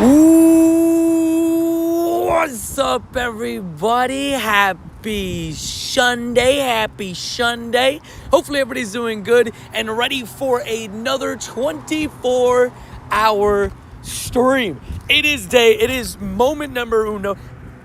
Ooh, what's up, everybody? Happy Sunday. Hopefully everybody's doing good and ready for another 24-hour stream. It is moment number uno,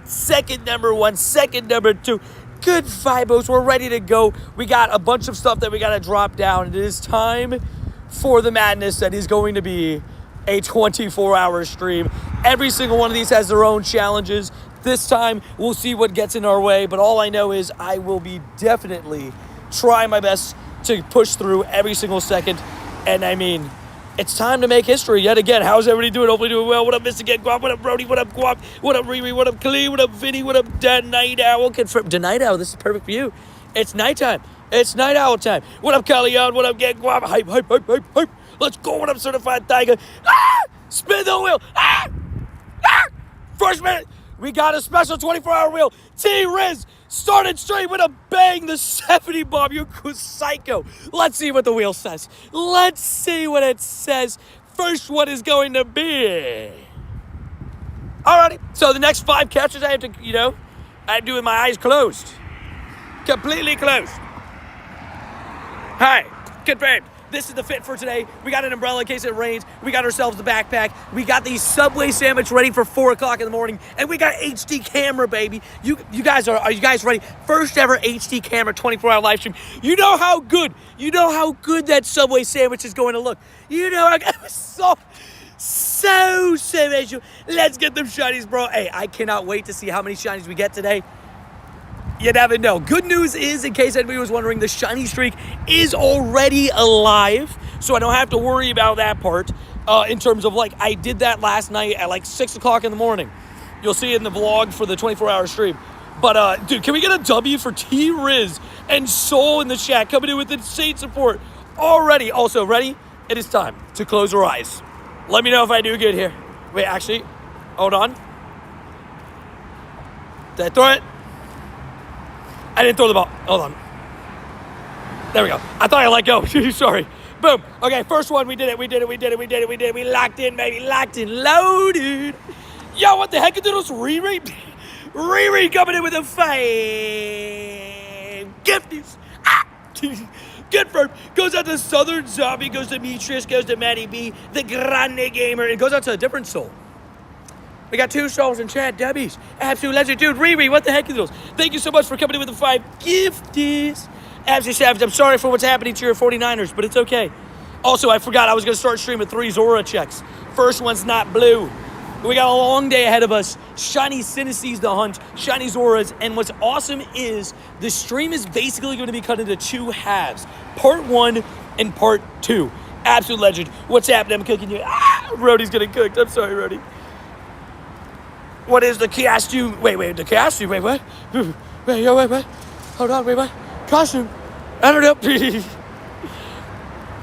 second number one, second number two. Good vibos, we're ready to go. We got a bunch of stuff that we got to drop down. It is time for the madness that is going to be a 24-hour stream. Every single one of these has their own challenges. This time, we'll see what gets in our way, but all I know is I will be definitely trying my best to push through every single second. And I mean, it's time to make history yet again. How's everybody doing? Hopefully doing well. What up, Mr. Get Guap? What up, Brody? What up, Guap? What up, Riri? What up, Khalid? What up, Vinny? What up, Night Owl? Confirm. Night Owl, this is perfect for you. It's nighttime. It's Night Owl time. What up, Kalion? What up, Get Guap? Hype. Let's go. What up, Certified Tiger? Spin the wheel. First minute, we got a special 24-hour wheel. T-Riz started straight with a bang. The 70 bomb. You psycho. Let's see what the wheel says. Let's see what it says. First one is going to be. Alrighty. So the next 5 catches I have to, I'm doing my eyes closed. Completely closed. Hi. Confirmed. This is the fit for today. We got an umbrella in case it rains. We got ourselves the backpack. We got the Subway sandwich ready for 4 o'clock in the morning. And we got HD camera, baby. You guys are you guys ready? First ever HD camera 24-hour live stream. You know how good that Subway sandwich is going to look. You know how good. So special. Let's get them shinies, bro. Hey, I cannot wait to see how many shinies we get today. You never know. Good news is, in case anybody was wondering, the shiny streak is already alive, so I don't have to worry about that part in terms of, I did that last night at, 6 o'clock in the morning. You'll see it in the vlog for the 24-hour stream. But, dude, can we get a W for T-Riz and Soul in the chat coming in with insane support already? Also, ready? It is time to close our eyes. Let me know if I do good here. Wait, actually, hold on. Did I throw it? I didn't throw the ball. Hold on. There we go. I thought I let go. Sorry. Boom. Okay, first one. We did it. We locked in, baby. Locked in. Loaded. Yo, what the heck is this? Riri? Riri coming in with a 5 gifties. Good firm. Goes out to Southern Zombie. Goes to Demetrius. Goes to Matty B. The Grande Gamer. It goes out to a different soul. We got 2 souls in chat, W's. Absolute legend. Dude, Riri, what the heck is those? Thank you so much for coming in with the 5 gifties. Absolute savage. I'm sorry for what's happening to your 49ers, but it's okay. Also, I forgot I was going to start streaming 3 Zora checks. First one's not blue. We got a long day ahead of us. Shiny Synesthesia the hunt. Shiny Zoras. And what's awesome is the stream is basically going to be cut into 2 halves. Part 1 and Part 2. Absolute legend. What's happening? I'm cooking you. Rhodey's getting cooked. I'm sorry, Rhodey. What is the costume? Wait, the costume? Wait, what? Wait, what? Hold on, what? Costume? I don't know.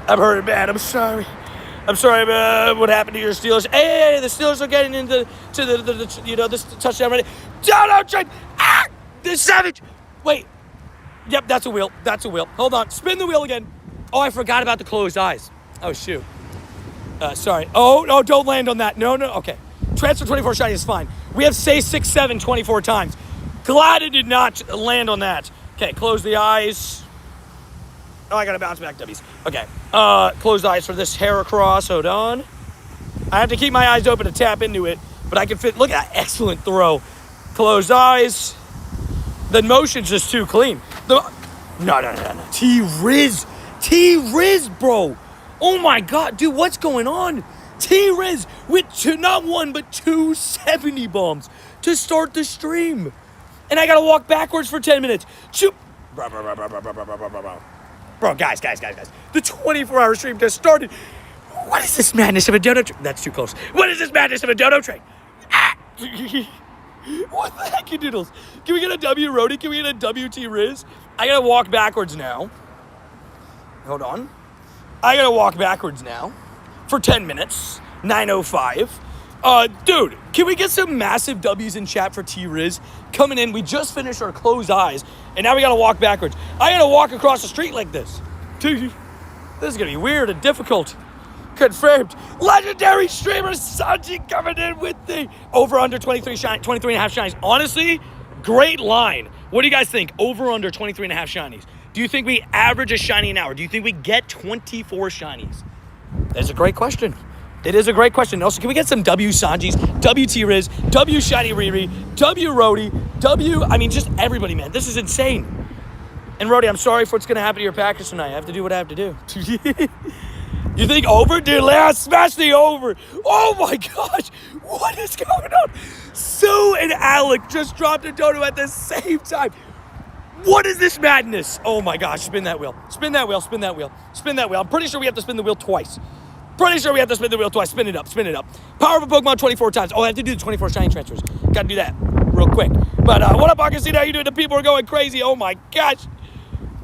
I'm hurting bad. I'm sorry. What happened to your Steelers? Hey, the Steelers are getting into this touchdown ready. Dono train. The savage. Wait. Yep, that's a wheel. Hold on. Spin the wheel again. Oh, I forgot about the closed eyes. Oh, shoot. Sorry. Oh, no, don't land on that. No. Okay. Transfer 24 shiny is fine. We have say 6, 7, 24 times. Glad it did not land on that. Okay, close the eyes. Oh, I gotta bounce back, W's. Okay, close the eyes for this hair across. Hold on. I have to keep my eyes open to tap into it, but I can fit. Look at that excellent throw. Closed eyes. The motion's just too clean. No. T-Riz, bro. Oh my God, dude, what's going on? T-Riz with not 1, but 2 70 bombs to start the stream. And I gotta walk backwards for 10 minutes. Bro, guys. The 24-hour stream just started. What is this madness of a dodo train? That's too close. What is this madness of a dodo train? What the heck, you doodles? Can we get a W, Rhodey? Can we get a W, T-Riz? I gotta walk backwards now. Hold on. I gotta walk backwards now. For 10 minutes, 9:05. Dude, can we get some massive W's in chat for T-Riz? Coming in, we just finished our closed eyes, and now we gotta walk backwards. I gotta walk across the street like this. This is gonna be weird and difficult. Confirmed. Legendary streamer Sanji coming in with the over under 23 and a half shinies. Honestly, great line. What do you guys think? Over under 23 and a half shinies. Do you think we average a shiny an hour? Do you think we get 24 shinies? That's a great question. It is a great question. Also, can we get some W Sanjis, W T-Riz, W Shiny Riri, W Rody, just everybody, man. This is insane. And Rody, I'm sorry for what's going to happen to your Packers tonight. I have to do what I have to do. You think over? Dude, let's smash the over. Oh my gosh. What is going on? Sue and Alec just dropped a dono at the same time. What is this madness? Oh my gosh. Spin that wheel. Spin that wheel. Spin that wheel. Spin that wheel. I'm pretty sure we have to spin the wheel twice. Spin it up. Spin it up. Power of a Pokemon 24 times. Oh, I have to do the 24 shiny transfers. Got to do that real quick. But what up, Augustine? How you doing? The people are going crazy. Oh my gosh.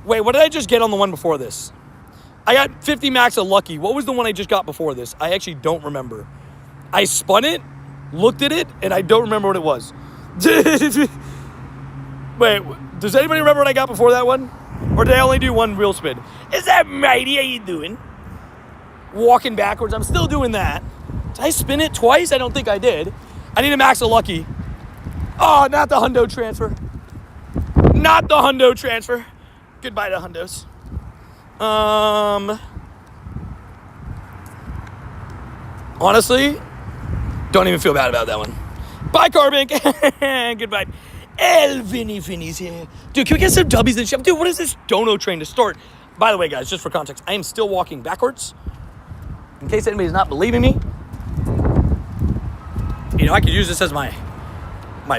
Wait, what did I just get on the one before this? I got 50 max of Lucky. What was the one I just got before this? I actually don't remember. I spun it, looked at it, and I don't remember what it was. Wait, does anybody remember what I got before that one? Or did I only do one wheel spin? Is that mighty? How you doing? Walking backwards. I'm still doing that. Did I spin it twice? I don't think I did. I need a max of Lucky. Oh, not the hundo transfer. Not the hundo transfer. Goodbye to hundos. Honestly, don't even feel bad about that one. Bye, Carbink. Goodbye. Vinny's here. Dude, can we get some W's and shit? Dude, what is this dono train to start? By the way, guys, just for context, I am still walking backwards. In case anybody's not believing me. I could use this as my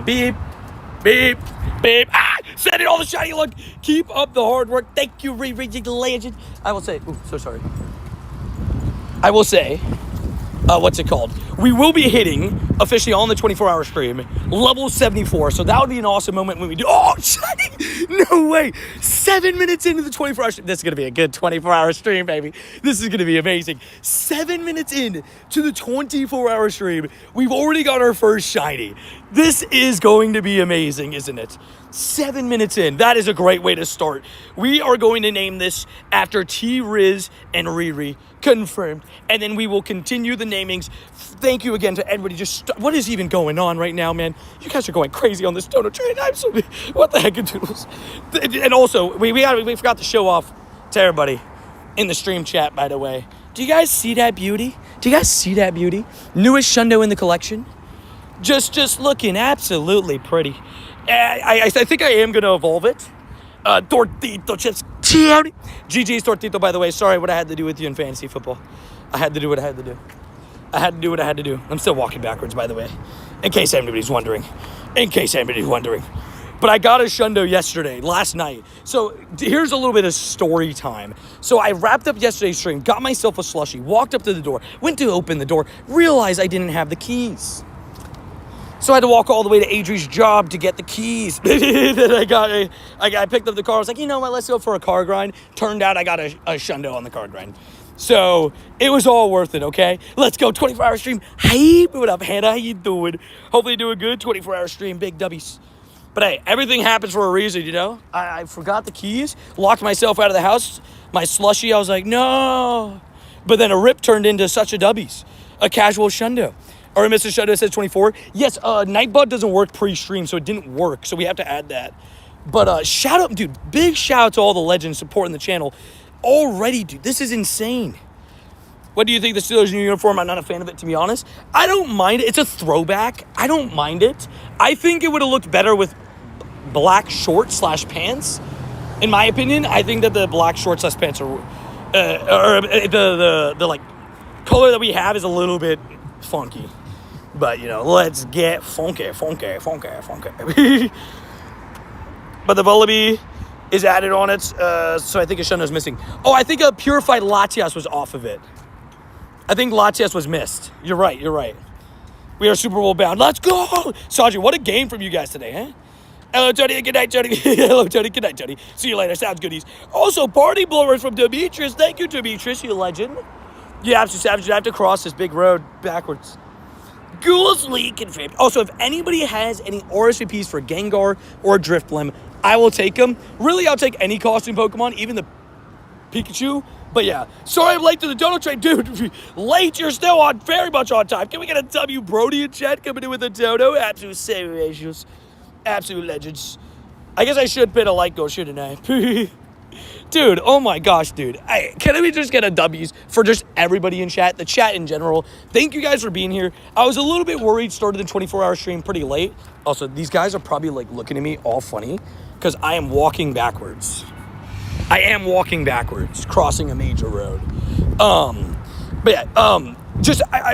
beep, beep, beep. Send it all the shiny luck. Keep up the hard work. Thank you, Riri Legend. I will say, so sorry. I will say, what's it called? We will be hitting, officially on the 24-hour stream, level 74. So that would be an awesome moment when we do. Oh, shiny! No way. 7 minutes into the 24-hour stream. This is going to be a good 24-hour stream, baby. This is going to be amazing. 7 minutes in to the 24-hour stream, we've already got our first shiny. This is going to be amazing, isn't it? 7 minutes in. That is a great way to start. We are going to name this after T-Riz and Riri. Confirmed. And then we will continue the namings. Thank you again to everybody. What is even going on right now, man? You guys are going crazy on this dono train. What the heck, doodles? And also, we forgot to show off to everybody in the stream chat, by the way. Do you guys see that beauty? Newest Shundo in the collection. Just looking absolutely pretty. I think I am going to evolve it. Tortito chips. GG's Tortito, by the way. Sorry what I had to do with you in fantasy football. I had to do what I had to do. I'm still walking backwards, by the way. In case anybody's wondering. But I got a Shundo last night. So here's a little bit of story time. So I wrapped up yesterday's stream, got myself a slushie, walked up to the door, went to open the door, realized I didn't have the keys. So I had to walk all the way to Adri's job to get the keys. Then I picked up the car. I was like, you know what, let's go for a car grind. Turned out I got a Shundo on the car grind. So it was all worth it, okay? Let's go, 24-hour stream. Hey, what up, Hannah? How you doing? Hopefully doing good, 24-hour stream, big W's. But hey, everything happens for a reason, I forgot the keys, locked myself out of the house. My slushie, I was like, no. But then a rip turned into such a W's, a casual Shundo. Or Mr. Shundo says 24. Yes, Nightbud doesn't work pre-stream, so it didn't work. So we have to add that. But shout out, dude, big shout out to all the legends supporting the channel. Already, dude, this is insane. What do you think of the Steelers' new uniform? I'm not a fan of it, to be honest. I don't mind it. It's a throwback. I don't mind it. I think it would have looked better with black shorts / pants. In my opinion, I think that the black shorts / pants are, the like color that we have is a little bit funky. But, let's get funky. But the Vullaby is added on it, so I think a Shundo's missing. Oh, I think a Purified Latias was off of it. I think Latias was missed. You're right. We are Super Bowl bound. Let's go! Sanji, what a game from you guys today, huh? Hello, Tony. Good night, Tony. Hello, Tony. Good night, Tony. See you later. Sounds goodies. Also, party blowers from Demetrius. Thank you, Demetrius, you legend. You absolute savage. I have to cross this big road backwards. Ghouls League confirmed. Also, if anybody has any RSVPs for Gengar or Drifblim, I will take them. Really, I'll take any costume Pokemon, even the Pikachu. But yeah, sorry I'm late to the donut train. Dude, late, you're still on, very much on time. Can we get a W Brody in chat coming in with a dono? Absolute savages. Absolute legends. I guess I should pin a like goal, shouldn't I? Dude, oh my gosh, dude. Can we just get a W's for just everybody in chat, the chat in general? Thank you guys for being here. I was a little bit worried, started the 24-hour stream pretty late. Also, these guys are probably like looking at me all funny because I am walking backwards. Crossing a major road. I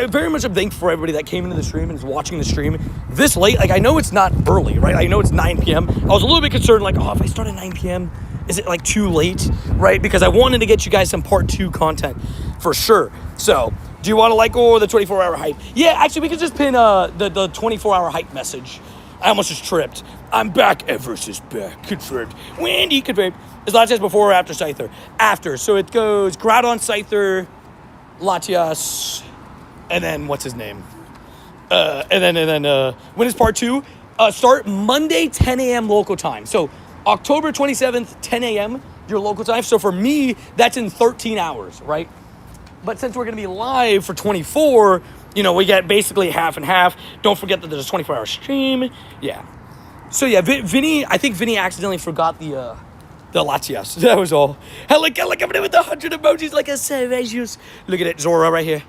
very much am thankful for everybody that came into the stream and is watching the stream this late. Like, I know it's not early, right? I know it's 9 p.m. I was a little bit concerned, like, if I start at 9 p.m., is it, like, too late, right? Because I wanted to get you guys some part 2 content for sure. So, do you want to like or the 24-hour hype? Yeah, actually, we could just pin the 24-hour hype message. I almost just tripped. I'm back. Everest is back. Confirmed. Wendy confirmed. Is Latias before or after Scyther? After. So it goes Groudon, Scyther, Latias, and then what's his name? And then when is part 2? Start Monday, 10 a.m. local time. So October 27th, 10 a.m. your local time. So for me, that's in 13 hours, right? But since we're going to be live for 24, we get basically half and half. Don't forget that there's a 24-hour stream. Yeah. So yeah, I think Vinny accidentally forgot the Latias. That was all. Hell, look, I'm in with the 100 emojis like a savage. Look at it, Zora right here.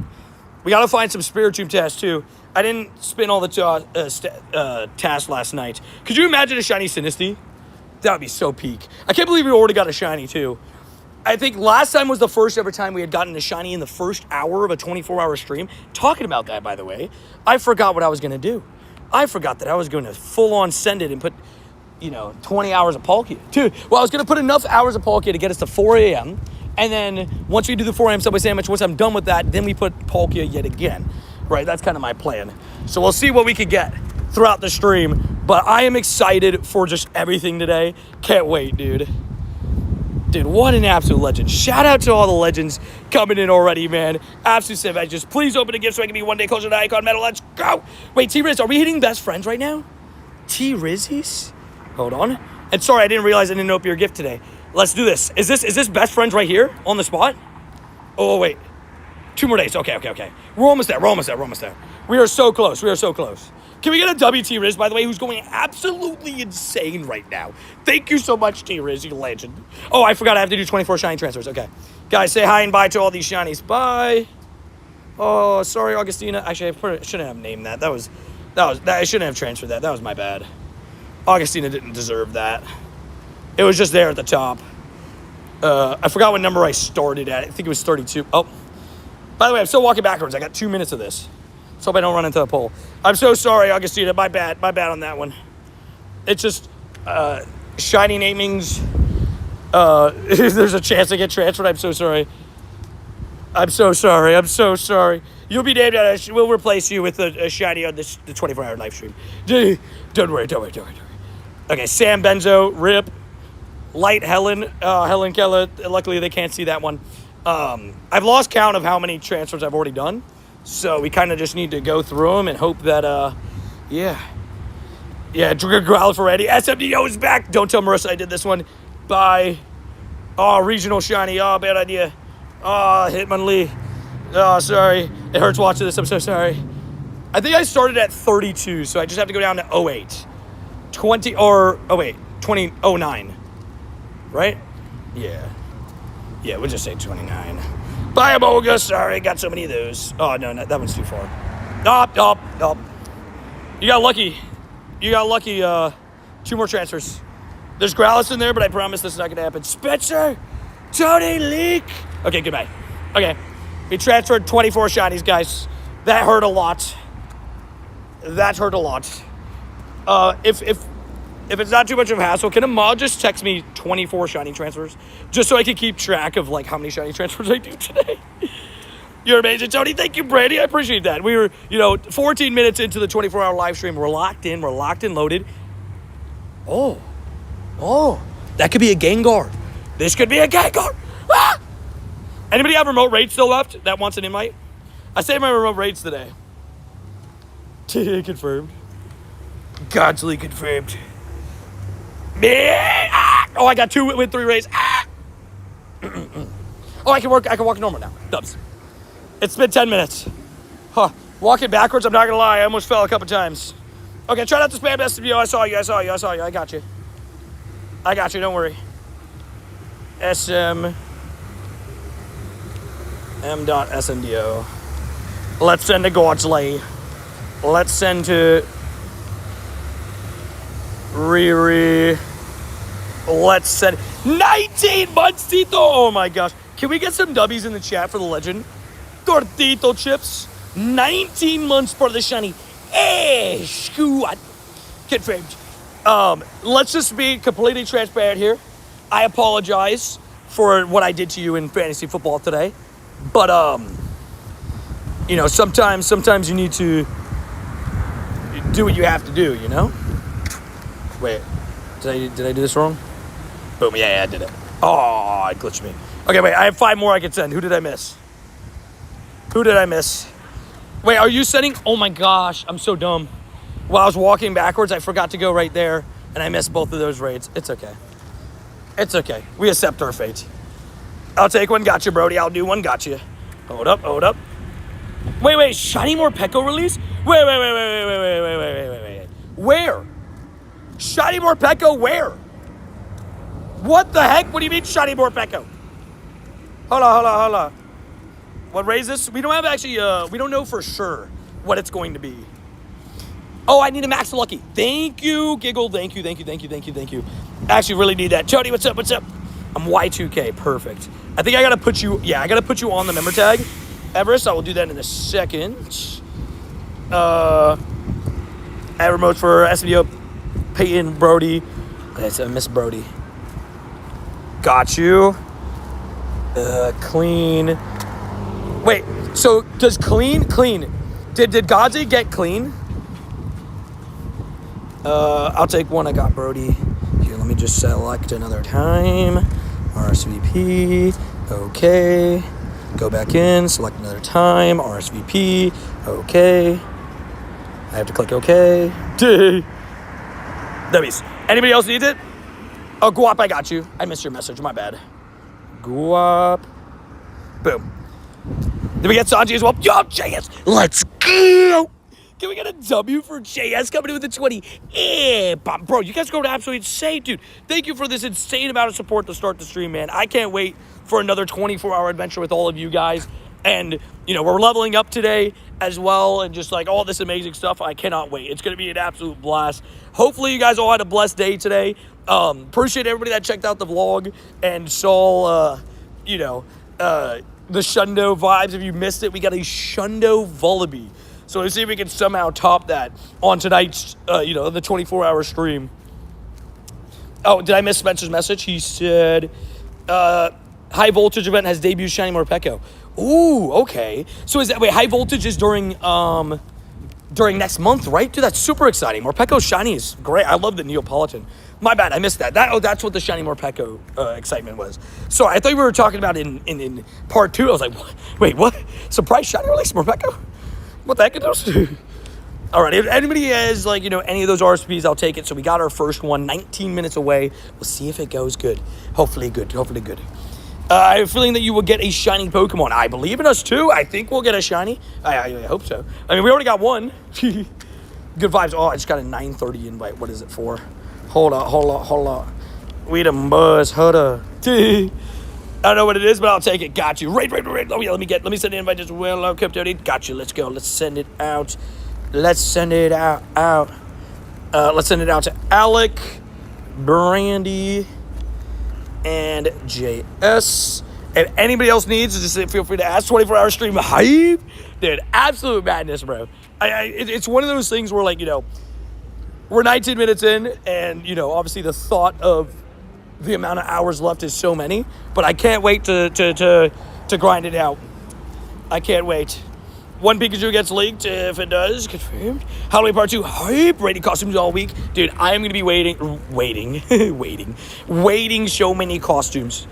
We got to find some Spiritomb tasks too. I didn't spin all the tasks last night. Could you imagine a shiny Sinistea? That would be so peak. I can't believe we already got a shiny too. I think last time was the first ever time we had gotten a shiny in the first hour of a 24-hour stream. Talking about that, by the way, I forgot what I was going to do. I forgot that I was going to full-on send it and put, 20 hours of Palkia. Dude, well, I was going to put enough hours of Palkia to get us to 4 a.m. And then once we do the 4 a.m. Subway Sandwich, once I'm done with that, then we put Palkia yet again. Right, that's kind of my plan. So we'll see what we could get throughout the stream. But I am excited for just everything today. Can't wait, dude. Dude, what an absolute legend. Shout out to all the legends coming in already, man. Absolute savages. Please open a gift so I can be one day closer to Icon Metal. Let's go. Wait, T-Riz, are we hitting best friends right now? T-Rizzies? Hold on. And sorry, I didn't realize I didn't open your gift today. Let's do this. Is this best friends right here on the spot? Oh, wait. 2 more days. Okay. We're almost there. We are so close. Can we get a WT Riz, by the way, who's going absolutely insane right now? Thank you so much, T Riz, you legend. Oh, I forgot I have to do 24 shiny transfers. Okay. Guys, say hi and bye to all these shinies. Bye. Oh, sorry, Augustina. Actually, I shouldn't have named that. I shouldn't have transferred that. That was my bad. Augustina didn't deserve that. It was just there at the top. I forgot what number I started at. I think it was 32. Oh. By the way, I'm still walking backwards. I got 2 minutes of this. Let's hope I don't run into a pole. I'm so sorry, Augustina. My bad on that one. It's just shiny namings. There's a chance I get transferred. I'm so sorry. You'll be named. We'll replace you with a shiny on the 24-hour live stream. Don't worry. Okay, Sam Benzo, Rip, Light Helen, Helen Keller. Luckily, they can't see that one. I've lost count of how many transfers I've already done. So we kind of just need to go through them and hope that, Yeah, Growler for Eddie. SMDO is back. Don't tell Marissa I did this one. Bye. Oh, regional shiny. Oh, bad idea. Oh, Hitmonlee. Oh, sorry. It hurts watching this. I'm so sorry. I think I started at 32, so I just have to go down to 08. 2009. Right? Yeah. Yeah, we'll just say 29. Bye, Amoga. Sorry, got so many of those. Oh, no, that one's too far. Nope. You got lucky. 2 more transfers. There's Growlithe in there, but I promise this is not going to happen. Spencer! Tony Leak! Okay, goodbye. Okay. We transferred 24 shinies, guys. That hurt a lot. If it's not too much of a hassle, can Amal just text me 24 shiny transfers? Just so I can keep track of, how many shiny transfers I do today. You're amazing, Tony. Thank you, Brady. I appreciate that. We were, 14 minutes into the 24-hour live stream. We're locked in. We're locked and loaded. Oh. That could be a Gengar. This could be a Gengar. Ah! Anybody have remote raid still left that wants an invite? I saved my remote raids today. Confirmed. Godly confirmed. Man! Ah! Oh, I got 2 with 3 raids. Ah! Oh, I can walk normal now. Dubs. It's been 10 minutes. Huh. Walking backwards, I'm not gonna lie, I almost fell a couple times. Okay, try not to spam SMDO. I saw you. I got you. Don't worry. M.SNDO. Let's send to Godsley. Let's send to Riri. Let's send 19 months, Tito. Oh my gosh. Can we get some W's in the chat for the legend? Tortito chips. 19 months for the shiny. Hey, squad. Confirmed. Let's just be completely transparent here. I apologize for what I did to you in fantasy football today. But, you know, sometimes you need to do what you have to do, you know? Wait, did I do this wrong? Boom, yeah, I did it. Oh, it glitched me. Okay, wait, I have 5 more I can send. Who did I miss? Wait, are you sending? Oh my gosh, I'm so dumb. While I was walking backwards, I forgot to go right there, and I missed both of those raids. It's okay. We accept our fate. I'll take one, gotcha, Brody. I'll do one, gotcha. Hold up. Wait, Shiny Morpeko release? Wait. Where? Shiny Morpeko where? What the heck? What do you mean Shiny Morpeko? Hold on. What raise this? We don't have actually, we don't know for sure what it's going to be. Oh, I need a Max Lucky. Thank you, Giggle. Thank you. I actually really need that. Jody, what's up? I'm Y2K. Perfect. I think I gotta put you on the member tag, Everest. I will do that in a second. Add remotes for SVO, Peyton, Brody. Okay, so Miss Brody. Got you. Clean. Wait, so does clean? Did Godzi get clean? I'll take one. I got Brody. Here, let me just select another time. RSVP. Okay. Go back in. Select another time. RSVP. Okay. I have to click OK. W's. Anybody else needs it? Oh, Guap, I got you. I missed your message. My bad. Guap. Boom. Did we get Sanji as well? Yo, JS. Let's go. Can we get a W for JS coming in with the 20? Yeah, bro, you guys go to absolutely insane, dude. Thank you for this insane amount of support to start the stream, man. I can't wait for another 24-hour adventure with all of you guys. And, you know, we're leveling up today as well and just, like, all this amazing stuff. I cannot wait. It's going to be an absolute blast. Hopefully you guys all had a blessed day today. Appreciate everybody that checked out the vlog and saw, the Shundo vibes. If you missed it, we got a Shundo Vullaby. So let's see if we can somehow top that on tonight's, the 24-hour stream. Oh, did I miss Spencer's message? He said, High Voltage event has debuted Shiny Morpeko. Ooh, okay. So is that, wait, High Voltage is during next month, right? Dude, that's super exciting. Morpeko Shiny is great. I love the Neapolitan. My bad, I missed that. That's what the Shiny Morpeko excitement was. So I thought we were talking about in part 2. I was like, what? Wait, what? Surprise Shiny release Morpeko? What the heck are those two? All right, if anybody has, any of those RSPs, I'll take it. So we got our first one, 19 minutes away. We'll see if it goes good. Hopefully good. I have a feeling that you will get a shiny Pokemon. I believe in us, too. I think we'll get a shiny. I hope so. I mean, we already got one. Good vibes. Oh, I just got a 9:30 invite. What is it for? Hold on. We done buzz. Hold up. I don't know what it is, but I'll take it. Got you. Right. Oh, yeah, let me send the invite as well. Hello, Crypto. Got you. Let's go. Let's send it out. Let's send it out. Let's send it out to Alec, Brandy, and JS. If anybody else needs, just feel free to ask. 24-hour stream hype. Dude, absolute madness, bro. It's one of those things where, we're 19 minutes in, and, obviously the thought of the amount of hours left is so many, but I can't wait to grind it out. I can't wait. One Pikachu gets leaked, if it does, confirmed. Halloween Part 2, hype, rating costumes all week. Dude, I am going to be waiting so many costumes.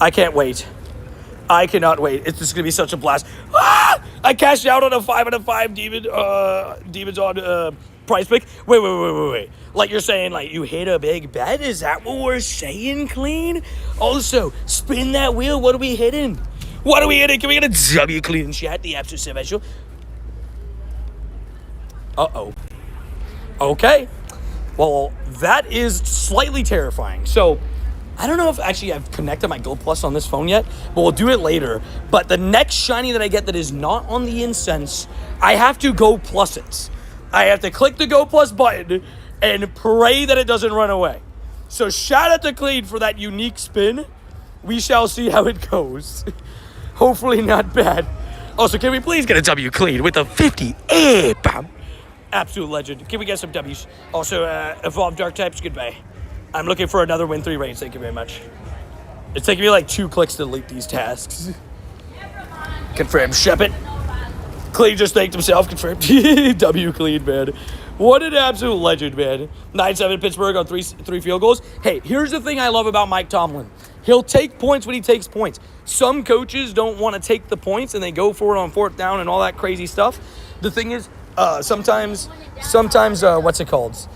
I can't wait. I cannot wait. It's just going to be such a blast. Ah! I cashed out on a 5 out of 5 demons on price pick. Wait. Like you're saying, you hit a big bet? Is that what we're saying, Clean? Also, spin that wheel. What are we hitting? What are we hitting? Can we get a W clean chat? The absolute special. Uh-oh. Okay. Well, that is slightly terrifying. So, I don't know if actually I've connected my Gold Plus on this phone yet, but we'll do it later. But the next shiny that I get that is not on the incense, I have to Go Plus it. I have to click the Go Plus button and pray that it doesn't run away. So shout out to Clean for that unique spin. We shall see how it goes. Hopefully not bad. Also, can we please get a W Clean with a 50? Bam. Absolute legend. Can we get some W's? Also, Evolve Dark Types, goodbye. I'm looking for another win 3 range. Thank you very much. It's taking me like 2 clicks to delete these tasks. Confirm. Shep it. Clean just thanked himself. Confirmed. W Clean, man. What an absolute legend, man. 9-7 Pittsburgh on three field goals. Hey, here's the thing I love about Mike Tomlin. He'll take points when he takes points. Some coaches don't want to take the points and they go for it on 4th down and all that crazy stuff. The thing is, sometimes what's it called?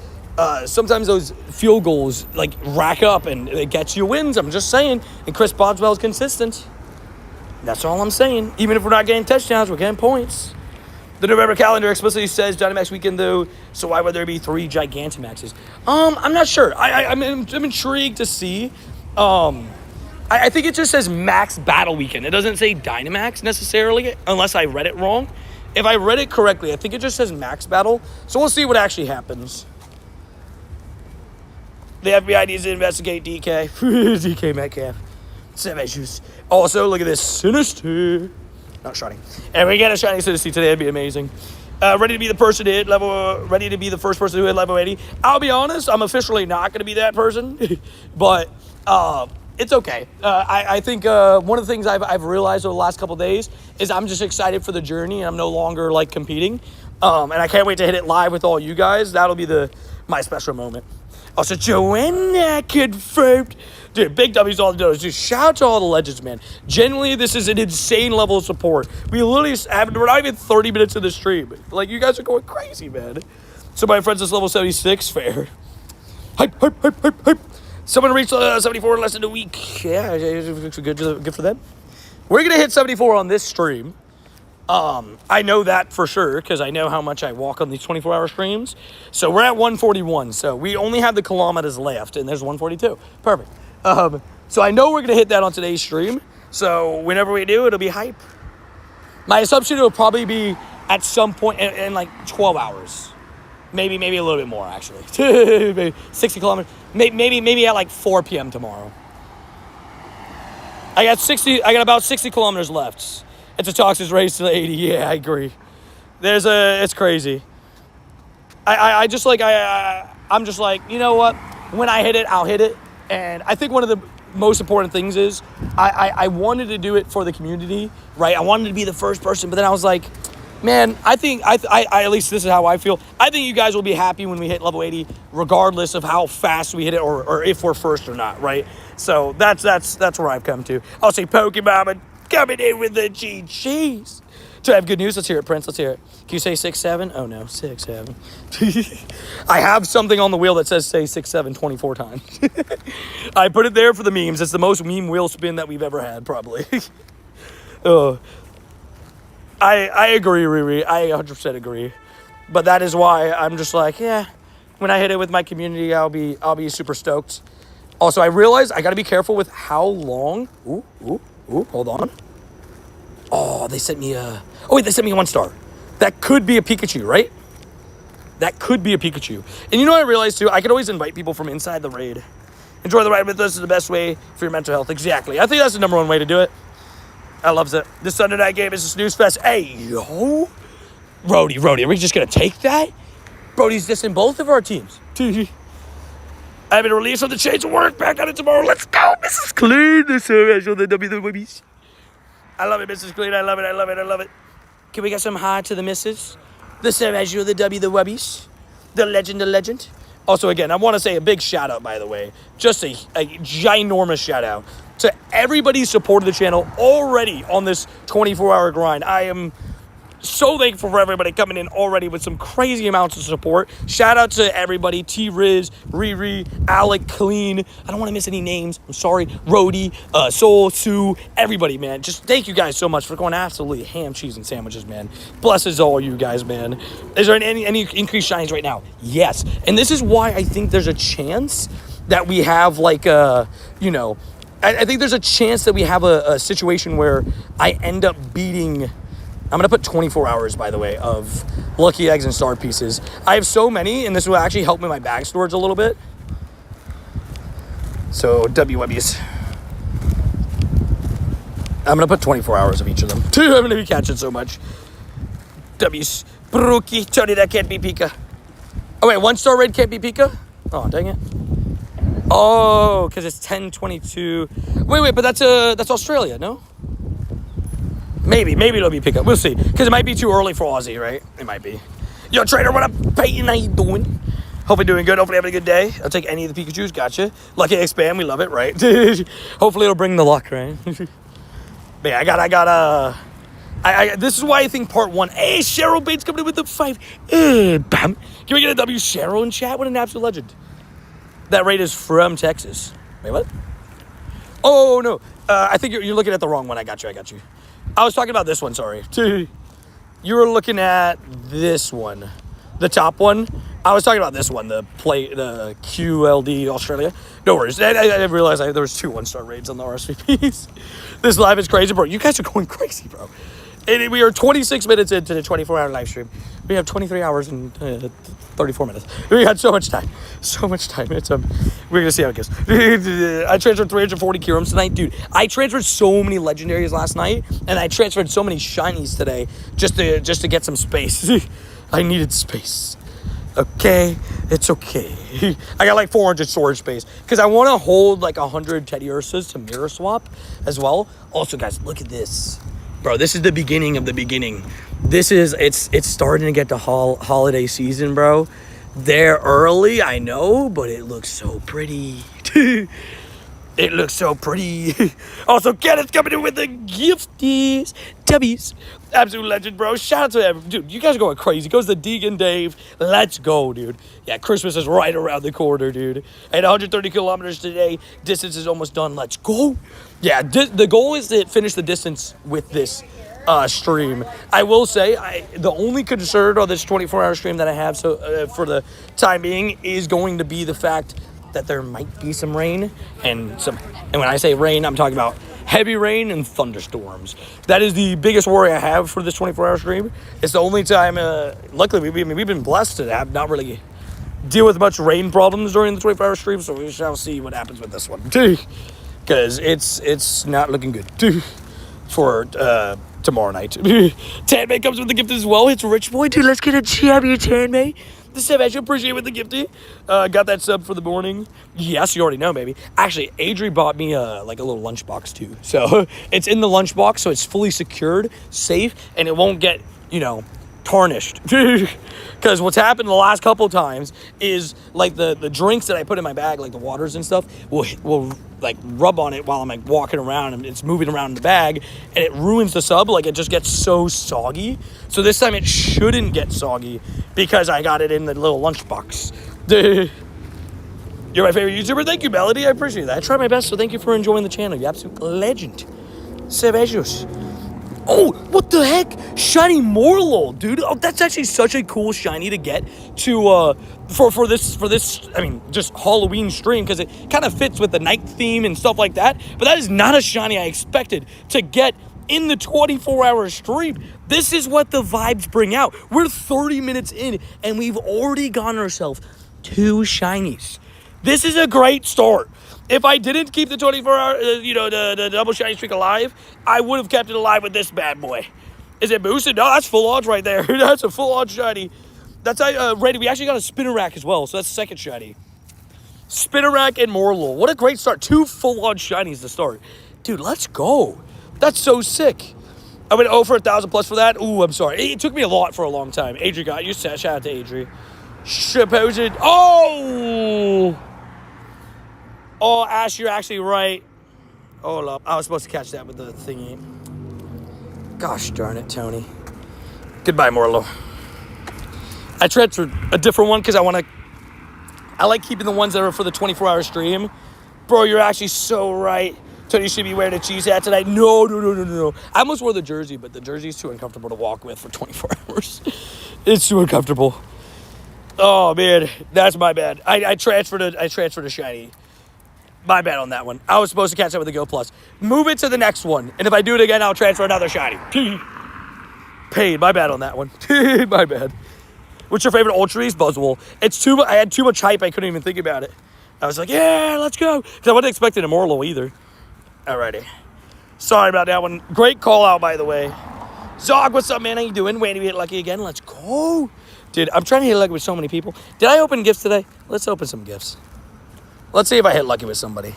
Sometimes those field goals like rack up and it gets you wins. I'm just saying. And Chris Boswell's consistent. That's all I'm saying. Even if we're not getting touchdowns, we're getting points. The November calendar explicitly says Dynamax weekend though, so why would there be 3 Gigantamaxes? I'm not sure. I'm intrigued to see. I think it just says Max Battle Weekend. It doesn't say Dynamax necessarily, unless I read it wrong. If I read it correctly, I think it just says Max Battle. So we'll see what actually happens. The FBI needs to investigate DK. DK Metcalf. 7 issues. Also, look at this. Sinister. Not shiny. And we get a shiny Sinister today. That'd be amazing. Ready to be the person to hit level. Ready to be the first person to hit level 80. I'll be honest. I'm officially not going to be that person. But it's okay. I think one of the things I've realized over the last couple days is I'm just excited for the journey. And I'm no longer like competing. And I can't wait to hit it live with all you guys. That'll be my special moment. Also, Joanna confirmed. Dude, big W's all the doors. Just shout out to all the legends, man. Genuinely, this is an insane level of support. We literally we're not even 30 minutes in the stream. Like, you guys are going crazy, man. So my friends, this level 76, fair. Hype, hype, hype, hype, hype. Someone reached 74 in less than a week. Yeah, good for them. We're going to hit 74 on this stream. I know that for sure because I know how much I walk on these 24-hour streams. So we're at 141. So we only have the kilometers left, and there's 142. Perfect. So I know we're going to hit that on today's stream. So whenever we do, it'll be hype. My assumption it'll probably be at some point in like 12 hours. Maybe a little bit more, actually. Maybe 60 kilometers. Maybe at like 4 p.m. tomorrow. I got about 60 kilometers left. It's a toxic race to the 80. Yeah, I agree. It's crazy. I'm just like, you know what? When I hit it, I'll hit it. And I think one of the most important things is I wanted to do it for the community, right? I wanted to be the first person, but then I was like, man, I think I at least this is how I feel. I think you guys will be happy when we hit level 80, regardless of how fast we hit it or if we're first or not, right? So that's where I've come to. I'll say Pokemon coming in with the GGs. Do I have good news? Let's hear it, Prince. Let's hear it. Can you say 6-7? Oh, no. 6-7. I have something on the wheel that says say 6-7 24 times. I put it there for the memes. It's the most meme wheel spin that we've ever had, probably. I agree, Riri. I 100% agree. But that is why I'm just like, yeah, when I hit it with my community, I'll be super stoked. Also, I realized I got to be careful with how long. Ooh, hold on. Oh, they sent me a 1-star. That could be a Pikachu, right? That could be a Pikachu. And you know what I realized too? I could always invite people from inside the raid. Enjoy the ride with us is the best way for your mental health. Exactly. I think that's the number one way to do it. I loves it. This Sunday night game is a snooze fest. Hey, yo. Brody, are we just going to take that? Brody's dissing both of our teams. I've been released on the Chains of Work. Back on it tomorrow. Let's go, Mrs. Clean. The Savage of the WWBs. I love it, Mrs. Clean. I love it. Can we get some hi to the missus? The Savage of the WWBs. The legend. Also, again, I want to say a big shout out, by the way. Just a ginormous shout out to everybody who supported the channel already on this 24-hour grind. I am So thankful for everybody coming in already with some crazy amounts of support. Shout out to everybody. T-Riz, Riri, Alec, Clean. I don't want to miss any names. I'm sorry. Rody, Soul, Sue, everybody, man. Just thank you guys so much for going absolutely ham, cheese, and sandwiches, man. Blesses all you guys, man. Is there any increased shinies right now? Yes. And this is why I think there's a chance that we have like a, I think there's a chance that we have a situation where I end up beating... I'm going to put 24 hours, by the way, of Lucky Eggs and Star Pieces. I have so many, and this will actually help me my bag storage a little bit. So, WWs. I'm going to put 24 hours of each of them. I'm going to be catching so much. W's. Brookie. Tony, that can't be Pika. Oh, wait, 1-star raid can't be Pika? Oh, dang it. Oh, because it's 10:22. Wait, but that's Australia, no? Maybe it'll be Pika. We'll see. Because it might be too early for Aussie, right? It might be. Yo, Trader, what up, Peyton? How you doing? Hopefully doing good. Hopefully having a good day. I'll take any of the Pikachus. Gotcha. Lucky expand. We love it, right? Hopefully it'll bring the luck, right? But yeah, this is why I think part 1. Hey, Cheryl Bates coming in with the 5. Bam. Can we get a W Cheryl in chat? What an absolute legend. That raid is from Texas. Wait, what? Oh, no. I think you're looking at the wrong one. I got you. I was talking about this one, sorry. You were looking at this one. The top one. I was talking about this one, the QLD Australia. No worries. I realized there was 2 1-star raids on the RSVPs. This live is crazy, bro. You guys are going crazy, bro. And we are 26 minutes into the 24-hour live stream. We have 23 hours and 34 minutes. We got so much time. It's we're gonna see how it goes. I transferred 340 Kirums tonight, dude. I transferred so many legendaries last night, and I transferred so many shinies today just to get some space. I needed space. Okay, it's okay. I got like 400 storage space because I want to hold like 100 Teddy Ursas to mirror swap as well. Also, guys, look at this. Bro, this is the beginning of the beginning. It's starting to get to holiday season, bro. They're early, I know, but it looks so pretty. It looks so pretty. Also, Kenneth's coming in with the gifties. Tubbies. Absolute legend, bro. Shout out to everyone. Dude, you guys are going crazy. Goes to Deegan Dave. Let's go, dude. Yeah, Christmas is right around the corner, dude. At 130 kilometers today. Distance is almost done. Let's go. Yeah, the goal is to finish the distance with this stream. I will say, the only concern on this 24-hour stream that I have for the time being is going to be the fact that there might be some rain and when I say rain, I'm talking about heavy rain and thunderstorms. That is the biggest worry I have for this 24-hour stream. It's the only time, luckily, we've been blessed to have not really deal with much rain problems during the 24-hour stream, so we shall see what happens with this one. Because it's not looking good for tomorrow night. Tanmay comes with the gift as well. It's Rich Boy. Dude, let's get a champion, Tanmay. The sub, I appreciate it with the gifty. Got that sub for the morning. Yes, you already know, baby. Actually, Adri bought me a little lunchbox too. So it's in the lunchbox, so it's fully secured, safe, and it won't get, tarnished. Because what's happened the last couple times is like the drinks that I put in my bag, like the waters and stuff, will like rub on it while I'm like walking around and it's moving around in the bag and it ruins the sub. Like it just gets so soggy. So this time it shouldn't get soggy because I got it in the little lunchbox. You're my favorite YouTuber. Thank you, Melody. I appreciate that. I try my best, so thank you for enjoying the channel. You're absolute legend. Sevejos. Oh, what the heck? Shiny Morlul, dude. Oh, that's actually such a cool shiny to get to for this. I mean, just Halloween stream because it kind of fits with the night theme and stuff like that. But that is not a shiny I expected to get in the 24-hour stream. This is what the vibes bring out. We're 30 minutes in and we've already gotten ourselves 2 shinies. This is a great start. If I didn't keep the 24-hour, the double shiny streak alive, I would have kept it alive with this bad boy. Is it boosted? No, that's full odds right there. That's a full odds shiny. That's ready. We actually got a spinner rack as well, so that's the second shiny. Spinner rack and Morlul. What a great start. 2 full odds shinies to start. Dude, let's go. That's so sick. I went 0 for 1,000 plus for that. Ooh, I'm sorry. It took me a lot for a long time. Adri got you. Shout out to Adri. Supposed. Oh, Ash, you're actually right. Hold up. I was supposed to catch that with the thingy. Gosh darn it, Tony. Goodbye, Morlo. I transferred a different one because I like keeping the ones that are for the 24-hour stream. Bro, you're actually so right. Tony should be wearing a cheese hat tonight. No. I almost wore the jersey, but the jersey's too uncomfortable to walk with for 24 hours. It's too uncomfortable. Oh, man. That's my bad. I transferred a shiny. My bad on that one. I was supposed to catch up with the Go Plus. Move it to the next one. And if I do it again, I'll transfer another shiny. Paid. My bad on that one. My bad. What's your favorite Ultra East? Buzzwole. I had too much hype. I couldn't even think about it. I was like, yeah, let's go. Because I wasn't expecting a Morlo either. Alrighty. Sorry about that one. Great call out, by the way. Zog, what's up, man? How you doing? Waiting to hit lucky again. Let's go. Dude, I'm trying to hit lucky with so many people. Did I open gifts today? Let's open some gifts. Let's see if I hit lucky with somebody.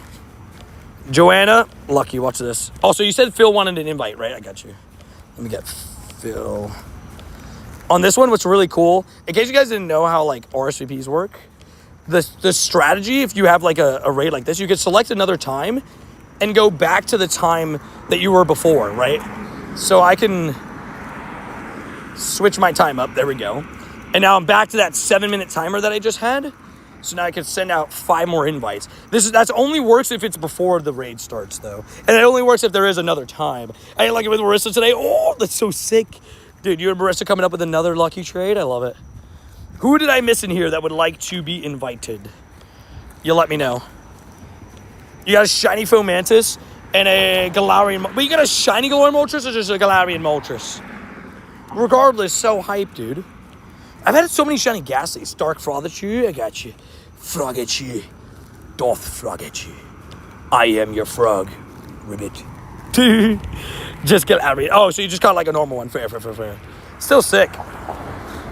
Joanna, lucky. Watch this. Also, you said Phil wanted an invite, right? I got you. Let me get Phil. On this one, what's really cool, in case you guys didn't know how, like, RSVPs work, the strategy, if you have, like, a raid like this, you could select another time and go back to the time that you were before, right? So I can switch my time up. There we go. And now I'm back to that 7-minute timer that I just had. So now I can send out 5 more invites. That's only works if it's before the raid starts, though. And it only works if there is another time. I didn't like it with Marissa today. Oh, that's so sick. Dude, you and Marissa coming up with another lucky trade? I love it. Who did I miss in here that would like to be invited? You let me know. You got a shiny Fomantis and a Galarian. But you got a shiny Galarian Moltres or just a Galarian Moltres? Regardless, so hyped, dude. I've had so many shiny Ghastlies. Dark Froggetchi, I got you. Froggetchi. Doth Froggetchi. I am your frog. Ribbit. Just get out of it. Oh, so you just got like a normal one. Fair. Still sick.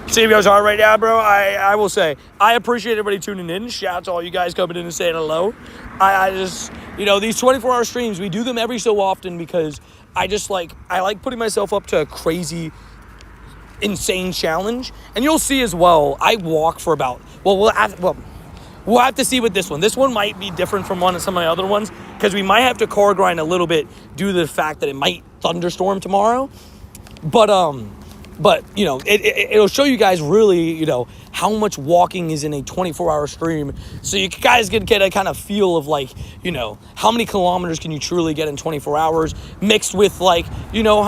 See goes hard right now, bro. I will say, I appreciate everybody tuning in. Shout out to all you guys coming in and saying hello. I just, these 24-hour streams, we do them every so often because I like putting myself up to a crazy, insane challenge. And you'll see as well, I walk for about, we'll have to see with this one. This one might be different from some of my other ones because we might have to core grind a little bit due to the fact that it might thunderstorm tomorrow. But it'll show you guys really, how much walking is in a 24-hour stream. So you guys can get a kind of feel of how many kilometers can you truly get in 24 hours mixed with how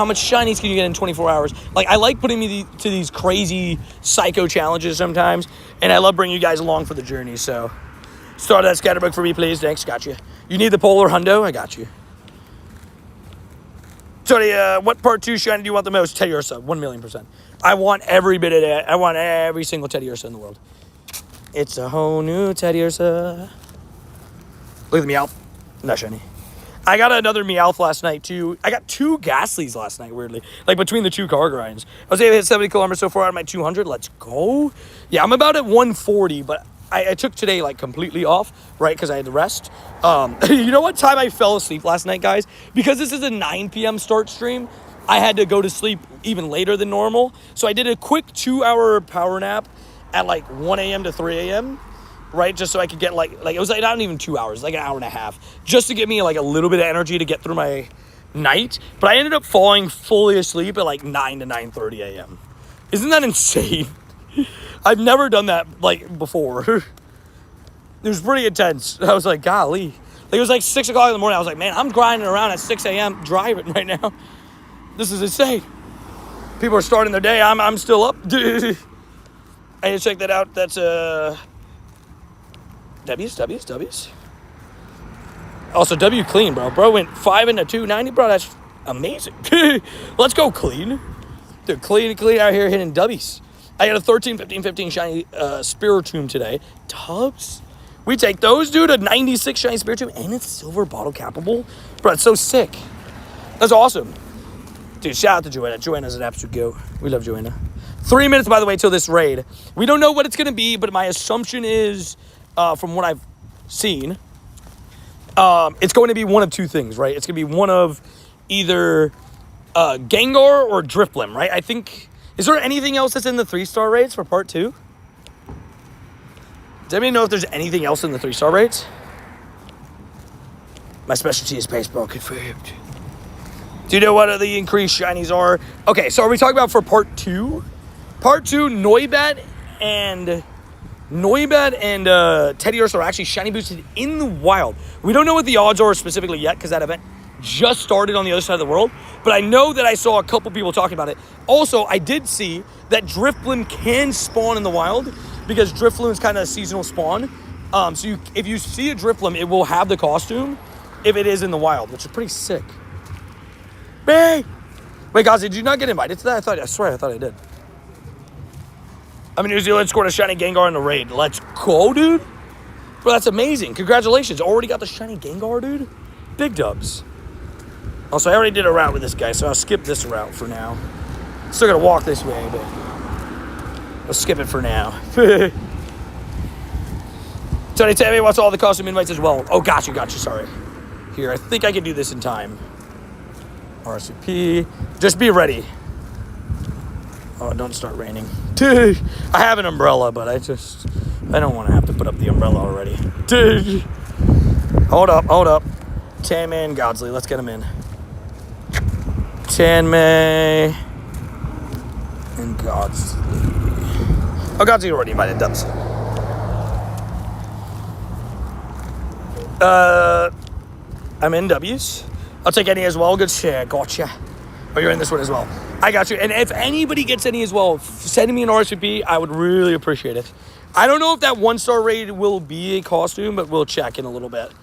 much shinies can you get in 24 hours. I like putting me to these crazy psycho challenges sometimes. And I love bringing you guys along for the journey. So start that scatterbook for me, please. Thanks. Got you. You need the polar hundo? I got you. Tony, what part 2 shiny do you want the most? Teddiursa, 1,000,000%. I want every bit of that. I want every single Teddiursa in the world. It's a whole new Teddiursa. Look at the Meowth. Not shiny. I got another Meowth last night, too. I got 2 Ghastlies last night, weirdly. Between the 2 car grinds. I was able to hit 70 kilometers so far out of my 200. Let's go. Yeah, I'm about at 140, but I took today, completely off, right, because I had to rest. You know what time I fell asleep last night, guys? Because this is a 9 p.m. start stream, I had to go to sleep even later than normal. So I did a quick 2-hour power nap at, 1 a.m. to 3 a.m., right, just so I could get, it was, not even 2 hours, an hour and a half, just to give me, a little bit of energy to get through my night. But I ended up falling fully asleep at, 9 to 9:30 a.m. Isn't that insane? I've never done that, before. It was pretty intense. I was like, golly. It was 6 o'clock in the morning. I was like, man, I'm grinding around at 6 a.m. driving right now. This is insane. People are starting their day. I'm still up. I need to check that out. That's, W's. Also, W clean, bro. Bro went 5 into 290, bro. That's amazing. Let's go clean. Dude, clean out here hitting W's. I got a 13, 15, 15 shiny Spiritomb today. Tubs? We take those, dude. A 96 shiny Spiritomb, and it's silver bottle capable. Bro, it's so sick. That's awesome. Dude, shout out to Joanna. Joanna's an absolute goat. We love Joanna. 3 minutes, by the way, till this raid. We don't know what it's going to be, but my assumption is, from what I've seen, it's going to be one of 2 things, right? It's going to be one of either Gengar or Drifblim, right? I think... Is there anything else that's in the 3-star raids for part 2? Does anybody know if there's anything else in the 3-star raids? My specialty is baseball, confirmed. Do you know what the increased shinies are? Okay, so are we talking about for part 2? Part 2, Noibat and Teddiursa are actually shiny boosted in the wild. We don't know what the odds are specifically yet because that event just started on the other side of the world. But I know that I saw a couple people talking about it. Also, I did see that Drifloon can spawn in the wild because Drifloon is kind of a seasonal spawn. So if you see a Drifloon, it will have the costume if it is in the wild, which is pretty sick. Hey! Wait, guys, did you not get invited to that? I swear I thought I did. I mean, New Zealand scored a shiny Gengar in the raid. Let's go, dude. Bro, that's amazing. Congratulations. Already got the shiny Gengar, dude. Big dubs. Also, I already did a route with this guy, so I'll skip this route for now. Still gonna walk this way, but I'll skip it for now. Tony, tell me what's all the costume invites as well. Oh, got you, sorry. Here, I think I can do this in time. RSVP. Just be ready. Oh, don't start raining. Dude, I have an umbrella, but I don't want to have to put up the umbrella already. Dude. Hold up. Tanmay and Godsley, let's get them in. Tanmay and Godsley. Oh, Godsley already invited dubs. I'm in W's. I'll take any as well. Good share. Gotcha. Oh, you're in this one as well. I got you. And if anybody gets any as well, send me an RSVP. I would really appreciate it. I don't know if that 1-star raid will be a costume, but we'll check in a little bit.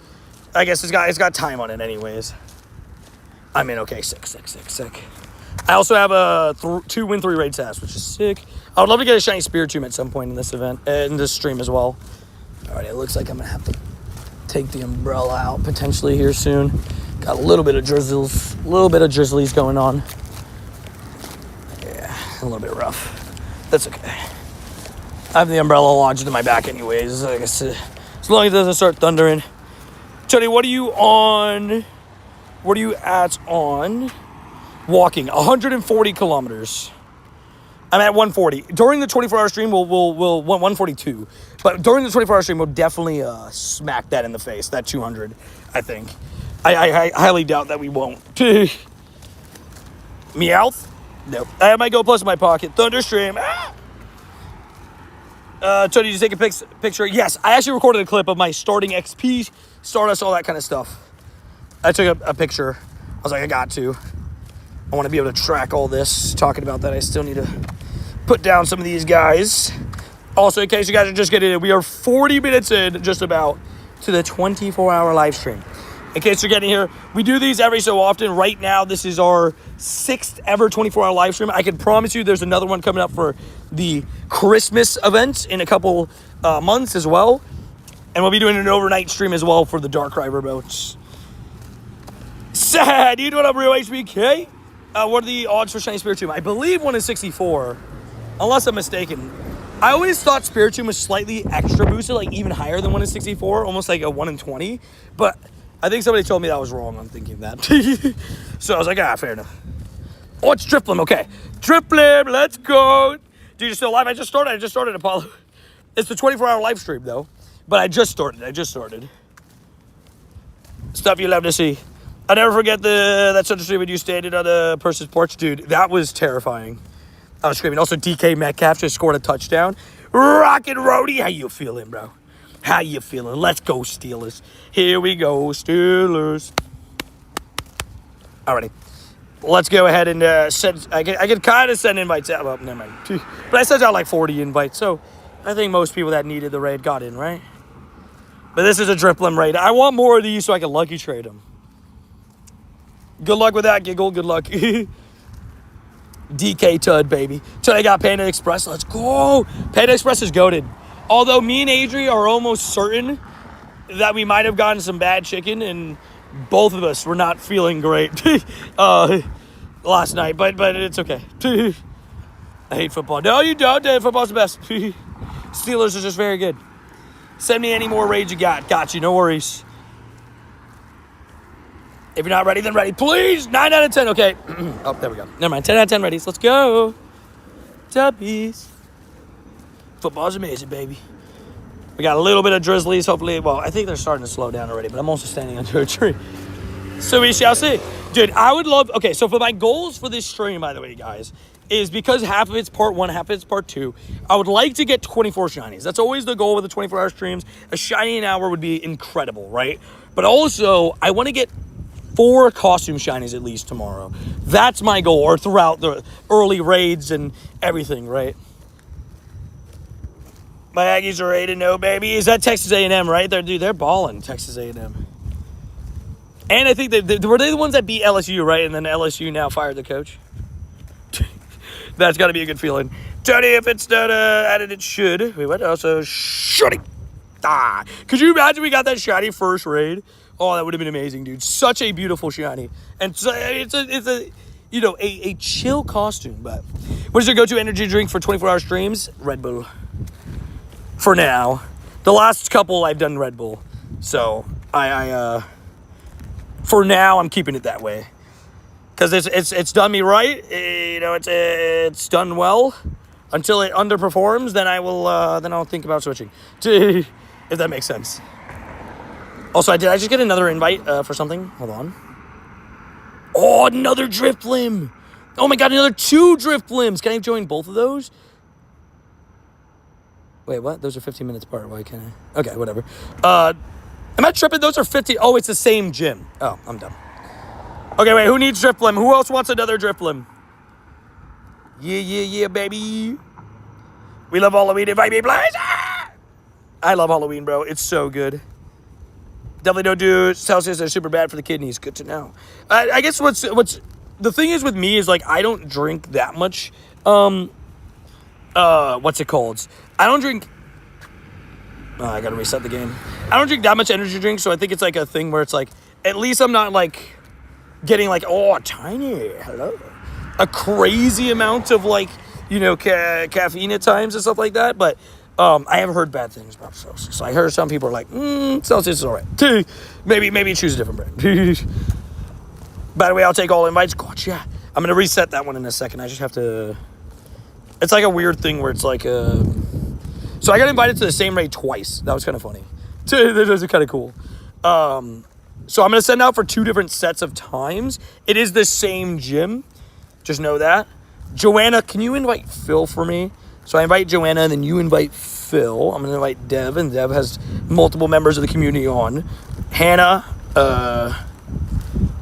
I guess it's got time on it anyways. I'm in. Okay, sick. I also have a 2 win 3 raid task, which is sick. I would love to get a shiny Spiritomb at some point in this event, in this stream as well. All right, it looks like I'm gonna have to take the umbrella out potentially here soon. Got a little bit of drizzlies going on. Yeah, a little bit rough. That's okay. I have the umbrella launched in my back anyways. I guess as long as it doesn't start thundering. Tony, what are you on? What are you at on walking? 140 kilometers. I'm at 140. During the 24-hour stream, we'll 142. But during the 24-hour stream, we'll definitely smack that in the face, that 200, I think. I highly doubt that we won't. Meowth? Nope. I have my Go Plus in my pocket. Thunderstream. Tony, did you take a picture? Yes, I actually recorded a clip of my starting XP, Stardust, all that kind of stuff. I took a picture. I was like, I got to. I want to be able to track all this. Talking about that, I still need to put down some of these guys. Also, in case you guys are just getting in, we are 40 minutes in, just about, to the 24-hour live stream. In case you're getting here, we do these every so often. Right now, this is our 6th ever 24-hour live stream. I can promise you there's another one coming up for the Christmas event in a couple months as well. And we'll be doing an overnight stream as well for the Darkrai boats. Sad, dude. What up, Real HBK? What are the odds for shiny Spiritomb? I believe 1 in 64, unless I'm mistaken. I always thought Spiritomb was slightly extra boosted, like even higher than 1 in 64, almost like a 1 in 20. But I think somebody told me that was wrong on thinking that. So I was like, fair enough. Oh, it's Drifloon. Okay. Drifloon, let's go. Dude, you're still live? I just started, Apollo. It's the 24-hour live stream, though. But I just started. Stuff you love to see. I'll never forget that Sunday stream when you standing on the person's porch. Dude, that was terrifying. I was screaming. Also, DK Metcalf just scored a touchdown. Rockin' Roadie. How you feeling, bro? How you feeling? Let's go, Steelers. Here we go, Steelers. Alrighty. Let's go ahead and send... I can kind of send invites out. Well, never mind. But I sent out like 40 invites, so I think most people that needed the raid got in, right? But this is a Drifloon raid. I want more of these so I can lucky trade them. Good luck with that, Giggle. Good luck. DK Tud, baby. Today I got Panda Express. Let's go. Panda Express is goated. Although me and Adri are almost certain that we might have gotten some bad chicken, and both of us were not feeling great last night. But it's okay. I hate football. No, you don't. Football's the best. Steelers are just very good. Send me any more raids you got. Got you. No worries. If you're not ready, then ready. Please. 9 out of 10. Okay. Oh, there we go. Never mind. 10 out of 10 readies. Let's go. Tubbies. Football's amazing, baby. We got a little bit of drizzlies. Hopefully, well, I think they're starting to slow down already, but I'm also standing under a tree. So we shall see. Dude, I would love... Okay, so for my goals for this stream, by the way, guys, is because half of it's part 1, half of it's part 2, I would like to get 24 shinies. That's always the goal with the 24-hour streams. A shiny an hour would be incredible, right? But also, I want to get 4 costume shinies at least tomorrow. That's my goal, or throughout the early raids and everything, right? My Aggies are 8-0, baby. Is that Texas A&M, right? They're balling, Texas A&M. And I think were they the ones that beat LSU, right? And then LSU now fired the coach? That's got to be a good feeling. Tony, if it's not added, it should. Wait, what? Also, shiny. Could you imagine we got that shiny first raid? Oh, that would have been amazing, dude. Such a beautiful shiny. And so it's a you know, a chill costume. But what is your go-to energy drink for 24-hour streams? Red Bull. For now. The last couple I've done Red Bull. So, for now, I'm keeping it that way. Because it's done me right. You know, it's done well. Until it underperforms, then I'll think about switching. If that makes sense. Also, did I just get another invite for something? Hold on. Oh, another Drifblim. Oh my god, another 2 Drifblims. Can I join both of those? Wait, what? Those are 15 minutes apart. Why can't I? Okay, whatever. Am I tripping? Those are 50. Oh, it's the same gym. Oh, I'm dumb. Okay, wait. Who needs Drifblim? Who else wants another Drifblim? Yeah, baby. We love Halloween. Invite me, please. I love Halloween, bro. It's so good. Definitely don't do Celsius. They're super bad for the kidneys. Good to know. I guess what's the thing is with me is, like, I don't drink that much. What's it called? I don't drink... Oh, I gotta reset the game. I don't drink that much energy drink, so I think it's like a thing where it's like, at least I'm not like getting like, oh, tiny, hello. A crazy amount of like, you know, caffeine at times and stuff like that. But I have heard bad things about Celsius. I heard some people are like, Celsius is all right. Maybe choose a different brand. By the way, I'll take all invites. Gotcha. I'm going to reset that one in a second. I just have to... It's like a weird thing where it's like... So I got invited to the same raid twice. That was kind of funny. That was kind of cool. So I'm going to send out for 2 different sets of times. It is the same gym. Just know that. Joanna, can you invite Phil for me? So I invite Joanna, and then you invite Phil. I'm going to invite Dev, and Dev has multiple members of the community on. Hannah,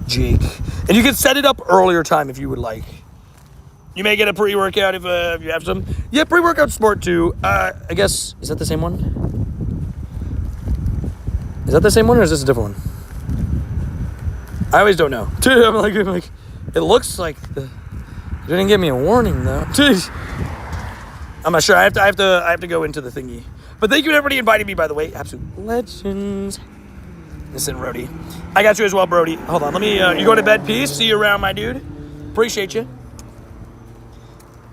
Jake. And you can set it up earlier time if you would like. You may get a pre-workout if you have some. Yeah, pre-workout sport too. I guess, is that the same one? Is that the same one or is this a different one? I always don't know. I'm like, it looks like you didn't give me a warning though. I'm not sure. I have to go into the thingy. But thank you to everybody inviting me, by the way. Absolute legends. Listen, Brody. I got you as well, Brody. Hold on. Let me. You go to bed. Peace. See you around, my dude. Appreciate you.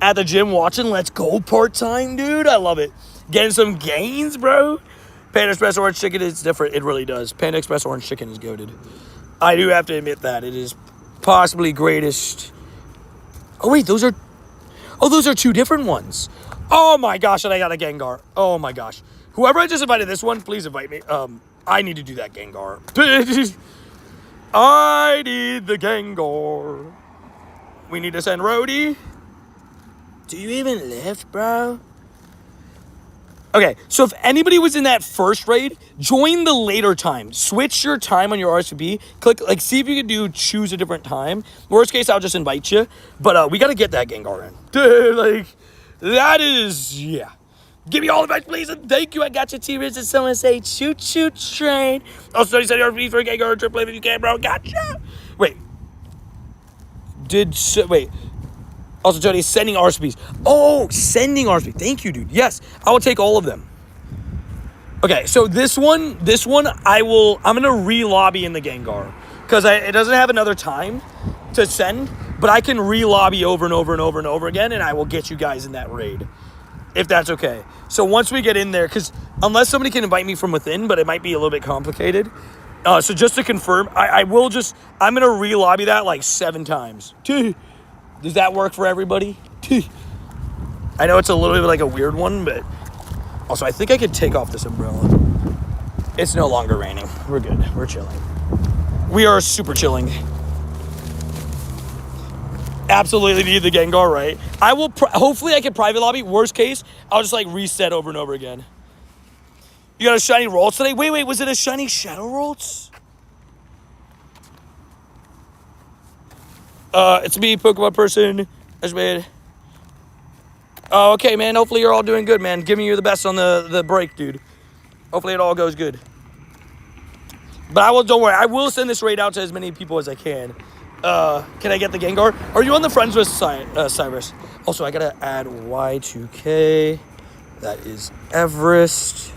At the gym watching Let's Go part-time, dude. I love it. Getting some gains, bro. Panda Express Orange Chicken is different. It really does. Panda Express Orange Chicken is goated. I do have to admit that. It is possibly greatest. Oh, wait. Those are 2 different ones. Oh, my gosh. And I got a Gengar. Oh, my gosh. Whoever I just invited this one, please invite me. I need to do that Gengar. I need the Gengar. We need to send Rhodey. Do you even lift, bro? Okay, so if anybody was in that first raid, join the later time. Switch your time on your RSVP. Click, like, see if you can choose a different time. Worst case, I'll just invite you. But we got to get that Gengar in. Dude, like, that is, yeah. Give me all the advice, please, and thank you. I got your T-Riz and someone say, choo-choo train. Also, you said RSVP for a Gengar triple if you can, bro. Gotcha. Wait. Wait. Also, Tony, sending RSVPs. Oh, sending RSVPs. Thank you, dude. Yes, I will take all of them. Okay, so this one, I'm going to re-lobby in the Gengar. Because it doesn't have another time to send, but I can re-lobby over and over and over and over again, and I will get you guys in that raid. If that's okay. So once we get in there, because unless somebody can invite me from within, but it might be a little bit complicated. So just to confirm, I'm going to re-lobby that like 7 times. Does that work for everybody? I know it's a little bit like a weird one, but also I think I could take off this umbrella. It's no longer raining. We're good. We're chilling. We are super chilling. Absolutely need the Gengar, right? I will, hopefully I can private lobby. Worst case, I'll just like reset over and over again. You got a shiny Ralts today? Wait, was it a shiny Shadow Ralts? It's me, Pokemon person. That's made. Oh, okay, man. Hopefully you're all doing good, man. Giving you the best on the break, dude. Hopefully it all goes good. But don't worry. I will send this raid out to as many people as I can. Can I get the Gengar? Are you on the friends with Cyrus? Also, I gotta add Y2K. That is Everest.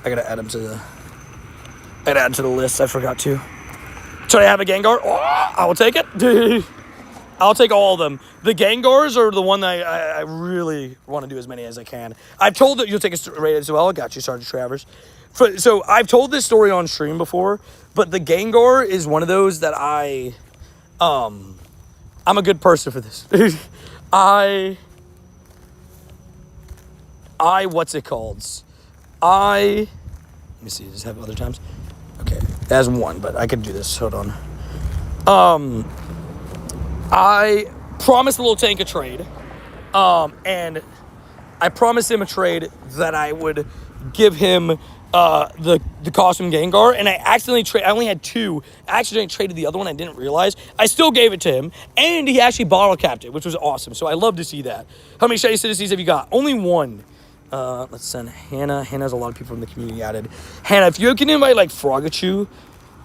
I gotta add him to the list. I forgot to. Should I have a Gengar? Oh, I will take it. I'll take all of them. The Gengars are the one that I really want to do as many as I can. I've told that you'll take a raid as well. Got you, Sergeant Travers. So I've told this story on stream before, but the Gengar is one of those that I'm a good person for this. What's it called? Let me see, does it have other times? Okay, it has one, but I could do this. Hold on. I promised the little tank a trade, and I promised him a trade that I would give him the costume Gengar, and I accidentally I only had two. I accidentally traded the other one. I didn't realize. I still gave it to him, and he actually bottle capped it, which was awesome. So I love to see that. How many shiny citizens have you got? Only one. Let's send Hannah. Hannah's a lot of people from the community added. Hannah, if you can invite like Frogachu,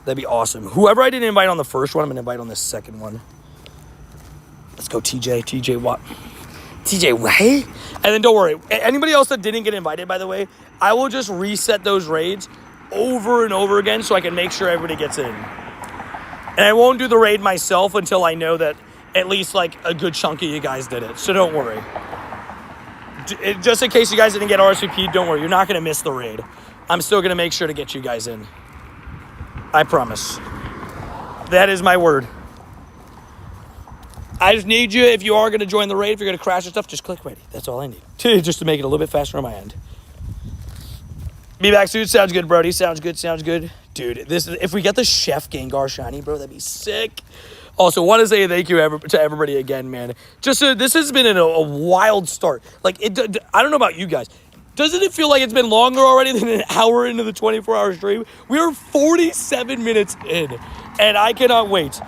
that'd be awesome. Whoever I didn't invite on the first one, I'm gonna invite on the second one. Let's go, TJ. TJ what? TJ what? And then don't worry. Anybody else that didn't get invited, by the way, I will just reset those raids over and over again so I can make sure everybody gets in. And I won't do the raid myself until I know that at least like a good chunk of you guys did it. So don't worry. Just in case you guys didn't get RSVP'd, don't worry. You're not going to miss the raid. I'm still going to make sure to get you guys in. I promise. That is my word. I just need you, if you are going to join the raid, if you're going to crash and stuff, just click ready. That's all I need. Just to make it a little bit faster on my end. Be back soon. Sounds good, Brody. Sounds good. Dude, if we get the Chef Gengar shiny, bro, that'd be sick. Also, want to say thank you to everybody again, man. This has been a wild start. Like, I don't know about you guys. Doesn't it feel like it's been longer already than an hour into the 24-hour stream? We're 47 minutes in, and I cannot wait.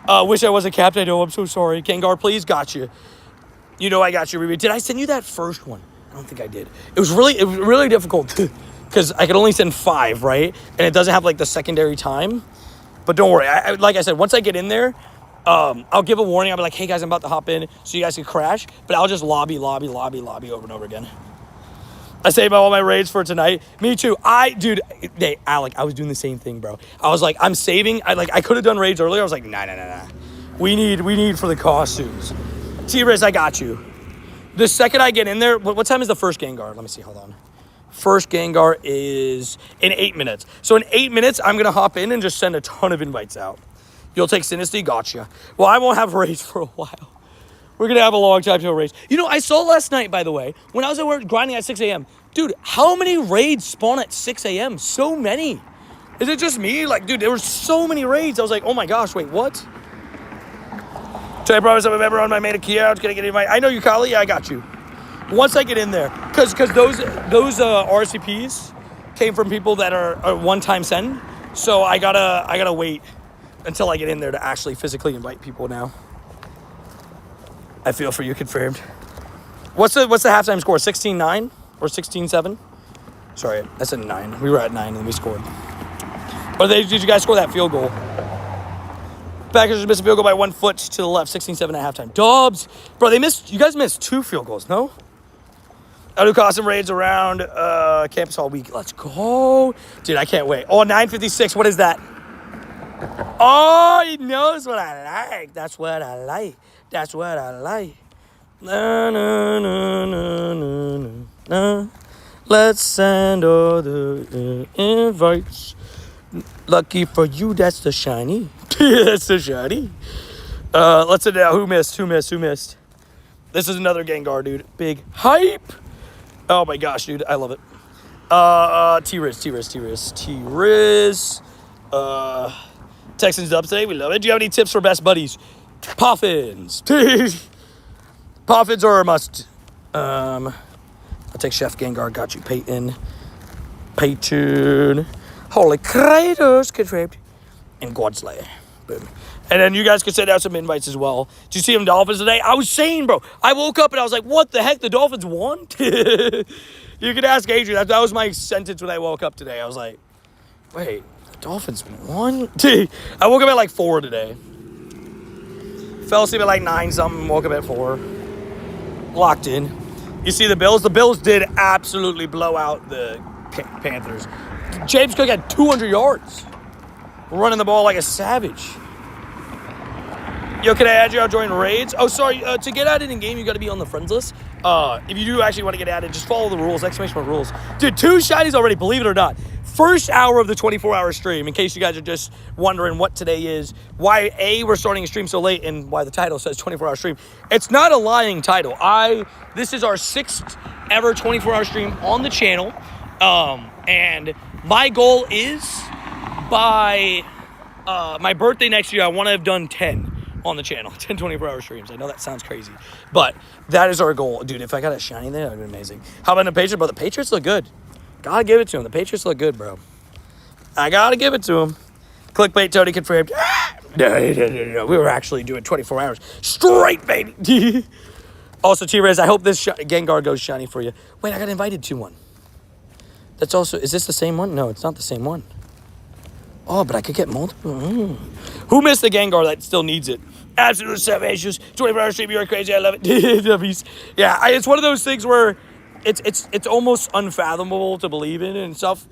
Wish I was a captain. I know, I'm so sorry. Gengar, please, got you. You know I got you, Ruby. Did I send you that first one? I don't think I did. It was really difficult because I could only send 5, right? And it doesn't have like the secondary time. But don't worry. Like I said, once I get in there, I'll give a warning. I'll be like, hey guys, I'm about to hop in so you guys can crash. But I'll just lobby over and over again. I saved all my raids for tonight. Me too. Dude, hey, Alec, I was doing the same thing, bro. I was like, I'm saving. I could have done raids earlier. I was like, nah. We need for the costumes. T-Riz, I got you. The second I get in there, what time is the first Gengar? Let me see, hold on. First Gengar is in 8 minutes. So in 8 minutes, I'm going to hop in and just send a ton of invites out. You'll take Sinisty? Gotcha. Well, I won't have raids for a while. We're going to have a long time till raids. You know, I saw last night, by the way, when I was at work grinding at 6 a.m. Dude, how many raids spawn at 6 a.m.? So many. Is it just me? Like, dude, there were so many raids. I was like, oh my gosh, wait, what? So I promise I'm a member on my main account. I was going to get invite. I know you, Kali. Yeah, I got you. Once I get in there. Because those RCPs came from people that are a one-time send. So I gotta wait until I get in there to actually physically invite people now. I feel for you, confirmed. What's the halftime score? 16-9 or 16-7? Sorry, I said 9. We were at 9 and we scored. Or did you guys score that field goal? Packers just missed a field goal by 1 foot to the left. 16-7 at halftime. Dubs, bro, you guys missed 2 field goals, no? I do custom raids around campus all week. Let's go, dude. I can't wait. Oh, 9:56. What is that? Oh, he knows what I like. That's what I like. That's what I like. Na, na, na, na, na, na. Let's send all the invites. Lucky for you, that's the shiny. That's the shiny. Let's send it out. Who missed? This is another Gengar, dude. Big hype. Oh my gosh, dude. I love it. T-Riz. Texans up today. We love it. Do you have any tips for best buddies? Poffins. Poffins are a must. I'll take Chef Gengar. Got you, Peyton. Holy Kratos, confirmed. And Godslayer. Boom. And then you guys could send out some invites as well. Did you see them Dolphins today? I was saying, bro. I woke up and I was like, what the heck? The Dolphins won? You could ask Adrian. That was my sentence when I woke up today. I was like, wait, the Dolphins won? I woke up at like 4 today. Fell asleep at like 9 something. Woke up at 4. Locked in. You see the Bills? The Bills did absolutely blow out the Panthers. James Cook had 200 yards. Running the ball like a savage. Yo, can I add you? I'll join raids. Oh, sorry. To get added in game, you got to be on the friends list. If you do actually want to get added, just follow the rules. Exclamation point rules. Dude, 2 shinies already, believe it or not. First hour of the 24-hour stream, in case you guys are just wondering what today is, why, A, we're starting a stream so late, and why the title says 24-hour stream. It's not a lying title. This is our 6th ever 24-hour stream on the channel. And my goal is by my birthday next year, I want to have done 10 on the channel. 10 24-hour streams. I know that sounds crazy, but that is our goal. Dude, if I got a shiny there, that would be amazing. How about the Patriots? Bro, the Patriots look good. Gotta give it to them. The Patriots look good, bro. I gotta give it to them. Clickbait Tony confirmed. No. We were actually doing 24 hours straight, baby. Also, T-Rez, I hope this Gengar goes shiny for you. Wait, I got invited to one. That's also, is this the same one? No, it's not the same one. Oh, but I could get multiple. Who missed the Gengar that still needs it? Absolute savages. 24-hour stream, you're crazy. I love it. Yeah, it's one of those things where it's almost unfathomable to believe in and stuff.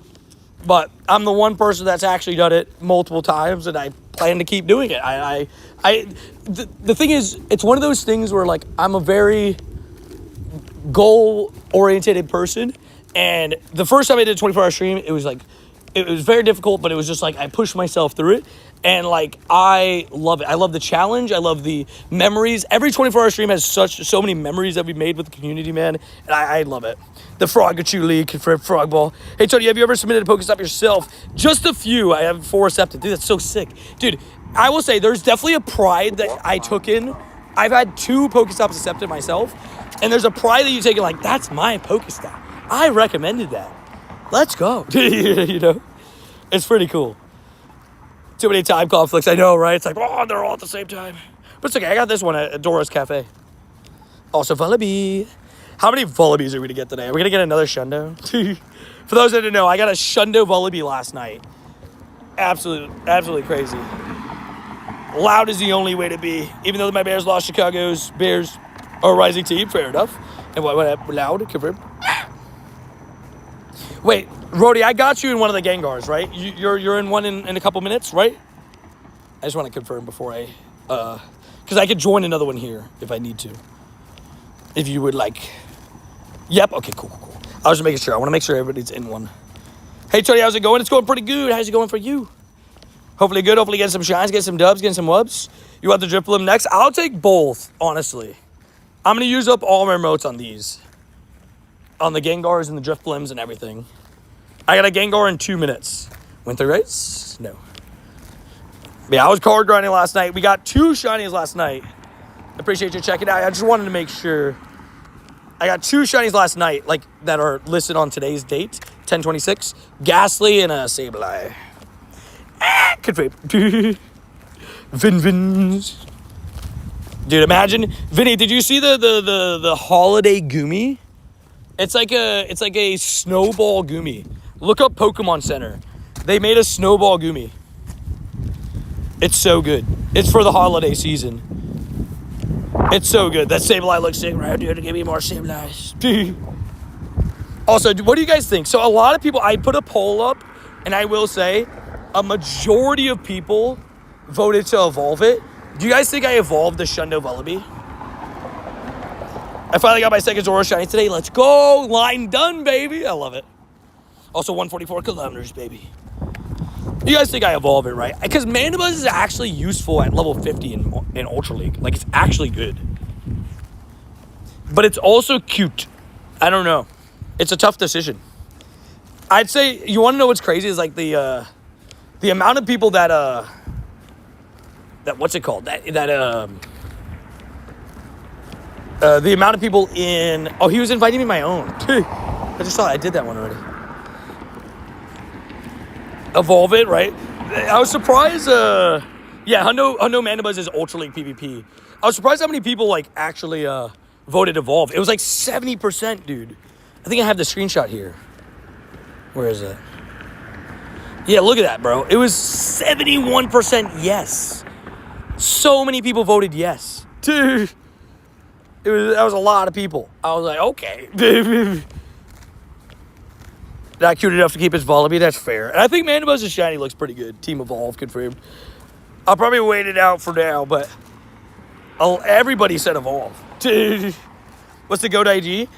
But I'm the one person that's actually done it multiple times, and I plan to keep doing it. The thing is, it's one of those things where, like, I'm a very goal-oriented person, and the first time I did a 24-hour stream, it was very difficult, but it was just like I pushed myself through it, and like I love it. I love the challenge. I love the memories. Every 24-hour stream has so many memories that we made with the community, man, and I love it. The Frogachu League for Frog Ball. Hey Tony, have you ever submitted a Pokestop yourself? Just a few. I have 4 accepted. Dude, that's so sick. Dude, I will say there's definitely a pride that I took in. I've had 2 Pokestops accepted myself, and there's a pride that you take in, like, that's my Pokestop. I recommended that. Let's go. You know? It's pretty cool. Too many time conflicts, I know, right? It's like, oh, they're all at the same time. But it's okay, I got this one at Dora's Cafe. Also, Vullaby. How many Vullabies are we going to get today? Are we going to get another Shundo? For those that didn't know, I got a Shundo Vullaby last night. Absolutely crazy. Loud is the only way to be. Even though my Bears lost, Chicago's Bears are a rising team. Fair enough. And what loud? Confirmed. Wait, Rody, I got you in one of the Gengars, right? You're in one in a couple minutes, right? I just want to confirm before because I could join another one here if I need to. If you would like. Yep, okay, cool. I was just making sure. I want to make sure everybody's in one. Hey, Tony, how's it going? It's going pretty good. How's it going for you? Hopefully good. Hopefully get some shines, get some dubs, get some wubs. You want the Drifloon next? I'll take both, honestly. I'm going to use up all my remotes on these. On the Gengars and the Drifblims and everything. I got a Gengar in 2 minutes. Went through race? No. Yeah, I was card grinding last night. We got 2 shinies last night. Appreciate you checking out. I just wanted to make sure. I got 2 shinies last night, like, that are listed on today's date. 10/26. Ghastly and a Sableye. Confirmed. Vins. Dude, imagine. Vinny, did you see the holiday Gumi? It's like a snowball Gumi. Look up Pokemon Center. They made a snowball Gumi. It's so good. It's for the holiday season. It's so good. That Sableye looks sick, right? Dude, give me more Sableyes. Also, what do you guys think? So a lot of people, I put a poll up, and I will say, a majority of people voted to evolve it. Do you guys think I evolved the Shundo Vullaby? I finally got my second Zoro shiny today. Let's go. Line done, baby. I love it. Also, 144 kilometers, baby. You guys think I evolve it, right? Because Mandibuzz is actually useful at level 50 in Ultra League. Like, it's actually good. But it's also cute. I don't know. It's a tough decision. I'd say, you want to know what's crazy is, like, the amount of people that, what's it called? The amount of people in... Oh, he was inviting me my own. I just saw I did that one already. Evolve it, right? I was surprised, yeah, Hundo Mandibuzz is Ultra League PvP. I was surprised how many people, like, actually, voted Evolve. It was like 70%, dude. I think I have the screenshot here. Where is it? Yeah, look at that, bro. It was 71% yes. So many people voted yes. Dude. That was a lot of people. I was like, okay. Not cute enough to keep his Vullaby, that's fair. And I think Mandibuzz's shiny looks pretty good. Team Evolve confirmed. I'll probably wait it out for now, but everybody said Evolve. What's the GOAT IG?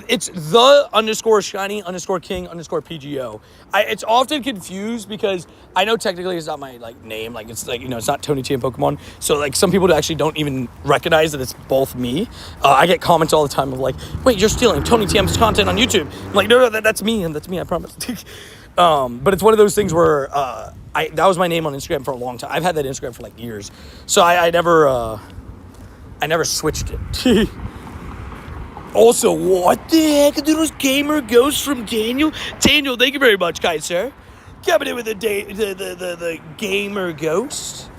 It's the_shiny_king_PGO. It's often confused because I know technically it's not my name. Like it's it's not Tony T in Pokemon. So like some people actually don't even recognize that it's both me. I get comments all the time of like, wait, you're stealing Tony TM's content on YouTube. I'm like, no, that's me, and that's me, I promise. But it's one of those things where that was my name on Instagram for a long time. I've had that Instagram for like years. So I never switched it. Also, what the heck are those gamer ghosts from Daniel? Daniel, thank you very much, kind sir. Coming in with the gamer ghost.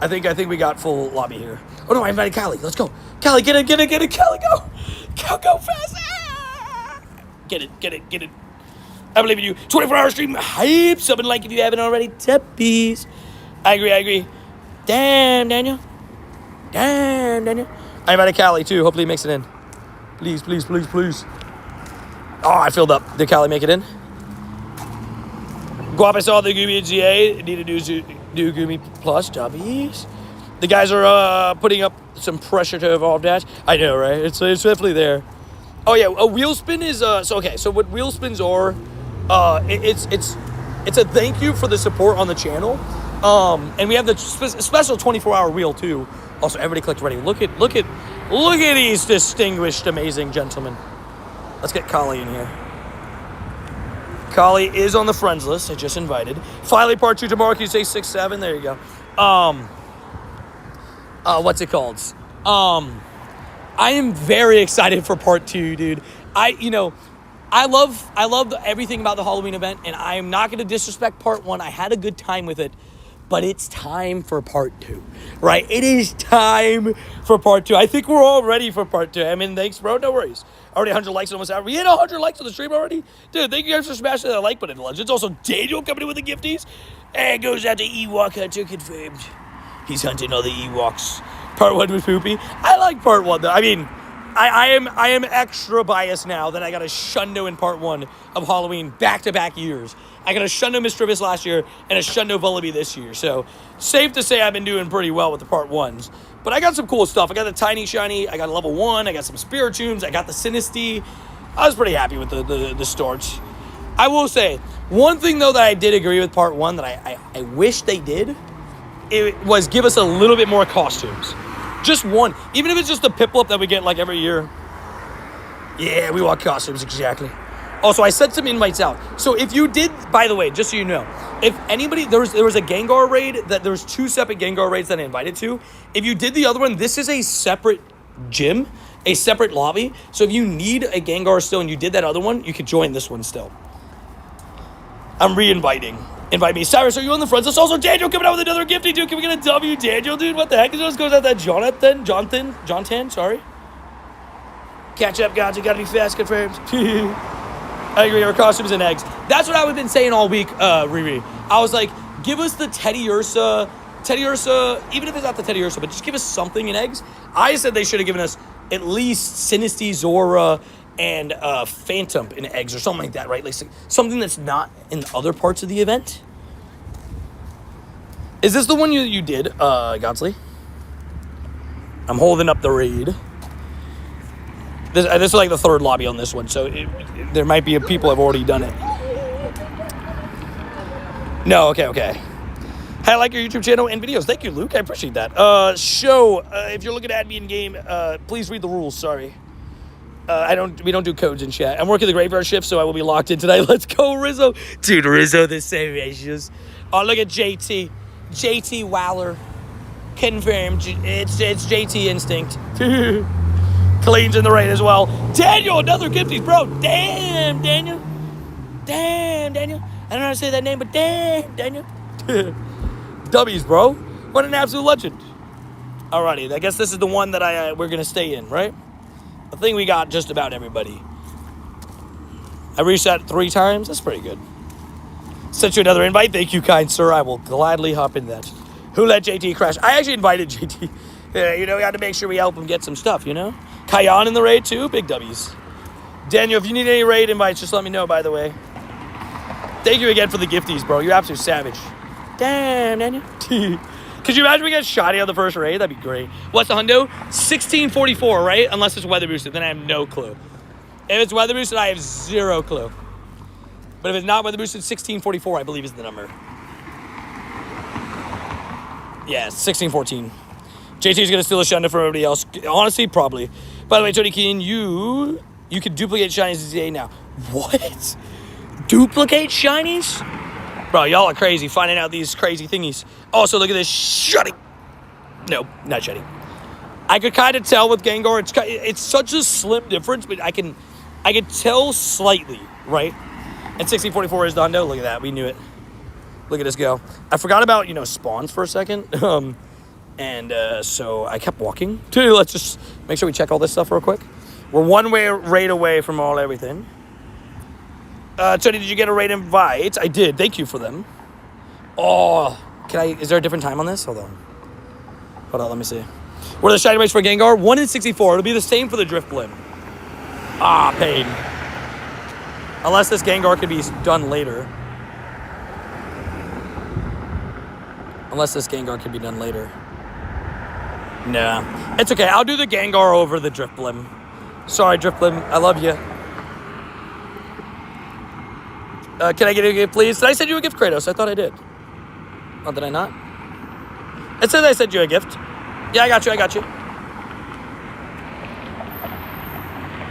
I think we got full lobby here. Oh no, I invited Callie. Let's go. Callie, get it. Callie, go. Go fast. Ah! Get it. I believe in you. 24-hour stream hype. Something like if you haven't already. Teppies. I agree. Damn, Daniel. I invited Callie too. Hopefully he makes it in. Please. Oh, I filled up. Did Callie make it in? Guap, I saw the Goomy GA. Need to do Goomy Plus. Jobbies. The guys are putting up some pressure to Evolve Dash. I know, right? It's definitely there. Oh, yeah. A wheel spin is... So what wheel spins are... It's a thank you for the support on the channel. And we have the special 24-hour wheel, too. Also, everybody clicked ready. Look at these distinguished, amazing gentlemen. Let's get Kali in here. Kali is on the friends list. I just invited. Finally, part 2 tomorrow. Can you say 6-7? There you go. What's it called? I am very excited for part 2, dude. I love everything about the Halloween event, and I am not going to disrespect part 1. I had a good time with it. But it's time for part 2, right? It is time for part 2. I think we're all ready for part 2. I mean, thanks, bro. No worries. Already 100 likes almost out. We hit 100 likes on the stream already. Dude, thank you guys for smashing that like button. It's also Daniel coming in with the gifties. And it goes out to Ewok Hunter confirmed. He's hunting all the Ewoks. Part 1 with Poopy. I like part 1, though. I mean, I am extra biased now that I got a Shundo in part 1 of Halloween back-to-back years. I got a Shundo Misdreavus last year and a Shundo Vullaby this year. So, safe to say I've been doing pretty well with the part 1s. But I got some cool stuff. I got the Tiny Shiny. I got a level 1. I got some Spiritombs. I got the Sinistea. I was pretty happy with the starts. I will say, one thing, though, that I did agree with part 1 that I wish they did, it was give us a little bit more costumes. Just one. Even if it's just the Piplup that we get, like, every year. Yeah, we want costumes, exactly. Also, I sent some invites out. So if you did, by the way, just so you know, if anybody, there was a Gengar raid, there was 2 separate Gengar raids that I invited to. If you did the other one, this is a separate gym, a separate lobby. So if you need a Gengar still and you did that other one, you could join this one still. I'm re-inviting. Invite me. Cyrus, are you on the friends list? Also, Daniel coming out with another gifty, dude. Can we get a W, Daniel, dude? What the heck? This goes out that Jonathan, sorry. Catch up, guys. You gotta be fast, confirmed. I agree, our costumes and eggs. That's what I've been saying all week, Riri. I was like, give us the Teddy Ursa, even if it's not the Teddy Ursa, but just give us something in eggs. I said they should have given us at least Sinistea, Zora, and Phantom in eggs or something like that, right? Like something that's not in other parts of the event. Is this the one you did, Godsley? I'm holding up the raid. This is like the 3rd lobby on this one, so there might be people have already done it. No, okay. I like your YouTube channel and videos. Thank you, Luke. I appreciate that. If you're looking to add me in game, please read the rules. Sorry. We don't do codes in chat. I'm working the graveyard shift, so I will be locked in tonight. Let's go, Rizzo. Dude, Rizzo, the same issues. Oh, look at JT. JT Waller. Confirmed. It's JT instinct. Cleans in the rain as well. Daniel, another gifties, bro. Damn, Daniel. Damn, Daniel. I don't know how to say that name, but damn, Daniel. W's, bro. What an absolute legend. Alrighty, I guess this is the one that we're gonna stay in, right? I think we got just about everybody. I reset 3 times. That's pretty good. Sent you another invite. Thank you, kind sir. I will gladly hop in that. Who let JT crash? I actually invited JT. Yeah, you know, we got to make sure we help him get some stuff, you know? Kayan in the raid, too. Big W's. Daniel, if you need any raid invites, just let me know, by the way. Thank you again for the gifties, bro. You're absolute savage. Damn, Daniel. Could you imagine we get shoddy on the first raid? That'd be great. What's the hundo? 1644, right? Unless it's weather boosted, then I have no clue. If it's weather boosted, I have 0 clue. But if it's not weather boosted, 1644, I believe, is the number. Yeah, 1614. JT's gonna steal a Shunda from everybody else. Honestly, probably. By the way, Tony Keen, you can duplicate shinies today now. What? Duplicate shinies? Bro, y'all are crazy finding out these crazy thingies. Also, look at this shutty. No, not shutty. I could kind of tell with Gengar. It's such a slim difference, but I can tell slightly, right? And 1644 is the hundo. Look at that. We knew it. Look at us go. I forgot about, spawns for a second. So I kept walking. Let's just make sure we check all this stuff real quick. We're one raid away from everything. Tony, did you get a raid invite? I did. Thank you for them. Oh, is there a different time on this? Hold on, let me see. What are the shiny rates for Gengar? 1 in 64. It'll be the same for the Drifblim. Ah, pain. Unless this Gengar could be done later. Nah. It's okay. I'll do the Gengar over the Drifblim. Sorry, Drifblim. I love you. Can I get a gift, please? Did I send you a gift, Kratos? I thought I did. Oh, did I not? It says I sent you a gift. Yeah, I got you.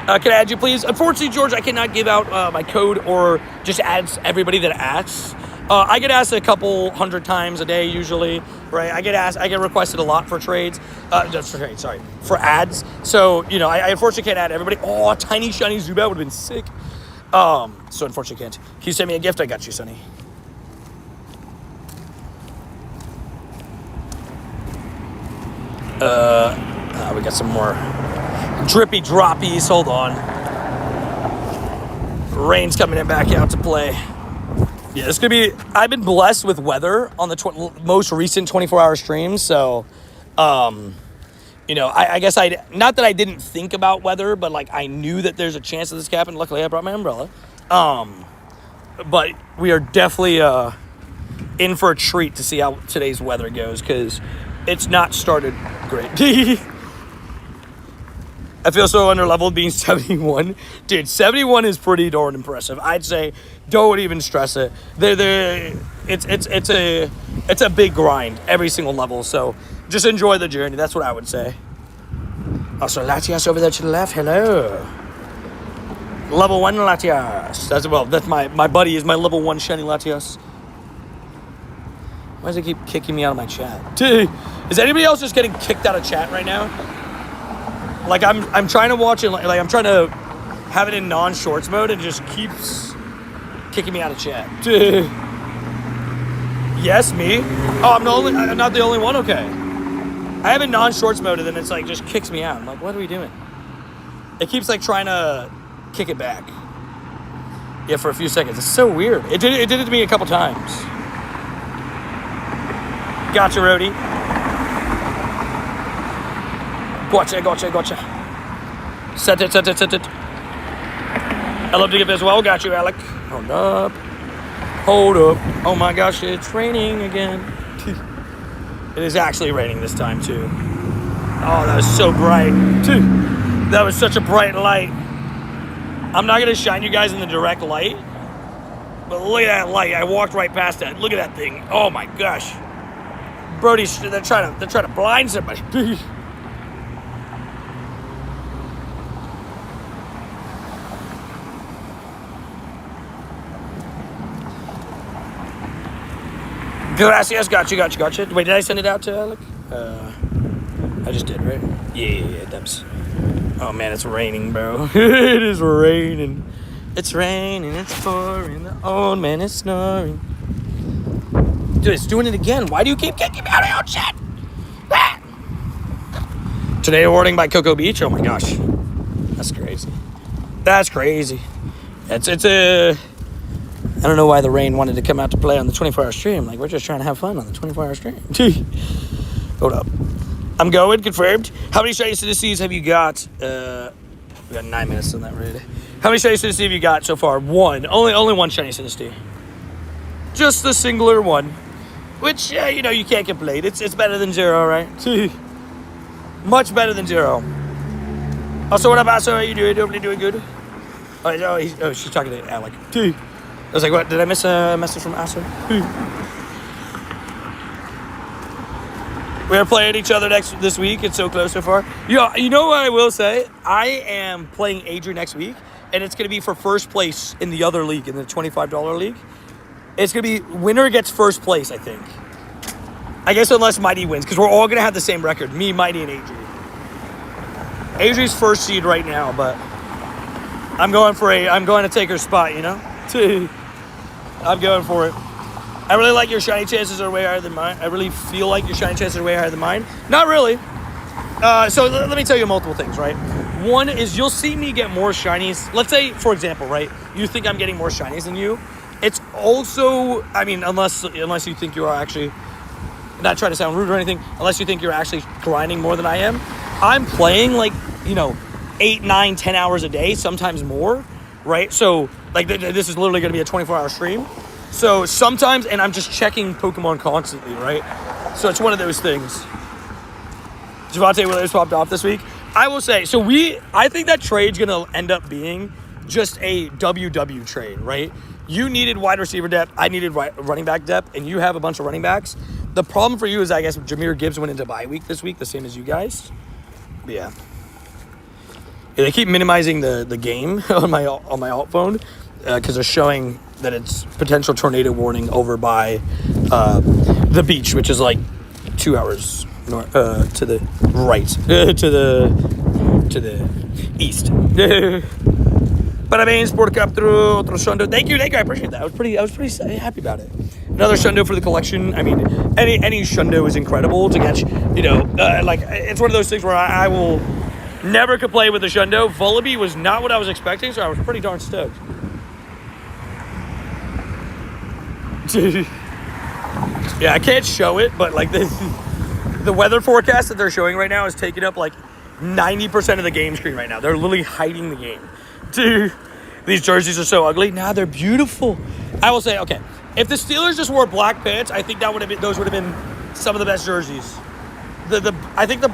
Can I add you, please? Unfortunately, George, I cannot give out my code or just add everybody that asks. I get asked a couple 100 times a day usually, right? I get requested a lot for trades. For ads. So, I unfortunately can't add everybody. Oh, tiny shiny Zubat would have been sick. So unfortunately can't. Can you send me a gift? I got you, Sonny. We got some more drippy droppies. Hold on. Rain's coming in back out to play. Yeah, this could be. I've been blessed with weather on the most recent 24-hour streams, so, I guess not that I didn't think about weather, but I knew that there's a chance of this happening. Luckily, I brought my umbrella. But we are definitely in for a treat to see how today's weather goes because it's not started great. I feel so underleveled being 71. Dude, 71 is pretty darn impressive. I'd say don't even stress it. It's a big grind every single level. So just enjoy the journey. That's what I would say. Also, Latias over there to the left. Hello. Level 1 Latias. That's my buddy is my level 1 shiny Latias. Why does it keep kicking me out of my chat? Dude, is anybody else just getting kicked out of chat right now? I'm trying to watch it, I'm trying to have it in non-shorts mode and it just keeps kicking me out of chat. Dude. Yes, me? Oh, I'm not the only one? Okay. I have it in non-shorts mode and then it's just kicks me out. I'm like, what are we doing? It keeps trying to kick it back. Yeah, for a few seconds. It's so weird. It did it to me a couple times. Gotcha, Rody. Gotcha. Set it. I love to give as well. Got you, Alec. Hold up. Oh my gosh, it's raining again. It is actually raining this time, too. Oh, that was so bright. Dude, that was such a bright light. I'm not going to shine you guys in the direct light. But look at that light. I walked right past that. Look at that thing. Oh, my gosh. Brody, they're trying to blind somebody. Gracias, got you. Wait, did I send it out to Alec? I just did, right? Yeah, Debs. Oh, man, it's raining, bro. It is raining. It's raining, it's pouring. The old man is snoring. Dude, it's doing it again. Why do you keep kicking me out of your shit? Ah! Tornado warning by Cocoa Beach? Oh, my gosh. That's crazy. That's crazy. It's a... I don't know why the rain wanted to come out to play on the 24-hour stream. Like, we're just trying to have fun on the 24-hour stream. Hold up. I'm going, confirmed. How many Shiny Citizens have you got? We got 9 minutes on that, right? How many Shiny Citizens have you got so far? One. Only one Shiny Citizen. Just the singular one. Which, you can't complain. It's better than 0, right? Much better than 0. Also, what up, Aso? How you doing? Hopefully doing good. She's talking to Alec. I was like, what? Did I miss a message from Aso? We're playing each other this week. It's so close so far. You know what I will say? I am playing Adrian next week, and it's going to be for first place in the other league, in the $25 league. It's going to be winner gets first place, I think. I guess unless Mighty wins, because we're all going to have the same record. Me, Mighty, and Adrian. Adrian's first seed right now, but I'm going to take her spot, I'm going for it. I really like your shiny chances are way higher than mine. I really feel like your shiny chances are way higher than mine. Not really. So let me tell you multiple things, right? One is you'll see me get more shinies. Let's say, for example, right? You think I'm getting more shinies than you. It's also, unless you think you are actually, not trying to sound rude or anything, unless you think you're actually grinding more than I am. I'm playing 8, 9, 10 hours a day, sometimes more, right? So this is literally going to be a 24-hour stream. So sometimes, and I'm just checking Pokemon constantly, right? So it's one of those things. Javante Williams popped off this week. I will say, I think that trade's going to end up being just a WW trade, right? You needed wide receiver depth. I needed running back depth, and you have a bunch of running backs. The problem for you is, I guess, Jahmyr Gibbs went into bye week this week, the same as you guys. But yeah. They keep minimizing the game on my alt phone because they're showing that it's potential tornado warning over by the beach, which is 2 hours north, to the right, to the east. But Sport Capturo, otro Shundo. Thank you, I appreciate that. I was pretty happy about it. Another Shundo for the collection. Any Shundo is incredible to catch. It's one of those things where I will never complain with the Shundo. Vullaby was not what I was expecting, so I was pretty darn stoked. Yeah, I can't show it, but the weather forecast that they're showing right now is taking up 90% of the game screen right now. They're literally hiding the game. Dude, these jerseys are so ugly. Nah, they're beautiful. I will say, okay, if the Steelers just wore black pants, I think those would have been some of the best jerseys. I think the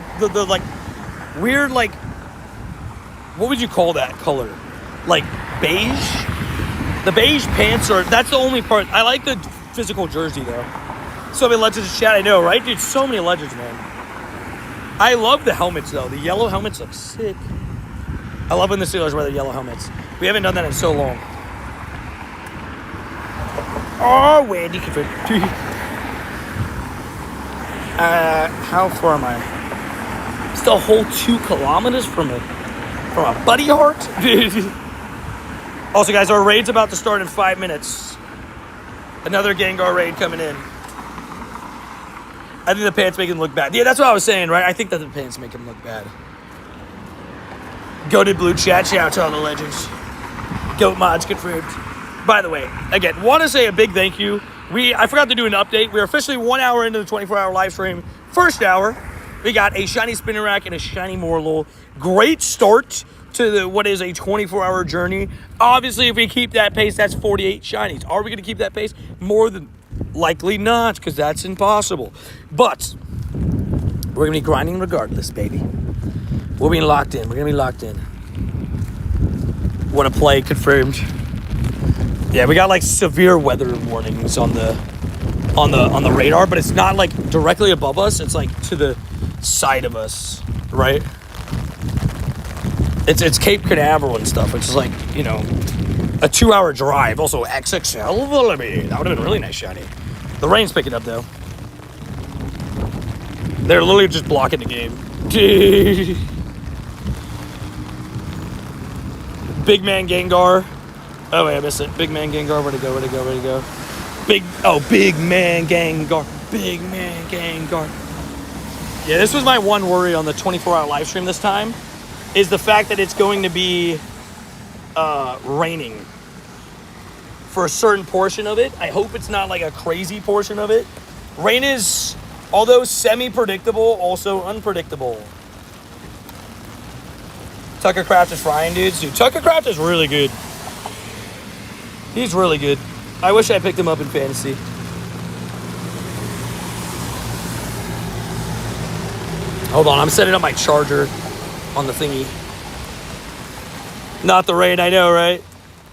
weird what would you call that color? Beige? The beige pants that's the only part. I like the physical jersey, though. So many legends in chat, I know, right? Dude, so many legends, man. I love the helmets, though. The yellow helmets look sick. I love when the Steelers wear the yellow helmets. We haven't done that in so long. Oh, Wendy. How far am I? Still a whole 2 kilometers from a buddy heart? Also, guys, our raid's about to start in 5 minutes. Another Gengar raid coming in. I think the pants make him look bad. Yeah, that's what I was saying, right? I think that the pants make him look bad. Goated Blue chat. Shout out to all the legends. Goat mods confirmed. By the way, again, want to say a big thank you. I forgot to do an update. We're officially 1 hour into the 24-hour live stream. First hour, we got a shiny spinner rack and a shiny Morlul. Great start to what is a 24-hour journey. Obviously, if we keep that pace, that's 48 shinies. Are we going to keep that pace? More than likely not, because that's impossible. But we're going to be grinding regardless, baby. We're being locked in. We're going to be locked in. Want to play confirmed. Yeah, we got severe weather warnings on the radar, but it's not directly above us. It's to the side of us, right? It's Cape Canaveral and stuff, which is a 2-hour drive. Also XXL Vullaby. That would have been a really nice shiny. The rain's picking up though. They're literally just blocking the game. Big man Gengar. Oh wait, I missed it. Big man Gengar. Where'd it go? Big man Gengar. Big man Gengar. Yeah, this was my one worry on the 24-hour live stream this time, is the fact that it's going to be raining for a certain portion of it. I hope it's not like a crazy portion of it. Rain is, although semi-predictable, also unpredictable. Tucker Craft is frying dudes. Dude, Tucker Craft is really good. He's really good. I wish I picked him up in fantasy. Hold on, I'm setting up my charger on the thingy. Not the rain, I know, right?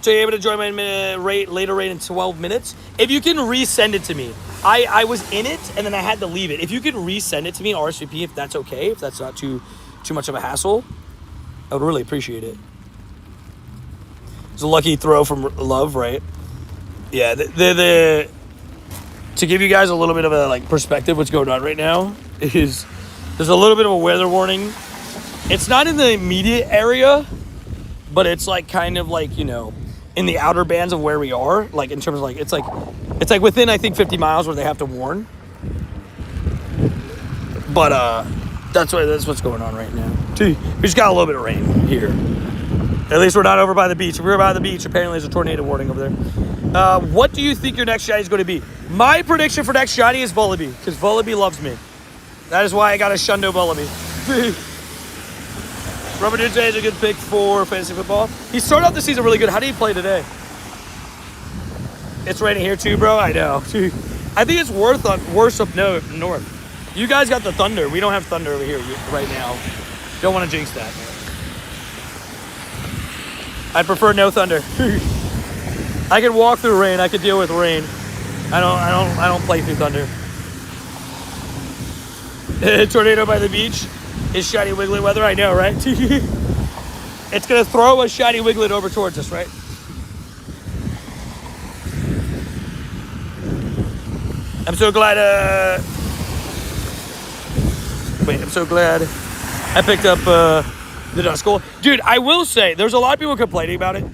So you're able to join my later rate in 12 minutes? If you can resend it to me. I was in it, and then I had to leave it. If you could resend it to me, RSVP, if that's okay, if that's not too much of a hassle, I would really appreciate it. It's a lucky throw from Love, right? Yeah, to give you guys a little bit of a perspective, what's going on right now is there's a little bit of a weather warning. It's not in the immediate area, but it's kind of in the outer bands of where we are, in terms of it's within, I think, 50 miles where they have to warn. But that's what's going on right now. We just got a little bit of rain here. At least we're not over by the beach. If we were by the beach, apparently there's a tornado warning over there. What do you think your next shiny is going to be? My prediction for next shiny is Vullaby, because Vullaby loves me. That is why I got a Shundo Vullaby. Rubber Dude today is a good pick for fantasy football. He started out the season really good. How did he play today? It's raining here too, bro. I know. I think it's worse up north. You guys got the thunder. We don't have thunder over here right now. Don't want to jinx that. I prefer no thunder. I can walk through rain. I can deal with rain. I don't play through thunder. Tornado by the beach is shiny Wiglet weather. I know, right? It's gonna throw a shiny Wiglet over towards us, right? I'm so glad. I'm so glad I picked up the Duskull. Dude, I will say, there's a lot of people complaining about it.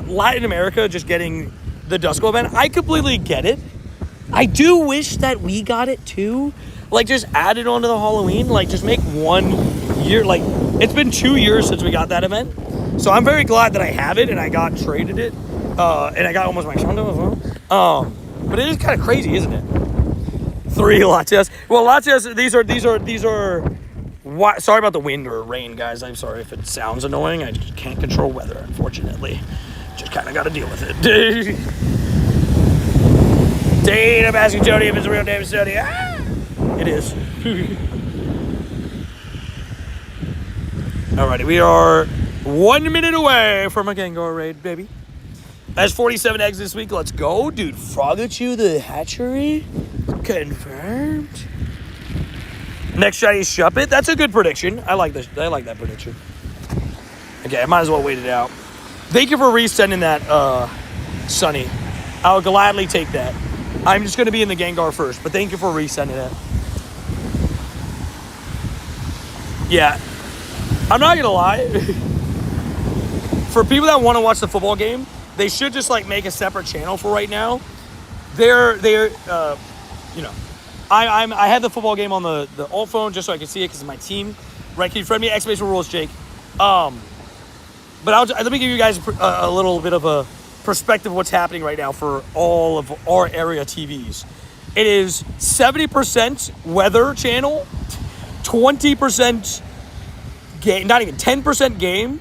Latin America just getting the Duskull event. I completely get it. I do wish that we got it too. Just add it onto the Halloween. Just make 1 year. It's been 2 years since we got that event. So I'm very glad that I have it and I got traded it. And I got almost my Shundo as well. But it is kind of crazy, isn't it? 3 Latias. Well, Latias, these are sorry about the wind or rain, guys. I'm sorry if it sounds annoying. I just can't control weather, unfortunately. Just kind of got to deal with it. Dane, I'm asking Jody if it's a real name, Jody. Ah! It is. Alrighty, we are 1 minute away from a Gengar raid, baby. That's 47 eggs this week. Let's go, dude. Frogachoo the hatchery confirmed. Next shiny is Shuppet. That's a good prediction. I like this. I like that prediction. Okay, I might as well wait it out. Thank you for resending that, Sunny. I'll gladly take that. I'm just going to be in the Gengar first, but thank you for resending it. Yeah. I'm not going to lie. For people that want to watch the football game, they should just make a separate channel for right now. I had the football game on the alt phone just so I can see it because it's my team. Right, can you friend me? Exclamation rules, Jake. But let me give you guys a little bit of a perspective of what's happening right now for all of our area TVs. It is 70% weather channel, 20% game, not even 10% game,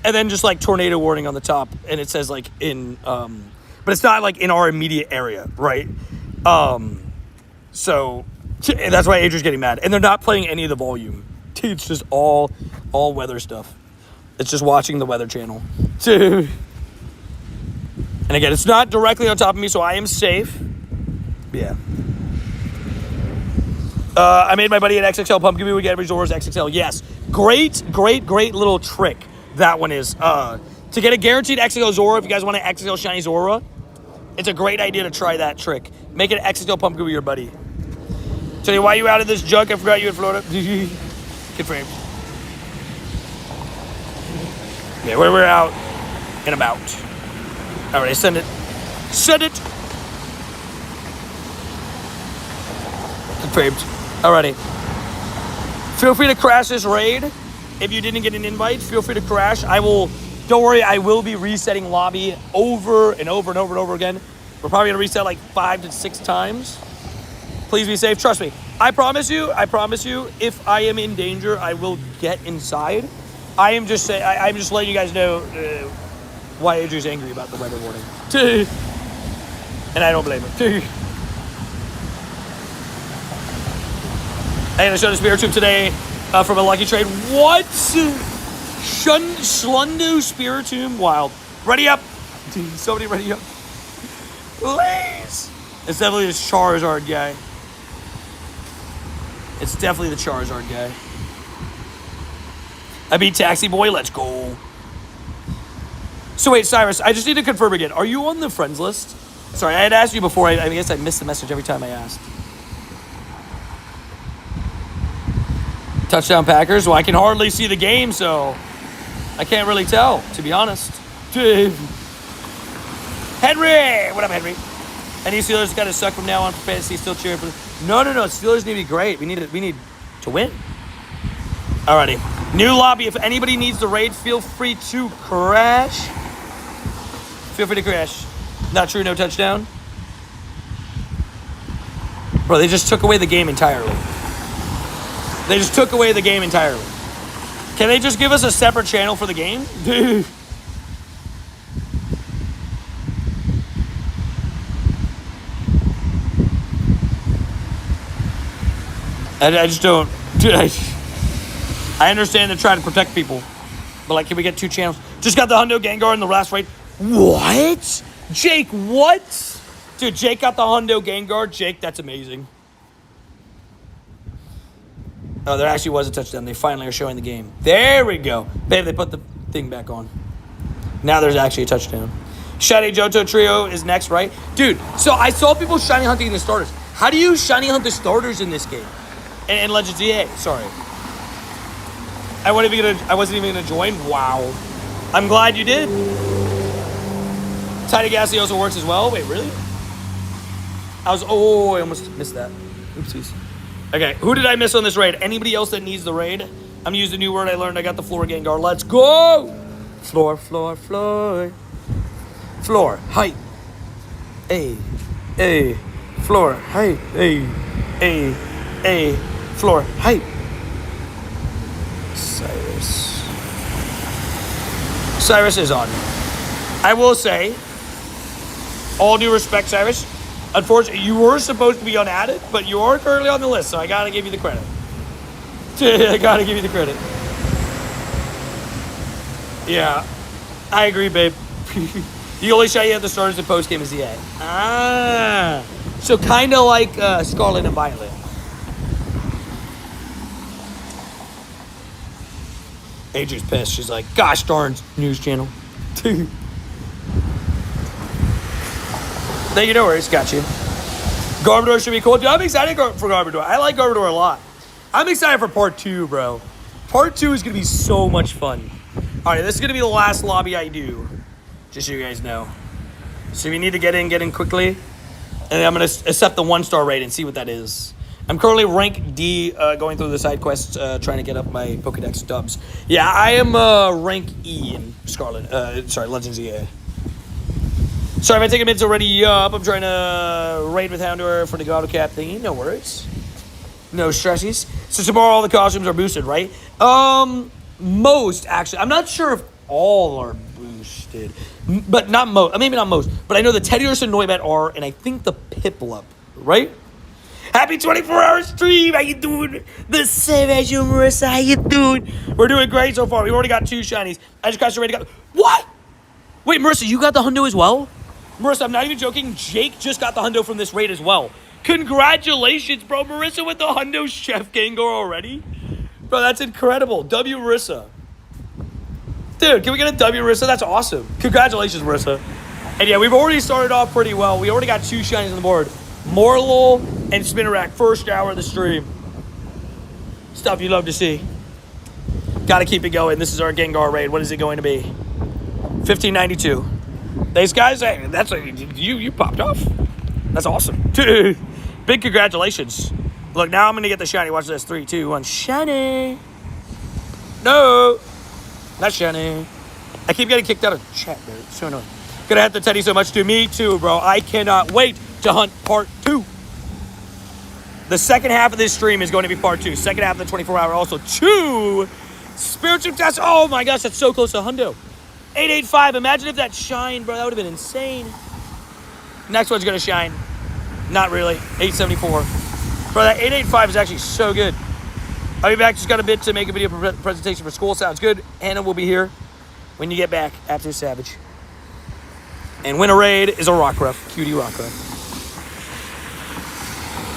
and then just tornado warning on the top, and it says but it's not in our immediate area, right? So that's why Adrian's getting mad, and they're not playing any of the volume. It's just all weather stuff. It's just watching the weather channel. And again, it's not directly on top of me, so I am safe. Yeah. I made my buddy an XXL Pumpkin Bee. We get every Zora's XXL. Yes. Great little trick. That one is. To get a guaranteed XXL Zora, if you guys want an XXL Shiny Zora, it's a great idea to try that trick. Make it an XXL Pumpkin Bee your buddy. Tell you why you out of this junk. I forgot you in Florida. Confirmed. Yeah, we're out and about. All right, send it. Send it. Confirmed. Alrighty. Feel free to crash this raid. If you didn't get an invite, feel free to crash. Don't worry, I will be resetting lobby over and over and over and over again. We're probably gonna reset like 5 to 6 times. Please be safe, trust me. I promise you, if I am in danger, I will get inside. I'm just letting you guys know why Adrian's angry about the weather warning. And I don't blame him. I'm gonna show the Spirit Tube today from a lucky trade. What? Schlundo Spiritomb Wild. Ready up. Somebody ready up. Please. It's definitely the Charizard guy. It's definitely the Charizard guy. I beat Taxi Boy. Let's go. So wait, Cyrus, I just need to confirm again. Are you on the friends list? Sorry, I had asked you before. I guess I missed the message every time I asked. Touchdown Packers. Well, I can hardly see the game, so I can't really tell, to be honest. Henry! What up, Henry? Any Steelers got to suck from now on for fantasy, still cheering for... No. Steelers need to be great. We need to win. Alrighty. New lobby. If anybody needs the raid, feel free to crash. Feel free to crash. Not true, no touchdown. Bro, they just took away the game entirely. They just took away the game entirely. Can they just give us a separate channel for the game? I just don't. I understand they're trying to protect people. But, like, can we get 2 channels? Just got the Hundo Gengar in the last raid. What? Jake, what? Dude, Jake got the Hundo Gengar. Jake, that's amazing. Oh, there actually was a touchdown. They finally are showing the game. There we go. Babe, they put the thing back on. Now there's actually a touchdown. Shiny Johto Trio is next, right? Dude, so I saw people shiny hunting the starters. How do you shiny hunt the starters in this game? And Legends EA, sorry. I wasn't even gonna join. Wow. I'm glad you did. Tiny Gassy also works as well. Wait, really? I almost missed that. Oopsies. Okay, who did I miss on this raid? Anybody else that needs the raid? I'm gonna use the new word I learned. I got the floor Gengar. Let's go! Floor. Floor, height. A. Floor, height. A. Floor, height. Cyrus is on. I will say, all due respect, Cyrus, unfortunately, you were supposed to be unadded, but you are currently on the list, so I gotta give you the credit. Yeah, I agree, babe. The only shot you have the starters in post game is EA. So kind of like Scarlet and Violet. Adrian's pissed. She's like, gosh darn news channel. Thank you, no worries. Got you. Garbodor should be cool. Dude, I'm excited for Garbodor. I like Garbodor a lot. I'm excited for part 2, bro. Part 2 is going to be so much fun. All right, this is going to be the last lobby I do. Just so you guys know. So if you need to get in quickly. And I'm going to accept the 1-star raid and see what that is. I'm currently rank D, going through the side quests, trying to get up my Pokedex dubs. Yeah, I am rank E in Scarlet. Legends EA. Sorry if I take a minute to ready up. I'm trying to raid with Houndour for the Gato Cap thingy. No worries. No stressies. So tomorrow all the costumes are boosted, right? Most, actually. I'm not sure if all are boosted. But not most. Maybe not most. But I know the Teddiursa and Noibat are, and I think the Piplup, right? Happy 24-hour stream. How you doing? The Savage Marissa. How you doing? We're doing great so far. We've already got 2 shinies. I just got ready to go. What? Wait, Marissa, you got the Hundo as well? Marissa, I'm not even joking. Jake just got the Hundo from this raid as well. Congratulations, bro. Marissa with the Hundo Chef Gengar already? Bro, that's incredible. W, Marissa. Dude, can we get a W, Marissa? That's awesome. Congratulations, Marissa. And yeah, we've already started off pretty well. We already got 2 shinies on the board. Morlul and Spinner Rack, first hour of the stream. Stuff you love to see. Gotta keep it going. This is our Gengar raid. What is it going to be? 1592. Thanks, guys. Hey, that's you popped off. That's awesome. Dude, big congratulations. Look, now I'm gonna get the shiny. Watch this. 3, 2, 1. Shiny. No. Not shiny. I keep getting kicked out of chat, dude. It's so annoying. Gonna have to Teddy so much to me too, bro. I cannot wait to hunt part 2. The second half of this stream is going to be part 2. Second half of the 24-hour also 2 spiritual tests. Oh my gosh, that's so close to hundo. 885. Imagine if that shined, bro. That would have been insane. Next one's gonna shine. Not really. 874. Bro, that 885 is actually so good. I'll be back. Just got a bit to make a video presentation for school. Sounds good. Hannah will be here when you get back. Absolute savage. And win a raid is a Rockruff. Cutie Rockruff.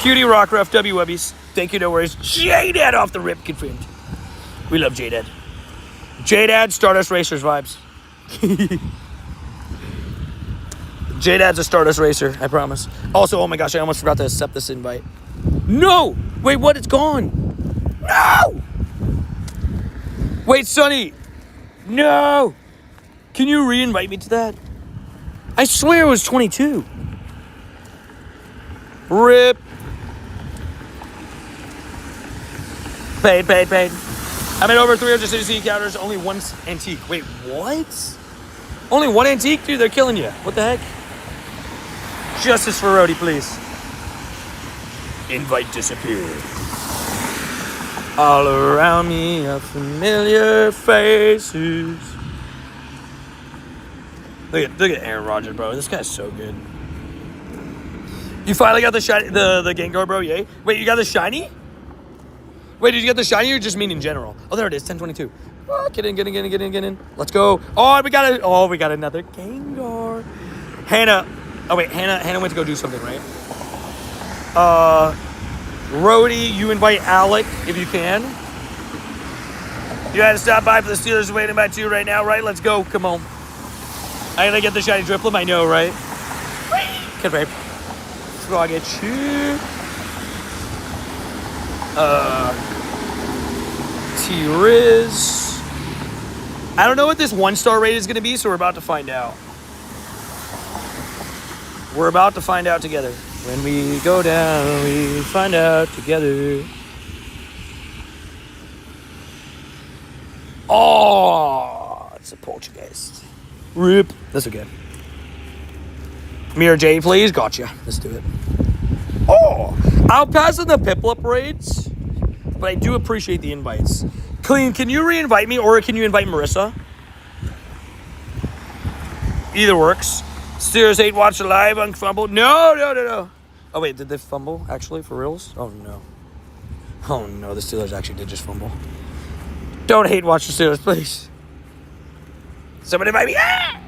Cutie Rockruff. W Webbies. Thank you, no worries. J-Dad off the rip confirmed. We love J-Dad. J-Dad, Stardust Racers vibes. J-Dad's a Stardust Racer, I promise. Also, oh my gosh, I almost forgot to accept this invite. No! Wait, what? It's gone. No! Wait, Sonny. No! Can you re-invite me to that? I swear it was 22. Rip. Paid. I'm at over 300 city encounters, only one antique. Wait, what? Only one antique? Dude, they're killing you. What the heck? Justice for Rhodey, please. Invite disappeared. All around me are familiar faces. Look at Aaron Rodgers, bro. This guy's so good. You finally got the shiny, the Gengar, bro. Yay. Wait, you got the shiny? Wait, did you get the shiny or just mean in general? Oh, there it is, 1022. Oh, get in. Let's go. Oh, we got another Gengar. Hannah. Oh, wait, Hannah went to go do something, right? Rhodey, you invite Alec if you can. You had to stop by for the Steelers waiting by 2 right now, right? Let's go. Come on. I gotta get the shiny Drifloon. I know, right? Get right. So I get you. T-Riz. I don't know what this 1-star rate is going to be, so we're about to find out. We're about to find out together. When we go down, we find out together. Oh, it's a poltergeist. Rip. That's okay. Mirror J, please. Gotcha. Let's do it. Oh, I'll pass on the Piplup raids, but I do appreciate the invites. Clean, can you re-invite me or can you invite Marissa? Either works. Steelers 8 watch live on Fumble. No. Oh, wait, did they fumble, actually, for reals? Oh, no. Oh, no, the Steelers actually did just fumble. Don't hate watch the Steelers, please. Somebody invite me. Ah!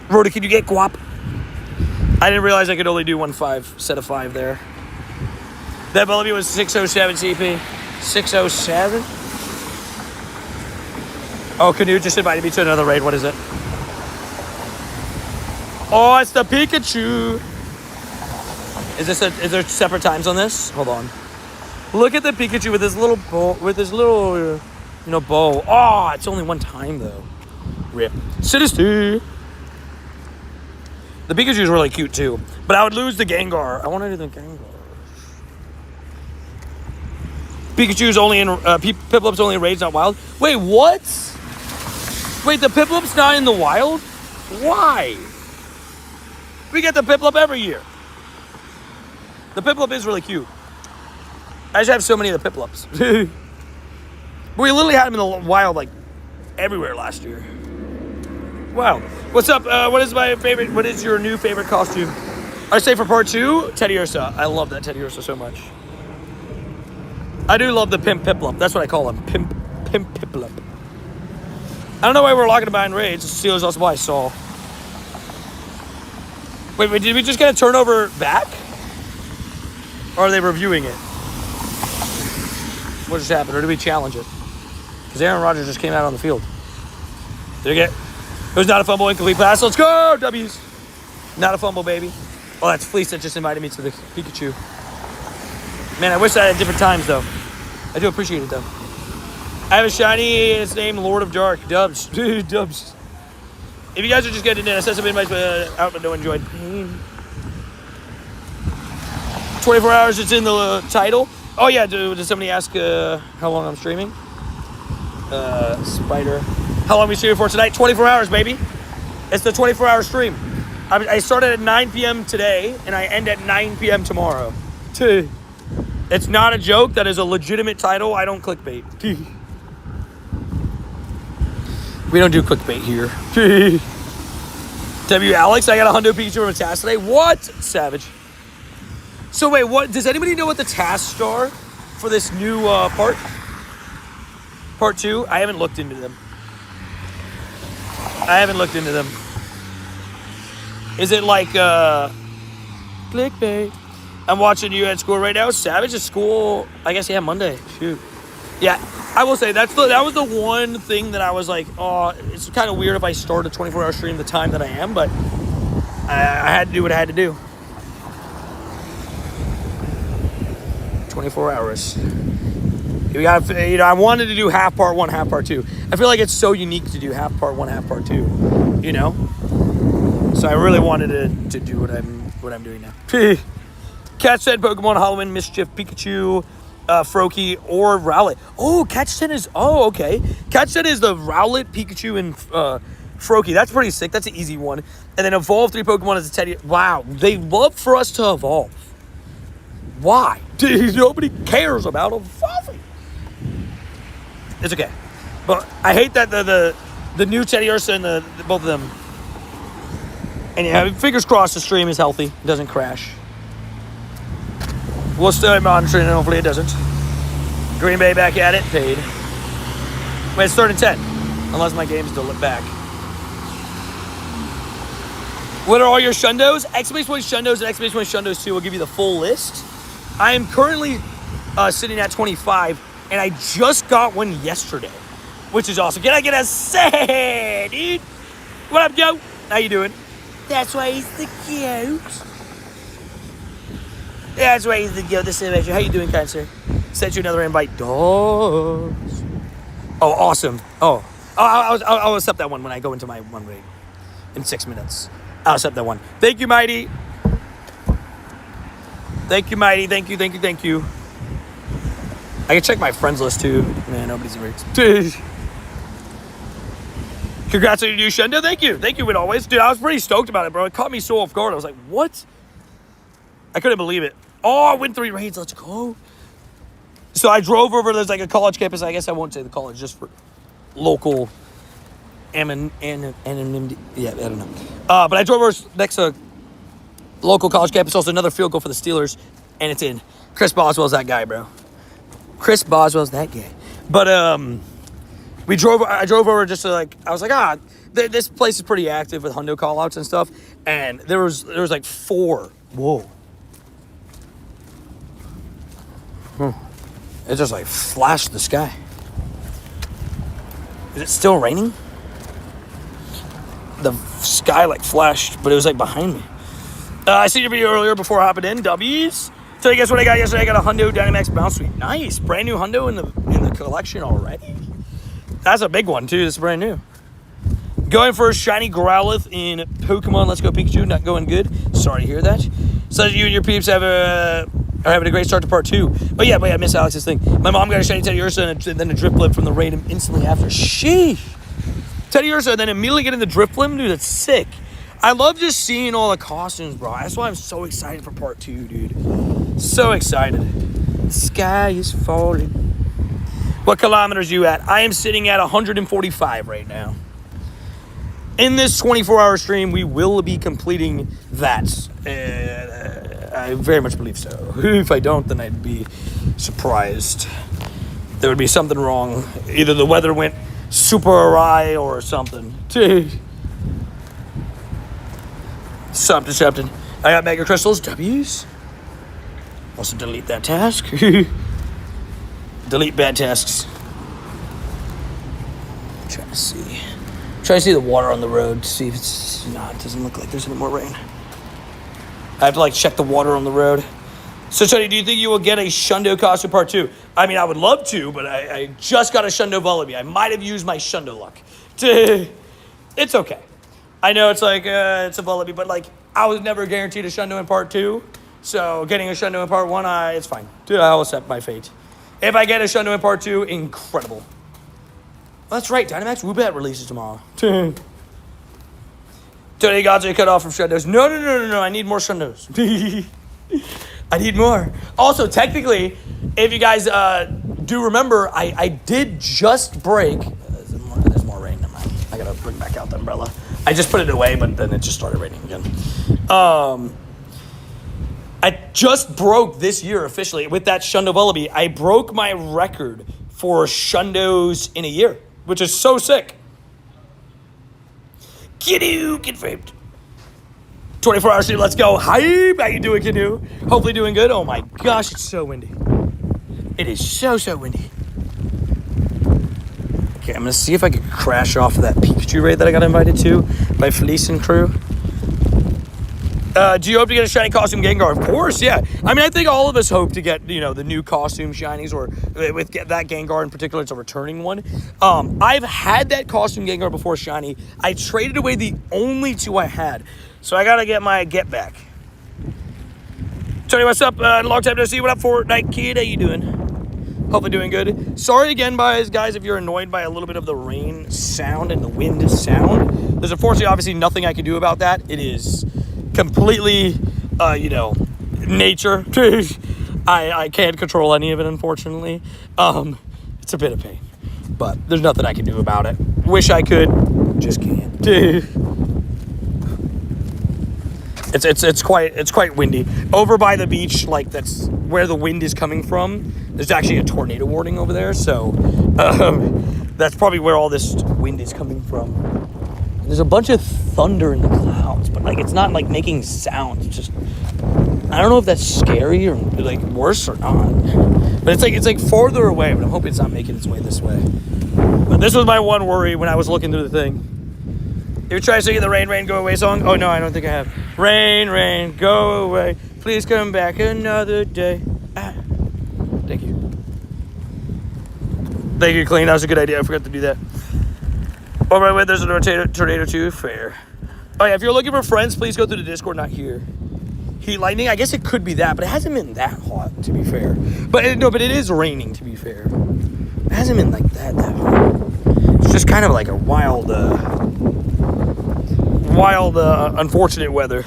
Rhoda, can you get guap? I didn't realize I could only do 1-5, set of 5 there. That Bellamy was 607 CP. 607? Oh, Canute just invited me to another raid. What is it? Oh, it's the Pikachu. Is there separate times on this? Hold on. Look at the Pikachu with his little bow, bow. Oh, it's only one time though. Rip. Citizen. The Pikachu is really cute too, but I would lose the Gengar. I want to do the Gengar. Pikachu's only in Piplup's only in raids, not wild. Wait, what? Wait, the Piplup's not in the wild? Why? We get the Piplup every year. The Piplup is really cute. I just have so many of the Piplups. We literally had them in the wild like everywhere last year. Wow. What's up? What is your new favorite costume? I say for part 2, Teddy Ursa. I love that Teddy Ursa so much. I do love the Pimp Piplup. That's what I call him. Pimp Piplup. I don't know why we're locking behind raids. The Steelers also why Saul. Wait, did we just get a turnover back? Or are they reviewing it? What just happened? Or did we challenge it? Because Aaron Rodgers just came out on the field. Did he get... It was not a fumble, incomplete pass. Let's go, W's. Not a fumble, baby. Oh, that's Fleece that just invited me to the Pikachu. Man, I wish I had different times, though. I do appreciate it, though. I have a shiny, and it's named Lord of Dark. Dubs. Dubs. If you guys are just getting in, I said some invites out, but no one joined. 24 hours, it's in the title. Oh, yeah, did somebody ask how long I'm streaming? Spider. How long are we streaming for tonight? 24 hours, baby. It's the 24-hour stream. I started at 9 p.m. today, and I end at 9 p.m. tomorrow. It's not a joke. That is a legitimate title. I don't clickbait. We don't do clickbait here. W. Alex, I got a Hundo Pikachu from a task today. What? Savage. So wait, what? Does anybody know what the tasks are for this new part? Part 2? I haven't looked into them. Is it like clickbait? I'm watching you at school right now. Savage at school. I guess yeah, Monday. Shoot. Yeah, I will say that was the one thing that I was like, oh, it's kind of weird if I start a 24-hour stream the time that I am, but I had to do what I had to do. 24 hours. We got, I wanted to do half part 1, half part 2. I feel like it's so unique to do half part 1, half part 2. You know. So I really wanted to do what I'm doing now. Catch said Pokemon Halloween Mischief Pikachu, Froakie or Rowlet. Oh, Catch said is okay. Catch said is the Rowlet, Pikachu, and Froakie. That's pretty sick. That's an easy one. And then evolve 3 Pokemon as a Teddy. Wow, they love for us to evolve. Why? Nobody cares about evolving. It's okay, but I hate that the new Teddy Ursa and the both of them. And yeah, fingers crossed the stream is healthy, doesn't crash. We'll stay monitoring, and hopefully it doesn't. Green Bay back at it, paid. Wait, it's 3rd and 10, unless my game's still lit back. What are all your Shundos? Exclamation point Shundos and exclamation point Shundos 2 will give you the full list. I am currently sitting at 25, and I just got one yesterday, which is awesome. Can I get a say, dude? What up, Joe? How you doing? That's why he's the goat. That's why he's the goat. This is how you doing, kind sir? Sent you another invite. Dogs. Oh, awesome. Oh, I'll accept that one when I go into my one raid in 6 minutes. I'll accept that one. Thank you, Mighty. Thank you, Mighty. Thank you. I can check my friends list, too. Man, nobody's ever... Congrats on your new Shundo. Thank you, as always. Dude, I was pretty stoked about it, bro. It caught me so off guard. I was like, what? I couldn't believe it. Oh, I win 3 raids. Let's go. So I drove over. There's like a college campus. I guess I won't say the college, just for local anonymity. Yeah, I don't know. But I drove over next to local college campus. Also another field goal for the Steelers. And it's in. Chris Boswell's that guy, bro. Chris Boswell's that guy. But, I drove over just to I was like, this place is pretty active with hundo callouts and stuff. And there was like 4. Whoa. It just flashed the sky. Is it still raining? The sky flashed, but it was behind me. I seen your video earlier before hopping in. W's. So guess what I got yesterday? I got a Hundo Dynamax Bounce Suite. Nice. Brand new Hundo in the collection already. That's a big one, too. This is brand new. Going for a shiny Growlithe in Pokemon Let's Go Pikachu. Not going good. Sorry to hear that. So you and your peeps are having a great start to part 2. But yeah, I missed Alex's thing. My mom got a shiny Teddy Ursa and then a Drifblim from the raid instantly after. Sheesh. Teddy Ursa and then immediately getting the Drifblim. Dude, that's sick. I love just seeing all the costumes, bro. That's why I'm so excited for part 2, dude. So excited. The sky is falling. What kilometers you at? I am sitting at 145 right now. In this 24-hour stream, we will be completing that. I very much believe so. If I don't, then I'd be surprised. There would be something wrong. Either the weather went super awry or something. Something. I got Mega Crystals. W's. Also delete that task. Delete bad tasks. Trying to see the water on the road to see if it's not. It doesn't look like there's any more rain. I have to, like, check the water on the road. So, Tony, do you think you will get a Shundo costume part 2? I mean, I would love to, but I just got a Shundo Vullaby. I might have used my Shundo luck. It's okay. I know it's like, it's a Vullaby, but, like, I was never guaranteed a Shundo in part 2. So, getting a Shundo in part 1, it's fine. I'll accept my fate. If I get a Shundo in part 2, incredible. Well, that's right. Dynamax Woobat releases tomorrow. Tony Godzilla cut off from Shundos. No. I need more Shundos. I need more. Also, technically, if you guys do remember, I did just break. There's more rain than mine. I gotta bring back out the umbrella. I just put it away, but then it just started raining again. I just broke this year officially with that Shundo Vullaby. I broke my record for Shundos in a year, which is so sick. Kiddo, confirmed. 24-hour stream, let's go. Hi, how you doing, Kiddo? Hopefully doing good. Oh my gosh, it's so windy. It is so windy. Okay, I'm gonna see if I can crash off of that Pikachu raid that I got invited to by Felice and crew. Do you hope to get a shiny costume Gengar? Of course, yeah. I mean, I think all of us hope to get, the new costume shinies, or with that Gengar in particular, it's a returning one. I've had that costume Gengar before shiny. I traded away the only 2 I had. So I gotta get my get back. Tony, what's up? Long time no see. What up, Fortnite kid? How you doing? Hopefully doing good. Sorry again, guys, if you're annoyed by a little bit of the rain sound and the wind sound. There's unfortunately, obviously, nothing I can do about that. It is completely, nature. I can't control any of it, unfortunately. It's a bit of pain, but there's nothing I can do about it. Wish I could, just can't. It's quite windy. Over by the beach, like that's where the wind is coming from. There's actually a tornado warning over there, so that's probably where all this wind is coming from. And there's a bunch of thunder in the clouds, but like it's not like making sounds. It's just, I don't know if that's scary or like worse or not. But it's like farther away, but I'm hoping it's not making its way this way. But this was my one worry when I was looking through the thing. You try singing the Rain, Go Away song? Oh, no, I don't think I have. Rain, go away. Please come back another day. Thank you. Thank you, Clean. That was a good idea. I forgot to do that. Oh, by the way, there's a tornado too. Fair. Oh, yeah, if you're looking for friends, please go through the Discord, not here. Heat lightning, I guess it could be that, but it hasn't been that hot, to be fair. But it is raining, to be fair. It hasn't been like that hot. It's just kind of like a wild, unfortunate weather.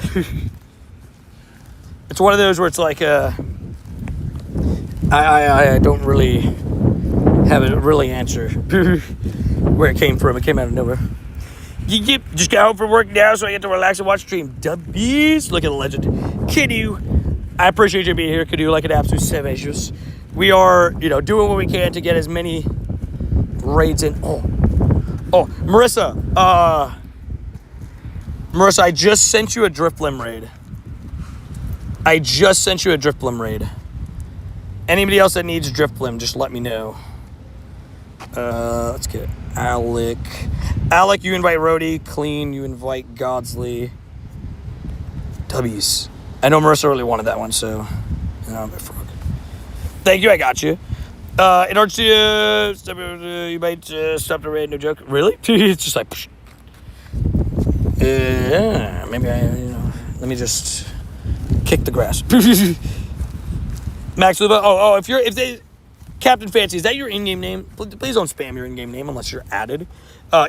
It's one of those where it's like, I don't really have a really answer where it came from. It came out of nowhere. Yep, just got home from work now, so I get to relax and watch stream. Dubbies, look at the legend. Kiddo, I appreciate you being here, Kiddo, like an absolute savage. We are, doing what we can to get as many raids in. Oh, Marissa, I just sent you a Drifblim raid. Anybody else that needs Drifblim, just let me know. Let's get Alec. Alec, you invite Rhodey. Clean, you invite Godsley. W's. I know Marissa really wanted that one, so. Thank you, I got you. In order to, you might stop the raid, no joke. Really? It's just like, psh. Maybe let me just kick the grass. Max Luba. If they, Captain Fancy, is that your in-game name? Please don't spam your in-game name unless you're added.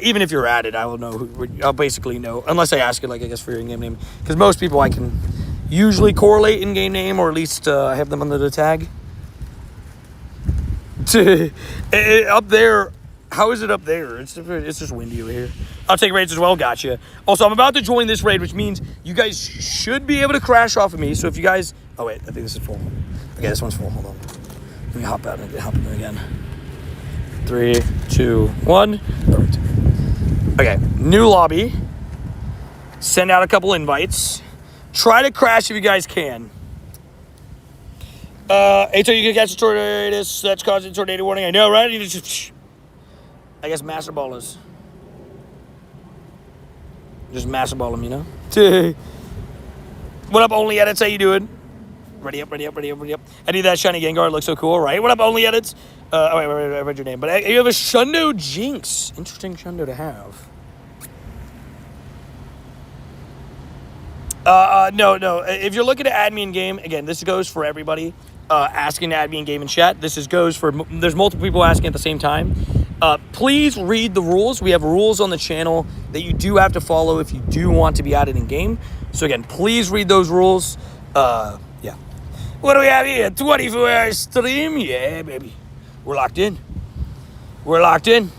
Even if you're added, I will know I'll basically know, unless I ask it, like, I guess, for your in-game name. Because most people I can usually correlate in-game name, or at least have them under the tag. Up there, how is it up there? It's just windy over here. I'll take raids as well, gotcha. Also, I'm about to join this raid, which means you guys should be able to crash off of me. So if you guys, oh wait, I think this is full. Okay, this one's full, hold on. Let me hop out and hop in again. 3, 2, 1. Perfect. Okay, new lobby. Send out a couple invites. Try to crash if you guys can. Ato, you can catch a tornado. That's causing tornado warning. I know, right? You just, I guess master ball is. Just master ball them, What up, Only Edits? How you doing? Ready up. I need that shiny Gengar. It looks so cool, right? What up, Only Edits? Wait, I read your name. But you have a Shundo Jinx. Interesting Shundo to have. No. If you're looking to add me in game, again, this goes for everybody asking to add me in game and chat. Goes for, there's multiple people asking at the same time. Please read the rules. We have rules on the channel that you do have to follow if you do want to be added in game. So again, please read those rules. Yeah. What do we have here? 24-hour stream? Yeah, baby. We're locked in. Welcome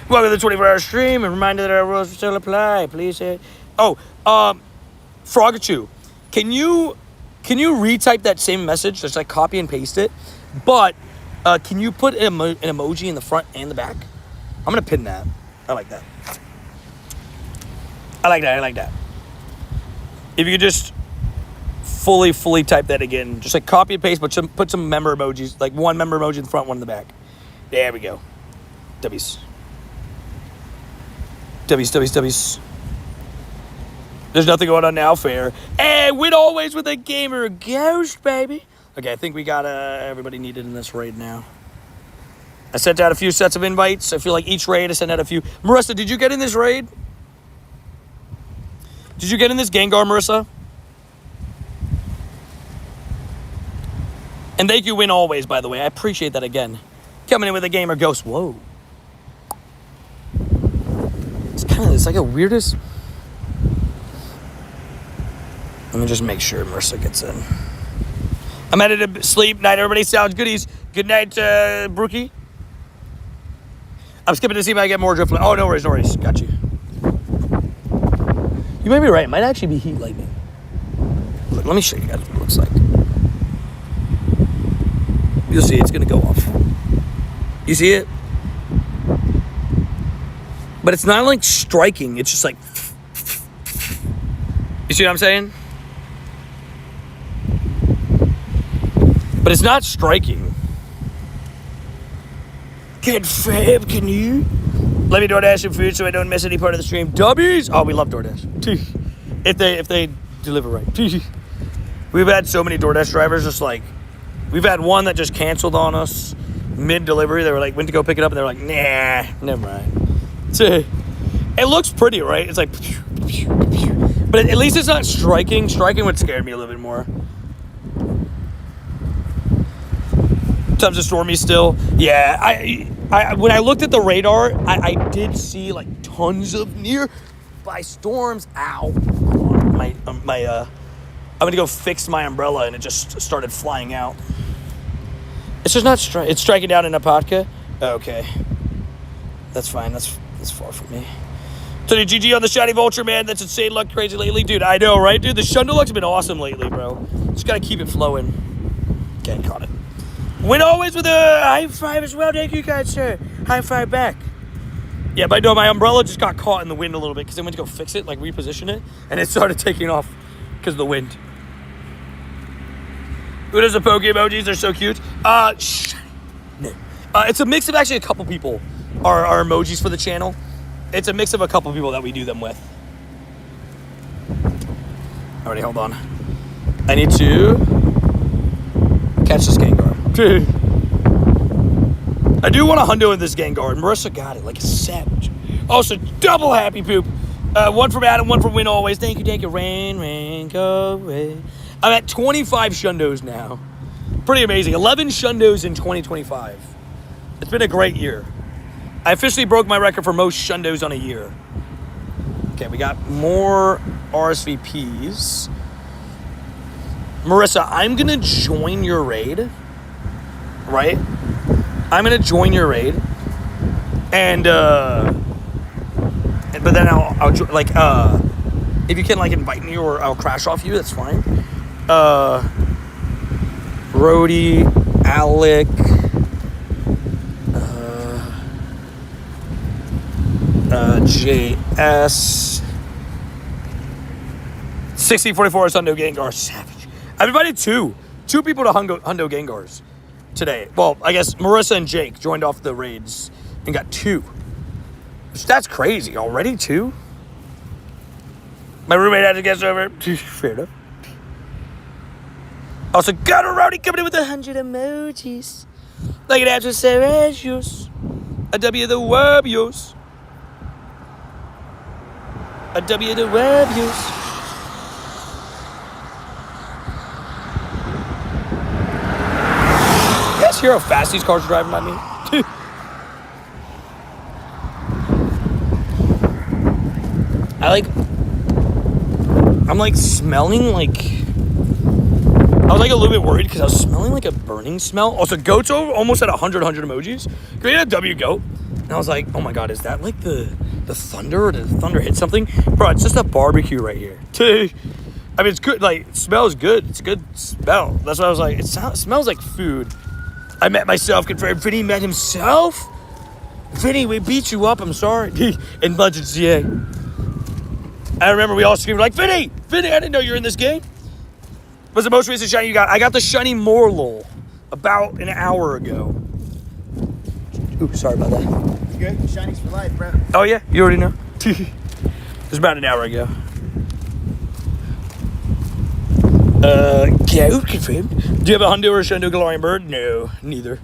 to the 24-hour stream. A reminder that our rules still apply. Please say. Frogachu, can you retype that same message? Just like copy and paste it. But can you put an emoji in the front and the back? I'm gonna pin that. I like that. If you could just fully type that again, just like copy and paste, but put some member emojis, like one member emoji in the front, one in the back. There we go. W's. There's nothing going on now, fair. Hey, win always with a gamer ghost, baby. Okay, I think we got everybody needed in this raid now. I sent out a few sets of invites. I feel like each raid I sent out a few. Marissa, did you get in this raid? Did you get in this Gengar, Marissa? And thank you, win always, by the way. I appreciate that again. Coming in with a gamer ghost. Whoa. It's like a weirdest. Let me just make sure Marissa gets in. I'm headed to sleep. Night, everybody. Sounds goodies. Good night, Brookie. I'm skipping to see if I get more drift. Oh, no worries. Got you. You might be right. It might actually be heat lightning. Look, let me show you guys what it looks like. You'll see it's going to go off. You see it? But it's not like striking. It's just like... You see what I'm saying? But it's not striking. Fab, can you? Let me DoorDash some food so I don't miss any part of the stream. W's! Oh, we love DoorDash. if they deliver right. We've had so many DoorDash drivers just like... We've had one that just canceled on us mid-delivery. They were like, went to go pick it up, and they were like, nah, never mind. It looks pretty, right? It's like... But at least it's not striking. Striking would scare me a little bit more. Tons of stormy still. Yeah, I when I looked at the radar, I did see like tons of nearby storms. Ow. I'm gonna go fix my umbrella, and it just started flying out. It's just not it's striking down in Apatka. Okay. That's fine. That's far from me. So the GG on the Shiny Vulture, man. That's insane luck crazy lately. Dude, I know, right? Dude, the Shundeluck's been awesome lately, bro. Just gotta keep it flowing. Okay, caught it. Win always with a high five as well. Thank you guys, sir. High five back. Yeah, but no, my umbrella just got caught in the wind a little bit because I went to go fix it, like reposition it, and it started taking off because of the wind. Who does the Poke emojis? They're so cute. No. It's a mix of actually a couple people are emojis for the channel. It's a mix of a couple people that we do them with. Alrighty, hold on. I need to catch this Gengar. I do want a hundo in this Gengar, and Marissa got it like a savage. Also, double happy poop. One from Adam, one from Win Always. Thank you. Rain, go away. I'm at 25 Shundos now. Pretty amazing. 11 Shundos in 2025. It's been a great year. I officially broke my record for most Shundos on a year. Okay, we got more RSVPs. Marissa, I'm going to join your raid. Right? I'm going to join your raid. And, but then I'll like, if you can, like, invite me or I'll crash off you, that's fine. Brody, Alec, JS, 6044 Hundo Gengar, savage. I've invited two people to Hundo Gengars today. Well, I guess Marissa and Jake joined off the raids and got 2. That's crazy. Already 2? My roommate had to guess over. Fair enough. Also, got a rowdy coming in with 100 emojis. Like it after Sergios. A W the Werbios. A W the Werbios. You guys hear how fast these cars are driving by me? I'm like smelling like, I was like a little bit worried because I was smelling like a burning smell. Also, goat's almost at 100 emojis. Great at W goat. And I was like, oh my God, is that like the thunder, or did the thunder hit something? Bro, it's just a barbecue right here. I mean, it's good, like, it smells good. It's a good smell. That's why I was like, it smells like food. I met myself, confirmed. Vinny met himself? Vinny, we beat you up, I'm sorry. In Legends GA. I remember we all screamed like, Vinny, I didn't know you were in this game. What's the most recent shiny you got? I got the shiny Morlul about an hour ago. Ooh, sorry about that. You good? Shinies for life, bro. Oh yeah, you already know. It was about an hour ago. Yeah, confirmed. Do you have a Hundo or a Shundo Galarian Bird? No, neither.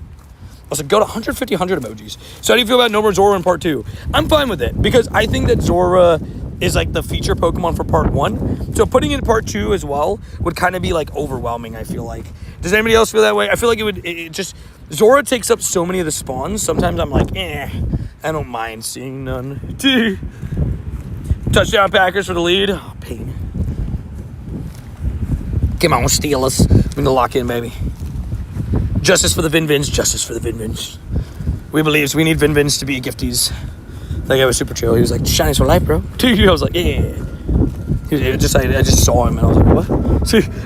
Also, go to 150, 100 emojis. So how do you feel about No More Zora in Part 2? I'm fine with it, because I think that Zora is like the feature Pokemon for Part 1. So putting it in Part 2 as well would kind of be like overwhelming, I feel like. Does anybody else feel that way? I feel like it just, Zora takes up so many of the spawns. Sometimes I'm like, I don't mind seeing none. Touchdown Packers for the lead. Oh, pain. Come on, Steelers. We're going to lock in, baby. Justice for the Vin-Vins. Justice for the Vin-Vins. We believe we need Vin-Vins to be gifties. That guy was super chill. He was like, shinies for life, bro. I was like, yeah. I just saw him and I was like, what?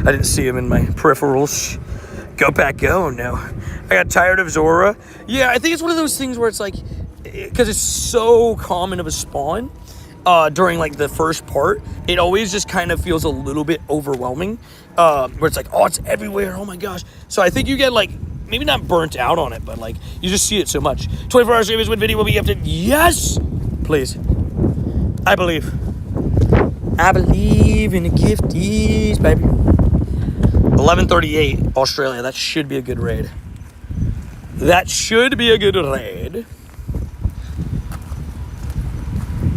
I didn't see him in my peripherals. Go pack, go. No. I got tired of Zora. Yeah, I think it's one of those things where it's like, because it's so common of a spawn during like the first part, it always just kind of feels a little bit overwhelming. Where it's like, oh, it's everywhere. Oh my gosh. So I think you get like, maybe not burnt out on it, but like you just see it so much. 24-hour streamers when video will be gifted. Yes, please. I believe in the gifties, baby. 11:38 Australia. That should be a good raid.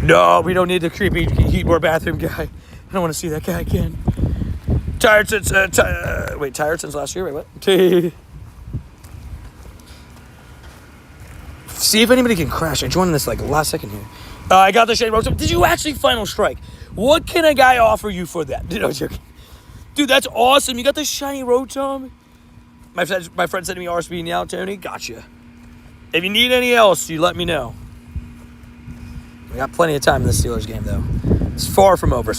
No, we don't need the creepy Heatmore bathroom guy. I don't want to see that guy again. Tired since last year. Wait, what? See if anybody can crash. I joined this like last second here. I got the shiny Rotom. Did you actually final strike? What can a guy offer you for that? No joking. Dude, that's awesome. You got the shiny Rotom. My friend sent me RSP now, Tony. Gotcha. If you need any else, you let me know. We got plenty of time in the Steelers game, though. It's far from over.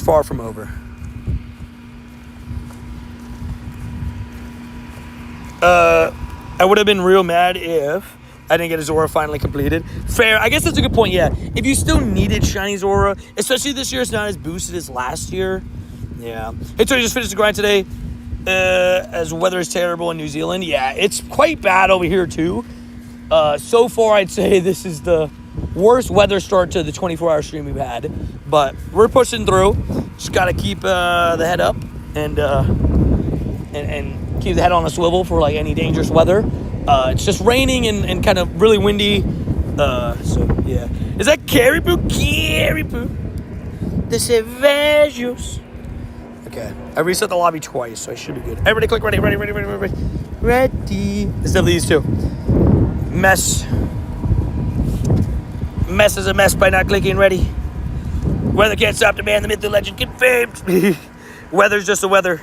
I would have been real mad if I didn't get a Zora finally completed. Fair. I guess that's a good point, yeah. If you still needed shiny Zora, especially this year, it's not as boosted as last year. Yeah. Hey, Tony just finished the grind today. As weather is terrible in New Zealand. Yeah, it's quite bad over here, too. So far, I'd say this is the worst weather start to the 24-hour stream we've had. But we're pushing through. Just got to keep the head up and keep the head on a swivel for like any dangerous weather. It's just raining and kind of really windy. So yeah. Is that Caribou? The Savagos. Okay. I reset the lobby twice, so I should be good. Everybody click ready. Ready. It's definitely these two. Mess is a mess by not clicking ready. Weather can't stop the man, the myth, the legend confirmed. Weather's just the weather.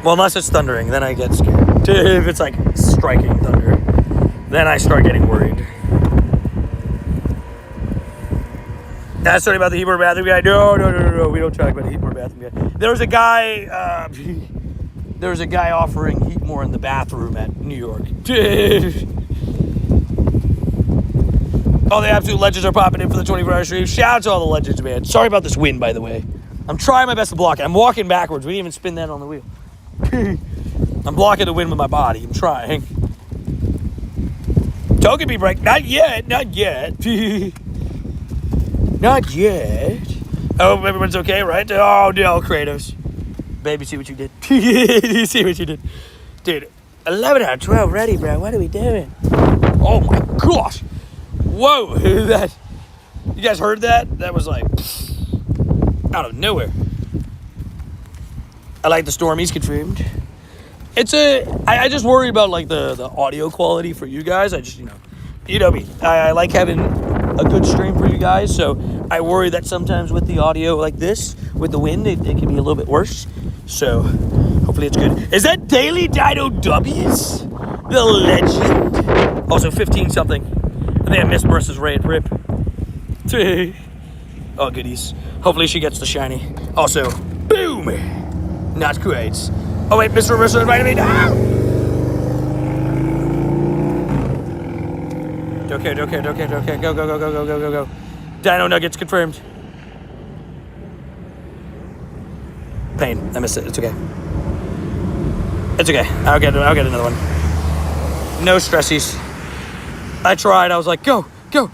Well, unless it's thundering, then I get scared. If it's like striking thunder, then I start getting worried. That's sorry about the Heatmore bathroom guy. No. We don't talk about the Heatmore bathroom guy. There was a guy offering Heatmore in the bathroom at New York. All the absolute legends are popping in for the 24-hour stream. Shout out to all the legends, man. Sorry about this wind, by the way. I'm trying my best to block it. I'm walking backwards. We didn't even spin that on the wheel. I'm blocking the wind with my body. I'm trying. Togepi break. Not yet. Not yet. I hope everyone's okay, right? Oh, no, Kratos. Baby, see what you did? You see what you did? Dude, 11 out of 12 ready, bro. What are we doing? Oh my gosh. Whoa. That, you guys heard that? That was like out of nowhere. I like the storm. He's confirmed. I just worry about like the audio quality for you guys. I just, you know me. I like having a good stream for you guys. So I worry that sometimes with the audio like this, with the wind, it can be a little bit worse. So hopefully it's good. Is that Daily Dino W's? The legend. Also 15 something. I think I missed Marissa's raid. Rip. Oh, goodies. Hopefully she gets the shiny. Also, boom. Not great. Oh wait, Mr. Marissa invited me now. Okay. Go. Dino Nuggets confirmed. Pain. I missed it. It's okay. It's okay. I'll get another one. No stressies. I tried. I was like, go. Let's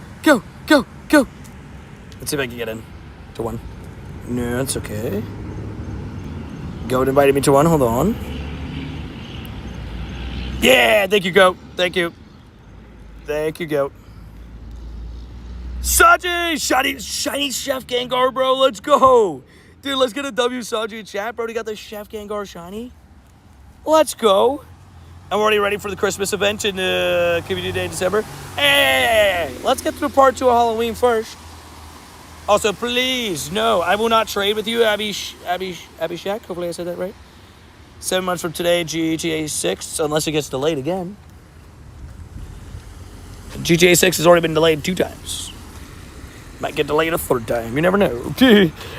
see if I can get in to one. No, it's okay. Goat invited me to one. Hold on. Yeah, thank you, Goat. Thank you, Goat. Saji! Shiny Chef Gengar, bro. Let's go. Dude, let's get a W Saji in chat, bro. You got the Chef Gengar shiny? Let's go. I'm already ready for the Christmas event in Community Day in December. Hey, let's get to part 2 of Halloween first. Also, please, no, I will not trade with you, Abby Shack. Hopefully I said that right. 7 months from today, GTA 6, unless it gets delayed again. GTA 6 has already been delayed 2 times. Might get delayed a 3rd time. You never know.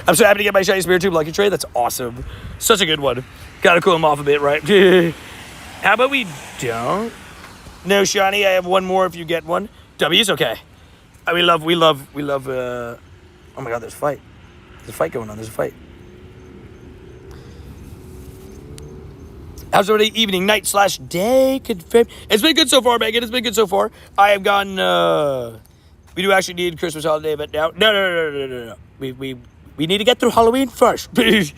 I'm so happy to get my Shiny Spiritomb Lucky Trade. That's awesome. Such a good one. Gotta cool him off a bit, right? How about we don't? No, Shiny, I have one more if you get one. W's okay. We love, oh my god, there's a fight. There's a fight going on. How's everybody evening, night / day? Confirmed. It's been good so far, Megan. It's been good so far. I have gotten, we do actually need Christmas holiday, but now, no. We need to get through Halloween first. And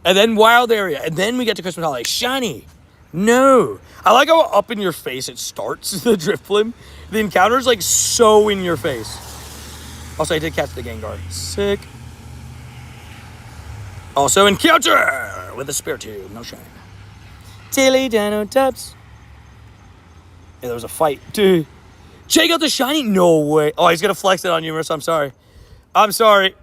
then Wild Area. And then we get to Christmas holiday. Shiny. No. I like how up in your face it starts, the Drifblim. The encounter's like so in your face. Also, I did catch the Gengar. Sick. Also, encounter with a Spiritomb. No shine. Daily Dino Dubs. Yeah, there was a fight. Dude. Check out the shiny. No way. Oh, he's going to flex it on you, Marissa. I'm sorry.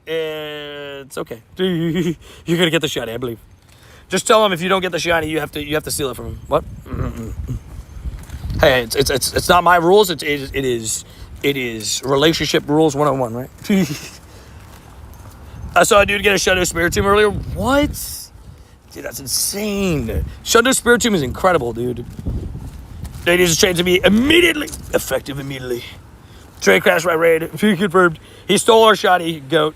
It's okay. You're going to get the shiny, I believe. Just tell him if you don't get the shiny, you have to steal it from him. What? Hey, it's not my rules. It is relationship rules 101, right? I saw a dude get a Shadow Spiritomb earlier. What? Dude, that's insane. Shadow Spiritomb is incredible, dude. They need to change to be immediately. Effective immediately. Trade crash right raid. Confirmed. He stole our shiny, Goat.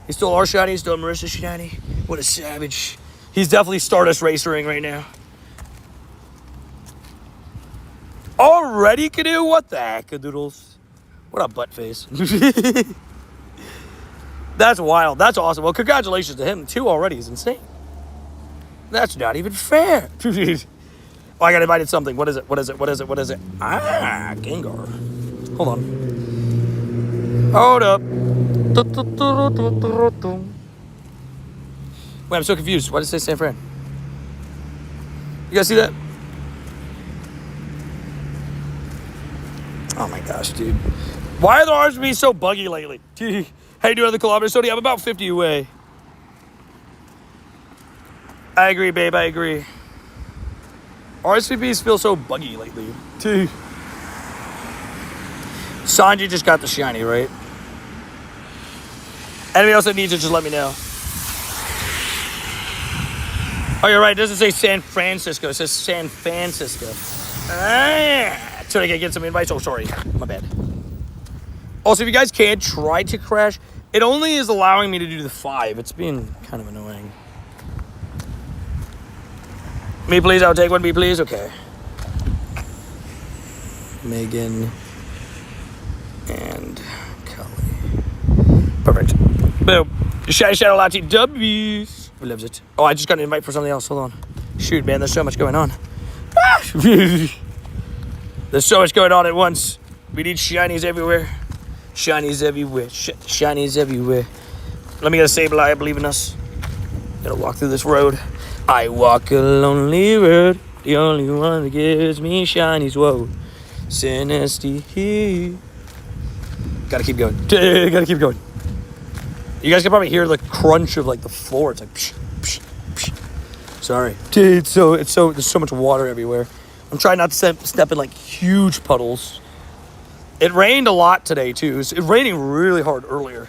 He stole our shiny. He stole Marissa's shiny. What a savage. He's definitely Stardust Racering right now. Already, Canoe? What the heck, Doodles? What a butt face. That's wild. That's awesome. Well, congratulations to him. 2 already is insane. That's not even fair. Oh, I got invited something. What is it? Ah, Gengar. Hold on. Hold up. Wait, I'm so confused. Why did it say San Fran? You guys see that? Oh my gosh, dude. Why are the RSVPs so buggy lately? How you doing on the kilometer, Sony? I'm about 50 away. I agree, babe. I agree. RSVPs feel so buggy lately. Sanji just got the shiny, right? Anybody else that needs it, just let me know. Oh, you're right. It doesn't say San Francisco. It says San Francisco. So I can get some invites. Oh, sorry. My bad. Also, if you guys can, try to crash. It only is allowing me to do the 5. It's being kind of annoying. Me, please. I'll take one. Me, please. Okay. Megan and Cully. Perfect. Boom. Shiny Shadow Lati W's. Who loves it? Oh, I just got an invite for something else. Hold on. Shoot, man, there's so much going on. There's so much going on at once. We need shinies everywhere. Shinies everywhere. Shinies everywhere. Let me get a sable eye. I believe in us. Gotta walk through this road. I walk a lonely road. The only one that gives me shinies. Whoa. Sinesty. Gotta keep going. Gotta keep going. You guys can probably hear the crunch of like the floor. It's like psh, psh, psh. Sorry. It's so there's so much water everywhere. I'm trying not to step in like huge puddles. It rained a lot today too. It's raining really hard earlier.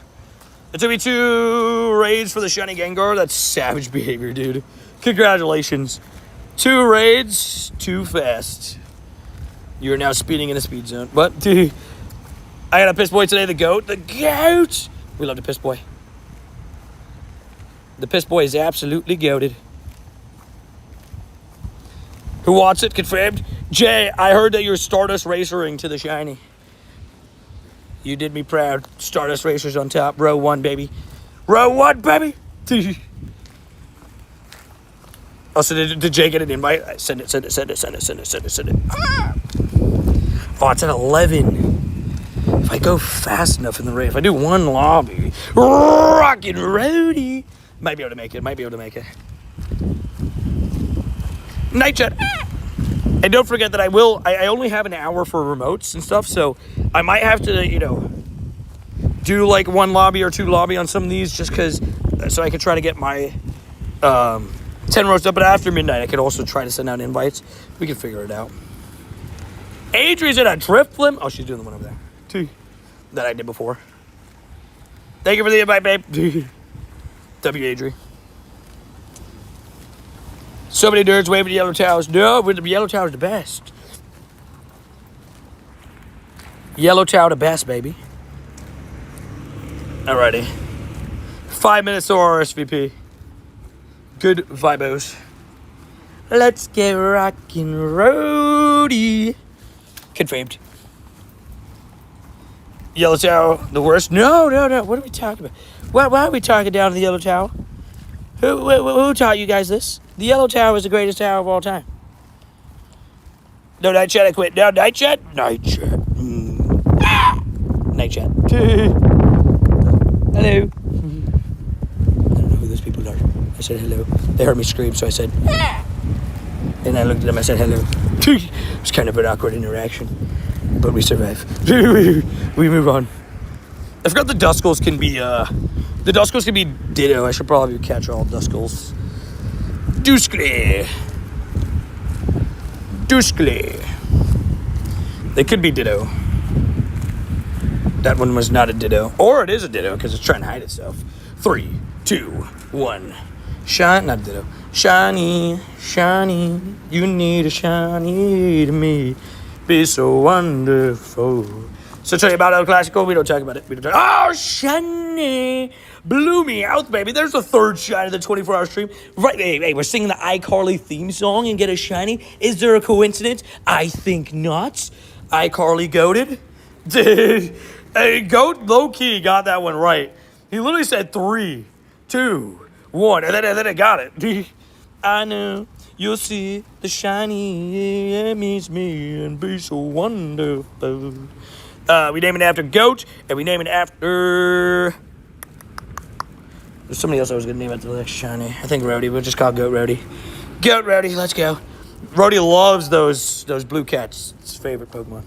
It took me 2 raids for the shiny Gengar. That's savage behavior, dude. Congratulations. 2 raids, too fast. You're now speeding in a speed zone. But dude, I got a piss boy today, the goat. The goat! We love the piss boy. The piss boy is absolutely goated. Who wants it? Confirmed. Jay, I heard that you're Stardust Racering to the shiny. You did me proud. Stardust Racers on top. Row 1, baby. Row 1, baby. Oh, so did Jay get an invite? Send it. Ah! Oh, it's at 11. If I go fast enough in the raid, if I do 1 lobby, rockin' roadie, might be able to make it. Night chat. And don't forget that I only have an hour for remotes and stuff, so I might have to, do like 1 lobby or 2 lobby on some of these just because, so I could try to get my 10 roasts up. But after midnight, I could also try to send out invites. We can figure it out. Adri's in a drift flim. Oh, she's doing the one over there. That I did before. Thank you for the invite, babe. W. Adri. So many nerds waving yellow towels. No, the yellow tower's the best. Yellow tower the best, baby. Alrighty. 5 minutes or RSVP. Good vibos. Let's get rockin' roadie. Confirmed. Yellow tower, the worst? No. What are we talking about? Why are we talking down to the yellow tower? Who taught you guys this? The yellow tower is the greatest tower of all time. No night chat, I quit. No night chat? Night chat. Night chat. Hello. I don't know who those people are. I said hello. They heard me scream, so I said, and I looked at them, I said hello. It was kind of an awkward interaction, but we survived. We move on. I forgot the Duskulls can be, Ditto. I should probably catch all Duskulls. Duskly. They could be Ditto. That one was not a Ditto. Or it is a Ditto, because it's trying to hide itself. 3, 2, 1. Not Ditto. Shiny. You need a shiny to me. Be so wonderful. So tell you about El Clasico. We don't talk about it. Oh, shiny. Blew me out, baby. There's the 3rd shiny of the 24-hour stream. Right, hey, we're singing the iCarly theme song and get a shiny. Is there a coincidence? I think not. iCarly goated. Hey, Goat low-key got that one right. He literally said 3, 2, 1, and then I got it. I know you'll see the shiny. It means me and be so wonderful. We name it after Goat, and we name it after... There's somebody else I was going to name after the next shiny. I think Rhodey. We'll just call Goat Rhodey. Goat Rhodey, let's go. Rhodey loves those blue cats. It's his favorite Pokemon.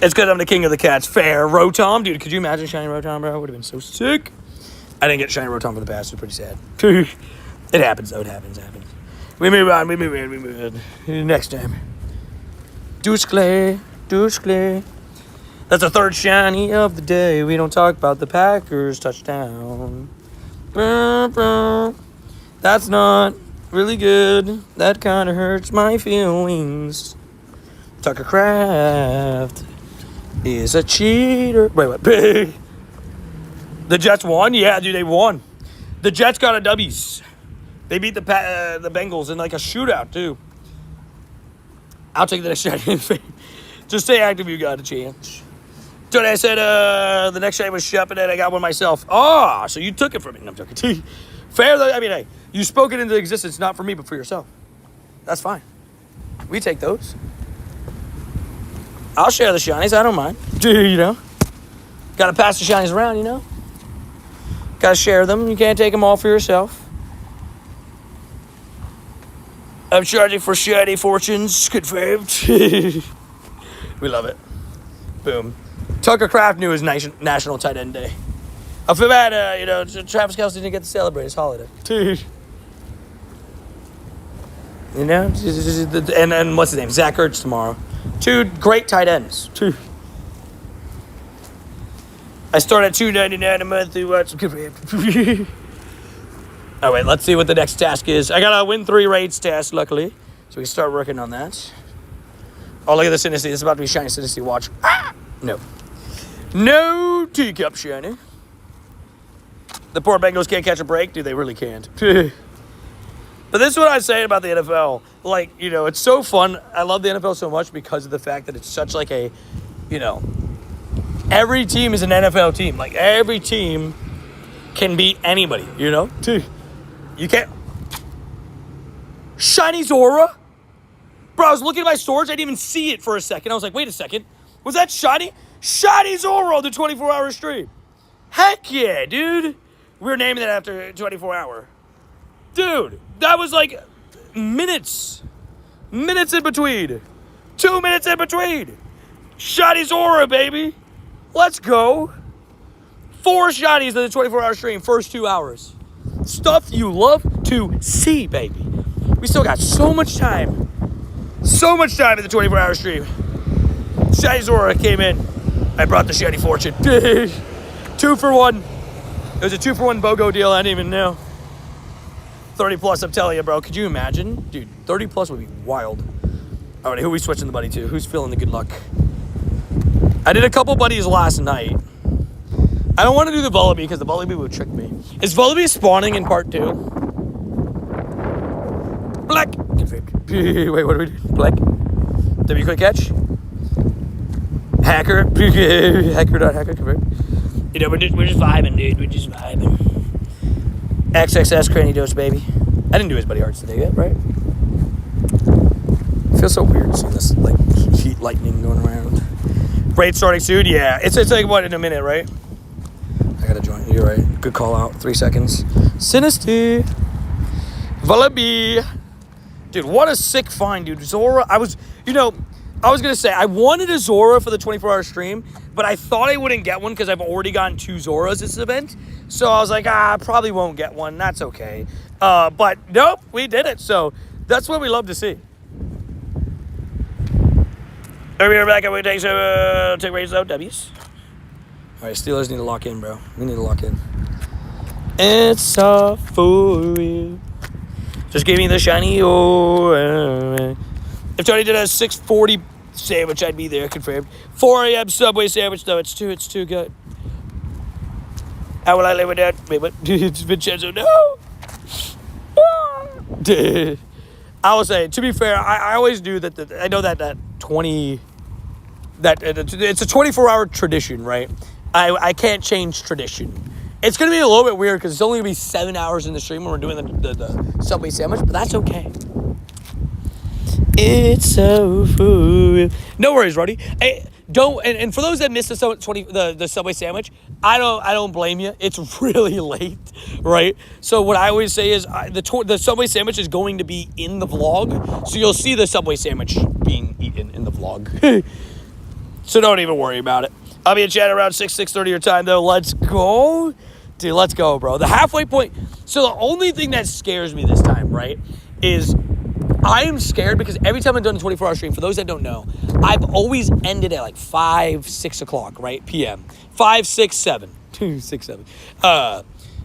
It's because I'm the king of the cats. Fair. Rotom. Dude, could you imagine shiny Rotom, bro? It would have been so sick. I didn't get shiny Rotom for the past. It's pretty sad. It happens, though. It happens. We move on. Next time. Duskler. That's the 3rd shiny of the day. We don't talk about the Packers touchdown. That's not really good. That kind of hurts my feelings. Tucker Craft is a cheater. Wait, what? The Jets won? Yeah, dude, they won. The Jets got a W's. They beat the Bengals in like a shootout, too. I'll take the next shot. Just stay active, you got a chance. Tony, I said the next shiny was Shep, and then I got one myself. Oh, so you took it from me. No, I'm joking. Fair, though. I mean, hey, you spoke it into existence, not for me, but for yourself. That's fine. We take those. I'll share the shinies. I don't mind. You know? Got to pass the shinies around, you know? Got to share them. You can't take them all for yourself. I'm charging for shiny fortunes. Confirmed. We love it. Boom. Tucker Craft knew it was National Tight End Day. I feel bad, Travis Kelce didn't get to celebrate his holiday. You know? And what's his name? Zach Ertz tomorrow. 2 great tight ends. I start at $2.99 a month to watch some good. All right, let's see what the next task is. I got a win 3 raids task, luckily. So we can start working on that. Oh, look at this Dynasty. This is about to be shiny Dynasty. Watch. Ah! No. No teacup shiny. The poor Bengals can't catch a break. Dude, they really can't. But this is what I say about the NFL. Like, it's so fun. I love the NFL so much because of the fact that it's such like a, every team is an NFL team. Like, every team can beat anybody, You can't. Shiny Zora? Bro, I was looking at my storage. I didn't even see it for a second. I was like, wait a second. Was that shiny? Shiny Zora on the 24-hour stream. Heck yeah, dude. We were naming it after 24-hour. Dude, that was like minutes. Minutes in between. 2 minutes in between. Shiny Zora, baby. Let's go. 4 shinies in the 24-hour stream, first 2 hours. Stuff you love to see, baby. We still got so much time. So much time in the 24-hour stream. Shiny Zora came in. I brought the shiny fortune. 2 for 1. It was a 2 for 1 BOGO deal. I didn't even know. 30 plus, I'm telling you, bro. Could you imagine? Dude, 30 plus would be wild. All right, who are we switching the buddy to? Who's feeling the good luck? I did a couple buddies last night. I don't want to do the Vullaby because the Vullaby would trick me. Is Vullaby spawning in part 2? Black. Wait, what are we doing? Black. W quick catch. Hacker. Hacker. Confirmed. We're just vibing, dude. We're just vibing. XXS Cranny Dose, baby. I didn't do his buddy hearts today yet, right? It feels so weird seeing this, like, heat lightning going around. Raid starting soon? Yeah. It's like, what, in a minute, right? I gotta join. You're right. Good call out. 3 seconds. Sinisty. Vullaby. Dude, what a sick find, dude. Zora. I was gonna say, I wanted a Zora for the 24-hour stream, but I thought I wouldn't get one because I've already gotten 2 Zoras this event. So I was like, I probably won't get one. That's okay. But nope, we did it. So that's what we love to see. Are we back? We take raise though, W's. All right, Steelers need to lock in, bro. We need to lock in. It's all for you. Just give me the shiny. If Tony did a 6:40 sandwich, I'd be there. Confirmed. 4 a.m. Subway sandwich, though. It's too good. How will I live with that? Wait, what? It's Vincenzo. No. I will say, to be fair, I always do that. I know that it's a 24-hour tradition, right? I can't change tradition. It's going to be a little bit weird because it's only going to be 7 hours in the stream when we're doing the Subway sandwich, but that's okay. It's so food. No worries, Roddy. And for those that missed the Subway sandwich, I don't blame you. It's really late, right? So what I always say is the Subway sandwich is going to be in the vlog, so you'll see the Subway sandwich being eaten in the vlog. So don't even worry about it. I'll be in chat around 6:30 your time, though. Let's go. Dude, let's go, bro. The halfway point. So the only thing that scares me this time, right, is I am scared because every time I've done a 24-hour stream, for those that don't know, I've always ended at like 5, 6 o'clock, right, p.m. 5, 6, 7. 2, 6, 7.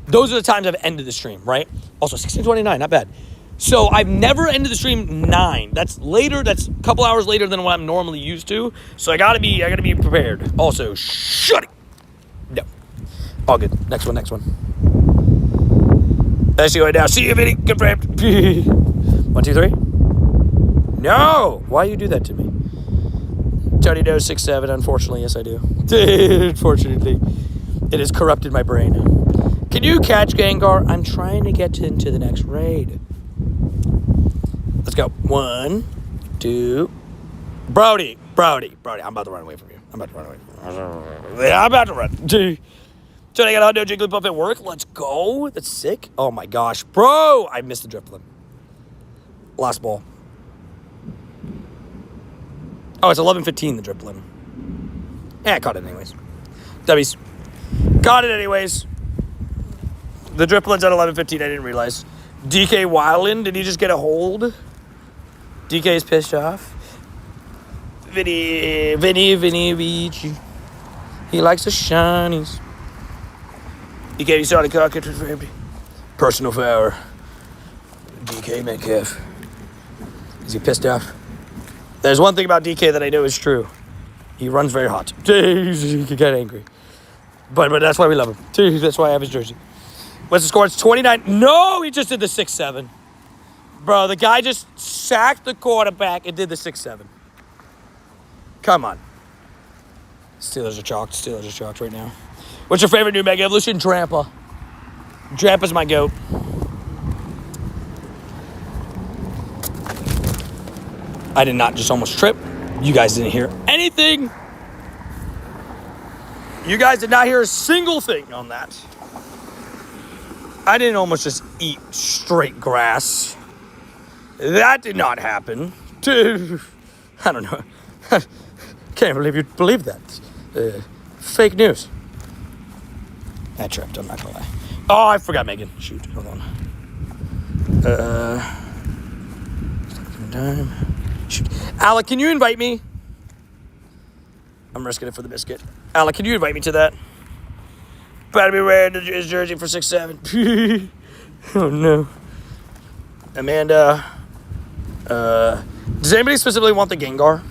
Those are the times I've ended the stream, right? Also, 16:29, not bad. So I've never ended the stream 9. That's later. That's a couple hours later than what I'm normally used to. So I gotta be prepared. Also, shut it. No. All good. Next one. I see you right now. See you, Vinny. Confirmed. 1, 2, 3. No. Why you do that to me? Tony knows 6'7", unfortunately. Yes, I do. Unfortunately. It has corrupted my brain. Can you catch Gengar? I'm trying to get into the next raid. Let's go. 1, 2. Brody. I'm about to run away from you. I'm about to run. Dude. So I got Hundo Jigglypuff at work. Let's go. That's sick. Oh my gosh. Bro. I missed the Drifloon. Last ball. Oh, it's 11:15, the Drifloon. Yeah, I caught it anyways. W's. Got it anyways. The Drifloon's at 11:15. I didn't realize. DK Wildin, did he just get a hold? DK's pissed off. Vinny Vici. He likes the shinies. DK, you started cooking for empty. Personal foul. DK Metcalf. Is he pissed off? There's one thing about DK that I know is true. He runs very hot. He can get angry. But that's why we love him. That's why I have his jersey. What's the score? It's 29. No, he just did the 6-7. Bro, the guy just sacked the quarterback and did the 6-7. Come on. Steelers are chalked right now. What's your favorite new Mega Evolution? Drampa. Drampa's my goat. I did not just almost trip. You guys didn't hear anything. You guys did not hear a single thing on that. I didn't almost just eat straight grass. That did not happen. Dude, I don't know. Can't believe you believe that. Fake news. I tripped, I'm not gonna lie. Oh, I forgot Megan. Shoot, hold on. Time. Shoot. Alec, can you invite me? I'm risking it for the biscuit. Alec, can you invite me to that? Better be wearing his jersey for 6'7". Oh no. Amanda. Does anybody specifically want the Gengar?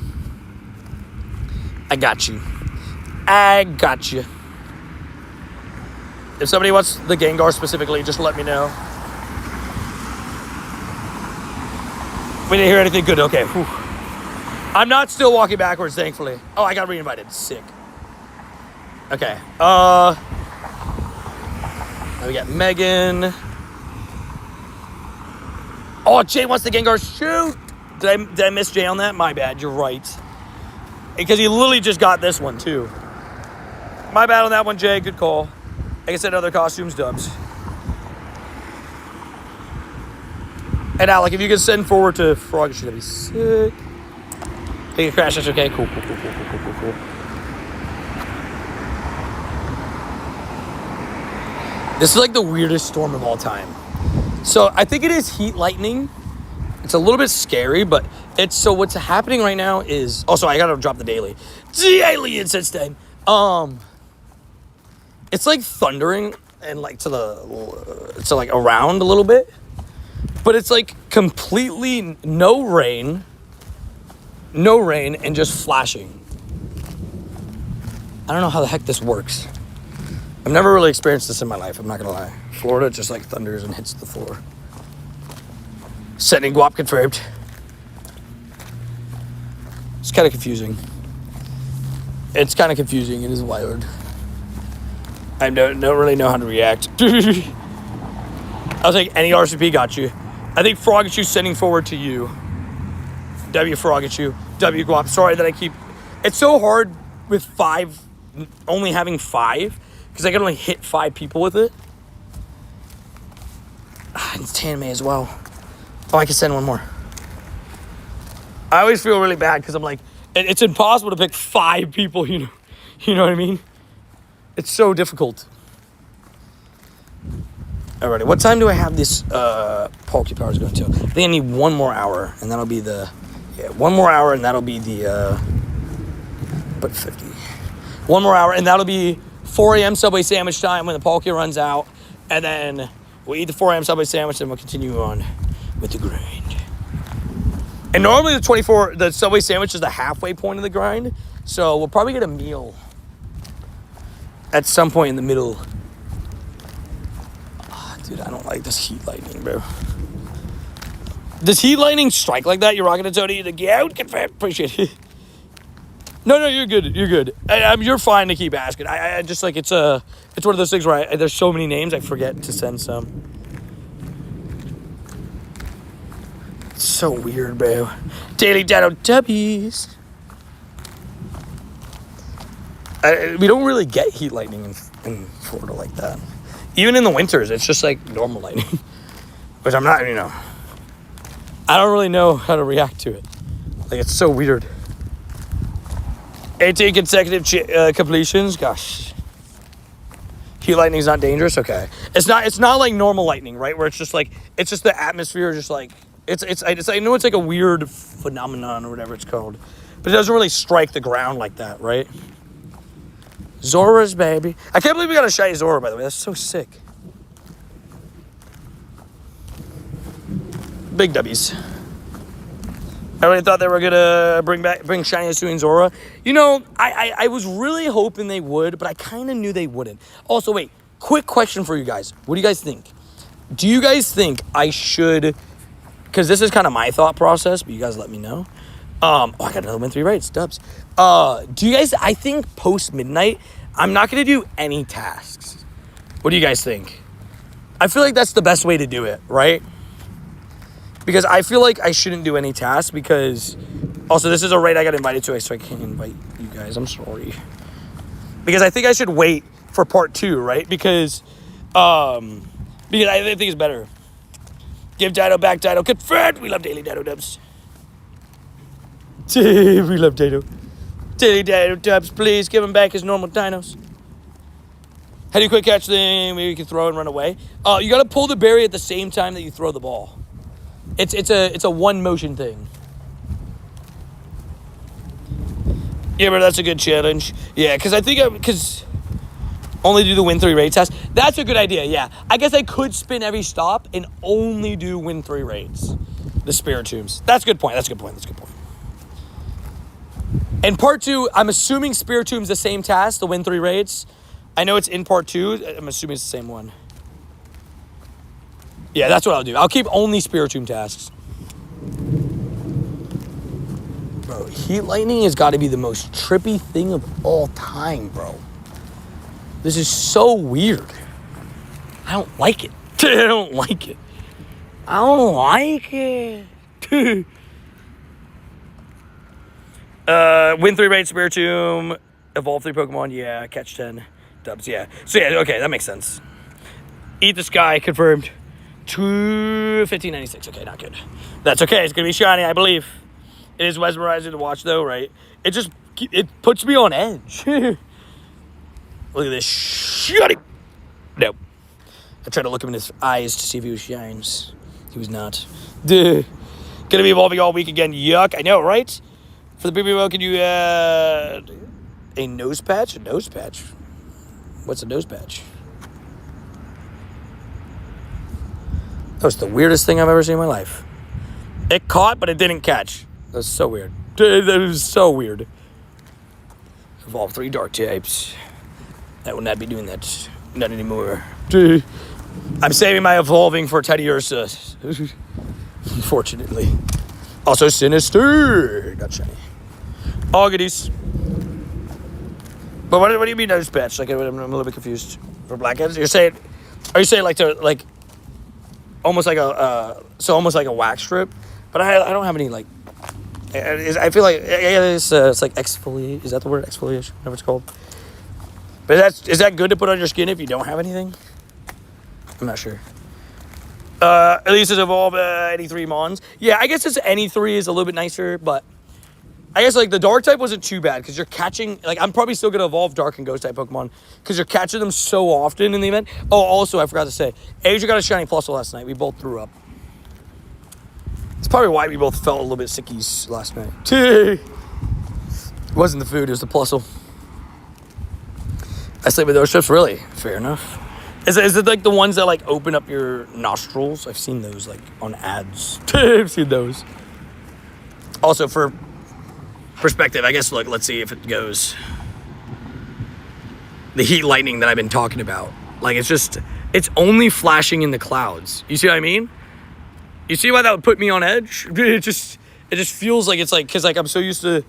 I got you. If somebody wants the Gengar specifically, just let me know. We didn't hear anything good. Okay. Whew. I'm not still walking backwards, thankfully. Oh, I got reinvited. Sick. Okay. Now we got Megan. Oh, Jay wants the Gengar. Shoot. Did I miss Jay on that? My bad. You're right. Because he literally just got this one, too. My bad on that one, Jay. Good call. Like I said, other costumes, dubs. And Alec, if you could send forward to Frog, that'd be sick. Take a crash, that's okay. Cool. This is like the weirdest storm of all time. So I think it is heat lightning. It's a little bit scary, but it's so what's happening right now is also I gotta drop the daily. Daily since then. It's like thundering and like to like around a little bit. But it's like completely no rain and just flashing. I don't know how the heck this works. I've never really experienced this in my life, I'm not gonna lie. Florida just like thunders and hits the floor. Sending guap confirmed. It's kind of confusing. It is wild. I don't really know how to react. I'll take any RCP, got you. I think Frogachu sending forward to you. W Frogachu. W Guap. Sorry that I keep... It's so hard with 5, only having 5, because I can only hit 5 people with it. It's Tanmay as well. Oh, I can send one more. I always feel really bad because I'm like, it's impossible to pick 5 people, you know what I mean? It's so difficult. Alrighty, what time do I have this Poke Powers going to? I think I need 1 more hour, and that'll be the... Yeah, 1 more hour, and that'll be the... But 50. 1 more hour, and that'll be 4 a.m. Subway sandwich time when the Poke runs out, and then we'll eat the 4 a.m. Subway sandwich, and we'll continue on with the grind. And normally the Subway sandwich is the halfway point of the grind, so we'll probably get a meal at some point in the middle. Dude, I don't like this heat lightning, bro. Does heat lightning strike like that? You're rocking it, Tony. The gout confirmed. Appreciate it. No, you're good. You're good. You're fine to keep asking. I just like it's one of those things where there's so many names I forget to send some. It's so weird, bro. Daily Dado Dubbies. We don't really get heat lightning in Florida like that. Even in the winters, it's just like normal lightning. Which I'm not, I don't really know how to react to it. Like, it's so weird. 18 consecutive completions. Gosh. Heat lightning's not dangerous? Okay. It's not like normal lightning, right? Where it's just like, it's just the atmosphere just like, I know it's like a weird phenomenon or whatever it's called. But it doesn't really strike the ground like that, right? Zora's baby. I can't believe we got a shiny Zora, by the way. That's so sick. Big W's. I really thought they were gonna bring shiny Hisuian Zora. I was really hoping they would, but I kind of knew they wouldn't. Also, wait, quick question for you guys. What do you guys think? Do you guys think I should? Because this is kind of my thought process, but you guys let me know. I got another win 3 raids, dubs. Do you guys? I think post midnight, I'm not gonna do any tasks. What do you guys think? I feel like that's the best way to do it, right? Because I feel like I shouldn't do any tasks because... Also, this is a raid I got invited to, so I can't invite you guys. I'm sorry. Because I think I should wait for part 2, right? Because I think it's better. Give Dido back, Dido. Confirmed! We love Daily Dido Dubs. We love Dido. Daily Dido Dubs, please give him back his normal dinos. How do you quick catch thing? Maybe you can throw and run away. You gotta pull the berry at the same time that you throw the ball. It's a one motion thing. Yeah, but that's a good challenge. Yeah, because I think only do the win 3 raid test. That's a good idea. Yeah, I guess I could spin every stop and only do win 3 raids. The Spiritombs. That's a good point. That's a good point. And part 2, I'm assuming Spiritomb's the same task. The win 3 raids. I know it's in part 2. I'm assuming it's the same one. Yeah, that's what I'll do. I'll keep only Spiritomb tasks. Bro, heat lightning has got to be the most trippy thing of all time, bro. This is so weird. I don't like it. I don't like it. Win 3 raid Spiritomb. Evolve 3 Pokemon. Yeah. Catch 10. Dubs. Yeah. So, yeah. Okay. That makes sense. Eat the Sky. Confirmed. 1596. Okay, not good. That's okay. It's gonna be shiny, I believe. It is mesmerizing to watch, though, right? It puts me on edge. Look at this shiny. Nope. I tried to look him in his eyes to see if he was shines. He was not. Duh. Gonna be evolving all week again. Yuck. I know, right? For the BBO, can you add a nose patch? A nose patch? What's a nose patch? That was the weirdest thing I've ever seen in my life. It caught, but it didn't catch. That was so weird. That was so weird. Evolve 3 dark types. I will not be doing that. Not anymore. I'm saving my evolving for Teddy Ursa. Unfortunately. Also Sinister. Not shiny. All goodies. But what do you mean nose patch? Like, I'm a little bit confused. For blackheads? Are you saying almost like a wax strip, but I don't have any like. I feel like it's like exfoliate. Is that the word, exfoliation? Whatever it's called. But is that good to put on your skin if you don't have anything? I'm not sure. At least it's evolved any 3 Mons. Yeah, I guess it's any 3 is a little bit nicer, but I guess like the dark type wasn't too bad because you're catching, like, I'm probably still gonna evolve dark and ghost type Pokemon because you're catching them so often in the event. Oh, also I forgot to say, Asia got a shiny Plusle last night. We both threw up. It's probably why we both felt a little bit sickies last night. It wasn't the food, it was the Plusle. I sleep with those strips, really? Fair enough. Is it like the ones that like open up your nostrils? I've seen those like on ads. I've seen those. Also for perspective, I guess, look, let's see if it goes. The heat lightning that I've been talking about. Like, it's only flashing in the clouds. You see what I mean? You see why that would put me on edge? It just feels like it's like, because like I'm so used to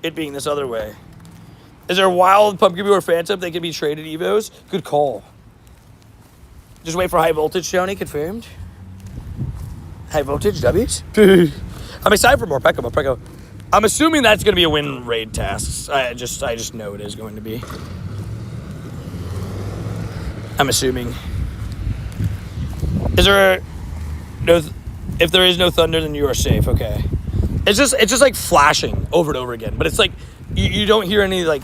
it being this other way. Is there a wild Pumpkin Brewer Phantom that can be traded Evos? Good call. Just wait for high voltage, Tony. Confirmed. High voltage, W's. I'm excited for more Pekka. I'm assuming that's going to be a win raid task. I just know it is going to be. I'm assuming. Is there no? If there is no thunder, then you are safe. Okay. It's just like flashing over and over again, but it's like you don't hear any like.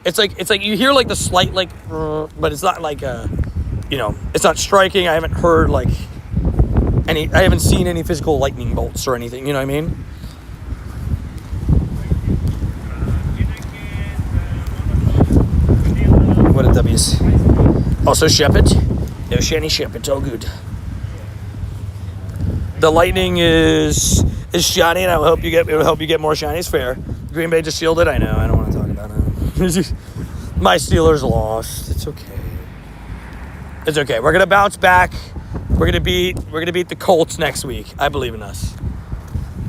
It's like you hear like the slight like, but it's not like it's not striking. I haven't heard like any. I haven't seen any physical lightning bolts or anything. You know what I mean? What a W's. Also ship it. No shanty ship. It's all good. The lightning is shiny, and it'll help you get more shinies. Fair. Green Bay just shielded. I know. I don't want to talk about it. My Steelers lost. It's okay. It's okay. We're gonna bounce back. We're gonna beat the Colts next week. I believe in us.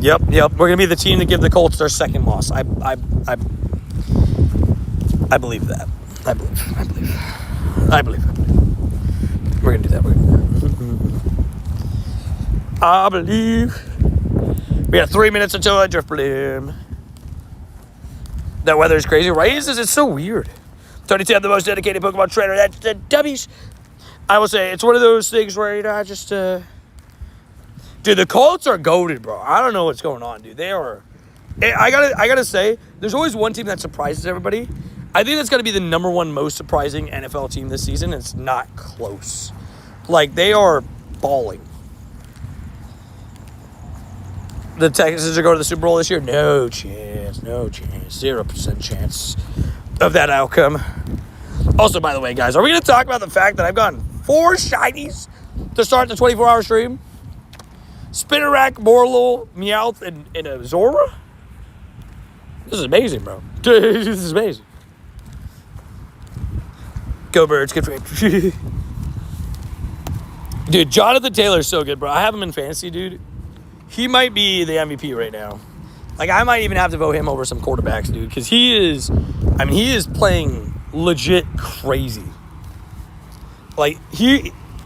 Yep. We're gonna be the team to give the Colts their second loss. I believe that. I believe. We're gonna do that. I believe. We got 3 minutes until I drift blame. That weather is crazy, right? It's so weird. Tony T, I'm the most dedicated Pokemon trainer. That's the W's. I will say, it's one of those things where, I just, Dude, the Colts are goated, bro. I don't know what's going on, dude. They are... I gotta say, there's always one team that surprises everybody. I think that's gotta be the number one most surprising NFL team this season. It's not close. Like, they are balling. The Texans are going to the Super Bowl this year? No chance. 0% chance of that outcome. Also, by the way, guys, are we going to talk about the fact that I've gotten 4 shinies to start the 24-hour stream? Spinnerack, Morlul, Meowth, and a Zora? This is amazing, bro. This is amazing. Go Birds, good trade. Dude, Jonathan Taylor's so good, bro. I have him in fantasy, dude. He might be the MVP right now. Like, I might even have to vote him over some quarterbacks, dude. Because he is playing legit crazy. Like,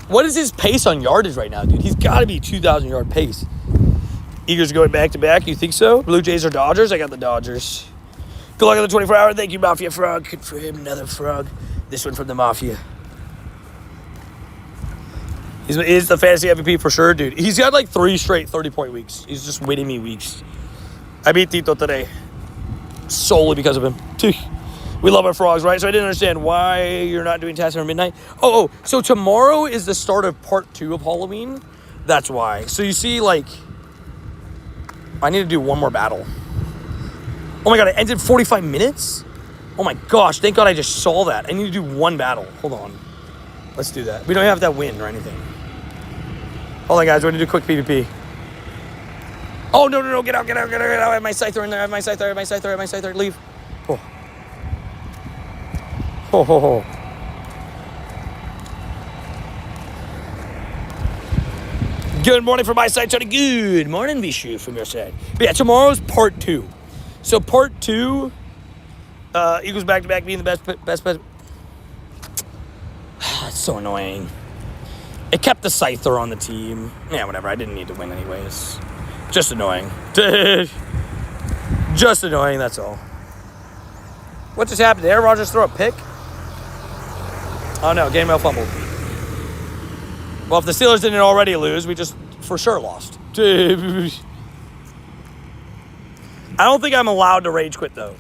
what is his pace on yardage right now, dude? He's got to be 2,000-yard pace. Eagles are going back-to-back. You think so? Blue Jays or Dodgers? I got the Dodgers. Good luck on the 24-hour. Thank you, Mafia Frog. Good for him. Another frog. This one from the Mafia. He's the fantasy MVP for sure, dude. He's got like 3 straight 30-point weeks. He's just winning me weeks. I beat Tito today. Solely because of him. We love our frogs, right? So I didn't understand why you're not doing tasks around midnight. Oh, so tomorrow is the start of part 2 of Halloween. That's why. So you see, like, I need to do one more battle. Oh my god, it ended 45 minutes? Oh my gosh, thank god I just saw that. I need to do one battle. Hold on. Let's do that. We don't have that win or anything. Hold on, guys. We're going to do a quick PvP. Oh, no. Get out. I have my Scyther in there. Leave. Oh. Good morning from my side, Tony. Good morning, Vishu, from your side. But yeah, tomorrow's part 2. So part 2, Eagles back-to-back being the best. It's so annoying. It kept the Scyther on the team. Yeah, whatever. I didn't need to win anyways. Just annoying. Just annoying, that's all. What just happened? Did Aaron Rodgers throw a pick? Oh, no. Gainwell fumbled. Well, if the Steelers didn't already lose, we just for sure lost. I don't think I'm allowed to rage quit, though.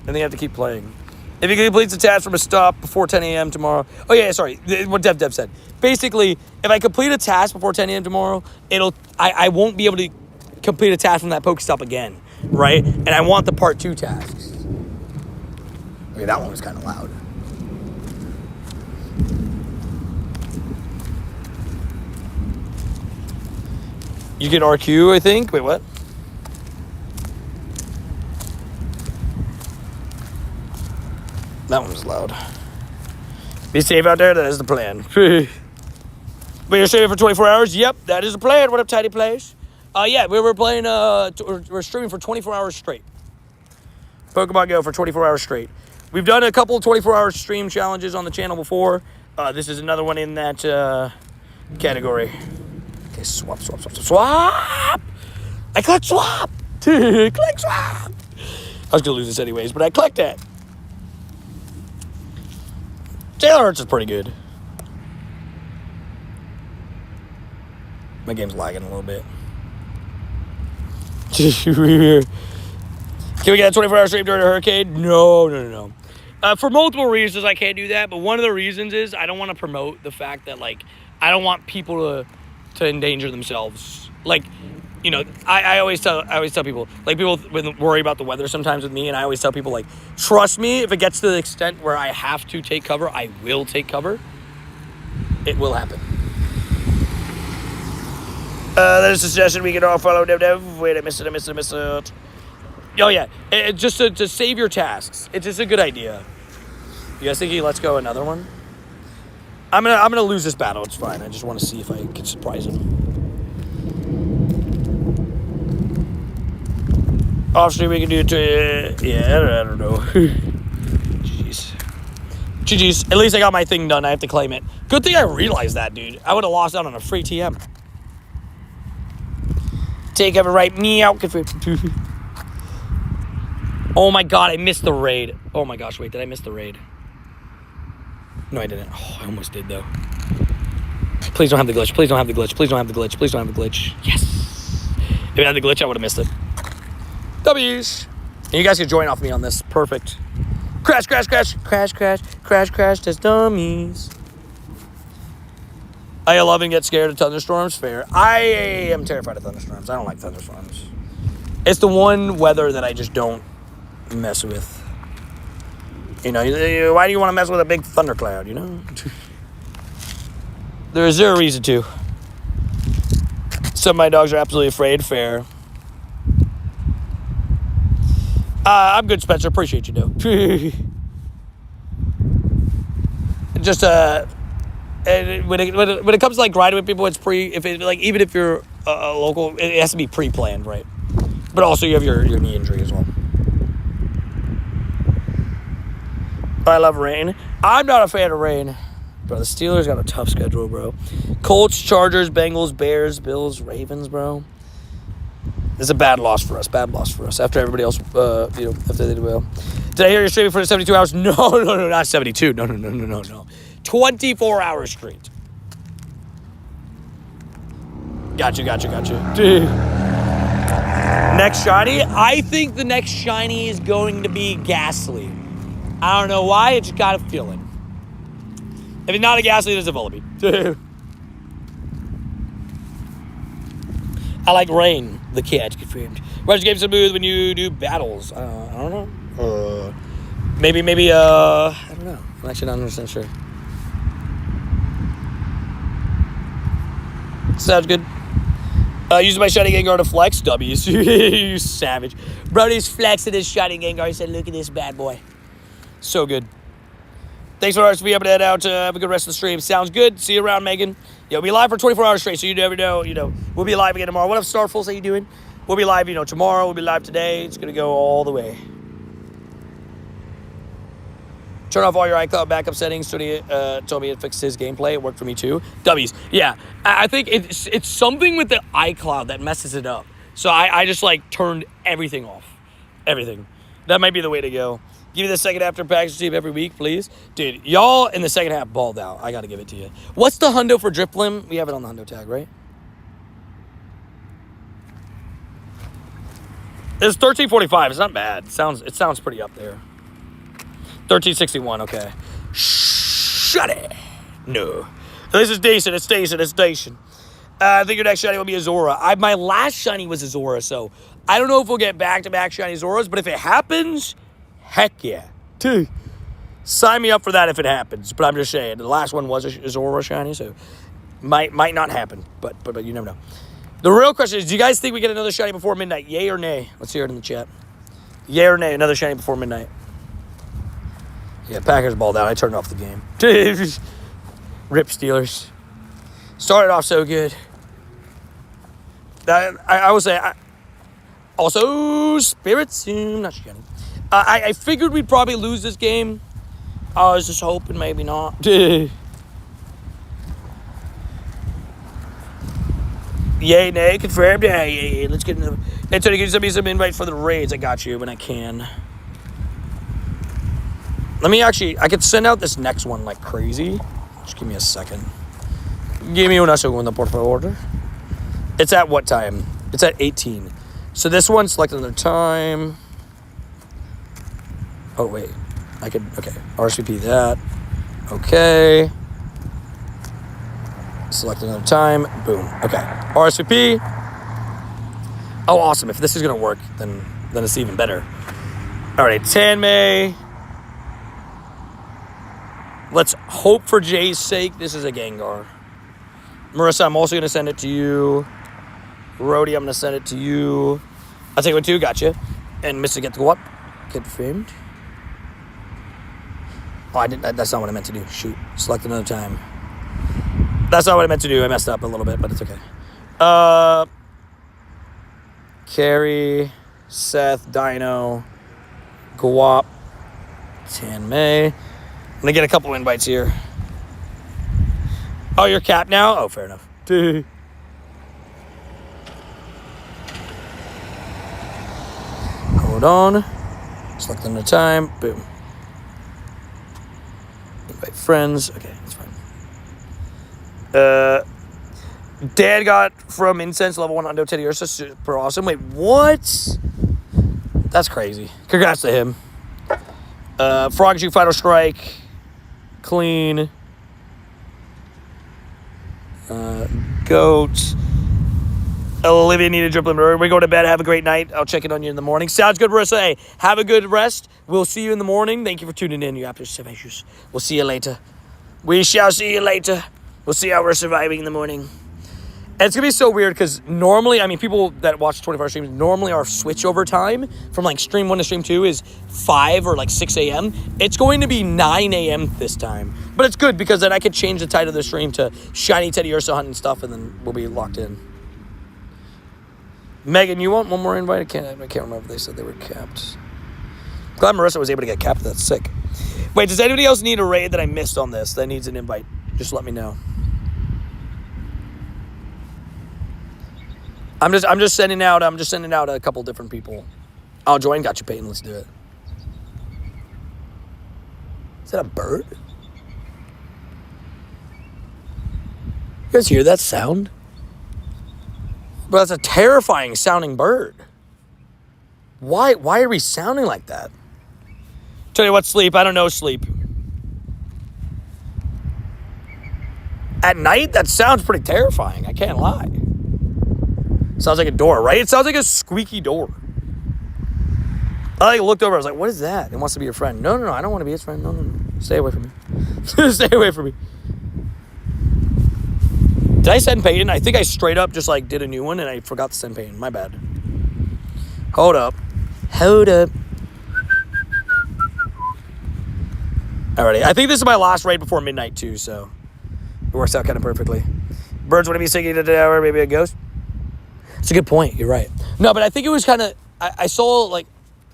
I think I have to keep playing. If he completes the task from a stop before 10 a.m. tomorrow... Oh, yeah, sorry. What Dev said. Basically, if I complete a task before 10 a.m. tomorrow, I won't be able to complete a task from that Pokestop again, right? And I want the part 2 tasks. Okay, that one was kind of loud. You get RQ, I think. Wait, what? That one was loud. Be safe out there. That is the plan. But you're streaming for 24 hours? Yep, that is the plan. What up, Tidy Plays? Yeah, we were playing, we're streaming for 24 hours straight. Pokemon Go for 24 hours straight. We've done a couple 24-hour stream challenges on the channel before. This is another one in that category. Okay, swap. I clicked swap. Click swap. I was going to lose this anyways, but I clicked it. Jalen Hurts is pretty good. My game's lagging a little bit. Can we get a 24-hour stream during a hurricane? No. For multiple reasons, I can't do that. But one of the reasons is I don't want to promote the fact that, like, I don't want people to endanger themselves. Like, you know, I always tell people, like, people worry about the weather sometimes with me, and I always tell people, like, trust me, if it gets to the extent where I have to take cover, I will take cover. It will happen. There's a suggestion we can all follow. Wait, I missed it. Oh, yeah. Just to save your tasks. It's just a good idea. You guys think let's go another one? I'm gonna lose this battle. It's fine. I just want to see if I can surprise him. Off stream, we can do it to... Yeah, I don't know. GG's. At least I got my thing done. I have to claim it. Good thing I realized that, dude. I would have lost out on a free TM. Take cover right. Meow. Oh my god, I missed the raid. Oh my gosh, wait, did I miss the raid? No, I didn't. Oh, I almost did, though. Please don't have the glitch. Please don't have the glitch. Please don't have the glitch. Please don't have the glitch. Yes! If it had the glitch, I would have missed it. W's. And you guys can join off me on this. Perfect. Crash. Test dummies. I love and get scared of thunderstorms. Fair. I am terrified of thunderstorms. I don't like thunderstorms. It's the one weather that I just don't mess with. You know, why do you want to mess with a big thundercloud, you know? There's zero reason to. Some of my dogs are absolutely afraid. Fair. I'm good, Spencer. Appreciate you, though. Just, when it comes to, like, riding with people, it's even if you're a local, it has to be pre-planned, right? But also you have your knee injury as well. I love rain. I'm not a fan of rain. Bro, the Steelers got a tough schedule, bro. Colts, Chargers, Bengals, Bears, Bills, Ravens, bro. This is a bad loss for us. After everybody else, after they did well. Did I hear you're streaming for 72 hours? No, not 72. No. 24 hours straight. Got you. Dude. Next shiny? I think the next shiny is going to be Ghastly. I don't know why, I just got a feeling. If it's not a Ghastly, it's a Vullaby. I like Rain, the cat, confirmed. Where's the game so smooth when you do battles? I don't know. Maybe, I don't know. I'm actually not 100% sure. Sounds good. Using my Shiny Gengar to flex. W's. You savage. Brody's flexing his Shiny Gengar. He said, look at this bad boy. So good. Thanks for RSV. I'm going to head out. Have a good rest of the stream. Sounds good. See you around, Megan. Yeah, we'll be live for 24 hours straight, so you never know. We'll be live again tomorrow. What up, Starfuls? How you doing? We'll be live, tomorrow. We'll be live today. It's going to go all the way. Turn off all your iCloud backup settings. Tony told me it fixed his gameplay. It worked for me too. W's. Yeah, I think it's something with the iCloud that messes it up. So I just turned everything off. Everything. That might be the way to go. Give me the second after package team every week, please. Dude, y'all in the second half balled out. I got to give it to you. What's the hundo for Drifblim? We have it on the hundo tag, right? It's 1345. It's not bad. It sounds pretty up there. 1361, okay. Shut it. No. This is decent. It's decent. I think your next shiny will be a Zora. My last shiny was a Zora, so I don't know if we'll get back-to-back shiny Zoras, but if it happens, heck yeah. Dude, sign me up for that if it happens. But I'm just saying, the last one was a Zora shiny, so might not happen, but you never know. The real question is, do you guys think we get another shiny before midnight? Yay or nay? Let's hear it in the chat. Yay or nay, another shiny before midnight. Yeah, Packers balled out. I turned off the game. Rip Steelers. Started off so good. I would say... Also, Spirit Zoom. Not shiny. I figured we'd probably lose this game. I was just hoping maybe not. Yay, nay, confirmed. Yeah. Let's get into. Hey, Tony, can you send me some invites for the raids? I got you when I can. Let me actually. I could send out this next one like crazy. Just give me a second. Give me una segunda, por favor. It's at what time? It's at 18. So this one, select another time. Oh, wait. Okay. RSVP that. Okay. Select another time. Boom. Okay. RSVP. Oh, awesome. If this is going to work, then it's even better. All right. Tanmay. Let's hope for Jay's sake this is a Gengar. Marissa, I'm also going to send it to you. Rody, I'm going to send it to you. I'll take one too. Gotcha. And Mr. Get to go up. Get framed. Oh, that's not what I meant to do. Shoot. Select another time. That's not what I meant to do. I messed up a little bit, but it's okay. Carrie, Seth, Dino, Guap, Tanmay. I'm going to get a couple invites here. Oh, you're capped now? Oh, fair enough. Hold on. Select another time. Boom. Invite friends. Okay, that's fine. Dad got from Incense level 1 Undo Teddy Ursa. Super awesome. Wait, what? That's crazy. Congrats to him. Frogju Final Strike. Clean. Goat. Olivia needed drip limit. We go to bed. Have a great night. I'll check in on you in the morning. Sounds good, Marissa. Hey, have a good rest. We'll see you in the morning. Thank you for tuning in. You after issues. We'll see you later. We shall see you later. We'll see how we're surviving in the morning. And it's going to be so weird because normally, I mean, people that watch 24 streams, normally our switchover time from like stream 1 to stream 2 is 5 or like 6 a.m. It's going to be 9 a.m. this time. But it's good because then I could change the title of the stream to Shiny Teddy Ursa Hunt and stuff, and then we'll be locked in. Megan, you want one more invite? I can't remember if they said they were capped. Glad Marissa was able to get capped. That's sick. Wait, does anybody else need a raid that I missed on this that needs an invite? Just let me know. I'm just sending out a couple different people. I'll join. Got you, Peyton. Let's do it. Is that a bird? You guys hear that sound? But that's a terrifying sounding bird. Why are we sounding like that? Tell you what, sleep. I don't know sleep. At night, that sounds pretty terrifying. I can't lie. Sounds like a door, right? It sounds like a squeaky door. I looked over. I was like, what is that? It wants to be your friend. No. I don't want to be his friend. No. Stay away from me. Stay away from me. Did I send Peyton? I think I straight up just like did a new one and I forgot to send Peyton. My bad. Hold up. Alrighty. I think this is my last raid before midnight too, so it works out kind of perfectly. Birds want to be singing at an hour, maybe a ghost. It's a good point. You're right. No, but I think it was kind of, I saw like,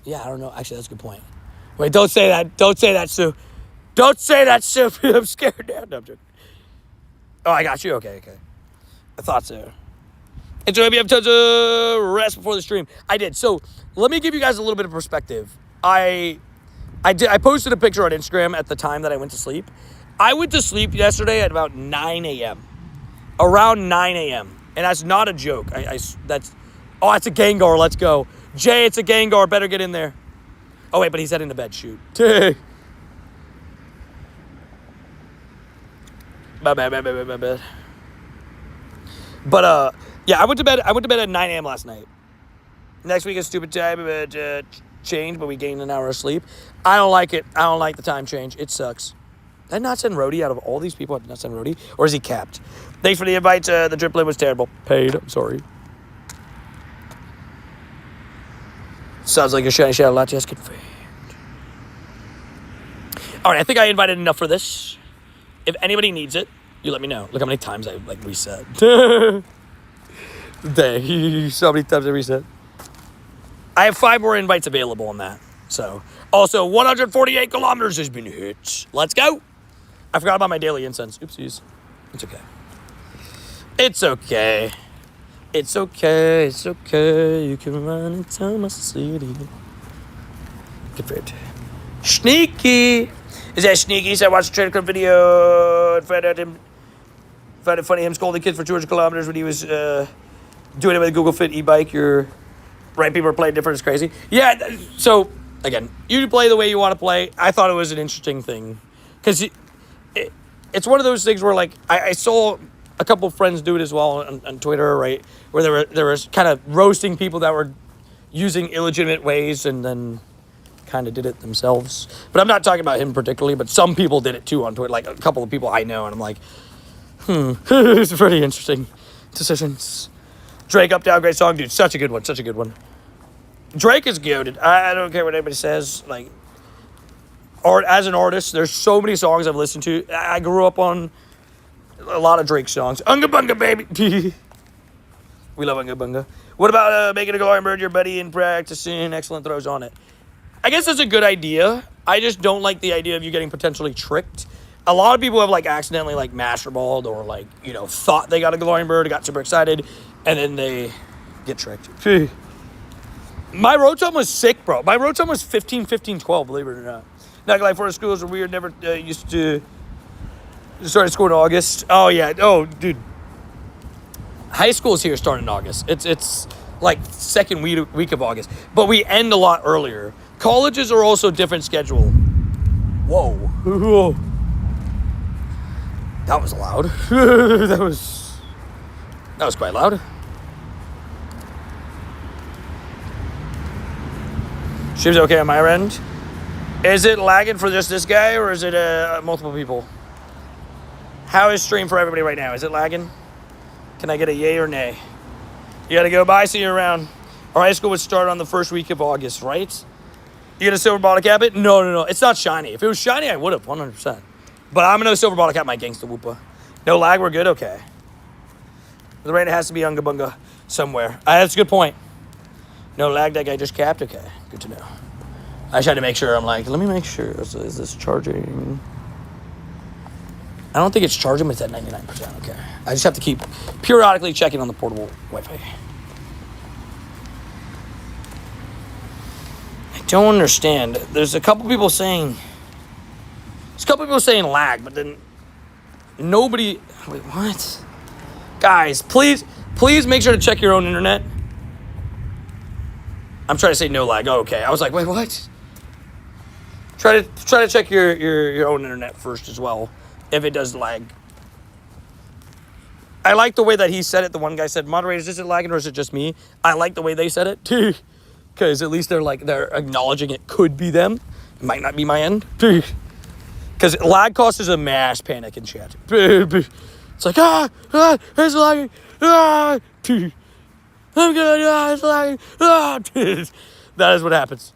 yeah, I don't know. Actually, that's a good point. Wait, don't say that. Don't say that, Sue. Don't say that, Sue. I'm scared now. No, I'm joking. Oh, I got you. Okay. I thought so. And so maybe I have tons of rest before the stream. I did. So let me give you guys a little bit of perspective. I posted a picture on Instagram at the time that I went to sleep. I went to sleep yesterday at about 9 a.m. Around 9 a.m. And that's not a joke. It's a Gengar. Let's go. Jay, it's a Gengar. Better get in there. Oh, wait, but he's heading to bed. Shoot. My bad. But, yeah, I went to bed at 9 a.m. last night. Next week is stupid time change, but we gained an hour of sleep. I don't like it. I don't like the time change. It sucks. Did I not send Rody out of all these people? I did not send Rody? Or is he capped? Thanks for the invite. The drip limit was terrible. Paid. I'm sorry. Sounds like a shiny shadow lot just confirmed. All right, I think I invited enough for this. If anybody needs it, you let me know. Look how many times I reset. Dang, so many times I reset. I have 5 more invites available on that. So, also 148 kilometers has been hit. Let's go. I forgot about my daily incense. Oopsies. It's okay. It's okay. It's okay. It's okay. You can run into my city. Good for it. Sneaky. Is that Sneaky? So I watched a trailer clip video and found it funny him scolding kids for 200 kilometers when he was doing it with a Google Fit e-bike. You're right. People are playing different. It's crazy. Yeah. So again, you play the way you want to play. I thought it was an interesting thing because it's one of those things where like I saw a couple friends do it as well on Twitter, right? Where they were kind of roasting people that were using illegitimate ways and then kind of did it themselves. But I'm not talking about him particularly, but some people did it too on Twitter, like a couple of people I know, and I'm like, it's pretty interesting decisions. Drake Up Down, great song, dude. Such a good one, such a good one. Drake is goated. I don't care what anybody says. Like, art as an artist, there's so many songs I've listened to. I grew up on a lot of Drake songs. Unga Bunga, baby. We love Unga Bunga. What about making a glory bird your buddy and practicing excellent throws on it? I guess that's a good idea. I just don't like the idea of you getting potentially tricked. A lot of people have like accidentally like masterballed or like, you know, thought they got a glory bird, got super excited, and then they get tricked. My road time was sick, bro. My road time was 15, 15, 12, believe it or not. Not like for schools were weird. Never used to start school in August. Oh, yeah. Oh, dude. High school's here starting in August. It's like second week of August. But we end a lot earlier. Colleges are also different schedule. Whoa. That was loud. That was quite loud. Stream's okay on my end. Is it lagging for just this guy or is it multiple people? How is stream for everybody right now? Is it lagging? Can I get a yay or nay? You gotta go. Bye. See you around. Our high school would start on the first week of August, right? You get a silver bottle cap it? No. It's not shiny. If it was shiny, I would have 100%. But I'm gonna silver bottle cap my gangsta whoopa. No lag. We're good. Okay. The rain has to be Unga Bunga somewhere. That's a good point. No lag. That guy just capped. Okay. Good to know. I just had to make sure. I'm like, let me make sure. Is this charging? I don't think it's charging, but it's at 99%. Okay. I just have to keep periodically checking on the portable Wi-Fi. I don't understand. There's a couple people saying lag, but then nobody. Wait, what? Guys, please make sure to check your own internet. I'm trying to say no lag. Oh, okay. I was like, wait, what? Try to check your own internet first as well, if it does lag. I like the way that he said it. The one guy said, moderators, is it lagging or is it just me? I like the way they said it, too. Because at least they're acknowledging it could be them. It might not be my end. Because lag causes a mass panic in chat. It's like, it's lagging. I'm gonna die, it's lagging. That is what happens.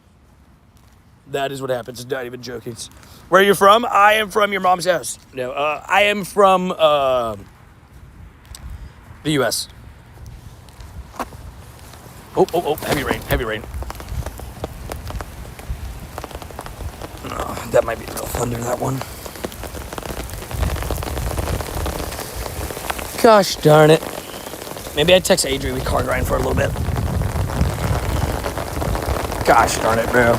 That is what happens. It's not even joking. Where are you from? I am from your mom's house. No, I am from the U.S. Oh, heavy rain. Oh, that might be real thunder, that one. Gosh darn it. Maybe I'd text Adrian, we car grind for a little bit. Gosh darn it, bro.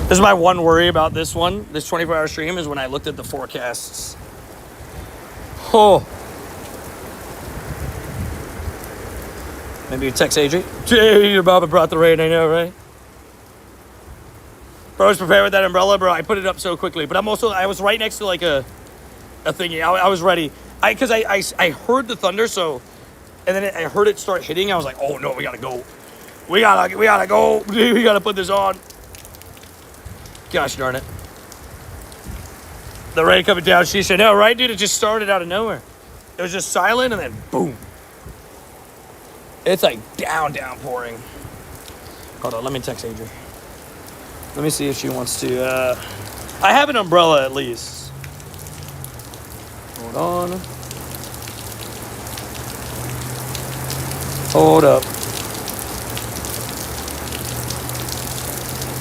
This is my one worry about this 24-hour stream, is when I looked at the forecasts. Oh. Maybe you text Adrian. Your Baba brought the rain, I know, right? Bro, I was prepared with that umbrella, bro. I put it up so quickly. But I was right next to like a thingy. I was ready. Because I heard the thunder, so, and then I heard it start hitting. I was like, oh no, we gotta go. We gotta go. We gotta put this on. Gosh darn it. The rain coming down. She said, no, right, dude? It just started out of nowhere. It was just silent, and then boom. It's like downpouring. Hold on, let me text Adrian. Let me see if she wants to, I have an umbrella at least. Hold on. Hold up.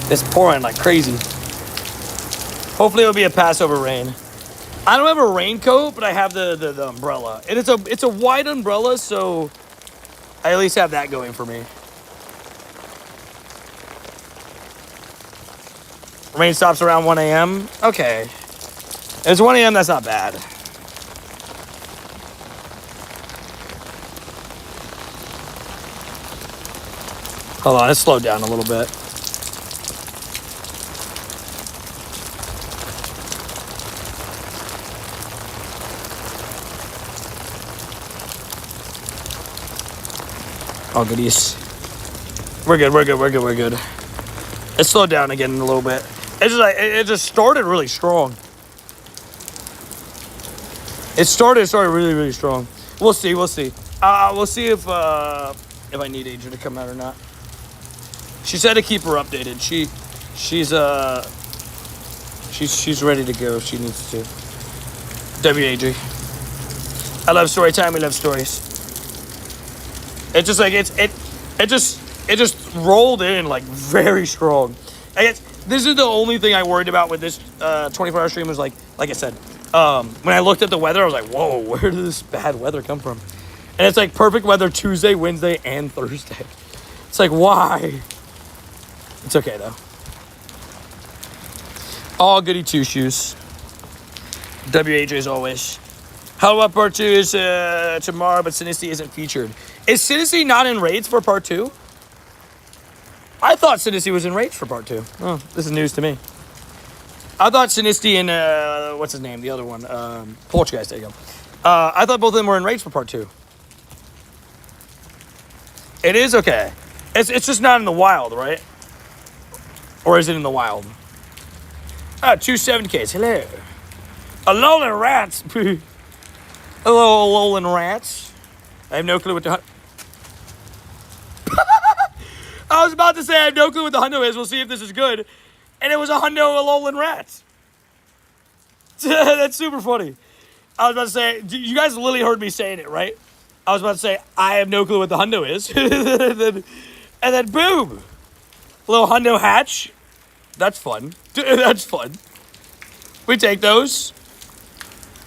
It's pouring like crazy. Hopefully it'll be a Passover rain. I don't have a raincoat, but I have the umbrella. And it's a wide umbrella, so I at least have that going for me. Rain stops around 1 a.m. Okay. If it's 1 a.m., that's not bad. Hold on, it slowed down a little bit. Oh, goodies. We're good. It slowed down again a little bit. It's just like, it just started really strong. It started really, really strong. We'll see. We'll see if I need Adrian to come out or not. She said to keep her updated. She's ready to go if she needs to. WAG. I love story time. We love stories. It's just like it just rolled in like very strong. I guess this is the only thing I worried about with this 24-hour stream was like I said, when I looked at the weather, I was like, whoa, where did this bad weather come from? And it's like perfect weather Tuesday, Wednesday, and Thursday. It's like, why? It's okay though. All goody two shoes. WAJ as always. How about part 2 is tomorrow, but Sinisty isn't featured. Is Sinisty not in raids for part 2? I thought Sinisty was in raids for part 2. Oh, this is news to me. I thought Sinisty and, what's his name? The other one. Poltergeist, there you go. I thought both of them were in raids for part 2. It is? Okay. It's just not in the wild, right? Or is it in the wild? 270Ks. Hello. Alolan Rats. Hello, Alolan Rats. I have no clue what the... I was about to say I have no clue what the hundo is. We'll see if this is good. And it was a hundo Alolan Rats. That's super funny. I was about to say, you guys literally heard me saying it, right? I was about to say, I have no clue what the hundo is. and then boom. A little hundo hatch. That's fun. That's fun. We take those.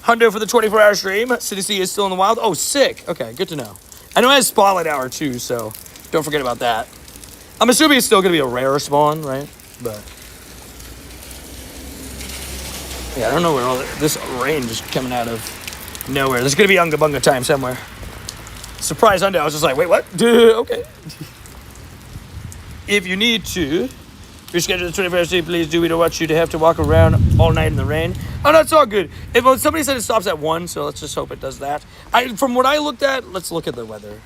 Hundo for the 24-hour stream. CDC is still in the wild. Oh, sick. Okay, good to know. I know it has Spotlight Hour too, so don't forget about that. I'm assuming it's still going to be a rare spawn, right? But yeah, I don't know where all this rain just coming out of nowhere. There's going to be Unga Bunga time somewhere. Surprise Hundo. I was just like, wait, what? Okay. If you need to reschedule the 24-hour stream, please do. We don't want you to have to walk around all night in the rain. Oh, no, it's all good. If somebody said it stops at 1, so let's just hope it does that. From what I looked at, let's look at the weather.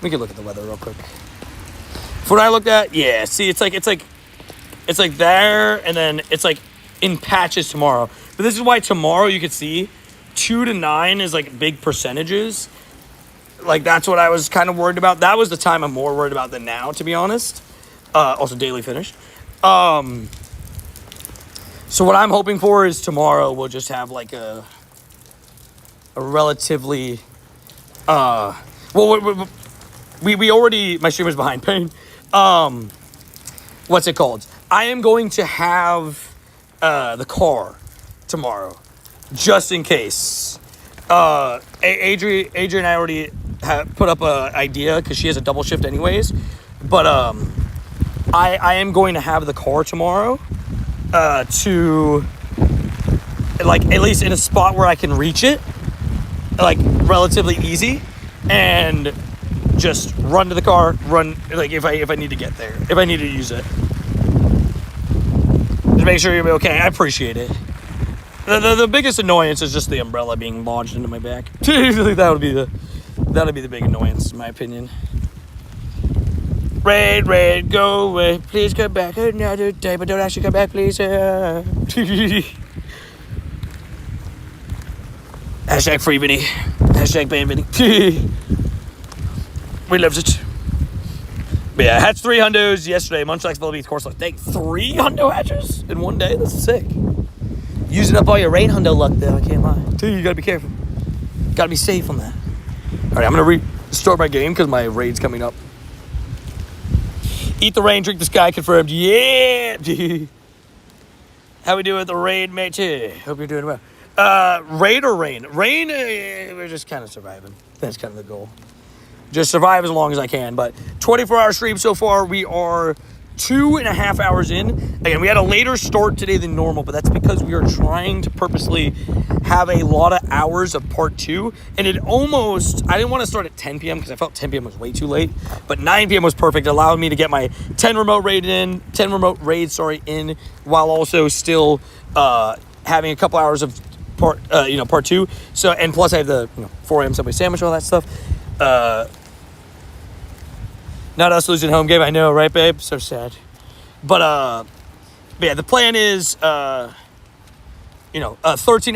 We can look at the weather real quick. From what I looked at, yeah. See, it's like there, and then it's like in patches tomorrow. But this is why tomorrow you could see 2 to 9 is like big percentages. Like that's what I was kind of worried about. That was the time I'm more worried about than now, to be honest. Also daily finish. So what I'm hoping for is tomorrow we'll just have like a relatively we already, my stream is behind pain. What's it called? I am going to have the car tomorrow just in case. Adrian and I already have put up an idea because she has a double shift anyways, but I am going to have the car tomorrow to like at least in a spot where I can reach it like relatively easy and just run to the car, run like if I need to get there, if I need to use it. Just make sure you're okay. I appreciate it. The biggest annoyance is just the umbrella being lodged into my back. that would be the big annoyance in my opinion. Raid, go away. Please come back another day, but don't actually come back, please. Hashtag free Vinny. Hashtag ban Vinny. We loves it. But yeah, hatched 3 hundos yesterday. Munchlax Bellbeat course. Dang, 3 hundo hatches in one day? That's sick. Using up all your rain hundo luck though, I can't lie. You gotta be careful. Gotta be safe on that. Alright, I'm gonna restart my game because my raid's coming up. Eat the rain, drink the sky, confirmed. Yeah! How we doing with the raid, mate? Too? Hope you're doing well. Raid or rain? Rain, we're just kind of surviving. That's kind of the goal. Just survive as long as I can. But 24-hour stream so far, we are 2.5 hours in. Again, we had a later start today than normal, but that's because we are trying to purposely have a lot of hours of part 2. And it almost, I didn't want to start at 10 p.m. because I felt 10 p.m. was way too late. But 9 p.m. was perfect. It allowed me to get my 10 remote raids in, while also still having a couple hours of part 2. So, and plus I have the 4 a.m. Subway sandwich, all that stuff. Not us losing home game, I know, right, babe? So sad. But yeah, the plan is, 13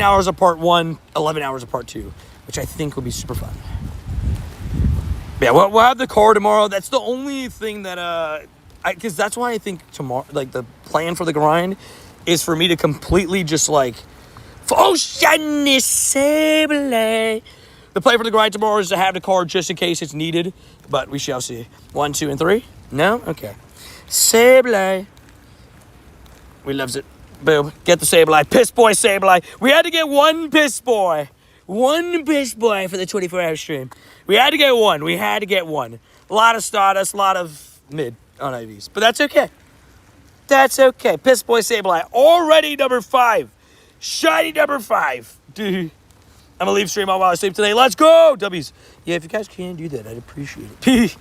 hours of part 1, 11 hours of part 2, which I think will be super fun. But yeah, we'll have the car tomorrow. That's the only thing that, because that's why I think tomorrow, like, the plan for the grind is for me to completely just, like, the plan for the grind tomorrow is to have the car just in case it's needed, but we shall see. 1, 2, and 3? No? Okay. Sableye. We loves it. Boom. Get the Sableye. Piss boy Sableye. We had to get one piss boy. One piss boy for the 24-hour stream. We had to get one. We had to get one. A lot of Stardust, a lot of mid on IVs. But that's okay. That's okay. Piss boy Sableye. Already number 5. Shiny number 5. Dude. I'm going to leave stream on while I sleep today. Let's go, W's. Yeah, if you guys can do that, I'd appreciate it.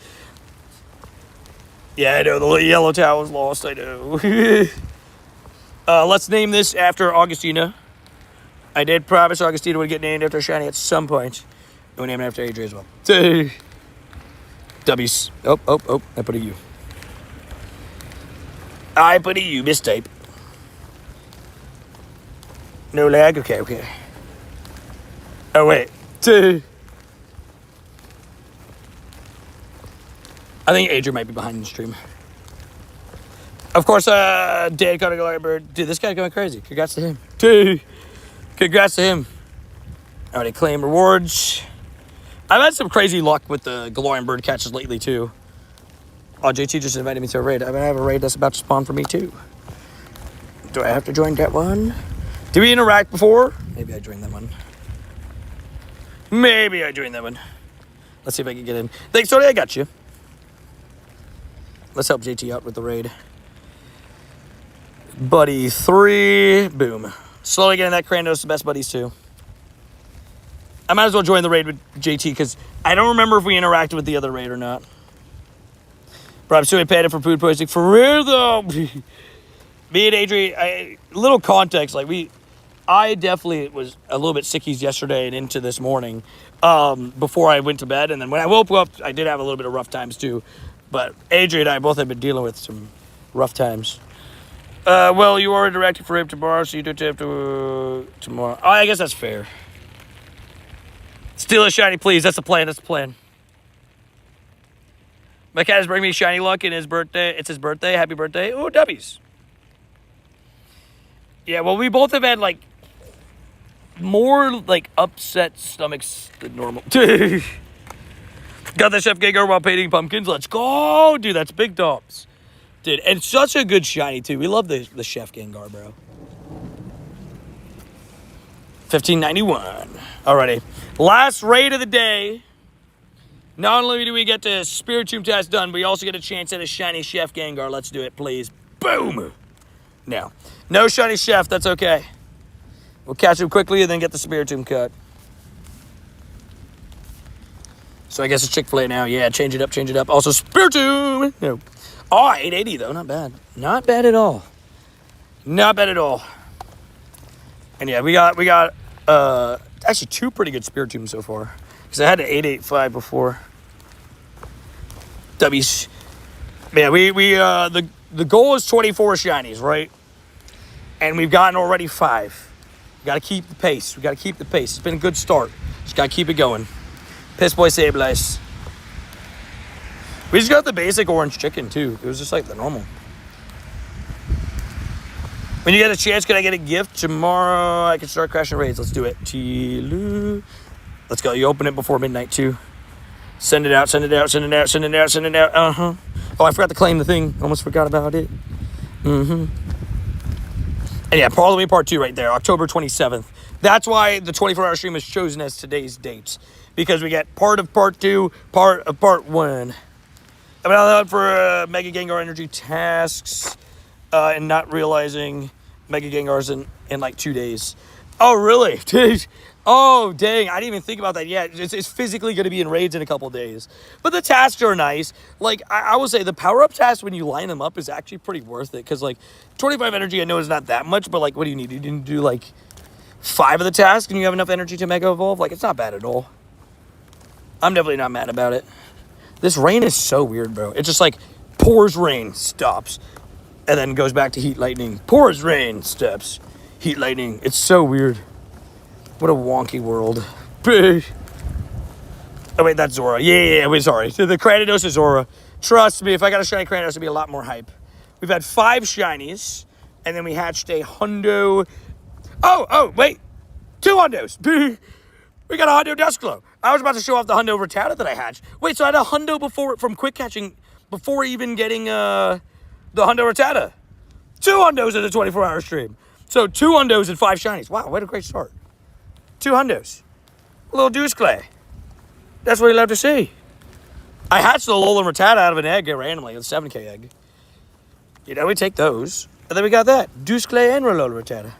Yeah, I know. The little yellow towel was lost. I know. Let's name this after Augustina. I did promise Augustina would get named after Shiny at some point. And we'll name it after Adrian as well. W's. Oh. I put a U. I put a U. Mistype. No lag? Okay. Oh, wait. I think Adrian might be behind the stream. Of course, Dan Bird. Dude, this guy's going crazy. Congrats to him. Dude. Congrats to him. Already claim rewards. I've had some crazy luck with the Galarian bird catches lately, too. Oh, JT just invited me to a raid. I'm going to have a raid that's about to spawn for me, too. Do I have to join that one? Did we interact before? Maybe I joined that one. Let's see if I can get in. Thanks, Tony. I got you. Let's help JT out with the raid. Buddy 3. Boom. Slowly getting that Kranos, the best buddies too. I might as well join the raid with JT because I don't remember if we interacted with the other raid or not. Bro, I'm still paid for food poisoning. For real, though. Me and Adrian, little context, I definitely was a little bit sickies yesterday and into this morning before I went to bed. And then when I woke up, I did have a little bit of rough times too. But Adrian and I both have been dealing with some rough times. Well, you are directed for him tomorrow, so you don't have to tomorrow. Oh, I guess that's fair. Steal a shiny, please. That's the plan. My cat is bringing me shiny luck in his birthday. It's his birthday. Happy birthday. Ooh, W's. Yeah, well, we both have had, more, upset stomachs than normal. Got the Chef Gengar while painting pumpkins. Let's go. Dude, that's big dumps. Dude, and such a good shiny, too. We love the Chef Gengar, bro. 1591. Alrighty. Last raid of the day. Not only do we get the Spiritomb test done, we also get a chance at a shiny Chef Gengar. Let's do it, please. Boom. No shiny Chef. That's okay. We'll catch him quickly and then get the Spiritomb cut. So I guess it's Chick-fil-A now. Yeah, change it up. Also, Spiritomb. No. Oh, 880, though. Not bad. Not bad at all. And yeah, we got actually 2 pretty good Spiritombs so far. Because I had an 885 before. W's. Yeah, the goal is 24 shinies, right? And we've gotten already 5. We got to keep the pace. It's been a good start. Just got to keep it going. Piss Boy Sableye. We just got the basic orange chicken, too. It was just like the normal. When you get a chance, can I get a gift? Tomorrow I can start crashing raids. Let's do it. Let's go. You open it before midnight, too. Send it out. Uh-huh. Oh, I forgot to claim the thing. Almost forgot about it. And yeah, Halloween Part 2 right there, October 27th. That's why the 24-hour stream is chosen as today's date. Because we get part of Part 2, part of Part 1. I'm out for Mega Gengar Energy tasks and not realizing Mega Gengar's in like 2 days. Oh, really? Oh, dang. I didn't even think about that yet. It's physically going to be in raids in a couple days. But the tasks are nice. Like, I will say the power-up tasks, when you line them up, is actually pretty worth it. Because, like, 25 energy, I know is not that much. But, like, what do you need? You need to do, like, 5 of the tasks and you have enough energy to Mega Evolve? Like, it's not bad at all. I'm definitely not mad about it. This rain is so weird, bro. It's just, like, pours rain, stops. And then goes back to heat lightning. Pours rain, stops. Heat lightning. It's so weird. What a wonky world. Oh, wait, that's Zora. Yeah, wait, sorry. The Cranidos is Zora. Trust me, if I got a shiny Cranidos, it'd be a lot more hype. We've had 5 shinies, and then we hatched a hundo. Oh, wait. 2 hundos. We got a hundo Dusclo. I was about to show off the hundo Rattata that I hatched. Wait, so I had a hundo before from quick catching before even getting the hundo Rattata. 2 hundos in a 24-hour stream. So 2 hundos and 5 shinies. Wow, what a great start. 2 hundos. A little deuce clay. That's what you love to see. I hatched the Alolan Rattata out of an egg randomly, a 7K egg. You know, we take those. And then we got that. Deuce clay and Alolan Rattata.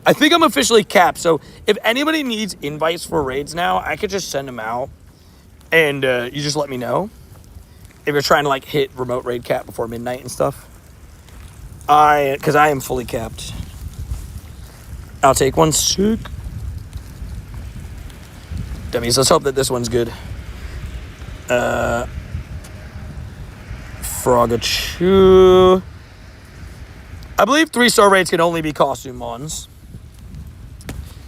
I think I'm officially capped, so if anybody needs invites for raids now, I could just send them out. And you just let me know. If you're trying to, like, hit remote raid cap before midnight and stuff. Because I am fully capped. I'll take one. Sick. Dummies, let's hope that this one's good. Frogachu. I believe 3-star raids can only be costume mons.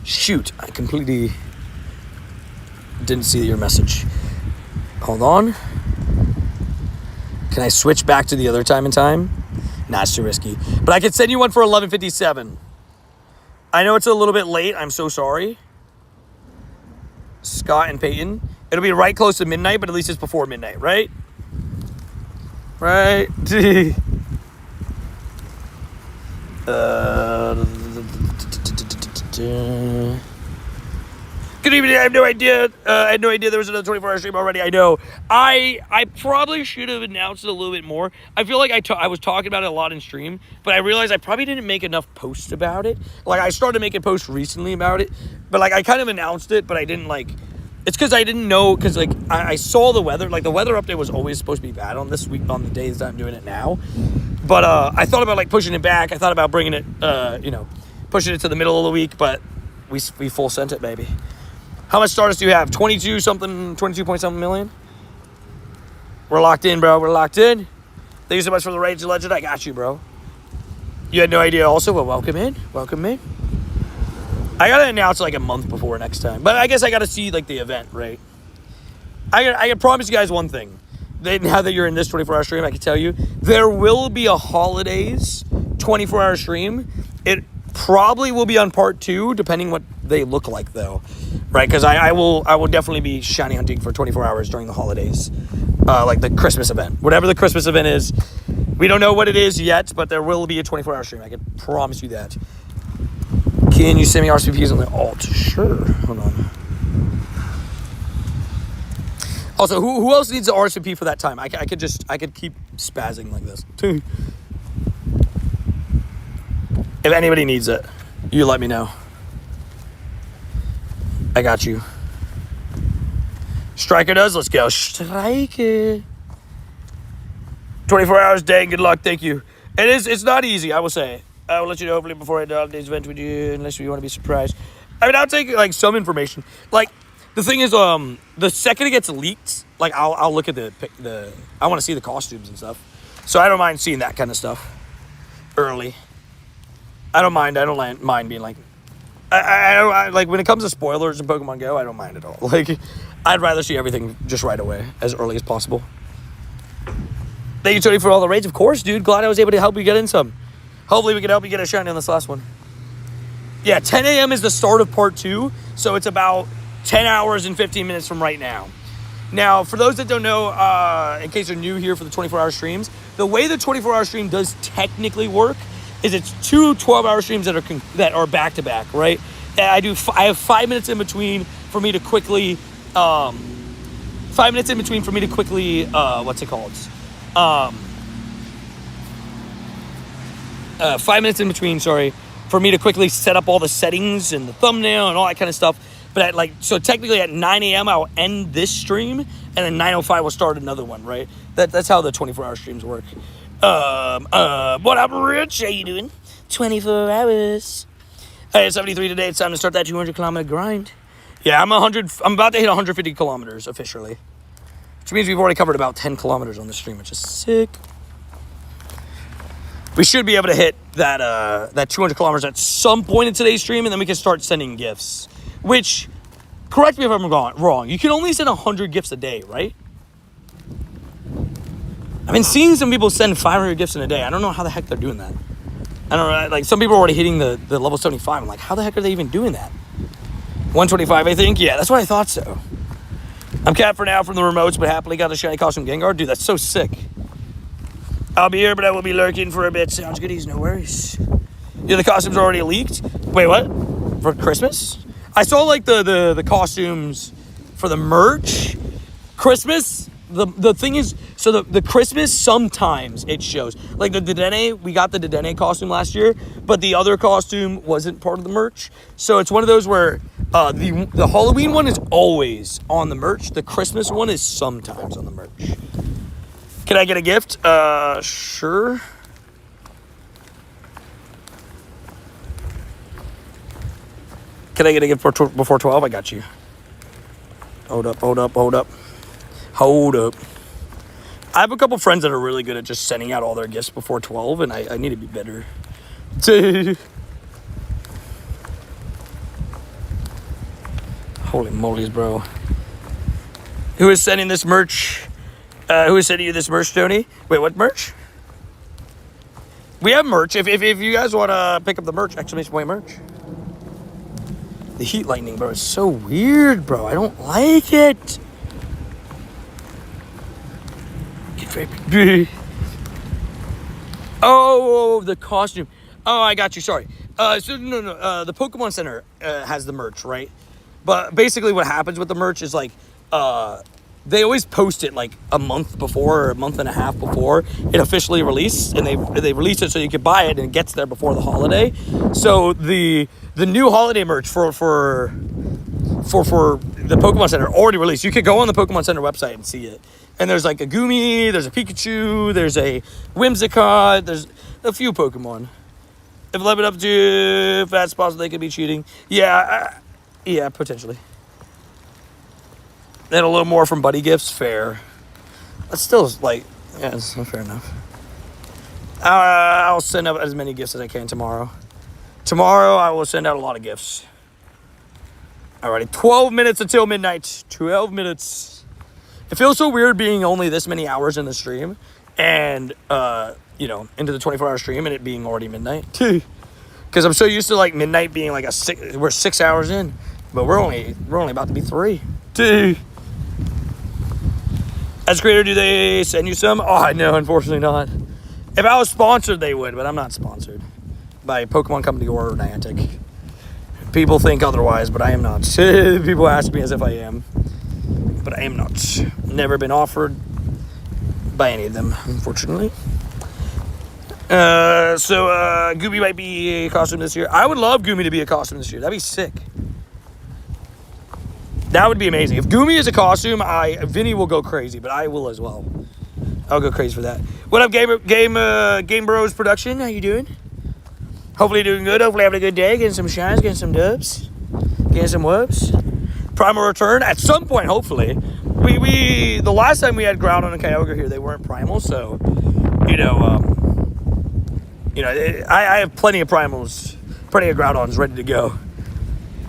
Shoot, I completely didn't see your message. Hold on. Can I switch back to the other time and time? Nah, it's too risky. But I could send you one for 11:57. I know it's a little bit late. I'm so sorry. Scott and Peyton. It'll be right close to midnight, but at least it's before midnight, right? Right? Good evening. I have no idea. I had no idea there was another 24-hour stream already. I know. I probably should have announced it a little bit more. I feel like I was talking about it a lot in stream, but I realized I probably didn't make enough posts about it. Like, I started making posts recently about it, but, like, I kind of announced it, but I didn't, like... It's because I didn't know, because, like, I saw the weather. Like, the weather update was always supposed to be bad on this week, on the days that I'm doing it now. But I thought about, like, pushing it back. I thought about bringing it, pushing it to the middle of the week, but we full sent it, baby. How much Stardust do you have? 22 point something million? We're locked in, bro. We're locked in. Thank you so much for the Rage Legend. I got you, bro. You had no idea also? Well, welcome in. Welcome in. I got to announce like a month before next time. But I guess I got to see like the event, right? I can promise you guys one thing. Now that you're in this 24-hour stream, I can tell you, there will be a holidays 24-hour stream. It probably will be on part 2, depending what they look like, though. Right? Because I will definitely be shiny hunting for 24 hours during the holidays. Like the Christmas event. Whatever the Christmas event is. We don't know what it is yet, but there will be a 24-hour stream. I can promise you that. Can you send me RSVPs on the alt? Sure. Hold on. Also, who else needs an RSVP for that time? I could keep spazzing like this. If anybody needs it, you let me know. I got you. Striker does. Let's go. Striker. 24 hours, dang. Good luck. Thank you. It's not easy, I will say. I will let you know hopefully before I do today's event with you, unless you want to be surprised. I mean, I'll take like some information. Like, the thing is, the second it gets leaked, like I'll look at the I want to see the costumes and stuff. So I don't mind seeing that kind of stuff early. I don't mind being like, I like when it comes to spoilers in Pokemon Go, I don't mind at all. Like, I'd rather see everything just right away, as early as possible. Thank you, Tony, for all the raids. Of course, dude. Glad I was able to help you get in some. Hopefully we can help you get a shiny on this last one. Yeah, 10 a.m. is the start of part 2, so it's about 10 hours and 15 minutes from right now. Now, for those that don't know, in case you're new here for the 24-hour streams, the way the 24-hour stream does technically work is it's two 12-hour streams that are back-to-back, right? I have 5 minutes in between for me to quickly, what's it called? 5 minutes in between, for me to quickly set up all the settings and the thumbnail and all that kind of stuff. But so technically at 9 a.m. I'll end this stream, and then 9:05 we'll start another one, right? That's how the 24-hour streams work. What up, Rich? How you doing? 24 hours. Hey, it's 73 today. It's time to start that 200-kilometer grind. Yeah, I'm about to hit 150 kilometers officially, which means we've already covered about 10 kilometers on the stream, which is sick. We should be able to hit that 200 kilometers at some point in today's stream, and then we can start sending gifts. Which, correct me if I'm wrong, you can only send 100 gifts a day, right? I've been seeing some people send 500 gifts in a day. I don't know how the heck they're doing that. I don't know, like some people are already hitting the level 75. I'm like, how the heck are they even doing that? 125, I think? Yeah, that's what I thought so. I'm Cat for now from the remotes, but happily got the shiny costume Gengar. Dude, that's so sick. I'll be here, but I will be lurking for a bit. Sounds good, no worries. Yeah, the costumes are already leaked? Wait, what? For Christmas? I saw like the costumes for the merch. Christmas, the thing is, so the Christmas sometimes it shows. Like the Dedenne, we got the Dedenne costume last year, but the other costume wasn't part of the merch. So it's one of those where the Halloween one is always on the merch. The Christmas one is sometimes on the merch. Can I get a gift? Sure. Can I get a gift before 12? I got you. Hold up. I have a couple friends that are really good at just sending out all their gifts before 12, and I need to be better. Holy moly's, bro. Who is sending this merch? Who is sending you this merch, Tony? Wait, what merch? We have merch. If you guys want to pick up the merch, exclamation point merch. The heat lightning, bro, is so weird, bro. I don't like it. Get very big. Oh, the costume. Oh, I got you. Sorry. The Pokemon Center has the merch, right? But basically what happens with the merch is like, they always post it like a month before or a month and a half before it officially released, and they release it so you can buy it and it gets there before the holiday. So the new holiday merch for the Pokemon Center already released. You could go on the Pokemon Center website and see it. And there's like a Gumi, there's a Pikachu, there's a Whimsicott, there's a few Pokemon. If level up to fast spots, they could be cheating. Yeah, potentially. And a little more from Buddy Gifts, fair. That's still like, yeah, it's fair enough. I'll send out as many gifts as I can tomorrow. Tomorrow I will send out a lot of gifts. Alrighty, 12 minutes until midnight. 12 minutes. It feels so weird being only this many hours in the stream, and into the 24-hour stream and it being already midnight. Because I'm so used to like midnight being like we're 6 hours in, but we're only about to be 3. As a creator, do they send you some? Oh, no, unfortunately not. If I was sponsored, they would, but I'm not sponsored by Pokemon Company or Niantic. People think otherwise, but I am not. People ask me as if I am, but I am not. Never been offered by any of them, unfortunately. So Goomy might be a costume this year. I would love Goomy to be a costume this year. That'd be sick. That would be amazing. If Goomy is a costume, Vinny will go crazy, but I will as well. I'll go crazy for that. What up, Game Bros Production? How you doing? Hopefully doing good. Hopefully having a good day. Getting some shines, getting some dubs, getting some whoops. Primal return at some point, hopefully. We the last time we had Groudon and Kyogre here, they weren't primal, so I have plenty of primals, plenty of Groudons ready to go.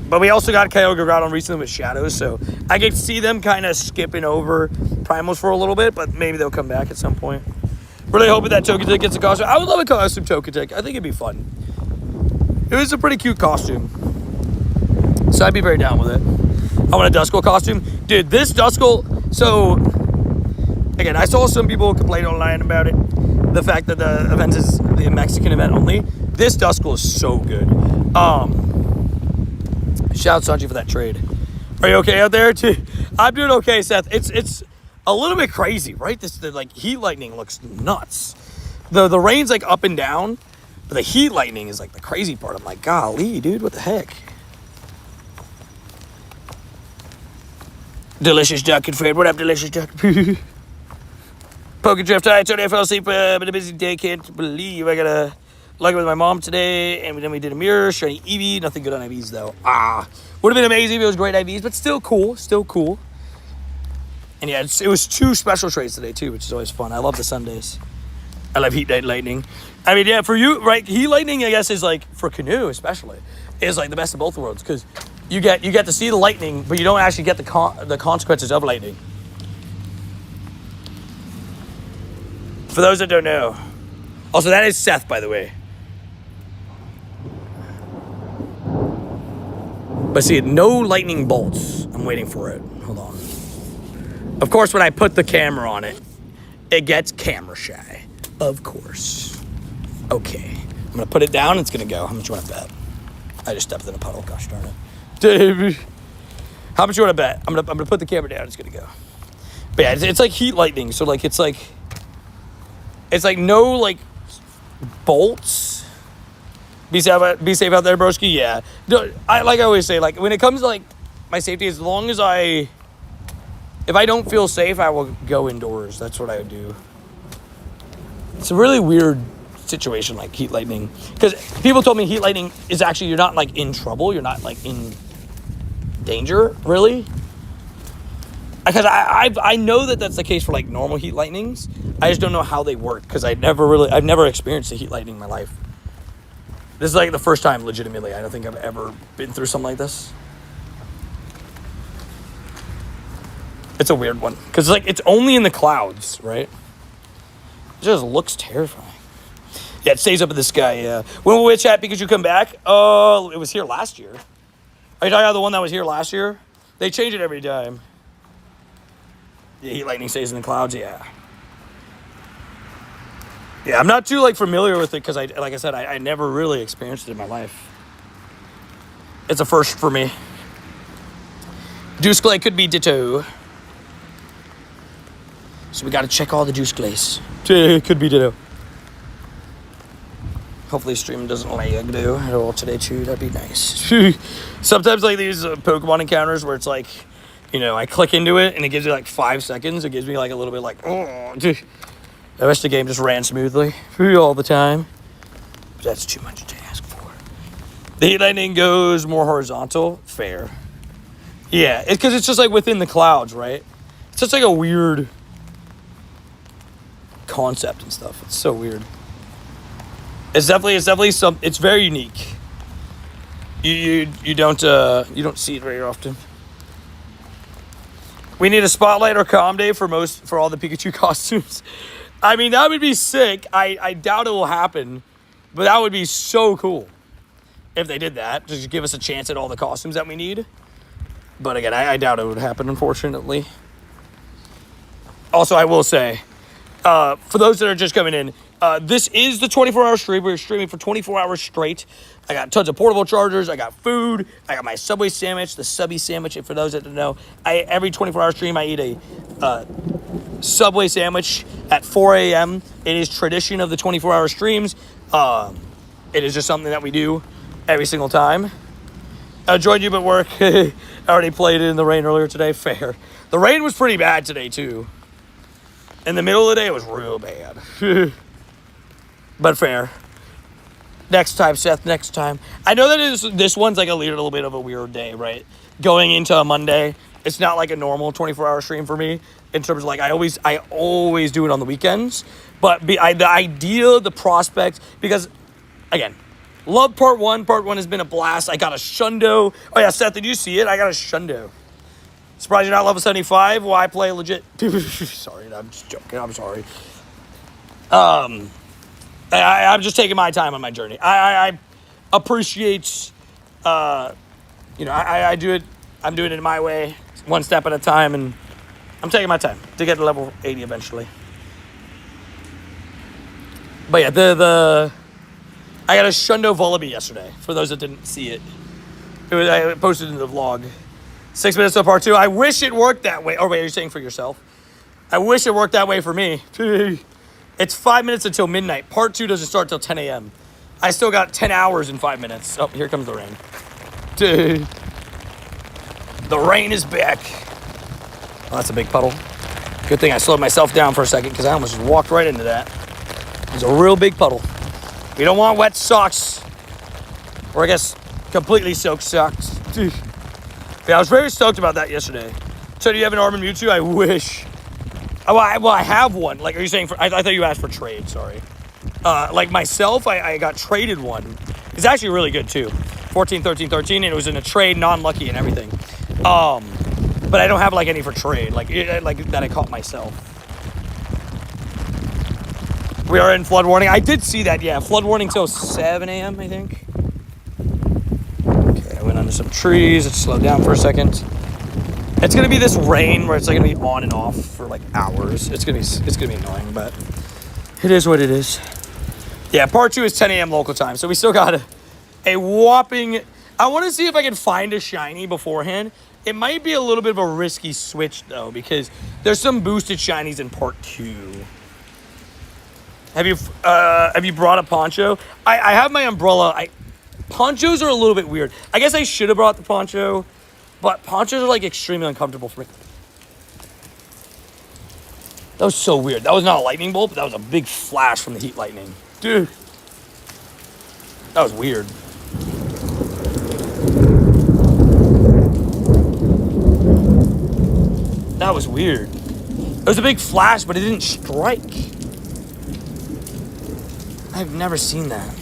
But we also got Kyogre Groudon recently with Shadows, so I get to see them kind of skipping over primals for a little bit, but maybe they'll come back at some point. Really hoping that Togetic gets a costume. I would love a costume Togetic. I think it'd be fun. It was a pretty cute costume, so I'd be very down with it. I want a Duskull costume. Dude, this Duskull... So, again, I saw some people complain online about it. The fact that the event is the Mexican event only. This Duskull is so good. Shout out Sanji for that trade. Are you okay out there? I'm doing okay, Seth. It's a little bit crazy, right? The like heat lightning looks nuts. The rain's like up and down, but the heat lightning is like the crazy part. I'm like, golly, dude, what the heck? Delicious Duck and Fred. What up, Delicious Duck? Poker Drift. Hi, Tony. I fell asleep. Been a busy day. Can't believe I got a lucky with my mom today. And then we did a mirror. Shiny Eevee. Nothing good on IVs, though. Would have been amazing if it was great IVs, but still cool. Still cool. And yeah, it was 2 special trades today, too, which is always fun. I love the Sundays. I love Heat Lightning. I mean, yeah, for you, right? Heat Lightning, I guess, is like, for Canoe especially, is like the best of both worlds. Because you get to see the lightning, but you don't actually get the consequences of lightning. For those that don't know. Also, that is Seth, by the way. But see, no lightning bolts. I'm waiting for it. Hold on. Of course, when I put the camera on it, it gets camera shy. Of course. Okay. I'm going to put it down. It's going to go. How much you want to bet? I just stepped in a puddle. Gosh darn it. Dude. How much you want to bet? I'm gonna put the camera down. It's going to go. But yeah, it's like heat lightning. So, like, it's like no, like, bolts. Be safe out there, broski. Yeah. I always say, like, when it comes to, like, my safety, as long as if I don't feel safe, I will go indoors. That's what I would do. It's a really weird situation, like heat lightning. Because people told me heat lightning is actually, you're not, like, in trouble. You're not, like, in danger, really. Because I know that that's the case for, like, normal heat lightnings. I just don't know how they work, because I've never experienced a heat lightning in my life. This is, like, the first time, legitimately. I don't think I've ever been through something like this. It's a weird one. Because, like, it's only in the clouds, right? It just looks terrifying. Yeah, it stays up in the sky, yeah. When will we chat Pikachu come back? Oh, it was here last year. Are you talking about the one that was here last year? They change it every time. Yeah, heat lightning stays in the clouds, yeah. Yeah, I'm not too, like, familiar with it because, like I said, I never really experienced it in my life. It's a first for me. Duskle could be ditto. So we got to check all the Duskles. Could be ditto. Hopefully stream doesn't lag, though, at all today, too. That'd be nice. Sometimes, like, these Pokemon encounters where it's like, you know, I click into it and it gives you, like, 5 seconds. It gives me, like, a little bit like, oh, the rest of the game just ran smoothly all the time. But that's too much to ask for. The heat lightning goes more horizontal. Fair. Yeah, it's because it's just, like, within the clouds, right? It's just, like, a weird concept and stuff. It's so weird. It's definitely it's very unique. You don't see it very often. We need a spotlight or calm day for all the Pikachu costumes. I mean, that would be sick. I doubt it will happen, but that would be so cool if they did that. Just give us a chance at all the costumes that we need. But again, I doubt it would happen, unfortunately. Also, I will say, for those that are just coming in, this is the 24-hour stream. We're streaming for 24 hours straight. I got tons of portable chargers. I got food. I got my Subway sandwich, the Subby sandwich. And for those that don't know, every 24-hour stream, I eat a Subway sandwich at 4 a.m. It is tradition of the 24-hour streams. It is just something that we do every single time. I joined you at work. I already played it in the rain earlier today. Fair. The rain was pretty bad today, too. In the middle of the day, it was real bad. But fair. Next time, Seth, next time. I know that this one's like a little bit of a weird day, right? Going into a Monday, it's not like a normal 24-hour stream for me. In terms of, like, I always do it on the weekends. But the idea, the prospect, because, again, love part one. Part one has been a blast. I got a Shundo. Oh, yeah, Seth, did you see it? I got a Shundo. Surprised you're not level 75? Well, I play legit. Sorry, I'm just joking. I'm sorry. I'm just taking my time on my journey. I appreciate, I do it. I'm doing it my way, one step at a time, and I'm taking my time to get to level 80 eventually. But yeah, I got a Shundo Vullaby yesterday, for those that didn't see it. I posted in the vlog. 6 minutes of part 2. I wish it worked that way. Oh, wait, you're saying for yourself? I wish it worked that way for me. It's 5 minutes until midnight. Part 2 doesn't start till 10 a.m. I still got 10 hours and 5 minutes. Oh, here comes the rain. Dude. The rain is back. Oh, that's a big puddle. Good thing I slowed myself down for a second because I almost just walked right into that. It's a real big puddle. We don't want wet socks. Or I guess completely soaked socks. Yeah, I was very stoked about that yesterday. So do you have an Armin Mewtwo? I wish. Well, I have one. Like, are you saying for... I thought you asked for trade, sorry. Like myself, I got traded one. It's actually really good too. 14, 13, 13, and it was in a trade, non-lucky and everything. But I don't have like any for trade, like that I caught myself. We are in flood warning. I did see that, yeah. Flood warning till 7 a.m., I think. Okay, I went under some trees. Let's slow down for a second. It's gonna be this rain where it's like gonna be on and off for like hours. It's gonna be annoying, but it is what it is. Yeah, part 2 is 10 a.m. local time, so we still got a whopping... I want to see if I can find a shiny beforehand. It might be a little bit of a risky switch, though, because there's some boosted shinies in part 2. Have you brought a poncho? I have my umbrella. Ponchos are a little bit weird. I guess I should have brought the poncho, but ponchos are, like, extremely uncomfortable for me. That was so weird. That was not a lightning bolt, but that was a big flash from the heat lightning. Dude. That was weird. That was weird. It was a big flash, but it didn't strike. I've never seen that.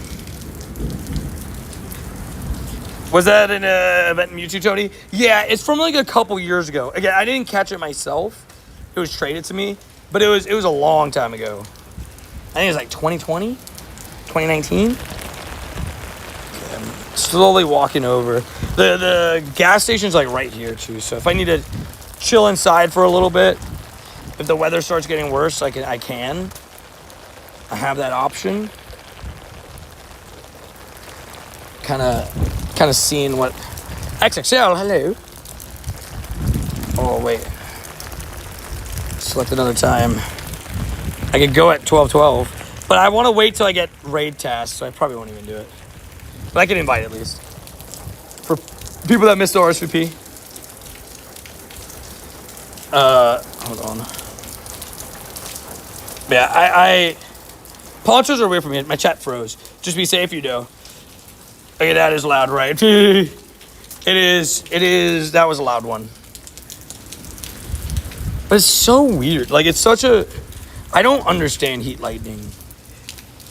Was that an event in Mewtwo, Tony? Yeah, it's from like a couple years ago. Again, I didn't catch it myself. It was traded to me, but it was a long time ago. I think it was like 2020, 2019. Okay, I'm slowly walking over. The gas station's like right here too. So if I need to chill inside for a little bit, if the weather starts getting worse, I can. I have that option. Kind of seeing what XXL. Hello. Oh wait. Select another time. I could go at 12:12, but I want to wait till I get raid tasks, so I probably won't even do it. But I can invite at least for people that missed the RSVP. Hold on. Yeah, I ponchos are weird for me. My chat froze. Just be safe, you know. Okay, that is loud, right? It is. That was a loud one. But it's so weird. Like, it's such a... I don't understand heat lightning.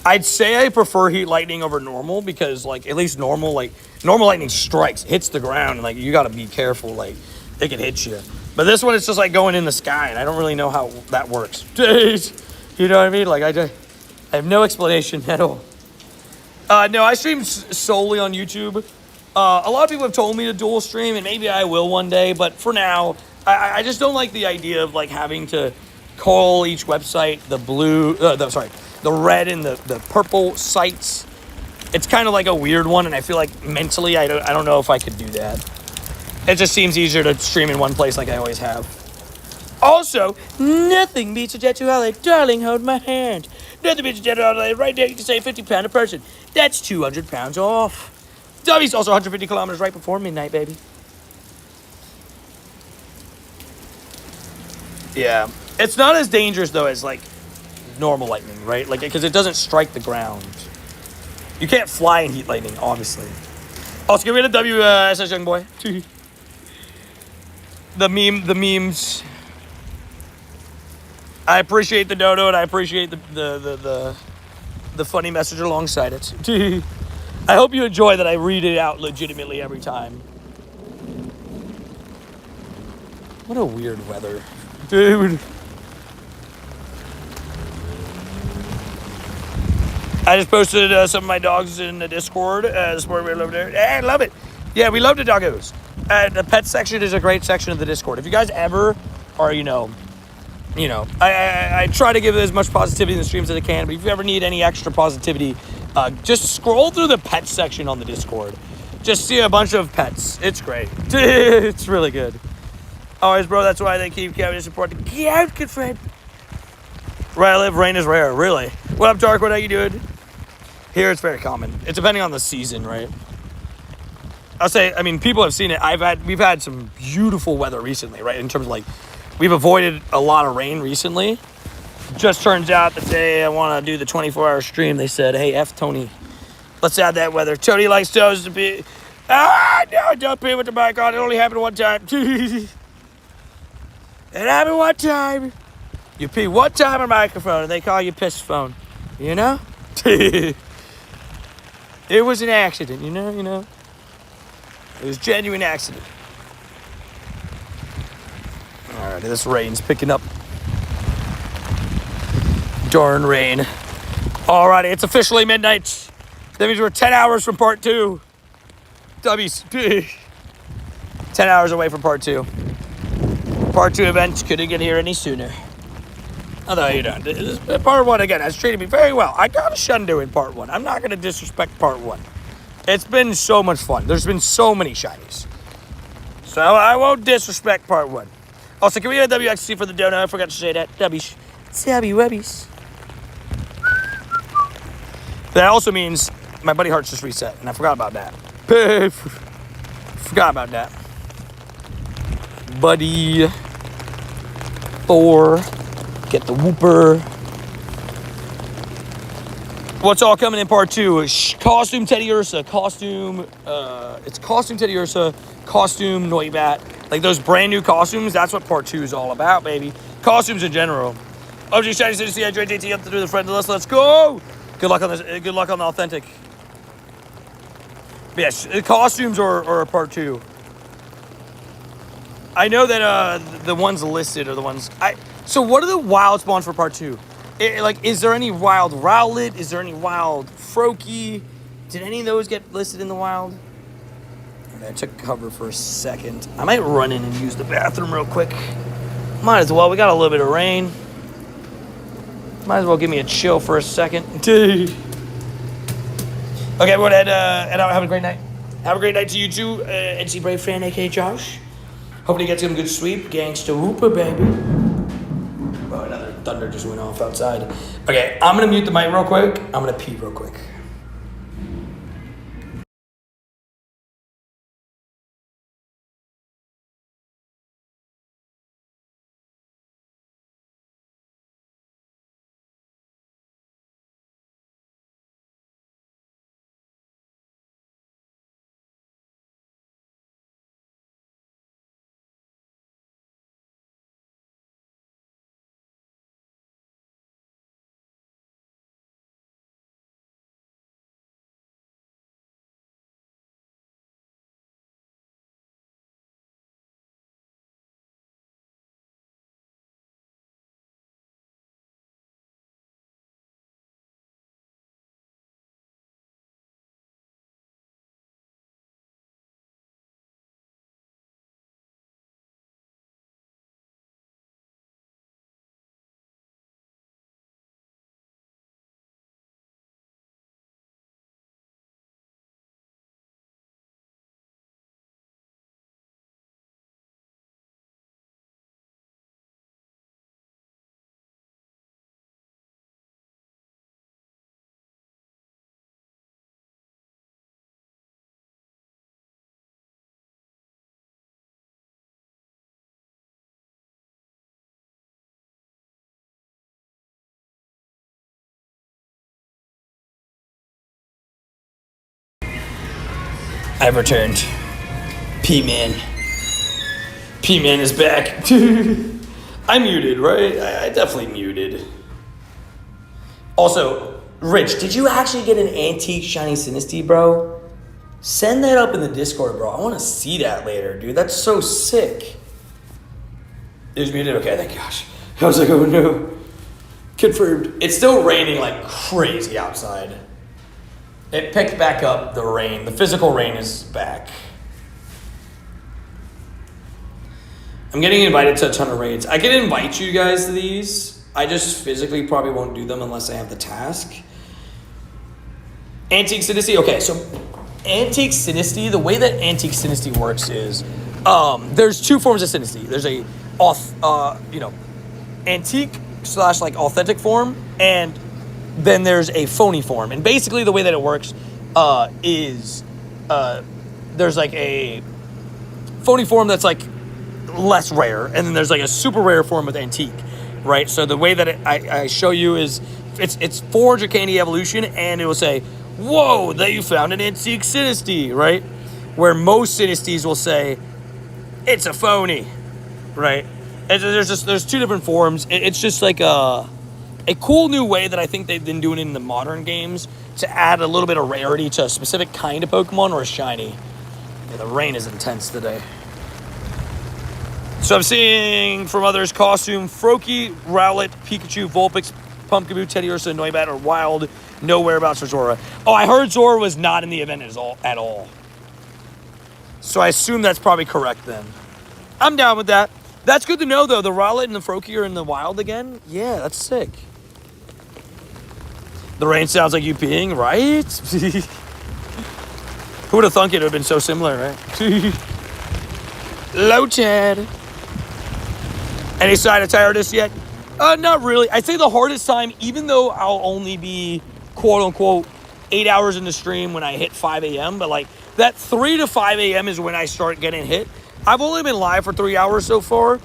I'd say I prefer heat lightning over normal because, like, at least normal lightning strikes, hits the ground, and, like, you gotta be careful. Like, it can hit you. But this one, it's just, like, going in the sky, and I don't really know how that works. You know what I mean? Like, I have no explanation at all. No, I stream solely on YouTube. A lot of people have told me to dual stream, and maybe I will one day, but for now, I just don't like the idea of, like, having to call each website the blue, the red and the purple sites. It's kind of like a weird one, and I feel like mentally, I don't know if I could do that. It just seems easier to stream in one place like I always have. Also, nothing beats a Jet2 holiday. Darling, hold my hand. Nothing beats a Jet2 holiday. Right there, you can save £50 a person. That's £200 off. W's also 150 kilometers right before midnight, baby. Yeah. It's not as dangerous, though, as, like, normal lightning, right? Like, because it doesn't strike the ground. You can't fly in heat lightning, obviously. Also, get rid of WSS Young Boy. The memes. I appreciate the dodo, and I appreciate the funny message alongside it. I hope you enjoy that I read it out legitimately every time. What a weird weather. Dude. I just posted some of my dogs in the Discord. Sport we love there. Hey, I love it. Yeah, we love the doggos. The pet section is a great section of the Discord. If you guys ever are, I try to give as much positivity in the streams as I can, but if you ever need any extra positivity, just scroll through the pet section on the Discord. Just see a bunch of pets. It's great. It's really good. Always, bro, that's why they keep Kevin to support the good friend. Where I live, rain is rare, really. What up, Dark? What are you doing? Here, it's very common. It's depending on the season, right? I'll say, people have seen it. We've had some beautiful weather recently, right? In terms of we've avoided a lot of rain recently. Just turns out the day I want to do the 24-hour stream, they said, hey, F Tony, let's add that weather. Tony likes toes to be. No, don't pee with the mic on. It only happened one time. It happened one time. You pee one time on a microphone and they call you piss phone. It was an accident, It was a genuine accident. Alrighty, this rain's picking up. Darn rain. Alrighty, it's officially midnight. That means we're 10 hours from part 2. W's. 10 hours away from part 2. Part 2 event couldn't get here any sooner. Although, part 1, again, has treated me very well. I got a shundo in part 1. I'm not going to disrespect part 1. It's been so much fun. There's been so many shinies. So I won't disrespect part 1. Also, can we get a WXC for the donut? I forgot to say that. W's. W's. That also means my buddy heart's just reset, and I forgot about that. Forgot about that. Buddy 4. Get the whooper. What's all coming in part 2? Costume Teddy Ursa. Costume Teddy Ursa. Costume Noibat. Like those brand new costumes, that's what part 2 is all about, baby. Costumes in general. OG Shiny City CI JT up to do the friend list. Let's go! Good luck on this. Good luck on the authentic. But yes, costumes or part 2. I know that the ones listed are the ones. So what are the wild spawns for part 2? Is there any wild Rowlet? Is there any wild Froakie? Did any of those get listed in the wild? I took cover for a second. I might run in and use the bathroom real quick. Might as well. We got a little bit of rain. Might as well give me a chill for a second. Okay, everyone, head out. Have a great night. Have a great night to you too, NC Brave fan, aka Josh. Hopefully you get some good sweep. Gangsta Whooper, baby. Oh, another thunder just went off outside. Okay, I'm going to mute the mic real quick. I'm going to pee real quick. I've returned. P-Man. P-Man is back. I muted, right? I definitely muted. Also, Rich, did you actually get an antique shiny Sinistea, bro? Send that up in the Discord, bro. I want to see that later, dude. That's so sick. It was muted? Okay, thank gosh. I was like, oh no. Confirmed. It's still raining like crazy outside. It picked back up the rain. The physical rain is back. I'm getting invited to a ton of raids. I can invite you guys to these. I just physically probably won't do them unless I have the task. Antique Dynasty. Okay, so Antique Dynasty, the way that Antique Dynasty works is there's two forms of Dynasty. There's a antique / like authentic form, and then there's a phony form. And basically the way that it works is there's like a phony form that's like less rare, and then there's like a super rare form with antique, right? So the way that I show you is it's 400 candy evolution, and it will say, whoa, that you found an Antique Dynasty, right? Where most Dynasties will say it's a phony, right? And there's two different forms. It's just like a cool new way that I think they've been doing it in the modern games to add a little bit of rarity to a specific kind of Pokemon or a shiny. Yeah, the rain is intense today. So I'm seeing from others, Costume, Froakie, Rowlet, Pikachu, Vulpix, Pumpkaboo, Teddiursa, Noibat, or Wild. No whereabouts for Zora. Oh, I heard Zora was not in the event at all. So I assume that's probably correct then. I'm down with that. That's good to know, though. The Rowlet and the Froakie are in the wild again. Yeah, that's sick. The rain sounds like you peeing, right? Who would have thunk it would have been so similar, right? Low Chad. Any sign of tiredness yet? Not really. I'd say the hardest time, even though I'll only be quote unquote 8 hours in the stream when I hit 5 a.m., but like that 3 to 5 a.m. is when I start getting hit. I've only been live for 3 hours so far.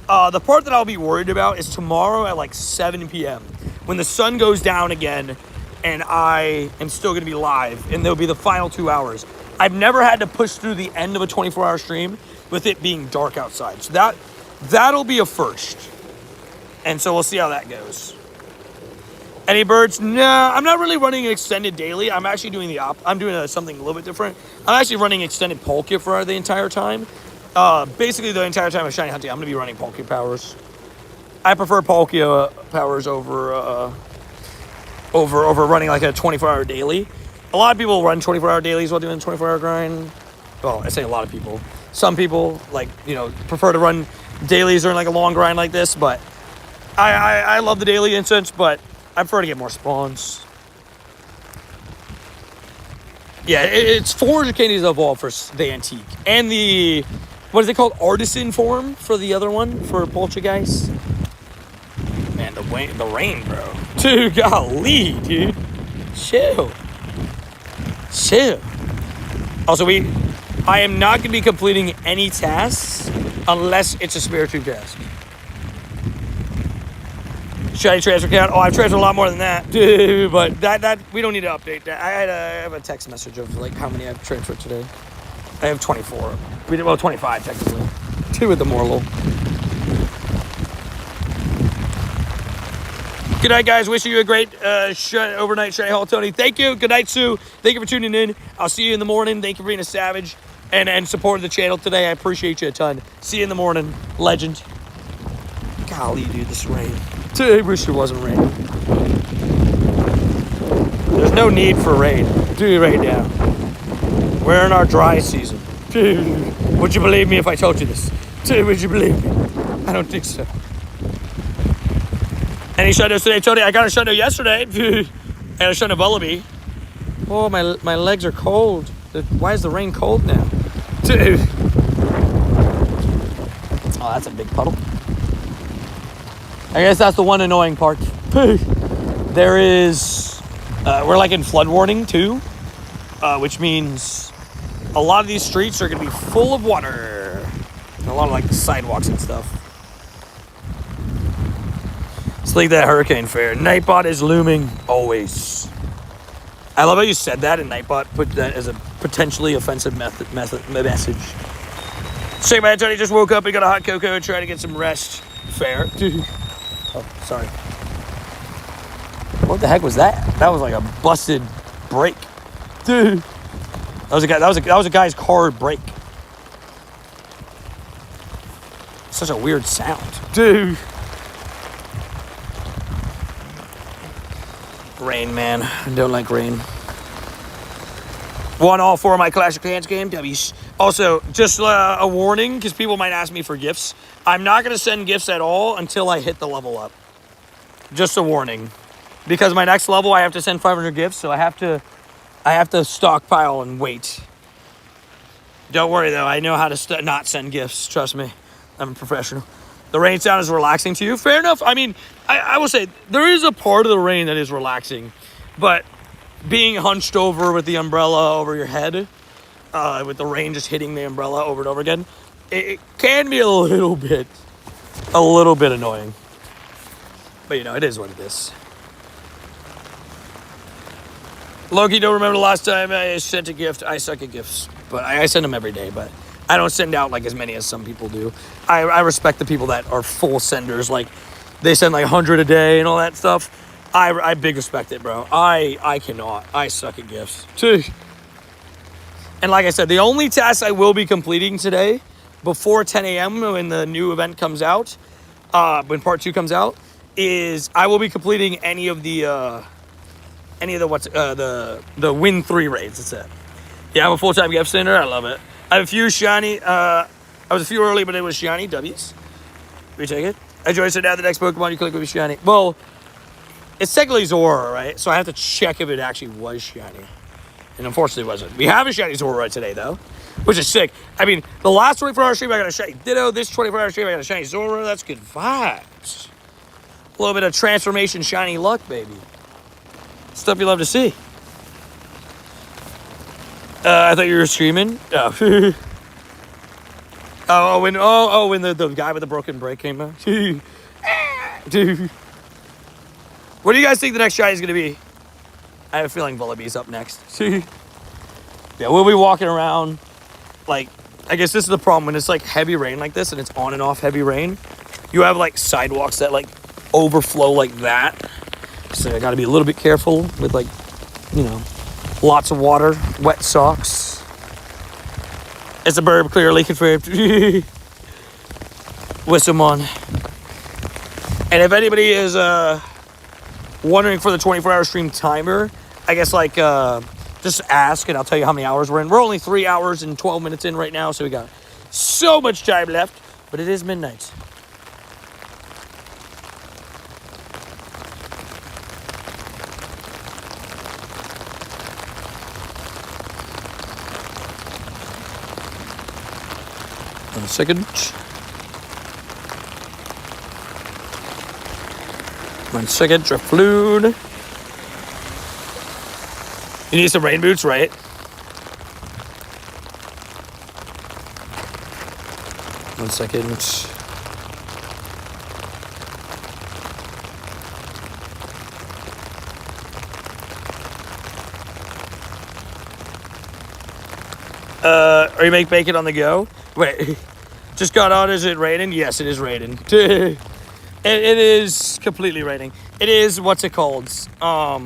The part that I'll be worried about is tomorrow at like 7 p.m. when the sun goes down again and I am still going to be live, and there'll be the final 2 hours. I've never had to push through the end of a 24-hour stream with it being dark outside. So that'll be a first. And so we'll see how that goes. Any birds? Nah, I'm not really running an extended daily. I'm actually doing I'm doing something a little bit different. I'm actually running extended Palkia for the entire time. Basically the entire time of shiny hunting, I'm going to be running Palkia powers. I prefer Palkia powers over running like a 24-hour daily. A lot of people run 24-hour dailies while doing a 24-hour grind. Well, I say a lot of people. Some people prefer to run dailies during like a long grind like this, but I love the daily instance, but I prefer to get more spawns. Yeah, it's 400 candies evolved for the antique. And the, what is it called? Artisan form for the other one, for Poltergeist. Man, the rain, bro. Dude, golly, dude. Chill. Also, I am not going to be completing any tasks unless it's a spiritual task. Shiny transfer count. Oh, I've transferred a lot more than that. Dude, but that we don't need to update that. I have a text message of like how many I've transferred today. I have 24. 25 technically. 2 with the Morlul. Good night, guys. Wishing you a great overnight Shiny Hall, Tony. Thank you. Good night, Sue. Thank you for tuning in. I'll see you in the morning. Thank you for being a savage and supporting the channel today. I appreciate you a ton. See you in the morning, legend. Golly, dude, this rain. I wish it wasn't raining. There's no need for rain. Dude, right now. We're in our dry season. Dude, would you believe me if I told you this? Dude, would you believe me? I don't think so. Any shadows today, Tony? I got a shadow yesterday. Dude. And a shadow Vullaby. Oh, my legs are cold. Why is the rain cold now? Dude. Oh, that's a big puddle. I guess that's the one annoying part. There is, we're like in flood warning too, which means a lot of these streets are going to be full of water. And a lot of like sidewalks and stuff. Let's leave that hurricane fair. Nightbot is looming always. I love how you said that, and Nightbot put that as a potentially offensive message. Shake my head, Tony. Just woke up and got a hot cocoa and trying to get some rest. Fair. Oh, sorry. What the heck was that? That was like a busted brake. Dude. That was a guy's car brake. Such a weird sound. Dude. Rain, man. I don't like rain. Won all 4 of my Clash of Clans game. W's. Also, just a warning, because people might ask me for gifts. I'm not going to send gifts at all until I hit the level up. Just a warning. Because my next level, I have to send 500 gifts, so I have to stockpile and wait. Don't worry, though. I know how to not send gifts. Trust me. I'm a professional. The rain sound is relaxing to you. Fair enough. I mean, I will say, there is a part of the rain that is relaxing. But being hunched over with the umbrella over your head, with the rain just hitting the umbrella over and over again, it can be a little bit annoying. But, you know, it is what it is. Loki, don't remember the last time I sent a gift. I suck at gifts. But I send them every day, but I don't send out like as many as some people do. I respect the people that are full senders, like they send like 100 a day and all that stuff. I big respect it, bro. I cannot. I suck at gifts. And like I said, the only task I will be completing today before 10 a.m. when the new event comes out, when part 2 comes out, is I will be completing any of the win 3 raids. That's it. Yeah, I'm a full-time gift sender. I love it. I have a few shiny. I was a few early, but it was shiny W's. We take it. I joined. So now the next Pokemon you click will be shiny. Well, it's technically Zora, right? So I have to check if it actually was shiny. And unfortunately, it wasn't. We have a shiny Zora today, though, which is sick. I mean, the last 24-hour stream I got a shiny Ditto. This 24-hour stream I got a shiny Zora. That's good vibes. A little bit of transformation, shiny luck, baby. Stuff you love to see. I thought you were streaming. Oh. when the guy with the broken brake came out. Dude. What do you guys think the next shiny is going to be? I have a feeling Vullaby's up next. Yeah, we'll be walking around. Like, I guess this is the problem. When it's like heavy rain like this and it's on and off heavy rain, you have like sidewalks that like overflow like that. So I got to be a little bit careful with like, you know, lots of water, wet socks. It's a burb, clearly confirmed. Wisdomon. And if anybody is wondering for the 24-hour stream timer, I guess like just ask and I'll tell you how many hours we're in. We're only 3 hours and 12 minutes in right now, so we got so much time left. But it is midnight. One second. Drifloon. You need some rain boots, right? One second. Are you make bacon on the go? Wait. Just got on. Is it raining? Yes, it is raining. It is completely raining. It is, what's it called? A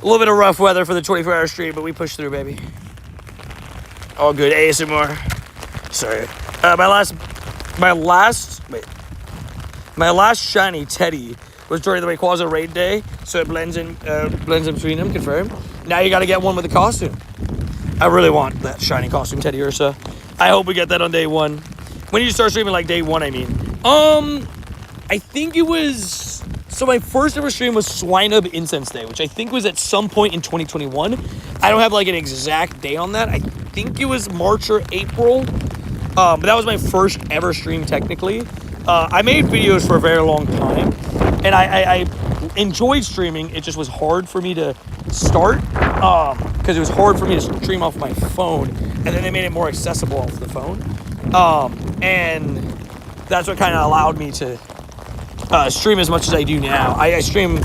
little bit of rough weather for the 24-hour stream, but we push through, baby. All good. ASMR. Sorry. My last shiny Teddy was during the Rayquaza raid day, so it blends in between them. Confirmed. Now you got to get one with a costume. I really want that shiny costume Teddy Ursa. I hope we get that on day 1. When you start streaming, like day 1, I mean. I think it was. So my first ever stream was Swinub Incense Day, which I think was at some point in 2021. I don't have like an exact day on that. I think it was March or April. But that was my first ever stream technically. I made videos for a very long time, and I enjoyed streaming. It just was hard for me to start because it was hard for me to stream off my phone, and then they made it more accessible off the phone. And that's what kind of allowed me to stream as much as I do now. I stream,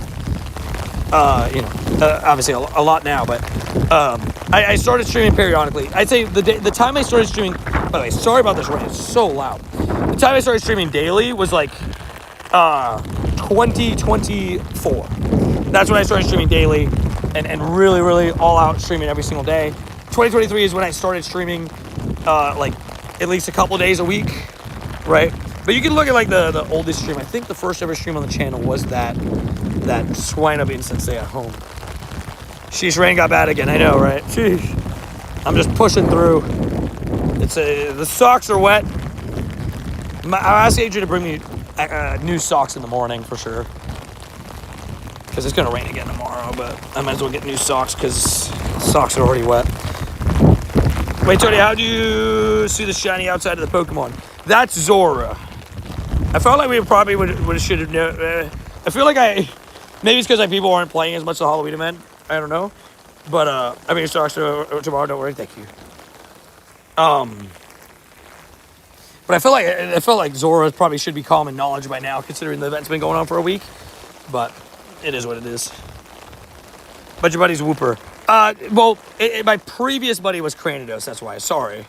obviously a lot now, but I started streaming periodically. I'd say the time I started streaming. By the way, sorry about this rain. It's so loud. The time I started streaming daily was like 2024. That's when I started streaming daily and really, really all out streaming every single day. 2023 is when I started streaming like at least a couple days a week, right? But you can look at like the oldest stream. I think the first ever stream on the channel was that Swine of Incense Day at home. Sheesh, rain got bad again. I know, right? Sheesh. I'm just pushing through. The socks are wet. I asked Adrian to bring me new socks in the morning for sure. Because it's going to rain again tomorrow, but I might as well get new socks because socks are already wet. Wait, Tony, how do you see the shiny outside of the Pokemon? That's Zora. I felt like we probably should have known. I feel like maybe it's because people aren't playing as much the Halloween event. I don't know. But, I mean, socks tomorrow, don't worry, thank you. But I feel like Zora probably should be common knowledge by now, considering the event's been going on for a week. But it is what it is. But your buddy's Wooper. Well, my previous buddy was Cranidos, that's why. Sorry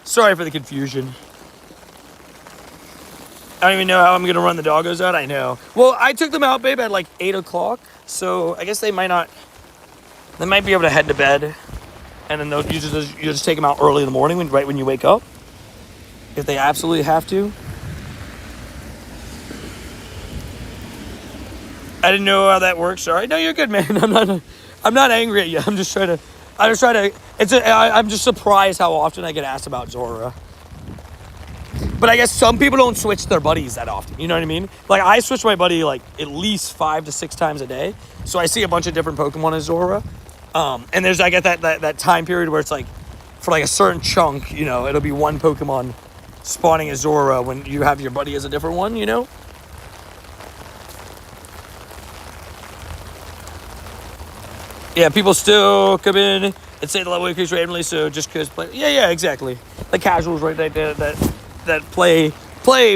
for the confusion. I don't even know how I'm going to run the doggos out. I know. Well, I took them out, babe, at like 8 o'clock. So I guess they might be able to head to bed. And then you just take them out early in the morning, right when you wake up. If they absolutely have to. I didn't know how that works. Sorry. No, you're good, man. I'm not angry at you. I'm just trying to. I'm just surprised how often I get asked about Zora. But I guess some people don't switch their buddies that often. You know what I mean? Like, I switch my buddy like at least 5 to 6 times a day. So I see a bunch of different Pokemon as Zora. And I get that time period where it's like, for like a certain chunk, you know, it'll be one Pokemon spawning as Zora when you have your buddy as a different one, you know? Yeah, people still come in and say the level increase randomly, so just because play. Yeah, exactly. Like casuals, right? That play,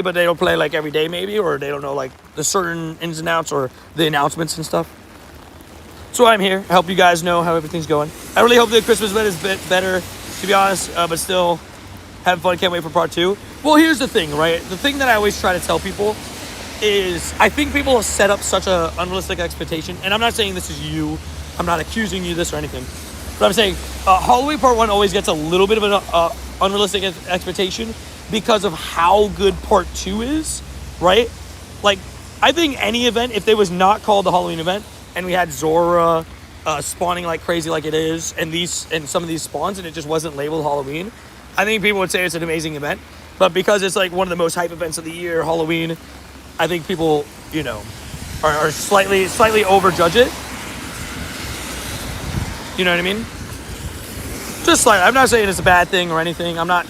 but they don't play like every day, maybe, or they don't know like the certain ins and outs or the announcements and stuff. So I'm here to help you guys know how everything's going. I really hope the Christmas event is a bit better, to be honest, but still having fun. Can't wait for part 2. Well, here's the thing, right? The thing that I always try to tell people is I think people have set up such an unrealistic expectation, and I'm not saying this is you. I'm not accusing you of this or anything. But I'm saying Halloween Part 1 always gets a little bit of an unrealistic expectation because of how good Part 2 is, right? Like, I think any event, if it was not called the Halloween event, and we had Zora spawning like crazy like it is, and some of these spawns, and it just wasn't labeled Halloween, I think people would say it's an amazing event. But because it's like one of the most hype events of the year, Halloween, I think people, you know, are slightly overjudge it. You know what I mean? Just slightly. I'm not saying it's a bad thing or anything. I'm not,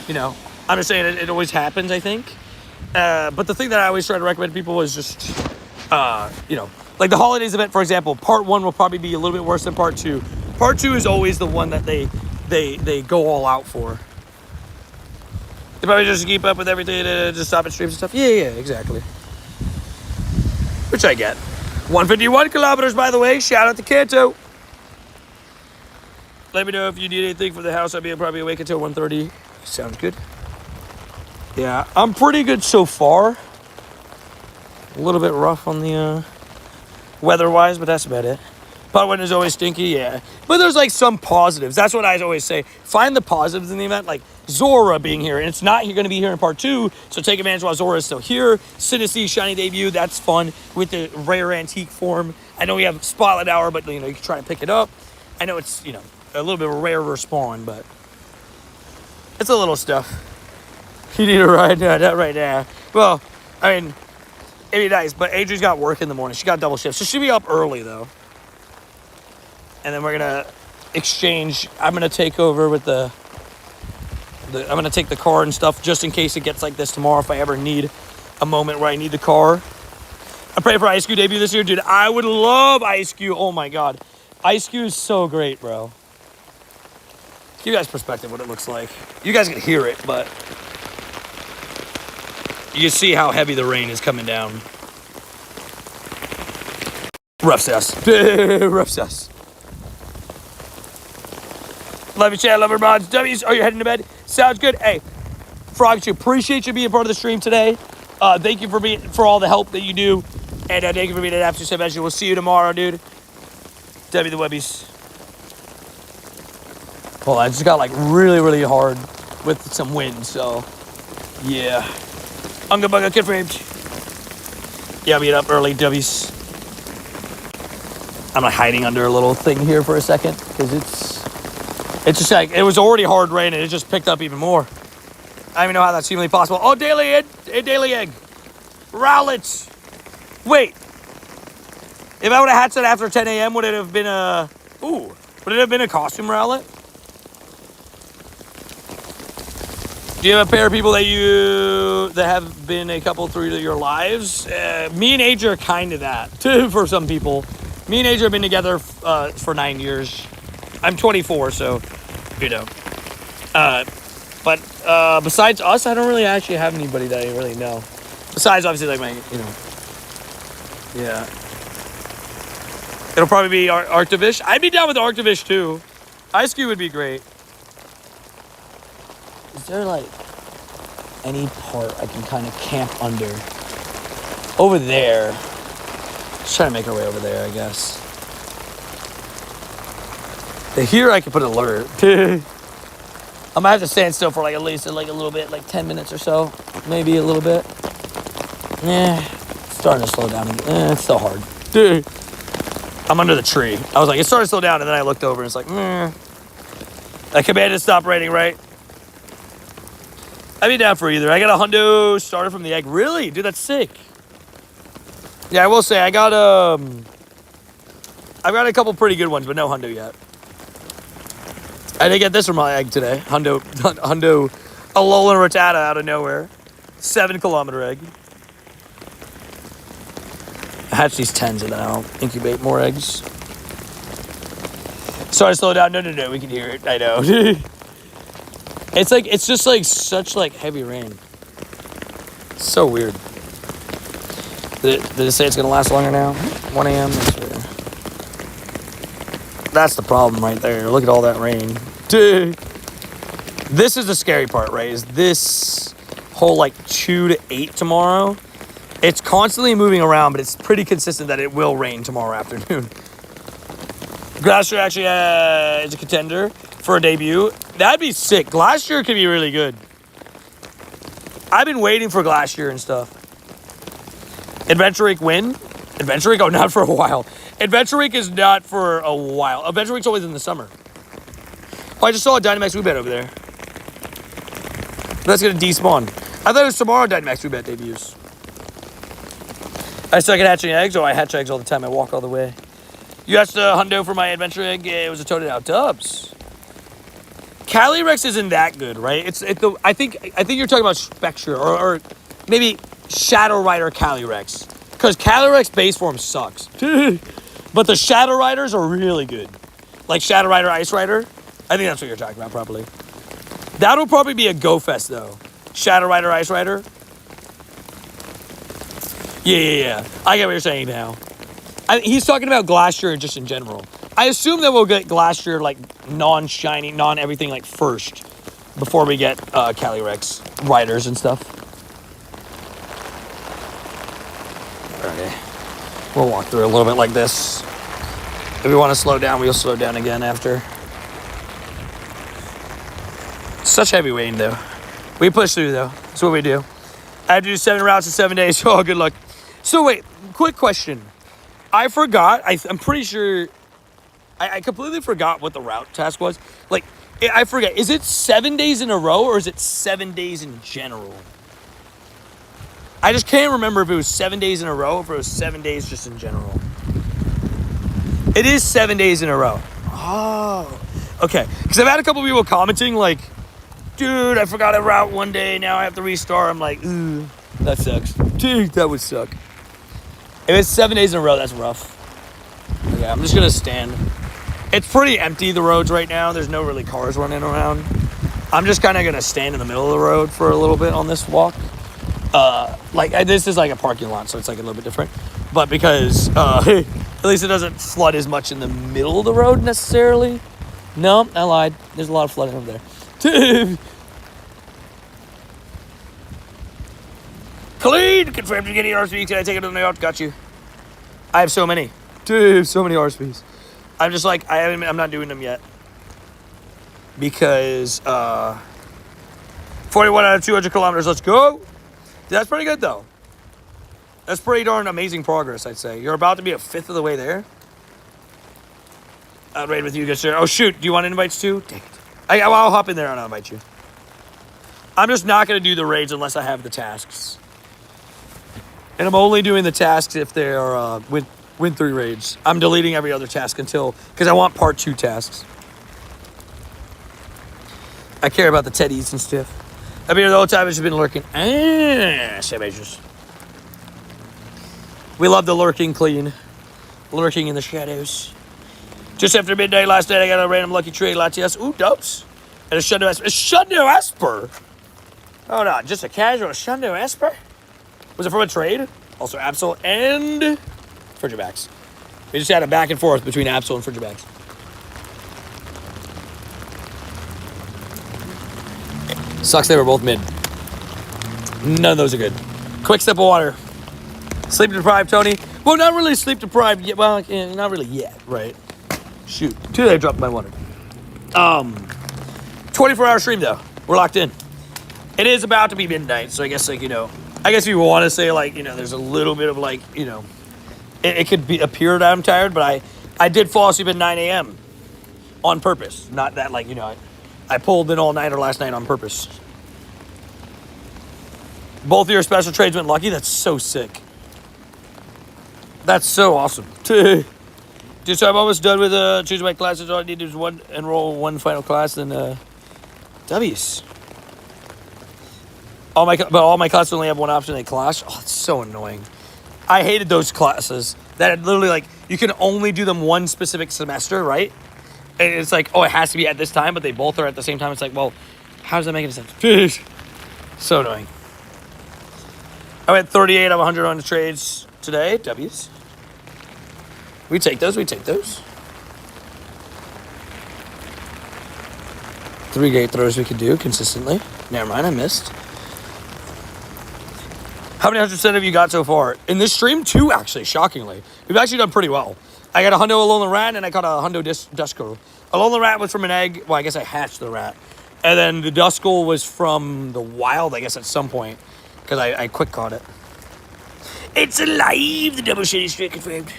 you know, I'm just saying it always happens, I think. But the thing that I always try to recommend to people is just, you know, like the holidays event, for example, Part 1 will probably be a little bit worse than Part 2. Part 2 is always the one that they go all out for. They probably just keep up with everything to just stop at streams and stuff. Yeah, exactly. Which I get. 151 kilometers, by the way. Shout out to Kanto. Let me know if you need anything for the house. I'll be probably awake until 1:30. Sounds good. Yeah, I'm pretty good so far. A little bit rough on the weather-wise, but that's about it. Part 1 is always stinky, yeah. But there's like some positives. That's what I always say. Find the positives in the event, like Zora being here. And it's not going to be here in Part 2, so take advantage while Zora is still here. Sinistee shiny debut, that's fun with the rare antique form. I know we have Spotlight Hour, but you know, you can try to pick it up. I know it's, you know, a little bit of a rarer spawn, but it's a little stuff. You need a ride? No, not right now. Well, I mean, it'd be nice, but Adrian's got work in the morning. She got double shift, so she'll be up early, though. And then we're going to exchange. I'm going to take over with I'm going to take the car and stuff just in case it gets like this tomorrow if I ever need a moment where I need the car. I'm praying for Ice Cube debut this year. Dude, I would love Ice Cube. Oh, my God. Ice Cube is so great, bro. Give you guys perspective what it looks like. You guys can hear it, but you can see how heavy the rain is coming down. Rough sus. Rough sus. Love your channel, love your mods. W's, are you heading to bed? Sounds good. Hey, Frog, appreciate you being part of the stream today. Thank you for all the help that you do. And thank you for being an absolute sub. We'll see you tomorrow, dude. W the Webbies. Well, I just got like really, really hard with some wind, so yeah. Unga Bunga Kid Framed. Yeah, I'll be up early, W's. I'm like hiding under a little thing here for a second because It's just like, it was already hard raining. It just picked up even more. I don't even know how that's humanly possible. Oh, daily egg. Rowlets. Wait. If I would have hatched that after 10 a.m., would it have been a... Ooh. Would it have been a costume rowlet? Do you have a pair of people that have been a couple through your lives? Me and Age are kind of that, too, for some people. Me and Age have been together for 9 years. I'm 24, so, you know. But besides us, I don't really actually have anybody that I really know. Besides, obviously, like my, you know. Yeah. It'll probably be Arctivish. I'd be down with Arctivish, too. Ice Cube would be great. Is there, like, any part I can kind of camp under? Over there. Just trying to make our way over there, I guess. Here I can put an alert. I might have to stand still for, like, at least, like, a little bit, like 10 minutes or so. Maybe a little bit. It's starting to slow down. It's still hard. I'm under the tree. I was like, it started to slow down, and then I looked over, and it's like, I commanded to stop raining, right? I'd be down for either. I got a hundo starter from the egg. Really? Dude, that's sick. Yeah, I will say, I've got a couple pretty good ones, but no hundo yet. I did get this from my egg today. Hundo Alolan Rattata out of nowhere. 7-kilometer egg. I hatch these 10s and then I'll incubate more eggs. Sorry, slow down. No, we can hear it. I know. It's just like such like heavy rain. So weird. Did it say it's gonna last longer now? 1 a.m. That's the problem right there. Look at all that rain. Dude. This is the scary part, right? Is this whole like 2 to 8 tomorrow? It's constantly moving around, but it's pretty consistent that it will rain tomorrow afternoon. Glacier actually is a contender for a debut. That'd be sick. Glacier could be really good. I've been waiting for Glacier and stuff. Adventure Week win? Adventure Week? Oh, not for a while. Adventure Week is not for a while. Adventure Week's always in the summer. Oh, I just saw a Dynamax Woobat over there. That's going to despawn. I thought it was tomorrow Dynamax Woobat debuts. I suck at hatching eggs. Oh, I hatch eggs all the time. I walk all the way. You asked a hundo for my adventure egg. It was a toted out dubs. Calyrex isn't that good, right? I think you're talking about Spectre or maybe Shadow Rider Calyrex. Because Calyrex base form sucks. But the Shadow Riders are really good. Like Shadow Rider, Ice Rider. I think that's what you're talking about, probably. That'll probably be a Go Fest, though. Shadow Rider, Ice Rider. Yeah. I get what you're saying now. He's talking about Glacier just in general. I assume that we'll get Glacier, like, non-shiny, non-everything, like, first. Before we get Calyrex Riders and stuff. Okay. We'll walk through a little bit like this. If we want to slow down, we'll slow down again after. Such heavy rain, though. We push through, though. That's what we do. I have to do 7 routes in 7 days. Oh, good luck. So, wait. Quick question. I forgot. I'm pretty sure... I completely forgot what the route task was. Like, I forget. Is it 7 days in a row, or is it 7 days in general? I just can't remember if it was 7 days in a row, or if it was 7 days just in general. It is 7 days in a row. Oh. Okay. Because I've had a couple people commenting, like, dude, I forgot a route one day. Now I have to restart. I'm like, ooh, that sucks. Dude, that would suck. If it's 7 days in a row, that's rough. Okay, I'm just going to stand. It's pretty empty, the roads right now. There's no really cars running around. I'm just kind of going to stand in the middle of the road for a little bit on this walk. This is like a parking lot, so it's like a little bit different. But because at least it doesn't flood as much in the middle of the road necessarily. No, I lied. There's a lot of flooding over there. Clean! Confirmed you're getting RSPs. Can I take it to the yacht? Got you. I have so many. Dude, so many RSPs. I'm just like, I'm not doing them yet. Because 41 out of 200 kilometers. Let's go. Dude, that's pretty good, though. That's pretty darn amazing progress, I'd say. You're about to be a fifth of the way there. I'll raid with you, good sir. Oh, shoot. Do you want invites, too? Dang it. I'll hop in there and I'll invite you. I'm just not going to do the raids unless I have the tasks. And I'm only doing the tasks if they're win 3 raids. I'm deleting every other task because I want part 2 tasks. I care about the teddies and stuff. I've been here the whole time. I've just been lurking. Savages. We love the lurking clean. Lurking in the shadows. Just after midnight last night, I got a random lucky trade. Latias. Ooh, dopes. And a Shundo Esper. A Shundo Esper? Oh, no. Just a casual Shundo Esper? Was it from a trade? Also Absol and Frigibax. We just had a back and forth between Absol and Frigibax. Sucks they were both mid. None of those are good. Quick sip of water. Sleep deprived, Tony. Well, not really sleep deprived yet. Well, not really yet, right? Shoot. Today I dropped my water. 24-hour stream, though. We're locked in. It is about to be midnight, so I guess, like, I guess if you want to say, like, there's a little bit of, like, it could appear that I'm tired, but I did fall asleep at 9 a.m. on purpose. Not that, like, I pulled an all-nighter last night on purpose. Both of your special trades went lucky? That's so sick. That's so awesome. Dude, so I'm almost done with choosing my classes. All I need is enroll one final class, then W's. All my classes only have one option, they clash. Oh, it's so annoying. I hated those classes that literally, like, you can only do them one specific semester, right? And it's like, oh, it has to be at this time, but they both are at the same time. It's like, well, how does that make any sense? So annoying. I went 38 of 100 on the trades today. W's. We take those. 3 gate throws we could do consistently. Never mind, I missed. How many 100% have you got so far? In this stream, 2, actually, shockingly. We've actually done pretty well. I got a Hundo Alolan Rat, and I got a Hundo Duskull. Alolan Rat was from an egg. Well, I guess I hatched the rat. And then the Duskull was from the wild, I guess, at some point. Because I quick caught it. It's alive! The double shitty streak confirmed.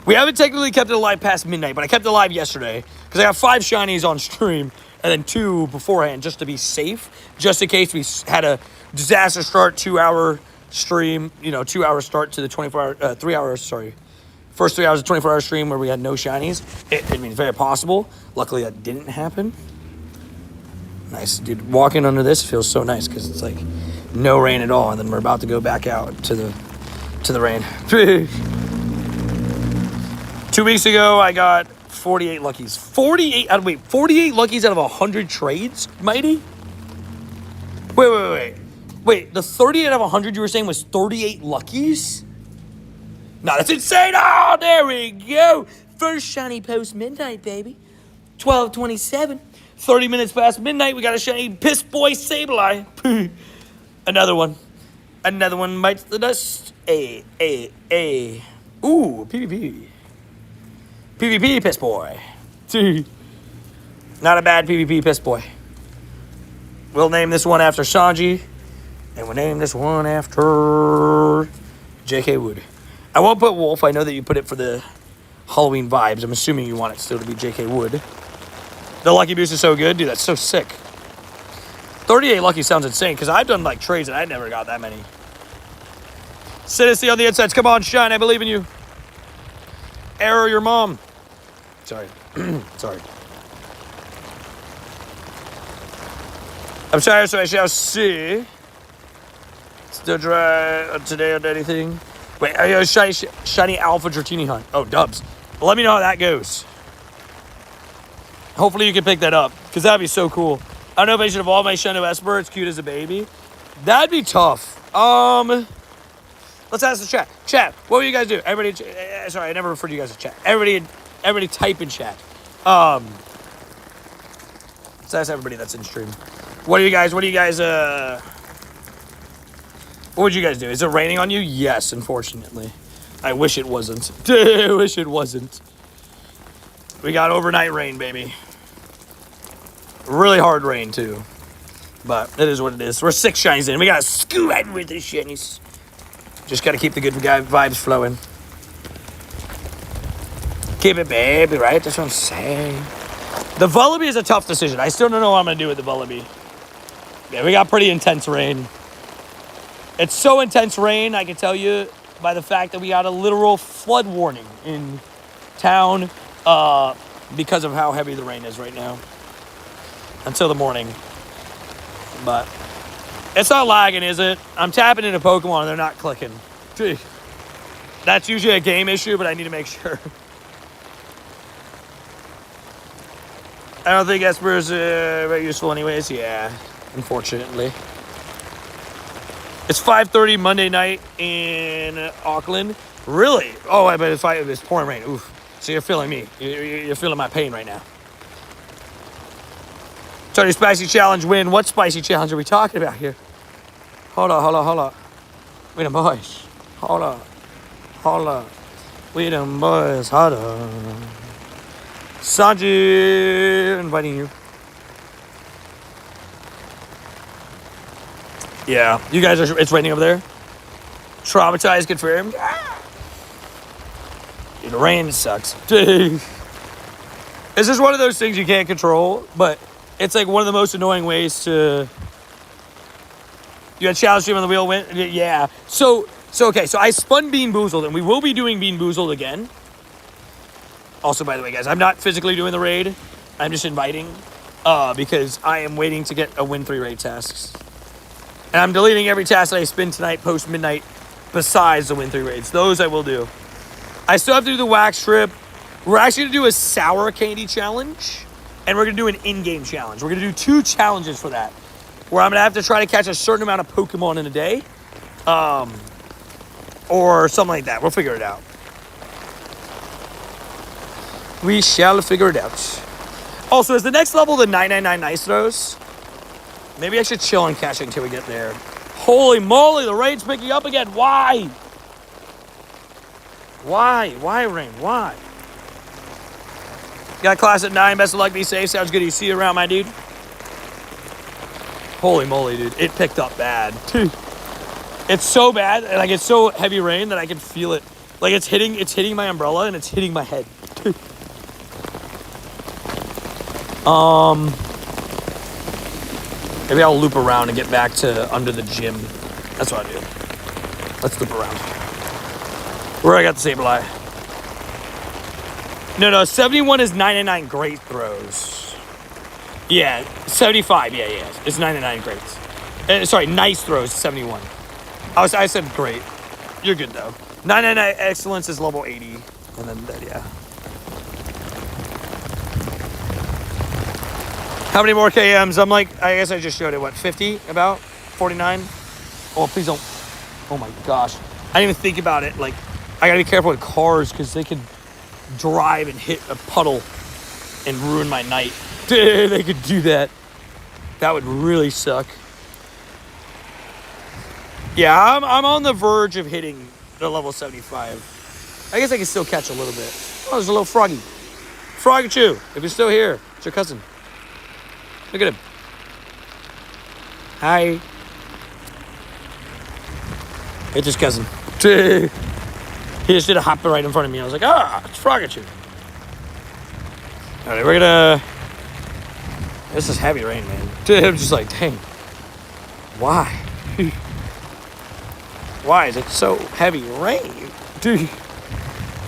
We haven't technically kept it alive past midnight, but I kept it alive yesterday. Because I got 5 shinies on stream, and then 2 beforehand, just to be safe. Just in case we had a disaster start, 2-hour stream. 2-hour start to the 24-hour, 3 hours, sorry. First 3 hours of 24-hour stream where we had no shinies. It's very possible. Luckily, that didn't happen. Nice, dude. Walking under this feels so nice because it's like no rain at all, and then we're about to go back out to the rain. 2 weeks ago, I got 48 luckies. 48 luckies out of 100 trades, Mighty? Wait, the 38 out of 100 you were saying was 38 luckies? No, that's insane. Oh, there we go. First shiny post midnight, baby. 12:27. 30 minutes past midnight, we got a shiny Piss Boy Sableye. Another one bites the dust. Ooh, PvP. PvP Piss Boy. Not a bad PvP Piss Boy. We'll name this one after Sanji. And we'll name this one after J.K. Wood. I won't put Wolf. I know that you put it for the Halloween vibes. I'm assuming you want it still to be J.K. Wood. The Lucky Boost is so good. Dude, that's so sick. 38 Lucky sounds insane because I've done like trades and I never got that many. Citizen on the insides. Come on, Shine. I believe in you. Error your mom. Sorry. Sorry. I'm sorry, so I shall see. Still dry today on anything. Wait, I got a shiny Alpha Dratini Hunt. Oh, dubs. Well, let me know how that goes. Hopefully you can pick that up, because that'd be so cool. I don't know if I should evolve my Shundo Esper. It's cute as a baby. That'd be tough. Let's ask the chat. Chat, what would you guys do? Everybody, sorry, I never referred to you guys as chat. Everybody type in chat. Let's ask everybody that's in stream. What would you guys, what would you guys do? Is it raining on you? Yes, unfortunately. I wish it wasn't. I wish it wasn't. We got overnight rain, baby. Really hard rain, too. But it is what it is. We're 6 shinies in. We got to scoot out with the shinies. Just got to keep the good guy vibes flowing. Keep it, baby, right? That's what I'm saying. The Vullaby is a tough decision. I still don't know what I'm going to do with the Vullaby. Yeah, we got pretty intense rain. It's so intense rain, I can tell you, by the fact that we got a literal flood warning in town because of how heavy the rain is right now. Until the morning. But it's not lagging, is it? I'm tapping into Pokemon and they're not clicking. Gee. That's usually a game issue, but I need to make sure. I don't think Esper is very useful anyways. Yeah, unfortunately. It's 5:30 Monday night in Auckland. Really? Oh, I bet it's pouring rain. Oof. So you're feeling me. You're feeling my pain right now. Tony Spicy Challenge win. What spicy challenge are we talking about here? Hold on. We them boys. Hold on. We them boys. Hold on. Sanji, inviting you. Yeah, you guys are. It's raining over there. Traumatized, confirmed. Dude, the rain sucks. Dude. It's just one of those things you can't control, but it's like one of the most annoying ways to. You had challenge stream on the wheel win. Yeah. So okay. So I spun Bean Boozled, and we will be doing Bean Boozled again. Also, by the way, guys, I'm not physically doing the raid. I'm just inviting because I am waiting to get a Win 3 raid tasks. And I'm deleting every task that I spin tonight post-midnight besides the Win 3 raids. Those I will do. I still have to do the wax strip. We're actually going to do a sour candy challenge. And we're going to do an in-game challenge. We're going to do 2 challenges for that. Where I'm going to have to try to catch a certain amount of Pokemon in a day. Or something like that. We'll figure it out. We shall figure it out. Also, is the next level the 999 Nice Throws? Maybe I should chill on catching until we get there. Holy moly, the rain's picking up again. Why? Why, rain? Why? Got class at 9. Best of luck. Be safe. Sounds good to see you around, my dude. Holy moly, dude. It picked up bad. It's so bad. Like, it's so heavy rain that I can feel it. Like, it's hitting my umbrella and it's hitting my head. Maybe I'll loop around and get back to under the gym. That's what I do. Let's loop around. Where I got the Sableye. No, 71 is 99 great throws. Yeah, 75, yeah. It's 99 greats. Sorry, nice throws, 71. I said great. You're good, though. 99 excellence is level 80. And then, yeah. How many more KMs? I'm like, I guess I just showed it, what, 50? About? 49? Oh, please don't. Oh my gosh. I didn't even think about it. Like, I gotta be careful with cars because they could drive and hit a puddle and ruin my night. Dude, they could do that. That would really suck. Yeah, I'm on the verge of hitting the level 75. I guess I can still catch a little bit. Oh, there's a little froggy. Frogachoo, if you're still here, it's your cousin. Look at him. Hi. It's his cousin. He just did a hop right in front of me. I was like, it's Frogachoo. All right, we're gonna... This is heavy rain, man. I'm just like, dang. Why? Why is it so heavy rain? Dude. It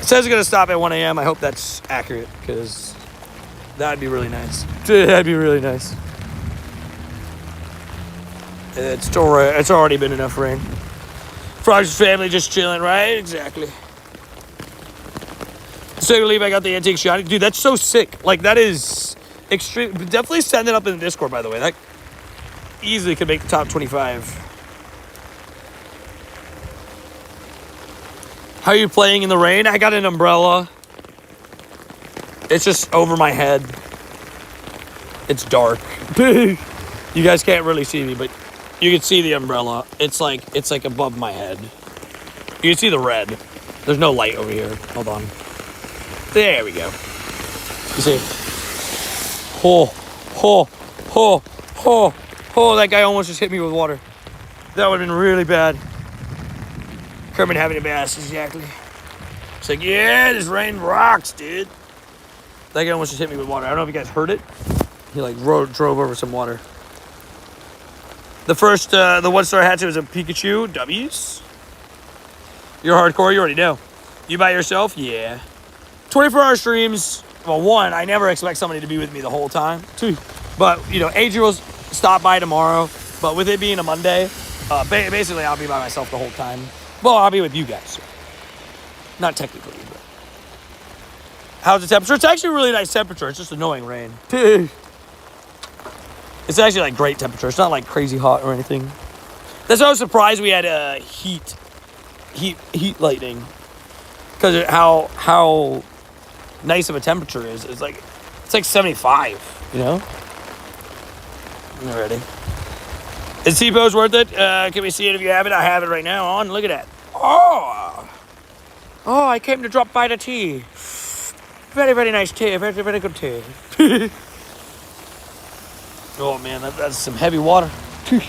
says it's gonna stop at 1 a.m. I hope that's accurate, because that'd be really nice. That'd be really nice. It's already been enough rain. Frog's family just chilling, right? Exactly. So I believe I got the antique shiny. Dude, that's so sick. Like, that is extreme. Definitely send it up in the Discord, by the way. That easily could make the top 25. How are you playing in the rain? I got an umbrella. It's just over my head. It's dark. You guys can't really see me, but you can see the umbrella. It's like above my head. You can see the red. There's no light over here. Hold on. There we go. You see? That guy almost just hit me with water. That would have been really bad. Kermit having a bass, exactly. It's like, yeah, this rain rocks, dude. That guy almost just hit me with water. I don't know if you guys heard it. He like drove over some water. The first, the 1-star hatchet was a Pikachu. W's. You're hardcore. You already know. You by yourself? Yeah. 24-hour streams. Well, one, I never expect somebody to be with me the whole time. Two, but you know, Adrian will stop by tomorrow. But with it being a Monday, basically I'll be by myself the whole time. Well, I'll be with you guys. Not technically, but. How's the temperature? It's actually a really nice temperature. It's just annoying rain. It's actually like great temperature. It's not like crazy hot or anything. That's why I was surprised we had heat lightning, because how nice of a temperature is. It's like 75. You know. Alrighty. Is T-pose worth it? Can we see it if you have it? I have it right now on. Look at that. Oh, I came to drop by the tea. Very, very nice tea. Very, very good tea. Oh, man, that's some heavy water. Can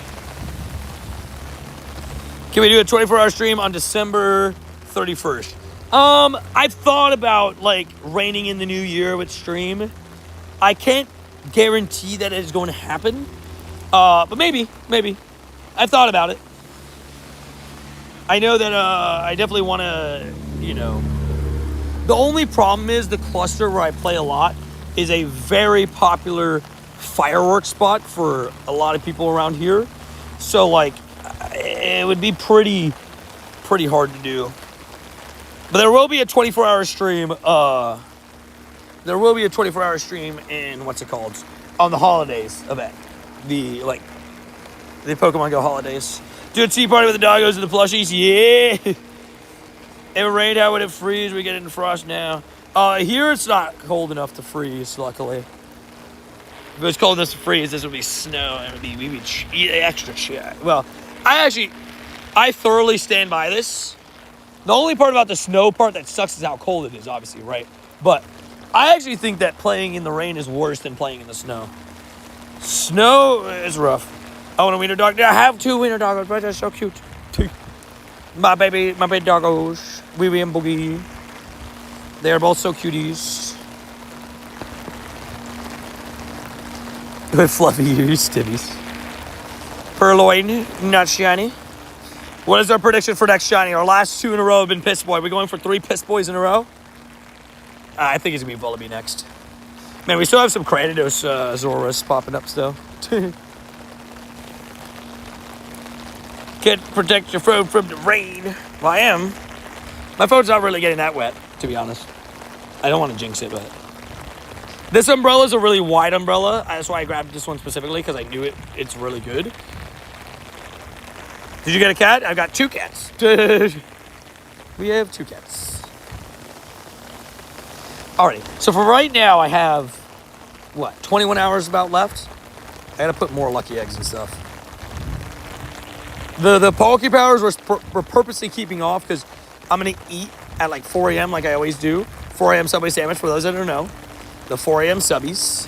we do a 24-hour stream on December 31st? I've thought about, like, raining in the new year with stream. I can't guarantee that it is going to happen. But maybe. I've thought about it. I know that, I definitely want to, you know. The only problem is the cluster where I play a lot is a very popular fireworks spot for a lot of people around here. So, like, it would be pretty hard to do. But there will be a 24-hour stream. There will be a 24-hour stream in, what's it called? On the holidays event. The Pokemon Go holidays. Do a tea party with the doggos and the plushies. Yeah. If it rained, how would it freeze? We get it in frost now. Here it's not cold enough to freeze, luckily. If it was cold enough to freeze, this would be snow, and we'd be extra shit. Well, I thoroughly stand by this. The only part about the snow part that sucks is how cold it is, obviously, right? But I actually think that playing in the rain is worse than playing in the snow. Snow is rough. I want a wiener dog. I have 2 wiener doggos, but they're so cute. My baby doggos, Wee Wee and Boogie. They're both so cuties. With fluffy ears, stimmies. Purloin, not shiny. What is our prediction for next shiny? Our last 2 in a row have been Piss Boy. We're going for 3 Piss Boys in a row. I think it's gonna be Vullaby next. Man, we still have some Cranidos Zoras popping up still. Can't protect your phone from the rain. Well, I am. My phone's not really getting that wet, to be honest. I don't want to jinx it, but... This umbrella is a really wide umbrella. That's why I grabbed this one specifically, because I knew it's really good. Did you get a cat? I've got 2 cats. We have 2 cats. Alrighty. So for right now, I have, 21 hours about left? I gotta put more lucky eggs and stuff. The Poke Powers we're purposely keeping off because I'm going to eat at like 4 a.m. like I always do. 4 a.m. Subway sandwich, for those that don't know. The 4 a.m. subbies.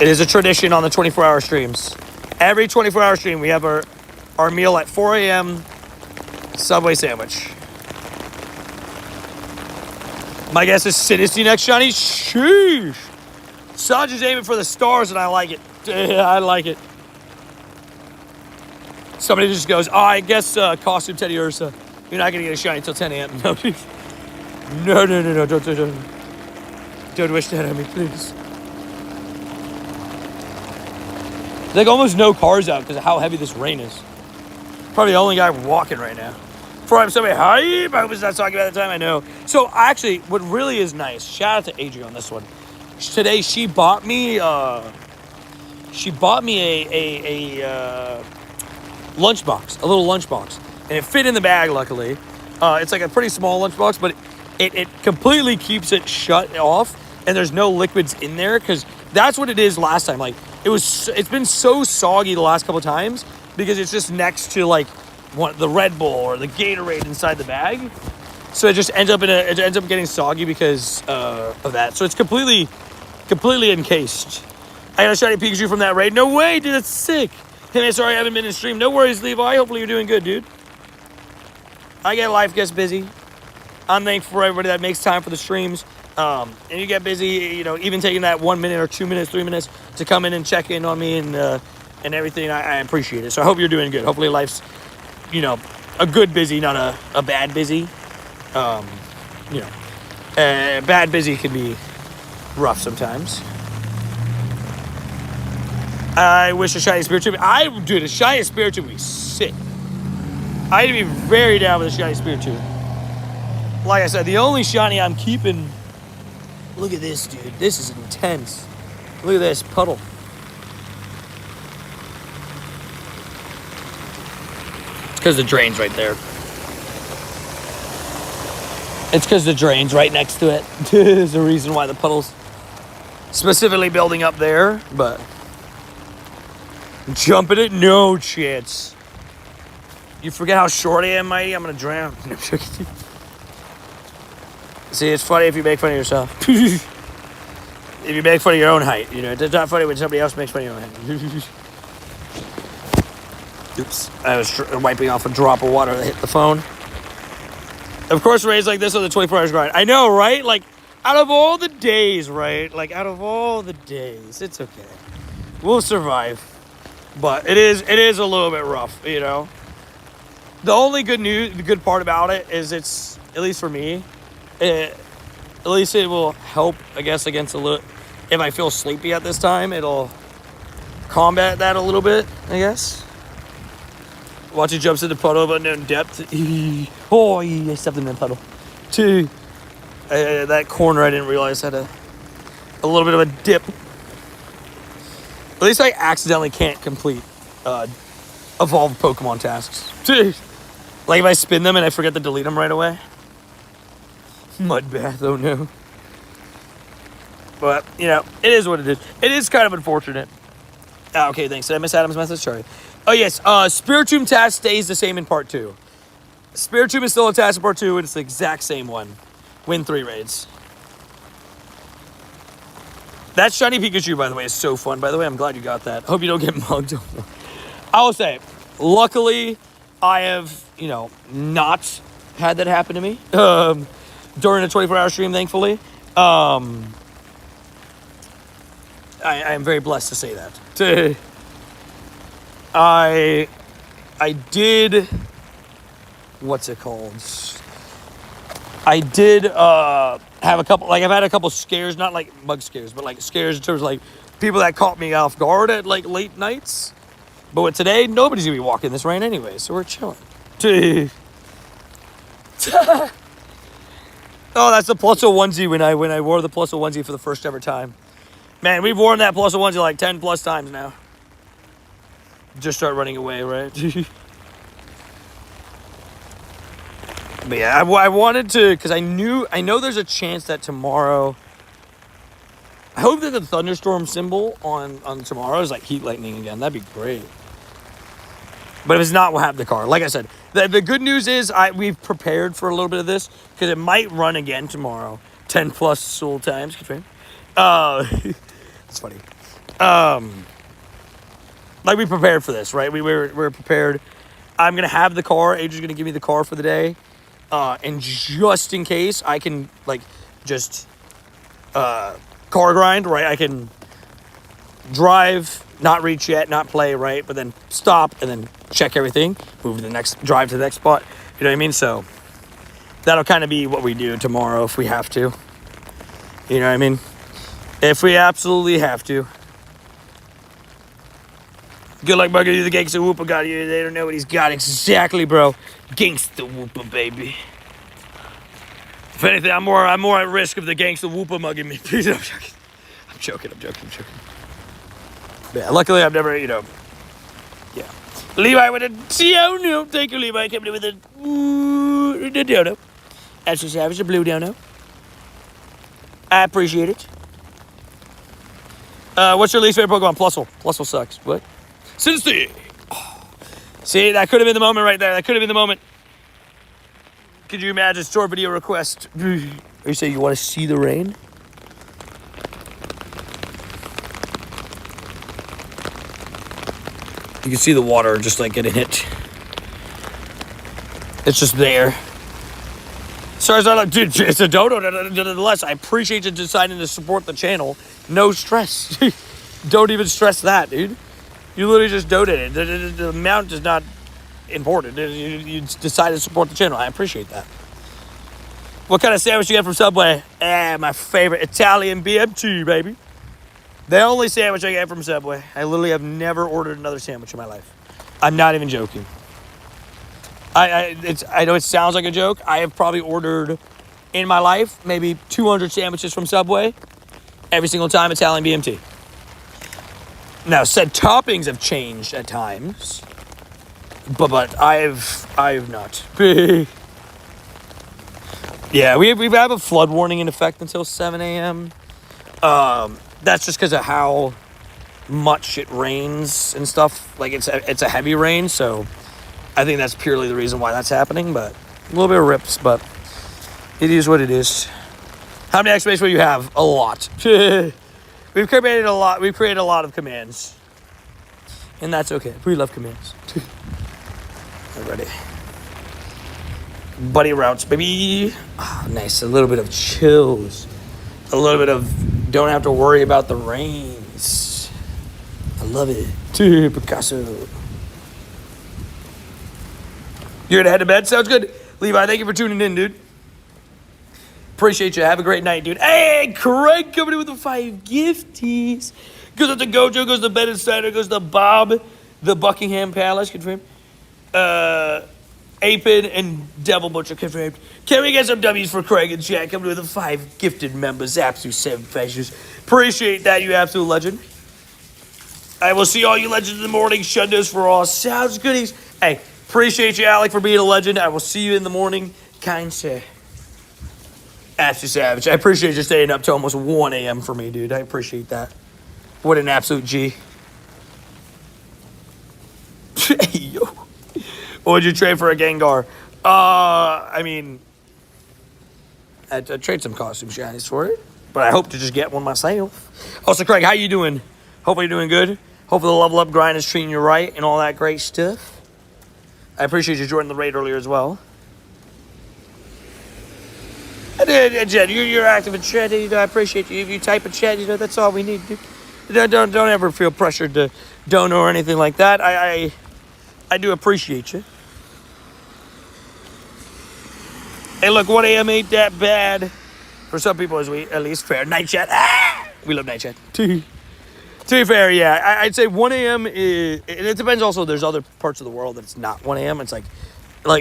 It is a tradition on the 24-hour streams. Every 24-hour stream, we have our meal at 4 a.m. Subway sandwich. My guess is Sinisty next shiny. Sheesh. Saj is aiming for the stars, and I like it. I like it. Somebody just goes, I guess costume Teddy Ursa. You're not going to get a shiny until 10 a.m. No. No. Don't wish that on me, please. There's like almost no cars out because of how heavy this rain is. Probably the only guy walking right now. Before I'm somebody hype, I was not talking about the time, I know. So actually, what really is nice, shout out to Adrian on this one. Today, she bought me a lunchbox, a little lunchbox, and it fit in the bag. Luckily, it's like a pretty small lunchbox, but it completely keeps it shut off, and there's no liquids in there because that's what it is. Last time, like it's been so soggy the last couple of times because it's just next to like the Red Bull or the Gatorade inside the bag, so it just ends up getting soggy because of that. So it's completely encased. I got a shiny Pikachu from that raid. No way, dude, that's sick. Hey man, sorry I haven't been in stream. No worries, Levi. Hopefully you're doing good, dude. Life gets busy. I'm thankful for everybody that makes time for the streams. And you get busy, even taking that 1 minute or 2 minutes, 3 minutes to come in and check in on me and everything. I appreciate it. So I hope you're doing good. Hopefully life's, a good busy, not a bad busy. Bad busy can be rough sometimes. I wish a shiny spirit tube. Dude, a shiny spirit tube would be sick. I'd be very down with a shiny spirit tube. Like I said, the only shiny I'm keeping. Look at this, dude. This is intense. Look at this puddle. It's because the drain's right there. It's because the drain's right next to it. There's a reason why the puddle's specifically building up there, but jumping it, no chance. You forget how short I am, Mighty? I'm gonna drown. See, it's funny if you make fun of yourself. If you make fun of your own height, it's not funny when somebody else makes fun of your own height. Oops, I was wiping off a drop of water that hit the phone. Of course, Ray's like this on the 24 hours grind. I know, right? Like, out of all the days, right? Like, out of all the days, it's okay. We'll survive. But it is a little bit rough, The only the good part about it is it's, at least for me, at least it will help, I guess, against a little. If I feel sleepy at this time, it'll combat that a little bit, I guess. Watch he jumps into puddle of unknown depth. Oh, I stepped in that puddle. That corner I didn't realize had a little bit of a dip. At least I accidentally can't complete evolved Pokemon tasks. Like if I spin them and I forget to delete them right away. Mud bath, oh no. But, it is what it is. It is kind of unfortunate. Okay, thanks. Did I miss Adam's message? Sorry. Oh, yes. Spiritomb task stays the same in part 2. Spiritomb is still a task in part 2, and it's the exact same one. Win 3 raids. That shiny Pikachu, by the way, is so fun. By the way, I'm glad you got that. Hope you don't get mugged. I will say, luckily, I have, not had that happen to me during a 24-hour stream, thankfully. I am very blessed to say that. I did, what's it called? I did have a couple, I've had a couple scares, not like bug scares, but like scares in terms of like people that caught me off guard at like late nights. But with today, nobody's gonna be walking this rain anyway, so we're chilling. Oh, that's the Plusso onesie when I wore the Plusso onesie for the first ever time. Man, we've worn that Plusso onesie like 10 plus times now. Just start running away, right? But yeah, I wanted to, because I know there's a chance that tomorrow, I hope that the thunderstorm symbol on tomorrow is like heat lightning again. That'd be great. But if it's not, we'll have the car. Like I said, the good news is we've prepared for a little bit of this, because it might run again tomorrow. 10 plus soul times. It's funny. Like we prepared for this, right? We're prepared. I'm going to have the car. Adrian's going to give me the car for the day. And just in case, I can, just car grind, right? I can drive, not reach yet, not play, right? But then stop and then check everything, move to the next, drive to the next spot. You know what I mean? So that'll kind of be what we do tomorrow if we have to. You know what I mean? If we absolutely have to. Good luck, Bugger. The Gangsta Whoopa got you. They don't know what he's got exactly, bro. Gangsta Whoopa, baby. If anything, I'm more at risk of the Gangsta Whoopa mugging me. Please, I'm joking. I'm joking. Yeah, luckily I've never, yeah. Levi with a dono. Thank you, Levi. Coming in with a dono. Extra Savage, a blue dono. I appreciate it. What's your least favorite Pokemon? Plusle. Plusle sucks. What? Cincy. Oh. See, that could have been the moment right there. That could have been the moment. Could you imagine store video request? Are you saying you want to see the rain? You can see the water just like getting hit. It's just there. Sorry, dude, it's a dono. Nonetheless, I appreciate you deciding to support the channel. No stress. Don't even stress that, dude. You literally just donated. The amount is not important. You decided to support the channel. I appreciate that. What kind of sandwich you get from Subway? My favorite Italian BMT, baby. The only sandwich I get from Subway. I literally have never ordered another sandwich in my life. I'm not even joking. I know it sounds like a joke. I have probably ordered in my life maybe 200 sandwiches from Subway. Every single time Italian BMT. Now, said toppings have changed at times, but I've not. Yeah, we have a flood warning in effect until 7 a.m. That's just because of how much it rains and stuff. Like it's a heavy rain, so I think that's purely the reason why that's happening. But a little bit of rips, but it is what it is. How many exclamations will you have? A lot. We've created a lot. We've created a lot of commands, and that's okay. We love commands. Alrighty. Buddy routes, baby. Oh, nice. A little bit of chills. A little bit of don't have to worry about the rains. I love it. Picasso. You're gonna head to bed? Sounds good. Levi, thank you for tuning in, dude. Appreciate you. Have a great night, dude. Hey, Craig coming in with the 5 gifties. Goes up to Gojo, goes to Ben and Steiner, goes to Bob, the Buckingham Palace, confirmed. Apin and Devil Butcher confirmed. Can we get some W's for Craig and Jack coming with the 5 gifted members? Absolute 7 pleasures. Appreciate that, you absolute legend. I will see all you legends in the morning. Shundos for all. Sounds goodies. Hey, appreciate you, Alec, for being a legend. I will see you in the morning. Kind sir. Absolute savage. I appreciate you staying up till almost 1 a.m. for me, dude. I appreciate that. What an absolute G. Hey, yo. What would you trade for a Gengar? I mean, I'd trade some costume shinies for it, but I hope to just get one myself. Also, Craig, how you doing? Hopefully you're doing good. Hopefully the level up grind is treating you right and all that great stuff. I appreciate you joining the raid earlier as well. I did, Jed. You're active in chat. I appreciate you. If you type in chat, that's all we need, dude. Don't ever feel pressured to donate or anything like that. I do appreciate you. Hey, look, 1 a.m. ain't that bad. For some people, at least fair. Night chat. We love night chat. To be fair, yeah. I'd say 1 a.m. is... And it depends also. There's other parts of the world that it's not 1 a.m. It's like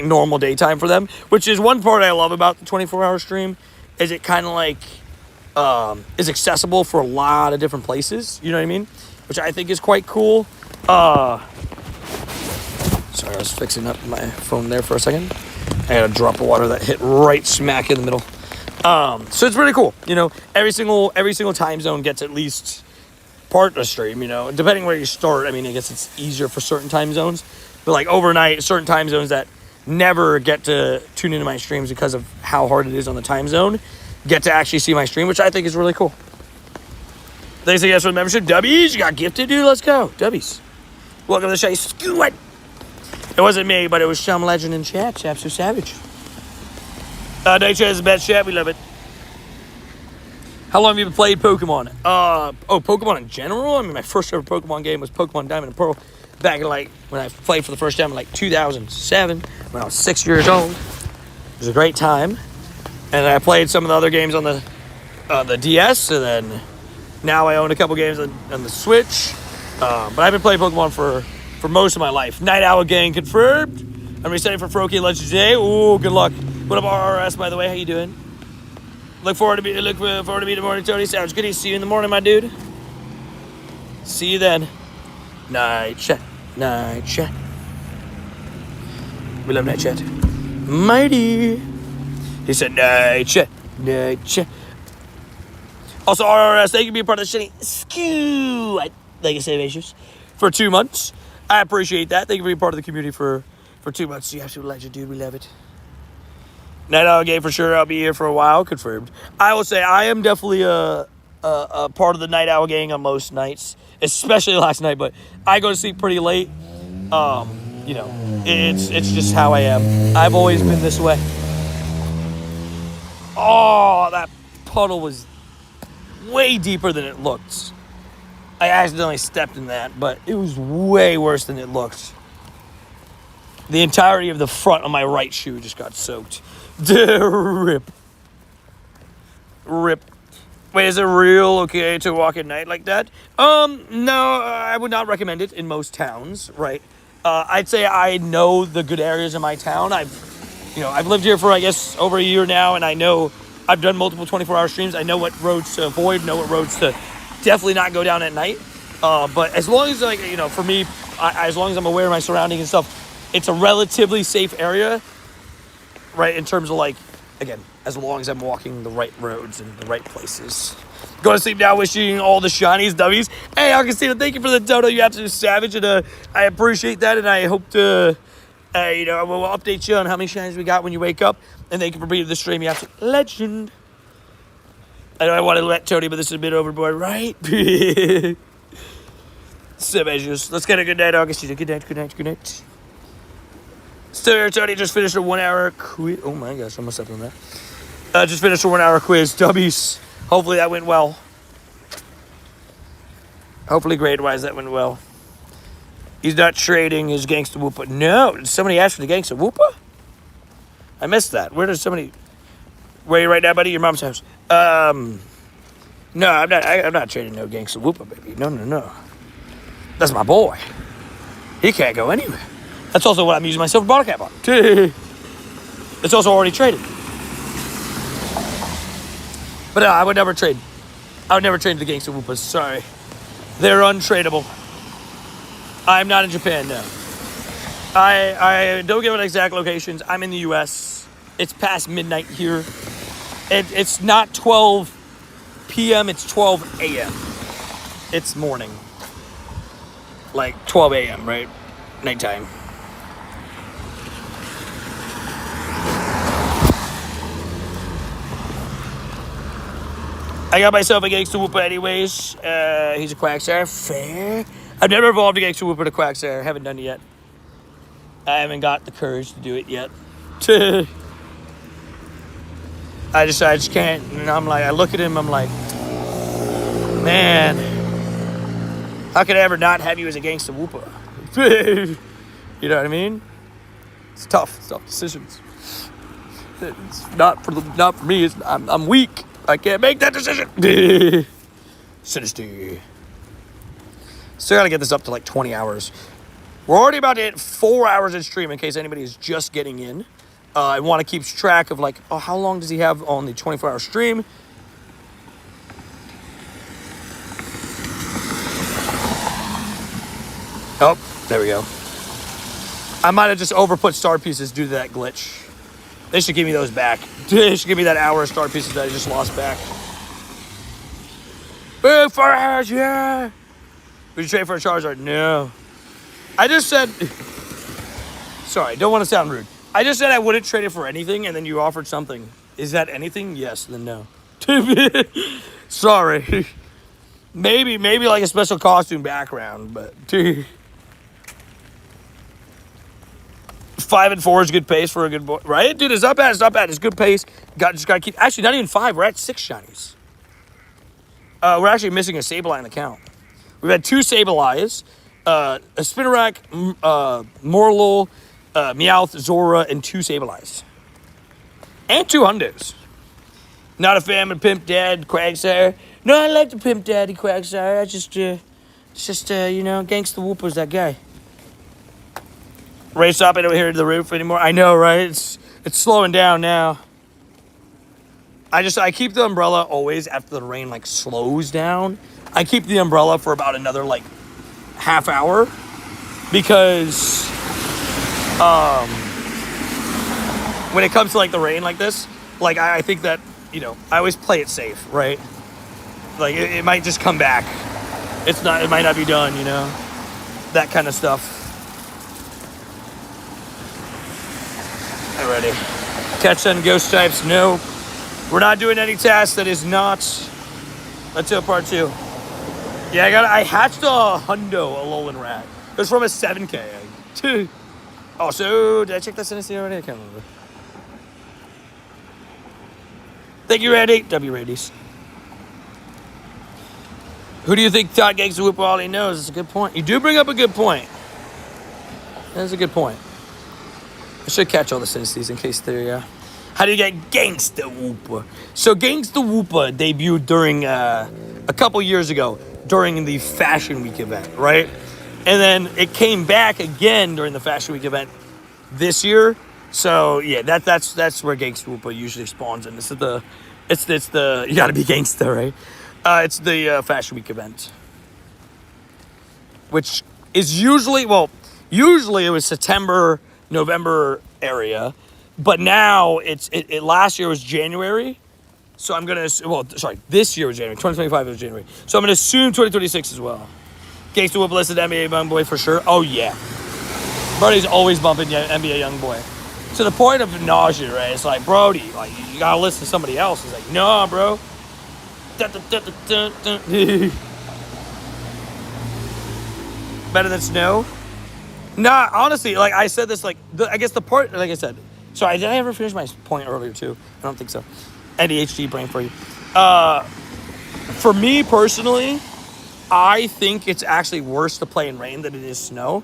normal daytime for them. Which is one part I love about the 24-hour stream. Is it kind of like... is accessible for a lot of different places. You know what I mean? Which I think is quite cool. Sorry, I was fixing up my phone there for a second. I had a drop of water that hit right smack in the middle. So it's pretty cool. You know, every single time zone gets at least part of the stream, you know. Depending where you start, I mean, I guess it's easier for certain time zones. But like overnight, certain time zones that never get to tune into my streams because of how hard it is on the time zone, get to actually see my stream, which I think is really cool. Thanks again for the membership. W's, you got gifted, dude. Let's go. W's. Welcome to the show. Squad. It wasn't me, but it was some legend in chat. Chaps are savage. Night chat is the best chat. We love it. How long have you played Pokemon? Pokemon in general? I mean, my first ever Pokemon game was Pokemon Diamond and Pearl. Back in when I played for the first time in 2007, when I was 6 years old. It was a great time. And I played some of the other games on the DS, and then now I own a couple games on the Switch. But I've been playing Pokemon for most of my life. Night Owl Gang confirmed. I'm resetting for Froakie Legends today. Ooh, good luck. What up, RRS, by the way? How you doing? Look forward to meeting the morning, Tony. Sounds good. See you in the morning, my dude. See you then. Night chat. Night chat. We love night chat. Mighty. He said night chat. Night chat. Also, RRS, thank you for being part of the shitty skew. Like I say, Vicious, for 2 months. I appreciate that. Thank you for being part of the community for 2 months. You absolute legend, dude. We love it. Night Owl Game for sure. I'll be here for a while. Confirmed. I will say I am definitely a part of the Night Owl Gang on most nights, especially last night. But I go to sleep pretty late. You know, it's just how I am. I've always been this way. Oh, that puddle was way deeper than it looked. I accidentally stepped in that, but it was way worse than it looked. The entirety of the front of my right shoe just got soaked. Rip. Rip. Wait, is it real okay to walk at night like that? No, I would not recommend it in most towns, right? I'd say I know the good areas in my town. I've lived here for, I guess, over a year now, and I know I've done multiple 24-hour streams. I know what roads to avoid, know what roads to definitely not go down at night. But as long as, for me, as long as I'm aware of my surroundings and stuff, it's a relatively safe area, right, in terms of, again, as long as I'm walking the right roads and the right places. Go to sleep now, wishing all the shinies, dummies. Hey, Augustino, thank you for the dono. You absolute savage, and I appreciate that, and I hope to, we'll update you on how many shinies we got when you wake up, and thank you for being the stream, you absolute legend. I know I wanted to let Tony, but this is a bit overboard, right? Savages. Let's get a good night, Augustino. Good night, good night, good night. Still here, Tony. Just finished a 1 hour quiz. Oh my gosh, I almost stepped on that. Just finished a 1 hour quiz. W's. Hopefully that went well. Hopefully grade-wise that went well. He's not trading his Gangsta Whoopa. No, did somebody ask for the Gangsta Whoopa? I missed that. Where does somebody... Where are you right now, buddy? Your mom's house. No, I'm not trading no Gangsta Whoopa, baby. No. That's my boy. He can't go anywhere. That's also what I'm using my silver bottle cap on. It's also already traded. But no, I would never trade. I would never trade the Gangsta Whoopas. Sorry. They're untradeable. I'm not in Japan now. I don't give an exact locations. I'm in the U.S. It's past midnight here. It's not 12 p.m. It's 12 a.m. It's morning. Like 12 a.m., right? Nighttime. I got myself a Gangsta Whoopa anyways. He's a Quagsire. Fair. I've never evolved a Gangsta Whoopa to Quagsire. Haven't done it yet. I haven't got the courage to do it yet. I just can't. And I'm like, I look at him, I'm like, man, how could I ever not have you as a Gangsta Whoopa? You know what I mean? It's tough. It's tough decisions. It's not for me. I'm weak. I can't make that decision. Sinister. Still gotta get this up to like 20 hours. We're already about to hit 4 hours in stream in case anybody is just getting in. I want to keep track of like, how long does he have on the 24-hour stream? Oh, there we go. I might have just overput star pieces due to that glitch. They should give me those back. They should give me that hour of star pieces that I just lost back. Big fires, yeah! Would you trade for a Charizard? No. I just said... Sorry, don't want to sound rude. I just said I wouldn't trade it for anything, and then you offered something. Is that anything? Yes, then no. Sorry. Maybe like a special costume background, but... 5 and 4 is good pace for a good boy, right? Dude, it's not bad. It's not bad. It's good pace. Just gotta keep. Actually, not even 5. We're at 6 shinies. We're actually missing a Sableye in the count. We've had 2 Sableyes, a Spinarak, Morlul, Meowth, Zora, and 2 Sableyes, and 2 Hundos. Not a fan of Pimp Dad Quagsire. No, I like the Pimp Daddy Quagsire. I just Gangsta Whoopa's that guy. Race up, I don't hear the roof anymore. I know, right? It's slowing down now. I keep the umbrella always after the rain like slows down. I keep the umbrella for about another like half hour because when it comes to like the rain like this, like I think that, I always play it safe, right? Like it might just come back. It might not be done, that kind of stuff. Alrighty. Catch and ghost types, no. We're not doing any tasks that is not. Let's do part 2. Yeah, I hatched a Hundo, a Alolan rat. It was from a 7K egg. Also, did I check that sentence already? I can't remember. Thank you, Randy. W. Randy's. Who do you think taught Gangsta Whooper all he knows? That's a good point. You do bring up a good point. That's a good point. I should catch all the sentences in case they're... How do you get Gangsta Whooper? So Gangsta Whooper debuted during a couple years ago during the Fashion Week event, right? And then it came back again during the Fashion Week event this year. So yeah, that's where Gangsta Whooper usually spawns in. This is the you gotta be gangsta, right? It's the Fashion Week event, which is usually it was September, November area, but now it last year was January. So I'm gonna this year was January, 2025 was January. So I'm gonna assume 2026 as well. Gangsta Whooper listed NBA Youngboy for sure. Oh yeah, Brody's always bumping NBA Youngboy. To the point of nausea, right? It's like, Brody, like, you gotta listen to somebody else. It's like, nah, bro. Better than Snow? Nah, honestly, like, I said this, like, I guess the part, like I said. Sorry, did I ever finish my point earlier, too? I don't think so. ADHD brain for you. For me, personally, I think it's actually worse to play in rain than it is snow.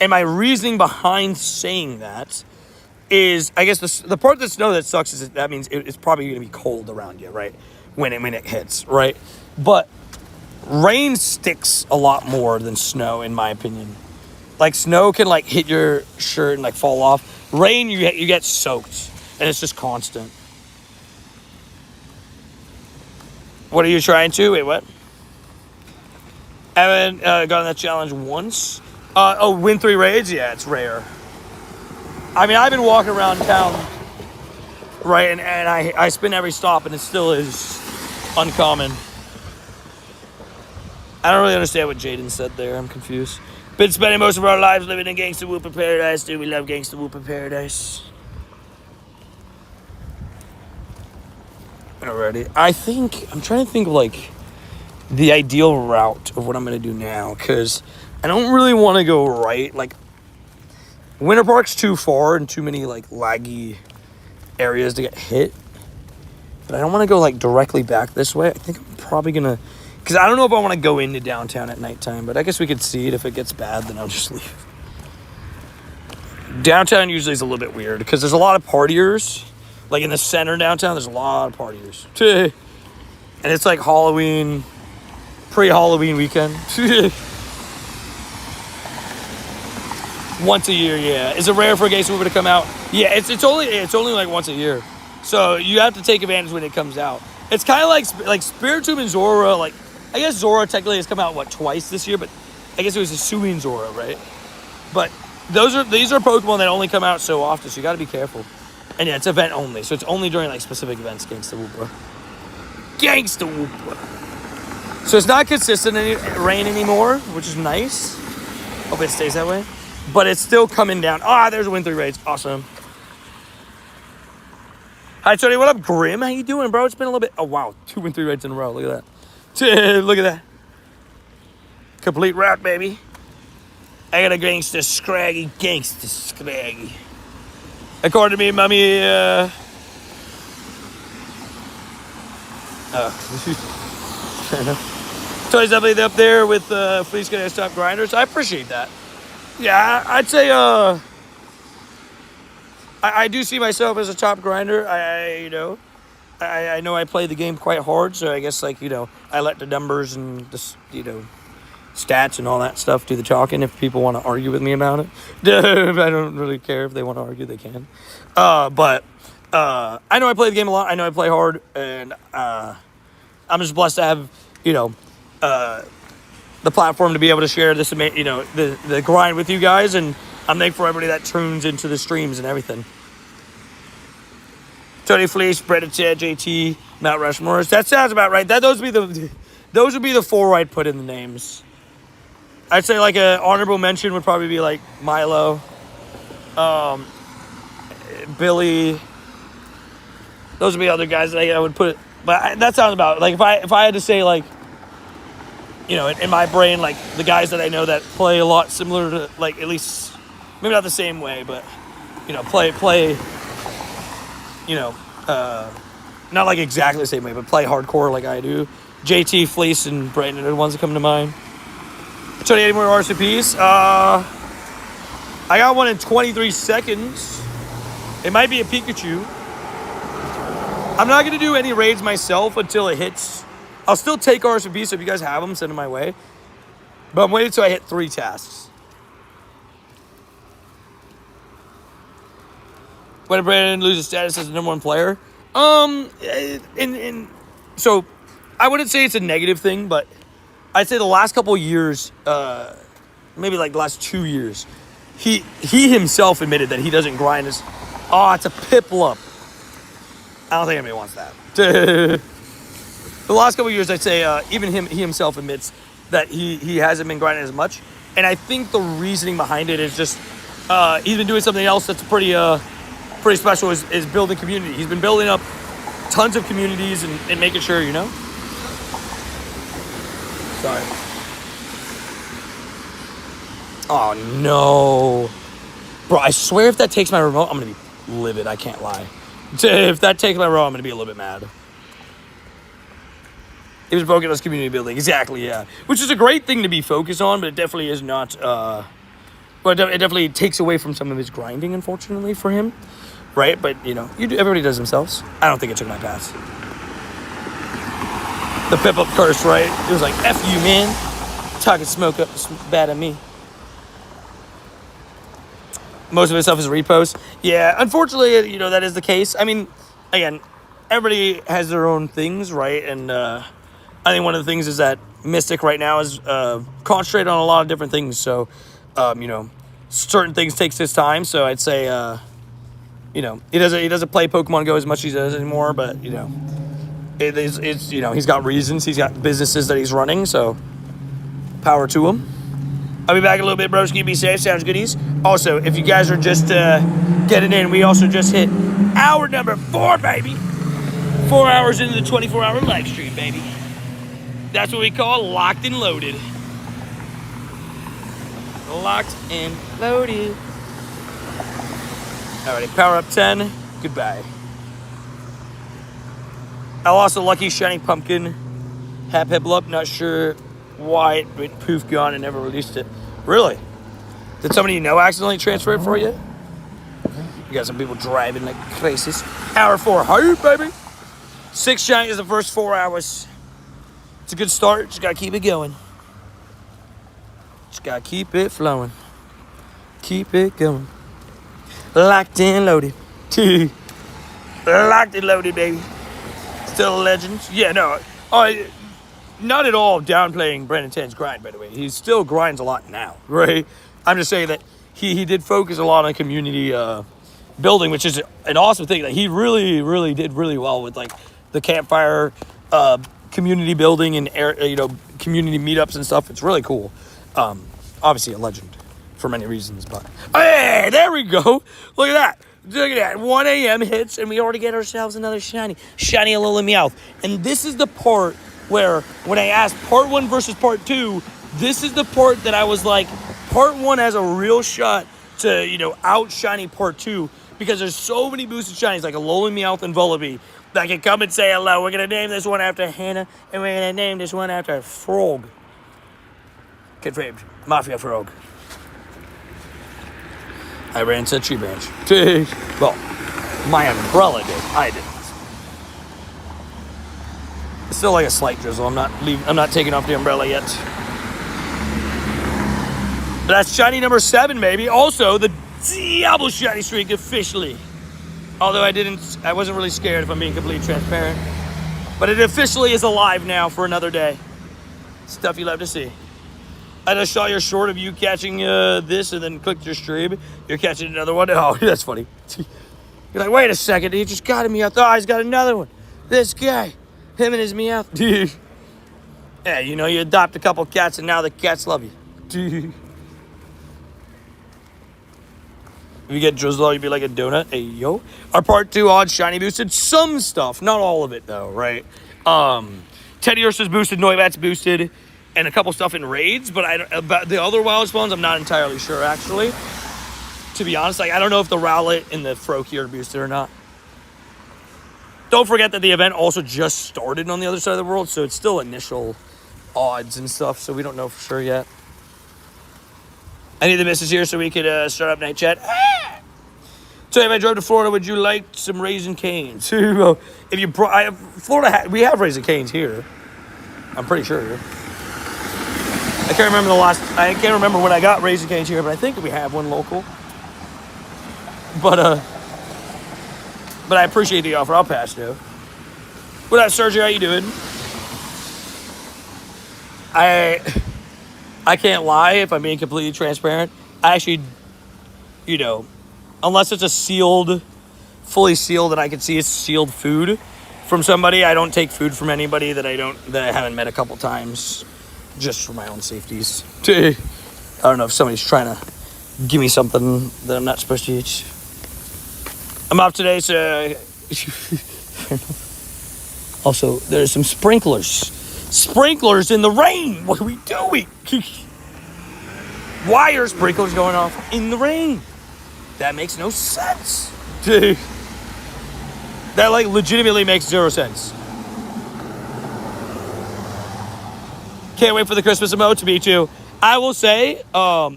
And my reasoning behind saying that is, I guess the part of snow that sucks is that means it's probably going to be cold around you, right? When it hits, right? But rain sticks a lot more than snow, in my opinion. Like, snow can, like, hit your shirt and, like, fall off. Rain, you get soaked, and it's just constant. What are you trying to? Wait, what? I haven't gotten that challenge once. Win 3 raids? Yeah, it's rare. I mean, I've been walking around town, right, and I spin every stop, and it still is uncommon. I don't really understand what Jaden said there. I'm confused. Been spending most of our lives living in Gangsta Whooper Paradise. Dude, we love Gangsta Whooper Paradise. Alrighty. I'm trying to think of, like, the ideal route of what I'm going to do now, because I don't really want to go right, like, Winter Park's too far and too many, like, laggy areas to get hit. But I don't want to go, like, directly back this way. I think I'm probably going to... Because I don't know if I want to go into downtown at nighttime, but I guess we could see it. If it gets bad, then I'll just leave. Downtown usually is a little bit weird because there's a lot of partiers. Like, in the center downtown, there's a lot of partiers. And it's, like, Halloween, pre-Halloween weekend. Once a year, yeah. Is it rare for a Gangsta Whooper to come out? Yeah, it's only like once a year. So you have to take advantage when it comes out. It's kind of like Spiritomb and Zora. Like, I guess Zora technically has come out twice this year, but I guess it was a Suing Zora, right? But these are Pokemon that only come out so often, so you got to be careful. And yeah, it's event only, so it's only during like specific events. Gangsta Whooper. Gangsta Whooper. So it's not consistent rain anymore, which is nice. Hope it stays that way. But it's still coming down. There's a Win 3 raids. Awesome. Hi, Tony. What up, Grim? How you doing, bro? It's been a little bit... Oh, wow. 2 Win 3 raids in a row. Look at that. Look at that. Complete route, baby. I got a gangsta scraggy. According to me, mommy... Fair enough. Tony's definitely up there with Fleece Gonna Stop Grinders. I appreciate that. Yeah, I'd say I do see myself as a top grinder. I know I play the game quite hard, so I guess, like, I let the numbers and the, stats and all that stuff do the talking. If people want to argue with me about it, I don't really care. If they want to argue, they can. But I know I play the game a lot. I know I play hard, and I'm just blessed to have, the platform to be able to share this, the grind with you guys, and I'm thankful for everybody that tunes into the streams and everything. Tony Fleece, Brett Chad, JT, Mount Rushmore. That sounds about right. Those would be the 4 I'd put in the names. I'd say like an honorable mention would probably be like Milo, Billy. Those would be other guys that I would put. But that sounds about like if I had to say, like, in my brain, like, the guys that I know that play a lot similar to, like, at least, maybe not the same way, but, play, Not like exactly the same way, but play hardcore like I do. JT, Fleece, and Brandon are the ones that come to mind. Try to get any more RCPs. I got one in 23 seconds. It might be a Pikachu. I'm not going to do any raids myself until it hits. I'll still take RCPs, so if you guys have them, send them my way. But I'm waiting until I hit 3 tasks. When did Brandon lose his status as the #1 player? So I wouldn't say it's a negative thing, but I'd say the last couple of years, maybe like the last 2 years, he himself admitted that he doesn't grind as. Oh, it's a Piplup. I don't think anybody wants that. The last couple of years, I'd say even he himself admits that he hasn't been grinding as much, and I think the reasoning behind it is just he's been doing something else that's pretty special is building community. He's been building up tons of communities and making sure, you know. Sorry. Oh no, bro! I swear if that takes my remote, I'm gonna be livid. I can't lie. If that takes my remote, I'm gonna be a little bit mad. It was broken as community building, exactly, yeah. Which is a great thing to be focused on, but it definitely is not. But it definitely takes away from some of his grinding, unfortunately, for him, right? But you know, everybody does themselves. I don't think it took my pass. The Piplup curse, right? It was like, F you, man. Talking smoke up bad at me. Most of his stuff is repost. Yeah, unfortunately, you know, that is the case. I mean, again, everybody has their own things, right? And I think one of the things is that Mystic right now is concentrated on a lot of different things. So, you know, certain things takes his time. So I'd say, you know, he doesn't play Pokemon Go as much as he does anymore. But, you know, it's you know, he's got reasons. He's got businesses that he's running. So power to him. I'll be back in a little bit, broski. Be safe. Sounds goodies. Also, if you guys are just getting in, we also just hit hour number 4, baby. 4 hours into the 24-hour live stream, baby. That's what we call locked and loaded. Locked and loaded. Alrighty, power up 10. Goodbye. I lost a lucky shiny pumpkin. Hap Piplup. Not sure why it went poof gone and never released it. Really? Did somebody you know accidentally transfer it for you? You got some people driving like crazies. Hour 4. Hi, baby. 6 shiny is the first 4 hours. It's a good start. Just gotta keep it going. Just gotta keep it flowing. Keep it going. Locked and loaded. Locked and loaded, baby. Still a legend. Yeah, no. Not at all downplaying Brandon Tan's grind, by the way. He still grinds a lot now, right? I'm just saying that he did focus a lot on community building, which is an awesome thing. That he really did really well with, like, the campfire community building and you know, community meetups and stuff. It's really cool. Obviously a legend for many reasons, but hey, there we go. Look at that. Look at that. 1 a.m. hits and we already get ourselves another shiny Alola Meowth. And this is the part where when I asked part 1 versus part 2, this is the part that I was like, part 1 has a real shot to, you know, outshiny part 2 because there's so many boosted shinies like Alola Meowth and Vullaby that can come and say hello. We're going to name this one after Hannah, and we're going to name this one after Frog. Confirmed. Mafia Frog. I ran to a tree branch. Well, my umbrella did. I didn't. It's still like a slight drizzle. I'm not taking off the umbrella yet. But that's shiny number 7, baby. Also, the Diablo shiny streak officially. Although I wasn't really scared if I'm being completely transparent. But it officially is alive now for another day. Stuff you love to see. I just saw your short of you catching this and then clicked your stream. You're catching another one. Oh, that's funny. You're like, wait a second. He just got a Meowth. Oh, he's got another one. This guy. Him and his Meowth. Dude. Yeah, you know, you adopt a couple cats and now the cats love you. Dude. If you get Drizzle, you'd be like a donut. Hey, yo. Our part 2 odd shiny boosted. Some stuff. Not all of it, though, right? Teddy Ursa's boosted. Noibat's boosted. And a couple stuff in raids. But about the other wild spawns, I'm not entirely sure, actually. To be honest, like, I don't know if the Rowlet and the Froakie are boosted or not. Don't forget that the event also just started on the other side of the world, so it's still initial odds and stuff, so we don't know for sure yet. I need the missus here so we could start up night chat. So if I drove to Florida, would you like some Raising Canes? If you Florida, we have Raising Canes here. I'm pretty sure. I can't remember when I got Raising Canes here, but I think we have one local. But I appreciate the offer. I'll pass, though. What up, Sergio? How you doing? I can't lie if I'm being completely transparent. I actually, unless it's a fully sealed, and I can see it's sealed food from somebody, I don't take food from anybody that I haven't met a couple times, just for my own safeties. I don't know if somebody's trying to give me something that I'm not supposed to eat. I'm off today, so also there's some sprinklers in the rain. What are we doing? Why are sprinklers going off in the rain? That makes no sense. Dude. That legitimately makes zero sense. Can't wait for the Christmas emote to meet you. I will say, I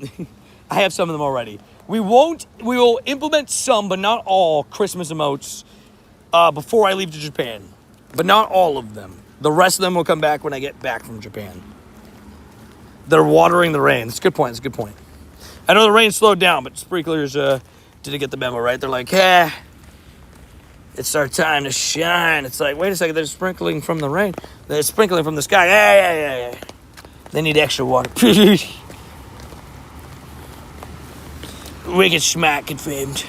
have some of them already. We will implement some, but not all Christmas emotes before I leave to Japan. But not all of them. The rest of them will come back when I get back from Japan. They're watering the rain. That's a good point. I know the rain slowed down, but sprinklers didn't get the memo, right? They're like, it's our time to shine. It's like, wait a second, they're sprinkling from the rain. They're sprinkling from the sky. Yeah. They need extra water. Wicked smack confirmed.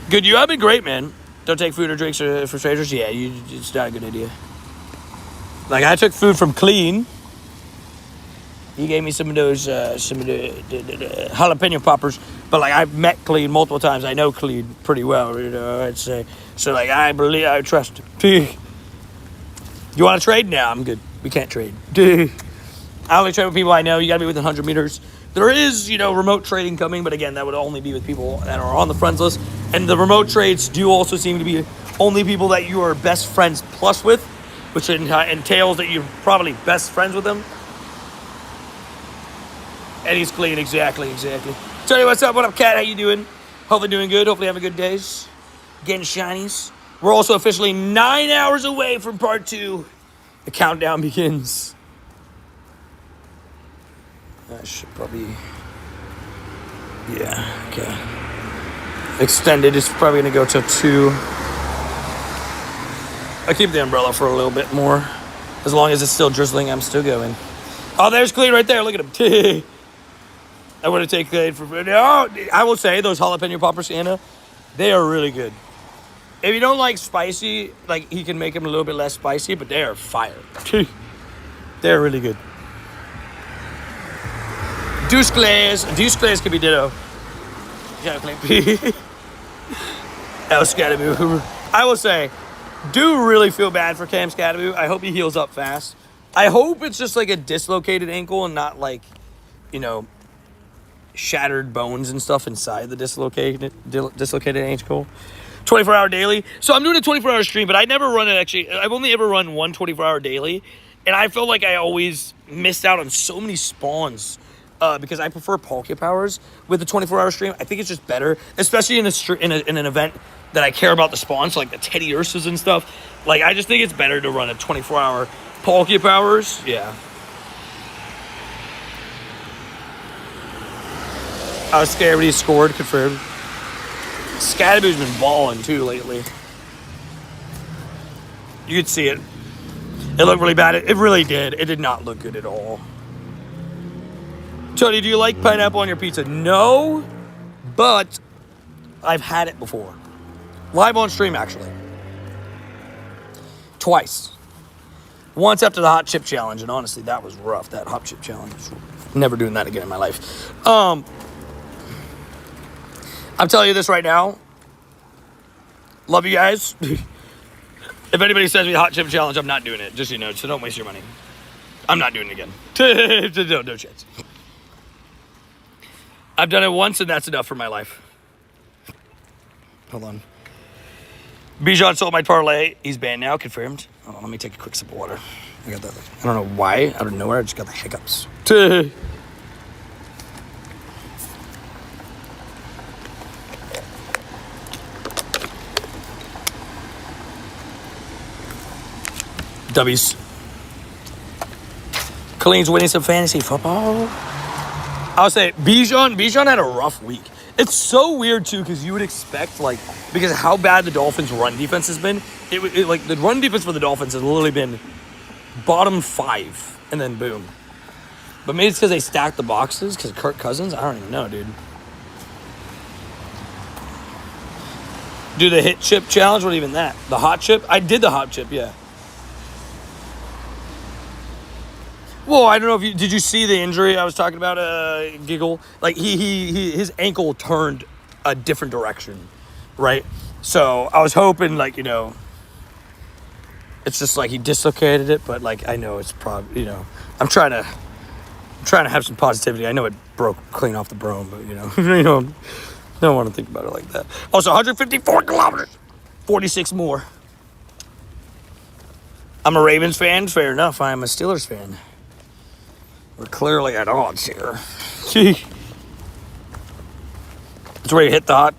Good, you have been great, man. Don't take food or drinks for strangers. Yeah, it's not a good idea. Like, I took food from Clean. He gave me some of those, the jalapeno poppers. But, I've met Clean multiple times. I know Clean pretty well, I'd say. So, I trust him. You want to trade? No, I'm good. We can't trade. I only trade with people I know. You got to be within 100 meters. There is, remote trading coming. But, again, that would only be with people that are on the friends list. And the remote trades do also seem to be only people that you are best friends plus with, which entails that you're probably best friends with them. And he's clean, exactly. Tell you what's up, what up, Cat? How you doing? Hopefully doing good. Hopefully having good days. Getting shinies. We're also officially 9 hours away from part 2. The countdown begins. I should probably... Yeah, okay. Extended is probably going to go till 2. I keep the umbrella for a little bit more. As long as it's still drizzling, I'm still going. Oh, there's Clean right there. Look at him. I want to take Clean for... No, I will say, those jalapeno poppers, Anna, they are really good. If you don't like spicy, he can make them a little bit less spicy, but they are fire. They're really good. Deuce Glaze could be ditto. El Scataboo. I will say, do really feel bad for Cam Scataboo. I hope he heals up fast. I hope it's just a dislocated ankle and not shattered bones and stuff inside the dislocated ankle. 24-hour daily. So I'm doing a 24-hour stream, but I never run it actually. I've only ever run one 24-hour daily, and I feel like I always missed out on so many spawns because I prefer Poke Powers with the 24-hour stream. I think it's just better, especially in an event that I care about the spawns, like the Teddy Ursas and stuff. I just think it's better to run a 24-hour Poke Powers. Yeah. I was scared when he scored, confirmed. Scataboo's been balling too lately. You could see it. It looked really bad. It really did. It did not look good at all. Tony, do you like pineapple on your pizza? No, but I've had it before. Live on stream, actually. Twice. Once after the hot chip challenge, and honestly, that was rough. That hot chip challenge. Never doing that again in my life. I'm telling you this right now. Love you guys. If anybody sends me a hot chip challenge, I'm not doing it. Just so don't waste your money. I'm not doing it again. No chance. I've done it once, and that's enough for my life. Hold on. Bijan sold my parlay. He's banned now. Confirmed. Oh, let me take a quick sip of water. I got that. I don't know why. Out of nowhere, I just got the hiccups. W's. Colleen's winning some fantasy football. I'll say Bijan had a rough week. It's so weird too because you would expect because of how bad the Dolphins' run defense has been. The run defense for the Dolphins has literally been bottom 5 and then boom. But maybe it's because they stacked the boxes because of Kirk Cousins. I don't even know, dude. Do the hit chip challenge? What even that? The hot chip? I did the hot chip, yeah. Well, I don't know if did you see the injury I was talking about? Giggle, like his ankle turned a different direction, right? So I was hoping, it's just like he dislocated it, but I know it's probably, I'm trying to have some positivity. I know it broke clean off the brome, but I don't want to think about it like that. Also, 154 kilometers, 46 more. I'm a Ravens fan. Fair enough. I am a Steelers fan. We're clearly at odds here. That's where you hit the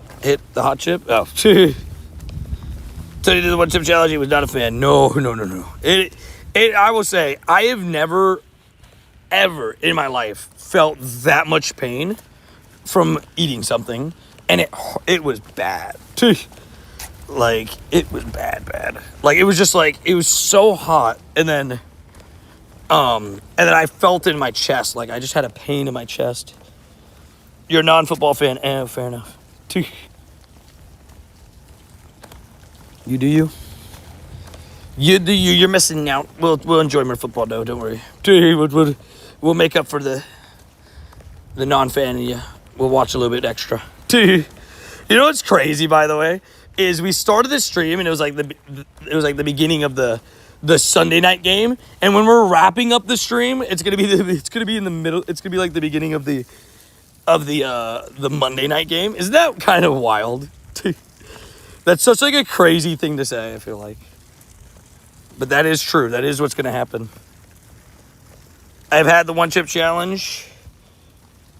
hot chip. Oh, so you did the one chip challenge. He was not a fan. No. I will say I have never, ever in my life felt that much pain from eating something, and it was bad. It was bad. It was just it was so hot, and then I felt it in my chest. I just had a pain in my chest. You're a non-football fan. Fair enough. You do you. You do you. You're missing out. We'll enjoy more football, though. Don't worry. We'll make up for the non-fan in you. We'll watch a little bit extra. You know what's crazy, by the way, is we started this stream and it was the beginning of the Sunday night game, and when we're wrapping up the stream, it's gonna be in the middle. It's gonna be the beginning of the Monday night game. Isn't that kind of wild? That's such a crazy thing to say. I feel like, but that is true. That is what's gonna happen. I've had the one chip challenge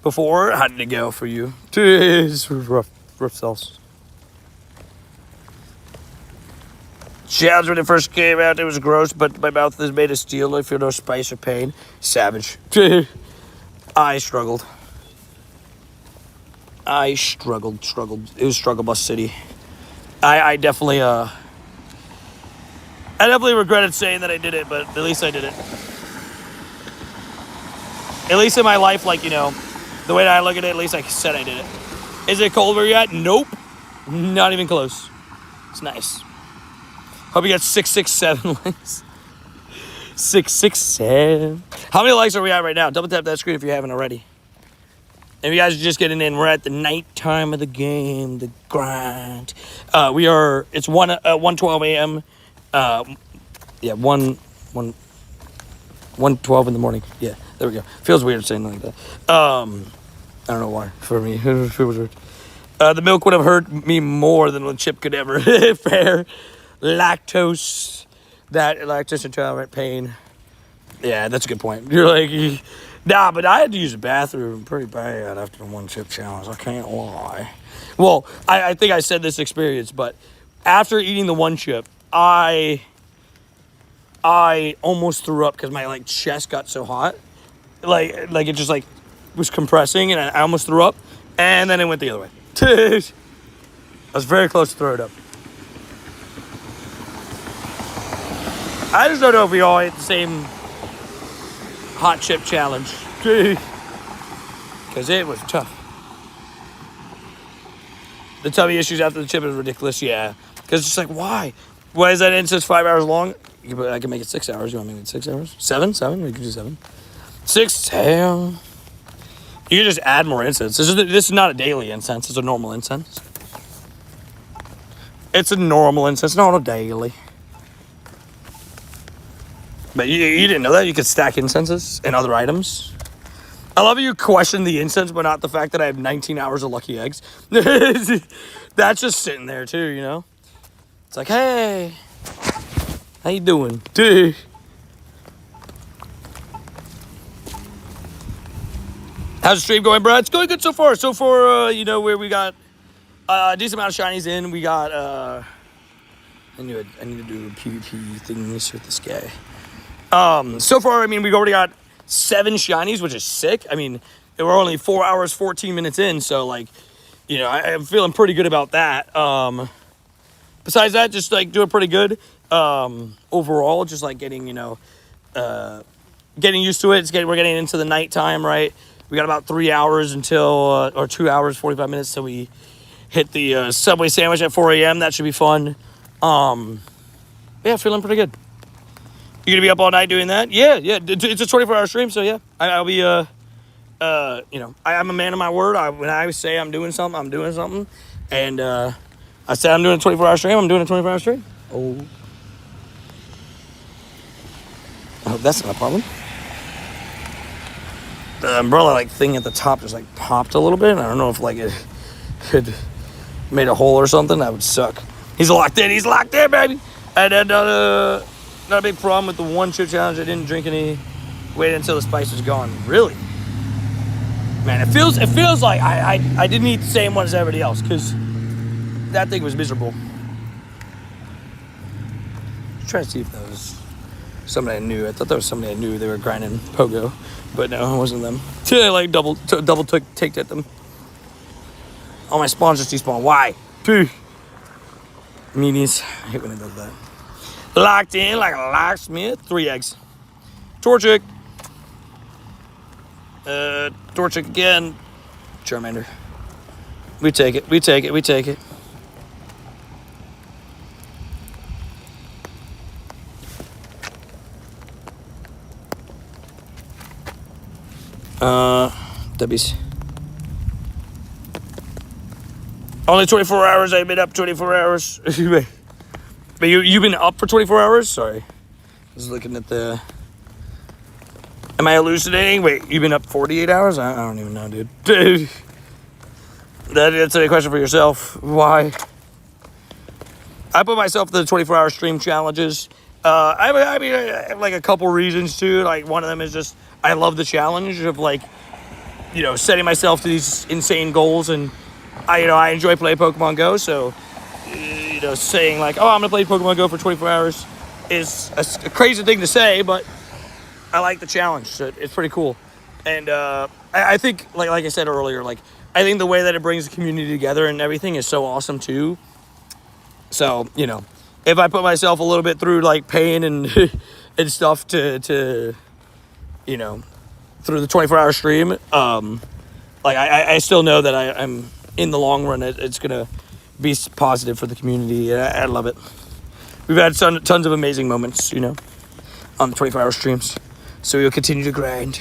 before. How did it go for you? It's rough sauce. Challenge when it first came out, it was gross, but my mouth is made of steel. I feel no spice or pain. Savage. I struggled. It was Struggle Bus City. I definitely regretted saying that I did it, but at least I did it. At least in my life, the way that I look at it, at least I said I did it. Is it cold where you're at? Nope. Not even close. It's nice. Hope you got 667 likes. 667. How many likes are we at right now? Double tap that screen if you haven't already. If you guys are just getting in, we're at the night time of the game, the grind. It's 1:12 a.m. 1:12 in the morning. Yeah, there we go. Feels weird saying like that. I don't know why. For me, it feels weird. The milk would have hurt me more than what Chip could ever. Fair. Lactose intolerant pain. Yeah, that's a good point. You're nah, but I had to use the bathroom pretty bad after the one chip challenge. I can't lie. Well, I think I said this experience, but after eating the one chip, I almost threw up because my chest got so hot. It just was compressing, and I almost threw up, and then it went the other way. I was very close to throwing up. I just don't know if we all ate the same hot chip challenge. Because it was tough. The tummy issues after the chip is ridiculous, yeah. Because it's just why? Why is that instance 5 hours long? I can make it 6 hours. You want me to make it 6 hours? 7? We can do 7. 6, hell. You can just add more incense. This is not a daily incense. It's a normal incense. It's a normal incense, not a daily. But you didn't know that? You could stack incenses and other items? I love how you question the incense, but not the fact that I have 19 hours of lucky eggs. That's just sitting there, too, It's like, hey, how you doing? Dude. How's the stream going, bro? It's going good so far. So far, where we got a decent amount of shinies in. We got, I need to do a PvP thing with this guy. So far, I mean, we've already got 7 shinies, which is sick. I mean, we're only 4 hours, 14 minutes in, so, like, I'm feeling pretty good about that. Besides that, just, like, doing pretty good. Overall, just, like, getting used to it. We're getting into the nighttime, right? We got about 3 hours until, or 2 hours, 45 minutes till we hit the Subway sandwich at 4 a.m. That should be fun. Yeah, feeling pretty good. You gonna be up all night doing that? Yeah. It's a 24-hour stream, so yeah. I'll be, I'm a man of my word. When I say I'm doing something, I'm doing something. And I said I'm doing a 24-hour stream, I'm doing a 24-hour stream. Oh. I hope that's not a problem. The umbrella thing at the top just popped a little bit. I don't know if it had made a hole or something. That would suck. He's locked in, baby. And then not a big problem with the one chip challenge. I didn't drink any. Waited until the spice was gone. Really, man, it feels like I didn't eat the same one as everybody else because that thing was miserable. Trying to see if that was somebody I knew. I thought that was somebody I knew. They were grinding pogo. But no, it wasn't them. I double ticked at them. All my spawns just despawn. Why? Phew. Meanies. I hate when it does that. Locked in like a locksmith. 3 eggs. Torchic. Torchic again. Charmander. We take it. W's. Only 24 hours. I've been up 24 hours. But you've been up for 24 hours? Sorry. I was looking at the... Am I hallucinating? Wait, you've been up 48 hours? I don't even know, dude. Dude. That's a question for yourself. Why? I put myself to the 24-hour stream challenges. I have a couple reasons too. One of them is just I love the challenge of setting myself to these insane goals, and I enjoy playing Pokemon Go. So saying I'm gonna play Pokemon Go for 24 hours is a crazy thing to say, but I like the challenge. So it's pretty cool, and I think like I said earlier, I think the way that it brings the community together and everything is so awesome too. So if I put myself a little bit through pain and and stuff to through the 24-hour stream, I still know that I'm in the long run it's gonna be positive for the community. I love it. We've had tons of amazing moments, on the 24-hour streams. So we'll continue to grind.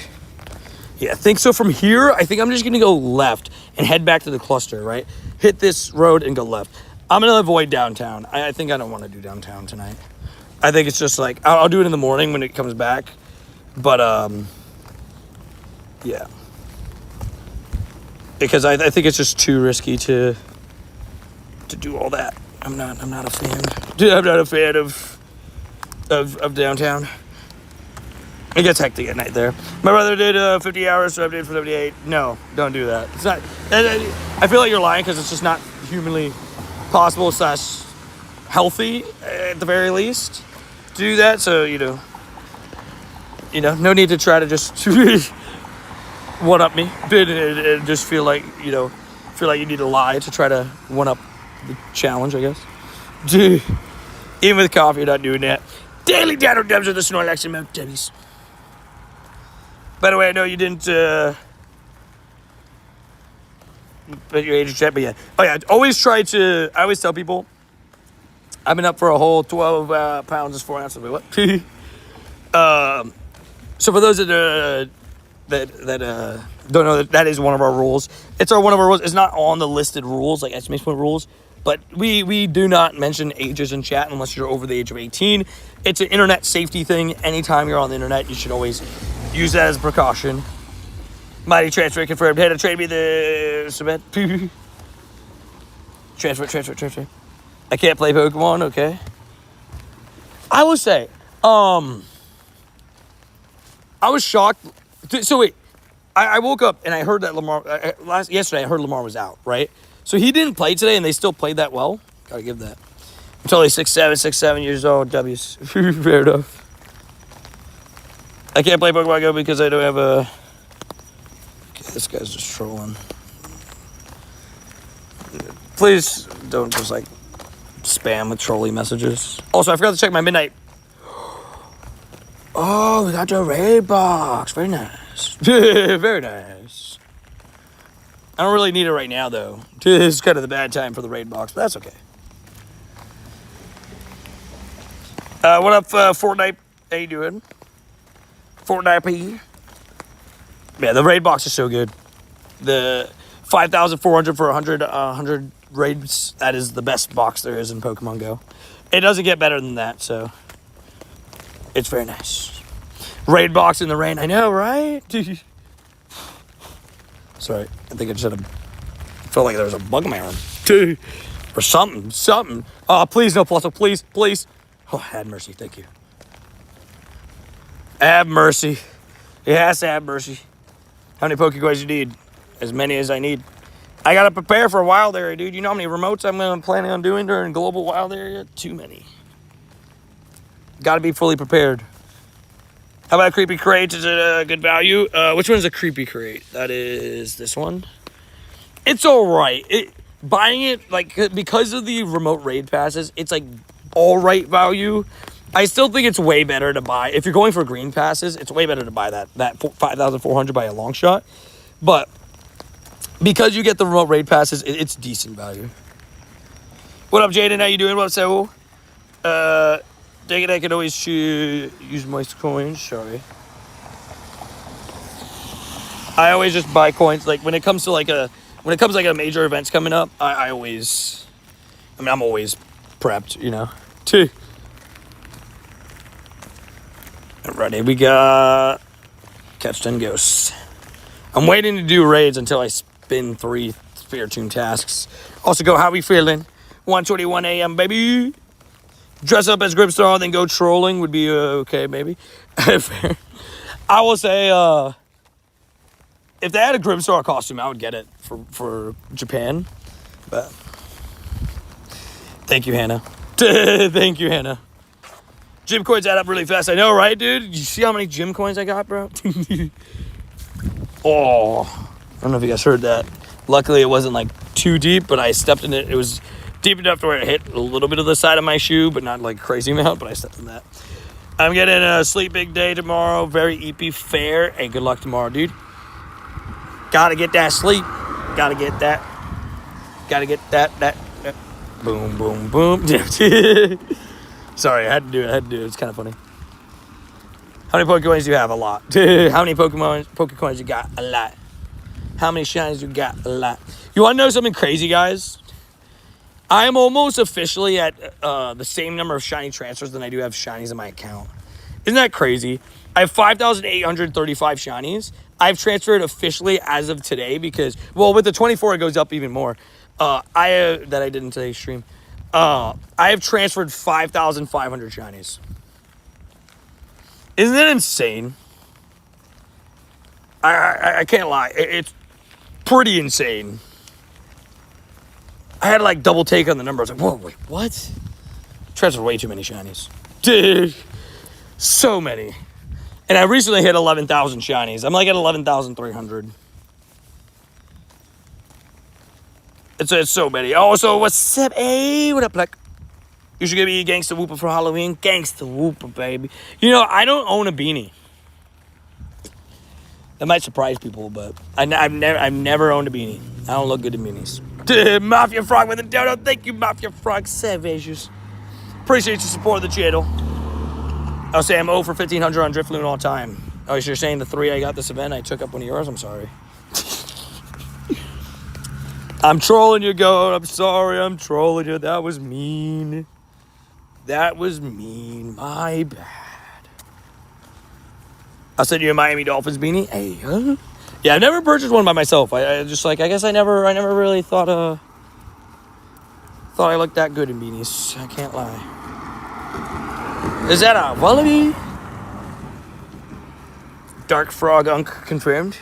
Yeah, I think so. From here, I think I'm just gonna go left and head back to the cluster. Right, hit this road and go left. I'm gonna avoid downtown. I think I don't want to do downtown tonight. I think it's just I'll do it in the morning when it comes back. But yeah, because I think it's just too risky to do all that. I'm not a fan. Dude, I'm not a fan of downtown. It gets hectic at night there. My brother did 50 hours, so I did for 78. No, don't do that. It's not. I feel like you're lying because it's just not humanly possible / healthy at the very least to do that. So no need to try to just one up me. And just feel like you need to lie to try to one up the challenge, I guess. Dude, even with coffee, you're not doing that. Daily Dado Dubs with the Snorlax and Mount Debbie's. By the way, I know you didn't put your age check, but yeah. Oh yeah, I always tell people I've been up for a whole 12 pounds is 4 ounces. Wait, what? So for those that don't know, that is one of our rules. It's one of our rules. It's not on the listed rules, exclamation point rules, but we do not mention ages in chat unless you're over the age of 18. It's an internet safety thing. Anytime you're on the internet, you should always use that as a precaution. Mighty transfer confirmed. Hey, to trade me the cement. Transfer. I can't play Pokemon, okay. I will say, I was shocked. So wait, I woke up and I heard that yesterday I heard Lamar was out, right? So he didn't play today and they still played that well. Gotta give that. I'm totally 6'7" years old, W's. Fair enough. I can't play Pokemon Go because I don't have a... Okay, this guy's just trolling. Please don't just, like, spam with trolly messages. Also, I forgot to check my midnight. Oh, we got the raid box. Very nice. Very nice. I don't really need it right now, though. This is kind of the bad time for the raid box, but that's okay. What up, Fortnite? How you doing? Fortnite P. Yeah, the raid box is so good. The 5,400 for 100 raids. That is the best box there is in Pokemon Go. It doesn't get better than that, so it's very nice. Raid box in the rain. I know, right? Sorry, I think I just had felt like there was a bug in my arm. Or something. Oh, please no plus. Please. Oh, have mercy. Thank you. Have mercy. Yes, have mercy. How many Pokecoins you need? As many as I need. I gotta prepare for a wild area, dude. You know how many remotes I'm planning on doing during global wild area? Too many. Gotta be fully prepared. How about creepy crates? Is it a good value? Which one's a creepy crate? That is this one. It's alright. Buying it, like, because of the remote raid passes, it's like alright value. I still think it's way better to buy, if you're going for green passes, it's way better to buy that 5,400 by a long shot. But because you get the remote raid passes, it's decent value. What up, Jaden? How you doing? What's up, Dig it, I can always use moist coins. Sorry. I always just buy coins. Like, when it comes to a major events coming up, I'm always prepped, you know. Alrighty, we got Catch 10 Ghosts. I'm waiting to do raids until I spin 3 Spiritomb tasks. Also go, how we feeling? 1:21 a.m., baby. Dress up as Grimstar, then go trolling would be okay, maybe. I will say, if they had a Grimstar costume, I would get it for Japan. But thank you, Hannah. Thank you, Hannah. Gym coins add up really fast. I know, right, dude? You see how many gym coins I got, bro? Oh, I don't know if you guys heard that. Luckily, it wasn't like too deep, but I stepped in it. It was deep enough to where it hit a little bit of the side of my shoe, but not like crazy amount, but I stepped in that. I'm getting a sleep big day tomorrow. Very EP fair. Hey, good luck tomorrow, dude. Gotta get that sleep. Gotta get that. Boom, boom, boom. Sorry, I had to do it. It's kind of funny. How many Pokecoins do you have? A lot. How many Pokecoins you got? A lot. How many shinies you got? A lot. You want to know something crazy, guys? I'm almost officially at the same number of shiny transfers than I do have shinies in my account. Isn't that crazy? I have 5,835 shinies. I've transferred officially as of today because, well, with the 24, it goes up even more. That I did in today's stream. I have transferred 5,500 shinies. Isn't that insane? I can't lie. It's pretty insane. I had to like double take on the number. I was like, whoa, wait, what? Transferred way too many shinies. Dude, so many. And I recently hit 11,000 shinies. I'm like at 11,300. It's so many. Oh, so what's up? Hey, what up, Black? You should give me a Gangsta Whooper for Halloween. Gangsta Whooper, baby. You know, I don't own a beanie. That might surprise people, but I've never owned a beanie. I don't look good in beanies. Mafia Frog with a dodo. Thank you, Mafia Frog Savages. Appreciate your support of the channel. I'll say I'm 0 for 1,500 on Drifloon all time. Oh, you're saying the 3 I got this event, I took up one of yours? I'm sorry. I'm trolling you, Goat. I'm sorry, I'm trolling you. That was mean. That was mean. My bad. I'll send you a Miami Dolphins beanie. Hey, huh? Yeah, I've never purchased one by myself. I just like, I guess I never really thought Thought I looked that good in beanies. I can't lie. Is that a wallaby? Dark Frog Unk confirmed.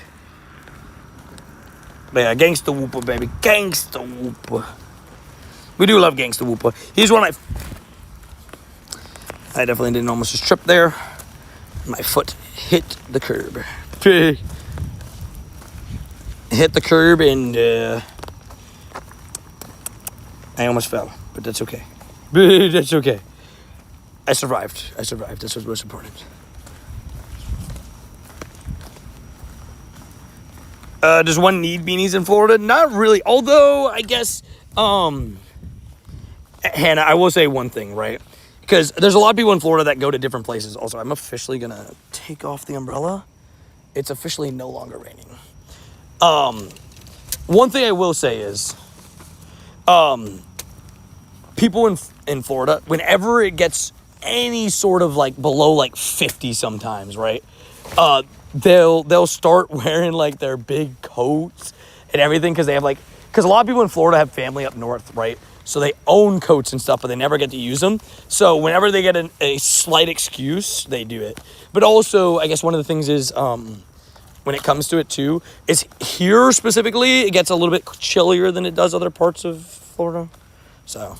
But yeah, Gangsta Whooper, baby. Gangsta Whooper. We do love Gangsta Whooper. He's one of I definitely didn't almost just trip there. My foot hit the curb. Hit the curb and I almost fell, but that's okay. That's okay. I survived. That's what's most important. Does one need beanies in Florida? Not really. Although, I guess, Hannah, I will say one thing, right? Because there's a lot of people in Florida that go to different places. Also, I'm officially going to take off the umbrella. It's officially no longer raining. One thing I will say is, people in Florida, whenever it gets any sort of like below like 50 sometimes, right? They'll start wearing like their big coats and everything because a lot of people in Florida have family up north, right? So they own coats and stuff, but they never get to use them. So whenever they get a slight excuse, they do it. But also, I guess one of the things is, when it comes to it too, is here specifically, it gets a little bit chillier than it does other parts of Florida. So,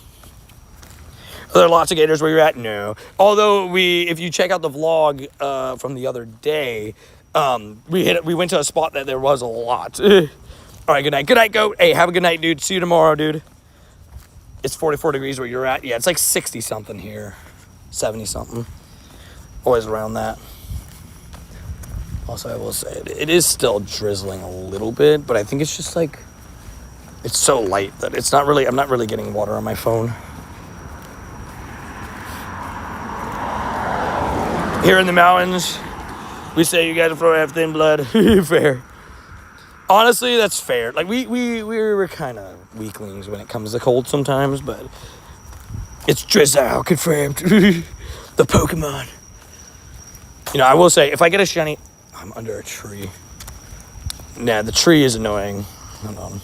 are there lots of gators where you're at? No. Although if you check out the vlog from the other day, we went to a spot that there was a lot. All right, good night. Good night, goat. Hey, have a good night, dude. See you tomorrow, dude. It's 44 degrees where you're at. Yeah, it's like 60 something here, 70 something. Always around that. Also, I will say it is still drizzling a little bit, but I think it's just like, it's so light that it's not really, I'm not really getting water on my phone. Here in the mountains, we say you guys have thin blood. Fair. Honestly, that's fair. Like, we're kind of weaklings when it comes to cold sometimes, but it's Drizzle confirmed. The Pokemon. You know, I will say, if I get a shiny... I'm under a tree. Nah, the tree is annoying. Hold on.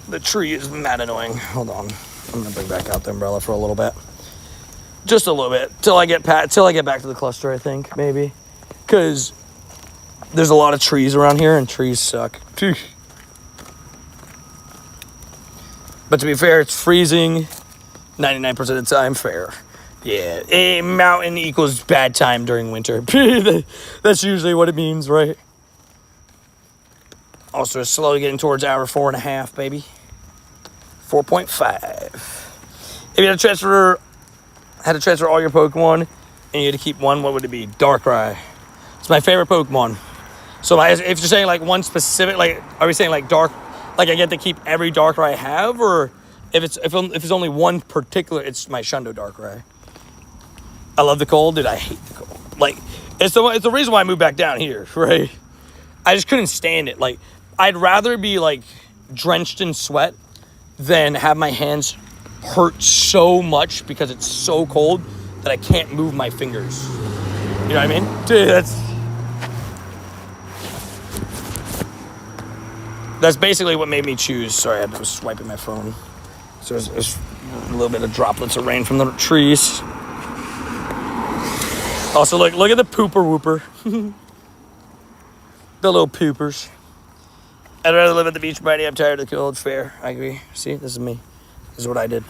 The tree is mad annoying. Hold on. I'm going to bring back out the umbrella for a little bit. Just a little bit. Till I get back to the cluster, I think, maybe. Because... there's a lot of trees around here, and trees suck. But to be fair, it's freezing 99% of the time. Fair. Yeah, a mountain equals bad time during winter. That's usually what it means, right? Also, it's slowly getting towards hour 4.5, baby. 4.5. If you had to transfer all your Pokemon, and you had to keep one, what would it be? Darkrai. It's my favorite Pokemon. So if you're saying like one specific, like, are we saying like dark, like I get to keep every Darkrai I have, or if it's only one particular, it's my Shundo Darkrai. I love the cold, dude. I hate the cold. Like, it's the reason why I moved back down here, right? I just couldn't stand it. Like, I'd rather be like drenched in sweat than have my hands hurt so much because it's so cold that I can't move my fingers. You know what I mean? Dude, that's basically what made me choose. Sorry, I was swiping my phone. So there's a little bit of droplets of rain from the trees. Also, look at the pooper whooper. The little poopers. I'd rather live at the beach, buddy. I'm tired of the cold. Fair. I agree. See, this is me. This is what I did.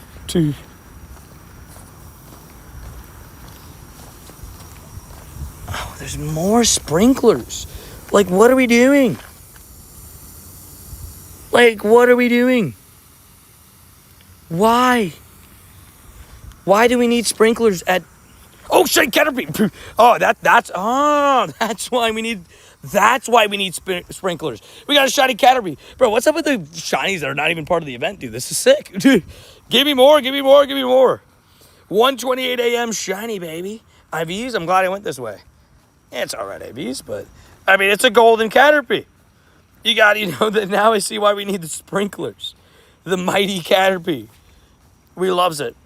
Oh, there's more sprinklers. Like, what are we doing? Like, what are we doing? Why? Why do we need sprinklers at... Oh, shit, Caterpie! Oh, that's why we need sprinklers. We got a shiny Caterpie. Bro, what's up with the shinies that are not even part of the event, dude? This is sick. Dude, give me more. 1:28 a.m. shiny, baby. IVs, I'm glad I went this way. Yeah, it's all right, IVs, but... I mean, it's a golden Caterpie. That now I see why we need the sprinklers. The mighty Caterpie. We loves it.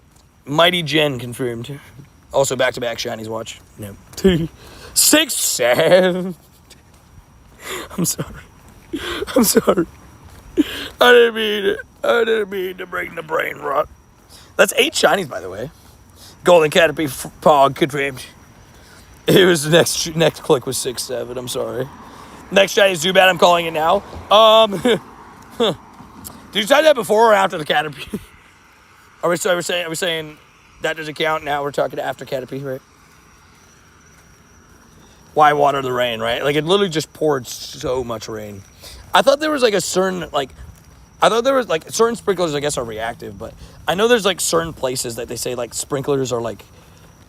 Mighty Jen confirmed. Also, back-to-back shinies, watch. No. 6, 7. I'm sorry. I didn't mean it. I didn't mean to bring the brain rot. That's 8 shinies, by the way. Golden Caterpie Pog confirmed. It was the next click was 6-7. I'm sorry. Next shiny is Zubat. I'm calling it now. Did you type that before or after the Caterpie? Are we saying that doesn't count? Now we're talking after Caterpie, right? Why water the rain, right? Like, it literally just poured so much rain. I thought there was like a certain, like, certain sprinklers, I guess, are reactive, but I know there's like certain places that they say like sprinklers are like,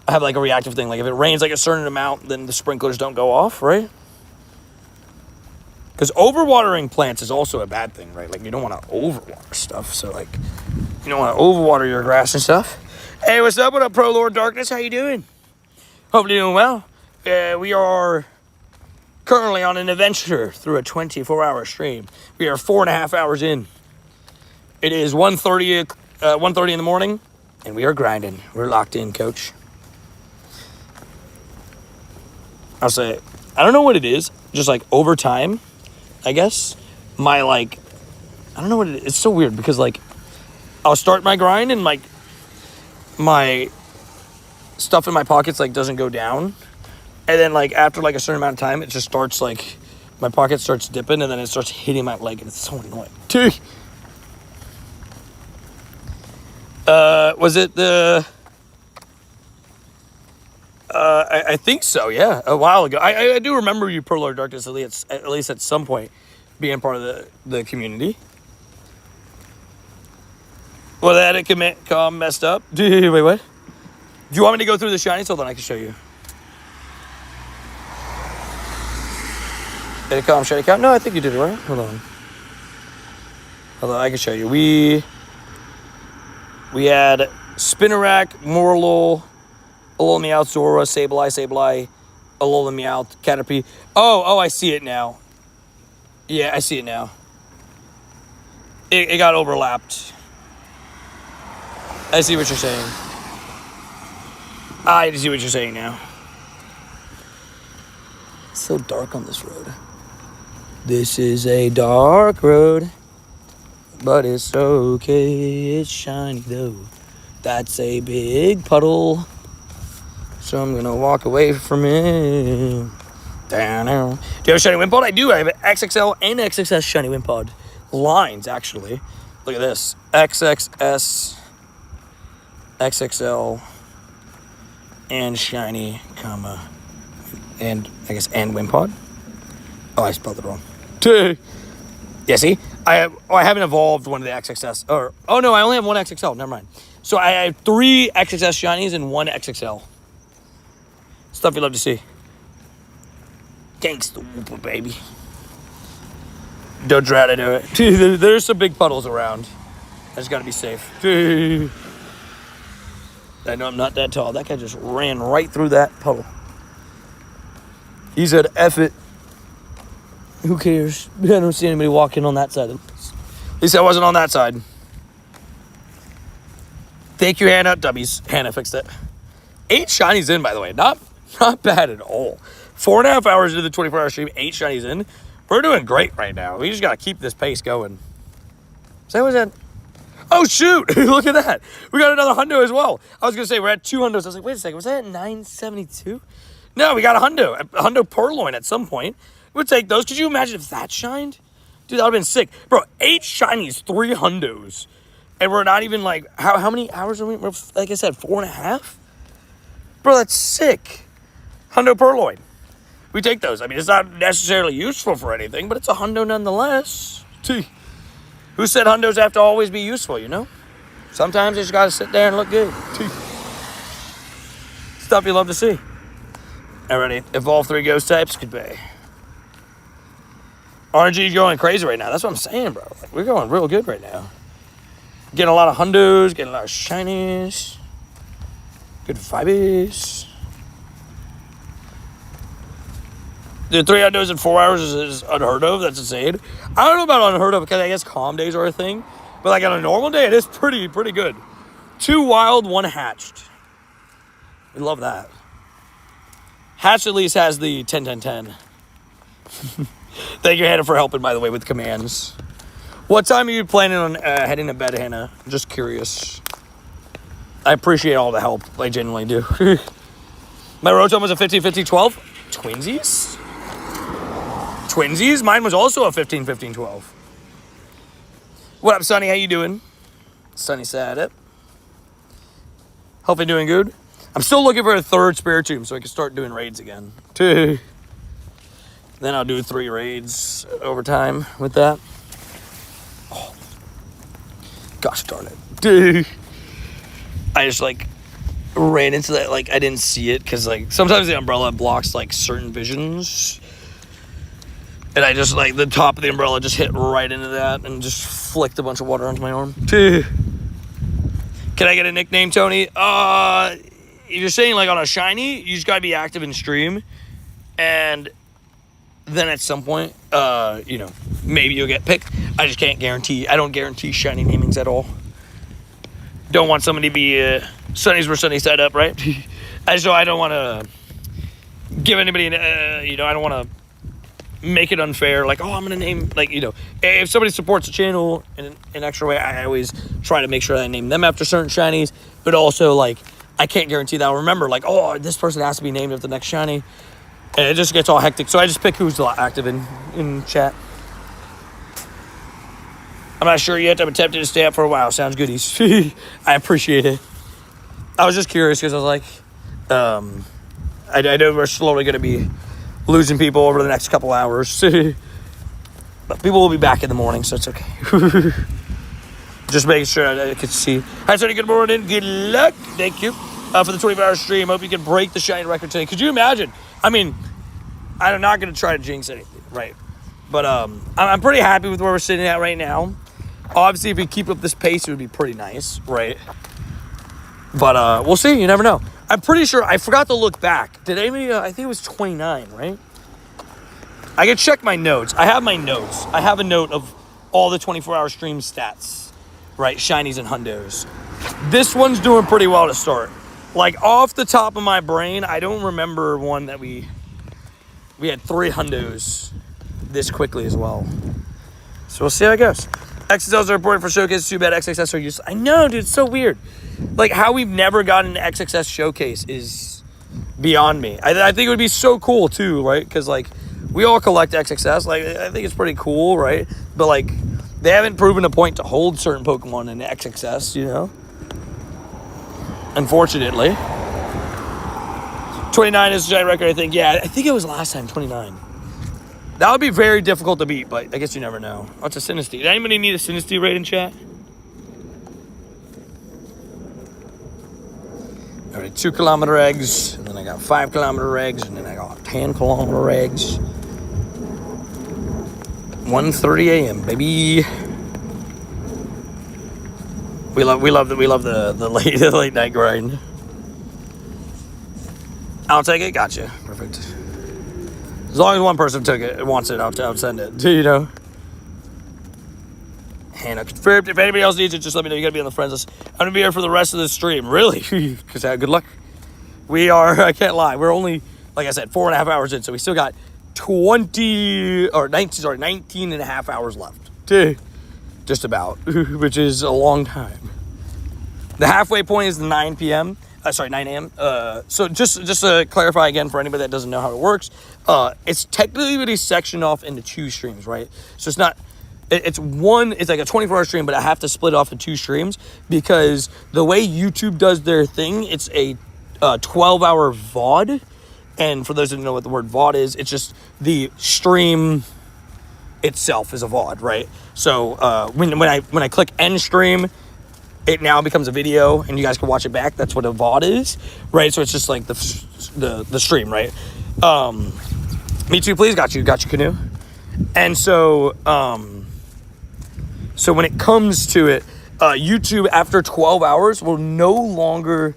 have like a reactive thing. Like if it rains like a certain amount, then the sprinklers don't go off, right? Because overwatering plants is also a bad thing, right? Like you don't want to overwater stuff. So like, you don't want to overwater your grass and stuff. Hey, what's up? What up, Pro Lord Darkness? How you doing? Hopefully you're doing well. We are currently on an adventure through a 24-hour stream. We are 4.5 hours in. It is 1:30 in the morning, and we are grinding. We're locked in, coach. I'll say, I don't know what it is. Just like over time, I guess, I don't know what it is. It's so weird because like, I'll start my grind and like, my stuff in my pockets like doesn't go down. And then like after like a certain amount of time, it just starts like, my pocket starts dipping and then it starts hitting my leg and it's so annoying. Was it the... I think so, yeah. A while ago. I do remember you, Pearl Lord Darkness, at least at some point, being part of the community. Well, that it messed up. Wait, what? Do you want me to go through the shinies? Hold on, I can show you. Did it come? Should it count? No, I think you did it right. Hold on, I can show you. We had Spinarak, Morlul, Alola Meowth, Zora, Sableye, Alola Meowth, Caterpie. Oh, I see it now. Yeah, I see it now. It got overlapped. I see what you're saying. I see what you're saying now. It's so dark on this road. This is a dark road, but it's okay. It's shiny though. That's a big puddle. So I'm gonna walk away from it. Down. Do you have a shiny Wimpod? I do. I have an XXL and XXS shiny Wimpod lines, actually. Look at this. XXS, XXL, and shiny, and I guess and Wimpod. Oh, I spelled it wrong. Yeah, see? I haven't evolved one of the XXS. Oh no, I only have one XXL. Never mind. So I have 3 XXS shinies and 1 XXL. Stuff you love to see. Gangsta whooper, baby. Don't try to do it. There's some big puddles around. I just gotta be safe. I know I'm not that tall. That guy just ran right through that puddle. He said, F it. Who cares? I don't see anybody walking on that side. At least I wasn't on that side. Thank you, Hannah. Dubbies. Hannah fixed it. 8 shinies in, by the way. Not bad at all. 4.5 hours into the 24-hour stream, 8 shinies in. We're doing great right now. We just got to keep this pace going. So was that? Oh, shoot. Look at that. We got another hundo as well. I was going to say we're at 2 hundos. I was like, wait a second. Was that at 972? No, we got a hundo purloin at some point. We'll take those. Could you imagine if that shined? Dude, that would have been sick. Bro, 8 shinies, 3 hundos. And we're not even like, how many hours are we? Like I said, 4.5? Bro, that's sick. Hundo purloin. We take those. I mean, it's not necessarily useful for anything, but it's a hundo nonetheless. Who said hundos have to always be useful, you know? Sometimes you just got to sit there and look good. Stuff you love to see. Alrighty, evolve 3 ghost types. Goodbye. RNG's going crazy right now. That's what I'm saying, bro. Like, we're going real good right now. Getting a lot of hundos, getting a lot of shinies. Good vibes. Dude, 3 hundos in 4 hours is unheard of. That's insane. I don't know about unheard of because I guess calm days are a thing. But like on a normal day, it is pretty good. 2 wild, 1 hatched. We love that. Hatch at least has the 10-10-10. Thank you, Hannah, for helping, by the way, with commands. What time are you planning on heading to bed, Hannah? I'm just curious. I appreciate all the help. I genuinely do. My road time was a 15-15-12. Twinsies? Mine was also a 15-15-12. What up, Sonny? How you doing? Sonny said it. Hope you're doing good. I'm still looking for a third Spiritomb so I can start doing raids again. Then I'll do 3 raids over time with that. Oh. Gosh darn it. Dude. I just, ran into that. I didn't see it because, sometimes the umbrella blocks, certain visions. And I just, the top of the umbrella just hit right into that and just flicked a bunch of water onto my arm. Can I get a nickname, Tony? If you're saying, on a shiny, you just gotta be active in stream. And then at some point, maybe you'll get picked. I just can't guarantee. I don't guarantee shiny namings at all. Don't want somebody to be Sunny's where Sunny set up, right? I don't want to give anybody, I don't want to make it unfair. I'm going to name, if somebody supports the channel in an extra way, I always try to make sure that I name them after certain shinies. But also, I can't guarantee that I'll remember, this person has to be named after the next shiny. And it just gets all hectic. So I just pick who's active in chat. I'm not sure yet. I'm tempted to stay up for a while. Sounds goodies. I appreciate it. I was just curious because I was I know we're slowly going to be losing people over the next couple hours. But people will be back in the morning, so it's okay. Just making sure I could see. Hi, Sonny. Good morning. Good luck. Thank you for the 24-hour stream. Hope you can break the shiny record today. Could you imagine? I mean, I'm not going to try to jinx anything, right? But I'm pretty happy with where we're sitting at right now. Obviously, if we keep up this pace, it would be pretty nice, right? But we'll see. You never know. I'm pretty sure. I forgot to look back. Did anybody? I think it was 29, right? I can check my notes. I have my notes. I have a note of all the 24-hour stream stats, right? Shinies and hundos. This one's doing pretty well to start. Off the top of my brain, I don't remember one that we had 3 hundos this quickly as well. So we'll see how it goes. XXLs are reported for Showcase. Too bad XXS are useless. I know, dude. It's so weird. How we've never gotten an XXS Showcase is beyond me. I think it would be so cool, too, right? Because, we all collect XXS. I think it's pretty cool, right? But, they haven't proven a point to hold certain Pokemon in XXS, Unfortunately. 29 is the giant record, I think. Yeah, I think it was last time, 29. That would be very difficult to beat, but I guess you never know. What's a Sinistea? Did anybody need a Sinistea raid in chat? All right, 2-kilometer eggs, and then I got 5-kilometer eggs, and then I got 10-kilometer eggs. 1:30 a.m., baby. We love the late night grind. I'll take it. Gotcha. Perfect. As long as one person took it, wants it, I'll send it. Hannah confirmed. If anybody else needs it, just let me know. You gotta be on the friends list. I'm gonna be here for the rest of the stream. Really? Because good luck. We are. I can't lie. We're only, like I said, 4.5 hours in, so we still got 19 and a half hours left. Just about, which is a long time. The halfway point is 9 p.m. 9 a.m. So just to clarify again for anybody that doesn't know how it works, it's technically really sectioned off into 2 streams, right? So it's not, it's like a 24-hour stream, but I have to split off into 2 streams because the way YouTube does their thing, it's a 12-hour VOD. And for those who don't know what the word VOD is, it's just the stream itself is a VOD, right? So when I click end stream, it now becomes a video and you guys can watch it back. That's what a VOD is, right? So it's just like the stream, right? Me too, please. Got you, Canoe. And so so when it comes to it, YouTube after 12 hours will no longer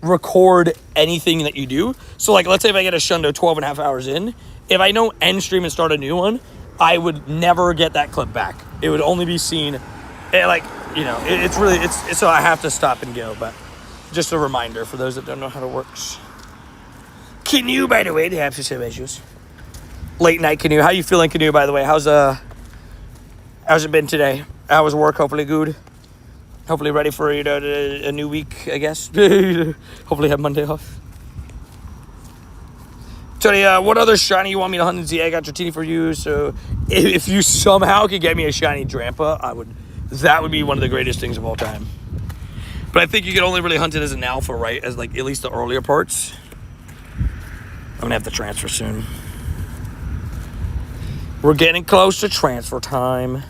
record anything that you do. So let's say if I get a Shundo 12 and a half hours in, if I don't end stream and start a new one, I would never get that clip back. It would only be seen it's so I have to stop and go, but just a reminder for those that don't know how it works. Canoe, by the way, they have some issues. Late night Canoe. How you feeling, Canoe, by the way? How's How's it been today? How was work? Hopefully good. Hopefully ready for a new week, I guess. Hopefully have Monday off. Tony, what other shiny you want me to hunt in ZA? I got Dratini for you. So if you somehow could get me a shiny Drampa, that would be one of the greatest things of all time. But I think you can only really hunt it as an alpha, right? As like at least the earlier parts. I'm gonna have to transfer soon. We're getting close to transfer time.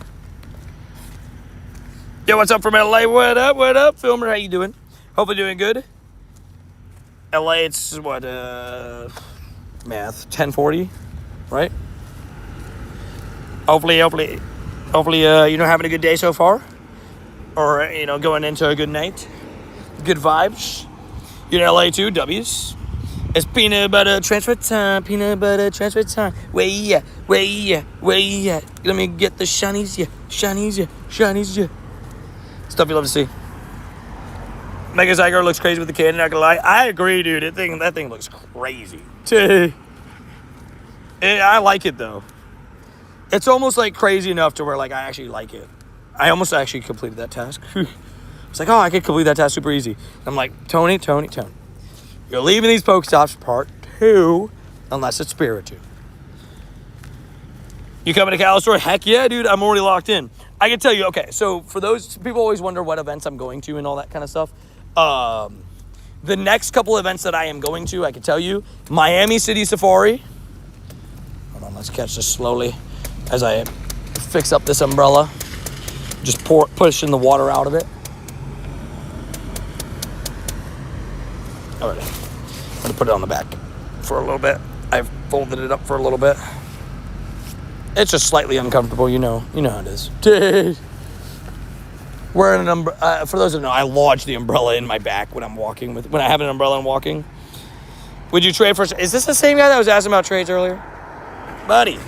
Yo, what's up from LA? What up, Filmer? How you doing? Hopefully doing good. LA, it's what, math, 10:40, right? Hopefully, having a good day so far. Or, going into a good night. Good vibes. You're in LA too, W's. It's peanut butter transfer time, Where you at? Let me get the shinies, yeah. Stuff you love to see. Mega Zygar looks crazy with the cannon, not gonna lie. I agree, dude. That thing looks crazy. I like it, though. It's almost, like, crazy enough to where, like, I actually like it. I almost actually completed that task. It's like, I could complete that task super easy. I'm like, Tony. You're leaving these Pokestops part 2 unless it's Spiritomb. You coming to Calistore? Heck yeah, dude. I'm already locked in. I can tell you, okay, so for those people always wonder what events I'm going to and all that kind of stuff. The next couple events that I am going to, I can tell you, Miami City Safari. Hold on, let's catch this slowly as I fix up this umbrella. Just pushing the water out of it. All right. I'm going to put it on the back for a little bit. I've folded it up for a little bit. It's just slightly uncomfortable, you know how it is. Wearing an umbrella, for those who know, I lodge the umbrella in my back when I have an umbrella and walking. Would you trade for? Is this the same guy that was asking about trades earlier, buddy?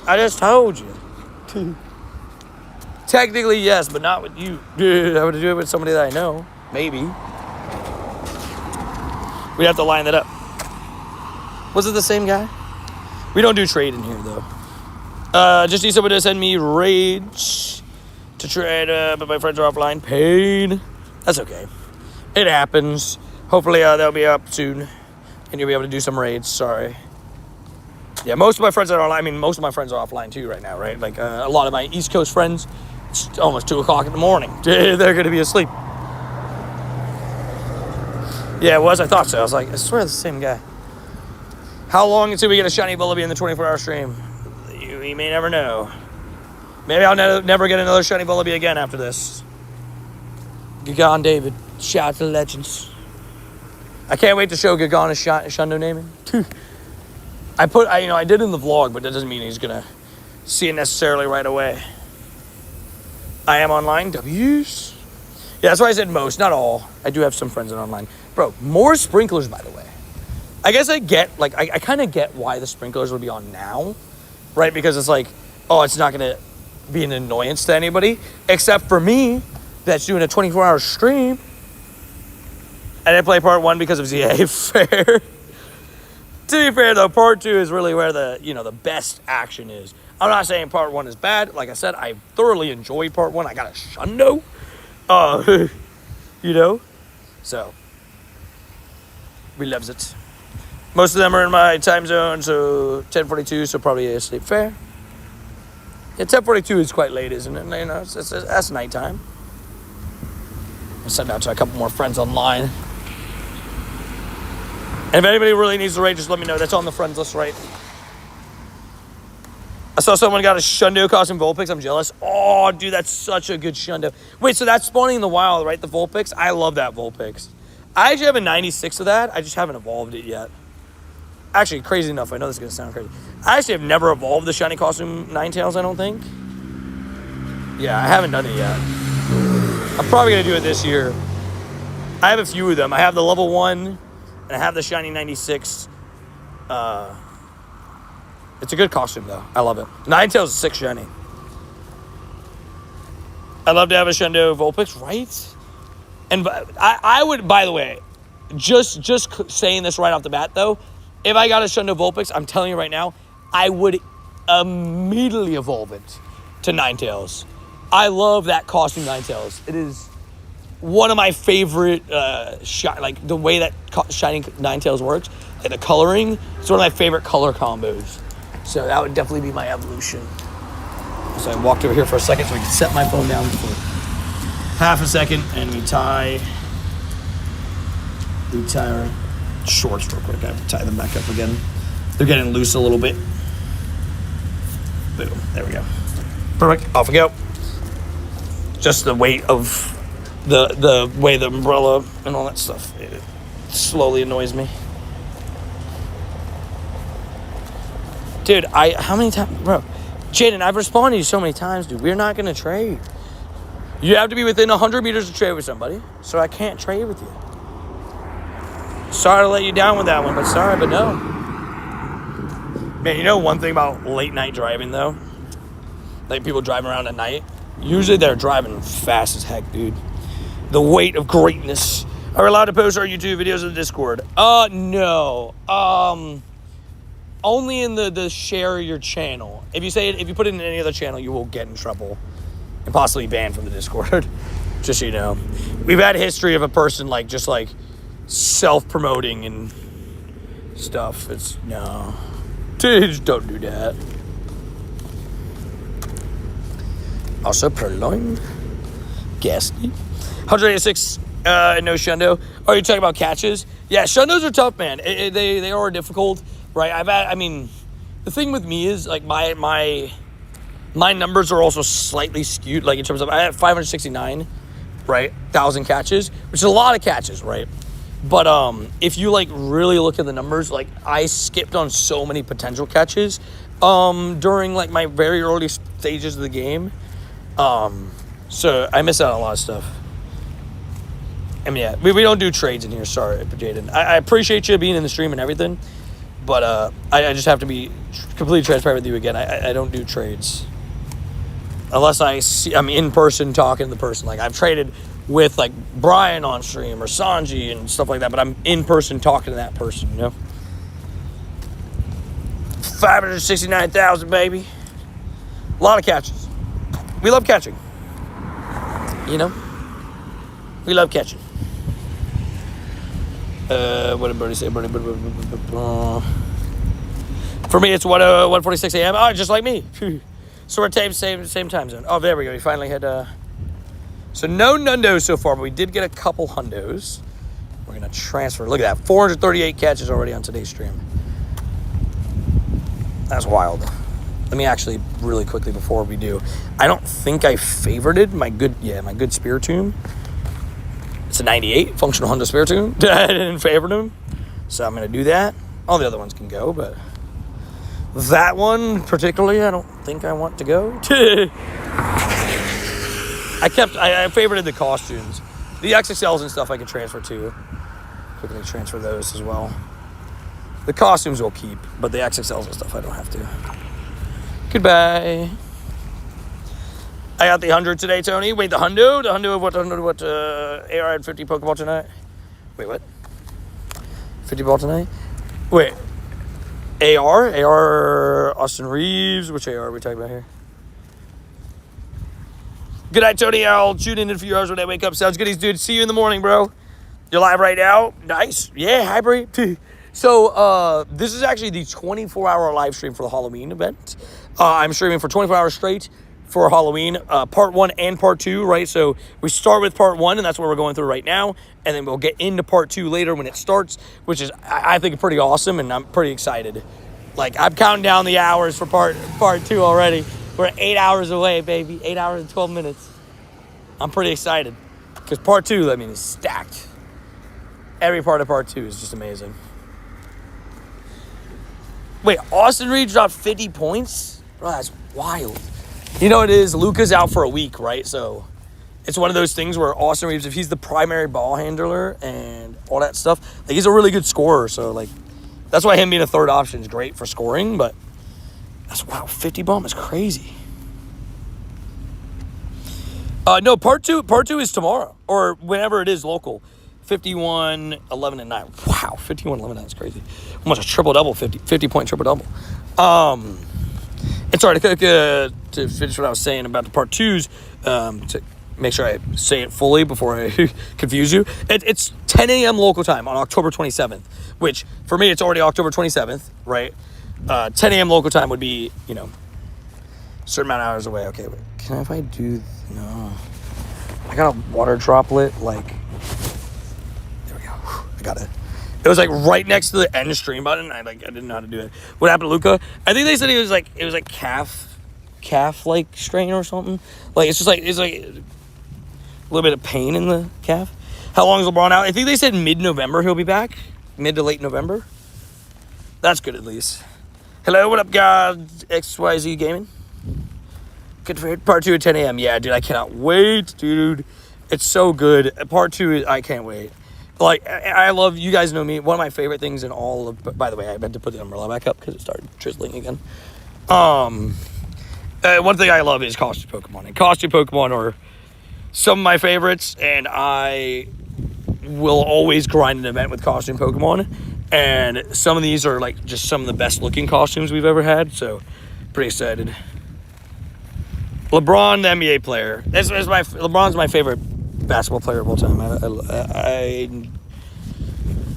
I just told you. Technically, yes, but not with you. I would do it with somebody that I know, maybe. We have to line that up. Was it the same guy? We don't do trade in here, though. Just need somebody to send me raids to trade, but my friends are offline. Pain. That's okay. It happens. Hopefully, they'll be up soon, and you'll be able to do some raids. Sorry. Yeah, most of my friends are online. Most of my friends are offline, too, right now, right? Like, a lot of my East Coast friends, it's almost 2 o'clock in the morning. They're going to be asleep. Yeah, it was. I thought so. I was like, I swear it's the same guy. How long until we get a shiny Vullaby in the 24-hour stream? You may never know. Maybe I'll never get another shiny Vullaby again after this. Gigan David. Shout out to the legends. I can't wait to show Gigan his Shundo naming. I did in the vlog, but that doesn't mean he's going to see it necessarily right away. I am online. W's. Yeah, that's why I said most, not all. I do have some friends that are online. Bro, more sprinklers, by the way. I guess I get, I kind of get why the sprinklers would be on now, right? Because it's like, it's not going to be an annoyance to anybody, except for me, that's doing a 24-hour stream. I didn't play part 1 because of ZA. Fair. To be fair, though, part 2 is really where the best action is. I'm not saying part 1 is bad. Like I said, I thoroughly enjoyed part 1. I got a Shundo. So, we loves it. Most of them are in my time zone, so 10:42, so probably asleep. Fair. Yeah, 10:42 is quite late, isn't it? That's nighttime. I'll send out to a couple more friends online. And if anybody really needs to raid, just let me know. That's on the friends list, right? I saw someone got a Shundo costume Vulpix. I'm jealous. Oh, dude, that's such a good Shundo. Wait, so that's spawning in the wild, right? The Vulpix? I love that Vulpix. I actually have a 96 of that. I just haven't evolved it yet. Actually, crazy enough, I know this is going to sound crazy. I actually have never evolved the shiny costume Ninetales, I don't think. Yeah, I haven't done it yet. I'm probably going to do it this year. I have a few of them. I have the level 1, and I have the shiny 96. It's a good costume, though. I love it. Ninetales is 6 shiny. I'd love to have a Shundo Vulpix, right? And I would, by the way, just saying this right off the bat, though, if I got a Shundo Vulpix, I'm telling you right now, I would immediately evolve it. to Ninetales. I love that costume Ninetales. It is one of my favorite, like the way that Shining Ninetales works, like the coloring. It's one of my favorite color combos. So that would definitely be my evolution. So I walked over here for a second so I can set my phone down for half a second, and we tie our shorts real quick. I have to tie them back up again. They're getting loose a little bit. Boom. There we go. Perfect. Off we go. Just the weight of the way the umbrella and all that stuff, it slowly annoys me. Dude, how many times, bro? Jaden, I've responded to you so many times, dude. We're not gonna trade. You have to be within 100 meters to trade with somebody, so I can't trade with you. Sorry to let you down with that one, but sorry, but no. Man, you know one thing about late night driving, though? Like, people driving around at night, usually they're driving fast as heck, dude. The weight of greatness. Are we allowed to post our YouTube videos in the Discord? No. Only in the share your channel. If you put it in any other channel, you will get in trouble and possibly banned from the Discord. Just so you know. We've had a history of a person just self-promoting and stuff. No. Dude, don't do that. Also, Purloin. Ghastly. 186, no Shundo. Oh, you're talking about catches? Yeah, Shundos are tough, man. They are difficult, right? The thing with me is, like, my numbers are also slightly skewed, like, in terms of, I have 569, right? 1,000 catches, which is a lot of catches, right? But if you, like, really look at the numbers, like, I skipped on so many potential catches during, like, my very early stages of the game. So I miss out on a lot of stuff. I mean, yeah, we don't do trades in here. Sorry, Jaden. I appreciate you being in the stream and everything, but I just have to be completely transparent with you again. I don't do trades unless I'm in person talking to the person. Like, I've traded with, like, Brian on stream or Sanji and stuff like that, but I'm in person talking to that person, you know? 569,000, baby. A lot of catches. We love catching. You know? We love catching. What did Bernie say? For me, it's 1:46 a.m. Oh, just like me. So we're same time zone. Oh, there we go. We finally had... So no Nundos so far, but we did get a couple Hundos. We're going to transfer. Look at that. 438 catches already on today's stream. That's wild. Let me actually, really quickly before we do, I don't think I favorited my good Spiritomb. It's a 98, functional Hundo Spiritomb. I didn't favorite him, so I'm going to do that. All the other ones can go, but that one particularly, I don't think I want to go. I favorited the costumes. The XXLs and stuff I could transfer to. Quickly transfer those as well. The costumes we'll keep, but the XXLs and stuff I don't have to. Goodbye. I got the 100 today, Tony. Wait, the Hundo? The Hundo of what? AR had 50 Pokeball tonight? Wait, what? 50 ball tonight? Wait. AR Austin Reeves. Which AR are we talking about here? Good night, Tony. I'll tune in a few hours when I wake up. Sounds good, dude. See you in the morning, bro. You're live right now? Nice. Yeah, hi, Brie. So, this is actually the 24-hour live stream for the Halloween event. I'm streaming for 24 hours straight for Halloween, part 1 and part 2, right? So we start with part 1, and that's what we're going through right now, and then we'll get into part 2 later when it starts, which is, I think, pretty awesome, and I'm pretty excited. Like, I'm counting down the hours for part 2 already. We're 8 hours away, baby. 8 hours and 12 minutes. I'm pretty excited, because part 2, I mean, is stacked. Every part of part 2 is just amazing. Wait, Austin Reeves dropped 50 points? Bro, that's wild. You know what it is? Luca's out for a week, right? So it's one of those things where Austin Reeves, if he's the primary ball handler and all that stuff, like, he's a really good scorer. So, like, that's why him being a third option is great for scoring. But that's, wow, 50 bomb is crazy. No, part two is tomorrow or whenever it is local. 51, 11, and 9. Wow, 51, 11, and 9 is crazy. Almost a triple-double, 50-point triple-double. And sorry to to finish what I was saying about the part twos, to make sure I say it fully before I confuse you. It's 10 a.m. local time on October 27th, which for me, it's already October 27th, right? 10 a.m. local time would be, a certain amount of hours away. Okay, wait. If I do... No. I got a water droplet, there we go. I got it. It was right next to the end stream button. I didn't know how to do it. What happened to Luca? I think they said it was calf strain or something. It's a little bit of pain in the calf. How long is LeBron out? I think they said mid-November he'll be back. Mid to late November. That's good at least. Hello, what up, guys? XYZ Gaming. Good for it. Part 2 at 10 a.m. Yeah, dude, I cannot wait, dude. It's so good. Part 2, I can't wait. I love, you guys know me, one of my favorite things in all of, by the way, I meant to put the umbrella back up because it started drizzling again. One thing I love is costume Pokemon. And costume Pokemon are some of my favorites, and I will always grind an event with costume Pokemon. And some of these are, just some of the best looking costumes we've ever had, so pretty excited. LeBron, the NBA player. LeBron's my favorite basketball player of all time. I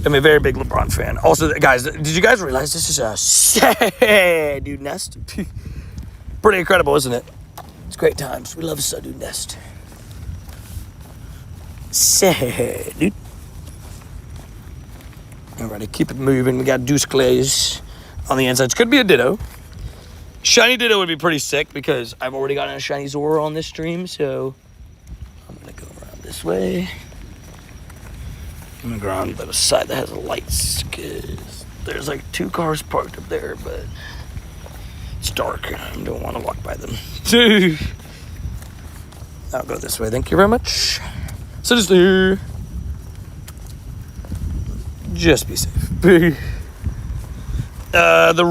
am a very big LeBron fan. Also, guys, did you guys realize this is a Sadu nest? Pretty incredible, isn't it? It's great times. We love Sadu nest. Sadu. Alrighty, keep it moving. We got Deuce Clays on the inside. It could be a Ditto. Shiny Ditto would be pretty sick because I've already gotten a Shiny Zora on this stream, so I'm going to go around this way. I'm going to go around the side that has lights because there's 2 cars parked up there, but it's dark and I don't want to walk by them. I'll go this way. Thank you very much. So just be safe. The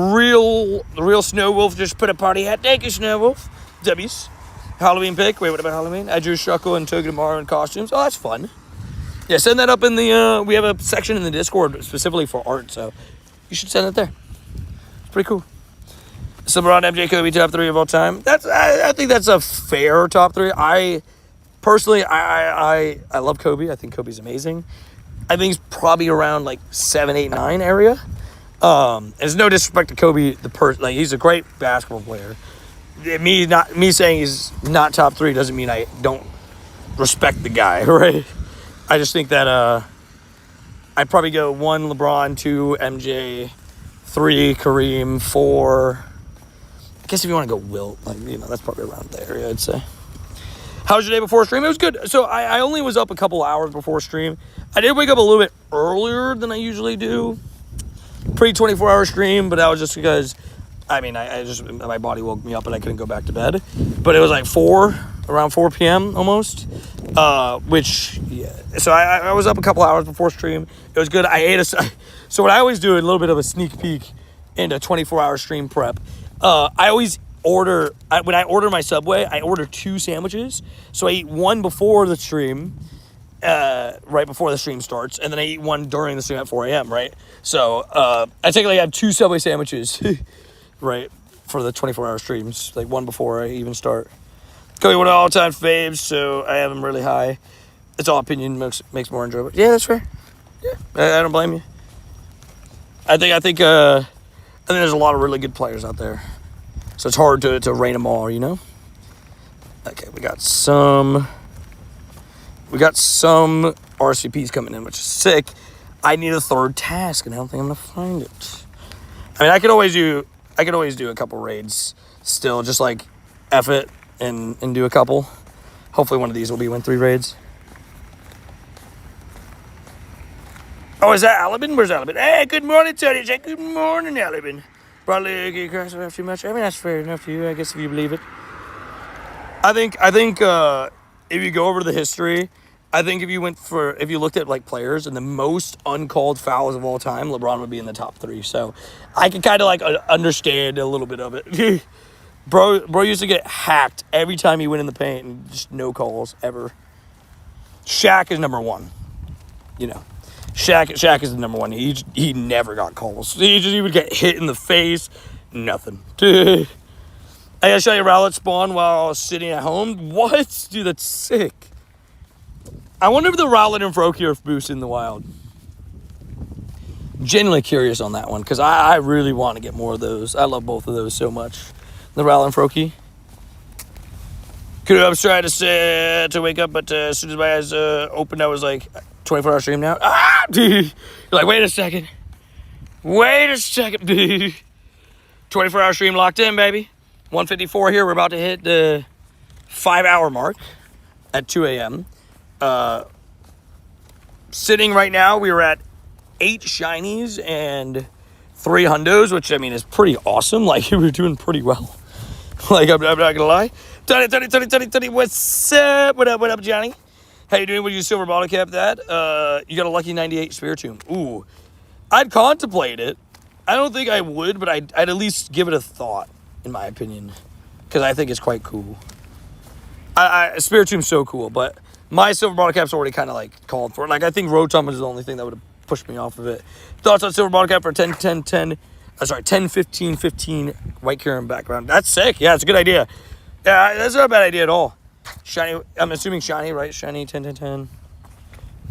real Snow Wolf just put a party hat. Thank you, Snow Wolf. W's. Halloween pick. Wait, what about Halloween? I drew Shuckle and Togedemaru in costumes. Oh, that's fun. Yeah, send that up in the, we have a section in the Discord specifically for art, so you should send it there. It's pretty cool. LeBron, MJ, Kobe, top 3 of all time. I think that's a fair top 3. I personally love Kobe. I think Kobe's amazing. I think he's probably around 7, 8, 9 area. There's no disrespect to Kobe, the person. He's a great basketball player. Me saying he's not top 3 doesn't mean I don't respect the guy, right? I just think that I'd probably go 1 LeBron, 2 MJ, 3 Kareem, 4. I guess if you want to go Wilt, that's probably around there. I'd say. How was your day before stream? It was good. So I only was up a couple hours before stream. I did wake up a little bit earlier than I usually do. Pre-24-hour stream, but that was just because, my body woke me up and I couldn't go back to bed. But it was around 4 p.m. almost, so I was up a couple hours before stream. It was good. So what I always do, a little bit of a sneak peek into 24-hour stream prep, I always order, when I order my Subway, I order 2 sandwiches. So I eat one before the stream, right before the stream starts, and then I eat one during the stream at 4 a.m., right? So I technically have 2 Subway sandwiches, right, for the 24-hour streams, one before I even start. Cody, one of all-time faves, so I have him really high. It's all opinion, makes more enjoyable. Yeah, that's fair. Yeah, I don't blame you. I think there's a lot of really good players out there, so it's hard to rate them all, Okay, we got some RCPs coming in, which is sick. I need a 3rd task, and I don't think I'm gonna find it. I could always do a couple raids still, just F it and do a couple. Hopefully one of these will be win 3 raids. Oh, is that Alabin? Where's Alabin? Hey, good morning, Tony. Good morning, Alabin. Probably across too much. That's fair enough to you, I guess, if you believe it. I think if you go over the history, I think if you looked at players and the most uncalled fouls of all time, LeBron would be in the top 3. So I can kind of understand a little bit of it. Bro used to get hacked every time he went in the paint and just no calls ever. Shaq is number 1. Shaq is the number 1. He never got calls. He would get hit in the face. Nothing. I gotta show you Rowlet spawn while I was sitting at home. What? Dude, that's sick. I wonder if the Rowlet and Froakie boost in the wild. Genuinely curious on that one, because I really want to get more of those. I love both of those so much. The Rowlet and Froakie. Could have tried to wake up, but as soon as my eyes opened, I was like, 24-hour stream now. Ah, dude. You're like, wait a second. Wait a second, dude. 24-hour stream locked in, baby. 1:54 here. We're about to hit the 5-hour mark at 2 a.m. Sitting right now, we were at 8 shinies and 3 hundos, which I mean is pretty awesome. Like, we're doing pretty well. Like, I'm not gonna lie. Tony, what's up? What up, Johnny? How you doing? Would you silver bottle cap that? You got a lucky 98 Spiritomb. Ooh, I'd contemplate it. I don't think I would, but I'd at least give it a thought, in my opinion, because I think it's quite cool. Spiritomb's so cool, but my silver bottle cap's already kind of like called for it. Like, I think Rotom is the only thing that would have pushed me off of it. Thoughts on silver bottle cap for 10, 15, 15 white Kieran background. That's sick. Yeah, it's a good idea. Yeah, that's not a bad idea at all. Shiny, I'm assuming shiny, right? Shiny, 10, 10, 10.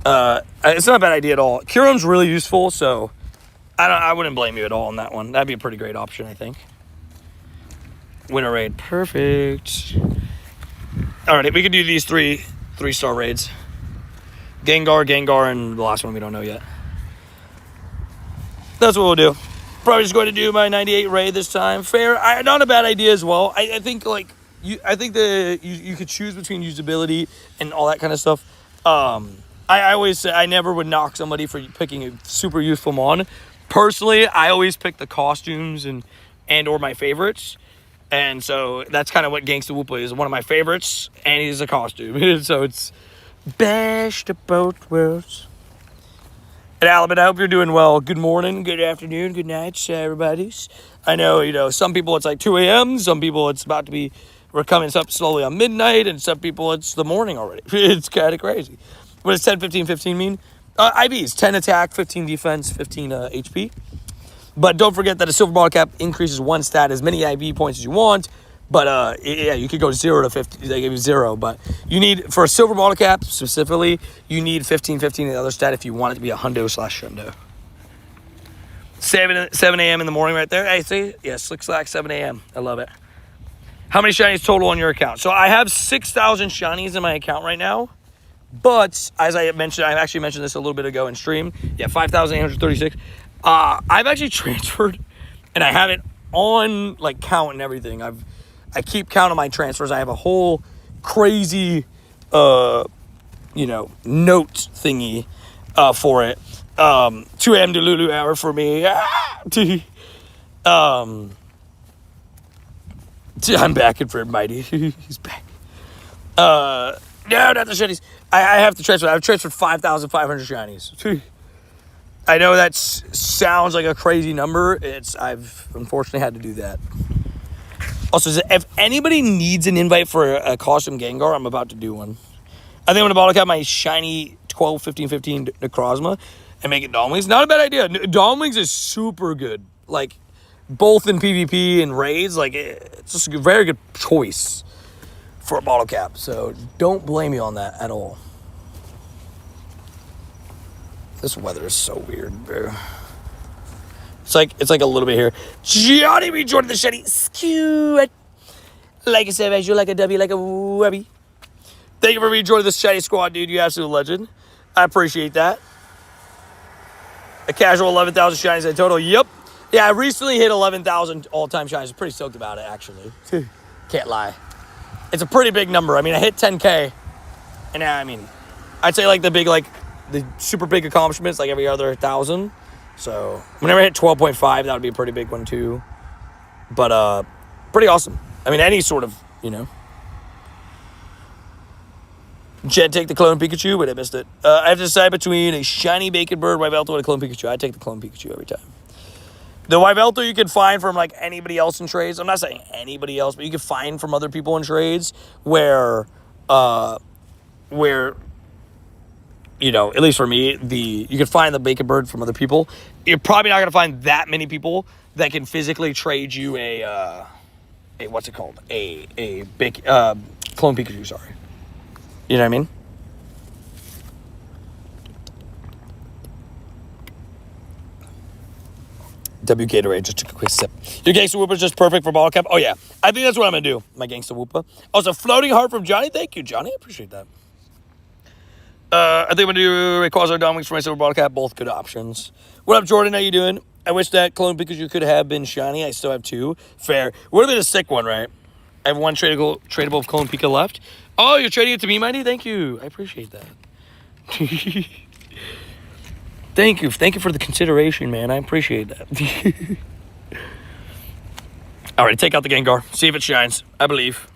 It's not a bad idea at all. Kyurem's really useful, so I wouldn't blame you at all on that one. That'd be a pretty great option, I think. Winter raid, perfect. All right, we could do these three-star raids. Gengar, and the last one we don't know yet. That's what we'll do. Probably just going to do my 98 raid this time. Fair. Not a bad idea as well. I think like you could choose between usability and all that kind of stuff. I always say I never would knock somebody for picking a super useful mon. Personally, I always pick the costumes and or my favorites. And so that's kind of what Gangsta Woopa is. One of my favorites, and he's a costume. So it's best of both worlds. And Alabama, I hope you're doing well. Good morning, good afternoon, good night, everybody's. I know, some people it's like 2 a.m. Some people it's about to be, we're coming up slowly on midnight. And some people it's the morning already. It's kind of crazy. What does 10, 15, 15 mean? IVs, 10 attack, 15 defense, 15 HP. But don't forget that a silver bottle cap increases one stat as many IV points as you want. But, yeah, you could go 0 to 50. They give you 0. But you need, for a silver bottle cap specifically, you need 15 in the other stat if you want it to be a hundo/shundo. 7 a.m. in the morning right there. Hey, see? Yeah, Slick Slack, 7 a.m. I love it. How many shinies total on your account? So I have 6,000 shinies in my account right now. But, as I mentioned, I actually mentioned this a little bit ago in stream. Yeah, 5,836. I've actually transferred, and I have it on, like, count and everything. I keep count of my transfers. I have a whole crazy, note thingy for it. 2 a.m. Delulu hour for me. I'm back in for Mighty. He's back. No, not the shinies. I have to transfer. I've transferred 5,500 shinies. I know that sounds like a crazy number. I've unfortunately had to do that. Also, if anybody needs an invite for a costume Gengar, I'm about to do one. I think I'm going to bottle cap my shiny 12, 15, 15 Necrozma and make it Dawn Wings. Not a bad idea. Dawn Wings is super good. Like, both in PvP and raids. Like, it's just a very good choice for a bottle cap. So, don't blame me on that at all. This weather is so weird, bro. It's like a little bit here. Johnny rejoined the shiny. Skew. Like a savage, you like a W, like a wubby. Thank you for rejoining the shiny squad, dude. You absolute legend. I appreciate that. A casual 11,000 shinies in total. Yep. Yeah, I recently hit 11,000 all-time shinies. I'm pretty stoked about it, actually. Can't lie. It's a pretty big number. I mean, I hit 10K. And I mean, I'd say like the super big accomplishments, like every other 1,000. So, whenever I hit 12.5, that would be a pretty big one, too. But, pretty awesome. I mean, any sort of, Jed, take the clone Pikachu, but I missed it. I have to decide between a shiny Bacon Bird, Yveltal, and a clone Pikachu. I take the clone Pikachu every time. The Yveltal you can find from, like, anybody else in trades. I'm not saying anybody else, but you can find from other people in trades where at least for me, you can find the Bacon Bird from other people. You're probably not going to find that many people that can physically trade you a what's it called? A big clone Pikachu. Sorry. You know what I mean? W Gatorade, just took a quick sip. Your Gangsta Whooper is just perfect for bottle cap. Oh, yeah. I think that's what I'm going to do. My Gangsta Whooper. Also, floating heart from Johnny. Thank you, Johnny. I appreciate that. I think I'm going to do Rayquaza Dominics for my silver bottle cap. Both good options. What up, Jordan? How you doing? I wish that clone Pikachu could have been shiny. I still have 2. Fair. Would have been a sick one, right? I have 1 tradable clone Pika left. Oh, you're trading it to me, Mighty? Thank you. I appreciate that. Thank you. Thank you for the consideration, man. I appreciate that. All right, take out the Gengar. See if it shines. I believe.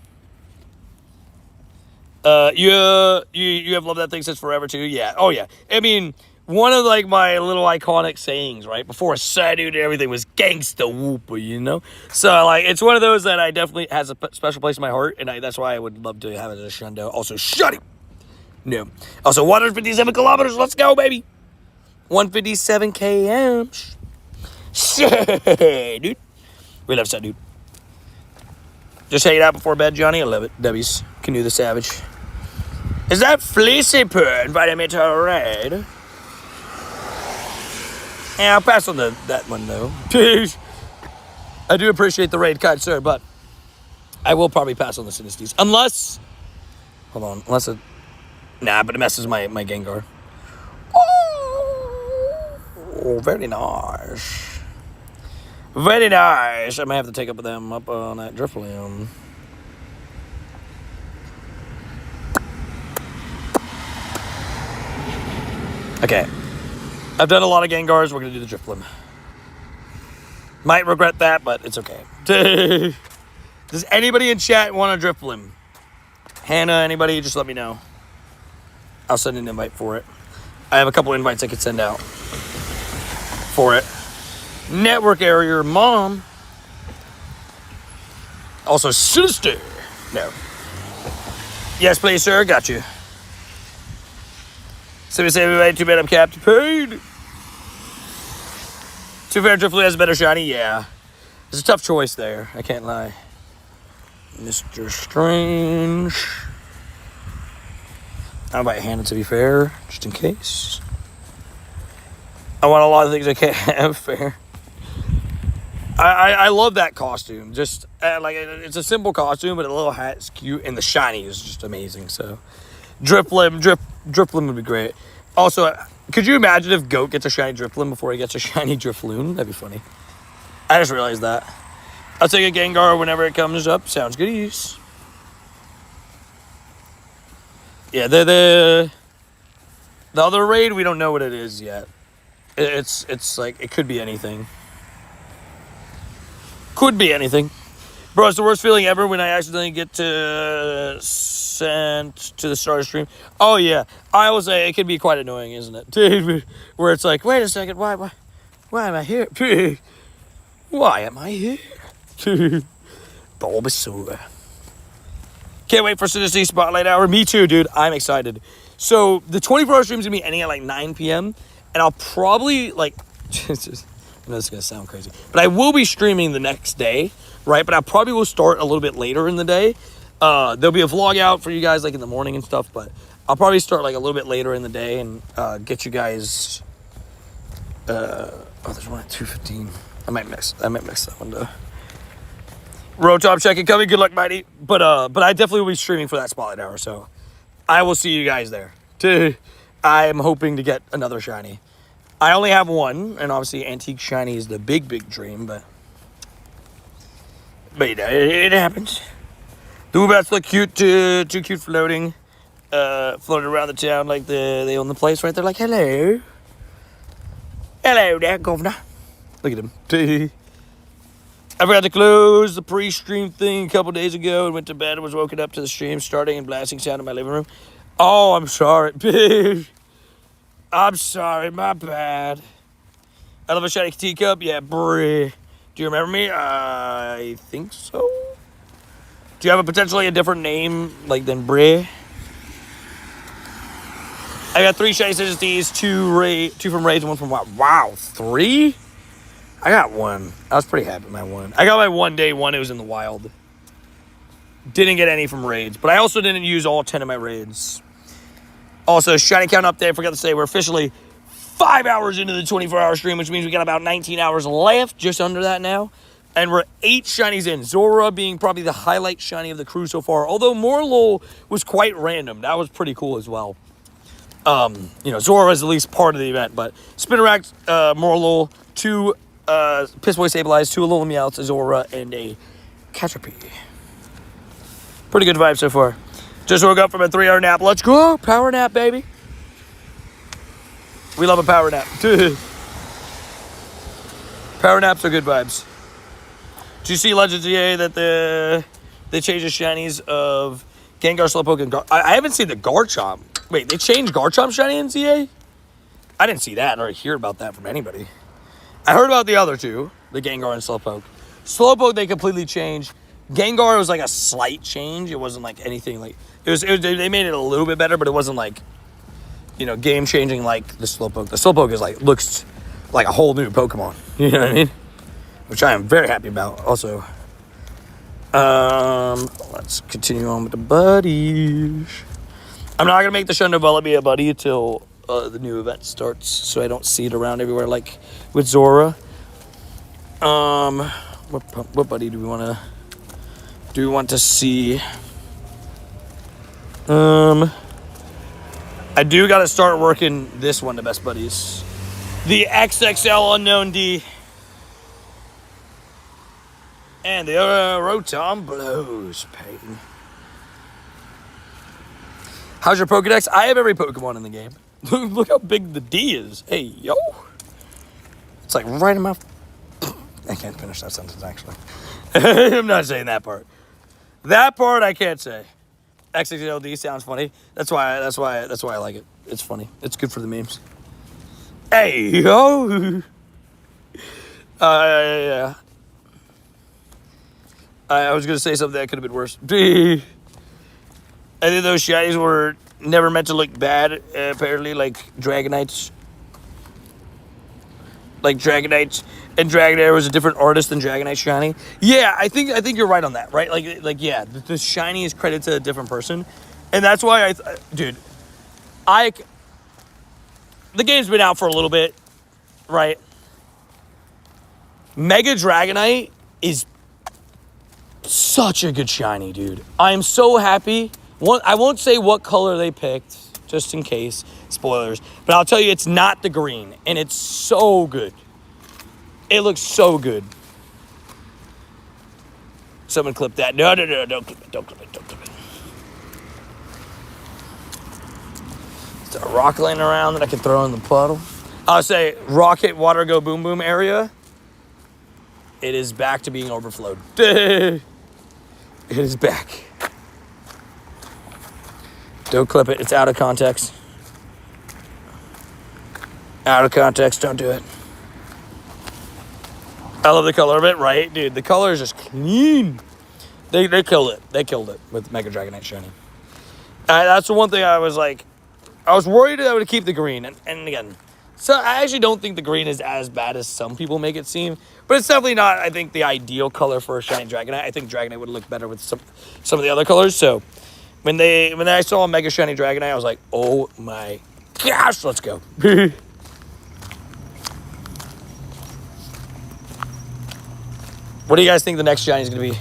You have loved that thing since forever, too? Yeah. Oh, yeah. I mean, one of, like, my little iconic sayings, right? Before Psydude and everything was Gangsta Whooper, you know? So, like, it's one of those that I definitely has a special place in my heart, and that's why I would love to have it as a Shundo. Also, shut it! No. Also, 157 kilometers. Let's go, baby! 157 km. Shit, dude. We love Psydude. Just hanging out before bed, Johnny. I love it. W's. Canoe the Savage. Is that Fleecy Purr inviting me to a raid? Yeah, I'll pass on that one, though. I do appreciate the raid, kind sir, but I will probably pass on the Sinisties. Unless... Hold on. Unless it... Nah, but it messes my Gengar. Oh, very nice. Very nice. I might have to take up them up on that Drifloon. Okay. I've done a lot of Gengars. We're going to do the Drifloon. Might regret that, but it's okay. Does anybody in chat want a Drifloon? Hannah, anybody, just let me know. I'll send an invite for it. I have a couple invites I could send out for it. Network area, mom. Also, sister. No. Yes, please, sir. Got you. So we say everybody, too bad I'm capped. Paid. Too fair, Drifloon has a better shiny. Yeah. It's a tough choice there. I can't lie. Mr. Strange. I might hand it to be fair, just in case. I want a lot of things I can't have fair. I love that costume. Just like it's a simple costume, but a little hat's cute, and the shiny is just amazing. So, Drifloon would be great. Also, could you imagine if Goat gets a shiny Drifloon before he gets a shiny Drifloon? That'd be funny. I just realized that. I'll take a Gengar whenever it comes up. Sounds good. Use. Yeah, the other raid, we don't know what it is yet. It's like, it could be anything. Could be anything. Bro, it's the worst feeling ever when I accidentally get to sent to the start of stream. Oh, yeah. I will say it can be quite annoying, isn't it? Dude, where it's like, wait a second, why am I here? Why am I here? Bulbasaur. Can't wait for Sinistea Spotlight Hour. Me too, dude. I'm excited. So, the 24-hour stream is going to be ending at like 9 p.m. And I'll probably, like, I know this is going to sound crazy, but I will be streaming the next day, right? But I probably will start a little bit later in the day. There'll be a vlog out for you guys, like, in the morning and stuff, but I'll probably start, like, a little bit later in the day and get you guys, there's one at 2:15. I might mix that one, though. Road top checking coming. Good luck, Mighty. But I definitely will be streaming for that Spotlight Hour, so I will see you guys there. I am hoping to get another shiny. I only have one, and obviously Antique Shiny is the big dream, but you know, it happens. The Woobats look cute, too cute floating. Floating around the town like they own the place, right? They're like, hello. Hello there, governor. Look at him. I forgot to close the pre-stream thing a couple days ago and went to bed and was woken up to the stream starting and blasting sound in my living room. Oh, I'm sorry. I'm sorry, my bad. I love a shiny teacup. Yeah, Brie. Do you remember me? I think so. Do you have potentially a different name like than Brie? I got 3 shiny Sinisties, 2 from Raids, and 1 from Wild. Wow, 3? I got 1. I was pretty happy with my 1. I got my 1 day 1. It was in the Wild. Didn't get any from raids, but I also didn't use all 10 of my raids. Also, shiny count update, I forgot to say, we're officially 5 hours into the 24-hour stream, which means we got about 19 hours left, just under that now. And we're 8 shinies in. Zora being probably the highlight shiny of the crew so far, although Morlul was quite random. That was pretty cool as well. Zora was at least part of the event, but Spinarak, Morlul, 2 Pissboy Sableye, 2 Alola Meowths, a Zora, and a Caterpie. Pretty good vibe so far. Just woke up from a 3-hour nap. Let's go. Power nap, baby. We love a power nap. Power naps are good vibes. Did you see Legends EA that they changed the shinies of Gengar, Slowpoke, and I haven't seen the Garchomp. Wait, they changed Garchomp shiny in ZA? I didn't see that or hear about that from anybody. I heard about the other two, the Gengar and Slowpoke. Slowpoke they completely changed. Gengar was like a slight change. It wasn't like anything like it was. They made it a little bit better, but it wasn't like game changing like the Slowpoke. The Slowpoke is like looks like a whole new Pokemon. You know what I mean? Which I am very happy about. Also, let's continue on with the buddies. I'm not gonna make the Shundo Vullaby a buddy until the new event starts, so I don't see it around everywhere like with Zora. What buddy do we want to? Do we want to see? I do got to start working this one to best buddies. The XXL Unknown D. And the Rotom blows pain. How's your Pokedex? I have every Pokemon in the game. Look how big the D is. Hey, yo. It's like right in my... I can't finish that sentence, actually. I'm not saying that part. That part I can't say. XXLD sounds funny. That's why I like it. It's funny. It's good for the memes. Hey, yo. Yeah. I was gonna say something that could have been worse. I think those shinies were never meant to look bad. Apparently, like Dragonites. Like Dragonites. And Dragonair was a different artist than Dragonite shiny. Yeah, I think you're right on that, right? Like yeah, the shiny is credited to a different person, and that's why the game's been out for a little bit, right? Mega Dragonite is such a good shiny, dude. I'm so happy. I won't say what color they picked, just in case spoilers, but I'll tell you it's not the green, and it's so good. It looks so good. Someone clip that. No, don't clip it. Is there a rock laying around that I can throw in the puddle? I'll say Rocket Water Go Boom Boom area. It is back to being overflowed. It is back. Don't clip it. It's out of context. Out of context. Don't do it. I love the color of it, right? Dude, the color is just clean. They killed it. They killed it with Mega Dragonite shiny. That's the one thing I was like... I was worried that I would keep the green. And again, so I actually don't think the green is as bad as some people make it seem. But it's definitely not, I think, the ideal color for a shiny Dragonite. I think Dragonite would look better with some of the other colors. So when I saw a Mega Shiny Dragonite, I was like, oh my gosh, let's go. What do you guys think the next shiny is going to be?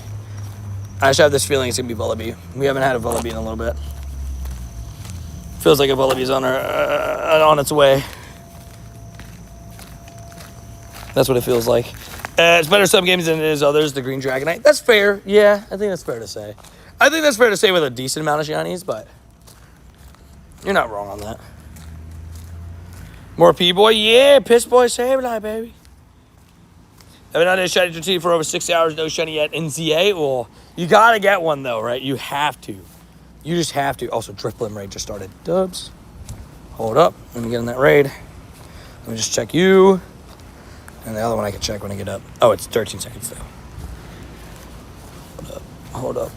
I just have this feeling it's going to be Vullaby. We haven't had a Vullaby in a little bit. Feels like a Vullaby's on its way. That's what it feels like. It's better some games than it is others, the Green Dragonite. That's fair. Yeah, I think that's fair to say. I think that's fair to say with a decent amount of shinies, but you're not wrong on that. More P-Boy? Yeah, Pissboy Sableye, baby. I've been on this shiny routine for over 6 hours, no shiny yet in ZA. Well, you gotta get one though, right? You have to. You just have to. Also, Drifblim raid just started. Dubs. Hold up. Let me get in that raid. Let me just check you. And the other one I can check when I get up. Oh, it's 13 seconds though. Hold up.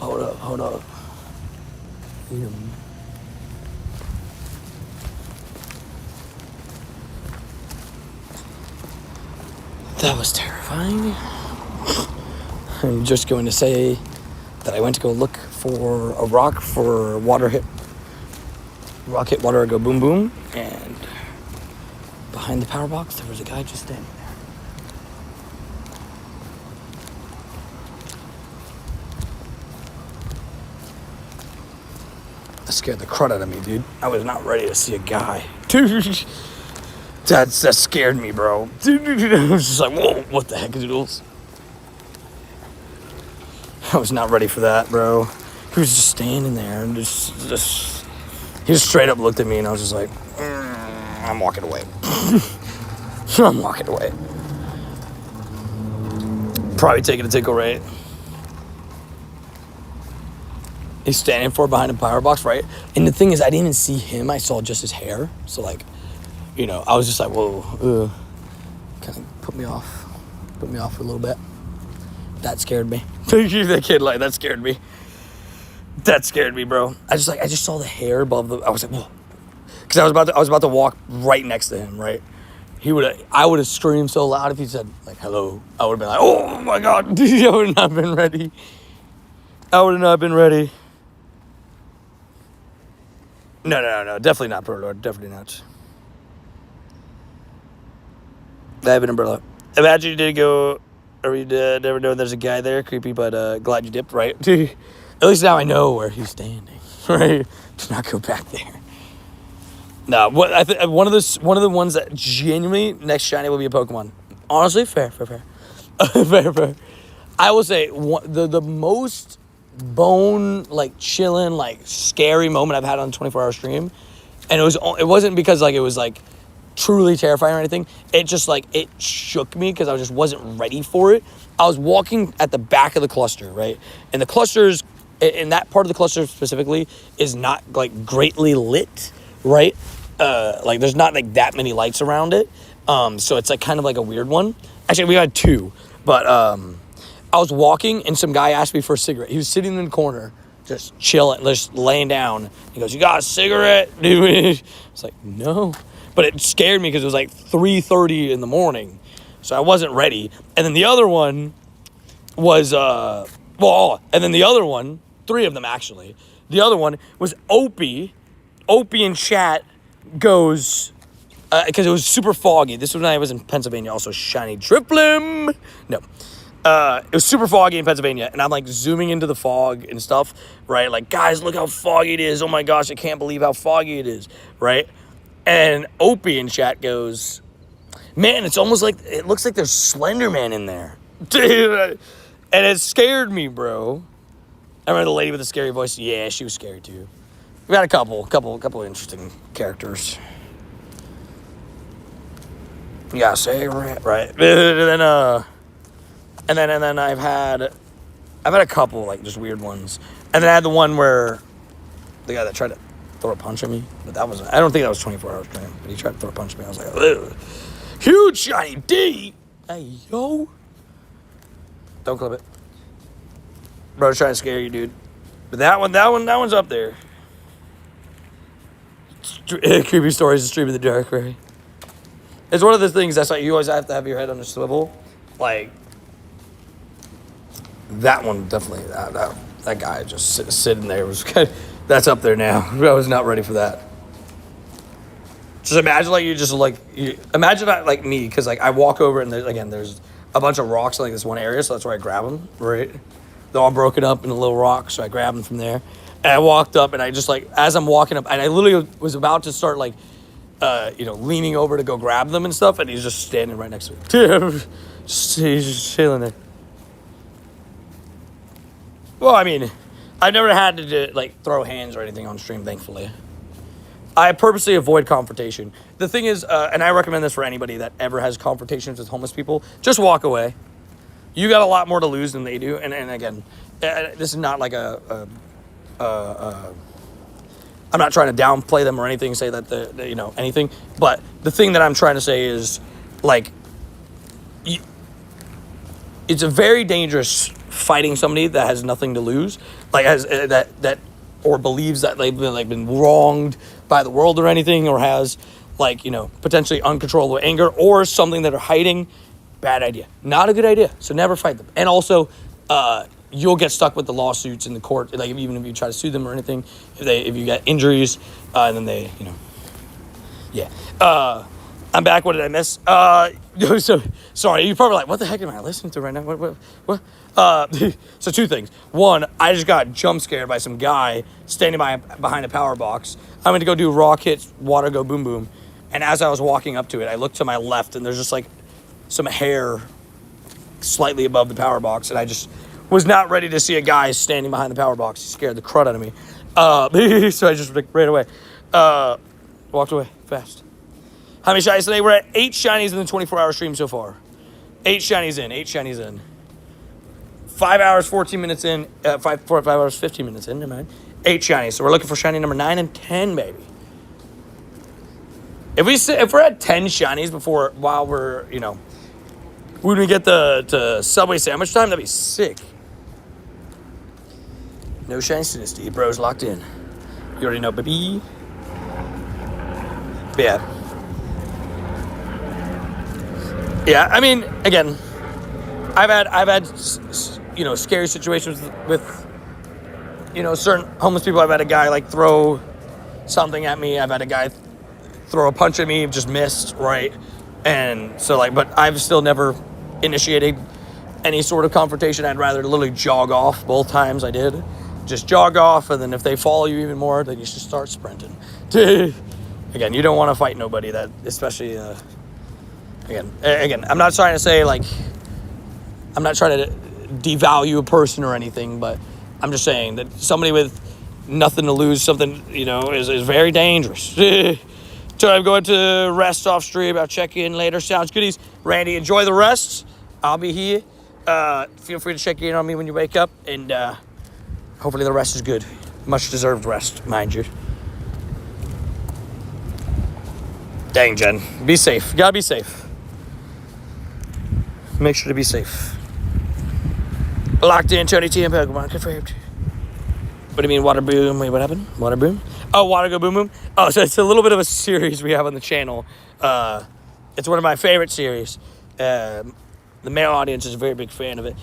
That was terrifying. I'm just going to say that I went to go look for a rock for water hit. Rock hit water, I go boom boom, and behind the power box there was a guy just standing there. That scared the crud out of me, dude. I was not ready to see a guy. Dude, that scared me, bro. Dude, I was just like, whoa, what the heck, doodles? I was not ready for that, bro. He was just standing there and just he just straight up looked at me and I was just like, I'm walking away. I'm walking away. Probably taking a tickle rate. He's standing behind a power box, right? And the thing is, I didn't even see him. I saw just his hair. So, like, you know, I was just like, whoa, kind of put me off for a little bit. That scared me. That kid, like, that scared me. That scared me, bro. I just saw the hair above the. I was like, whoa, because I was about to walk right next to him, right? I would have screamed so loud if he said like hello. I would have been like, oh my god, I would have not been ready. No, definitely not, Pro Lord, definitely not. I have an umbrella. Imagine you did go, or you did never know there's a guy there, creepy, but glad you dipped, right? At least now I know where he's standing, right? To not go back there. No, one of the ones that genuinely next shiny will be a Pokemon. Honestly, fair. Fair. I will say the most bone like chilling like scary moment I've had on a 24-hour stream, and it wasn't because like it was like truly terrifying or anything. It just like it shook me because I just wasn't ready for it. I was walking at the back of the cluster, right, and the clusters in that part of the cluster specifically is not like greatly lit, right? Like there's not like that many lights around it, so it's like kind of like a weird one. Actually, we had two, but I was walking and some guy asked me for a cigarette. He was sitting in the corner, just chilling, just laying down. He goes, "You got a cigarette, dude?" It's like, no, but it scared me because it was like 3:30 in the morning, so I wasn't ready. And then the other one was and then the other one, three of them actually. The other one was Opie. Opie in chat goes, because it was super foggy. This was when I was in Pennsylvania, also shiny Drifloon. No. It was super foggy in Pennsylvania, and I'm like zooming into the fog and stuff, right? Like, guys, look how foggy it is. Oh my gosh, I can't believe how foggy it is, right? And Opie in chat goes, man, it's almost like, it looks like there's Slender Man in there. Dude, and it scared me, bro. I remember the lady with the scary voice. Yeah, she was scary too. We got a couple interesting characters. You gotta say right. And then I've had a couple like just weird ones. And then I had the one where the guy that tried to throw a punch at me, but I don't think that was 24 hours stream, but he tried to throw a punch at me. I was like, ugh. Huge shiny D. Hey yo. Don't clip it. Bro's trying to scare you, dude. But that one's up there. Creepy stories of Stream in the Dark, right? It's one of the things that's like you always have to have your head on a swivel. Like, that one definitely, that guy just sitting there was kind of, that's up there now. I was not ready for that. Just imagine imagine like me, because like I walk over and there's a bunch of rocks in like this one area, so that's where I grab them, right? They're all broken up into little rocks, so I grab them from there. And I walked up, and I just like, as I'm walking up, and I literally was about to start like, leaning over to go grab them and stuff, and he's just standing right next to me. He's just chilling there. Well, I mean, I've never had to like throw hands or anything on stream, thankfully. I purposely avoid confrontation. The thing is, and I recommend this for anybody that ever has confrontations with homeless people, just walk away. You got a lot more to lose than they do. And again, this is not like I'm not trying to downplay them or anything, say that anything. But the thing that I'm trying to say is, like, it's a very dangerous fighting somebody that has nothing to lose, like has that or believes that they've been wronged by the world or anything, or has potentially uncontrollable anger or something that are hiding. Bad idea. Not a good idea. So never fight them. And also, you'll get stuck with the lawsuits in the court, like even if you try to sue them or anything, if you get injuries, and then they, I'm back. What did I miss? So sorry, you're probably like, what the heck am I listening to right now? What? So two things. One, I just got jump scared by some guy standing behind a power box. I'm going to go do Rock Hits, Water Go Boom Boom. And as I was walking up to it, I looked to my left, and there's just like some hair slightly above the power box. And I just was not ready to see a guy standing behind the power box. He scared the crud out of me. So I just ran away. Walked away fast. How many shinies today? We're at 8 shinies in the 24-hour stream so far. 8 shinies in. 5 hours, 14 minutes in. 5 hours, 15 minutes in. Never mind. 8 shinies. So we're looking for shiny number 9 and 10, baby. If we're at 10 shinies while we're, when we get the Subway sandwich time, that'd be sick. No shiny Sinistea. Bro's locked in. You already know, baby. But yeah. Yeah, I mean, again, I've had scary situations with certain homeless people. I've had a guy like throw something at me. I've had a guy throw a punch at me, just missed, right? And so but I've still never initiated any sort of confrontation. I'd rather literally jog off. Both times I did. Just jog off, and then if they follow you even more, then you should start sprinting. Again, you don't want to fight nobody, that especially Again, I'm not trying to say, I'm not trying to devalue a person or anything, but I'm just saying that somebody with nothing to lose, something, is very dangerous. So I'm going to rest off stream. I'll check in later. Sounds goodies. Randy, enjoy the rest. I'll be here. Feel free to check in on me when you wake up, and hopefully the rest is good. Much deserved rest, mind you. Dang, Jen. Be safe. You gotta be safe. Make sure to be safe. Locked in, Tony T and Pokemon confirmed. What do you mean, water boom? Wait, what happened? Water boom? Oh, Water Go Boom Boom. Oh, so it's a little bit of a series we have on the channel. It's one of my favorite series. The male audience is a very big fan of it.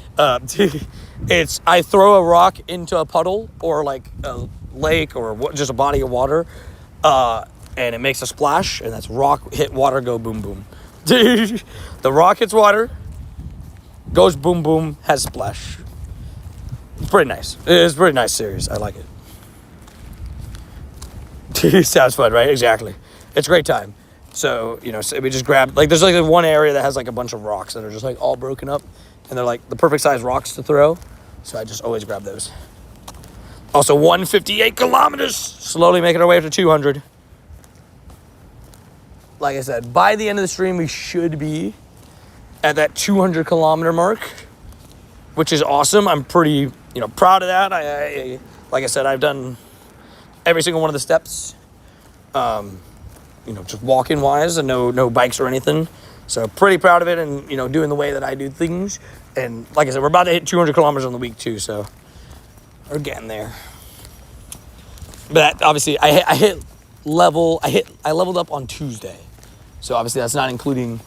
I throw a rock into a puddle or like a lake or just a body of water, and it makes a splash, and that's rock hit water go boom boom. The rock hits water, goes boom boom, has splash. It's pretty nice. It's a pretty nice series. I like it. Sounds fun, right? Exactly. It's a great time. So, so we just grab, there's one area that has a bunch of rocks that are just all broken up, and they're the perfect size rocks to throw. So I just always grab those. Also, 158 kilometers, slowly making our way up to 200. Like I said, by the end of the stream, we should be at that 200 kilometer mark, which is awesome. I'm pretty, proud of that. I like I said, I've done every single one of the steps, just walking wise, and no bikes or anything. So pretty proud of it, and, doing the way that I do things. And like I said, we're about to hit 200 kilometers on the week too, so we're getting there. But obviously I leveled up on Tuesday. So obviously that's not including,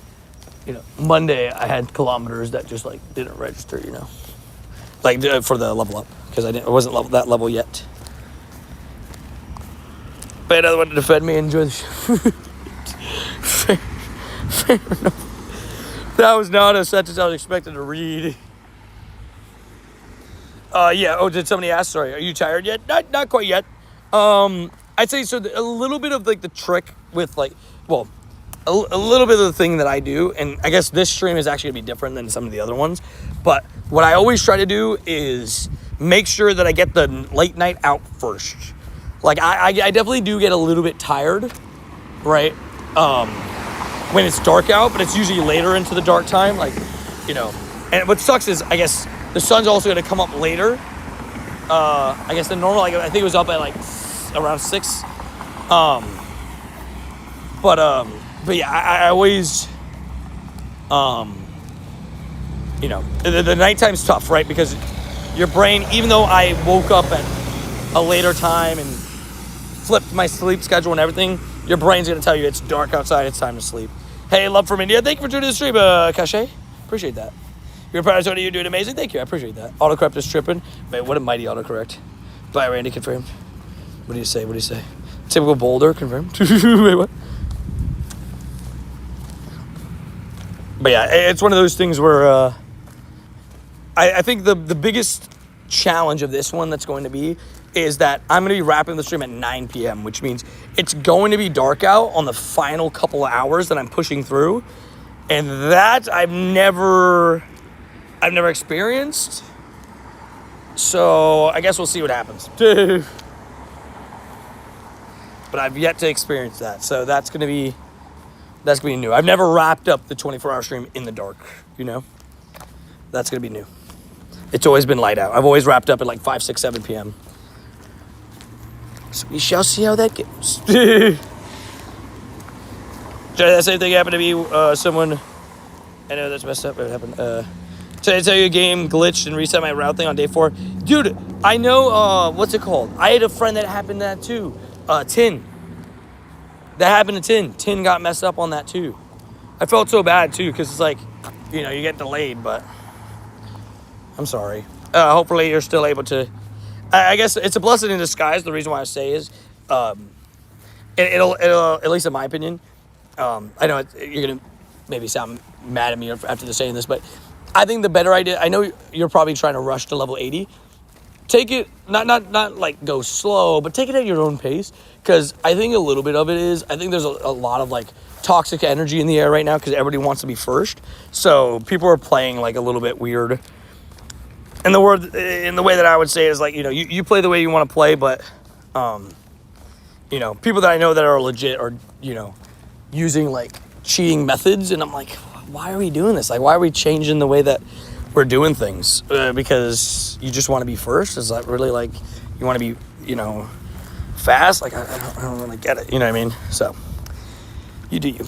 Monday I had kilometers that just didn't register, for the level up, because I wasn't that level yet. But another one to defend me and enjoy the show. Fair enough. That was not a sentence I was expecting to read. Yeah. Oh, did somebody ask? Sorry, are you tired yet? Not quite yet. I'd say so. A little bit of the trick with a little bit of the thing that I do, and I guess this stream is actually gonna be different than some of the other ones. But what I always try to do is make sure that I get the late night out first. I definitely do get a little bit tired, right? When it's dark out, but it's usually later into the dark time, And what sucks is, I guess, the sun's also gonna come up later. I guess the normal, I think it was up at around 6. But yeah, I always, the nighttime's tough, right? Because your brain, even though I woke up at a later time and flipped my sleep schedule and everything, your brain's going to tell you it's dark outside, it's time to sleep. Hey, love from India. Thank you for joining the stream, Kashay. Appreciate that. You're proud of Tony. You're doing amazing. Thank you. I appreciate that. Autocorrect is tripping. Wait, what a mighty autocorrect. Bye, Randy. Confirmed. What do you say? What do you say? Typical Boulder. Confirmed. Wait, what? But yeah, it's one of those things where I think the biggest challenge of this one that's going to be is that I'm going to be wrapping the stream at 9 p.m., which means it's going to be dark out on the final couple of hours that I'm pushing through. And that I've never experienced. So I guess we'll see what happens. But I've yet to experience that. So that's going to be new. I've never wrapped up the 24-hour stream in the dark, you know? That's going to be new. It's always been light out. I've always wrapped up at like 5, 6, 7 p.m. So we shall see how that goes. That same thing happened to me. Someone, I know that's messed up, but it happened. Did I tell you a game glitched and reset my route thing on day 4? Dude, I know, what's it called? I had a friend that happened to that too. Tin. That happened to Tin. Tin got messed up on that too. I felt so bad too, because it's like, you know, you get delayed, but I'm sorry. Hopefully you're still able to. I guess it's a blessing in disguise. The reason why I say is, it'll at least in my opinion, I know you're gonna maybe sound mad at me after saying this, but I think the better idea. I know you're probably trying to rush to level 80. Take it not like go slow, but take it at your own pace. Because I think a little bit of it is, I think there's a lot of like toxic energy in the air right now because everybody wants to be first. So people are playing like a little bit weird. And the way that I would say is like, you know, you play the way you want to play, but, you know, people that I know that are legit are, you know, using like cheating methods. And I'm like, why are we doing this? Like, why are we changing the way that we're doing things? Because you just want to be first? Is that really like, you want to be, you know, fast? Like, I don't really get it. You know what I mean? So, you do you.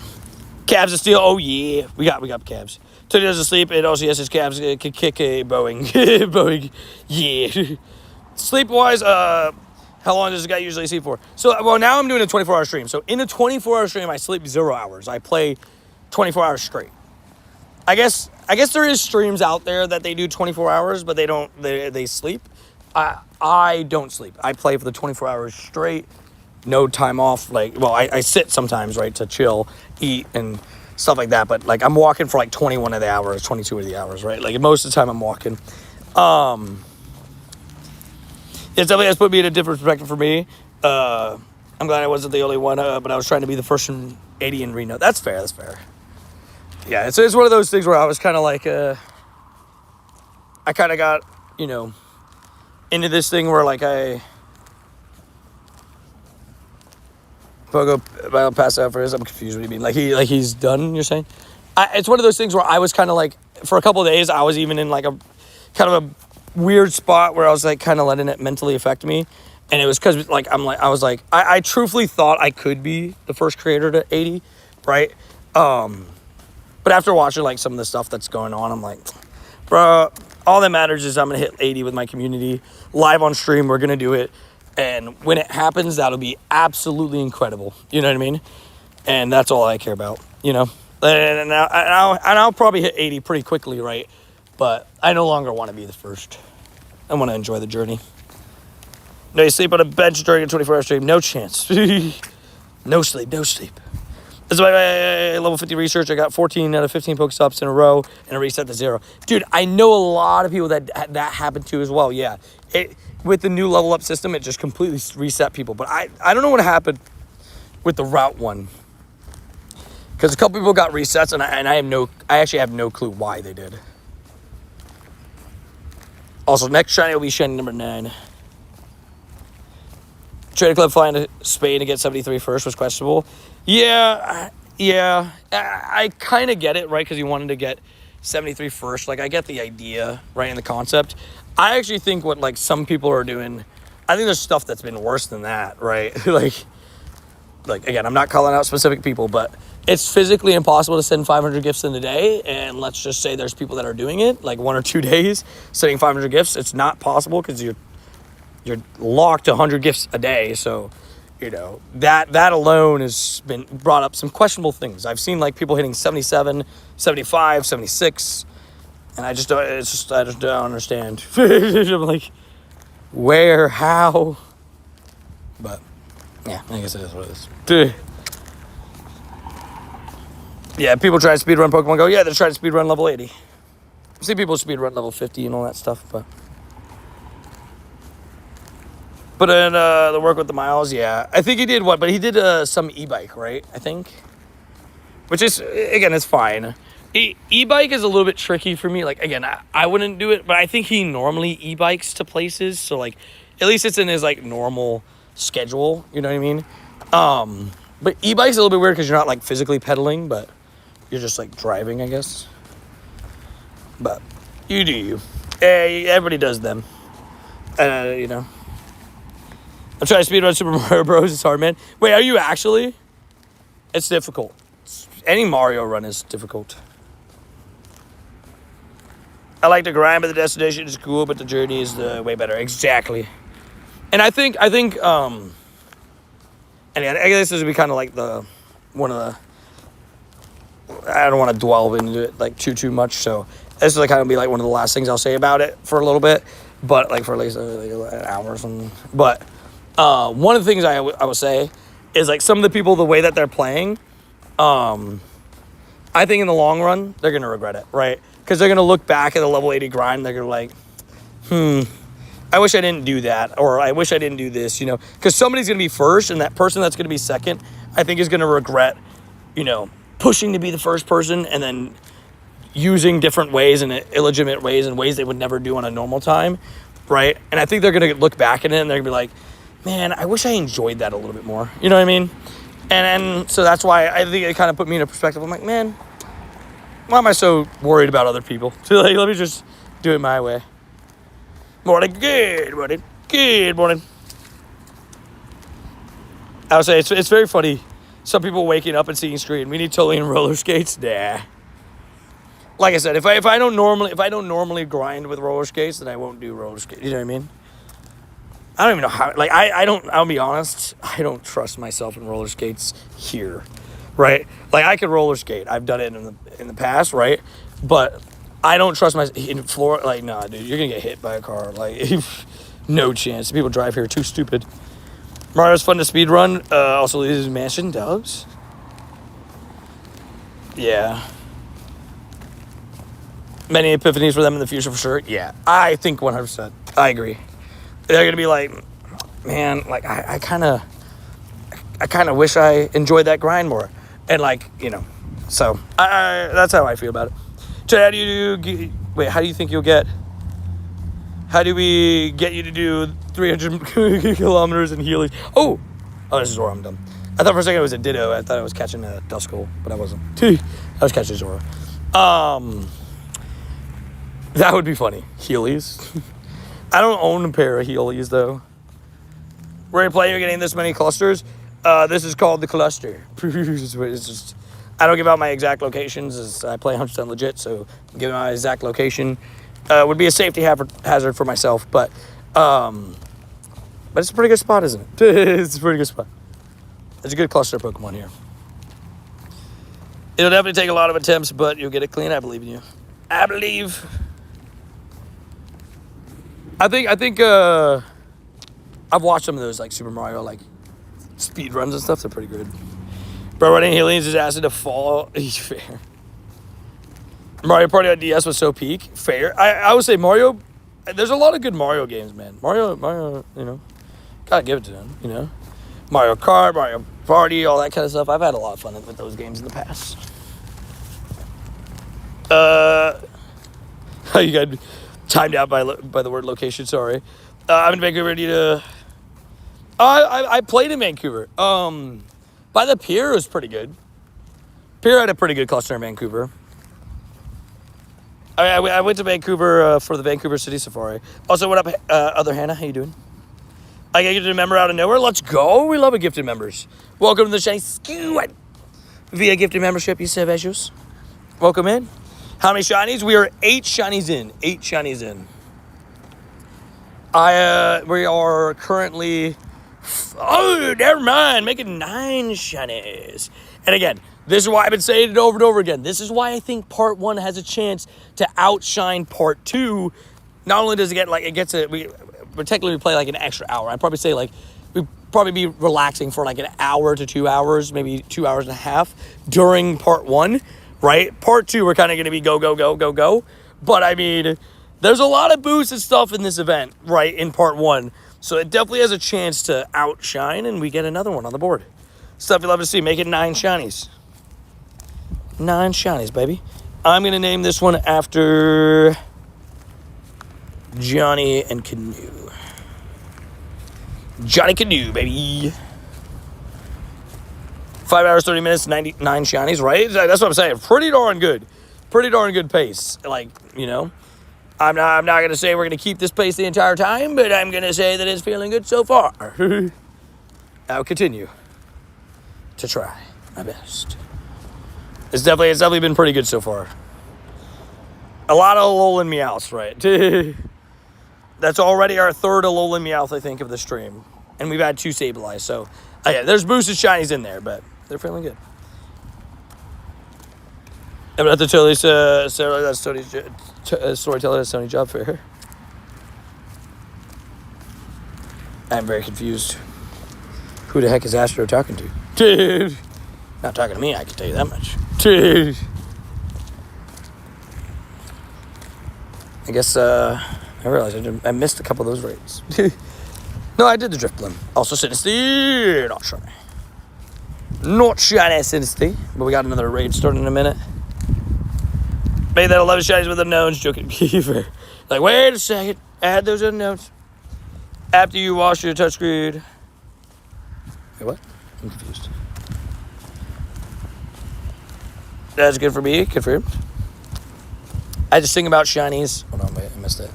Cavs are still, oh yeah. We got Cavs. Tony doesn't sleep, and also yes, his Cavs could kick a Boeing. Boeing, yeah. Sleep-wise, how long does this guy usually sleep for? So, well, now I'm doing a 24-hour stream. So, in a 24-hour stream, I sleep 0 hours. I play 24 hours straight. I guess there is streams out there that they do 24 hours, but they sleep. I don't sleep. I play for the 24 hours straight, no time off. Like, well, I sit sometimes, right, to chill, eat, and stuff like that. But, like, I'm walking for, like, 21 of the hours, 22 of the hours, right? Like, most of the time I'm walking. It definitely has put me in a different perspective for me. I'm glad I wasn't the only one, but I was trying to be the first in 80 in Reno. That's fair. Yeah, it's one of those things where I was kind of like, I kind of got, you know, into this thing where, like, I'll pass out for his. I'm confused what you mean. Like he's done, you're saying? It's one of those things where I was kind of like, for a couple of days, I was even in like a kind of a weird spot where I was like kind of letting it mentally affect me. And it was because like, I truthfully thought I could be the first creator to 80, right? But after watching like some of the stuff that's going on, I'm like, bro, all that matters is I'm going to hit 80 with my community live on stream. We're going to do it. And when it happens, that'll be absolutely incredible. You know what I mean? And that's all I care about, you know? And I'll probably hit 80 pretty quickly, right? But I no longer want to be the first. I want to enjoy the journey. No, you sleep on a bench during a 24-hour stream? No chance. No sleep. That's why level 50 research, I got 14 out of 15 Pokestops in a row, and I reset to 0. Dude, I know a lot of people that happened to as well, yeah. With the new level up system, it just completely reset people. But I don't know what happened with the route one. Because a couple people got resets, and I actually have no clue why they did. Also, next shiny will be shiny number 9. Trader Club flying to Spain to get 73 first was questionable. Yeah. I kind of get it, right? Because he wanted to get 73 first. Like, I get the idea, right, and the concept. I actually think what, like, some people are doing, I think there's stuff that's been worse than that, right? like, again, I'm not calling out specific people, but it's physically impossible to send 500 gifts in a day. And let's just say there's people that are doing it, like 1 or 2 days, sending 500 gifts. It's not possible because you're locked to 100 gifts a day. So, you know, that alone has been brought up some questionable things. I've seen like people hitting 77, 75, 76. And I just don't understand. I'm like, where, how? But, yeah, I guess it is what it is. Duh. Yeah, people try to speedrun Pokemon Go. Yeah, they're trying to speedrun level 80. I see people speedrun level 50 and all that stuff, but... But then the work with the miles, yeah. I think he did what? But he did some e-bike, right? I think. Which is, again, it's fine. E-bike is a little bit tricky for me. Like, again, I wouldn't do it, but I think he normally e-bikes to places. So, like, at least it's in his, like, normal schedule. You know what I mean? But e-bike's a little bit weird because you're not, like, physically pedaling, but you're just, like, driving, I guess. But you do you. Everybody does them. You know. I'm trying to speedrun Super Mario Bros. It's hard, man. Wait, are you actually? It's difficult. Any Mario run is difficult. I like the grind, but the destination is cool, but the journey is way better. Exactly. And I think, and I guess this would be kind of like one of the, I don't want to dwell into it like too much, so this is kind of be like one of the last things I'll say about it for a little bit, but like for at least like an hour or something. But one of the things I would say is like some of the people, the way that they're playing, I think in the long run, they're going to regret it, right? Because they're going to look back at the level 80 grind, and they're going to like, I wish I didn't do that, or I wish I didn't do this, you know? Because somebody's going to be first, and that person that's going to be second, I think is going to regret, you know, pushing to be the first person, and then using different ways and illegitimate ways and ways they would never do on a normal time, right? And I think they're going to look back at it, and they're going to be like, man, I wish I enjoyed that a little bit more. You know what I mean? And so that's why I think it kind of put me in a perspective. I'm like, man, why am I so worried about other people? So like, let me just do it my way. Morning, good morning, good morning. I would say it's very funny. Some people waking up and seeing screen. We need Tully and roller skates. Nah. Like I said, if I don't normally grind with roller skates, then I won't do roller skates. You know what I mean? I don't even know how, like, I'll be honest, I don't trust myself in roller skates here, right? Like, I could roller skate. I've done it in the past, right? But I don't trust myself in Florida. Like, nah, dude, you're going to get hit by a car. Like, no chance. People drive here too stupid. Mario's fun to speedrun. Also, Luigi's Mansion does. Yeah. Many epiphanies for them in the future, for sure. Yeah, I think 100%. I agree. They're gonna be like, man, like I kind of wish I enjoyed that grind more, and like, you know, so that's how I feel about it. So how do you think you'll get? How do we get you to do 300 kilometers in Heelys? Oh, this is Zora. I'm done. I thought for a second it was a Ditto. I thought I was catching a Duskull, but I wasn't. I was catching Zora. That would be funny. Heelys. I don't own a pair of Heelys, though. Where you play, you're getting this many clusters. This is called the cluster. It's just, I don't give out my exact locations, as I play 100% legit, so giving my exact location would be a safety hazard for myself, but it's a pretty good spot, isn't it? It's a pretty good spot. There's a good cluster Pokemon here. It'll definitely take a lot of attempts, but you'll get it clean. I believe in you. I believe. I think I've watched some of those like Super Mario like speed runs and stuff. They're pretty good. Bro, running Heelys is asking to fall. Fair. Mario Party on DS was so peak. Fair. I would say Mario. There's a lot of good Mario games, man. Mario. You know, gotta give it to them. You know, Mario Kart, Mario Party, all that kind of stuff. I've had a lot of fun with those games in the past. You got timed out by the word location. Sorry. I'm in Vancouver. I played in Vancouver. By the pier, it was pretty good. Pier had a pretty good cluster in Vancouver. I went to Vancouver for the Vancouver City Safari. Also, what up, other Hannah? How you doing? I got a gifted member out of nowhere. Let's go. We love a gifted members. Welcome to the Shiny Squad. Via gifted membership, you serve as welcome in. How many shinies? We are 8 shinies in. 8 shinies in. We are currently... Oh, never mind. Making 9 shinies. And again, This is why I've been saying it over and over again. This is why I think part 1 has a chance to outshine part 2. Not only does it get, like, we technically play, like, an extra hour. I'd probably say, like, we'd probably be relaxing for, like, an hour to 2 hours, maybe 2 hours and a half during part 1, right? Part 2, we're kind of going to be go, go, go, go, go. But, I mean, there's a lot of boosts and stuff in this event, right, in part 1. So it definitely has a chance to outshine, and we get another one on the board. Stuff you love to see. Make it 9 shinies. 9 shinies, baby. I'm going to name this one after Johnny and Canoe. Johnny Canoe, baby. 5 hours, 30 minutes, 99 shinies, right? That's what I'm saying. Pretty darn good. Pretty darn good pace. Like, you know, I'm not going to say we're going to keep this pace the entire time, but I'm going to say that it's feeling good so far. I'll continue to try my best. It's definitely been pretty good so far. A lot of Alolan Meowths, right? That's already our 3rd Alolan Meowth, I think, of the stream. And we've had 2 Sableye, so... yeah, there's boosted shinies in there, but they're feeling good. I'm not the Tony's, Sarah, that's Tony's storyteller, that's Tony's job fair. I'm very confused. Who the heck is Astro talking to? Dude! Not talking to me, I can tell you that much. Dude! I guess, I realized I missed a couple of those raids. No, I did the Drifblim. Also Sinistea, not shiny. Not shiny Sinistea. But we got another raid starting in a minute. Made that 11 shinies with unknowns, joking beaver. Like, wait a second. Add those unknowns. After you wash your touchscreen. Wait, what? I'm confused. That's good for me. Confirmed. I just sing about shinies. Hold on, wait, I missed it.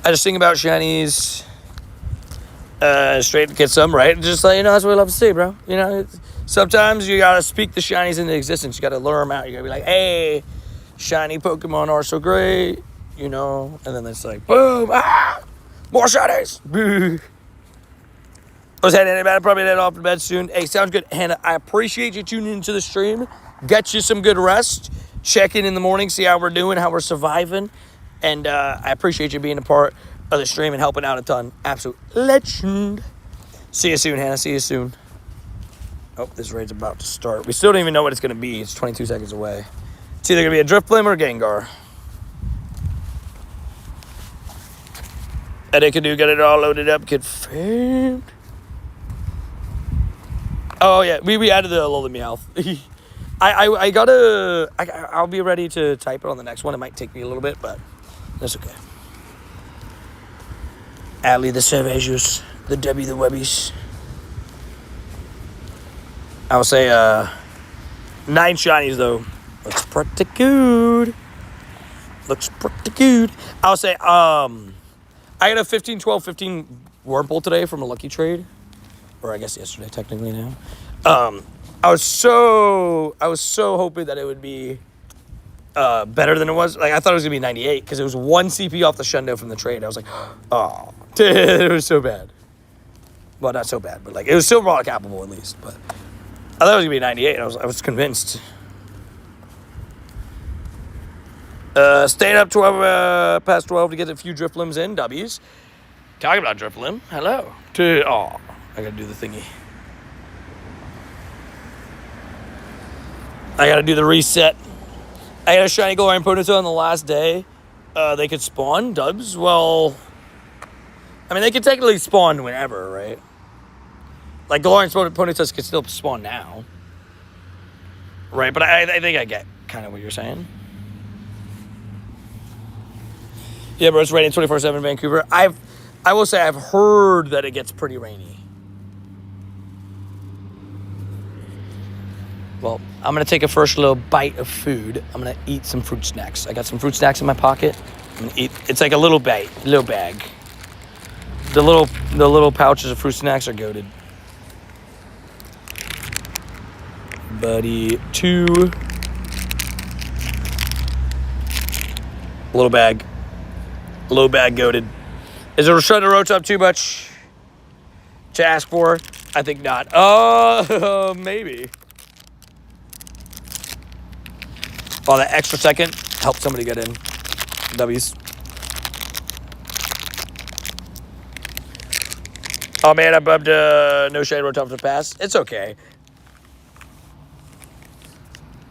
I just sing about shinies. Straight to get some, right? Just like, you know, that's what we love to see, bro. You know, sometimes you gotta speak the shinies into existence. You gotta lure them out. You gotta be like, hey, shiny Pokemon are so great, you know? And then it's like, boom, more shinies. Was Hannah anybody? Probably head off to bed soon. Hey, sounds good. Hannah, I appreciate you tuning into the stream. Get you some good rest. Check in the morning, see how we're doing, how we're surviving. And I appreciate you being a part of the stream and helping out a ton. Absolute legend. See you soon, Hannah. See you soon. Oh, this raid's about to start. We still don't even know what it's going to be. It's 22 seconds away. It's either going to be a Drifblim or a Gengar. And they can get it all loaded up. Confirmed. Oh, yeah. We added the Alolan Meowth. I'll be ready to type it on the next one. It might take me a little bit, but that's okay. Ali the Savages, the Debbie the Webbies. I would say 9 shinies though. Looks pretty good. Looks pretty good. I'll say I got a 15, 12, 15 Wurmple today from a lucky trade. Or I guess yesterday technically now. I was so hoping that it would be better than it was. Like, I thought it was going to be 98 because it was 1 CP off the Shundo from the trade. I was like, oh, it was so bad. Well, not so bad, but like, it was still raw capable at least. But I thought it was going to be 98. I was convinced. Staying up 12 past 12 to get a few Drifblims in. W's. Talking about Drifblim. Hello. Oh, I got to do the thingy. I gotta do the reset. I got a shiny Galarian Ponyta on the last day. They could spawn dubs. Well, I mean, they could technically spawn whenever, right? Like, Galarian Ponytas could still spawn now. Right, but I think I get kind of what you're saying. Yeah, bro, it's raining 24/7 in Vancouver. I will say I've heard that it gets pretty rainy. Well, I'm going to take a first little bite of food. I'm going to eat some fruit snacks. I got some fruit snacks in my pocket. I'm going to eat. It's like a little bag. The little pouches of fruit snacks are goated. Buddy, 2. Little bag goated. Is it trying to roach up too much to ask for? I think not. Maybe. Oh, that extra second helped somebody get in. W's. Oh, man, I bumped no shade road top to pass. It's okay.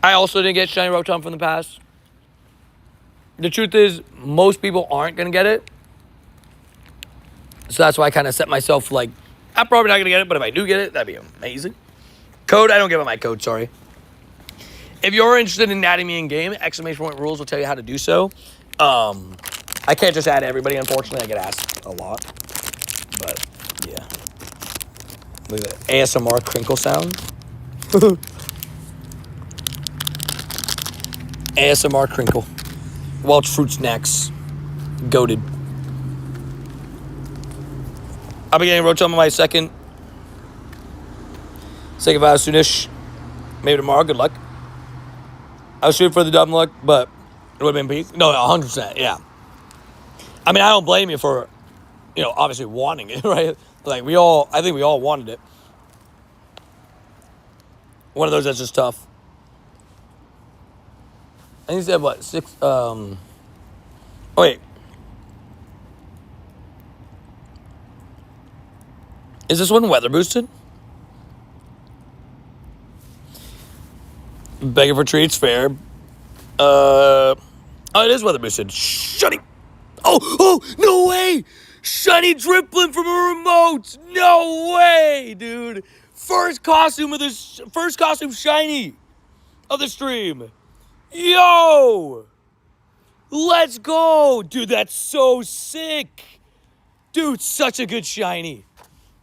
I also didn't get shiny Rotom from the past. The truth is, most people aren't going to get it. So that's why I kind of set myself like, I'm probably not going to get it, but if I do get it, that'd be amazing. Code, I don't give out my code, sorry. If you're interested in adding me in game, exclamation point rules will tell you how to do so. I can't just add everybody, unfortunately. I get asked a lot. But, yeah. Look at that ASMR crinkle sound. ASMR crinkle. Welch fruit snacks. Goated. I'll be getting Rotom on my second. Second vow soonish. Maybe tomorrow. Good luck. I was shooting for the dumb luck, but it would have been peak. No, 100%. Yeah. I mean, I don't blame you for, obviously wanting it, right? Like, I think we all wanted it. One of those that's just tough. I think he said, what, 6, oh, wait. Is this one weather boosted? Begging for treats, fair. Oh, it is weather boosted. Shiny. Oh, no way. Shiny Drifblim from a remote. No way, dude. First costume shiny of the stream. Yo. Let's go. Dude, that's so sick. Dude, such a good shiny.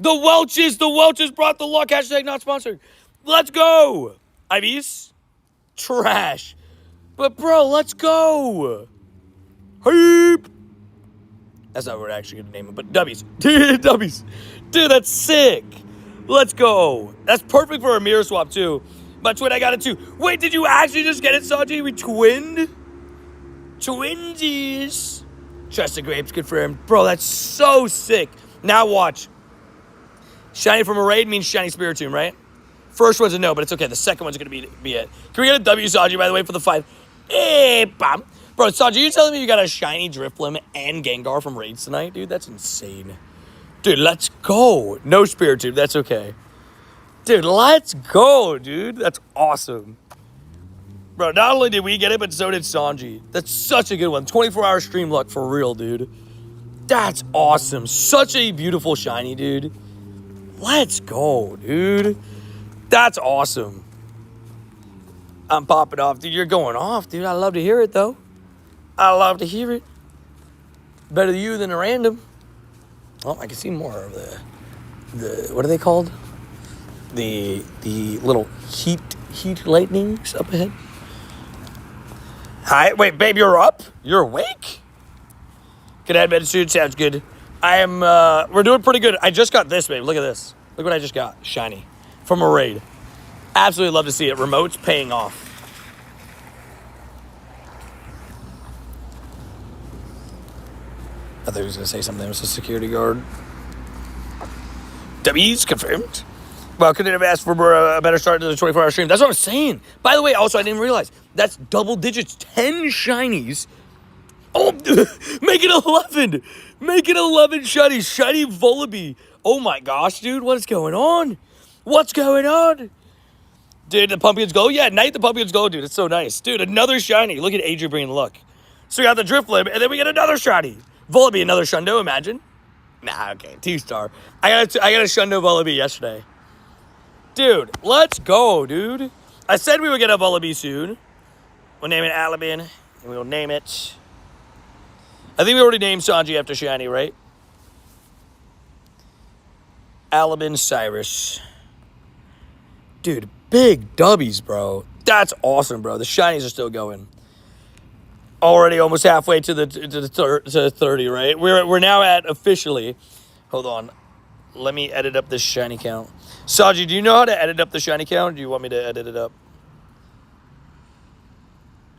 The Welches brought the luck. Hashtag not sponsored. Let's go. IVs? Trash. But, bro, let's go. Hype. That's not what we're actually going to name it, but W's. W's. Dude, that's sick. Let's go. That's perfect for a mirror swap, too. My twin, I got it, too. Wait, did you actually just get it, Sanji? We twinned? Twinsies. Trust the grapes confirmed. Bro, that's so sick. Now watch. Shiny from a raid means shiny Spiritomb, right? First one's a no, but it's okay. The second one's going to be it. Can we get a W, Sanji, by the way, for the 5? Hey, bam. Bro, Sanji, you telling me you got a shiny Drifblim and Gengar from raids tonight? Dude, that's insane. Dude, let's go. No Spiritomb, that's okay. Dude, let's go, dude. That's awesome. Bro, not only did we get it, but so did Sanji. That's such a good one. 24-hour stream luck for real, dude. That's awesome. Such a beautiful shiny, dude. Let's go, dude. That's awesome. I'm popping off. Dude, you're going off, dude. I love to hear it, though. I love to hear it. Better you than a random. Oh, I can see more of the what are they called? The little heat lightnings up ahead. Hi, wait, babe, you're up? You're awake? Can I admit soon? Sounds good. We're doing pretty good. I just got this, babe. Look at this. Look what I just got. Shiny. From a raid. Absolutely love to see it. Remote's paying off. I thought he was going to say something. It was a security guard. W's confirmed. Well, couldn't have asked for a better start to the 24-hour stream. That's what I'm saying. By the way, also, I didn't realize. That's double digits. 10 shinies. Oh, make it 11. Make it 11 shinies. Shiny Vullaby. Oh, my gosh, dude. What is going on? What's going on? Dude, the Pumpkins go. Yeah, Night the Pumpkins go, dude. It's so nice. Dude, another shiny. Look at Adrian bringing luck. So we got the Drifblim, and then we get another shiny. Vullaby, another Shundo, imagine. Nah, okay. 2-star. I got a Shundo Vullaby yesterday. Dude, let's go, dude. I said we would get a Vullaby soon. We'll name it Alabin, and we'll name it... I think we already named Sanji after shiny, right? Alabin Cyrus. Dude, big dubbies, bro. That's awesome, bro. The shinies are still going. Already almost halfway to the 30, right? We're now at officially. Hold on. Let me edit up this shiny count. Sanji, do you know how to edit up the shiny count? Or do you want me to edit it up?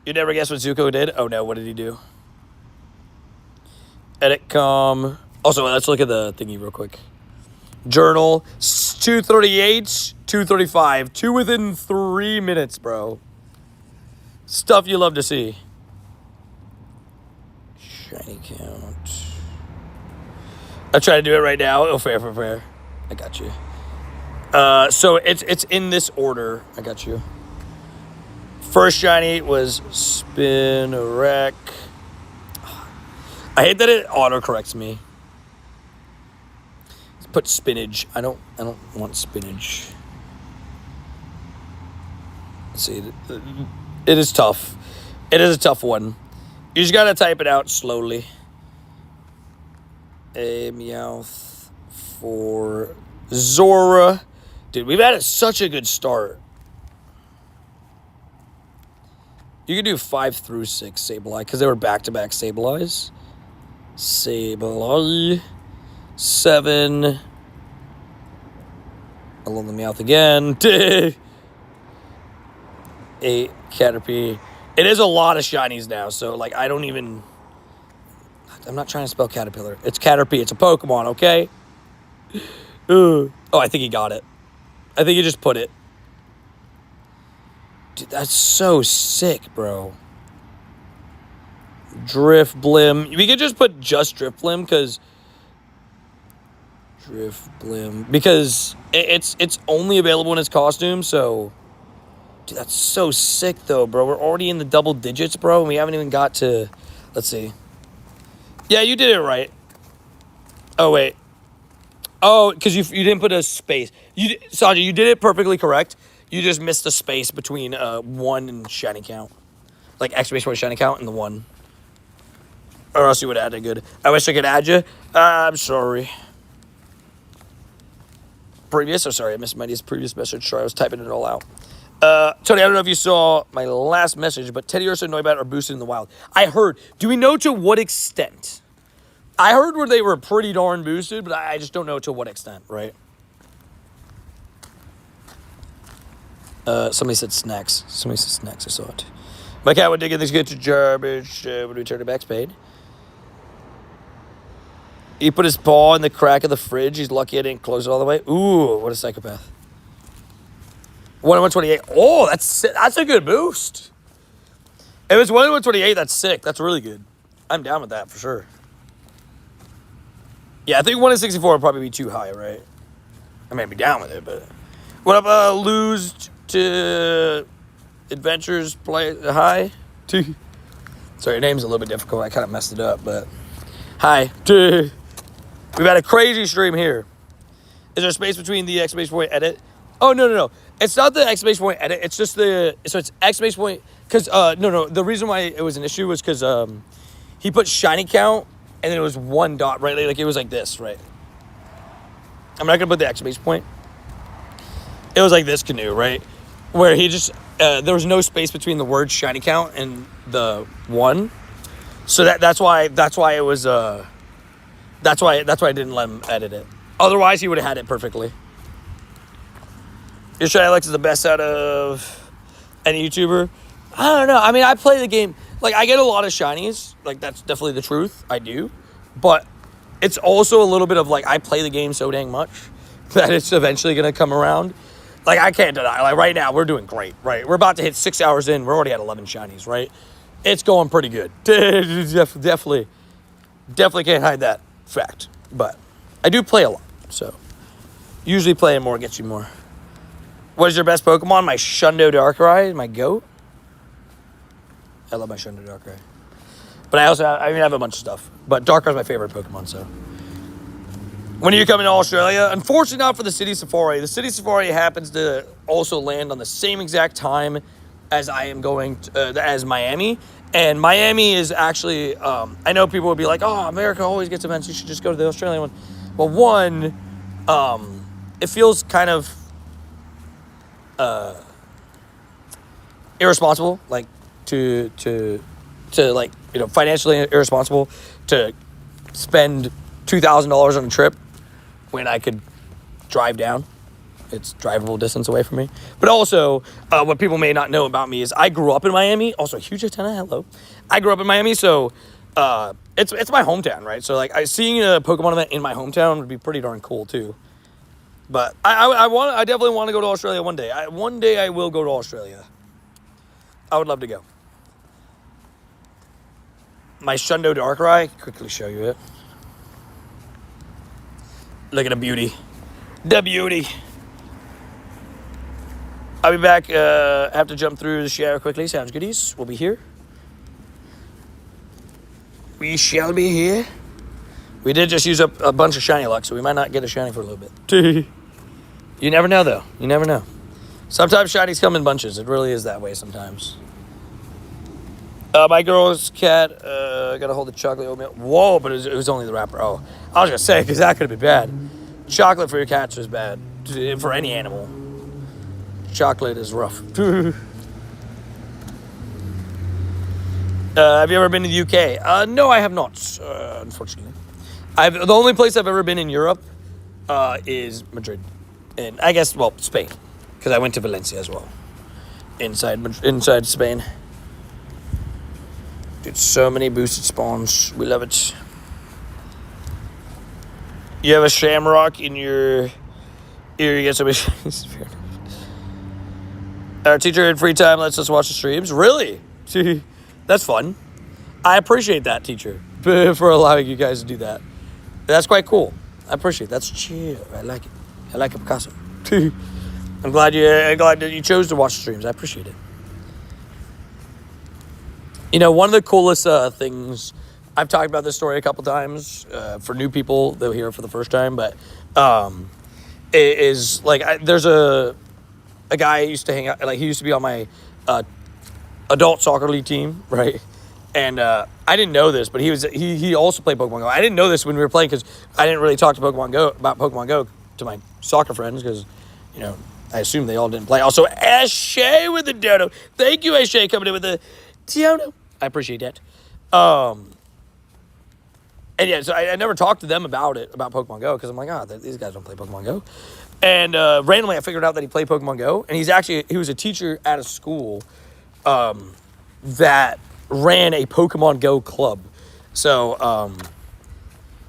You never guess what Zuko did? Oh no, what did he do? Edit com. Also, let's look at the thingy real quick. Journal. 238, 235. 2 within 3 minutes, bro. Stuff you love to see. Shiny count. I'll try to do it right now. Oh, fair. I got you. So it's in this order. I got you. First shiny was Spinarak. I hate that it autocorrects me. Let's put spinach. I don't want spinach. Let's see. It is tough. It is a tough one. You just gotta type it out slowly. A Meowth for Zora. Dude, we've had such a good start. You can do 5 through 6 Sableye because they were back-to-back Sableyes. Sableye. 7. Along the Meowth again. 8 Caterpie. It is a lot of shinies now, so like I don't even. I'm not trying to spell caterpillar. It's Caterpie. It's a Pokemon, okay? Oh, I think he got it. I think he just put it. Dude, that's so sick, bro. Drifblim. We could just put just Drifblim because it's only available in its costume, so dude, that's so sick though, bro. We're already in the double digits, bro, and we haven't even got to, let's see. Yeah, you did it right. Oh, wait. Oh, because you didn't put a space. Sanjay, you did it perfectly correct. You just missed the space between 1 and shiny count. Like exclamation point shiny count and the 1. Or else you would add it good. I wish I could add you. I'm sorry. Sorry, I missed my previous message. Sorry, I was typing it all out. Tony, I don't know if you saw my last message, but Teddiursa and Noibat are boosted in the wild. I heard. Do we know to what extent? I heard where they were pretty darn boosted, but I just don't know to what extent, right? Somebody said snacks. I saw it. My cat would dig in these good to garbage. Would return to back spade. He put his paw in the crack of the fridge. He's lucky I didn't close it all the way. Ooh, what a psychopath. 1/128. Oh, that's a good boost. If it's 1/128, that's sick. That's really good. I'm down with that for sure. Yeah, I think 1/64 would probably be too high, right? I may be down with it, but what up? Lose to Adventures play hi. Sorry, your name's a little bit difficult. I kind of messed it up, but hi. We've had a crazy stream here. Is there space between the exclamation point edit? Oh, no. It's not the exclamation point edit. It's just so it's exclamation point. Because, no. The reason why it was an issue was because he put shiny count and then it was 1 dot, right? Like it was like this, right? I'm not going to put the exclamation point. It was like this Canoe, right? Where he just, there was no space between the word shiny count and the 1. So that's why it was, that's why I didn't let him edit it. Otherwise, he would have had it perfectly. Your Shiny Alex is the best out of any YouTuber. I don't know. I mean, I play the game. Like, I get a lot of shinies. Like, that's definitely the truth. I do. But it's also a little bit of, like, I play the game so dang much that it's eventually going to come around. Like, I can't deny. Like, right now, we're doing great, right? We're about to hit 6 hours in. We're already at 11 shinies, right? It's going pretty good. Definitely can't hide that fact. But I do play a lot. So, usually playing more gets you more. What is your best Pokemon? My Shundo Darkrai, my GOAT. I love my Shundo Darkrai. But I have a bunch of stuff. But Darkrai's my favorite Pokemon, so. When are you coming to Australia? Unfortunately, not for the City Safari. The City Safari happens to also land on the same exact time as I am going to, as Miami. And Miami is actually, I know people would be like, oh, America always gets events. You should just go to the Australian one. Well, one, it feels kind of irresponsible, like to like, you know, financially irresponsible to spend $2,000 on a trip when I could drive down. It's drivable distance away from me. But also, what people may not know about me is I grew up in Miami. Also, a huge antenna, hello. I grew up in Miami, so it's my hometown, right? So like, seeing a Pokemon event in my hometown would be pretty darn cool too. But I definitely want to go to Australia one day. One day I will go to Australia. I would love to go. my Shundo Darkrai. Quickly show you it. Look at the beauty. The beauty. I'll be back. Have to jump through the shower quickly. Sounds goodies. We'll be here. We shall be here. We did just use up a bunch of shiny luck, so we might not get a shiny for a little bit. You never know, though. You never know. Sometimes shinies come in bunches. It really is that way sometimes. My girl's cat got to hold the chocolate oatmeal. Whoa, but it was only the wrapper. Oh, I was going to say, because that could have been bad. Chocolate for your cats is bad. For any animal. Chocolate is rough. Have you ever been to the UK? No, I have not, unfortunately. The only place I've ever been in Europe is Madrid. And I guess, well, Spain. Because I went to Valencia as well. Inside Spain. Dude, so many boosted spawns. We love it. You have a shamrock in your ear. You get some issues. Our teacher in free time lets us watch the streams. Really? That's fun. I appreciate that, teacher, for allowing you guys to do that. That's quite cool. I appreciate it. That's chill. I like it. I like it, Picasso. I'm glad that you chose to watch the streams. I appreciate it. You know, one of the coolest things, I've talked about this story a couple times for new people. They'll hear it for the first time, but it is like there's a guy I used to hang out, like he used to be on my adult soccer league team, right? And I didn't know this, but he also played Pokemon Go. I didn't know this when we were playing because I didn't really talk to about Pokemon Go to my soccer friends because, you know, I assume they all didn't play. Also, Ashay with the dono. Thank you, Ashay, coming in with the dono. I appreciate that. And yeah, so I never talked to them about Pokemon Go because I'm like, these guys don't play Pokemon Go. And randomly, I figured out that he played Pokemon Go, and he was a teacher at a school that ran a Pokemon Go club. So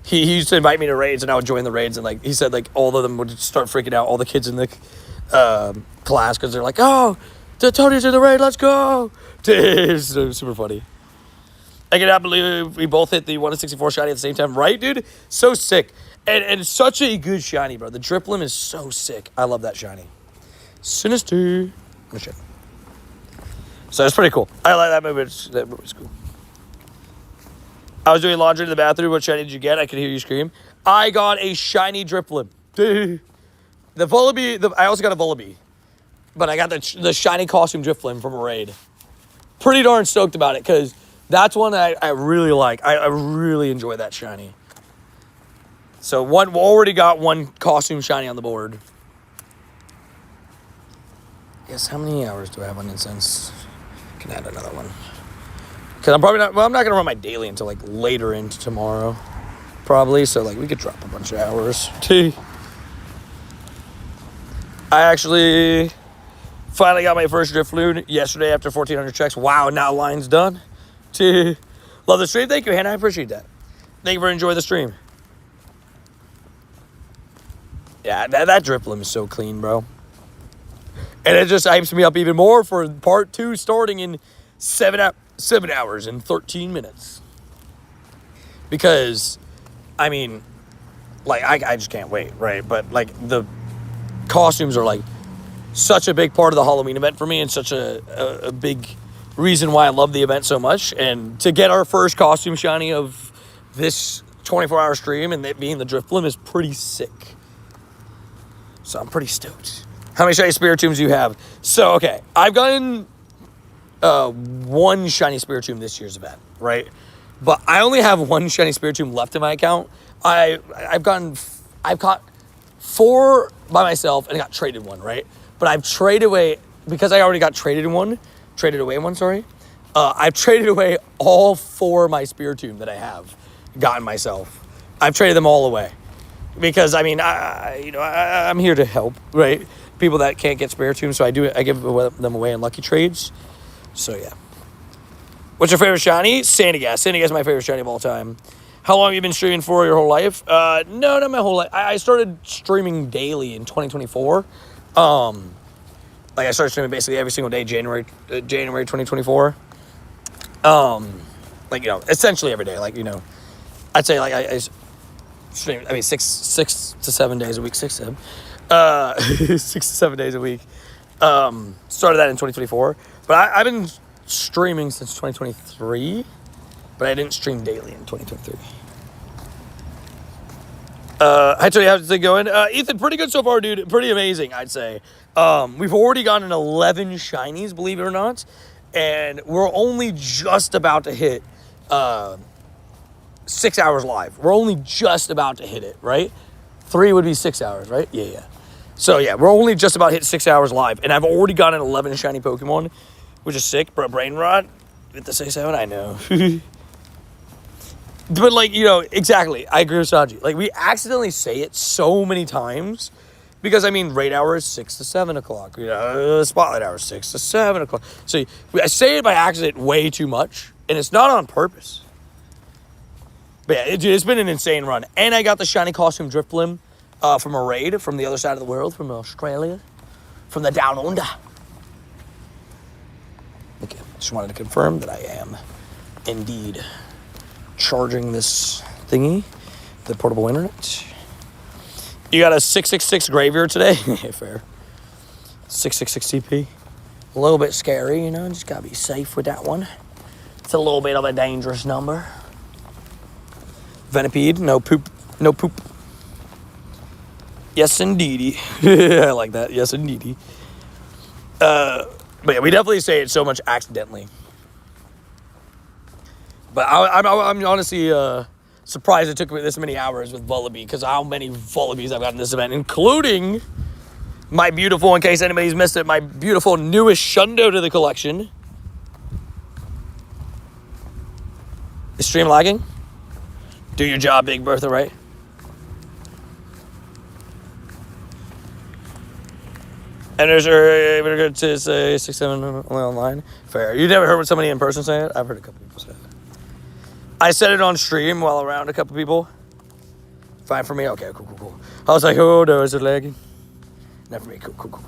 he used to invite me to raids, and I would join the raids, and like he said, like all of them would start freaking out, all the kids in the class, because they're like, oh, the Tony's in the raid, let's go. It's super funny. I cannot believe we both hit the 164 shiny at the same time, right, dude? So sick. And such a good shiny, bro. The Driplim is so sick. I love that shiny. Sinister. So it's pretty cool. I like that movie. That movie's cool. I was doing laundry in the bathroom. What shiny did you get? I could hear you scream. I got a shiny Driplim. The Vullaby. I also got a Vullaby. But I got the shiny costume Driplim from a raid. Pretty darn stoked about it because that's one that I really like. I really enjoy that shiny. So we already got one costume shiny on the board. Guess how many hours do I have on Incense? Can add another one. Because I'm not going to run my daily until like later into tomorrow. Probably. So like we could drop a bunch of hours. I actually finally got my first Drifloon yesterday after 1,400 checks. Wow, now line's done. Love the stream. Thank you, Hannah. I appreciate that. Thank you for enjoying the stream. Yeah, that Driplim is so clean, bro. And it just hypes me up even more for part 2 starting in 7 hours and 13 minutes. Because, I mean, like, I just can't wait, right? But, like, the costumes are, like, such a big part of the Halloween event for me and such a big reason why I love the event so much. And to get our first costume shiny of this 24-hour stream and it being the Drifloon is pretty sick. So I'm pretty stoked. How many shiny Spiritombs do you have? So, okay, I've gotten one shiny Spiritomb this year's event, right? But I only have one shiny Spiritomb left in my account. I've caught 4 by myself and I got traded one, right? But I've traded away, because I already got traded away one, I've traded away all 4 of my Spiritomb that I have gotten myself. I've traded them all away. Because, I mean, I'm here to help, right? People that can't get Spiritomb, so I give them away in lucky trades. So, yeah. What's your favorite shiny? Sandygast. Sandygast is my favorite shiny of all time. How long have you been streaming for? Your whole life? No, not my whole life. I started streaming daily in 2024. Like, I started streaming basically every single day, January 2024. Like, essentially every day. Like, I'd say like I stream, 6 to 7 days a week, 6 to 7. 6 to 7 days a week. Started that in 2024. But I've been streaming since 2023. But I didn't stream daily in 2023. Hi, Tony. How's it going? Ethan, pretty good so far, dude. Pretty amazing, I'd say. We've already gotten 11 shinies, believe it or not. And we're only just about to hit 6 hours live. We're only just about to hit it, right? 3 would be 6 hours, right? Yeah. So, yeah, we're only just about to hit 6 hours live. And I've already gotten 11 shiny Pokemon, which is sick. Bro, brain rot with the 6-7, I know. But, like, exactly. I agree with Saji. Like, we accidentally say it so many times because, raid hour is 6 to 7 o'clock. Spotlight hour is 6 to 7 o'clock. So, I say it by accident way too much, and it's not on purpose. But, yeah, it's been an insane run. And I got the shiny costume Drifblim from a raid from the other side of the world, from Australia, from the Down Under. Okay, just wanted to confirm that I am indeed charging this thingy, the portable internet. You got a 666 graveyard today? Fair. 666 TP. A little bit scary, just gotta be safe with that one. It's a little bit of a dangerous number. Venipede, no poop. Yes, indeedy. I like that. Yes, indeedy. But yeah, we definitely say it so much accidentally. But I'm honestly surprised it took me this many hours with Vullaby, because how many Vullabies I've got in this event, including my beautiful, in case anybody's missed it, my beautiful newest Shundo to the collection. Is stream lagging? Do your job, Big Bertha, right? And there's we're good to say 6-7 only online. Fair. You never heard what somebody in person say it? I've heard a couple people say it. I said it on stream while around a couple people. Fine for me? Okay, cool. I was like, oh no, is it lagging? Not for me. Cool.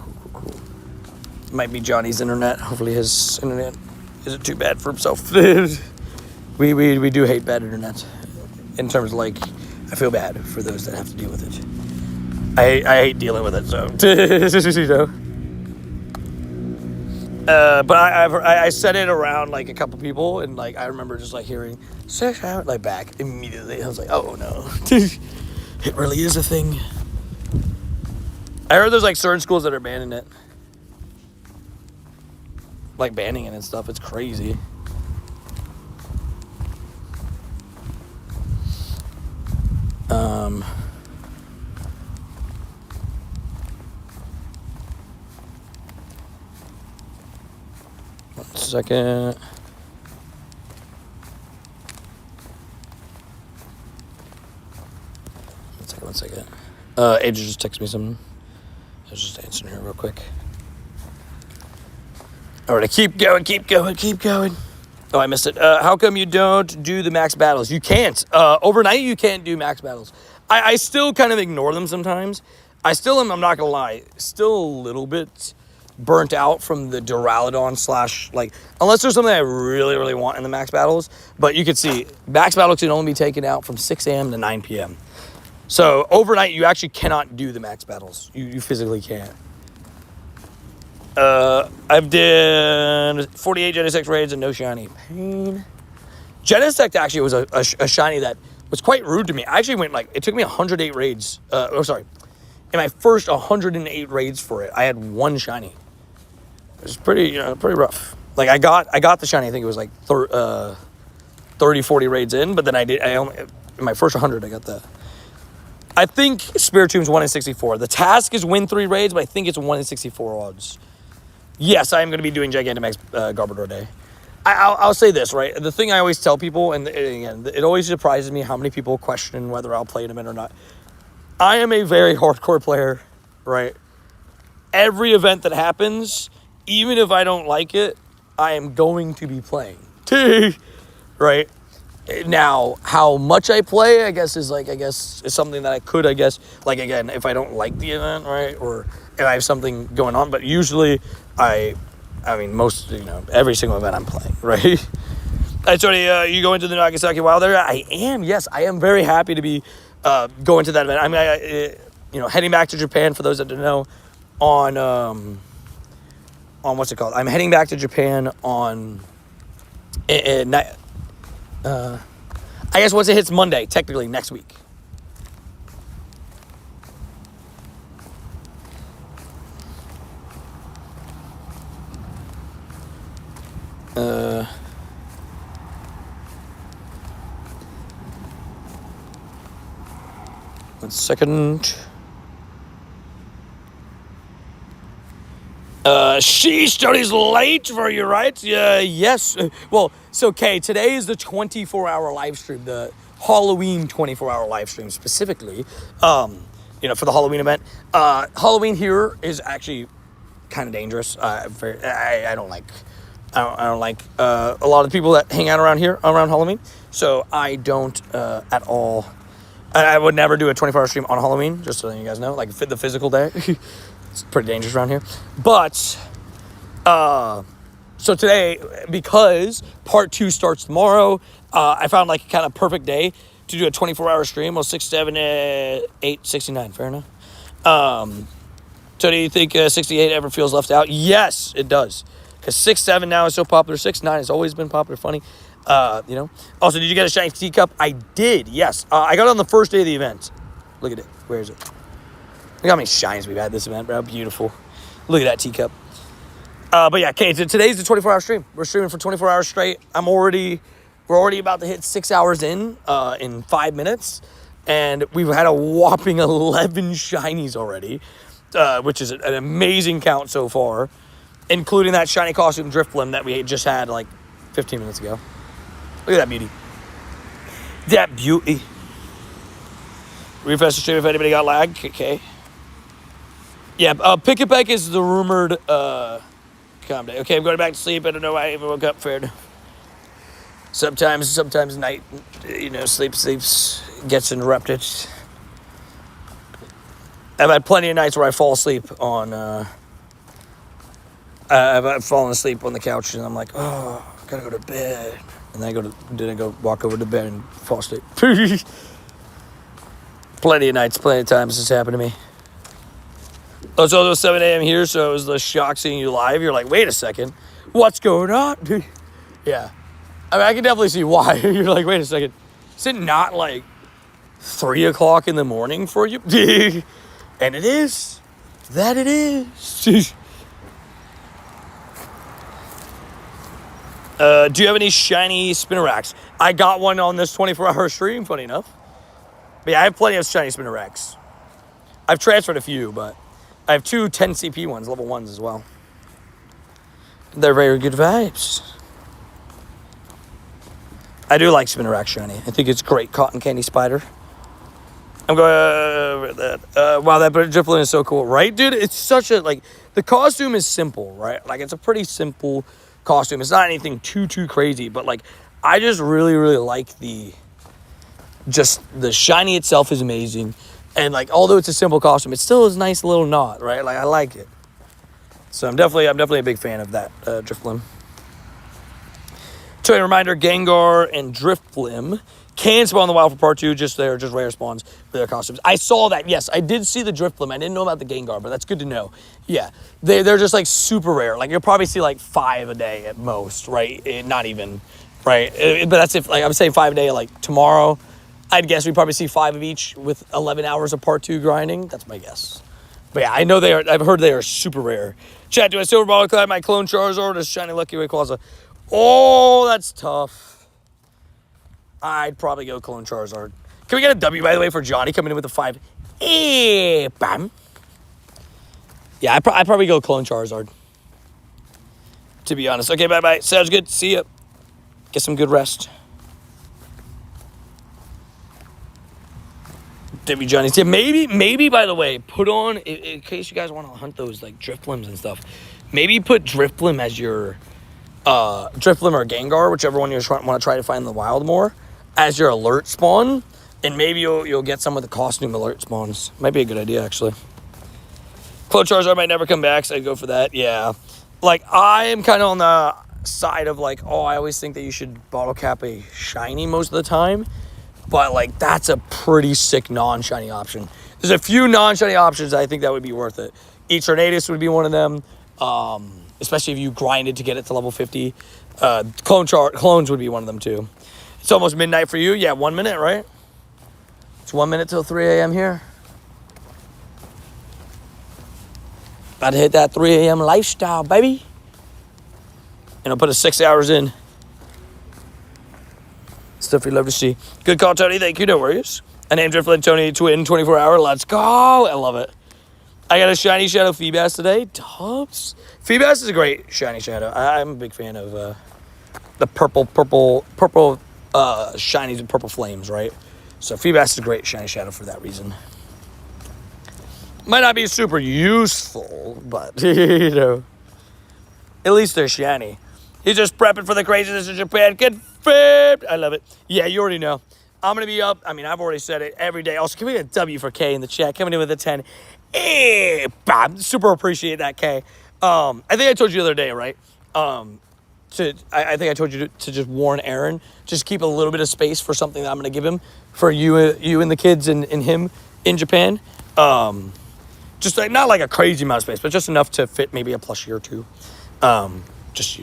Might be Johnny's internet. Hopefully his internet isn't too bad for himself. we do hate bad internet. In terms of, like, I feel bad for those that have to deal with it. I hate dealing with it, so. But I said it around, like, a couple people, and, like, I remember just, like, hearing 6 hours, like, back immediately. I was like, oh, no. It really is a thing. I heard there's, like, certain schools that are banning it. Like, banning it and stuff. It's crazy. One second. One second. Adrian just texted me something. I was just answering her real quick. All right, keep going. Oh, I missed it. How come you don't do the max battles? You can't. Overnight, you can't do max battles. I still kind of ignore them sometimes. I still am, I'm not going to lie, still a little bit burnt out from the Duraludon / like, unless there's something I really, really want in the max battles. But you can see, max battles can only be taken out from 6 a.m. to 9 p.m. So overnight, you actually cannot do the max battles. You physically can't. I've done 48 Genesect raids and no shiny. Pain. Genesect actually was a shiny that was quite rude to me. I actually went, like, it took me 108 raids. In my first 108 raids for it, I had one shiny. It was pretty rough. Like, I got the shiny, I think it was like 30, 40 raids in, but then in my first 100, I got that. I think Spiritomb's 1 in 64. The task is win 3 raids, but I think it's 1 in 64 odds. Yes, I am going to be doing Gigantamax Garbodor Day. I'll say this, right? The thing I always tell people, and again, it always surprises me how many people question whether I'll play an event or not. I am a very hardcore player, right? Every event that happens, even if I don't like it, I am going to be playing. Right? Now, how much I play, is something that I could, like, again, if I don't like the event, right? Or if I have something going on. But usually, every single event I'm playing, right? Hey, Tony, you going to the Nagasaki Wild area? I am, yes. I am very happy to be going to that event. Heading back to Japan, for those that don't know, on what's it called? I'm heading back to Japan on, I guess once it hits Monday, technically next week. One second. She studies late for you, right? Yes. Well, so, Kay, today is the 24-hour live stream, the Halloween 24-hour live stream specifically, for the Halloween event. Halloween here is actually kind of dangerous. I don't like a lot of the people that hang out around here around Halloween. So I don't at all. I would never do a 24-hour stream on Halloween, just so you guys know, like the physical day. It's pretty dangerous around here. But, so today, because part 2 starts tomorrow, I found like a kind of perfect day to do a 24-hour stream. Well, 6, 7, 8, 69, fair enough. So do you think 68 ever feels left out? Yes, it does. Because 6-7 now is so popular. 6-9 has always been popular, funny. Also, did you get a shiny teacup? I did, yes. I got it on the first day of the event. Look at it. Where is it? Look how many shines we've had this event, bro. Beautiful. Look at that teacup. But yeah, okay, so today's the 24-hour stream. We're streaming for 24 hours straight. We're already about to hit 6 hours in 5 minutes. And we've had a whopping 11 shinies already, which is an amazing count so far, including that shiny costume Drifblim that we just had like 15 minutes ago. Look at that beauty. That beauty. Refresh the stream if anybody got lag. Okay. Yeah, Pick It Back is the rumored calm day. Okay, I'm going back to sleep. I don't know why I even woke up. Fair enough. Sometimes night, sleeps gets interrupted. I've had plenty of nights where I fall asleep on, I've fallen asleep on the couch and I'm like, oh, I gotta go to bed. And then I go walk over to bed and fall asleep. Plenty of nights, plenty of times this happened to me. Oh, so it was 7 a.m. here, so it was the shock seeing you live. You're like, wait a second, what's going on? Yeah. I mean, I can definitely see why. You're like, wait a second. Is it not like 3 o'clock in the morning for you? And it is. That it is. Do you have any shiny Spinneracks? I got one on this 24-hour stream, funny enough. But yeah, I have plenty of shiny Spinneracks. I've transferred a few, but I have 2 10 CP ones, level 1s as well. They're very good vibes. I do like Spinnerack shiny. I think it's great. Cotton Candy Spider. I'm going over that. Wow, that Drifblim is so cool, right, dude? It's such a, the costume is simple, right? Like, it's a pretty simple costume. It's not anything too crazy, but, I just really, really like the shiny itself is amazing. And, although it's a simple costume, it still is a nice little knot, right? I like it. So I'm definitely a big fan of that Drifblim. So a reminder, Gengar and Drifblim can spawn in the wild for part 2, just rare spawns for their costumes. I saw that, yes, I did see the Drifblim. I didn't know about the Gengar, but that's good to know. Yeah, they're just super rare. You'll probably see 5 a day at most, right? Not even, right? But that's if, I would say 5 a day, tomorrow. I'd guess we probably see 5 of each with 11 hours of part 2 grinding. That's my guess. But yeah, I know I've heard they are super rare. Chat, do I silver ball collect my clone Charizard or shiny Lucky Rayquaza? Oh, that's tough. I'd probably go clone Charizard. Can we get a W, by the way, for Johnny coming in with a 5? Bam. Yeah, I'd probably go clone Charizard. To be honest. Okay, bye-bye. Sounds good. See ya. Get some good rest. W Johnny's. Yeah, maybe, by the way, put on, in case you guys want to hunt those, Drifblims and stuff, maybe put Drifblim as your, Drifblim or Gengar, whichever one you want to try to find in the wild more, as your alert spawn, and maybe you'll get some of the costume alert spawns. Might be a good idea, actually. Clone Charizard might never come back, so I'd go for that, yeah. I am kind of on the, side of like, oh, I always think that you should bottle cap a shiny most of the time. But like, that's a pretty sick non-shiny option. There's a few non-shiny options I think that would be worth it. Eternatus would be one of them. Especially if you grinded to get it to level 50. Clones would be one of them too. It's almost midnight for you. Yeah, 1 minute, right? It's 1 minute till 3 a.m. here. About to hit that 3 a.m. lifestyle, baby. And I'll put a 6 hours in. Stuff we love to see. Good call, Tony. Thank you. No worries. An Andrew Flynn, Tony, twin, 24 hour. Let's go. I love it. I got a shiny shadow Feebas today. Dubs. Feebas is a great shiny shadow. I'm a big fan of the purple shinies and purple flames, right? So Feebas is a great shiny shadow for that reason. Might not be super useful, but, you know, at least they're shiny. He's just prepping for the craziness in Japan. Confirmed. I love it. Yeah, you already know. I'm going to be up. I mean, I've already said it every day. Also, can we get a W for K in the chat? Coming in with a 10. Bob. Super appreciate that, K. I think I told you the other day, right? I think I told you to just warn Aaron. Just keep a little bit of space for something that I'm going to give him for you and the kids and him in Japan. Just like, not like a crazy amount of space, but just enough to fit maybe a plushie or two. Just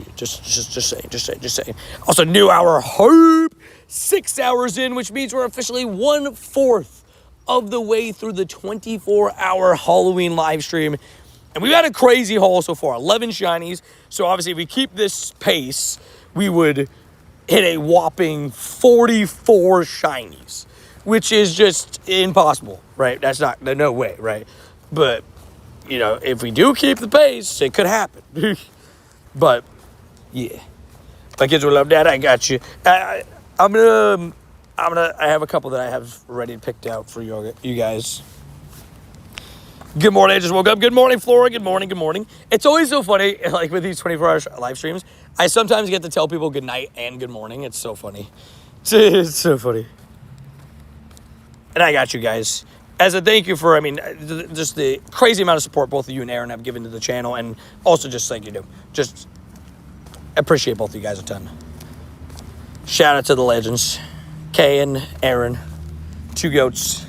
saying. Also, new hour hope. 6 hours in, which means we're officially 1/4 of the way through the 24-hour Halloween live stream. And we've had a crazy haul so far. 11 shinies. So obviously, if we keep this pace, we would hit a whopping 44 shinies, which is just impossible, right? That's not, no way, right? But, you know, if we do keep the pace, it could happen. But, yeah. My kids will love that. I got you. I have a couple that I have ready picked out for you guys. Good morning. I just woke up. Good morning, Flora. Good morning. It's always so funny, like with these 24-hour live streams. I sometimes get to tell people good night and good morning. It's so funny. It's so funny. And I got you guys. As a thank you for, I mean, just the crazy amount of support both of you and Aaron have given to the channel, and also just like you do. Just appreciate both of you guys a ton. Shout out to the legends. Kay and Aaron. 2 goats.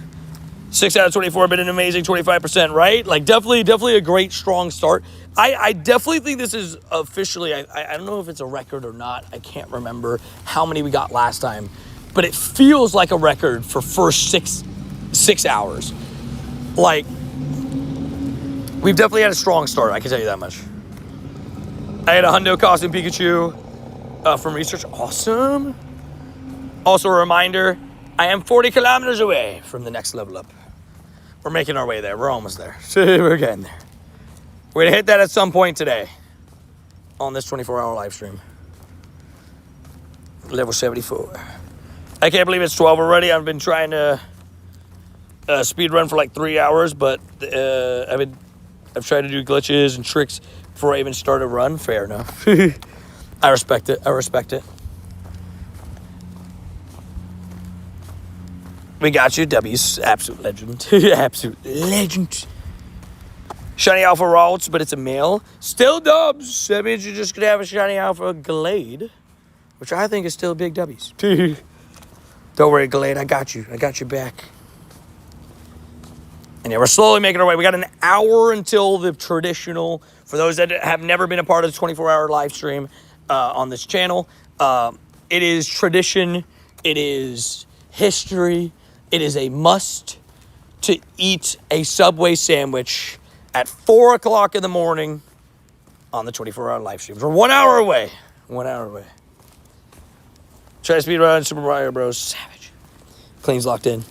6 out of 24, been an amazing 25%, right? Like, definitely a great, strong start. I definitely think this is officially, I don't know if it's a record or not. I can't remember how many we got last time. But it feels like a record for first six hours. Like, we've definitely had a strong start, I can tell you that much. I had a Hundo costume Pikachu from research. Awesome. Also a reminder, I am 40 kilometers away from the next level up. We're making our way there. We're almost there. We're getting there. We're going to hit that at some point today on this 24-hour live stream. Level 74. I can't believe it's 12 already. I've been trying to speed run for like 3 hours, but I've tried to do glitches and tricks before I even start a run. Fair enough. I respect it. We got you, W's. Absolute legend. Absolute legend. Shiny Alpha Ralts, but it's a male. Still dubs. That means you're just going to have a Shiny Alpha Glade, which I think is still big W's. Don't worry, Glade. I got you. I got you back. And yeah, we're slowly making our way. We got an hour until the traditional, for those that have never been a part of the 24-hour live stream on this channel, it is tradition. It is history. It is a must to eat a Subway sandwich at 4 o'clock in the morning on the 24-hour live stream. We're 1 hour away. 1 hour away. Try to speed run Super Mario Bros. Savage. Clean's locked in.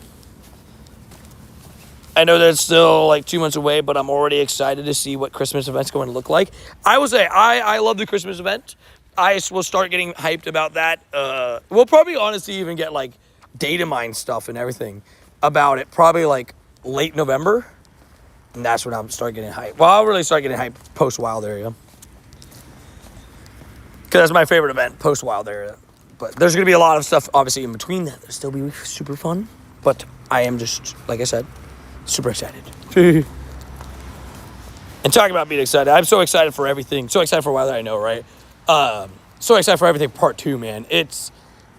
I know that it's still like 2 months away, but I'm already excited to see what Christmas event's going to look like. I will say, I love the Christmas event. I will start getting hyped about that. We'll probably honestly even get like data mine stuff and everything about it. Probably like late November. And that's when I'll start getting hyped. Well, I'll really start getting hyped post-Wild Area. Because that's my favorite event, post-Wild Area. But there's going to be a lot of stuff, obviously, in between that. It'll still be super fun. But I am just, like I said, super excited. And talking about being excited, I'm so excited for everything. So excited for Wild Area, I know, right? So excited for everything part 2, man. It's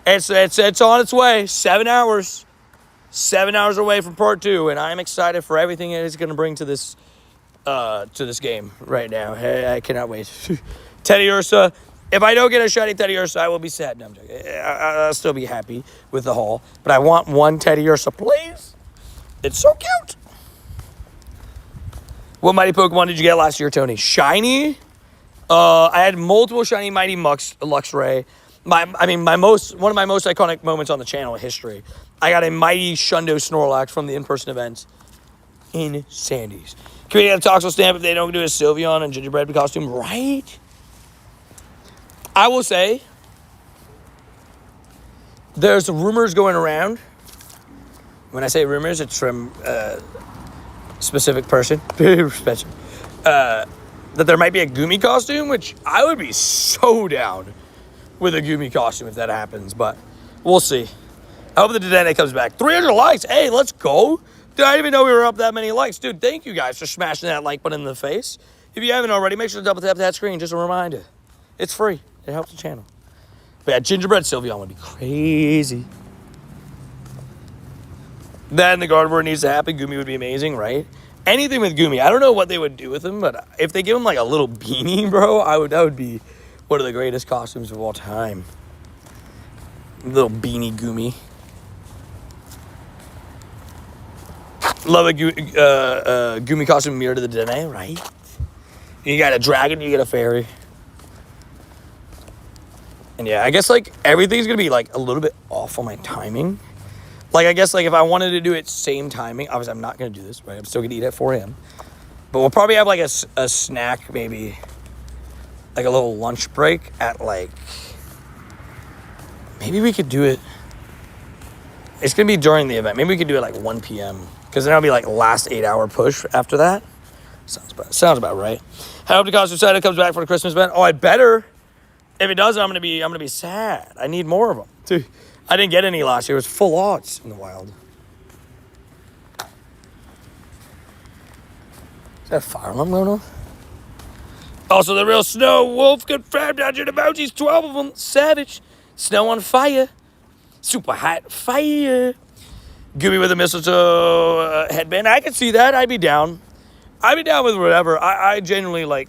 on its way. 7 hours. 7 hours away from part 2, and I'm excited for everything it is going to bring to this game right now. Hey, I cannot wait. Teddy Ursa. If I don't get a shiny Teddy Ursa, I will be sad. No, I'm joking. I'll still be happy with the haul, but I want one Teddy Ursa, please. It's so cute. What mighty Pokemon did you get last year, Tony? Shiny? I had multiple shiny Mighty Luxray. One of my most iconic moments on the channel in history. I got a Mighty Shundo Snorlax from the in-person event in Sandy's. Can we get a Toxel stamp if they don't do a Sylveon and gingerbread costume? Right? I will say, there's rumors going around. When I say rumors, it's from a specific person. That there might be a Gumi costume, which I would be so down with a Gumi costume if that happens, but we'll see. I hope the Dedenne comes back. 300 likes. Hey, let's go. Dude, I didn't even know we were up that many likes. Dude, thank you guys for smashing that like button in the face. If you haven't already, make sure to double tap that screen. Just a reminder. It's free. It helps the channel. But yeah, gingerbread Sylveon would be crazy. Then the Gardevoir needs to happen. Gumi would be amazing, right? Anything with Gumi. I don't know what they would do with him, but if they give him like a little beanie, bro, that would be one of the greatest costumes of all time. Little beanie Gumi. Love a Gumi costume mirror to the Dedenne, right? You got a dragon, you get a fairy. And yeah, I guess like everything's gonna be like a little bit off on my timing. Like I guess like if I wanted to do it same timing, obviously I'm not gonna do this, right? I'm still gonna eat at 4 a.m. But we'll probably have like a snack, maybe like a little lunch break at like, maybe we could do it. It's gonna be during the event. Maybe we could do it like 1 p.m. Because then it'll be like last 8-hour push after that. Sounds about right. I hope the costume Santa comes back for the Christmas event. Oh, I better. If it doesn't, I'm gonna be sad. I need more of them. Dude, I didn't get any last year. It was full odds in the wild. Is that a fire alarm going on? Also, the real Snow Wolf confirmed 100 emojis, 12 of them. Savage. Snow on fire. Super hot fire. Gumi with a mistletoe headband. I could see that. I'd be down. I'd be down with whatever. I genuinely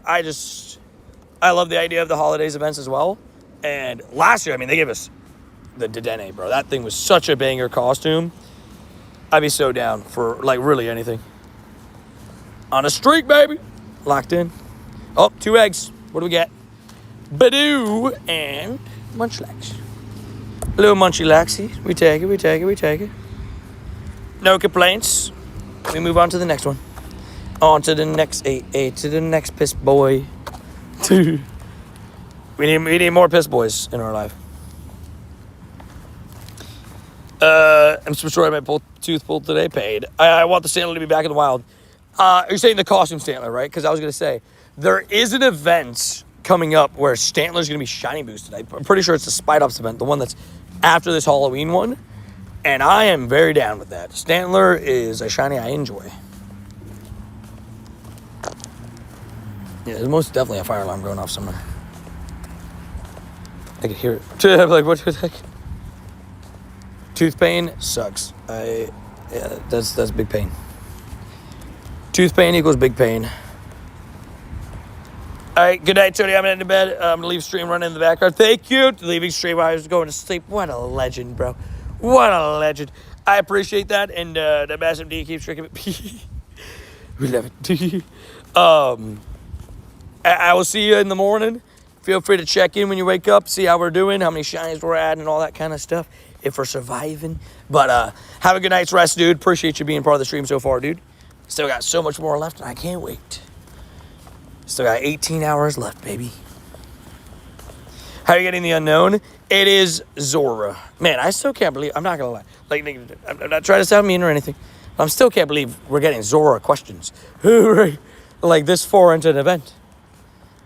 I love the idea of the holidays events as well. And last year, I mean, they gave us the Dedenne, bro. That thing was such a banger costume. I'd be so down for, like, really anything. On a streak, baby. Locked in. Oh, 2 eggs. What do we get? Badoo and Munchlax. A little Munchy Laxy. We take it. No complaints. We move on to the next one. On to the next 8 to the next piss boy. we need more piss boys in our life. I'm destroying my tooth pulled today. Paid. I want the Stantler to be back in the wild. You're saying the costume Stantler, right? Because I was gonna say there is an event coming up where Stantler's gonna be shiny boosted. I'm pretty sure it's the Spite Ops event, the one that's after this Halloween one. And I am very down with that. Stantler is a shiny I enjoy. Yeah, there's most definitely a fire alarm going off somewhere. I could hear it. I'm like, what the heck? Tooth pain sucks. Yeah, that's big pain. Tooth pain equals big pain. All right, good night, Tony. I'm heading to bed. I'm going to leave stream running in the background. Thank you to leaving stream while I was going to sleep. What a legend, bro. What a legend. I appreciate that. And that Massive D keeps drinking it. We love it. I will see you in the morning. Feel free to check in when you wake up, see how we're doing, how many shinies we're at, and all that kind of stuff, if we're surviving. But have a good night's rest, dude. Appreciate you being part of the stream so far, dude. Still got so much more left, and I can't wait. Still got 18 hours left, baby. How are you getting the unknown? It is Zora. Man, I still can't believe, I'm not going to lie. Like, I'm not trying to sound mean or anything, but I still can't believe we're getting Zora questions. Like this far into an event.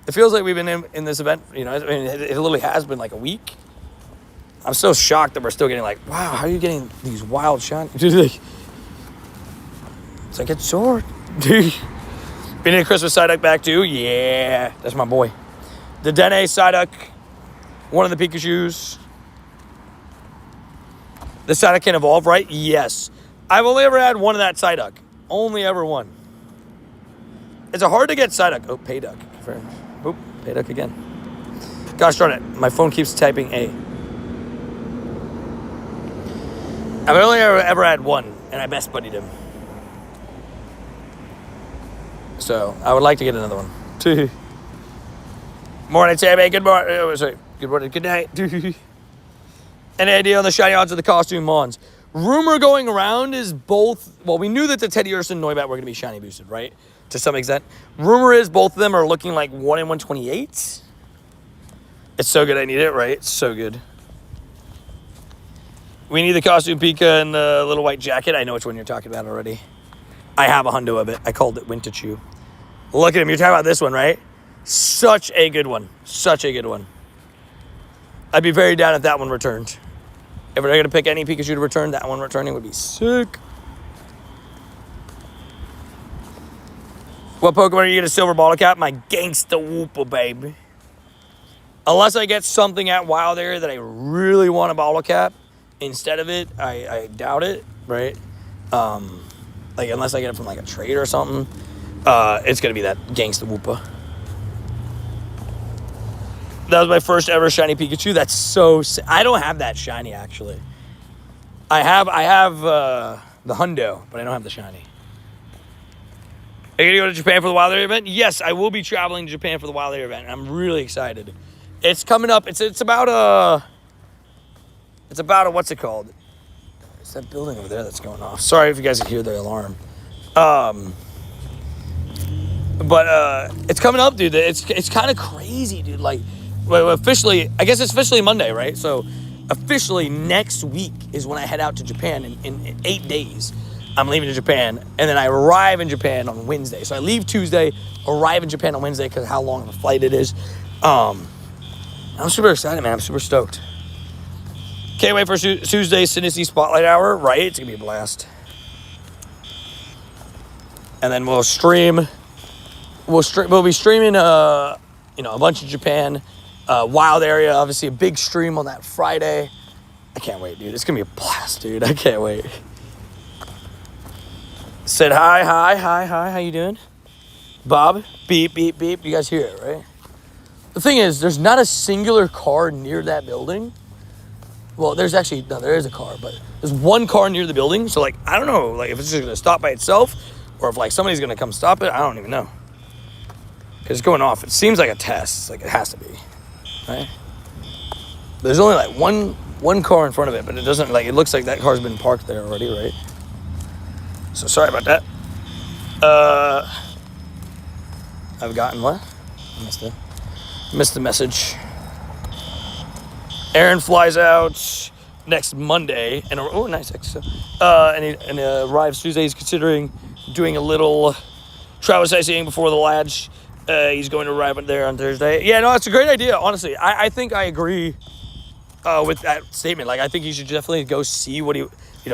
It feels like we've been in this event, you know, I mean, it literally has been like a week. I'm so shocked that we're still getting like, wow, how are you getting these wild shots? It's like, it's Zora. We need a Christmas Psyduck back too? Yeah, that's my boy. The Dedenne Psyduck One of the Pikachus. The Psyduck can evolve, right? Yes. I've only ever had one of that Psyduck. Only ever one. It's a hard to get Psyduck. Oh, Payduck. Oop, Payduck again. Gosh darn it. My phone keeps typing A. I've only ever had one, and I best buddied him. So, I would like to get another one. Morning, Tammy. Good morning. Sorry. Good morning. Good night. Any idea on the shiny odds of the costume mons? Rumor going around is both. Well, we knew that the Teddy Ursa and Noibat were going to be shiny boosted, right? To some extent. Rumor is both of them are looking like 1 in 128. It's so good. I need it, right? It's so good. We need the costume Pika and the little white jacket. I know which one you're talking about already. I have a hundo of it. I called it Wintachu. Look at him. You're talking about this one, right? Such a good one. Such a good one. I'd be very down if that one returned. If we're going to pick any Pikachu to return, that one returning would be sick. What Pokemon are you get a silver bottle cap? My Gangsta Wooper, baby. Unless I get something at Wild Area that I really want a bottle cap, instead of it, I doubt it, right? Like, unless I get it from, like, a trade or something, it's going to be that Gangsta Wooper. That was my first ever shiny Pikachu. That's so sick. I don't have that shiny, actually. I have the hundo, but I don't have the shiny. Are you going to go to Japan for the Wild Area event? Yes, I will be traveling to Japan for the Wild Area event. I'm really excited. It's coming up. It's about a what's it called? It's that building over there that's going off. Sorry if you guys can hear the alarm. But it's coming up, dude. It's kind of crazy, dude. Like, well, officially, I guess it's officially Monday, right? So officially next week is when I head out to Japan in 8 days. I'm leaving to Japan, and then I arrive in Japan on Wednesday. So I leave Tuesday, arrive in Japan on Wednesday because of how long of a flight it is. I'm super excited, man. I'm super stoked. Can't wait for Tuesday Sinistee Spotlight Hour, right? It's going to be a blast. And then we'll stream. We'll be streaming, a bunch of Japan, Wild Area. Obviously, a big stream on that Friday. I can't wait, dude. It's going to be a blast, dude. I can't wait. Said hi. How you doing? Bob, beep, beep, beep. You guys hear it, right? The thing is, there's not a singular car near that building. Well, there is a car, but there's one car near the building. So, like, I don't know, like, if it's just going to stop by itself or if, like, somebody's going to come stop it. I don't even know. Because it's going off. It seems like a test. Like, it has to be, right? There's only, like, one car in front of it, but it doesn't, like, it looks like that car's been parked there already, right? So, sorry about that. I've gotten what? Missed the message. Aaron flies out next Monday, and nice. And he arrives Tuesday. He's considering doing a little travel sightseeing before the Lodge. He's going to arrive there on Thursday. Yeah, no, that's a great idea. Honestly, I think I agree with that statement. Like, I think you should definitely go see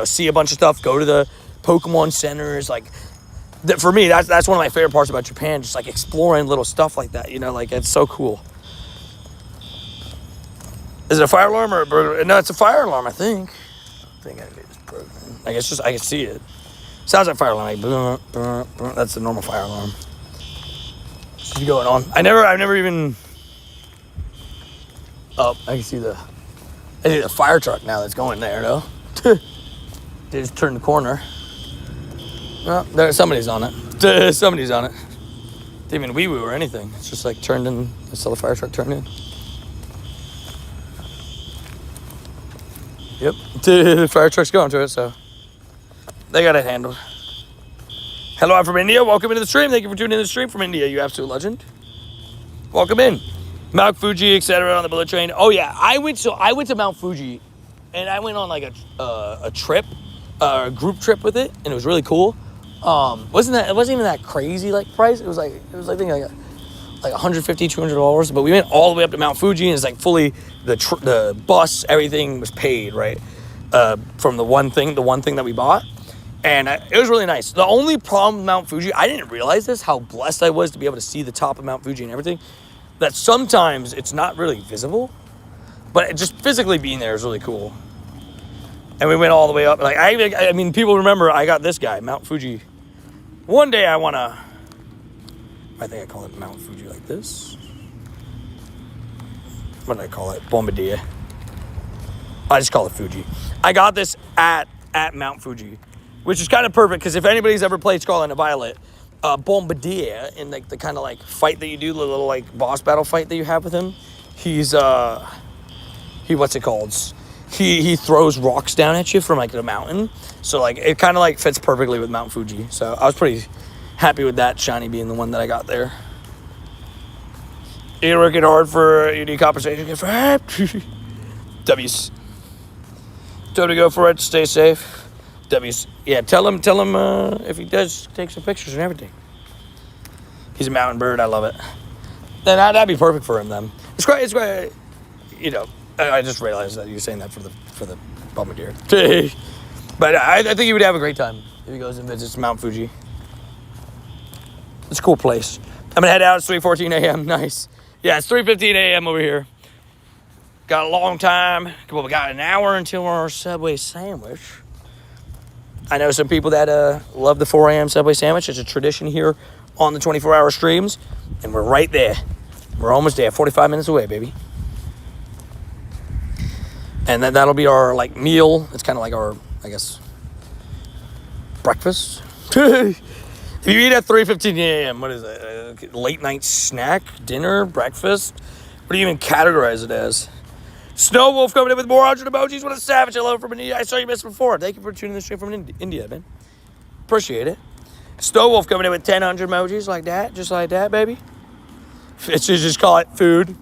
see a bunch of stuff. Go to the Pokemon centers. Like, for me, that's one of my favorite parts about Japan. Just like exploring little stuff like that. Like it's so cool. Is it a fire alarm or a burglar? No, it's a fire alarm, I think. I think it's broken. I guess I can see it. Sounds like fire alarm. Like, brr, brr, brr. That's the normal fire alarm. What's going on? I've never even. Oh, I can see the fire truck now that's going there, though. They just turned the corner. Well, somebody's on it. Somebody's on it. Didn't even wee-woo or anything. It's just like turned in. I saw the fire truck turned in. Yep, the fire truck's going to it, so they got it handled. Hello, I'm from India. Welcome into the stream. Thank you for tuning in to the stream from India, you absolute legend. Welcome in. Mount Fuji, etc. on the bullet train. Oh yeah, I went to Mount Fuji, and I went on like a trip, a group trip with it, and it was really cool. It wasn't even that crazy like price. It was I think like $150, $200, but we went all the way up to Mount Fuji, and it's like fully the bus, everything was paid, right? From the one thing that we bought, and it was really nice. The only problem with Mount Fuji, I didn't realize this, how blessed I was to be able to see the top of Mount Fuji and everything, that sometimes it's not really visible. But just physically being there is really cool. And we went all the way up. Like I mean, people remember I got this guy, Mount Fuji. One day I think I call it Mount Fuji like this. What did I call it? Bombardier. I just call it Fuji. I got this at Mount Fuji, which is kind of perfect because if anybody's ever played Scarlet Violet, Bombardier in like the kind of like fight that you do, the little like boss battle fight that you have with him, what's it called? He throws rocks down at you from like the mountain, so like it kind of like fits perfectly with Mount Fuji. So I was pretty happy with that shiny being the one that I got there. You're working hard for you need compensation for W's. Told to go for it. Stay safe. W's. Yeah, tell him if he does take some pictures and everything. He's a mountain bird. I love it. Then that'd be perfect for him. Then it's great. You know. I just realized that you're saying that for the Bombardier. But I think he would have a great time if he goes and visits Mount Fuji. It's a cool place. I'm going to head out. It's 3:14 a.m. Nice. Yeah, it's 3:15 a.m. over here. Got a long time. Well, we got an hour until our Subway sandwich. I know some people that love the 4 a.m. Subway sandwich. It's a tradition here on the 24-hour streams. And we're right there. We're almost there. 45 minutes away, baby. And then that'll be our, like, meal. It's kind of like our, I guess, breakfast. If you eat at 3:15 a.m., what is it? Late night snack, dinner, breakfast? What do you even categorize it as? Snow Wolf coming in with more 100 emojis. What a savage. Hello from India. I saw you missed before. Thank you for tuning in stream from India, man. Appreciate it. Snow Wolf coming in with 100 emojis like that. Just like that, baby. It's just call it food.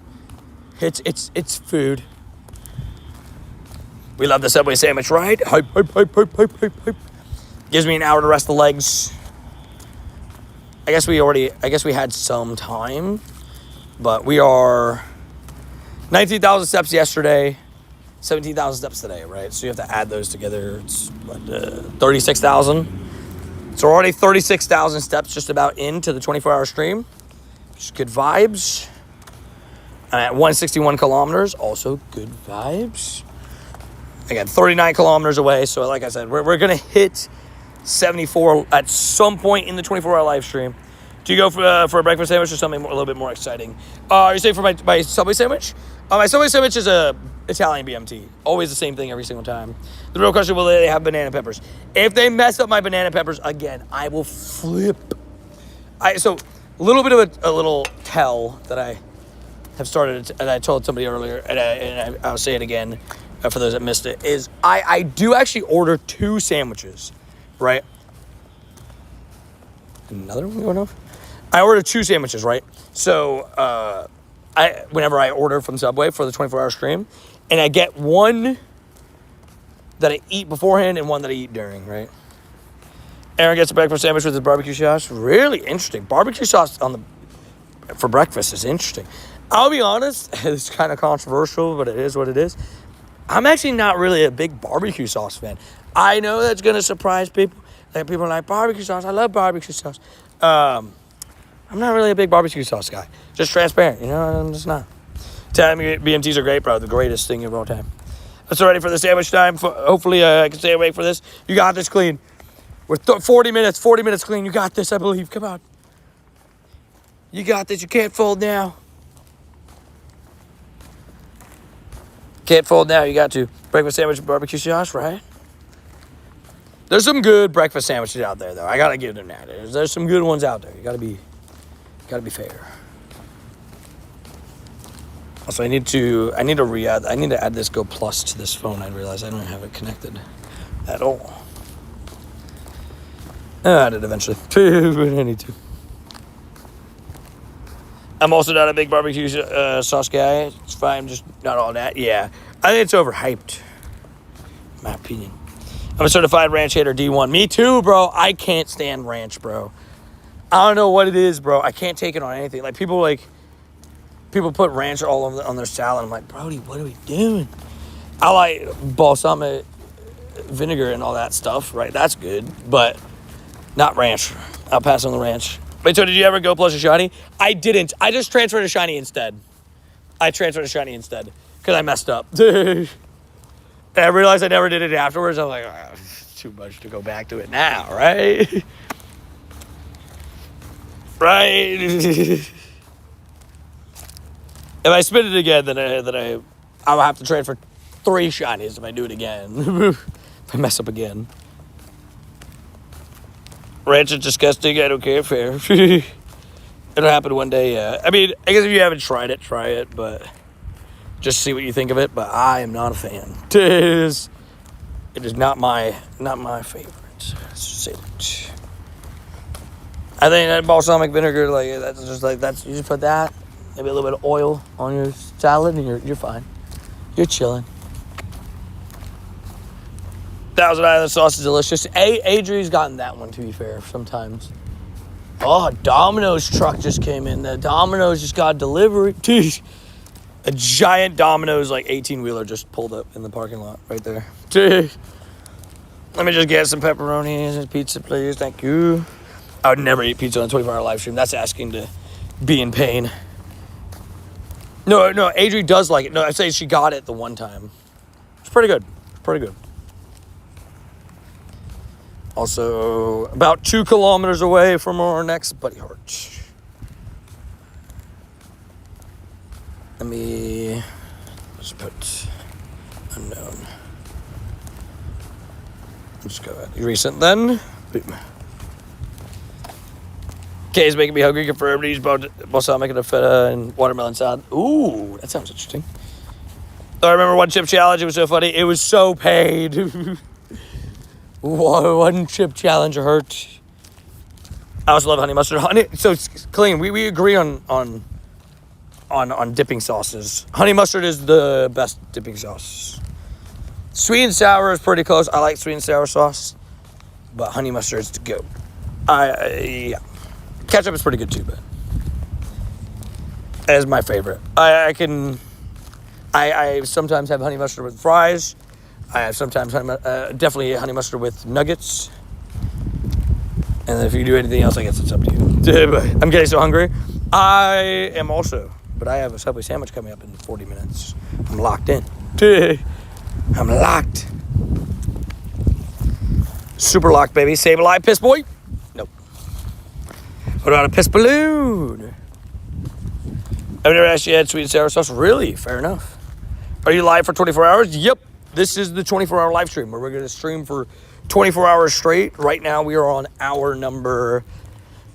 It's food. We love the Subway sandwich, right? Hype. Gives me an hour to rest the legs. I guess we had some time, but we are 19,000 steps yesterday, 17,000 steps today, right? So you have to add those together. It's what, 36,000. So we're already 36,000 steps just about into the 24-hour stream. Just good vibes. I'm at 161 kilometers, also good vibes. Again, 39 kilometers away. So like I said, we're going to hit 74 at some point in the 24-hour live stream. Do you go for a breakfast sandwich or something a little bit more exciting? Are you saying for my Subway sandwich? My Subway sandwich is a Italian BMT. Always the same thing every single time. The real question, will they have banana peppers? If they mess up my banana peppers again, I will flip. So a little bit of a little tell that I have started, and I told somebody earlier, and I'll say it again. For those that missed it, is I do actually order 2 sandwiches, right? Another one going off? I order 2 sandwiches, right? So whenever I order from Subway for the 24-hour stream, and I get one that I eat beforehand and one that I eat during, right? Aaron gets a breakfast sandwich with his barbecue sauce. Really interesting. Barbecue sauce for breakfast is interesting. I'll be honest, it's kind of controversial, but it is what it is. I'm actually not really a big barbecue sauce fan. I know that's going to surprise people. Like, people are like, barbecue sauce, I love barbecue sauce. I'm not really a big barbecue sauce guy. Just transparent, you know, I'm just not. Italian BMTs are great, bro. The greatest thing of all time. Let's ready for the sandwich time. Hopefully I can stay awake for this. You got this clean. We're 40 minutes clean. You got this, I believe. Come on. You got this. You can't fold now. Can't fold now, you got to. Breakfast sandwich with barbecue sauce, right? There's some good breakfast sandwiches out there, though. I gotta give them that. There's some good ones out there. You gotta be fair. Also, I need to add this Go Plus to this phone. I realize I don't have it connected at all. I'll add it eventually. I need to. I'm also not a big barbecue sauce guy. It's fine, just not all that. Yeah, I think it's overhyped, in my opinion. I'm a certified ranch hater, D1. Me too, bro. I can't stand ranch, bro. I don't know what it is, bro. I can't take it on anything. Like, people put ranch all on their salad. I'm like, Brody, what are we doing? I like balsamic vinegar and all that stuff, right? That's good, but not ranch. I'll pass on the ranch. Wait, so did you ever go Plus or Shiny? I didn't. I just transferred to Shiny instead. because I messed up. And I realized I never did it afterwards. I'm like, oh, it's too much to go back to it now, right? Right? If I spin it again, then I'll have to trade for 3 shinies if I do it again. If I mess up again. Rancid disgusting. I don't care. Fair. It'll happen one day. Yeah. I mean, I guess if you haven't tried it, try it. But just see what you think of it. But I am not a fan. It is not my favorite. Let's just say that. I think that balsamic vinegar, like that's you just put that, maybe a little bit of oil on your salad, and you're fine. You're chilling. Thousand Island sauce is delicious. Adri's gotten that one, to be fair, sometimes. Oh, Domino's truck just came in. The Domino's just got delivery. A giant Domino's, like, 18-wheeler just pulled up in the parking lot right there. Let me just get some pepperonis and pizza, please. Thank you. I would never eat pizza on a 24-hour live stream. That's asking to be in pain. No, Adri does like it. No, I say she got it the one time. It's pretty good. Pretty good. Also, about 2 kilometers away from our next Buddy Heart. Let's put unknown. Let's go ahead. Recent then. Boom. Kay's making me hungry. Confirmed. Use balsamic and a feta and watermelon salad. Ooh, that sounds interesting. I remember one chip challenge. It was so funny. It was so paid. One chip challenge hurt. I also love honey mustard. So clean. We agree on dipping sauces. Honey mustard is the best dipping sauce. Sweet and sour is pretty close. I like sweet and sour sauce, but honey mustard is to go. Yeah. Ketchup is pretty good too, but that is my favorite. I sometimes have honey mustard with fries. I have sometimes definitely honey mustard with nuggets. And if you do anything else, I guess it's up to you. I'm getting so hungry. I am also, but I have a Subway sandwich coming up in 40 minutes. I'm locked in. I'm locked. Super locked, baby. Save a life, piss boy. Nope. What about a piss balloon? I've never actually had sweet and sour sauce. Really? Fair enough. Are you live for 24 hours? Yep. This is the 24-hour live stream where we're going to stream for 24 hours straight. Right now, we are on hour number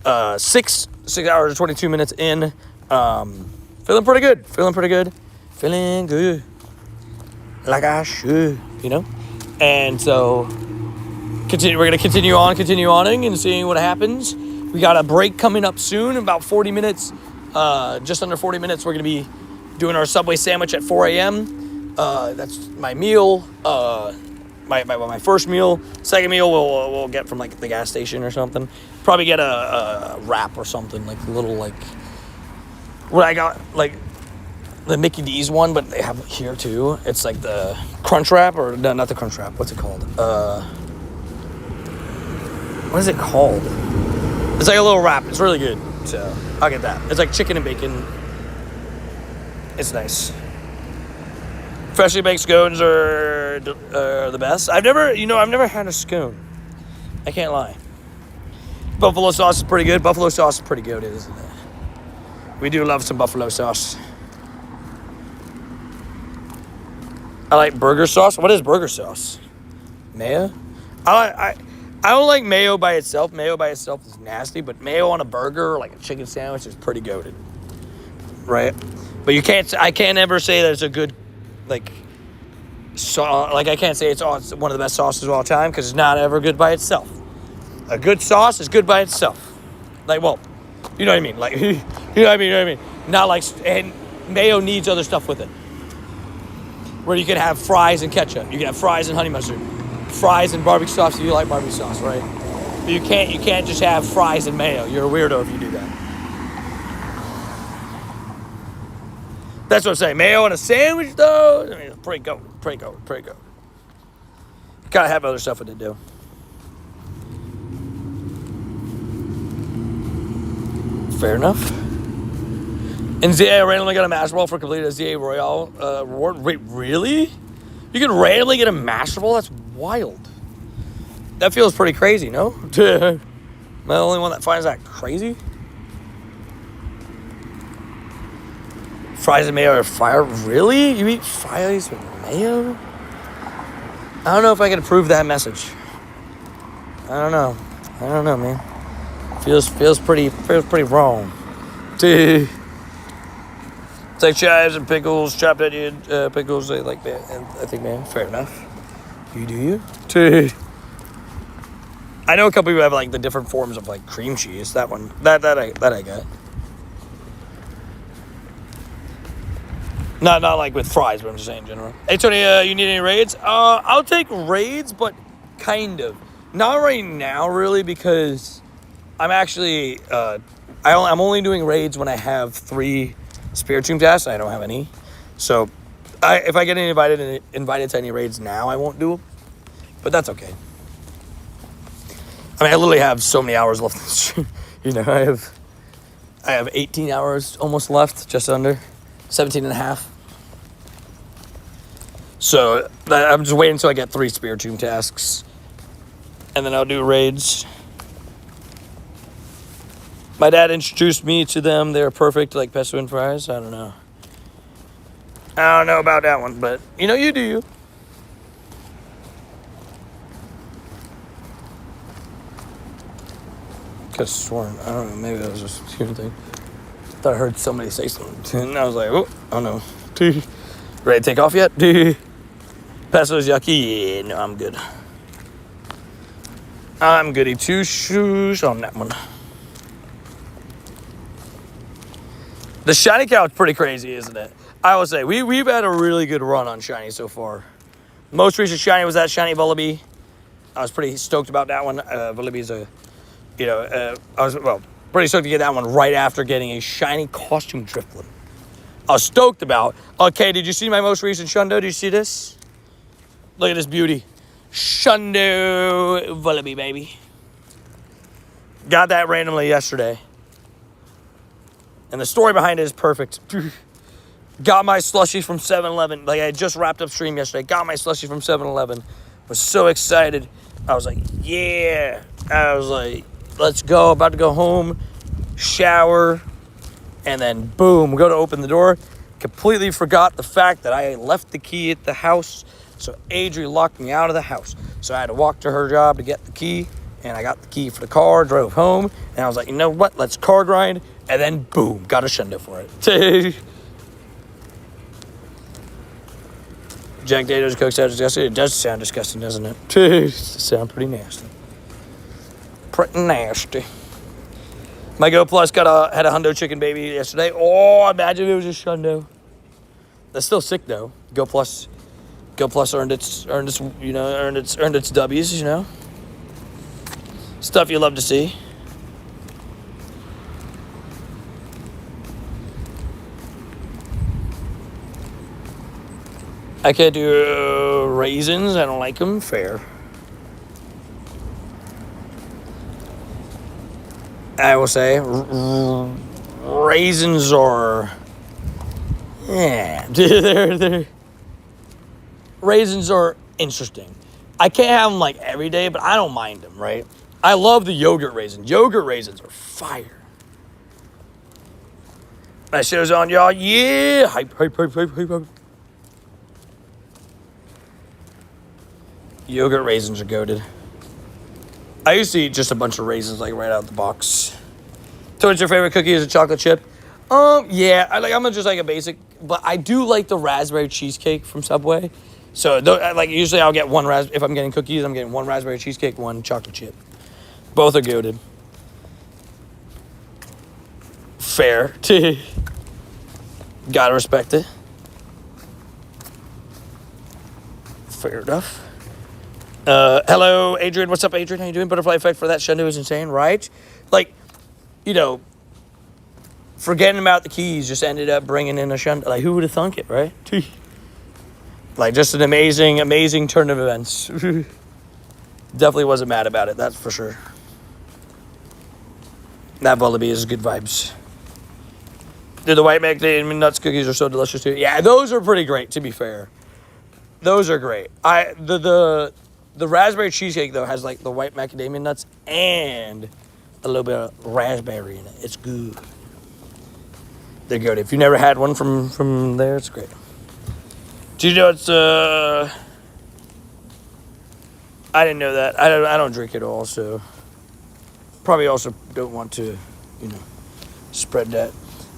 6 hours and 22 minutes in. Feeling pretty good. Feeling good. Like I should, you know? And so, we're going to continue on and seeing what happens. We got a break coming up soon, about 40 minutes. Just under 40 minutes, we're going to be doing our Subway sandwich at 4 a.m. That's my meal. My first meal. Second meal we'll get from like the gas station or something. Probably get a wrap or something, like a little like what I got, like the Mickey D's one, but they have it here too. It's like the Crunch Wrap, or no, not the Crunch Wrap. What's it called? What is it called? It's like a little wrap. It's really good. So I'll get that. It's like chicken and bacon. It's nice. Freshly baked scones are the best. I've never had a scone. I can't lie. Buffalo sauce is pretty good. Buffalo sauce is pretty good, isn't it? We do love some buffalo sauce. I like burger sauce. What is burger sauce? Mayo? I don't like mayo by itself. Mayo by itself is nasty, but mayo on a burger, like a chicken sandwich, is pretty goated. Right? But I can't ever say that it's a good, like I can't say it's one of the best sauces of all time, because it's not ever good by itself. A good sauce is good by itself. Like, well, you know what I mean? Like, you know what I mean? Not like, and mayo needs other stuff with it. Where you can have fries and ketchup. You can have fries and honey mustard. Fries and barbecue sauce if you like barbecue sauce, right? But you can't just have fries and mayo. You're a weirdo if you do that. That's what I'm saying. Mayo on a sandwich, though, I mean, pretty good. Gotta have other stuff with it, though. Fair enough. And ZA randomly got a Master Ball for completing a ZA Royale reward. Wait, really? You can randomly get a Master Ball? That's wild. That feels pretty crazy, no? Am I the only one that finds that crazy? Fries and mayo are fire? Really? You eat fries with mayo? I don't know if I can approve that message. I don't know, man. Feels pretty wrong. Dude. It's like chives and pickles, chopped onion, pickles. They like that. And I think, man, fair enough. You do you? Dude. I know a couple people have like the different forms of like cream cheese. That one, that I got. Not like with fries, but I'm just saying in general. Hey Tony, you need any raids? I'll take raids, but kind of. Not right now, really, because I'm actually I'm only doing raids when I have 3 Spirit Tomb tasks. I don't have any, so if I get invited to any raids now, I won't do them. But that's okay. I mean, I literally have so many hours left. You know, I have 18 hours almost left, just under 17 and a half. So I'm just waiting until I get 3 Spirit Tomb tasks, and then I'll do raids. My dad introduced me to them. They're perfect, like pesto and fries. I don't know about that one, but you know, you do you. Could've sworn, I don't know, maybe that was just a human thing. Thought I heard somebody say something, and I was like, oh no. Ready to take off yet? Pesto's yucky? Yeah, no, I'm good. I'm goody 2 shoes on that one. The shiny cow is pretty crazy, isn't it? I will say, we've had a really good run on shiny so far. Most recent shiny was that shiny Vullaby. I was pretty stoked about that one. Vullaby's I was, pretty stoked to get that one right after getting a shiny costume Drifloon. I was stoked about. Okay, did you see my most recent Shundo? Did you see this? Look at this beauty. Shundo Vullaby, baby. Got that randomly yesterday. And the story behind it is perfect. Got my slushies from 7-Eleven. Like, I just wrapped up stream yesterday. Got my slushies from 7-Eleven. Was so excited. I was like, yeah. I was like, let's go. About to go home. Shower. And then, boom. Go to open the door. Completely forgot the fact that I left the key at the house. So, Adri locked me out of the house. So, I had to walk to her job to get the key. And I got the key for the car. Drove home. And I was like, you know what? Let's car grind. And then, boom, got a Shundo for it. Jack Dato's Coke sounds disgusting. It does sound disgusting, doesn't it? It sounds pretty nasty. Pretty nasty. My Go Plus had a Hundo chicken baby yesterday. Oh, imagine if it was a Shundo. That's still sick though. Go Plus earned its W's, you know. Stuff you love to see. I can't do raisins. I don't like them. Fair. I will say raisins are, they're raisins are interesting. I can't have them like every day, but I don't mind them, right? I love the yogurt raisins. Yogurt raisins are fire. That show's on, y'all. Yeah. Hype. Yogurt raisins are goated. I used to eat just a bunch of raisins like right out of the box. So what's your favorite cookie? Is it chocolate chip? Yeah, I'm just like a basic, but I do like the raspberry cheesecake from Subway. So usually I'll get one if I'm getting cookies, I'm getting one raspberry cheesecake, one chocolate chip. Both are goated. Fair. Gotta respect it. Fair enough. Hello, Adrian. What's up, Adrian? How you doing? Butterfly effect for that Shundo is insane, right? Like, forgetting about the keys just ended up bringing in a Shundo. Like, who would have thunk it, right? Like, just an amazing, amazing turn of events. Definitely wasn't mad about it, that's for sure. That Vullaby is good vibes. Dude, the white macadamia nuts cookies are so delicious too. Yeah, those are pretty great, to be fair. Those are great. The raspberry cheesecake though has like the white macadamia nuts and a little bit of raspberry in it. It's good. They're good. If you never had one from there, it's great. Do you know it's I didn't know that. I don't drink it all, so probably also don't want to, spread that.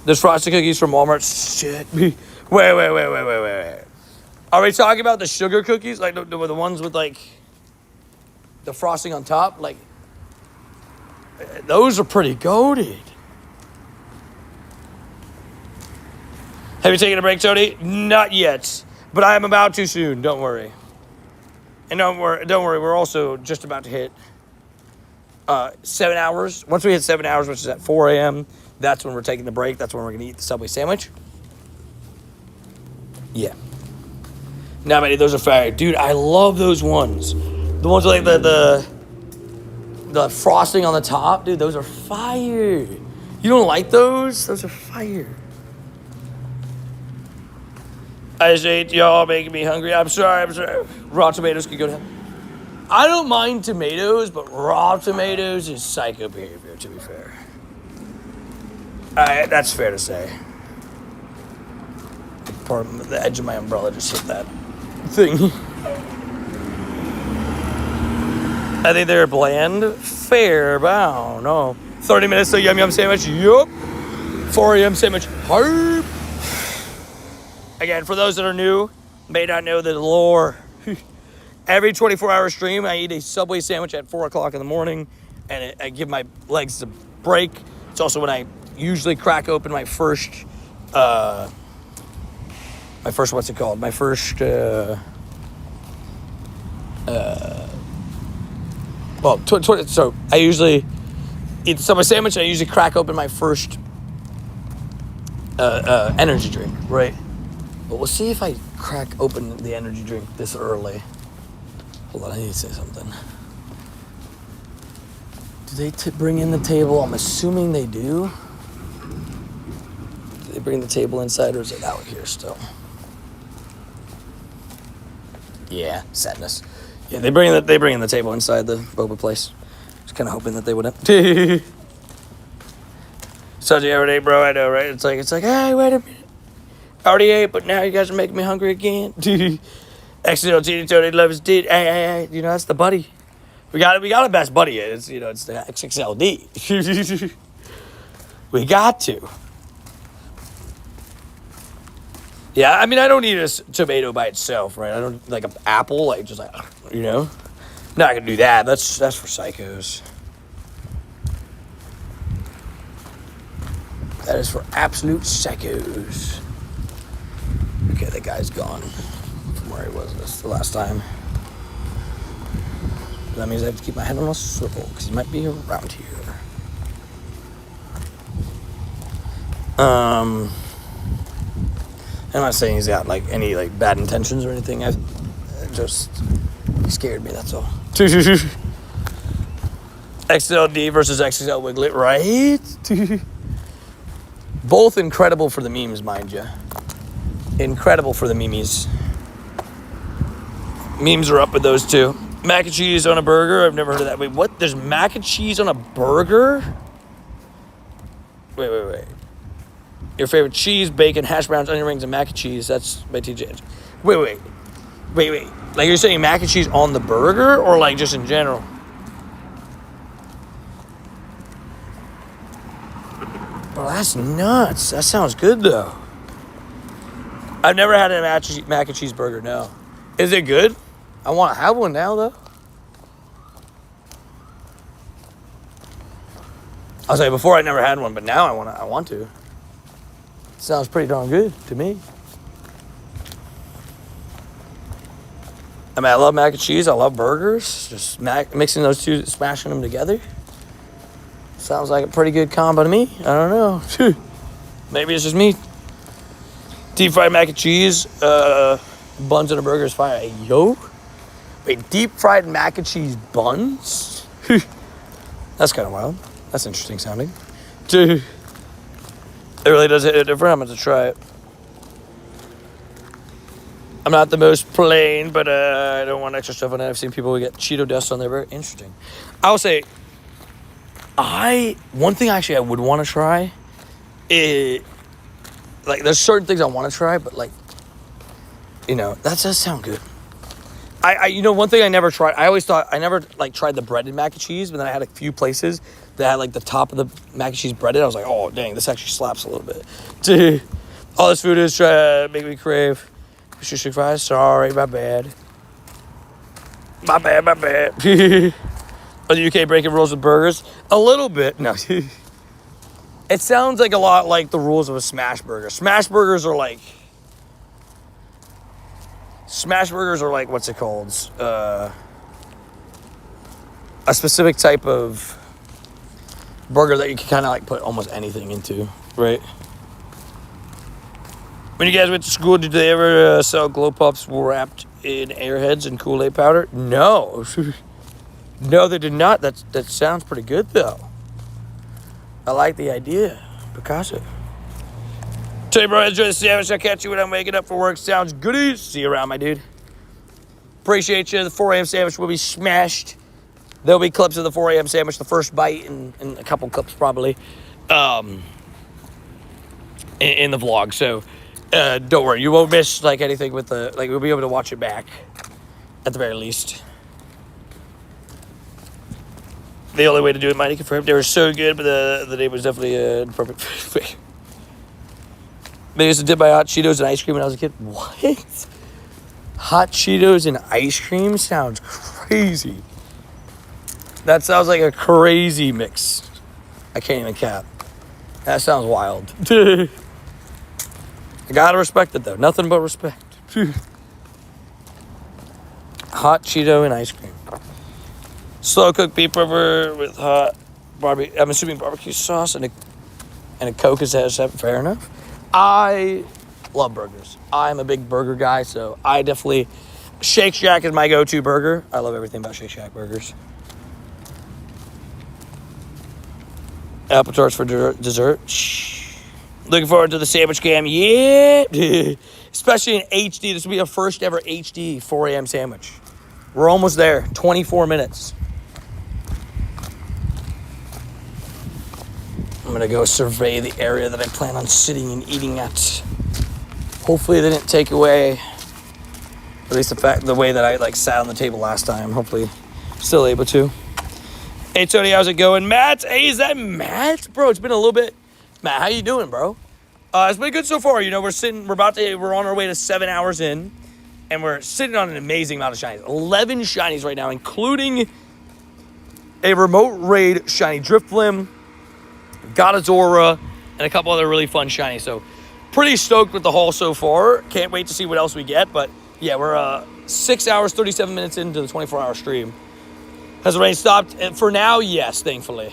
There's frosted cookies from Walmart. Shit. Wait. Are we talking about the sugar cookies? Like the ones with like the frosting on top? Like those are pretty goated. Have you taken a break, Tony? Not yet, but I am about to soon. Don't worry. And don't worry. We're also just about to hit 7 hours. Once we hit 7 hours, which is at 4 a.m., that's when we're taking the break. That's when we're gonna eat the Subway sandwich. Yeah. Now, buddy, those are fire, dude. I love those ones. The ones with like the frosting on the top, dude. Those are fire. You don't like those? Those are fire. I just ate y'all making me hungry. I'm sorry. Raw tomatoes can go down. I don't mind tomatoes, but raw tomatoes is psycho behavior, to be fair. That's fair to say. The edge of my umbrella just hit that thing. I think they're bland. Fair, but I don't know. 30 minutes to yum sandwich. Yup. 4 a.m. sandwich. Harp. Again, for those that are new, may not know the lore. Every 24-hour stream, I eat a Subway sandwich at 4 o'clock in the morning, and I give my legs a break. It's also when I usually crack open my first, what's it called? My first, so I usually eat the Subway sandwich, and I usually crack open my first energy drink, right? But we'll see if I crack open the energy drink this early. Hold on, I need to say something. Do they bring in the table? I'm assuming they do. Do they bring the table inside, or is it out here still? Yeah, sadness. Yeah, they bring in the table inside the boba place. Just kind of hoping that they wouldn't. Such a everyday, bro. I know, right? It's like, hey, wait a minute. I already ate, but now you guys are making me hungry again. XXL Tony loves D. Hey, that's the buddy. We got a best buddy. It's the XXLD. We got to. Yeah, I mean, I don't eat a tomato by itself, right? I don't like an apple, like just like, Not gonna do that. That's for psychos. That is for absolute psychos. Okay, that guy's gone from where he was the last time. That means I have to keep my head on a swivel, because he might be around here. I'm not saying he's got like any like bad intentions or anything. He scared me, that's all. XLD versus XXL Wiglet, right? Both incredible for the memes, mind you. Incredible for the memes. Memes are up with those two. Mac and cheese on a burger? I've never heard of that. Wait, what? There's mac and cheese on a burger? Wait. Your favorite cheese, bacon, hash browns, onion rings, and mac and cheese. That's by TJ. Wait. Like you're saying mac and cheese on the burger, or like just in general? Well, that's nuts. That sounds good, though. I've never had a mac and cheese burger, no. Is it good? I want to have one now, though. I'll say before I never had one, but now I want to. Sounds pretty darn good to me. I mean, I love mac and cheese. I love burgers. Just mixing those two, smashing them together. Sounds like a pretty good combo to me. I don't know. Maybe it's just me. Deep fried mac and cheese, buns and a burger is fire. Yo. Wait, deep fried mac and cheese buns? That's kind of wild. That's interesting sounding. Dude. It really does hit different. I'm going to try it. I'm not the most plain, but I don't want extra stuff on it. I've seen people who get Cheeto dust on there. Very interesting. I will say, one thing actually I would want to try is, like, there's certain things I want to try, but, like, you know, that does sound good. You know, one thing I never tried, I always thought, I never, like, tried the breaded mac and cheese, but then I had a few places that had, like, the top of the mac and cheese breaded. I was like, oh, dang, this actually slaps a little bit. Dude, all this food is making me crave fish and fries. Sorry, my bad. My bad. Are the UK breaking rules with burgers? A little bit. No. It sounds like a lot like the rules of a smash burger. Smash burgers are like, what's it called? A specific type of burger that you can kind of like put almost anything into, right? When you guys went to school, did they ever sell glow puffs wrapped in Airheads and Kool-Aid powder? No. No, they did not. That sounds pretty good, though. I like the idea. Picasso. Tell you, bro, enjoy the sandwich. I'll catch you when I'm waking up for work. Sounds goodies. See you around, my dude. Appreciate you. The 4 a.m. sandwich will be smashed. There'll be clips of the 4 a.m. sandwich, the first bite, and a couple clips probably in the vlog. So don't worry. You won't miss, like, anything with the... Like, we'll be able to watch it back at the very least. The only way to do it, Mighty confirmed. They were so good, but the name was definitely perfect. I used to dip my hot Cheetos and ice cream when I was a kid. What? Hot Cheetos and ice cream sounds crazy. That sounds like a crazy mix. I can't even cap. That sounds wild. I gotta respect it, though. Nothing but respect. Hot Cheeto and ice cream. Slow cooked beef rubber with hot barbecue. I'm assuming barbecue sauce and a Coke is fair enough. I love burgers. I'm a big burger guy, so I definitely... Shake Shack is my go-to burger. I love everything about Shake Shack burgers. Apple tarts for dessert. Shh. Looking forward to the sandwich cam. Yeah. Especially in HD. This will be our first ever HD 4 a.m. sandwich. We're almost there. 24 minutes. I'm going to go survey the area that I plan on sitting and eating at. Hopefully they didn't take away, at least the way that I sat on the table last time. Hopefully still able to. Hey, Tony, how's it going? Matt, hey, is that Matt? Bro, it's been a little bit. Matt, how you doing, bro? It's been good so far. You know, we're on our way to 7 hours in, and we're sitting on an amazing amount of shinies. 11 shinies right now, including a remote raid shiny Drifblim, Godazora, and a couple other really fun shinies. So, pretty stoked with the haul so far. Can't wait to see what else we get. But, yeah, we're 6 hours, 37 minutes into the 24-hour stream. Has the rain stopped? And for now, yes, thankfully.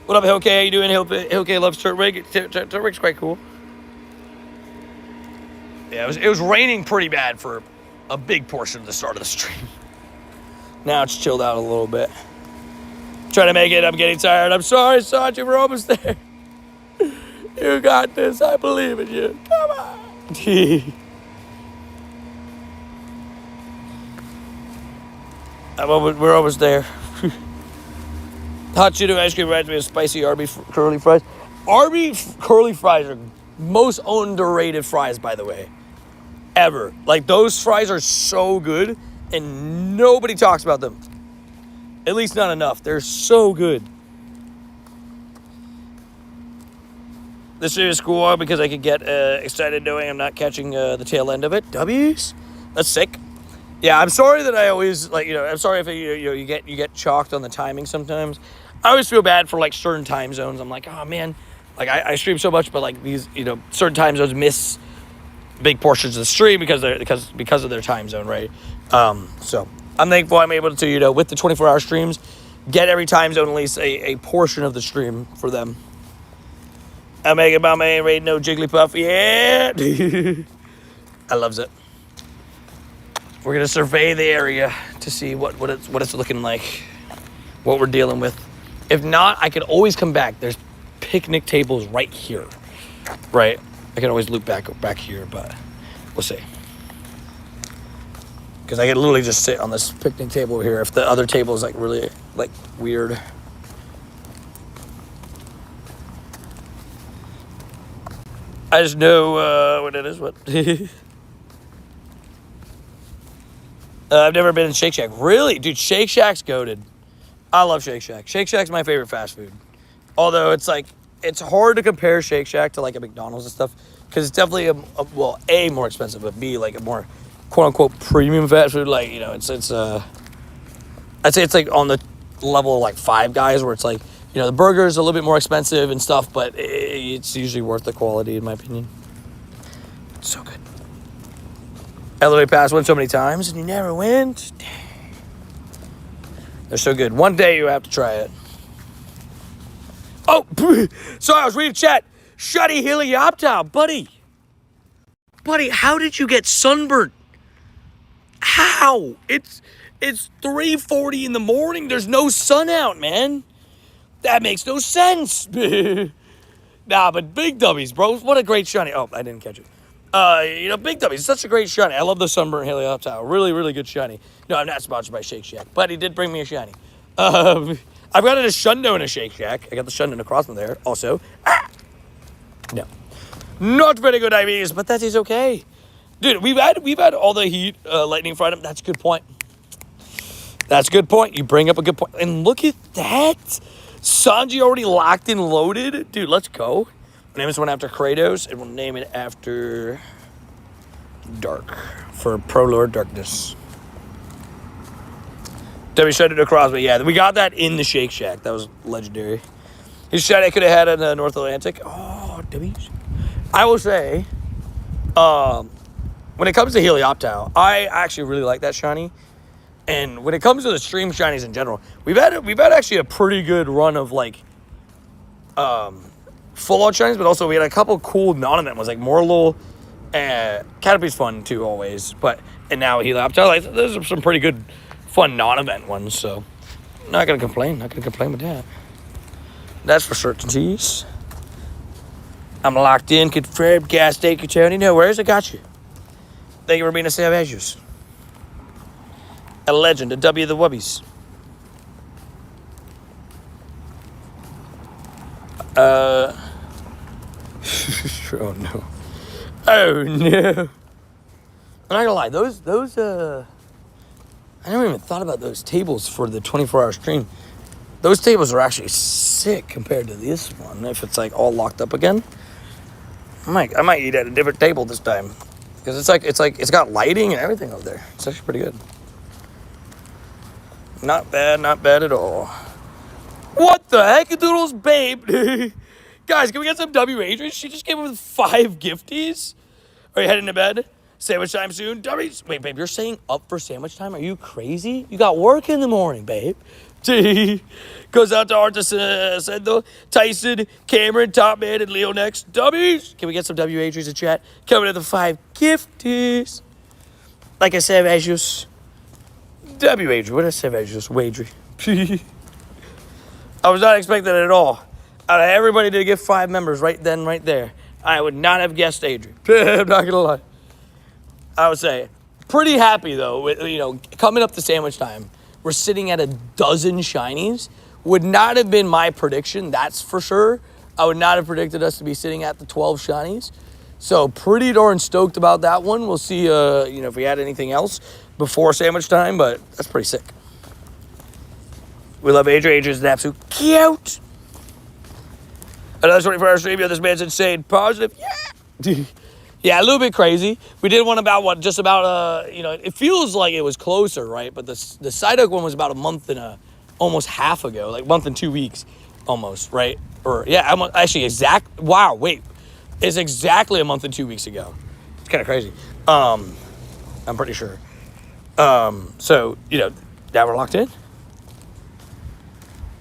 What up, Hilke? How you doing? Hilke loves Turtwig. Turtwig's quite cool. Yeah, it was raining pretty bad for a big portion of the start of the stream. Now it's chilled out a little bit. Trying to make it. I'm getting tired. I'm sorry, Sanji. We're almost there. You got this. I believe in you. Come on. We're almost there. Hot Cheeto ice cream reminds me of spicy Arby's curly fries. Arby's curly fries are most underrated fries, by the way, ever. Like, those fries are so good, and nobody talks about them. At least not enough. They're so good. This is cool because I could get excited knowing I'm not catching the tail end of it. W's? That's sick. Yeah, I'm sorry that I always, I'm sorry if you get chalked on the timing sometimes. I always feel bad for, certain time zones. I'm like, oh, man. I stream so much, but, these, certain time zones miss big portions of the stream because of their time zone, right? So I'm thankful I'm able to, with the 24-hour streams, get every time zone at least a portion of the stream for them. I'm making my main raid, no Jigglypuff. Yeah. I loves it. We're going to survey the area to see what it's looking like, what we're dealing with. If not, I could always come back. There's picnic tables right here, right? I can always loop back here, but we'll see. Because I can literally just sit on this picnic table here if the other table is like really like weird. I just know what it is. What? I've never been in Shake Shack. Really? Dude, Shake Shack's goated. I love Shake Shack. Shake Shack's my favorite fast food. Although it's like, it's hard to compare Shake Shack to like a McDonald's and stuff. Because it's definitely, A, more expensive, but B, like a more quote-unquote premium fast food. Like, you know, I'd say it's like on the level of like Five Guys where it's like, you know, the burger's a little bit more expensive and stuff, but it's usually worth the quality in my opinion. It's so good. Elevate Pass went so many times and you never went. Dang. They're so good. One day you have to try it. Oh, sorry, I was reading chat. Shuddy Helioptile, buddy. Buddy, how did you get sunburned? How? It's 3:40 in the morning. There's no sun out, man. That makes no sense. Nah, but Big Dummies, bro. What a great shiny. Oh, I didn't catch it. You know, Big Dummies, such a great shiny. I love the Sunburn Helioptile. Really, really good shiny. No, I'm not sponsored by Shake Shack, but he did bring me a shiny. I've got a Shundo in a Shake Shack. I got the Shundo across from there also. No. Not very good IVs, but that is okay. Dude, we've had all the heat, lightning fried him. That's a good point. That's a good point. You bring up a good point. And look at that. Sanji already locked and loaded. Dude, let's go. We'll name this one after Kratos, and we'll name it after Dark for Pro Lord Darkness. Then we shut it across, but yeah, we got that in the Shake Shack. That was legendary. His shot I could have had in the North Atlantic. Oh, W's. I will say, when it comes to Helioptile, I actually really like that shiny. And when it comes to the stream shinies in general, we've had actually a pretty good run of like full out shinies, but also we had a couple cool non-event ones like Morlul and Caterpie's fun too always. And now Helioptile, like those are some pretty good fun non-event ones. So not gonna complain. Not gonna complain with that. That's for certainties. I'm locked in, confirmed, gas station, Tony. No worries, I got you. Thank you for being a Savages. A legend, a W the Wubbies. Oh no. Oh no. I'm not gonna lie, those I never even thought about those tables for the 24-hour stream. Those tables are actually sick compared to this one. If it's like all locked up again, I might eat at a different table this time because it's got lighting and everything over there. It's actually pretty good. Not bad at all. What the heck, Doodles, babe? Guys, can we get some W. Adrian? She just came up with 5 gifties. Are you heading to bed? Sandwich time soon. W's. Wait, babe, you're saying up for sandwich time? Are you crazy? You got work in the morning, babe. Goes out to Artis Sendo, Tyson, Cameron, Top Man, and Leo next. W's. Can we get some W. Adrians in chat? Coming to the 5 gifties. Like I said, Ajus. W. Adrian. What did I say, Ajus? Wagry. I was not expecting it at all. Out of everybody to get 5 members right then, right there, I would not have guessed Adrian. I'm not gonna lie. I would say, pretty happy though. With, you know, coming up to sandwich time, we're sitting at a dozen shinies. Would not have been my prediction, that's for sure. I would not have predicted us to be sitting at the 12 shinies. So pretty darn stoked about that one. We'll see, you know, if we had anything else before sandwich time, but that's pretty sick. We love Adrian. Adrian's an absolute cute. Another 24-hour stream. Yo, this man's insane. Positive. Yeah. Yeah, a little bit crazy. We did one about you know, it feels like it was closer, right? But the Psyduck one was about a month and almost half ago, like month and 2 weeks almost, right? Or, yeah, actually wow, wait. It's exactly a month and 2 weeks ago. It's kind of crazy. I'm pretty sure. So, you know, now we're locked in.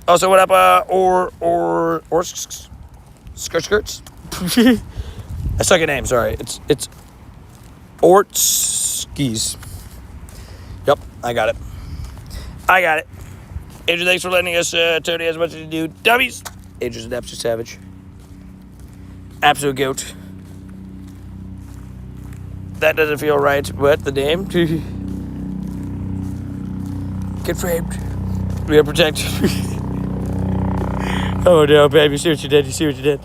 Also, what up, skirts? I suck at names, sorry. It's Ortskis. Yep, I got it. Adrian, thanks for letting us, Tony, as much as you do. Dummies! Adrian's an absolute savage. Absolute goat. That doesn't feel right. What the name? Get framed. We gotta protect. Oh no, babe, you see what you did? You see what you did?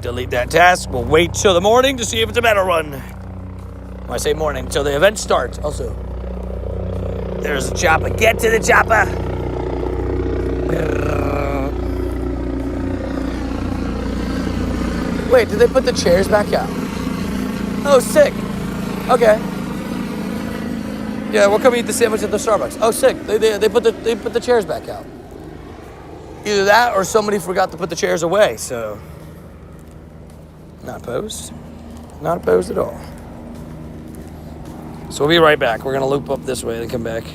Delete that task. We'll wait till the morning to see if it's a battle run. When I say morning, till the event starts. Also, there's a chopper. Get to the chopper. Wait, did they put the chairs back out? Oh, sick. Okay. Yeah, we'll come eat the sandwich at the Starbucks. Oh, sick. They put the chairs back out. Either that or somebody forgot to put the chairs away. So, not opposed. Not opposed at all. So we'll be right back. We're gonna loop up this way and come back.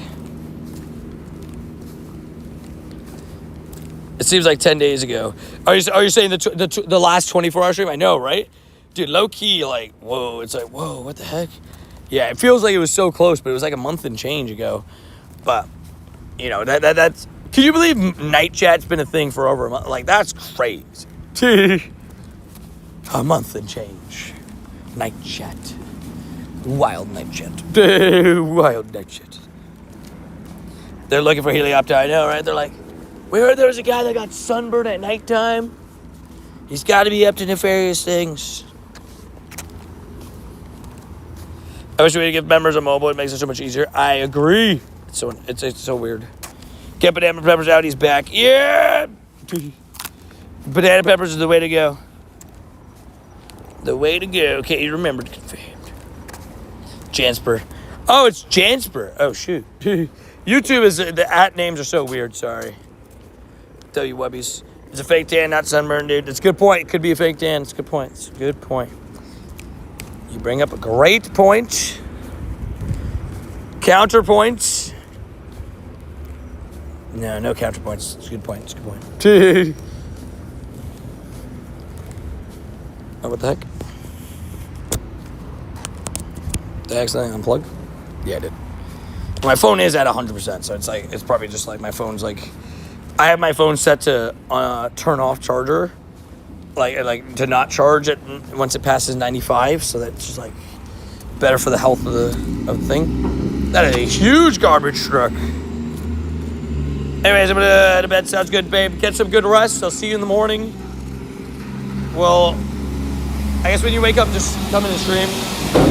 It seems like 10 days ago. Are you saying the last 24-hour stream? I know, right? Dude, low key, like, whoa. It's like, whoa, what the heck? Yeah, it feels like it was so close, but it was like a month and change ago. But, you know, that's... Can you believe night chat's been a thing for over a month? Like, that's crazy. A month and change. Night chat. Wild night chat. Wild night chat. They're looking for Helioptile, I know, right? They're like, we heard there was a guy that got sunburned at nighttime. He's got to be up to nefarious things. I wish we could give members a mobile. It makes it so much easier. I agree. It's so weird. Get Banana Peppers out. He's back. Yeah! Banana Peppers is the way to go. The way to go. Okay, you remembered. Confirmed. Jansper. Oh, it's Jansper. Oh, shoot. YouTube is... The at names are so weird. Sorry. Tell you wubbies. It's a fake tan, not sunburn, dude. It's a good point. It could be a fake tan. It's a good point. It's a good point. You bring up a great point. Counterpoint. No counterpoints. It's a good point. It's a good point. Oh, what the heck? Did I accidentally unplug? Yeah, I did. My phone is at 100%, so it's probably just like my phone's like... I have my phone set to turn off charger. Like to not charge it once it passes 95, so that's just like better for the health of the thing. That is a huge garbage truck. Anyways, I'm gonna head to bed. Sounds good, babe. Get some good rest. I'll see you in the morning. Well, I guess when you wake up, just come in the stream,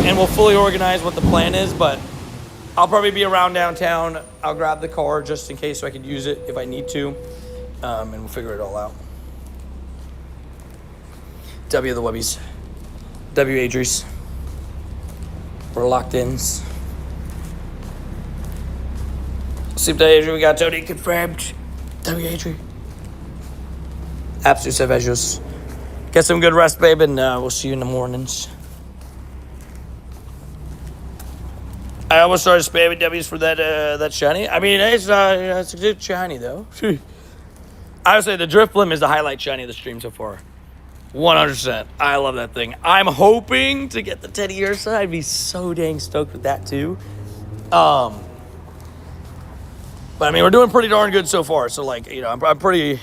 and we'll fully organize what the plan is. But I'll probably be around downtown. I'll grab the car just in case so I can use it if I need to, and we'll figure it all out. W the Wubbies. W Adries. We're locked in. Sleep day, Adri. We got Tony confirmed. W Adri. Absolute Savages. Get some good rest, babe, and we'll see you in the mornings. I almost started spamming W's for that shiny. I mean, it's a good shiny, though. I would say the Drifblim is the highlight shiny of the stream so far. 100%. I love that thing. I'm hoping to get the Teddy Ursa. I'd be so dang stoked with that too. But I mean, we're doing pretty darn good so far. So like, you know, I'm pretty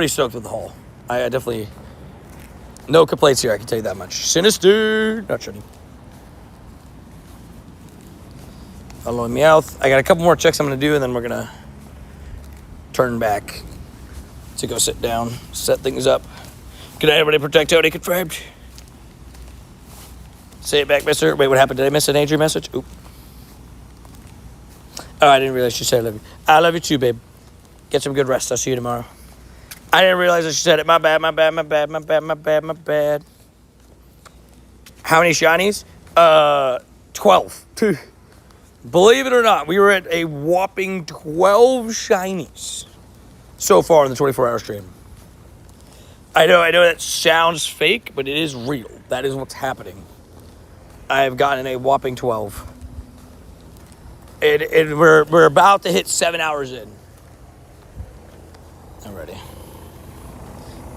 stoked with the haul. I definitely no complaints here. I can tell you that much. Sinister, not shiny. Hello, Meowth. I got a couple more checks I'm gonna do, and then we're gonna turn back to go sit down, set things up. Good night, everybody. Protect Tony. Confirmed. Say it back, mister. Wait, what happened? Did I miss an Adrian message? Oop. Oh, I didn't realize she said I love you. I love you too, babe. Get some good rest. I'll see you tomorrow. I didn't realize that she said it. My bad. How many shinies? 12. Believe it or not, we were at a whopping 12 shinies so far in the 24-hour stream. I know that sounds fake, but it is real. That is what's happening. I have gotten a whopping 12. We're about to hit 7 hours in. Alrighty.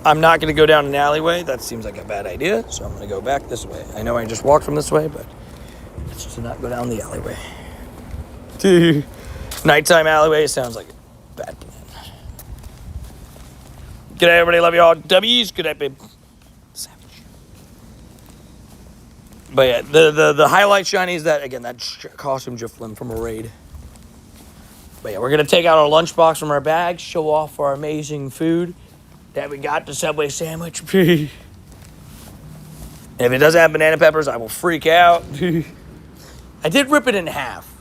I'm not going to go down an alleyway. That seems like a bad idea, so I'm going to go back this way. I know I just walked from this way, but let's just not go down the alleyway. Nighttime alleyway sounds like a bad plan. Good day, everybody. Love you all. W's. Good night, babe. Savage. But yeah, the highlight shiny is that, again, that costume Jifflin from a raid. But yeah, we're going to take out our lunchbox from our bags, show off our amazing food that we got, the Subway sandwich. If it doesn't have banana peppers, I will freak out. I did rip it in half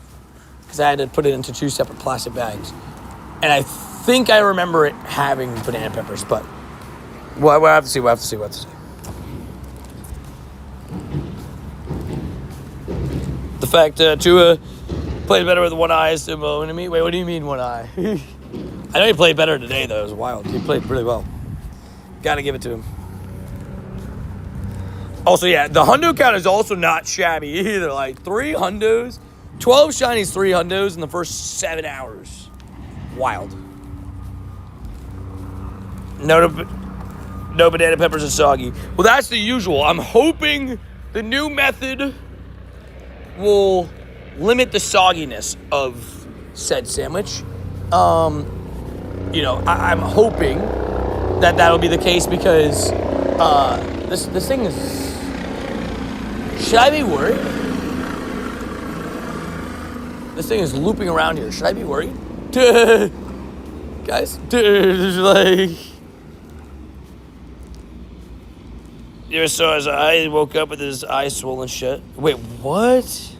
because I had to put it into 2 separate plastic bags. And I think I remember it having banana peppers, but we'll have to see. The fact Tua played better with one eye is similar to me. Wait, what do you mean one eye? I know he played better today, though. It was wild. He played really well. Got to give it to him. Also, yeah, the hundo count is also not shabby either. Like, 3 hundos, 12 shinies, 3 hundos in the first 7 hours. Wild. No banana peppers are soggy. Well, that's the usual. I'm hoping the new method will limit the sogginess of said sandwich. I'm hoping that that'll be the case because this thing is... Should I be worried? This thing is looping around here. Should I be worried? Guys, like... You ever saw his eye? He woke up with his eye swollen shut. Wait, what?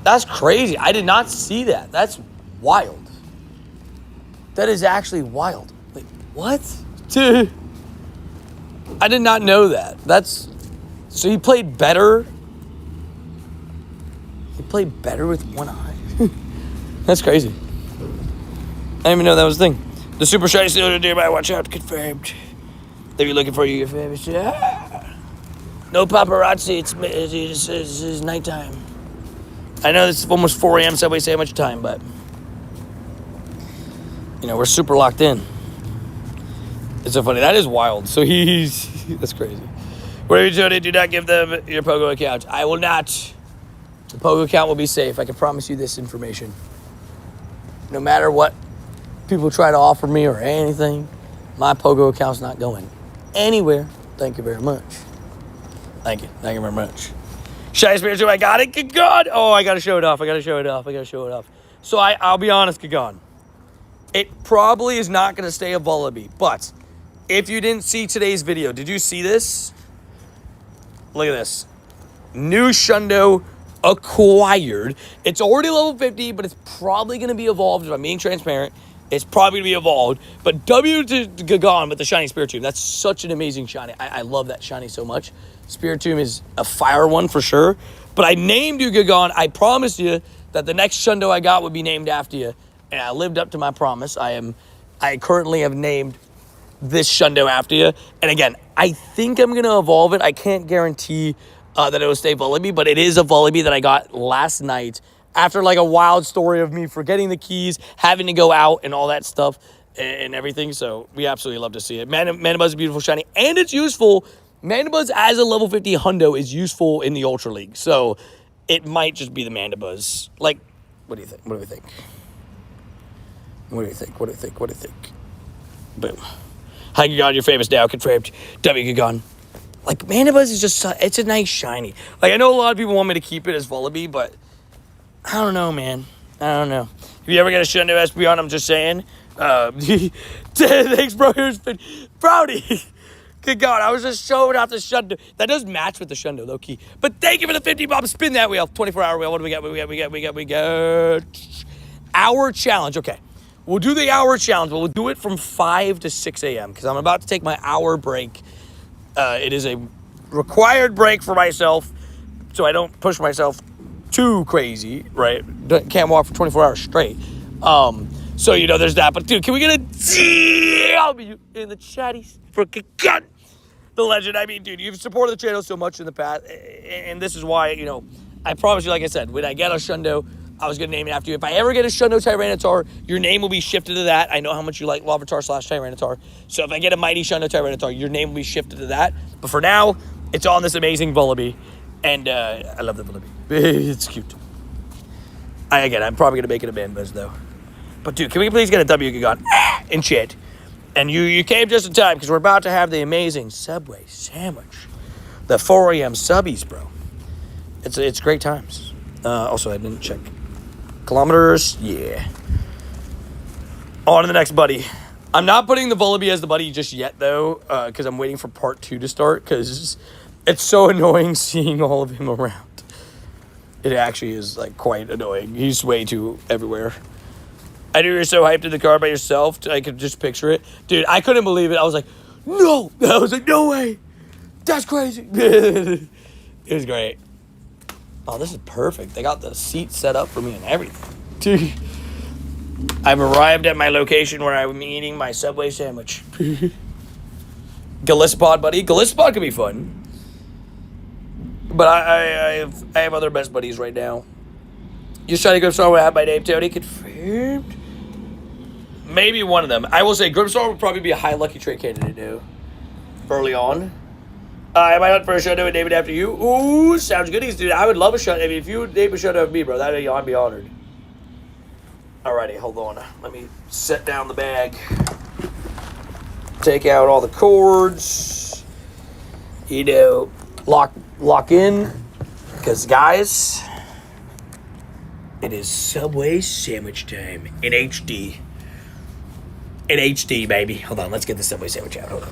That's crazy. I did not see that. That's wild. That is actually wild. Wait, what? I did not know that. So he played better. He played better with one eye. That's crazy. I didn't even know that was a thing. The super shiny still nearby. Watch out. Confirmed. If you're looking for your favorite. No paparazzi. It's nighttime. I know it's almost 4 a.m. Subway sandwich time, but we're super locked in. It's so funny. That is wild. So that's crazy. Whatever you do, do not give them your Pogo account. I will not. The Pogo account will be safe. I can promise you this information. No matter what people try to offer me or anything, my Pogo account's not going anywhere. Thank you very much. Thank you. Thank you very much. Shy Spirits, I got it. Good God. Oh, I got to show it off. So I'll be honest, Kagan. It probably is not going to stay a Vullaby, but if you didn't see today's video, did you see this? Look at this. New Shundo acquired. It's already level 50, but it's probably going to be evolved. If I'm being transparent, it's probably going to be evolved. But W to Gagon with the Shiny Spiritomb. That's such an amazing shiny. I love that shiny so much. Spiritomb is a fire one for sure. But I named you Gagon. I promised you that the next Shundo I got would be named after you. And I lived up to my promise. I currently have named this Shundo after you. And again, I think I'm going to evolve it. I can't guarantee that it will stay Vullaby, but it is a Vullaby that I got last night after like a wild story of me forgetting the keys, having to go out and all that stuff and everything. So we absolutely love to see it. Mandibuzz is a beautiful shiny, and it's useful. Mandibuzz as a level 50 hundo is useful in the Ultra League. So it might just be the Mandibuzz. Like, what do you think? What do we think? What do you think? What do you think? What do you think? Boom. Hi, Gagon, you're famous now. Confirmed. W Gagon. Like, Mandibuzz is just, it's a nice shiny. Like, I know a lot of people want me to keep it as Vullaby, but I don't know, man. I don't know. If you ever get a Shundo Espeon, I'm just saying. Thanks, bro. Here's Brownie. Good God, I was just showing out the Shundo. That does match with the Shundo, low key. But thank you for the 50 bob. Spin that wheel. 24-hour wheel. What do we got? We got hour challenge. Okay. We'll do the hour challenge, but we'll do it from 5 to 6 a.m. because I'm about to take my hour break. It is a required break for myself so I don't push myself too crazy, right? Can't walk for 24 hours straight. So, there's that. But, dude, can we get a I'll be in the chatties for God, the legend. I mean, dude, you've supported the channel so much in the past, and this is why, I promise you, like I said, when I get a Shundo, I was going to name it after you. If I ever get a Shundo Tyranitar, your name will be shifted to that. I know how much you like Larvitar/Tyranitar. So if I get a Mighty Shundo Tyranitar, your name will be shifted to that. But for now, it's on this amazing Vullaby. And I love the Vullaby. It's cute. I'm probably going to make it a Mandibuzz, though. But dude, can we please get a W gun and shit? And you came just in time because we're about to have the amazing Subway sandwich, the 4 a.m. subbies, bro. It's great times. Also, I didn't check kilometers. Yeah. On to the next buddy. I'm not putting the Vullaby as the buddy just yet though, because I'm waiting for part 2 to start. Because it's so annoying seeing all of him around. It actually is like quite annoying. He's way too everywhere. I knew you were so hyped in the car by yourself. I could just picture it. Dude, I couldn't believe it. I was like, no. I was like, no way. That's crazy. It was great. Oh, this is perfect. They got the seat set up for me and everything. Dude. I've arrived at my location where I'm eating my Subway sandwich. Gallipod, buddy. Gallipod could be fun. But I have other best buddies right now. You trying to Grimstar would have my name, Tony. Confirmed. Maybe one of them. I will say Grimstar would probably be a high lucky trait candidate, though. Early on. I might hunt for a shutdown and name it after you. Ooh, sounds good. Dude, I would love a shutdown. I mean, if you would name a shutdown of me, bro, I'd be honored. Alrighty, hold on. Let me set down the bag. Take out all the cords. You know, lock in. Because, guys, it is Subway sandwich time in HD. In HD, baby. Hold on, let's get the Subway sandwich out. Hold on.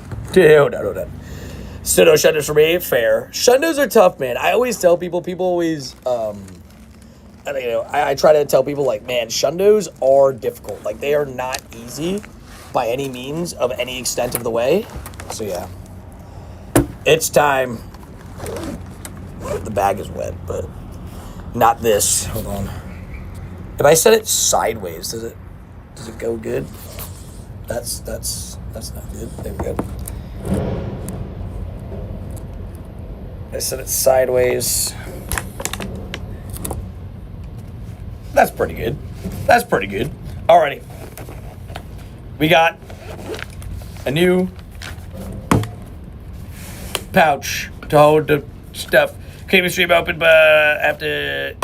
So no shundos for me, fair. Shundos are tough, man. I always tell people always, I try to tell people, like, man, shundos are difficult. Like, they are not easy by any means of any extent of the way. So, yeah. It's time. The bag is wet, but not this. Hold on. If I set it sideways, does it go good? That's not good. There we go. I set it sideways. That's pretty good. Alrighty. We got a new pouch to hold the stuff. Keep the stream open, but I have to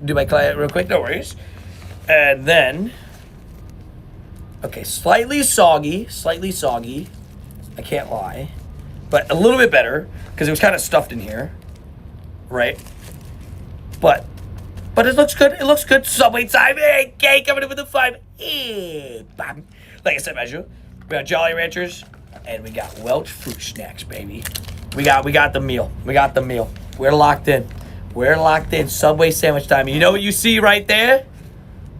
do my client real quick. No worries. And then, okay, slightly soggy. I can't lie. But a little bit better, because it was kind of stuffed in here. Right? But it looks good. Subway time. Hey, Kay coming in with the 5. Hey, bam. Like I said, Measure, we got Jolly Ranchers, and we got Welch Fruit Snacks, baby. We got the meal. We're locked in. Subway sandwich time. You know what you see right there?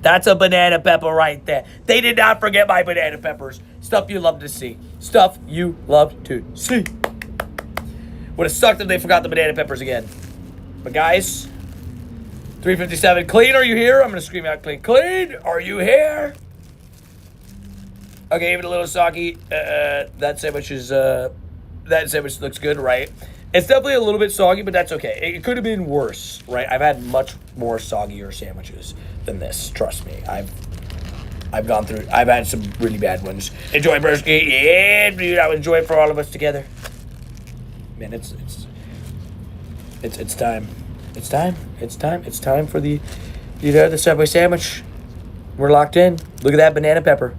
That's a banana pepper right there. They did not forget my banana peppers. Stuff you love to see. Would have sucked if they forgot the banana peppers again. But guys, 357. Clean, are you here? I'm going to scream out clean. Clean, are you here? Okay, even a little soggy. That sandwich looks good, right? It's definitely a little bit soggy, but that's okay. It could have been worse, right? I've had much more soggier sandwiches than this. Trust me. I've had some really bad ones. Enjoy Bursky. Yeah, dude, I would enjoy it for all of us together. Man, it's time. It's time for the Subway sandwich. We're locked in. Look at that banana pepper.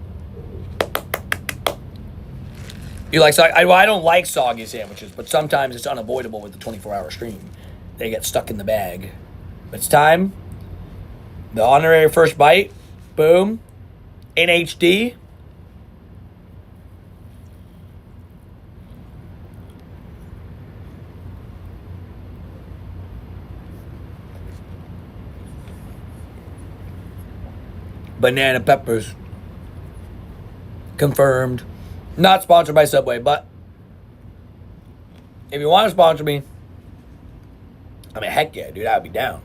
You like soggy? I don't like soggy sandwiches, but sometimes it's unavoidable with the 24-hour stream. They get stuck in the bag. It's time. The honorary first bite. Boom. In HD. Banana peppers. Confirmed. Not sponsored by Subway, but if you want to sponsor me, I mean, heck yeah, dude, I'd be down.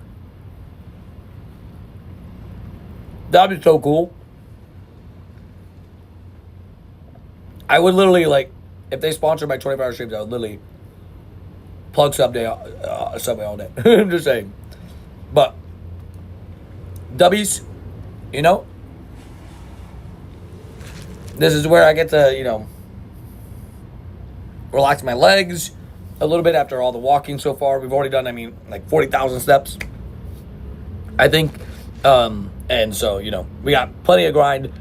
That'd be so cool. I would literally, like, if they sponsored my 24-hour streams, I would literally plug Subway all day. I'm just saying. But, W's, you know, this is where I get to, relax my legs a little bit after all the walking so far. We've already done, like 40,000 steps. I think And so, you know, we got plenty of grind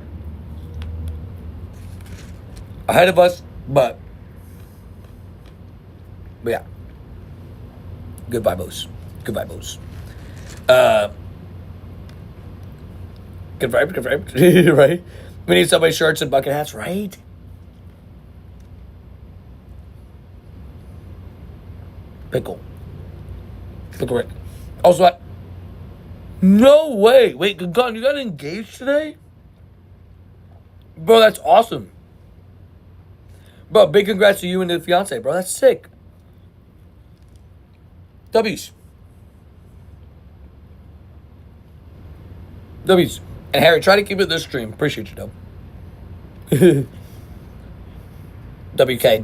ahead of us, but yeah. Good vibos. Good vibos. Confirmed. Right? We need somebody's shirts and bucket hats, right? Pickle Rick. Also, no way. Wait, Gun, you got engaged today? Bro, that's awesome. Bro, big congrats to you and the fiance, bro. That's sick. W's. And Harry, try to keep it this stream. Appreciate you, though. WK.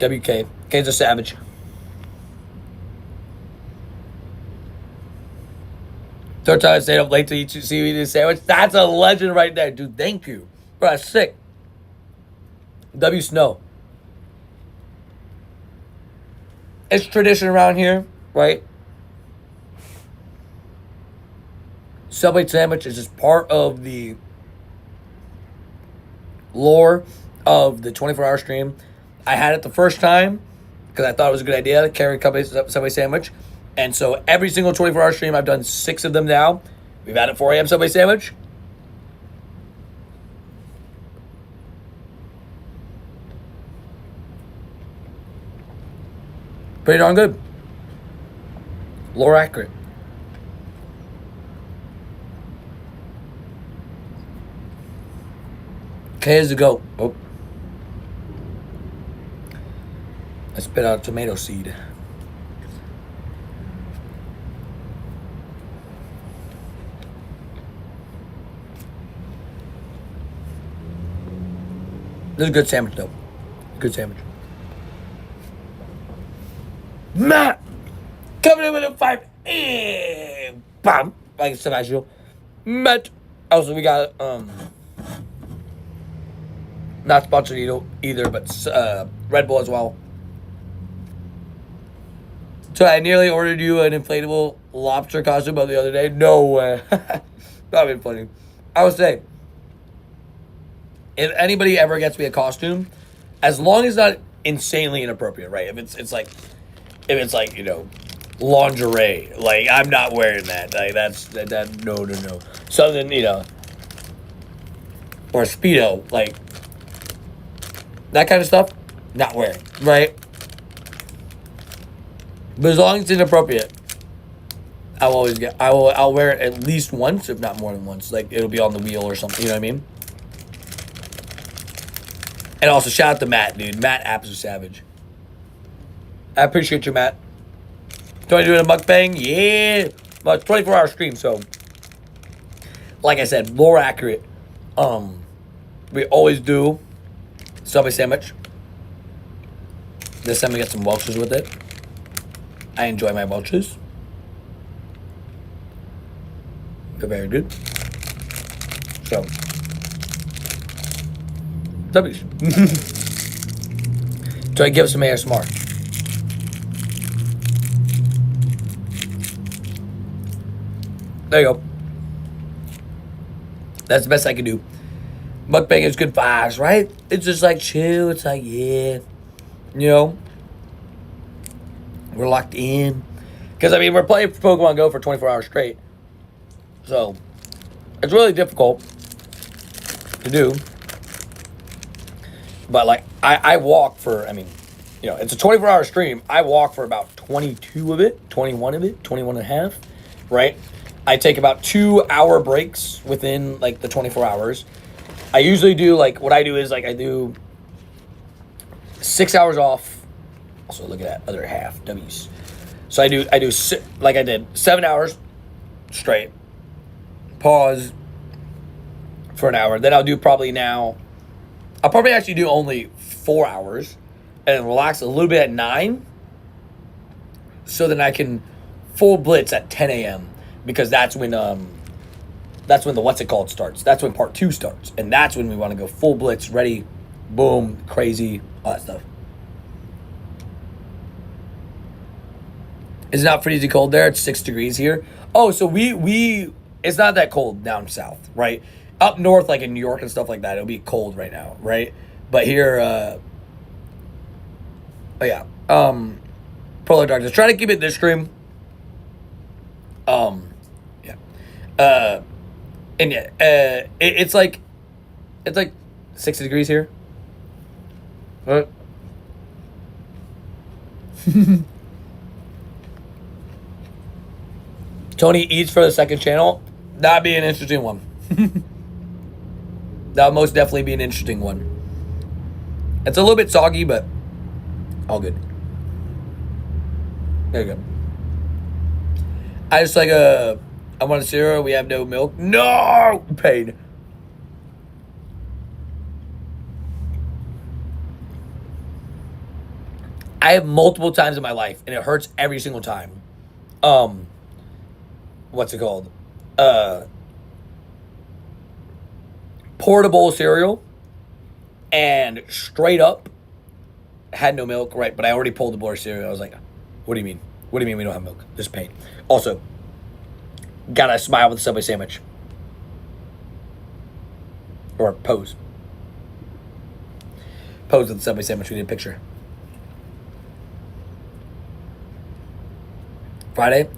K's a savage. Third time I stayed up late to see you eat a sandwich. That's a legend right there, dude. Thank you. Bro, that's sick. W Snow. It's tradition around here, right? Subway sandwich is just part of the lore of the 24-hour stream. I had it the first time because I thought it was a good idea to carry company Subway sandwich. And so every single 24-hour stream, I've done 6 of them now. We've had a 4 a.m. Subway sandwich. Pretty darn good. Lore accurate. K is the goat. Oh. I spit out a tomato seed. This is a good sandwich, though. Good sandwich. Matt! Coming in with a 5. Bam! Like Sebastian. Matt. Also, we got, not sponsored either, but Red Bull as well. So I nearly ordered you an inflatable lobster costume the other day. No way. That would be funny. I would say, if anybody ever gets me a costume, as long as it's not insanely inappropriate, right? If it's like, you know, lingerie, like I'm not wearing that. Like that no. Something, you know, or a Speedo, like that kind of stuff, not wearing, right? But as long as it's inappropriate, I'll wear it at least once, if not more than once. Like it'll be on the wheel or something, you know what I mean? And also, shout out to Matt, dude. Matt Apps is savage. I appreciate you, Matt. Tony doing a mukbang? Yeah. Well, it's 24-hour stream, so like I said, more accurate. We always do Subway sandwich. This time we got some Welch's with it. I enjoy my Welch's. They're very good. So, W's. So I give some ASMR. There you go. That's the best I can do. Mukbang is good vibes, right? It's just like chill. It's like, yeah. You know? We're locked in. Because, I mean, we're playing Pokemon Go for 24 hours straight. So, it's really difficult to do. But, like, I walk for, I mean, you know, it's a 24-hour stream. I walk for about 22 of it, 21 of it, 21 and a half, right? I take about 2-hour breaks within, like, the 24 hours. I usually do, like, what I do is, like, I do 6 hours off. Also, look at that, other half, W's. So I do, like I did, 7 hours straight. Pause for an hour. Then I'll do probably now, I'll probably actually do only 4 hours and relax a little bit at 9. So then I can full blitz at 10 a.m. because that's when the what's it called starts. That's when part 2 starts. And that's when we want to go full blitz, ready, boom, crazy, all that stuff. It's not freezing cold there. It's 6 degrees here. Oh, so we it's not that cold down south, right? Up north, like in New York and stuff like that, it'll be cold right now, right? But here, oh yeah, Polar Darkness. Try to keep it this stream. Yeah, and yeah, it's like 60 degrees here. What? Tony eats for the second channel. That'd be an interesting one. That would most definitely be an interesting one. It's a little bit soggy, but all good. There you go. I just like I want a cereal. We have no milk. No pain. I have multiple times in my life, and it hurts every single time. What's it called? Portable cereal, and straight up had no milk, right? But I already pulled the bowl of cereal. I was like, what do you mean? What do you mean we don't have milk? This pain. Also, gotta smile with the Subway sandwich. Or pose. Pose with the Subway sandwich. We need a picture. Friday.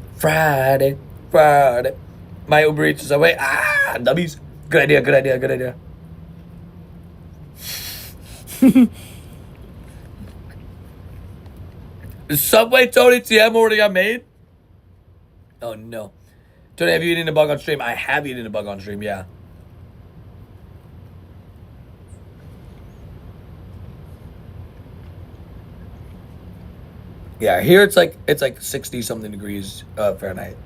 My Uber Eats is away. Dubbies. Good idea. Subway Tony TM already got made? Oh no. Tony, have you eaten a bug on stream? I have eaten a bug on stream, yeah. Yeah, here it's like 60 something degrees Fahrenheit.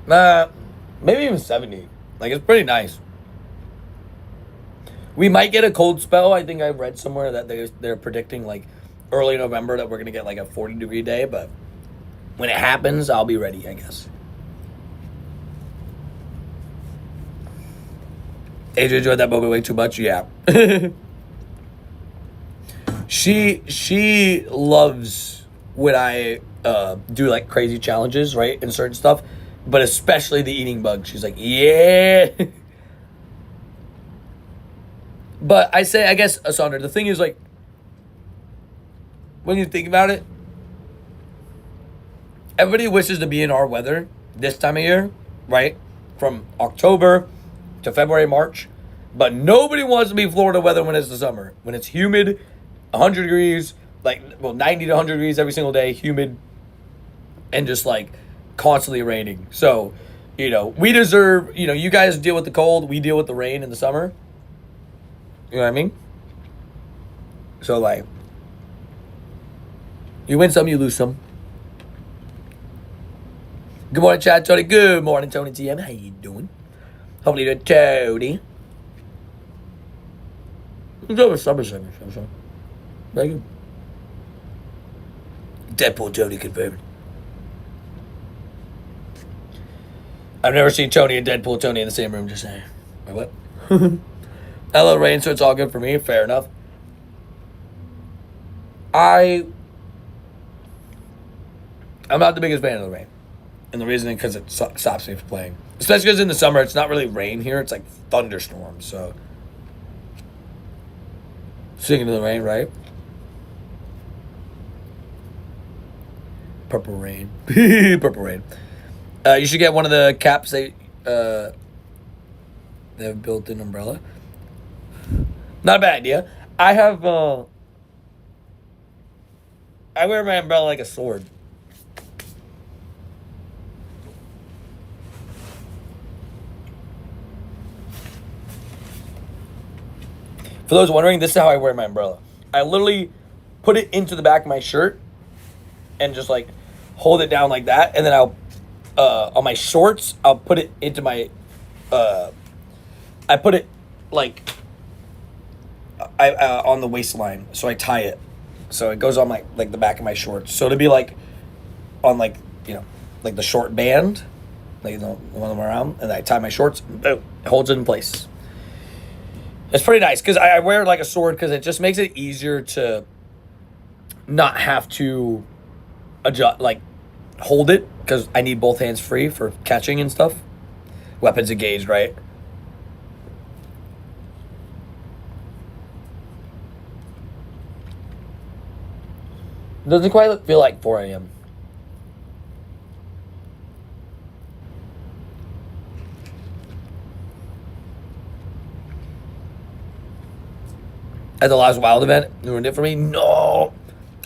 Maybe even 70. Like, it's pretty nice. We might get a cold spell. I think I read somewhere that they're predicting like early November that we're gonna get like a 40-degree day, but when it happens, I'll be ready, I guess. AJ enjoyed that moment way too much, yeah. She loves when I do like crazy challenges, right, and certain stuff, but especially the eating bug. She's like, yeah. But I guess, Asandra, the thing is, like, when you think about it, everybody wishes to be in our weather this time of year, right? From October to February, March. But nobody wants to be Florida weather when it's the summer. When it's humid, 100 degrees, 90 to 100 degrees every single day, humid, and just, like, constantly raining. So, we deserve, you guys deal with the cold, we deal with the rain in the summer. You know what I mean? So, like, you win some, you lose some. Good morning, Chad, Tony. Good morning, Tony TM. How you doing? Hopefully you're doing Tony. Let's go with summer sandwich. Very good. Deadpool Tony confirmed. I've never seen Tony and Deadpool Tony in the same room, just saying. Wait, what? Hello, rain, so it's all good for me. Fair enough. I'm not the biggest fan of the rain. And the reason is because it stops me from playing. Especially because in the summer, it's not really rain here. It's like thunderstorms, so. Singing in the rain, right? Purple rain. Purple rain. You should get one of the caps they have built-in umbrella. Not a bad idea. I have, I wear my umbrella like a sword. For those wondering, this is how I wear my umbrella. I literally put it into the back of my shirt and just like hold it down like that. And then I'll, on my shorts, I'll put it into my, I put it like, on the waistline. So I tie it. So it goes on my, like the back of my shorts. So to be like, on like, like the short band, like the one around, and I tie my shorts, boom, it holds it in place. It's pretty nice because I wear it like a sword because it just makes it easier to not have to adjust, like hold it, because I need both hands free for catching and stuff. Weapons engaged, right? Doesn't quite feel like 4 a.m. At the last Wild event, it ruined it for me. No,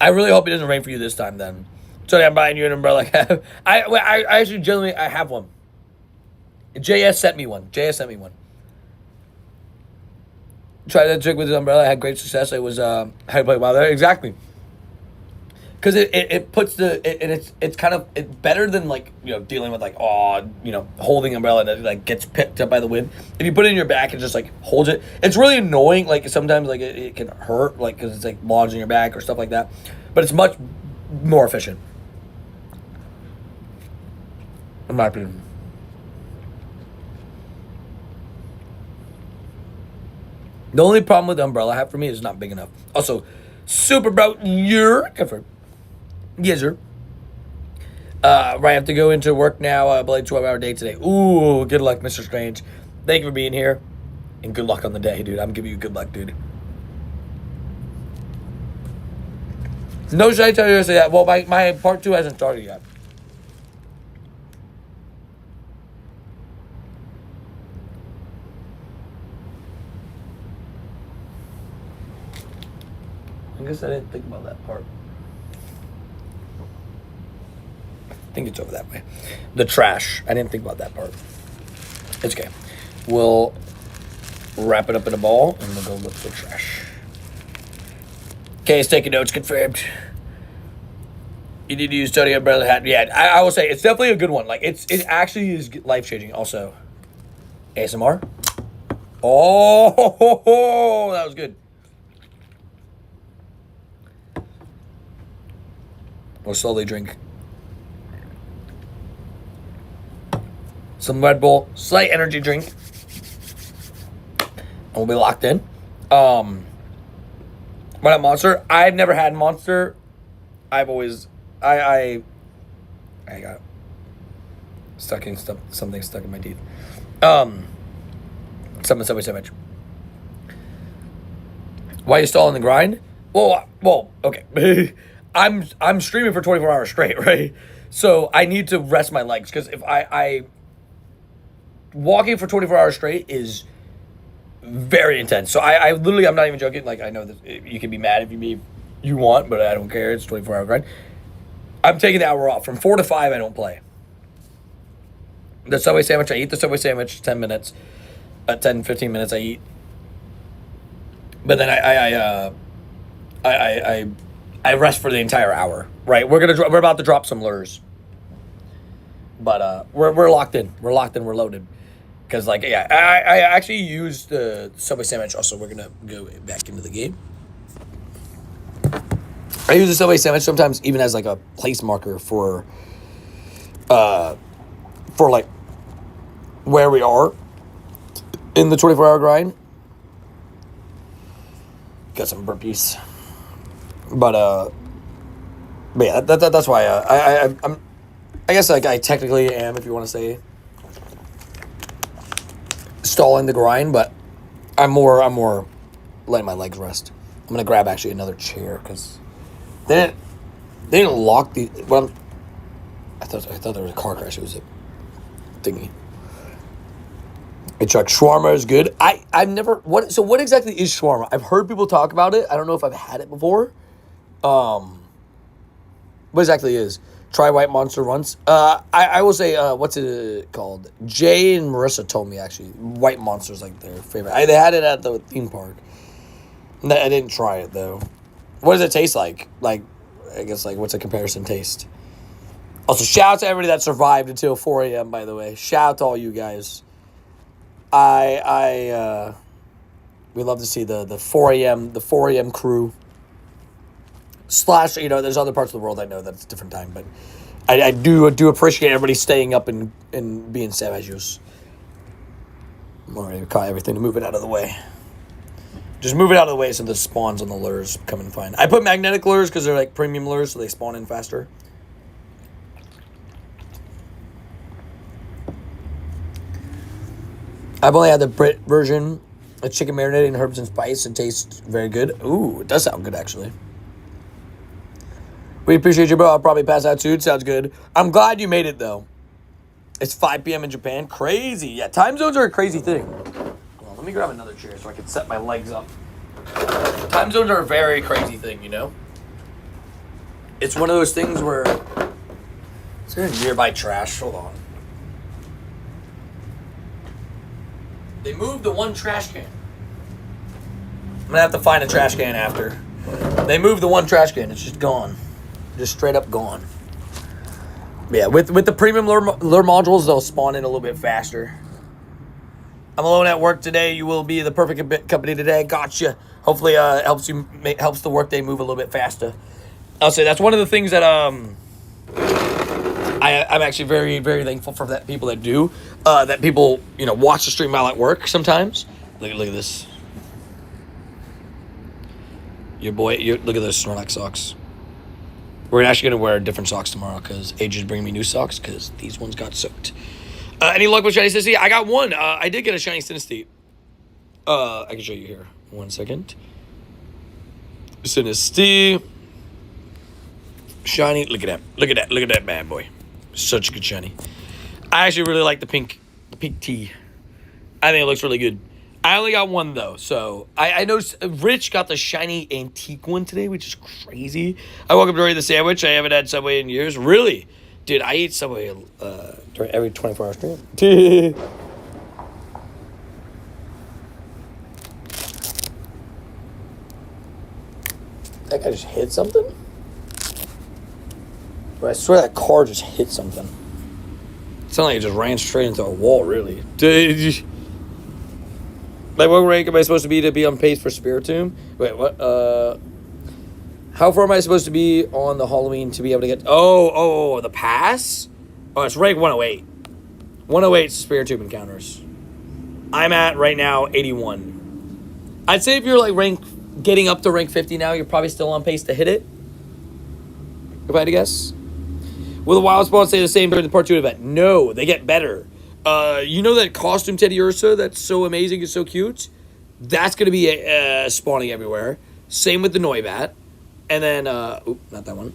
I really hope it doesn't rain for you this time. Then, sorry, I'm buying you an umbrella. I actually genuinely I have one. JS sent me one. Tried that trick with his umbrella. I had great success. It was how to play Wild there exactly. Because it puts it's kind of it's better than like dealing with like holding umbrella and it like gets picked up by the wind. If you put it in your back and just like holds it, it's really annoying. Like sometimes like it can hurt like because it's like lodged in your back or stuff like that. But it's much more efficient, in my opinion. The only problem with the umbrella hat for me is it's not big enough. Also, super bro, you're different. Yes, sir. Right, I have to go into work now. I played 12-hour day today. Ooh, good luck, Mr. Strange. Thank you for being here. And good luck on the day, dude. I'm giving you good luck, dude. No, should I tell you to say that? Well, my part 2 hasn't started yet. I guess I didn't think about that part. I think it's over that way. The trash. I didn't think about that part. It's okay. We'll wrap it up in a ball and we'll go look for trash. Okay, it's taking notes. Confirmed. You need to use Tony Umbrella hat. Yeah, I will say it's definitely a good one. Like it actually is life changing. Also, ASMR. Oh, that was good. We'll slowly drink some Red Bull, slight energy drink, and we'll be locked in. What about Monster? I've never had Monster. I've always, I got something stuck in my teeth. Something so much. Why are you stalling the grind? Well, okay. I'm streaming for 24 hours straight, right? So I need to rest my legs because if I walking for 24 hours straight is very intense. So I literally, I'm not even joking. Like I know that you can be mad if you want, but I don't care. It's 24-hour grind. I'm taking the hour off. From 4 to 5, I don't play. The Subway sandwich, I eat the Subway sandwich 10 minutes. 10, 15 minutes I eat. But then I rest for the entire hour, right? We're about to drop some lures. But we're locked in. We're loaded. Because, like, yeah, I actually used the Subway sandwich. Also, we're going to go back into the game. I use the Subway sandwich sometimes even as, like, a place marker for like, where we are in the 24-hour grind. Got some burpees. But yeah, that's why I guess, like, I technically am, if you want to say, stalling the grind, but I'm more letting my legs rest. I'm gonna grab actually another chair because they didn't lock the. Well, I thought there was a car crash. It was a thingy. It's like shawarma is good. I've never what exactly is shawarma? I've heard people talk about it. I don't know if I've had it before. What exactly is? Try White Monster once. I will say, what's it called? Jay and Marissa told me, actually, White Monster's like their favorite. They had it at the theme park. I didn't try it, though. What does it taste like? Like, I guess, like, what's a comparison taste? Also, shout out to everybody that survived until 4 a.m., by the way. Shout out to all you guys. We love to see the 4 a.m. crew. Slash, there's other parts of the world I know that it's a different time, but I do appreciate everybody staying up and being savages. I'm already caught everything to move it out of the way. Just move it out of the way so the spawns on the lures come in fine. I put magnetic lures because they're like premium lures, so they spawn in faster. I've only had the Brit version. A chicken marinated in herbs and spice. It tastes very good. Ooh, it does sound good, actually. We appreciate you, bro. I'll probably pass out soon. Sounds good. I'm glad you made it, though. It's 5 p.m. in Japan. Crazy. Yeah, time zones are a crazy thing. Well, let me grab another chair so I can set my legs up. Time zones are a very crazy thing, you know? It's one of those things where... Is there nearby trash? Hold on. They moved the one trash can. I'm gonna have to find a trash can after. They moved the one trash can. It's just gone. Just straight up gone. Yeah, with the premium lure modules, they'll spawn in a little bit faster. I'm alone at work today. You will be the perfect company today. Gotcha. Hopefully, helps the workday move a little bit faster. I'll say that's one of the things that I'm actually very, very thankful for that people that do. That people, watch the stream while at work sometimes. Look at this. Look at those Snorlax socks. We're actually going to wear different socks tomorrow because AJ is bringing me new socks because these ones got soaked. Any luck with Shiny Sinistea? I got one. I did get a Shiny Sinistea. I can show you here. 1 second. Sinistea. Shiny. Look at that. Look at that. Look at that bad boy. Such a good shiny. I actually really like the pink tee. I think it looks really good. I only got one, though, so I noticed Rich got the shiny antique one today, which is crazy. I woke up during the sandwich. I haven't had Subway in years. Really? Dude, I eat Subway during every 24-hour stream. That guy just hit something? Bro, I swear that car just hit something. It sounded like it just ran straight into a wall, really. Dude. Like, what rank am I supposed to be on pace for Spiritomb? Wait, what? How far am I supposed to be on the Halloween to be able to get... Oh, the pass? Oh, it's rank 108. 108 Spiritomb encounters. I'm at, right now, 81. I'd say if you're, like, getting up to rank 50 now, you're probably still on pace to hit it. If I had to guess. Will the wild spawn stay the same during the part 2 event? No, they get better. You know that costume Teddy Ursa that's so amazing and so cute? That's going to be spawning everywhere. Same with the Noibat. And then, not that one.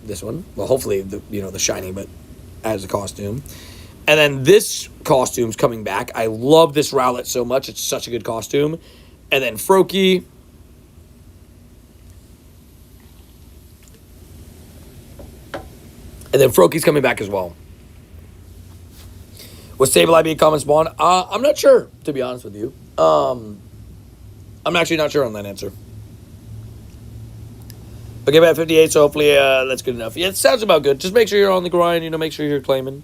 This one. Well, hopefully, the shiny, but as a costume. And then this costume's coming back. I love this Rowlet so much. It's such a good costume. And then Froakie. And then Froakie's coming back as well. Would Sableye be a common spawn? I'm not sure, to be honest with you. I'm actually not sure on that answer. But get at 58, so hopefully that's good enough. Yeah, it sounds about good. Just make sure you're on the grind, make sure you're claiming.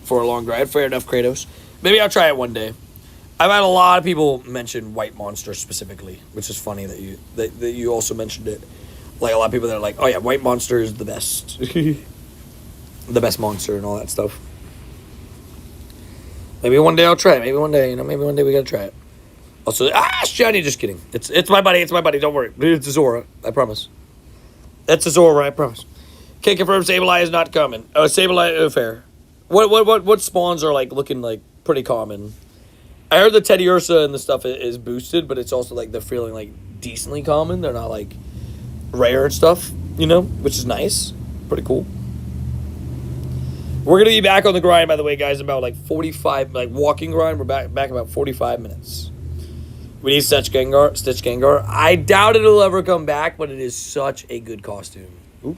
For a long grind. Fair enough, Kratos. Maybe I'll try it one day. I've had a lot of people mention White Monster specifically, which is funny that you also mentioned it. Like, a lot of people that are like, oh yeah, White Monster is the best. The best monster and all that stuff. Maybe one day I'll try it. Maybe one day, maybe one day we gotta try it. Also, shiny, just kidding. It's my buddy, don't worry. It's a Zora, I promise. That's a Zora, I promise. Can't confirm Sableye is not coming. Oh, Sableye, fair. What spawns are, like, looking, like, pretty common? I heard the Teddy Ursa and the stuff is boosted, but it's also, like, they're feeling, like, decently common. They're not, like, rare and stuff, which is nice. Pretty cool. We're going to be back on the grind, by the way, guys, about, like, 45, like, walking grind. We're back about 45 minutes. We need Stitch Gengar. I doubt it'll ever come back, but it is such a good costume. Oop.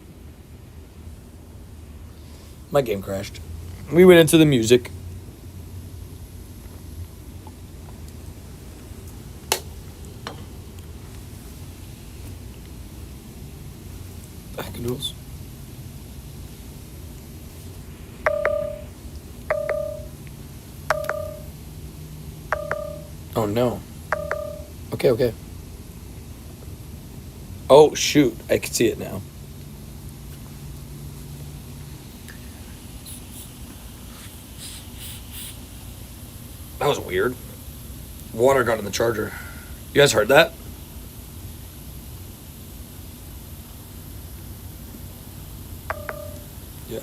My game crashed. We went into the music. Noodles. Oh no. Okay. Oh shoot, I can see it now. That was weird. Water got in the charger. You guys heard that? Yeah.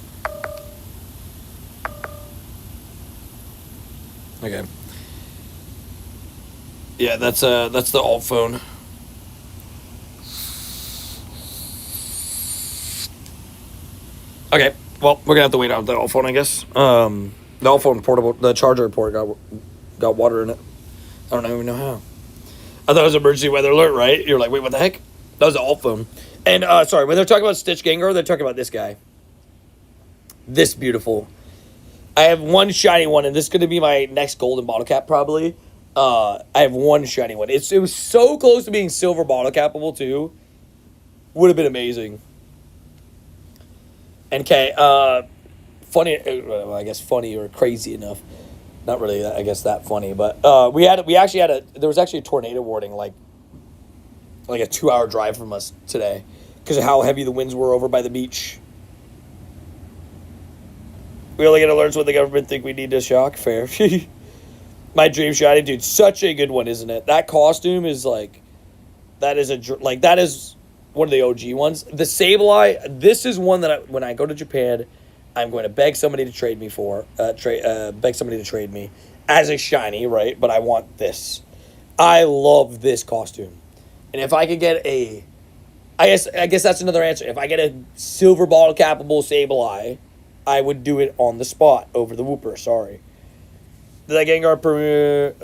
Okay. Yeah, that's the alt phone. Okay. Well, we're gonna have to wait out the alt phone, I guess. The alt phone portable, the charger port got water in it. I don't even know how. I thought it was emergency weather alert, right? You're like, wait, what the heck? That was the alt phone. And sorry, when they're talking about Stitch Gengar, they're talking about this guy. This beautiful. I have one shiny one, and this is going to be my next golden bottle cap, probably. I have one shiny one. It was so close to being silver bottle capable, too. Would have been amazing. And, okay, funny, well, I guess funny or crazy enough. Not really, I guess, that funny. But there was actually a tornado warning, like a 2-hour drive from us today. Because of how heavy the winds were over by the beach. We only get alerts when the government think we need to shock. Fair. My dream shiny, dude. Such a good one, isn't it? That costume is like... that is one of the OG ones. The Sableye, this is one that when I go to Japan, I'm going to beg somebody to trade me for. Beg somebody to trade me as a shiny, right? But I want this. I love this costume. And if I could get a... I guess that's another answer. If I get a silver bottle capable Sableye, I would do it on the spot over the Wooper. Sorry. Did that Gengar premiere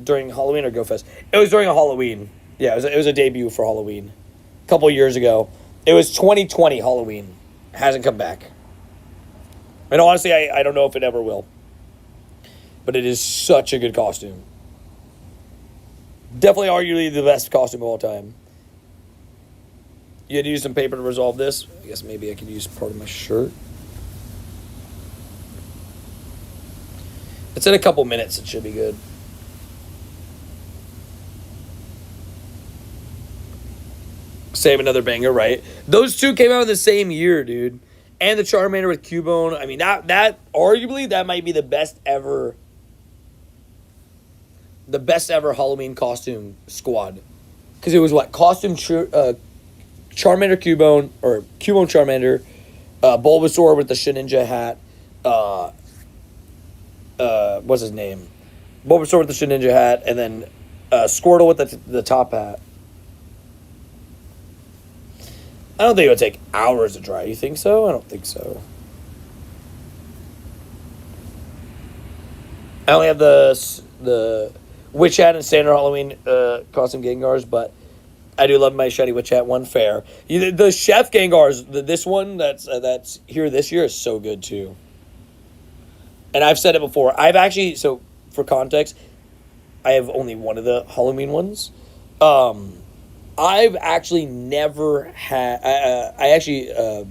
during Halloween or Go Fest? It was during a Halloween. Yeah, it was a debut for Halloween. A couple years ago. It was 2020 Halloween. Hasn't come back. And honestly, I don't know if it ever will. But it is such a good costume. Definitely arguably the best costume of all time. You had to use some paper to resolve this. I guess maybe I could use part of my shirt. It's in a couple minutes. It should be good. Same, another banger, right? Those two came out in the same year, dude. And the Charmander with Cubone. I mean, that arguably, that might be the best ever Halloween costume squad. Because it was what? Charmander Cubone, or Cubone Charmander, Bulbasaur with the Shedinja hat, what's his name? Bulbasaur with the Shedinja hat, and then Squirtle with the top hat. I don't think it would take hours to dry. You think so? I don't think so. I only have the Witch Hat and standard Halloween costume Gengars, but I do love my shiny Witch Hat one. Fair. The Chef Gengars, this one that's here this year is so good too. And I've said it before. I've actually, so for context, I have only one of the Halloween ones. I've actually never had... I actually have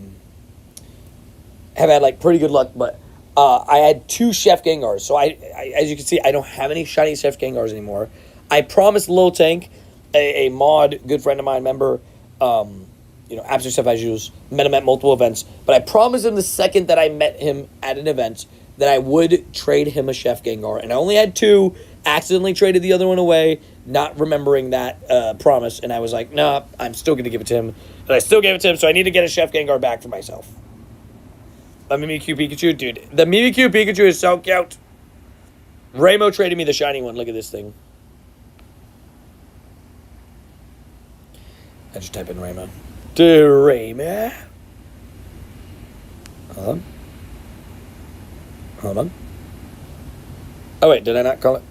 had, like, pretty good luck, but I had 2 Chef Gengars. So, I as you can see, I don't have any shiny Chef Gengars anymore. I promised Lil Tank, a mod, good friend of mine, member, Absolute Stuff I Use, met him at multiple events, but I promised him the second that I met him at an event that I would trade him a Chef Gengar. And I only had 2, accidentally traded the other one away, not remembering that promise, and I was like, nah, I'm still going to give it to him. And I still gave it to him, so I need to get a Chef Gengar back for myself. A Mimikyu Pikachu, dude. The Mimikyu Pikachu is so cute. Ramo traded me the shiny one. Look at this thing. I just type in Ramo. Ramo. Hold on. Oh, wait, did I not call it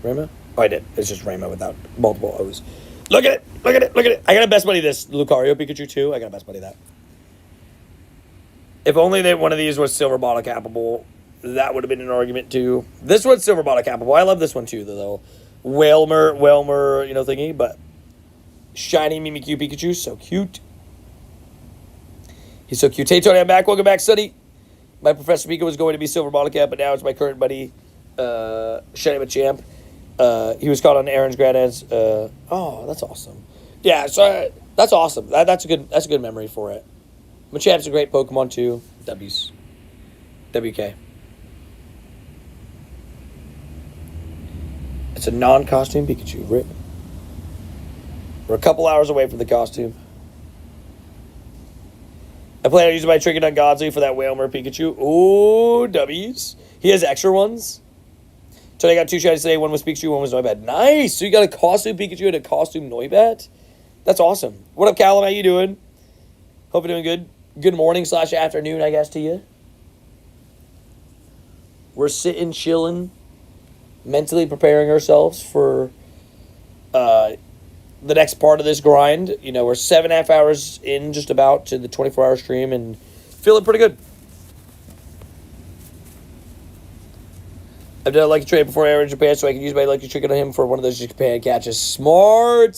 Ramo? Oh, I did. It's just Ramo without multiple O's. Look at it. Look at it. Look at it. I got a best buddy this. Lucario Pikachu, too. I got a best buddy that. If only one of these was silver bottle capable, that would have been an argument, too. This one's silver bottle capable. I love this one, too, though. Whalmer, thingy. But shiny Mimikyu Pikachu, so cute. He's so cute. Hey, Tony, I'm back. Welcome back, Sonny. My Professor Pika was going to be silver bottle cap, but now it's my current buddy, Shiny Machamp. He was caught on Aaron's Grandad's. Oh, that's awesome. Yeah, so that's awesome. That's a good memory for it. Machamp's a great Pokemon too. W's. WK. It's a non-costume Pikachu. Rip. We're a couple hours away from the costume. I plan on using my Trigon Godly for that Whalmer Pikachu. Ooh, W's. He has extra ones. So I got 2 shinies today. One was Pikachu, one was Noibat. Nice. So you got a costume Pikachu and a costume Noibat. That's awesome. What up, Callum? How you doing? Hope you're doing good. Good morning / afternoon, I guess, to you. We're sitting, chilling, mentally preparing ourselves for the next part of this grind. You know, we're 7.5 hours in just about to the 24-hour stream and feeling pretty good. I've done a lucky trade before I went to Japan so I can use my lucky trick on him for one of those Japan catches. Smart.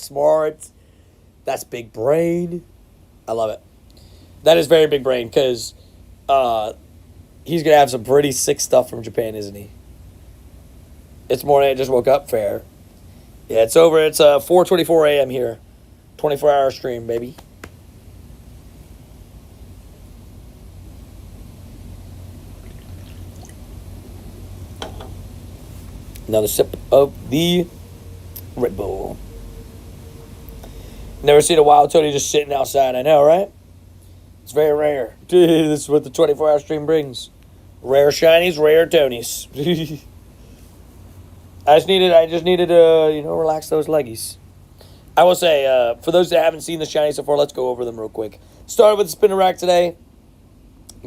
That's big brain. I love it. That is very big brain because he's going to have some pretty sick stuff from Japan, isn't he? It's morning. I just woke up. Fair. Yeah, it's over. It's 4:24 a.m. here. 24-hour stream, baby. Another sip of the Red Bull. Never seen a wild Tony just sitting outside. I know, right? It's very rare. This is what the 24-hour stream brings. Rare shinies, rare Tonys. I just needed to, relax those leggies. I will say, for those that haven't seen the shinies so far, let's go over them real quick. Started with the spinner rack today.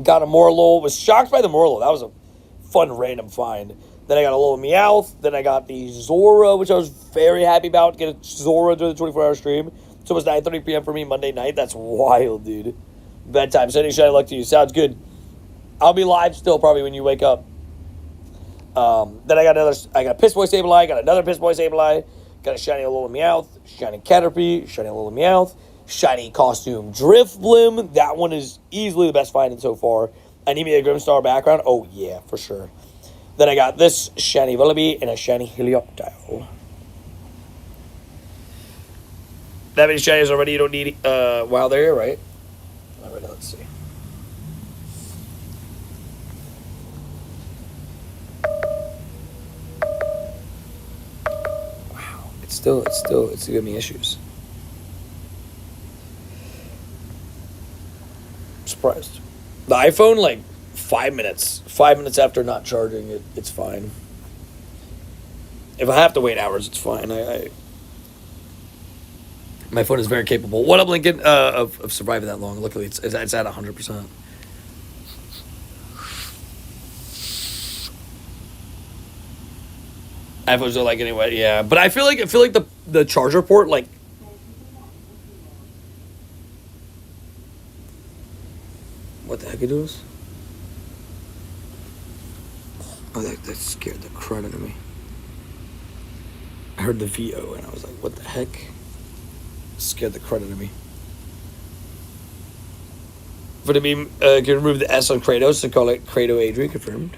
Got a Morlul. Was shocked by the Morlul. That was a fun random find. Then I got a little Meowth. Then I got the Zora, which I was very happy about. Get a Zora during the 24-hour stream. So it was 9:30 p.m. for me Monday night. That's wild, dude. Bedtime. Sending shiny luck to you. Sounds good. I'll be live still probably when you wake up. Then I got a Piss Boy Sableye. Got another Piss Boy Sableye. Got a shiny little Meowth. Shiny Caterpie. Shiny little Meowth. Shiny costume Drifblim. That one is easily the best finding so far. I need me a Grimstar background. Oh, yeah, for sure. Then I got this shiny Vullaby and a shiny Helioptile. That many shinies already. You don't need while they're here, right? All right, let's see. Wow, it's giving me issues. I'm surprised. The iPhone, like 5 minutes. 5 minutes after not charging it, it's fine. If I have to wait hours, it's fine. My phone is very capable. What up, Lincoln? Of surviving that long. Luckily, it's at 100%. iPhones don't like anyway. Yeah, but I feel like the charger port like. What the heck it is? Oh, that scared the crud out of me. I heard the VO and I was like, what the heck? Scared the crud out of me. Would it be, can remove the S on Kratos and call it Kratos Adrian, confirmed.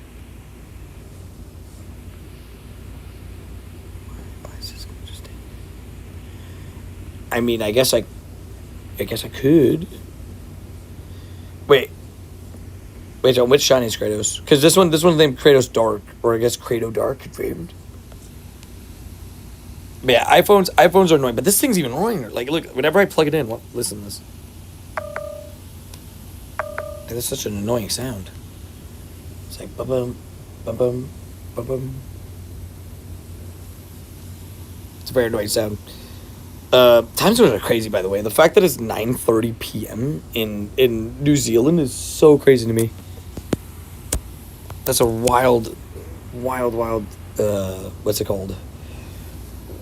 Why is this interesting? I mean, I guess I could. Wait, on which shiny is Kratos? Because this one's named Kratos Dark, or I guess Kratos Dark, confirmed. But yeah, iPhones are annoying, but this thing's even annoying. Like, look, whenever I plug it in, listen to this. That's such an annoying sound. It's like bum bum bum bum bum. It's a very annoying sound. Time zones are crazy, by the way. The fact that it's 9:30 p.m. in New Zealand is so crazy to me. That's a wild, what's it called?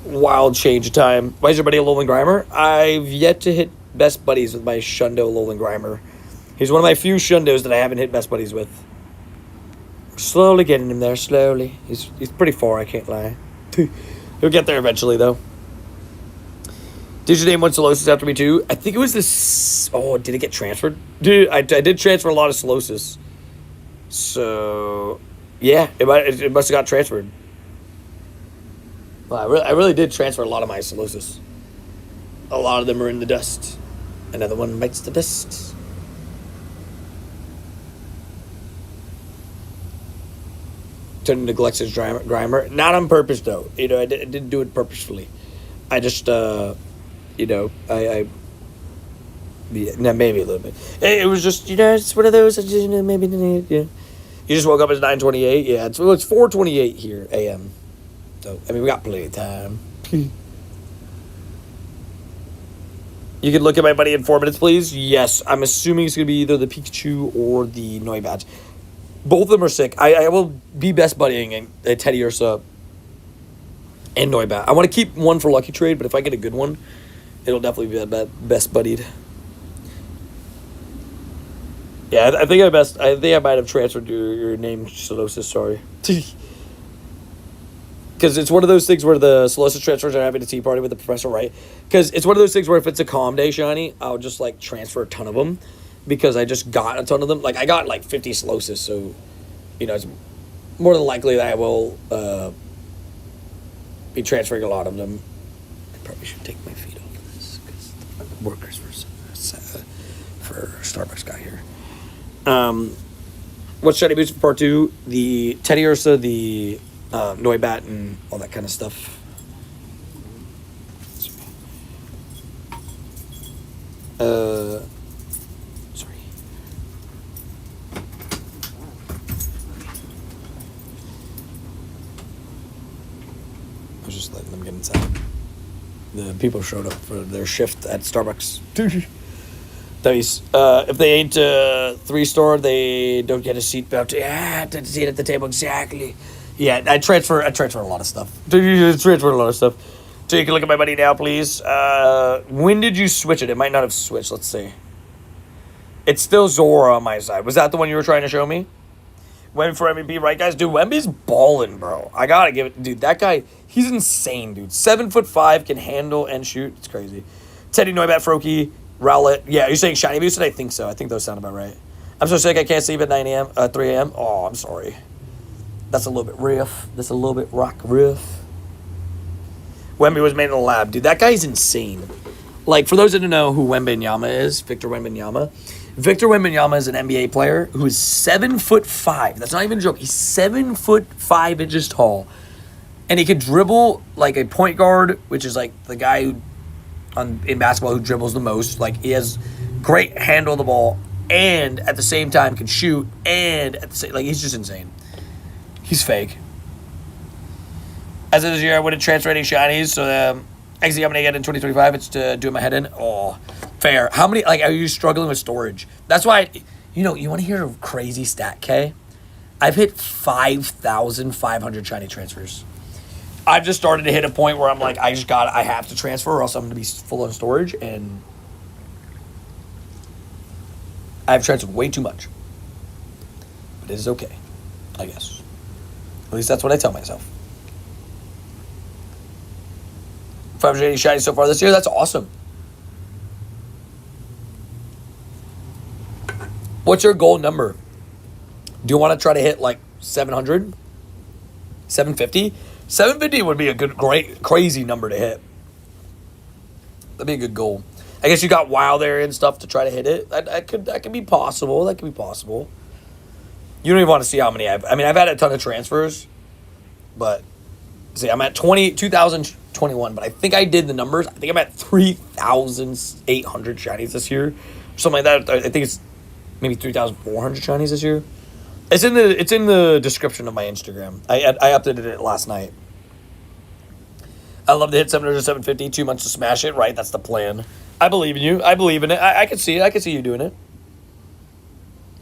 Wild change of time. Why is your buddy a Alolan Grimer? I've yet to hit best buddies with my Shundo Alolan Grimer. He's one of my few Shundos that I haven't hit best buddies with. Slowly getting him there, slowly. He's pretty far, I can't lie. He'll get there eventually, though. Did you name one Solosis after me, too? I think it was this... Oh, did it get transferred? Dude, I did transfer a lot of Solosis. So... Yeah, it must have got transferred. Well, I really did transfer a lot of my Solosis. A lot of them are in the dust. Another one bites the dust. Turned into Galex's Grimer. Not on purpose, though. I didn't do it purposefully. I just, yeah, maybe a little bit. It was just, it's one of those, maybe, yeah. You just woke up at 9:28? Yeah, it's 4:28 here, a.m. So, I mean, we got plenty of time. You can look at my buddy in 4 minutes, please. Yes, I'm assuming it's going to be either the Pikachu or the Noibat. Both of them are sick. I will be best buddying a Teddy Ursa and Noibat. I want to keep one for Lucky Trade, but if I get a good one, it'll definitely be best buddied. Yeah, I think I might have transferred your name, Solosis. Sorry, because it's one of those things where the Solosis transfers are having a tea party with the professor, right? Because it's one of those things where if it's a calm day, Shiny, I'll just like transfer a ton of them, because I just got a ton of them. Like I got like 50 Solosis, so it's more than likely that I will be transferring a lot of them. I probably should take my feet off of this because the workers for Starbucks got here. What's Shiny Boots for part 2? The Teddy Ursa, the Noibat, and all that kind of stuff. Sorry. I was just letting them get inside. The people showed up for their shift at Starbucks. If they ain't 3-star, they don't get a seatbelt. Yeah, to sit at the table exactly. Yeah, I transfer a lot of stuff. Take a look at my buddy now, please. When did you switch it? It might not have switched. Let's see. It's still Zora on my side. Was that the one you were trying to show me? Wemby for MVP, right, guys? Dude, Wemby's balling, bro. I gotta give it. Dude, that guy, he's insane, dude. 7'5", can handle and shoot. It's crazy. Teddy, Noibat, Froakie, Rowlet. Yeah, you're saying Shiny Boosted? I think so. I think those sound about right. I'm so sick I can't sleep at 3 a.m. Oh, I'm sorry. That's a little bit rough. That's a little bit rough. Wemby was made in the lab. Dude, that guy's insane. Like, for those that don't know who Wembanyama is, Victor Wembanyama. Victor Wembanyama is an NBA player who is 7'5". That's not even a joke. He's 7'5" tall. And he can dribble like a point guard, which is like the guy who in basketball who dribbles the most. Like, he has great handle of the ball and at the same time can shoot, and at the same, like, he's just insane. He's fake. As of this year, I wouldn't transfer any shinies, so actually I'm going to get in 2025. It's to do my head in. Oh, fair. How many, like, are you struggling with storage? That's why, you want to hear a crazy stat, K? I've hit 5,500 shiny transfers. I've just started to hit a point where I'm like, I have to transfer or else I'm going to be full on storage, and I've transferred way too much. But it is okay, I guess. At least that's what I tell myself. 580 shiny so far this year. That's awesome. What's your goal number? Do you want to try to hit like 700? 750? 750 would be a great, crazy number to hit. That'd be a good goal. I guess you got wild area and stuff to try to hit it. That could be possible. That could be possible. You don't even want to see how many I've had a ton of transfers, but see, I'm at 2021, but I think I did the numbers. I think I'm at 3,800 shinies this year, something like that. I think it's maybe 3,400 shinies this year. It's in the description of my Instagram. I updated it last night. I love to hit 700 750, 2 months to smash it, right? That's the plan. I believe in you. I believe in it. I can see it. I can see you doing it.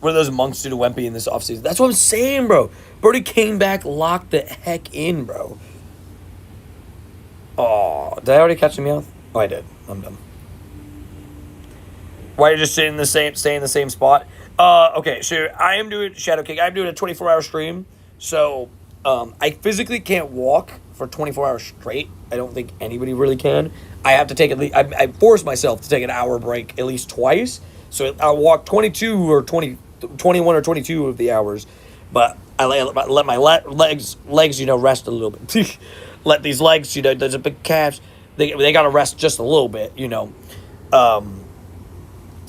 What do those monks do to Wemby in this offseason? That's what I'm saying, bro. Brody came back, locked the heck in, bro. Oh, did I already catch the Meowth? Oh, I did. I'm done. Why are you just staying in the same spot? Okay, so I am doing Shadow King. I'm doing a 24-hour stream, so I physically can't walk for 24 hours straight. I don't think anybody really can. I have to take I force myself to take an hour break at least twice. So I'll walk 21 or 22 of the hours, but I let my legs rest a little bit. Let these legs, there's a big calves. They got to rest just a little bit,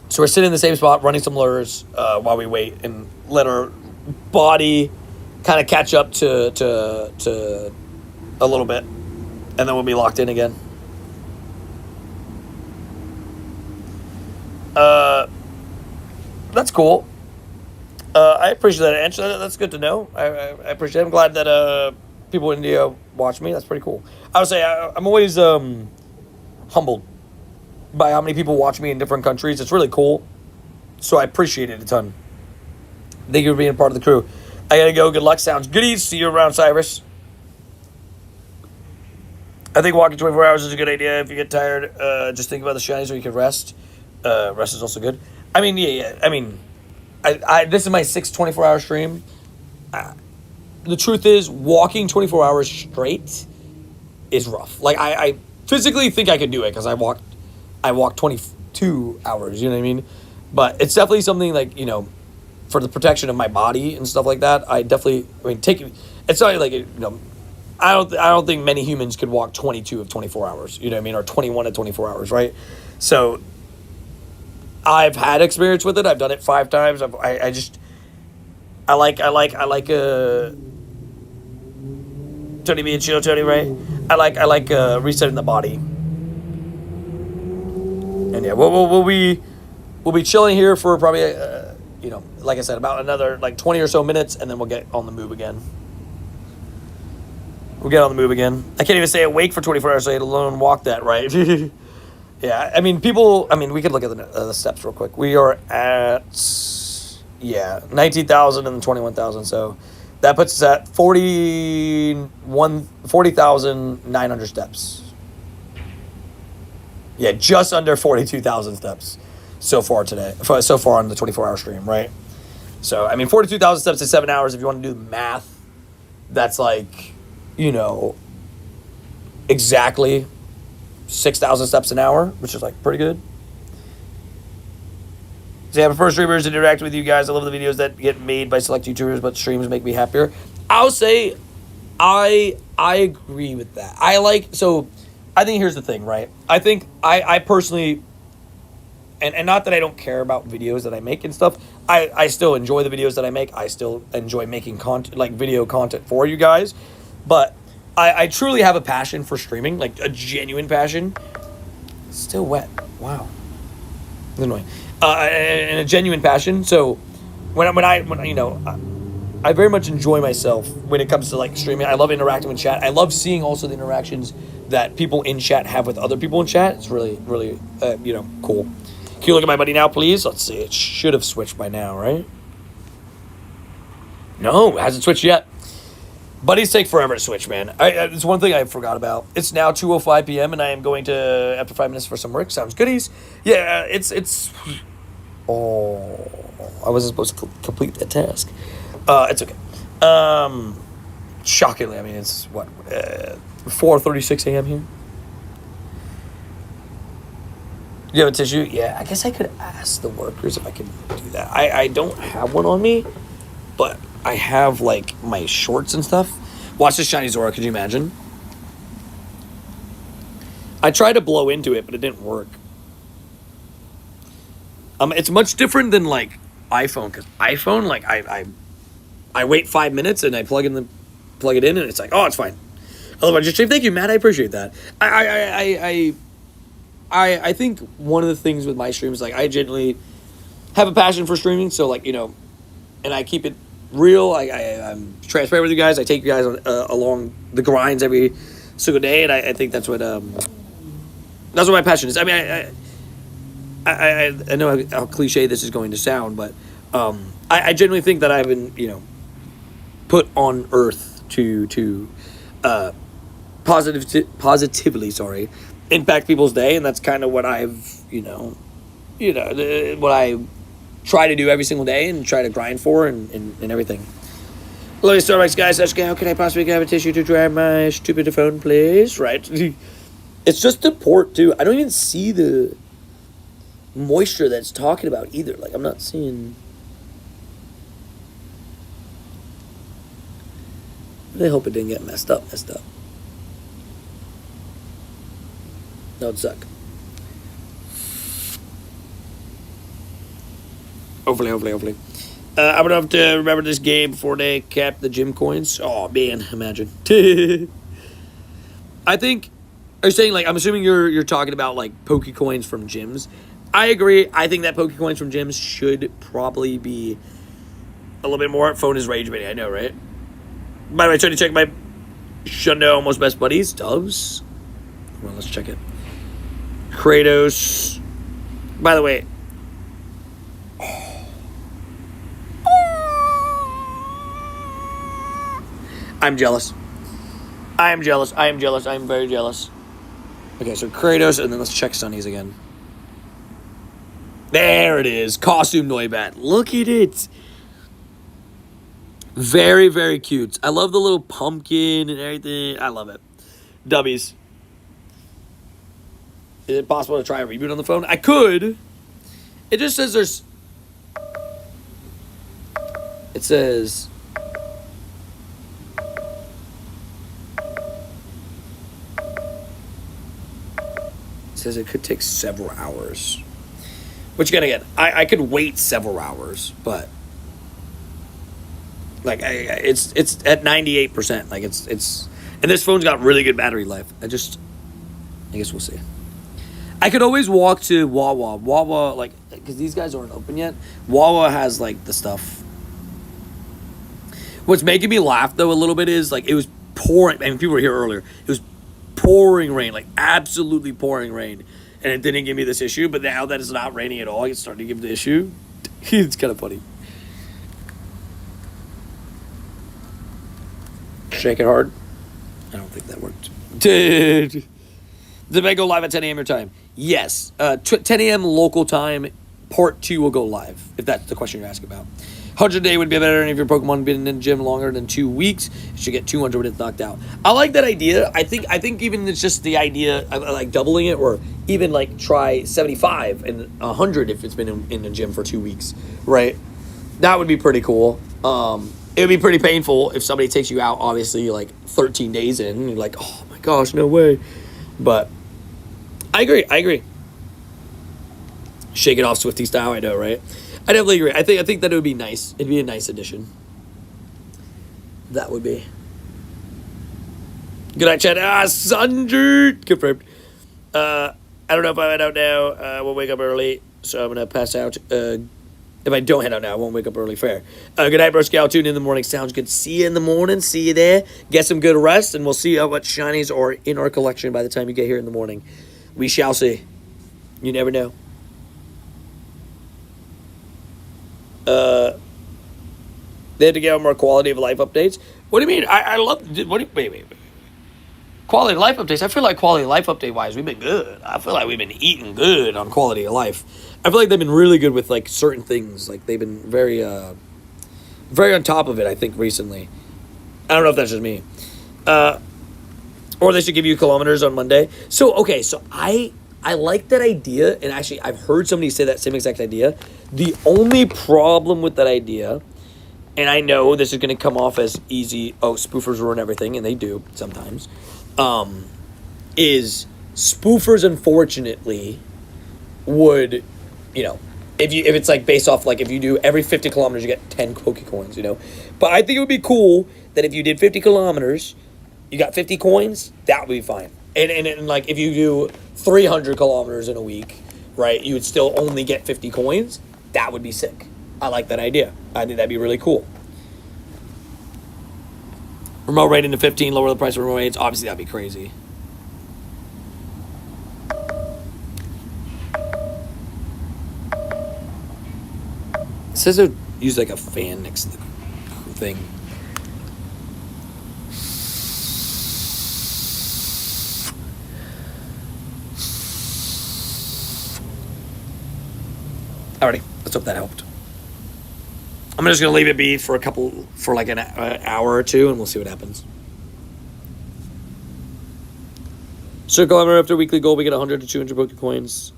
So we're sitting in the same spot, running some lures while we wait and let our body kind of catch up to a little bit, and then we'll be locked in again. That's cool. I appreciate that answer. That's good to know. I appreciate it. I'm glad that people in India watch me. That's pretty cool. I would say I'm always humbled by how many people watch me in different countries. It's really cool. So I appreciate it a ton. Thank you for being part of the crew. I gotta go. Good luck. Sounds goodies. See you around, Cyrus. I think walking 24 hours is a good idea. If you get tired, just think about the shinies, or you can rest. Rest is also good. I mean, yeah. I mean, this is my 6th 24-hour stream. The truth is, walking 24 hours straight is rough. Like, I physically think I could do it because I walked 22 hours, you know what I mean? But it's definitely something, like, you know, for the protection of my body and stuff like that, it's not like, you know, I don't think many humans could walk 22 of 24 hours, you know what I mean? Or 21 of 24 hours, right? So I've had experience with it. I've done it 5 times. I like Tony being chill, Tony, right? I like resetting the body. And yeah, we'll be chilling here for probably you know, like I said, about another like 20 or so minutes, and then we'll get on the move again. I can't even stay awake for 24 hours, let alone walk that, right? Yeah, I mean, we could look at the steps real quick. We are at 19,000 and 21,000, so that puts us at 40,900 steps. Yeah, just under 42,000 steps so far on the 24-hour stream, right? So, I mean, 42,000 steps is 7 hours. If you want to do the math, that's like, you know, exactly 6,000 steps an hour, which is like pretty good. So yeah, I prefer streamers to interact with you guys. I love the videos that get made by select YouTubers, but streams make me happier. I'll say I agree with that. I think here's the thing, right? I think I personally, and not that I don't care about videos that I make and stuff, I still enjoy the videos that I make. I still enjoy making content, like video content for you guys. But I truly have a passion for streaming, like a genuine passion. It's still wet. Wow. It's annoying. And a genuine passion. So when you know, I very much enjoy myself when it comes to like streaming. I love interacting with chat. I love seeing also the interactions that people in chat have with other people in chat. It's really, really, you know, cool. Can you look at my buddy now, please? Let's see. It should have switched by now, right? No, it hasn't switched yet. Buddies take forever to switch, man. It's one thing I forgot about. It's now 2:05 p.m. and I am going to, after 5 minutes, for some work. Sounds goodies. Yeah, it's. Oh, I wasn't supposed to complete that task. It's okay. Shockingly, I mean, it's what 4:36 a.m. here. You have a tissue? Yeah, I guess I could ask the workers if I could do that. I don't have one on me, but I have, like, my shorts and stuff. Watch this shiny Zora, could you imagine? I tried to blow into it, but it didn't work. It's much different than, like, iPhone, because iPhone, like, I wait 5 minutes and I plug it in and it's like, oh, it's fine. Otherwise, just thank you, Matt. I appreciate that. I think one of the things with my streams, like, I genuinely have a passion for streaming, so, like, you know, and I keep it real. I'm transparent with you guys. I take you guys along the grinds every single day, and I think that's what my passion is. I mean, I know how cliche this is going to sound, but I genuinely think that I've been, you know, put on earth to positively impact people's day, and that's kind of what I've what I try to do every single day and try to grind for and everything. Hello, Starbucks guys. How can I possibly grab a tissue to dry my stupid phone, please? Right. It's just the port too. I don't even see the moisture that's talking about either. Like, I'm not seeing. I hope it didn't get messed up. That would suck. Hopefully. I would have to remember this game before they capped the gym coins. Oh, man, imagine. I think, are you saying, like, I'm assuming you're talking about, like, Pokecoins from gyms. I agree. I think that Pokecoins from gyms should probably be a little bit more. Phone is rage baiting, I know, right? By the way, trying to check my Shundo, almost best buddies. Dubs. Well, let's check it. Kratos. By the way. I'm jealous. I am jealous. I am jealous. I am very jealous. Okay, so Kratos, and then let's check Sunny's again. There it is. Costume Noibat. Look at it. Very, very cute. I love the little pumpkin and everything. I love it. Dubbies. Is it possible to try a reboot on the phone? I could. It just says there's... It says... It says it could take several hours. Which, again, I could wait several hours, but... Like, it's at 98%. Like, it's... And this phone's got really good battery life. I guess we'll see. I could always walk to Wawa. Wawa, like, because these guys aren't open yet. Wawa has, like, the stuff. What's making me laugh, though, a little bit is, like, it was pouring. I mean, people were here earlier. It was pouring rain, like, absolutely pouring rain. And it didn't give me this issue. But now that it's not raining at all, it's starting to give the issue. It's kind of funny. Shake it hard. I don't think that worked. Dude. Did I go live at 10 a.m. your time? Yes. 10 a.m. local time. Part 2 will go live, if that's the question you're asking about. 100 a day would be better, and if your Pokemon been in the gym longer than 2 weeks, you should get 200 when it's knocked out. I like that idea. I think even it's just the idea of like doubling it, or even like try 75 and 100 if it's been in the gym for 2 weeks, right? That would be pretty cool. It would be pretty painful if somebody takes you out, obviously, like 13 days in, and you're like, oh my gosh, no way. But I agree. Shake it off Swifty style, I know, right? I definitely agree. I think that it would be nice. It'd be a nice addition. That would be. Good night, chat. Sundered. Confirmed. I don't know if I head out now. I will wake up early, so I'm going to pass out. If I don't head out now, I won't wake up early. Fair. Good night, bro. Scout. Tune in the morning. Sounds good. See you in the morning. See you there. Get some good rest, and we'll see what shinies are in our collection by the time you get here in the morning. We shall see. You never know. They had to get more quality of life updates. What do you mean? I love. Wait. Quality of life updates. I feel like quality of life update wise, we've been good. I feel like we've been eating good on quality of life. I feel like they've been really good with like certain things. Like they've been very on top of it. I think recently. I don't know if that's just me. Or they should give you kilometers on Monday. So okay, so I like that idea, and actually I've heard somebody say that same exact idea. The only problem with that idea, and I know this is going to come off as easy, spoofers ruin everything, and they do sometimes, is spoofers, unfortunately, would, if it's like based off, like if you do every 50 kilometers, you get 10 Pokecoins, But I think it would be cool that if you did 50 kilometers, you got 50 coins, that would be fine. And like if you do 300 kilometers in a week, right, you would still only get 50 coins. That would be sick. I like that idea. I think that'd be really cool. Remote rating to 15, lower the price of remote rates. Obviously, that'd be crazy. It says they use like a fan next to the thing. Alrighty, let's hope that helped. I'm just going to leave it be for like an hour or two, and we'll see what happens. Circle ever after weekly goal, we get 100 to 200 Pokecoins.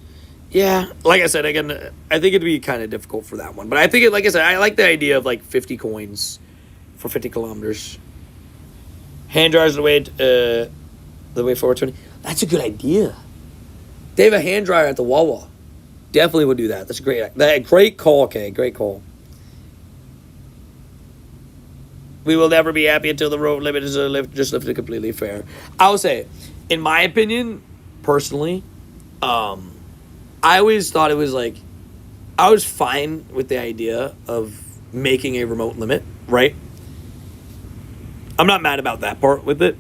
Yeah, like I said, again, I think it'd be kind of difficult for that one. But I think, like I said, I like the idea of like 50 coins for 50 kilometers. Hand dryers the way forward 20. That's a good idea. They have a hand dryer at the Wawa. Definitely would do that. That's a great call, Kay. Great call. We will never be happy until the road limit is just lifted completely. Fair. I will say, in my opinion, personally, I always thought it was like, I was fine with the idea of making a remote limit, right? I'm not mad about that part with it.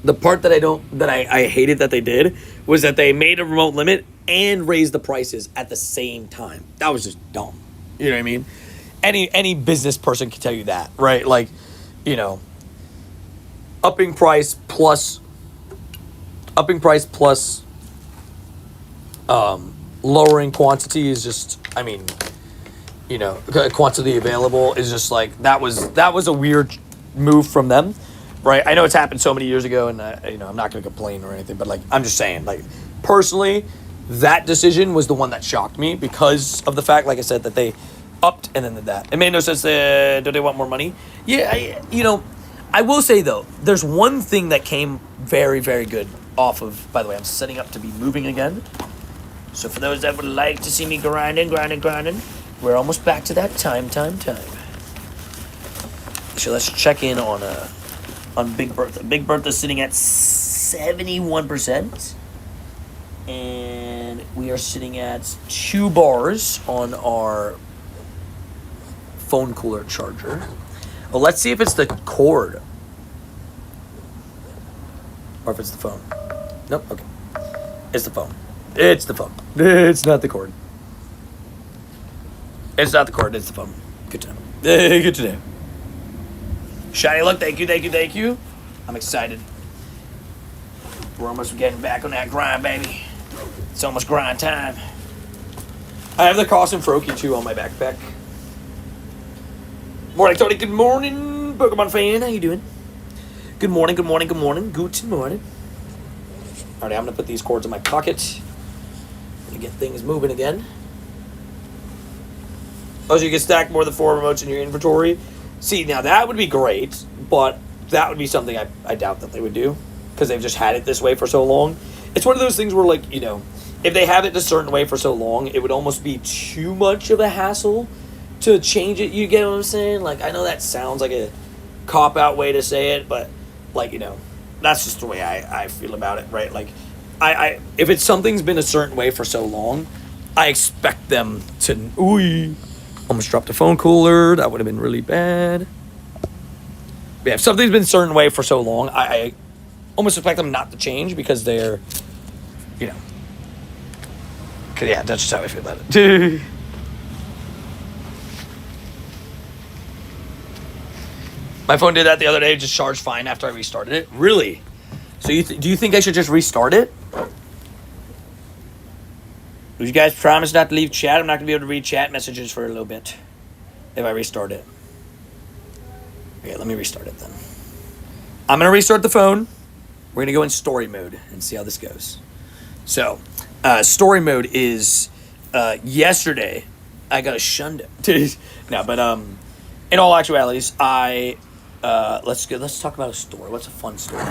The part that I hated that they did was that they made a remote limit and raised the prices at the same time. That was just dumb. You know what I mean? Any business person can tell you that, right? Like, you know, upping price plus lowering quantity is just, I mean, you know, quantity available is just like, that was a weird move from them, right? I know it's happened so many years ago, and you know, I'm not going to complain or anything, but like, I'm just saying, like, personally, that decision was the one that shocked me because of the fact, like I said, that they upped and then did that. It made no sense. Do they want more money? Yeah, you know, I will say though, there's one thing that came very, very good off of. By the way, I'm setting up to be moving again. So for those that would like to see me grinding, we're almost back to that time. So let's check in on Big Bertha. Big Bertha's sitting at 71%. And we are sitting at 2 bars on our phone cooler charger. Well, let's see if it's the cord. Or if it's the phone. Nope, okay. It's the phone. It's the phone. It's not the cord. It's not the cord, it's the phone. Good to know. Good to know. Shiny look, thank you. I'm excited. We're almost getting back on that grind, baby. It's almost grind time. I have the Carson Froakie too on my backpack. Morning, Tony. Good morning, Pokemon fan. How you doing? Good morning. Good morning. Alright, I'm gonna put these cords in my pocket. Gonna get things moving again. Oh, so you can stack more than 4 remotes in your inventory? See, now that would be great, but that would be something I doubt that they would do, because they've just had it this way for so long. It's one of those things where, like, you know, if they have it a certain way for so long, it would almost be too much of a hassle to change it. You get what I'm saying? Like, I know that sounds like a cop-out way to say it, but, like, you know, that's just the way I feel about it, right? Like, I if it's something's been a certain way for so long, I expect them to... Ooh, almost dropped a phone cooler. That would have been really bad. Yeah, if something's been a certain way for so long, I almost expect them not to change because they're, you know... Cause yeah, that's just how I feel about it. My phone did that the other day, just charged fine after I restarted it. Really? So do you think I should just restart it? Would you guys promise not to leave chat? I'm not going to be able to read chat messages for a little bit if I restart it. Okay, let me restart it then. I'm going to restart the phone. We're going to go in story mode and see how this goes. So, story mode is yesterday I got a shunned. No, but in all actualities, let's talk about a story. What's a fun story?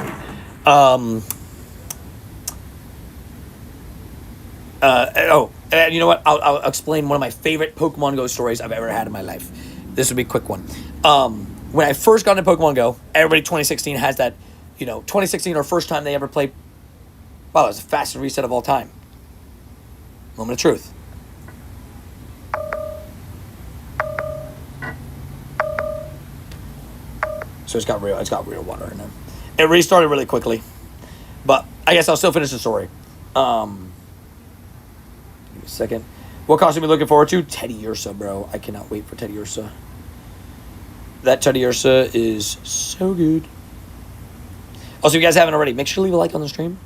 And you know what? I'll explain one of my favorite Pokemon Go stories I've ever had in my life. This would be a quick one. When I first got into Pokemon Go, everybody 2016 has that, you know, 2016 or first time they ever played. Wow, it was the fastest reset of all time. Moment of truth. So it's got real water in it. It restarted really quickly. But I guess I'll still finish the story. Give me a second. What costume are you looking forward to? Teddy Ursa, bro. I cannot wait for Teddy Ursa. That Teddy Ursa is so good. Also, if you guys haven't already, make sure to leave a like on the stream.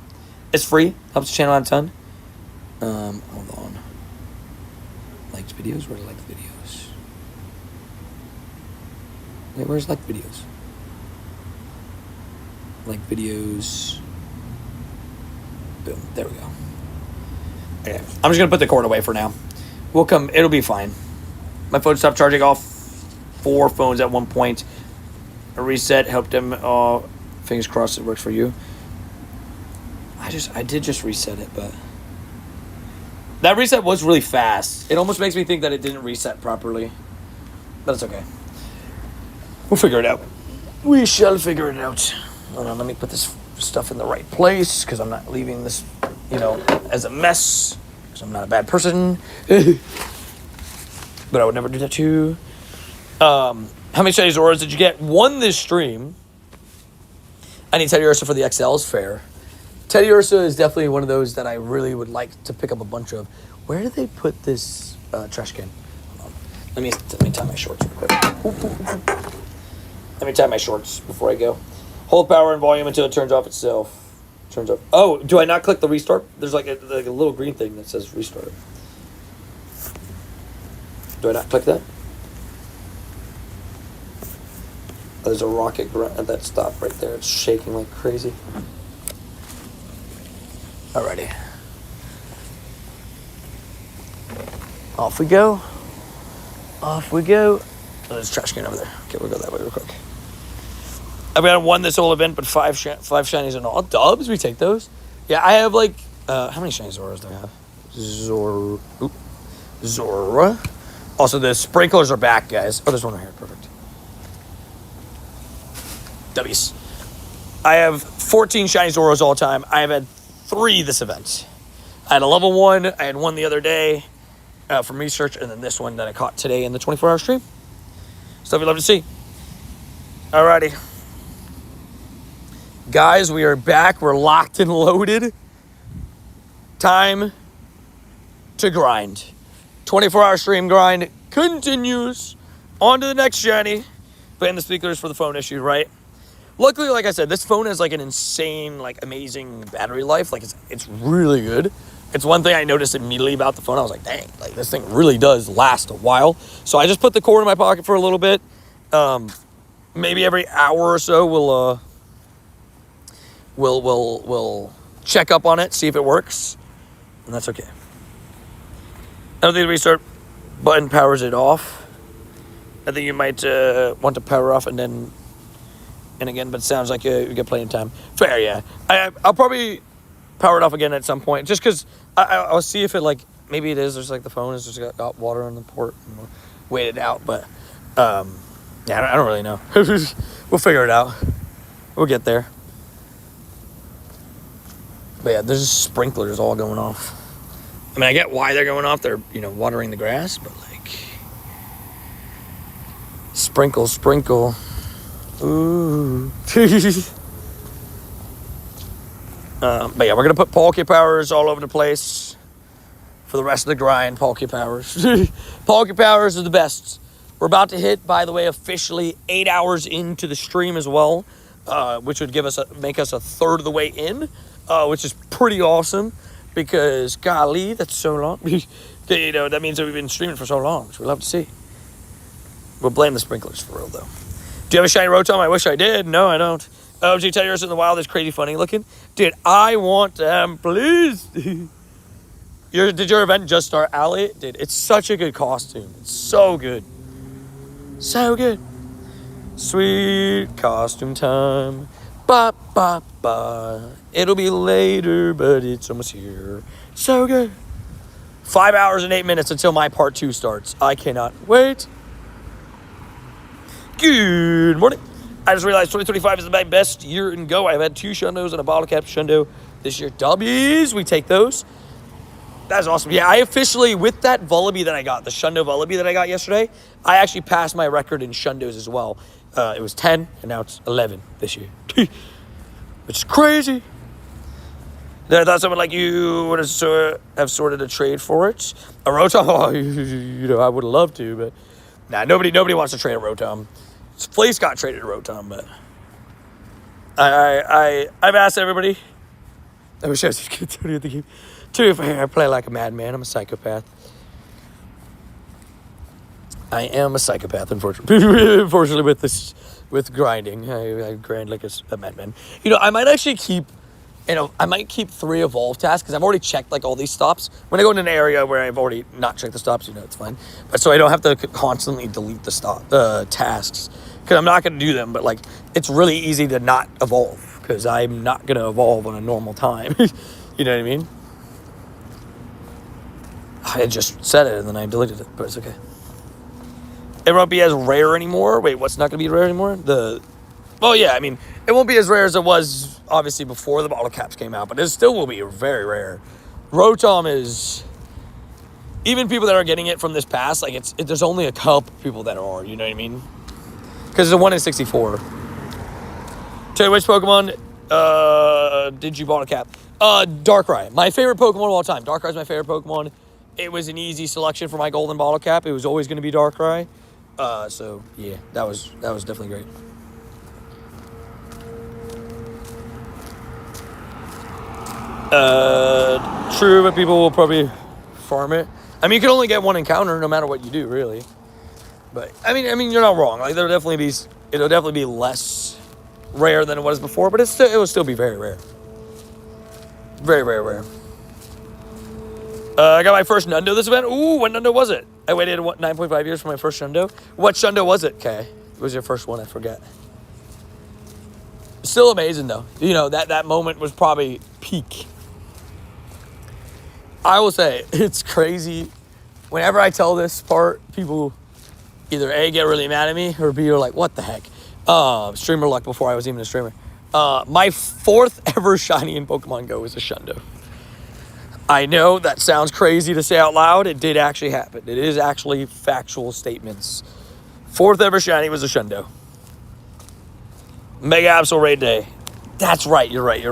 It's free. Helps the channel out a ton. Hold on. Liked videos? Where are liked videos? Wait, where's liked videos? Like videos. Boom. There we go. Okay. I'm just gonna put the cord away for now. It'll be fine. My phone stopped charging off 4 phones at one point. A reset helped them. Fingers crossed it works for you. I did just reset it, but that reset was really fast. It almost makes me think that it didn't reset properly. But it's okay. We'll figure it out. We shall figure it out. Hold on, let me put this stuff in the right place, because I'm not leaving this, you know, as a mess, because I'm not a bad person. But I would never do that too. How many shiny Zoras did you get? 1 this stream. I need Teddiursa for the XLs, fair. Teddiursa is definitely one of those that I really would like to pick up a bunch of. Where did they put this trash can? Hold on. Let me tie my shorts real quick. Let me tie my shorts before I go. Hold power and volume until it turns off itself. Turns off. Oh, do I not click the restart? There's like a little green thing that says restart. Do I not click that? There's a rocket at that stop right there. It's shaking like crazy. Alrighty. Off we go. Off we go. Oh, there's a trash can over there. Okay, we'll go that way real quick. I've got won this whole event, but five shinies in all. Dubs, we take those. Yeah, I have like, how many shiny Zoras do I have? Zora. Also, the sprinklers are back, guys. Oh, there's one right here. Perfect. W's. I have 14 shiny Zoras all time. I have had 3 this event. I had a level 1. I had 1 the other day from research, and then this one that I caught today in the 24-hour stream. Stuff you love to see. Alrighty. Guys, we are back. We're locked and loaded. Time to grind. 24-hour stream grind continues. On to the next shiny. Playing the speakers for the phone issue, right? Luckily, like I said, this phone has like an insane, like amazing battery life. Like it's really good. It's one thing I noticed immediately about the phone. I was like, dang, like this thing really does last a while. So I just put the cord in my pocket for a little bit. Maybe every hour or so we'll check up on it, see if it works, and that's okay. I don't think the restart button powers it off. I think you might want to power off and again, but it sounds like you get plenty of time. Fair, yeah. I'll probably power it off again at some point, just because I'll see if it, like, maybe it is, there's like the phone has just got water on the port, and we'll wait it out, but, yeah, I don't really know. We'll figure it out. We'll get there. But yeah, there's just sprinklers all going off. I mean, I get why they're going off. They're, watering the grass, but like, sprinkle. Ooh. But yeah, we're going to put Palkia Powers all over the place for the rest of the grind. Palkia Powers. Palkia Powers are the best. We're about to hit, by the way, officially 8 hours into the stream as well, which would make us a third of the way in, which is pretty awesome because, golly, that's so long. That means that we've been streaming for so long, which we love to see. We'll blame the sprinklers for real, though. Do you have a shiny Rotom? I wish I did. No, I don't. OG Teddiursa in the wild is crazy funny looking. Dude, I want them, please. Did your event just start, Allie? Dude, it's such a good costume. It's so good. So good. Sweet costume time. Ba, ba, ba. It'll be later, but it's almost here. So good. 5 hours and 8 minutes until my part 2 starts. I cannot wait. Good morning. I just realized 2025 is my best year in Go. I've had 2 Shundos and a bottle cap Shundo this year. W's, we take those. That's awesome. Yeah, I officially, with that Vullaby that I got, the Shundo Vullaby that I got yesterday, I actually passed my record in Shundos as well. It was 10, and now it's 11 this year. Which is crazy. Then I thought someone like you would have sorted a trade for it. A Rotom? Oh, I would have loved to, but nah, nobody wants to trade a Rotom. Fleece got traded a Rotom, but I've asked everybody. I wish I was continuing the game. To be fair, I play like a madman. I'm a psychopath. I am a psychopath, unfortunately. Unfortunately, with grinding, I grind like a madman. I might actually keep, I might keep 3 evolve tasks because I've already checked like all these stops. When I go in an area where I've already not checked the stops, it's fine. But so I don't have to constantly delete the tasks because I'm not going to do them. But like, it's really easy to not evolve because I'm not going to evolve on a normal time. You know what I mean? I just said it and then I deleted it, but it's okay. It won't be as rare anymore. Wait, what's not going to be rare anymore? Well, yeah, I mean, it won't be as rare as it was, obviously, before the bottle caps came out, but it still will be very rare. Rotom is, even people that are getting it from this pass, like, there's only a couple people that are, you know what I mean? Because it's a 1 in 64. Tell you which Pokemon Digibottle cap. Darkrai. My favorite Pokemon of all time. Darkrai's my favorite Pokemon. It was an easy selection for my golden bottle cap. It was always going to be Darkrai. So yeah, that was definitely great. True, but people will probably farm it. I mean, you can only get one encounter no matter what you do, really. But I mean, you're not wrong. Like it'll definitely be less rare than it was before, but it will still be very rare. Very, very rare. I got my first Shundo this event. Ooh, what Shundo was it? I waited 9.5 years for my first Shundo. What Shundo was it, Kay? What was your first one? I forget. Still amazing, though. You know, that moment was probably peak. I will say, it's crazy. Whenever I tell this part, people either A, get really mad at me, or B, are like, what the heck? Streamer luck before I was even a streamer. My fourth ever shiny in Pokemon Go was a Shundo. I know that sounds crazy to say out loud. It did actually happen. It is actually factual statements. Fourth ever shiny was a Shundo. Mega Absol Raid Day. That's right. You're right.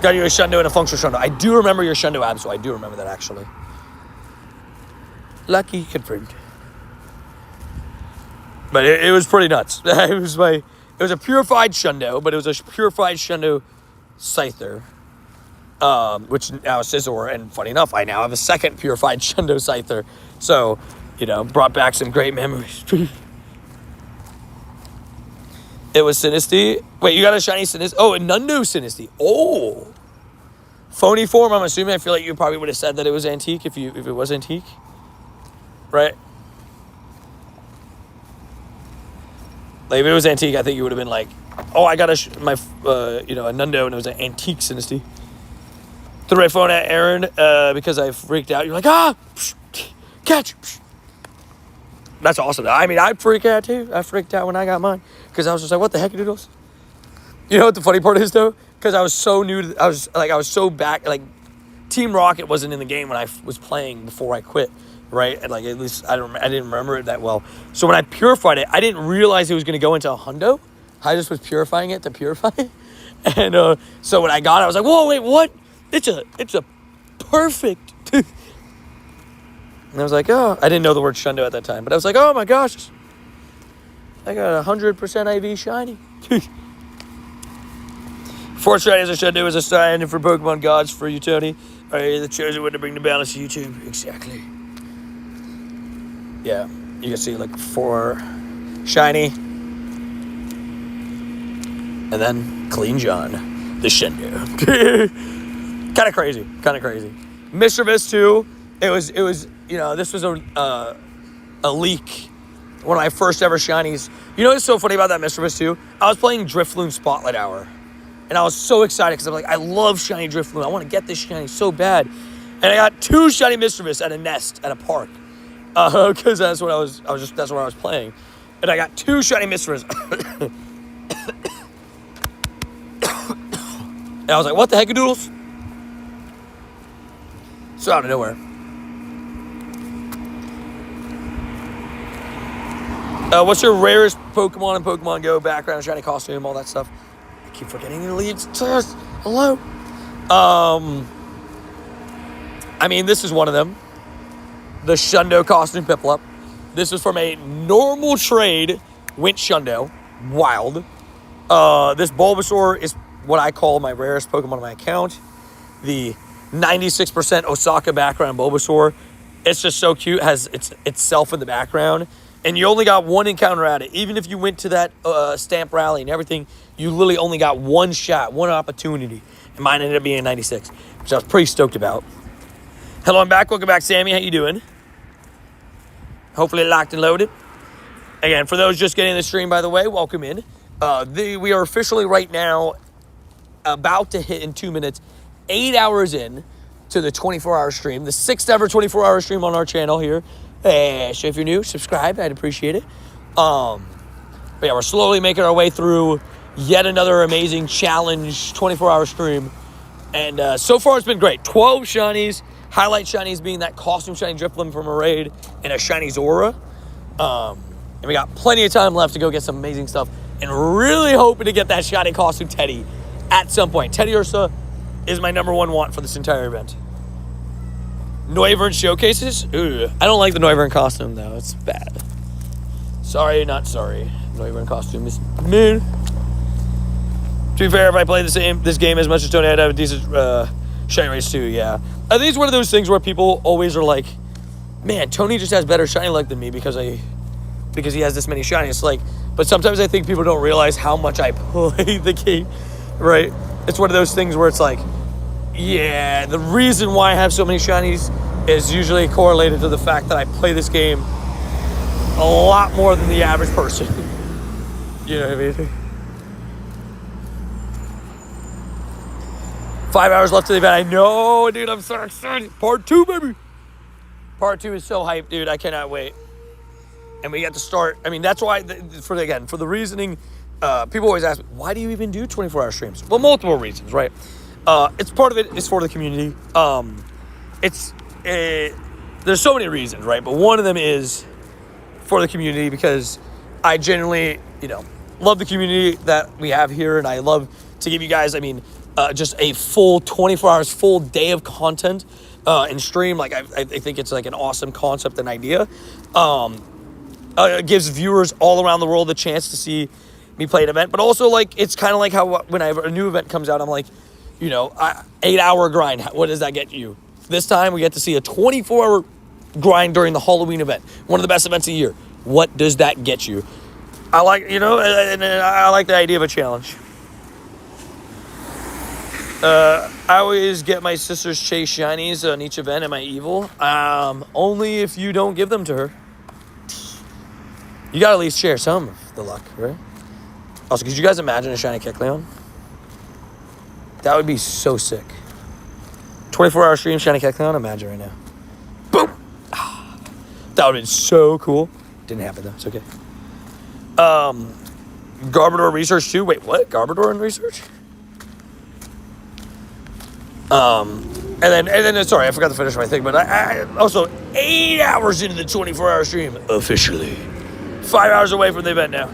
Got you a Shundo and a functional Shundo. I do remember your Shundo Absol. I do remember that, actually. Lucky confirmed. But it was pretty nuts. It was a purified Shundo, but it was a purified Shundo Scyther. Which now is Scizor, and funny enough, I now have a second purified Shundo Scyther. So, you know, brought back some great memories. It was Sinistea. Wait, you got a shiny Sinistea? Oh, a Nundu Sinistea. Oh. Phony form, I'm assuming. I feel like you probably would have said that it was antique if it was antique. Right? Like, if it was antique, I think you would have been like, oh, I got a Nundo, and it was an antique Sinistea. Threw my phone at Aaron because I freaked out. You're like, catch. That's awesome. I mean, I freak out too. I freaked out when I got mine because I was just like, what the heck, Doodles? You know what the funny part is, though? Because I was so new. I was so back. Like, Team Rocket wasn't in the game when I was playing before I quit, right? And like, at least I didn't remember it that well. So when I purified it, I didn't realize it was going to go into a Hundo. I just was purifying it to purify it. And so when I got it, I was like, whoa, wait, what? It's a perfect. And I was like, oh, I didn't know the word Shundo at that time, but I was like, oh my gosh, I got 100% IV shiny. Fourth shiny as a Shundo is a sign for Pokemon gods for you, Tony. Are you the chosen one to bring the balance to YouTube? Exactly. Yeah, you can see like 4 shiny, and then Clean John, the Shundo. Kind of crazy. Mischievous too. It was. You know, this was a leak. One of my first ever shinies. You know what's so funny about that Mischievous too? I was playing Drifloon Spotlight Hour, and I was so excited because I'm like, I love shiny Drifloon. I want to get this shiny so bad, and I got 2 shiny Mischievous at a nest at a park, because that's what that's what I was playing, and I got 2 shiny Mischievous. And I was like, what the heck, Doodles? So out of nowhere. What's your rarest Pokemon in Pokemon Go? Background, shiny costume, all that stuff. I keep forgetting the leads. Hello. I mean, this is one of them. The Shundo costume Piplup. This is from a normal trade. Went Shundo. Wild. This Bulbasaur is what I call my rarest Pokemon on my account. The 96% Osaka background Bulbasaur. It's just so cute. It has itself in the background. And you only got 1 encounter at it. Even if you went to that stamp rally and everything, you literally only got 1 shot, 1 opportunity. And mine ended up being a 96, which I was pretty stoked about. Hello, I'm back. Welcome back, Sammy. How you doing? Hopefully locked and loaded. Again, for those just getting in the stream, by the way, welcome in. We are officially right now about to hit in 2 minutes 8 hours in to the 24-hour stream, the 6th ever 24-hour stream on our channel here. So if you're new, subscribe. I'd appreciate it. But yeah, we're slowly making our way through yet another amazing challenge 24-hour stream. And so far it's been great. 12 shinies, highlight shinies being that costume shiny Drifloon from a raid and a shiny Zora. And we got plenty of time left to go get some amazing stuff. and really hoping to get that shiny costume Teddy at some point. Teddy Ursa is my number one want for this entire event. Noivern showcases? Ooh, I don't like the Noivern costume, though. It's bad. Sorry, not sorry. Noivern costume is meh. To be fair, if I play this game as much as Tony, I'd have a decent shiny race too, yeah. I think it's one of those things where people always are like, man, Tony just has better shiny luck than me because he has this many shinies. Like, but sometimes I think people don't realize how much I play the game, right? It's one of those things where it's like, yeah, the reason why I have so many shinies is usually correlated to the fact that I play this game a lot more than the average person. You know what I mean? 5 hours left to the event. I know, dude. I'm so excited. Part 2, baby. Part 2 is so hyped, dude. I cannot wait. And we get to start. I mean, that's why, for the reasoning, people always ask me, why do you even do 24-hour streams? Well, multiple reasons, right? It's part of it is for the community. There's so many reasons, right? But one of them is for the community because I genuinely, love the community that we have here, and I love to give you guys, just a full 24 hours, full day of content in stream. Like, I think it's like an awesome concept and idea. It gives viewers all around the world the chance to see me play an event, but also, like, it's kind of like how whenever a new event comes out, I'm like, 8-hour grind. What does that get you? This time we get to see a 24-hour grind during the Halloween event, one of the best events of the year. What does that get you? I like, and I like the idea of a challenge. I always get my sister's chase shinies on each event. Am I evil? Only if you don't give them to her. You gotta at least share some of the luck, right? Also, could you guys imagine a shiny Kecleon? That would be so sick. 24-hour stream shiny Kecleon. Imagine right now. Boom! That would have been so cool. Didn't happen though. It's okay. Garbodor research too. Wait, what? Garbodor in research? And then, sorry, I forgot to finish my thing, but I also 8 hours into the 24-hour stream, officially. 5 hours away from the event now.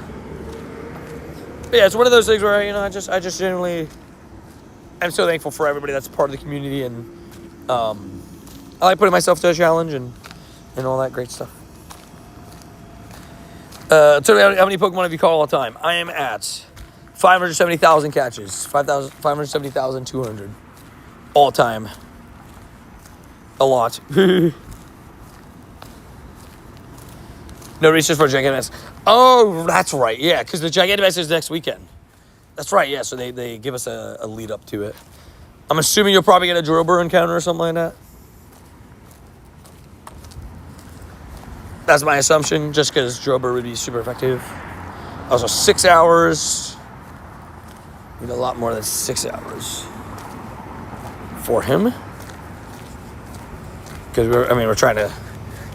But yeah, it's one of those things where, I just genuinely, I'm so thankful for everybody that's part of the community, and I like putting myself to a challenge and all that great stuff. So how many Pokemon have you caught all the time? I am at 570,000 catches, 570,200 all time. A lot. No research for Gigantamax. Oh, that's right. Yeah, because the Gigantamax is next weekend. That's right. Yeah, so they give us a lead up to it. I'm assuming you'll probably get a Drillbur encounter or something like that. That's my assumption, just because Drillbur would be super effective. Also, 6 hours. We need a lot more than 6 hours for him. Because we're trying to,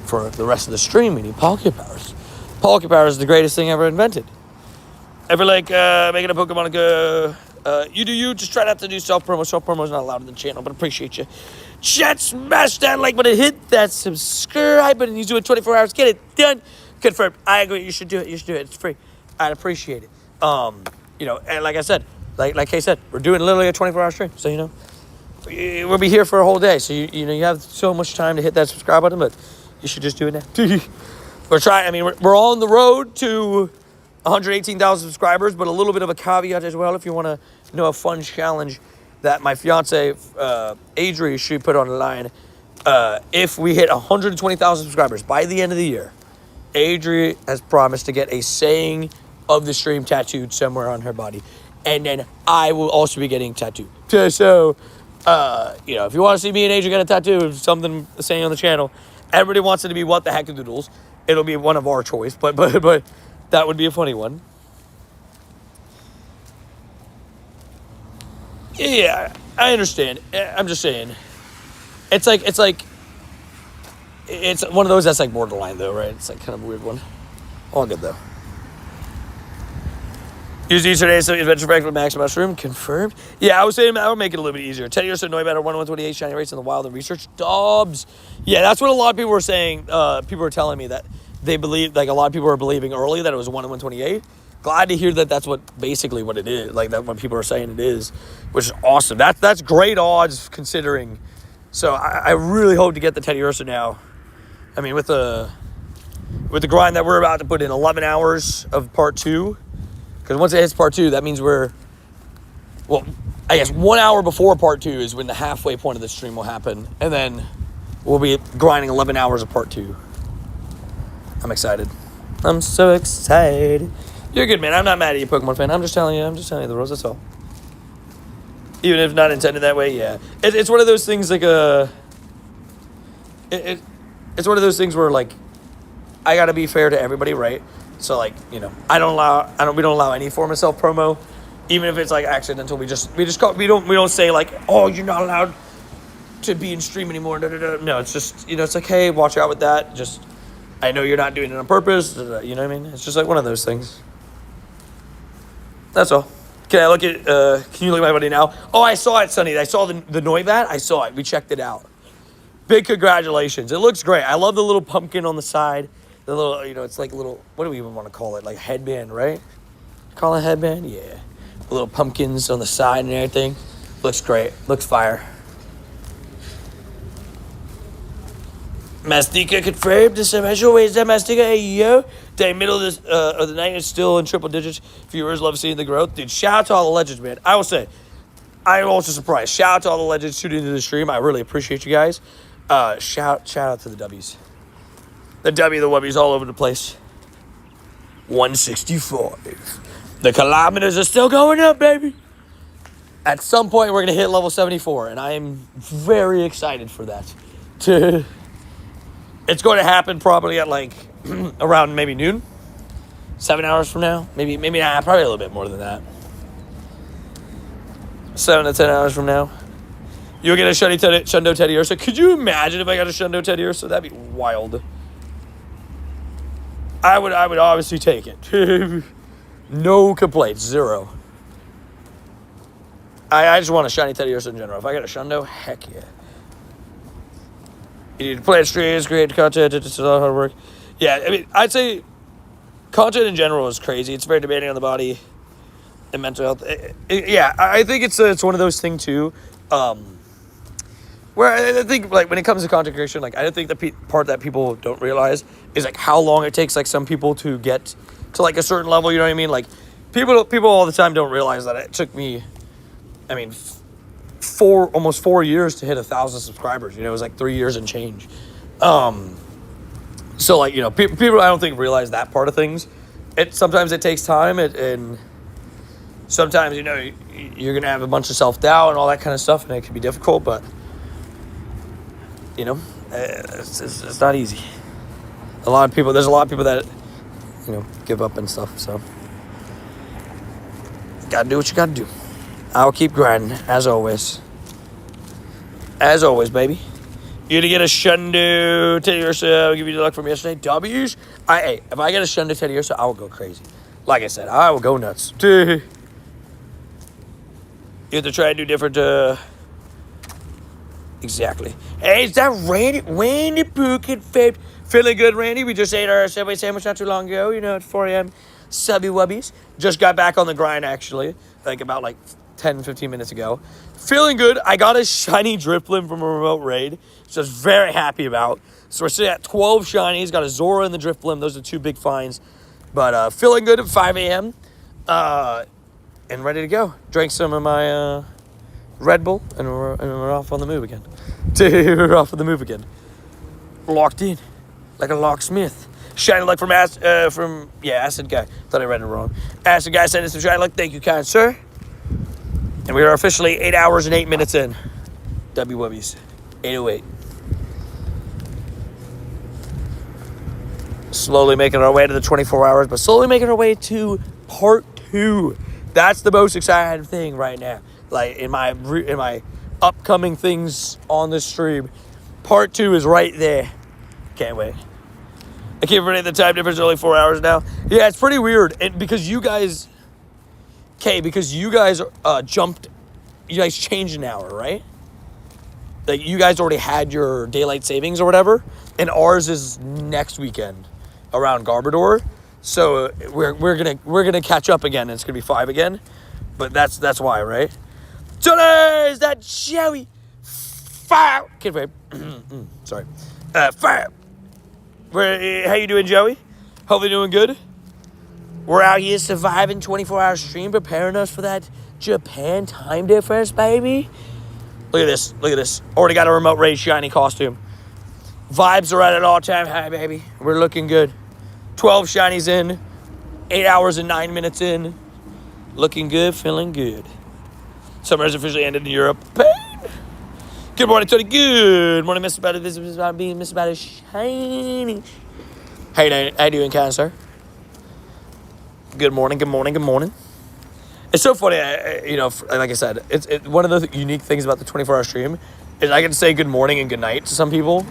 for the rest of the stream, we need Pocket Powers. Pocket Powers is the greatest thing ever invented. Ever making a Pokemon go, you do you, just try not to do self-promo. Self-promo is not allowed on the channel, but appreciate you. Chat, smash that like button, hit that subscribe button. You do it 24 hours, get it done. Confirmed. I agree, you should do it. It's free. I'd appreciate it. And like I said, like Kay said, we're doing literally a 24-hour stream, so we'll be here for a whole day. So you have so much time to hit that subscribe button, but you should just do it now. We're trying. We're on the road to 118,000 subscribers, but a little bit of a caveat as well. If you want to know a fun challenge that my fiance Adri should put on the line, if we hit 120,000 subscribers by the end of the year, Adri has promised to get a saying of the stream tattooed somewhere on her body, and then I will also be getting tattooed. So, if you want to see me and Adri get a tattoo of something saying on the channel, everybody wants it to be what the heck of doodles. It'll be one of our choice, but that would be a funny one. Yeah, I understand. I'm just saying. It's one of those that's like borderline though, right? It's like kind of a weird one. All good though. Use each today's adventure pack with Max Mushroom. Confirmed. Yeah, I was saying that would make it a little bit easier. 10 years to know about 1/128 shiny rates in the wild and research. Dobbs. Yeah, that's what a lot of people were saying. People were telling me that they believe, like a lot of people were believing early that it was 1/128. glad to hear that that's basically what it is. Like, that what people are saying it is, which is awesome. That's great odds considering. So I really hope to get the Teddy Ursa now. I mean, with the grind that we're about to put in, 11 hours of part 2. Because once it hits part 2, that means I guess 1 hour before part 2 is when the halfway point of the stream will happen. And then we'll be grinding 11 hours of part 2. I'm excited. I'm so excited. You're good, man. I'm not mad at you, Pokemon fan. I'm just telling you the rules, that's all. Even if not intended that way, yeah. It's one of those things like it's one of those things where, like, I gotta be fair to everybody, right? So, like, you know, we don't allow any form of self-promo, even if it's like accidental. We don't say like, oh, you're not allowed to be in stream anymore. No, it's just, you know, it's like, hey, watch out with that. Just, I know you're not doing it on purpose. You know what I mean? It's just like one of those things. That's all. Can I look at? Can you look at my buddy now? Oh, I saw it, Sonny. I saw the Noibat. I saw it. We checked it out. Big congratulations. It looks great. I love the little pumpkin on the side. The little, you know, it's like a little, what do we even want to call it? Like a headband, right? Call it a headband? Yeah. The little pumpkins on the side and everything. Looks great. Looks fire. Mastika confirmed. The special ways that Mastika, hey, yo. Day middle of the night is still in triple digits. Viewers love seeing the growth. Dude, shout out to all the legends, man. I will say, I'm also surprised. Shout out to all the legends tuning into the stream. I really appreciate you guys. Shout out to the W's. The W, the W's all over the place. 165. The kilometers are still going up, baby. At some point, we're going to hit level 74, and I am very excited for that. It's going to happen probably at, like, around maybe noon. 7 hours from now. Maybe not. Probably a little bit more than that. 7 to 10 hours from now. You'll get a Shundo Teddy Ursa. Could you imagine if I got a Shundo Teddy Ursa? That'd be wild. I would obviously take it. No complaints. 0. I just want a shiny Teddy Ursa in general. If I got a Shundo, heck yeah. You need to play streams, create content. It's a lot of hard work. Yeah, I mean, I'd say content in general is crazy. It's very demanding on the body and mental health. Yeah, I think it's one of those things too. Where I think, like, when it comes to content creation, like, I think the part that people don't realize is, like, how long it takes, like, some people to get to, like, a certain level, you know what I mean? Like, people all the time don't realize that it took me, I mean, almost 4 years to hit 1,000 subscribers. You know, it was, like, 3 years and change. So, like, you know, people I don't think realize that part of things. Sometimes it takes time, and sometimes, you know, you're going to have a bunch of self-doubt and all that kind of stuff, and it can be difficult, but... You know, it's not easy. There's a lot of people that, you know, give up and stuff, so. Gotta do what you gotta do. I'll keep grinding, as always. As always, baby. You're gonna get a Shundo Teddy Ursa. I'll give you the luck from yesterday. W's. Hey, if I get a Shundo Teddy Ursa, I will go crazy. Like I said, I will go nuts. You have to try and do different, Exactly. Hey, is that Randy Pukin fave? Feeling good, Randy? We just ate our Subway sandwich not too long ago, you know, at 4 a.m. Subby Wubbies. Just got back on the grind, actually, like about 10, 15 minutes ago. Feeling good. I got a shiny Drifblim from a remote raid, which I was very happy about. So we're sitting at 12 shinies. Got a Zora and the Drifblim. Those are 2 big finds. But feeling good at 5 a.m. And ready to go. Drank some of my... Red Bull, and we're off on the move again. We're off on the move again. Locked in, like a locksmith. Shiny luck from Acid Guy. Thought I read it wrong. Acid Guy sent us some shiny luck. Thank you, kind sir. And we are officially 8 hours and 8 minutes in. W Wubbies, 808. Slowly making our way to the 24 hours, but slowly making our way to part 2. That's the most exciting thing right now. Like, in my upcoming things on the stream, part 2 is right there. Can't wait. I keep forgetting the time difference. Only 4 hours now. Yeah, it's pretty weird. And because you guys jumped, you guys changed an hour, right? Like, you guys already had your daylight savings or whatever, and ours is next weekend around Garbodor. So we're gonna catch up again. It's gonna be 5 again, but that's why, right? Today's that Joey fire. Kid Rape. Sorry. Fire. How you doing, Joey? Hopefully doing good. We're out here surviving 24-hour stream, preparing us for that Japan time difference, baby. Look at this. Look at this. Already got a remote raid shiny costume. Vibes are at an all-time high, baby. We're looking good. 12 shinies in. 8 hours and 9 minutes in. Looking good, feeling good. Summer has officially ended in Europe. Good morning, Tony. Good morning, Mr. Better. This is about being Mr. Better shiny. How you doing, Cancer? Good morning, good morning, good morning. It's so funny, like I said, it's one of the unique things about the 24-hour stream is I get to say good morning and good night to some people.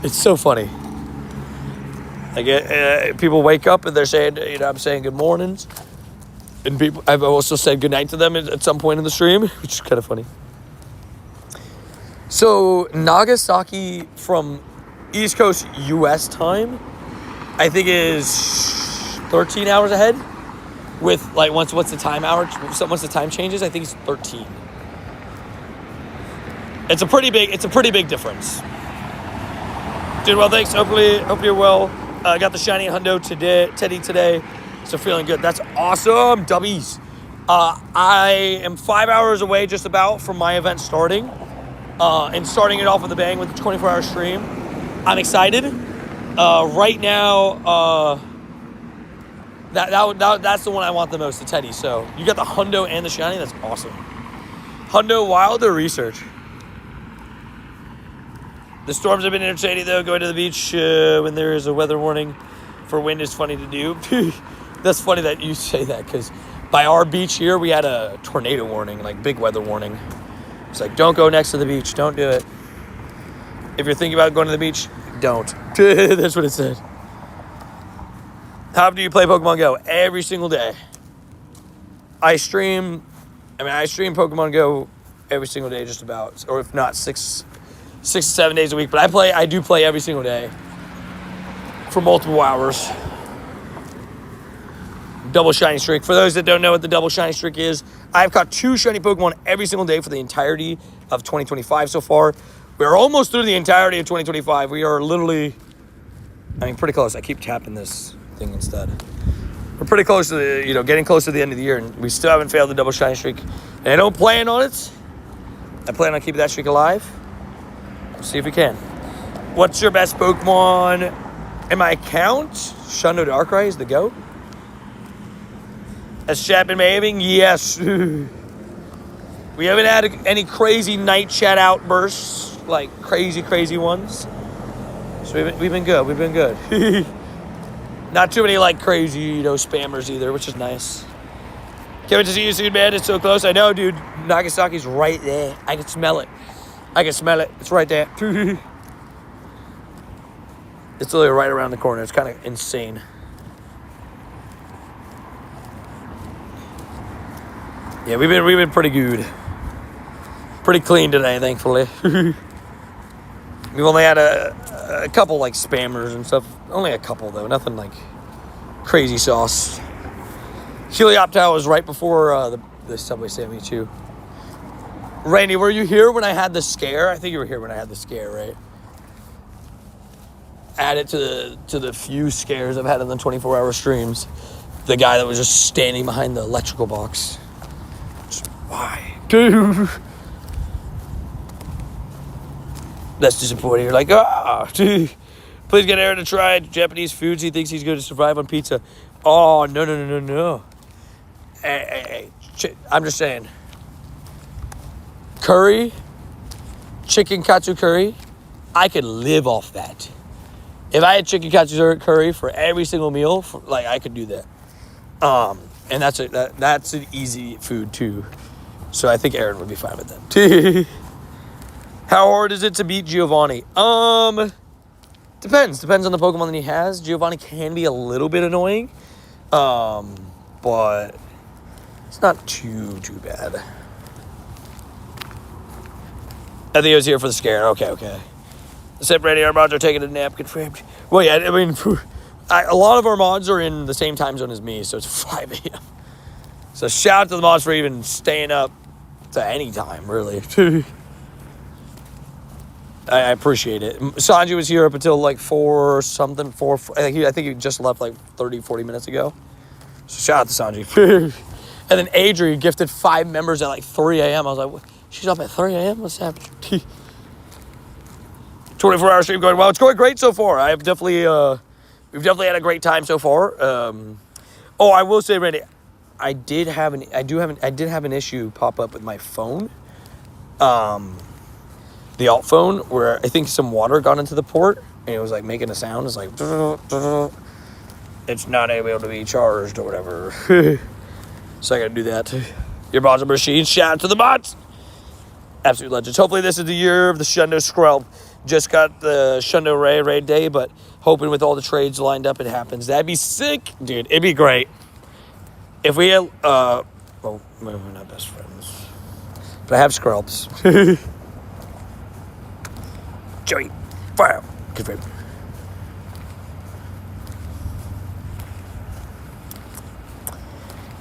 It's so funny. Like people wake up and they're saying, I'm saying good mornings, and I've also said good night to them at some point in the stream, which is kind of funny. So Nagasaki from East Coast U.S. time, I think is 13 hours ahead. With like once the time changes, I think it's 13. It's a pretty big difference. Doing well, thanks. Hopefully you're well. Got the shiny hundo Teddy today, so feeling good. That's awesome, dubbies. I am 5 hours away just about from my event starting, and starting it off with a bang with the 24-hour stream. I'm excited. Right now, that's the one I want the most, the Teddy. So you got the hundo and the shiny. That's awesome. Hundo wild or research? The storms have been entertaining, though. Going to the beach when there is a weather warning for wind is funny to do. That's funny that you say that, because by our beach here, we had a tornado warning, like big weather warning. It's like, don't go next to the beach. Don't do it. If you're thinking about going to the beach, don't. That's what it said. How do you play Pokemon Go? Every single day. I stream Pokemon Go every single day, just about, or if not 6 to 7 days a week. But I do play every single day for multiple hours. Double shiny streak. For those that don't know what the double shiny streak is, I've caught 2 shiny Pokemon every single day for the entirety of 2025 so far. We're almost through the entirety of 2025. We are literally, pretty close. I keep tapping this thing instead. We're pretty close to getting close to the end of the year, and we still haven't failed the double shiny streak. And I don't plan on it. I plan on keeping that streak alive. We'll see if we can. What's your best Pokemon in my account? Shundo Darkrai is the GOAT. Has chat been behaving? Yes. We haven't had any crazy night chat outbursts, like crazy ones. So we've been good. We've been good. Not too many like crazy, spammers either, which is nice. Can't wait to see you soon, man. It's so close. I know, dude. Nagasaki's right there. I can smell it. It's right there. It's literally right around the corner. It's kind of insane. Yeah, we've been pretty good. Pretty clean today, thankfully. We've only had a couple like spammers and stuff. Only a couple though, nothing like crazy sauce. Helioptile was right before the Subway Sandwich too. Randy, were you here when I had the scare? I think you were here when I had the scare, right? Add it to the few scares I've had in the 24-hour streams. The guy that was just standing behind the electrical box. Just, why? Dude. That's disappointing. You're like, dude. Please get Aaron to try Japanese foods. He thinks he's going to survive on pizza. Oh, no. Hey. I'm just saying. Curry, chicken katsu curry, I could live off that. If I had chicken katsu curry for every single meal, I could do that. And that's an easy food too. So I think Aaron would be fine with that. How hard is it to beat Giovanni? Depends on the Pokemon that he has. Giovanni can be a little bit annoying, but it's not too bad. I think I was here for the scare. Okay. Except Randy Armando taking a nap, confirmed. Well, yeah, A lot of our mods are in the same time zone as me, so it's 5 a.m. So shout out to the mods for even staying up to any time, really. I appreciate it. Sanji was here up until like 4 something, 4. I think he just left like 30, 40 minutes ago. So shout out to Sanji. And then Adri gifted 5 members at like 3 a.m. I was like, what? She's up at 3 a.m.? What's happening? 24-hour stream going well. It's going great so far. We've definitely had a great time so far. I will say, Randy, I did have an issue pop up with my phone. The alt phone, where I think some water got into the port and it was like making a sound. It's like it's not able to be charged or whatever. So I gotta do that. Your bots are machines. Shout out to the bots. Absolute legends. Hopefully this is the year of the Shundo Skrelp. Just got the Shundo raid day, but hoping with all the trades lined up it happens. That'd be sick, dude. It'd be great. If we had, well, we're not best friends, but I have Skrelps. Joey, fire out. Confirm.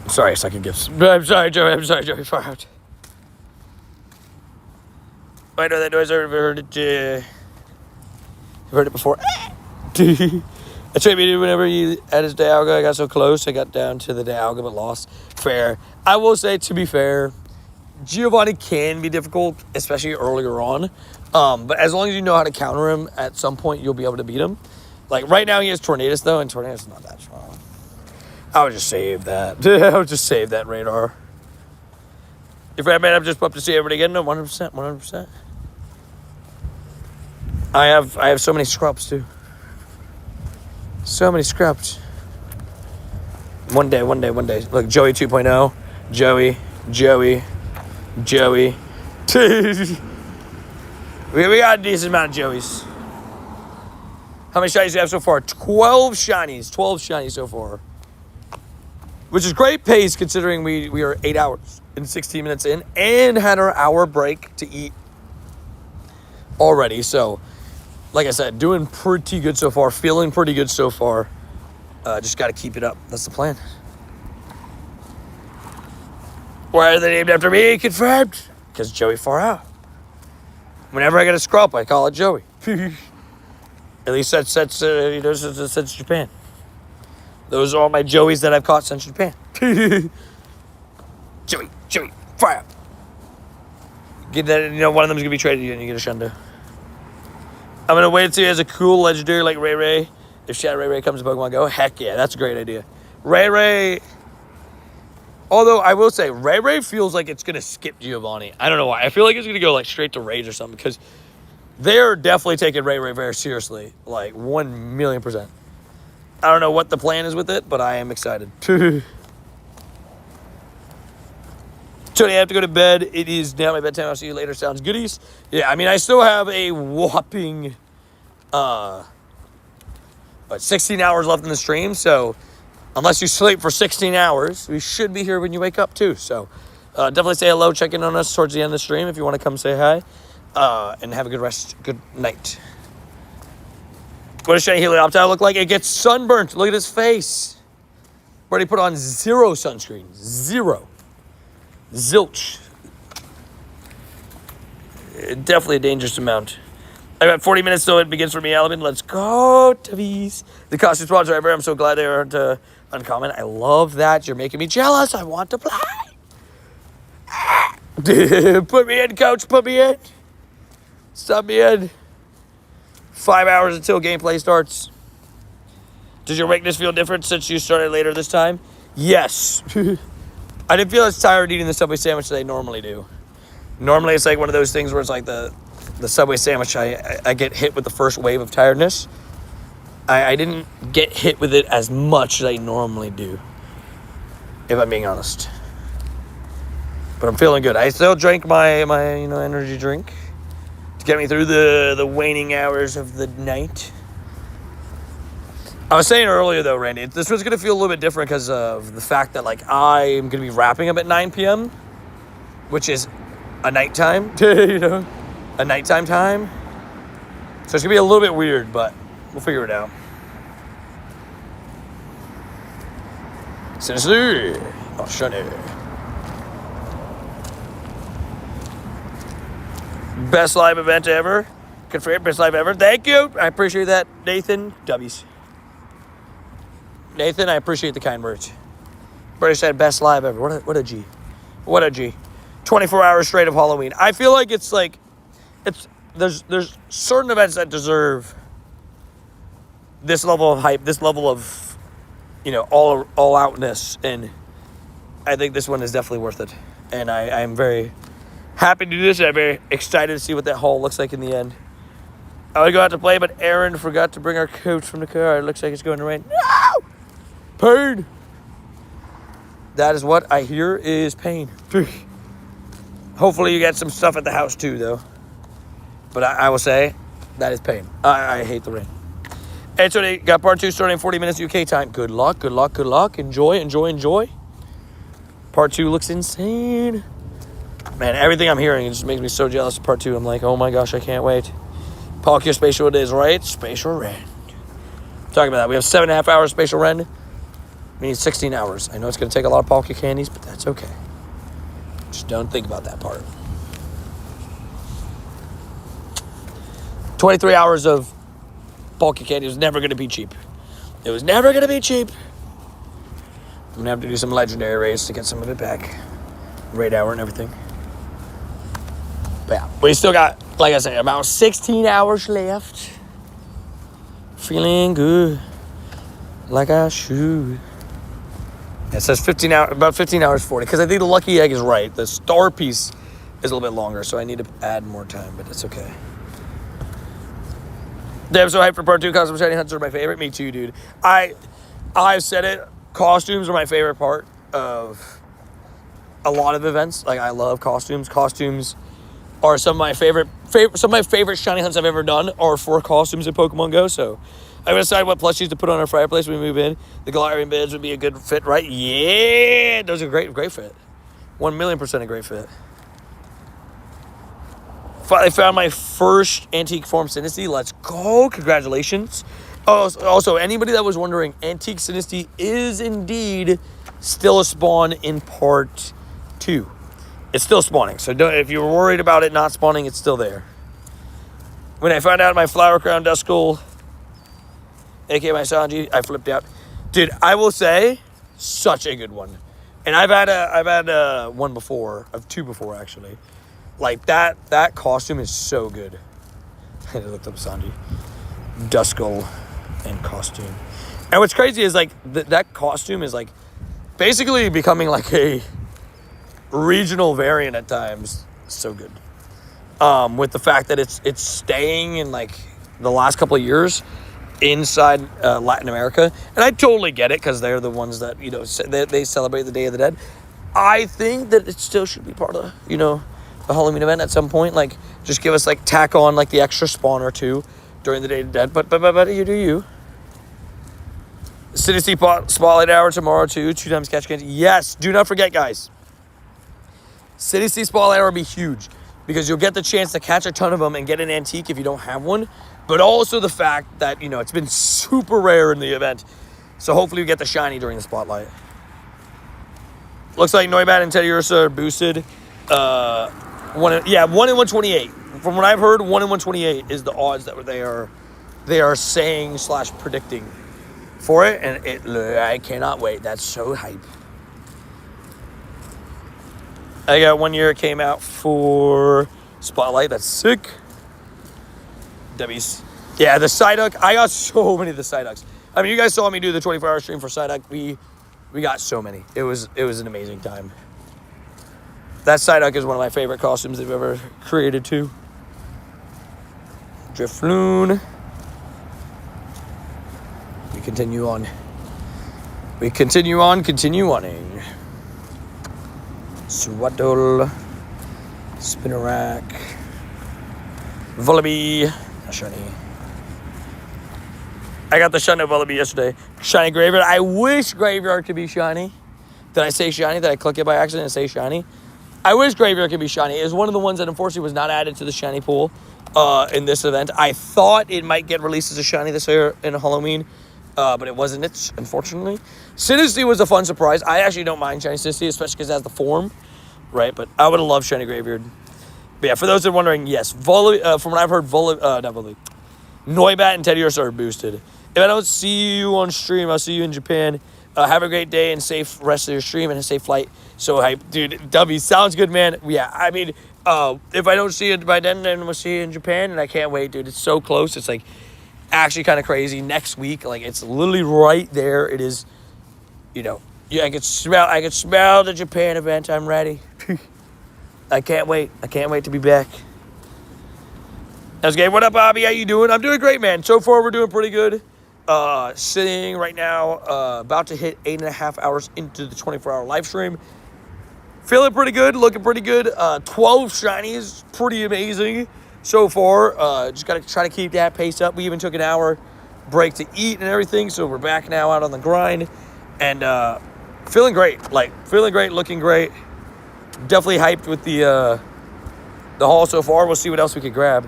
I'm sorry, second gifts. I'm sorry, Joey, fire out. I know that noise. I've heard it. You've heard it before. That's right, me. Whenever you at his Dialga, I got so close. I got down to the Dialga, but lost. Fair. I will say, to be fair, Giovanni can be difficult, especially earlier on. But as long as you know how to counter him, at some point you'll be able to beat him. Like right now, he has Tornadus though, and Tornadus is not that strong. I would just save that. I would just save that radar. If I man, I'm just up to see everybody again. No, 100%, 100%. I have so many scrubs too. So many scrubs. One day. Look, Joey 2.0. Joey. we got a decent amount of Joeys. How many shinies do you have so far? 12 shinies. 12 shinies so far. Which is great pace considering we are 8 hours and 16 minutes in and had our hour break to eat already. So, like I said, doing pretty good so far. Feeling pretty good so far. Just got to keep it up. That's the plan. Why are they named after me? Confirmed. Because Joey far out. Whenever I get a Skrelp, I call it Joey. At least that's since Japan. Those are all my Joeys that I've caught since Japan. Joey, fire out. Get that, one of them's going to be traded and you get a Shundo. I'm going to wait until he has a cool legendary like Ray Ray. If Shadow Ray Ray comes to Pokemon Go, heck yeah, that's a great idea. Ray Ray. Although I will say, Ray Ray feels like it's going to skip Giovanni. I don't know why. I feel like it's going to go like straight to Rage or something because they're definitely taking Ray Ray very seriously. Like 1,000,000%. I don't know what the plan is with it, but I am excited. Tony, I have to go to bed. It is now my bedtime. I'll see you later. Sounds goodies. Yeah, I mean, I still have a whopping 16 hours left in the stream. So unless you sleep for 16 hours, we should be here when you wake up too. So definitely say hello, check in on us towards the end of the stream if you want to come say hi. And have a good rest. Good night. What does Shiny Helioptile look like? It gets sunburnt. Look at his face. Already put on 0 sunscreen. 0. Zilch. Definitely a dangerous amount. I got 40 minutes till it begins for me, Alabin. Let's go, Tavis. The costume sponsor driver. I'm so glad they aren't uncommon. I love that. You're making me jealous. I want to play. Put me in, coach. Put me in. Stop me in. 5 hours until gameplay starts. Does your weakness feel different since you started later this time? Yes. I didn't feel as tired eating the Subway sandwich as I normally do. Normally it's like one of those things where it's like the Subway sandwich, I get hit with the first wave of tiredness. I didn't get hit with it as much as I normally do, if I'm being honest. But I'm feeling good. I still drank my energy drink to get me through the waning hours of the night. I was saying earlier, though, Randy, this was going to feel a little bit different because of the fact that, like, I am going to be wrapping up at 9 p.m., which is a nighttime, a nighttime time. So it's going to be a little bit weird, but we'll figure it out. Sinister. Oh, shiny. Best live event ever. Confirmed best live ever. Thank you. I appreciate that, Nathan. W's. Nathan, I appreciate the kind words. British said best live ever. What a G. What a G. 24 hours straight of Halloween. I feel like there's certain events that deserve this level of hype, this level of, all outness, and I think this one is definitely worth it. And I am very happy to do this. I'm very excited to see what that hall looks like in the end. I would go out to play, but Aaron forgot to bring our coat from the car. It looks like it's going to rain. No! Pain! That is what I hear is pain. Hopefully you get some stuff at the house too, though. But I will say, that is pain. I hate the rain. And so they got part 2 starting in 40 minutes UK time. Good luck, good luck, good luck. Enjoy, enjoy, enjoy. Part 2 looks insane. Man, everything I'm hearing just makes me so jealous of part 2. I'm like, oh my gosh, I can't wait. Palkia Spatial it is, right? Spatial Rend. Talking about that. We have 7.5 hours Spatial Rend. We need 16 hours. I know it's going to take a lot of Palkia candies, but that's okay. Just don't think about that part. 23 hours of Palkia candy was never going to be cheap. It was never going to be cheap. I'm going to have to do some legendary raids to get some of it back. Raid hour and everything. But yeah, we still got, like I said, about 16 hours left. Feeling good. Like I should. It says about 15 hours 40. Because I think the lucky egg is right. The star piece is a little bit longer. So I need to add more time. But it's okay. Damn, so hyped for part 2. Custom shiny hunts are my favorite. Me too, dude. I've said it. Costumes are my favorite part of a lot of events. Like, I love costumes. Costumes are some of my favorite shiny hunts I've ever done are for costumes in Pokemon Go. So I would decide what plushies to put on our fireplace when we move in. The Galarian bids would be a good fit, right? Yeah, those are great fit. 1,000,000% a great fit. Finally found my first antique form Sinistea. Let's go. Congratulations. Oh, also, anybody that was wondering, Antique Sinistea is indeed still a spawn in part 2. It's still spawning. So if you were worried about it not spawning, it's still there. When I found out my Flower Crown Duskull, a.k.a. my Sanji, I flipped out. Dude, I will say, such a good one. And I've had one before, of 2 before, actually. Like, that costume is so good. I looked up Sanji. Duskull and costume. And what's crazy is, like, that costume is, like, basically becoming, like, a regional variant at times. So good. With the fact that it's staying in, like, the last couple of years inside Latin America. And I totally get it, because they're the ones that, they celebrate the Day of the Dead. I think that it still should be part of, the Halloween event at some point. Like, just give us, like, tack on, like, the extra spawn or 2 during the Day of the Dead. But you do you. Sinistea Spotlight Hour tomorrow, too. 2 times catch candy. Yes, do not forget, guys. Sinistea Spotlight Hour will be huge. Because you'll get the chance to catch a ton of them and get an antique if you don't have one. But also the fact that, it's been super rare in the event. So hopefully you get the shiny during the Spotlight. Looks like Noibat and Teddiursa are boosted. 1 in 128. From what I've heard, 1 in 128 is the odds that they are saying / predicting for it, and I cannot wait. That's so hype. I got 1 year it came out for Spotlight. That's sick. W's. Yeah, the Psyduck. I got so many of the Psyducks. I mean, you guys saw me do the 24-hour stream for Psyduck. We got so many. It was an amazing time. That Psyduck is one of my favorite costumes they've ever created, too. Drifloon. We continue on. Continue oning. Swaddle. Spinarak. Vullaby. Shiny. I got the shiny Vullaby yesterday. Shiny Graveyard. I wish Graveyard could be shiny. Did I say shiny? Did I click it by accident and say shiny? I wish Graveyard could be shiny. It was one of the ones that unfortunately was not added to the shiny pool in this event. I thought it might get released as a shiny this year in Halloween. but it wasn't it, unfortunately. Sinisty was a fun surprise. I actually don't mind Shiny Sinisty, especially because it has the form, right? But I would have loved Shiny Graveyard. But yeah, for those that are wondering, yes, from what I've heard, Noibat and Teddiursa are boosted. If I don't see you on stream, I'll see you in Japan. Have a great day and safe rest of your stream and a safe flight. So hype, dude. W, sounds good, man. Yeah, I mean, if I don't see you by then we'll see you in Japan, and I can't wait, dude. It's so close. It's like actually kind of crazy. Next week, like it's literally right there. It is, yeah, I could smell the Japan event. I'm ready. I can't wait. I can't wait to be back. That's good. What up, Bobby? How you doing? I'm doing great, man. So far, we're doing pretty good. Sitting right now, about to hit 8.5 hours into the 24-hour live stream. Feeling pretty good, looking pretty good. 12 shinies, pretty amazing so far. Just got to try to keep that pace up. We even took an hour break to eat and everything, so we're back now out on the grind. And feeling great, looking great. Definitely hyped with the haul so far. We'll see what else we could grab.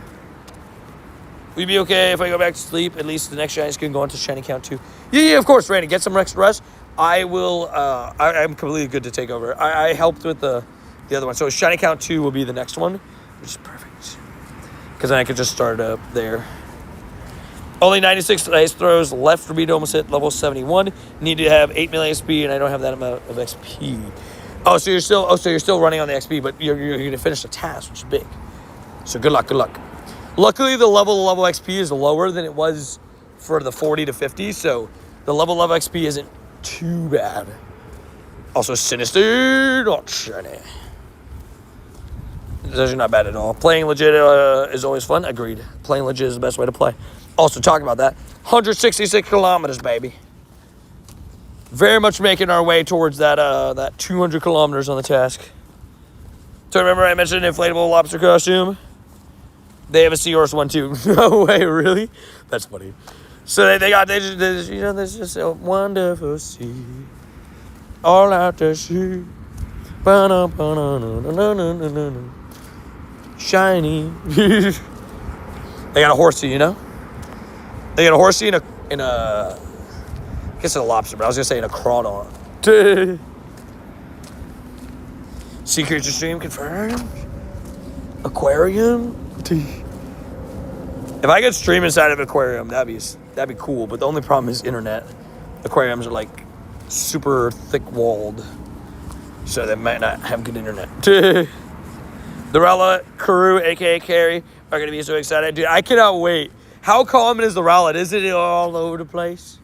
We'd be okay if I go back to sleep. At least the next shinies can go into shiny count 2. Yeah, of course, Randy. Get some extra rest. I will. I'm completely good to take over. I helped with the other one. So shiny count 2 will be the next one, which is perfect. Because then I could just start up there. Only 96 ice throws left for me to almost hit level 71. Need to have 8 million XP, and I don't have that amount of XP. So you're still running on the XP, but you're going to finish the task, which is big. So good luck. Luckily, the level XP is lower than it was for the 40 to 50, so the level XP isn't too bad. Also, Sinister, not shiny. Those are not bad at all. Playing legit is always fun. Agreed. Playing legit is the best way to play. Also, talking about that, 166 kilometers, baby. Very much making our way towards that 200 kilometers on the task. So remember I mentioned an inflatable lobster costume? They have a seahorse one too. No way, really? That's funny. So they just there's just a wonderful sea, all out to sea, shiny. They got a horsey, They got a horsey in a I guess it's a lobster, but I was gonna say in a crawdon. Sea creature stream confirmed. Aquarium. If I could stream inside of an aquarium, that'd be cool. But the only problem is internet. Aquariums are like super thick walled, so they might not have good internet. The Rowlet, Kuru, aka Carrie, are gonna be so excited, dude. I cannot wait. How common is the Rowlet? Isn't it all over the place?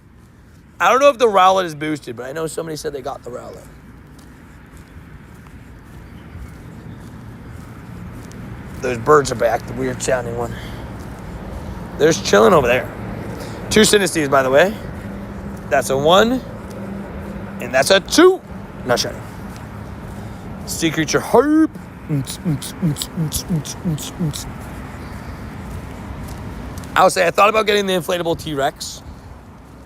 I don't know if the Rowlet is boosted, but I know somebody said they got the Rowlet. Those birds are back, the weird sounding one. They're just chilling over there. 2 Sinisties, by the way. That's a 1. And that's a 2. Not shiny. Sea creature hype. I would say I thought about getting the inflatable T-Rex.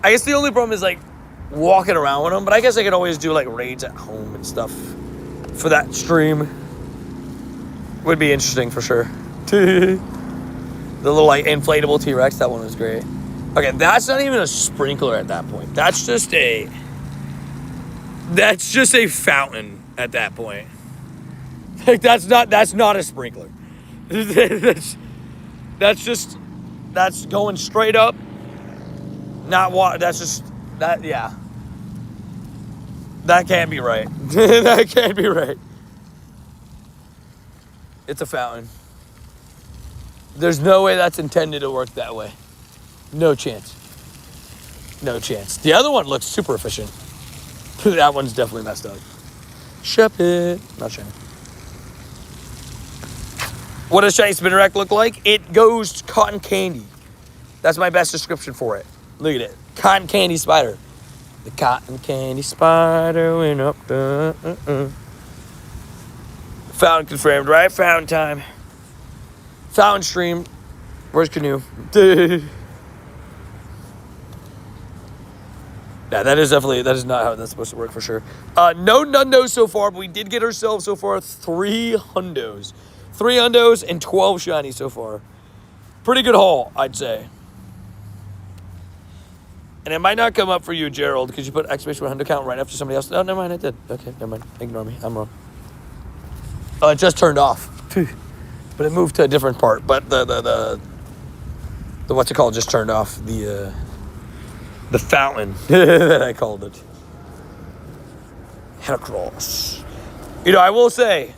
I guess the only problem is like walking around with them, but I guess I could always do like raids at home and stuff for that stream. Would be interesting for sure. The little like inflatable T-Rex, that one was great. Okay, that's not even a sprinkler at that point. That's just a fountain at that point. Like that's not a sprinkler. that's going straight up. Not water. Yeah. That can't be right. That can't be right. It's a fountain. There's no way that's intended to work that way. No chance. The other one looks super efficient. That one's definitely messed up. Shep it. Not shiny. What does Shiny Spinarak look like? It goes cotton candy. That's my best description for it. Look at it. Cotton candy spider. The cotton candy spider went up. Fountain confirmed, right? Fountain time. Fountain stream. Where's Canoe? Yeah, that is not how that's supposed to work for sure. No Nundos so far, but we did get ourselves so far 3 hundos. 3 hundos and 12 shinies so far. Pretty good haul, I'd say. And it might not come up for you, Gerald, because you put exclamation 100 count right after somebody else. Oh, never mind, it did. Okay, never mind. Ignore me. I'm wrong. Oh, it just turned off. But it moved to a different part. But the what's it called just turned off. The fountain that I called it. Heracross. You know, I will say,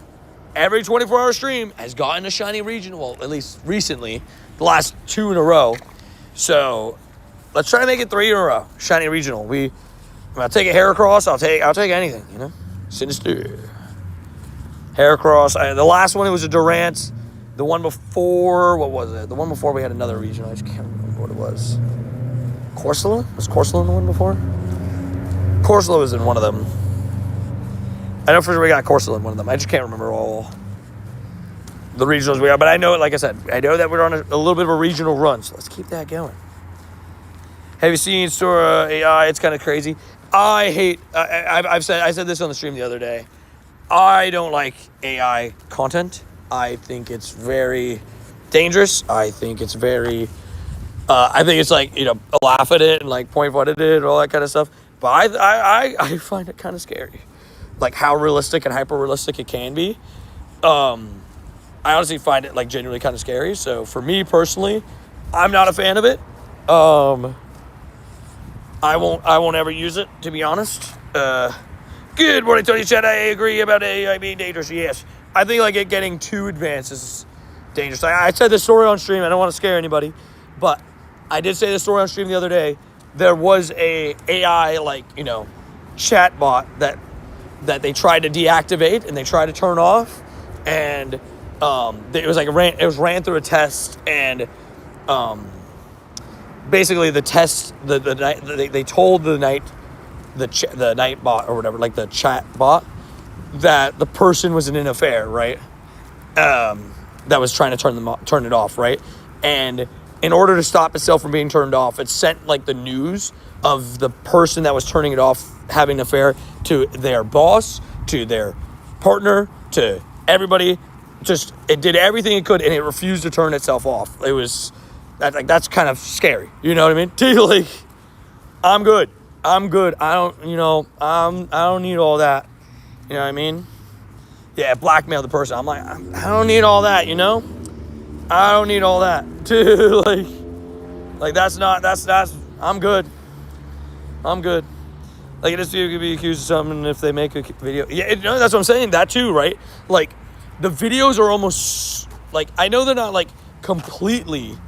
every 24-hour stream has gotten a shiny regional. Well, at least recently, the last 2 in a row. So let's try to make it 3 in a row. Shiny regional. I'll take a Heracross. I'll take anything. You know, Sinister. Heracross. The last one, it was a Durant. The one before, what was it? The one before we had another regional. I just can't remember what it was. Corsola? Was Corsola in the one before? Corsola was in one of them. I know for sure we got Corsola in one of them. I just can't remember all the regionals we are. But I know, like I said, I know that we're on a little bit of a regional run. So let's keep that going. Have you seen Sora AI? It's kind of crazy. I hate, I said this on the stream the other day. I don't like AI content. I think it's very dangerous. I think it's very, I think it's like, you know, laugh at it and like point fun at it and all that kind of stuff. But I find it kind of scary. Like how realistic and hyper realistic it can be. I honestly find it like genuinely kind of scary. So for me personally, I'm not a fan of it. I won't ever use it, to be honest. Good morning, Tony Chat. I agree about AI being dangerous. Yes. I think like it getting too advanced is dangerous. I said this story on stream. I don't want to scare anybody, but I did say this story on stream the other day. There was a AI like, you know, chat bot that they tried to deactivate and they tried to turn off, and it was like ran through a test, and basically the test they told the night bot or whatever, like the chat bot, that the person was in an affair, right? That was trying to turn it off, right? And in order to stop itself from being turned off, it sent like the news of the person that was turning it off having an affair to their boss, to their partner, to everybody. Just it did everything it could, and it refused to turn itself off. It was that's kind of scary. You know what I mean? Like, I'm good. I don't need all that. You know what I mean? Yeah, blackmail the person. I'm like, I don't need all that, you know? I don't need all that. Dude, like that's I'm good. Like, this video could be accused of something if they make a video. Yeah, that's what I'm saying. That too, right? Like, the videos are almost, like, I know they're not, like, completely,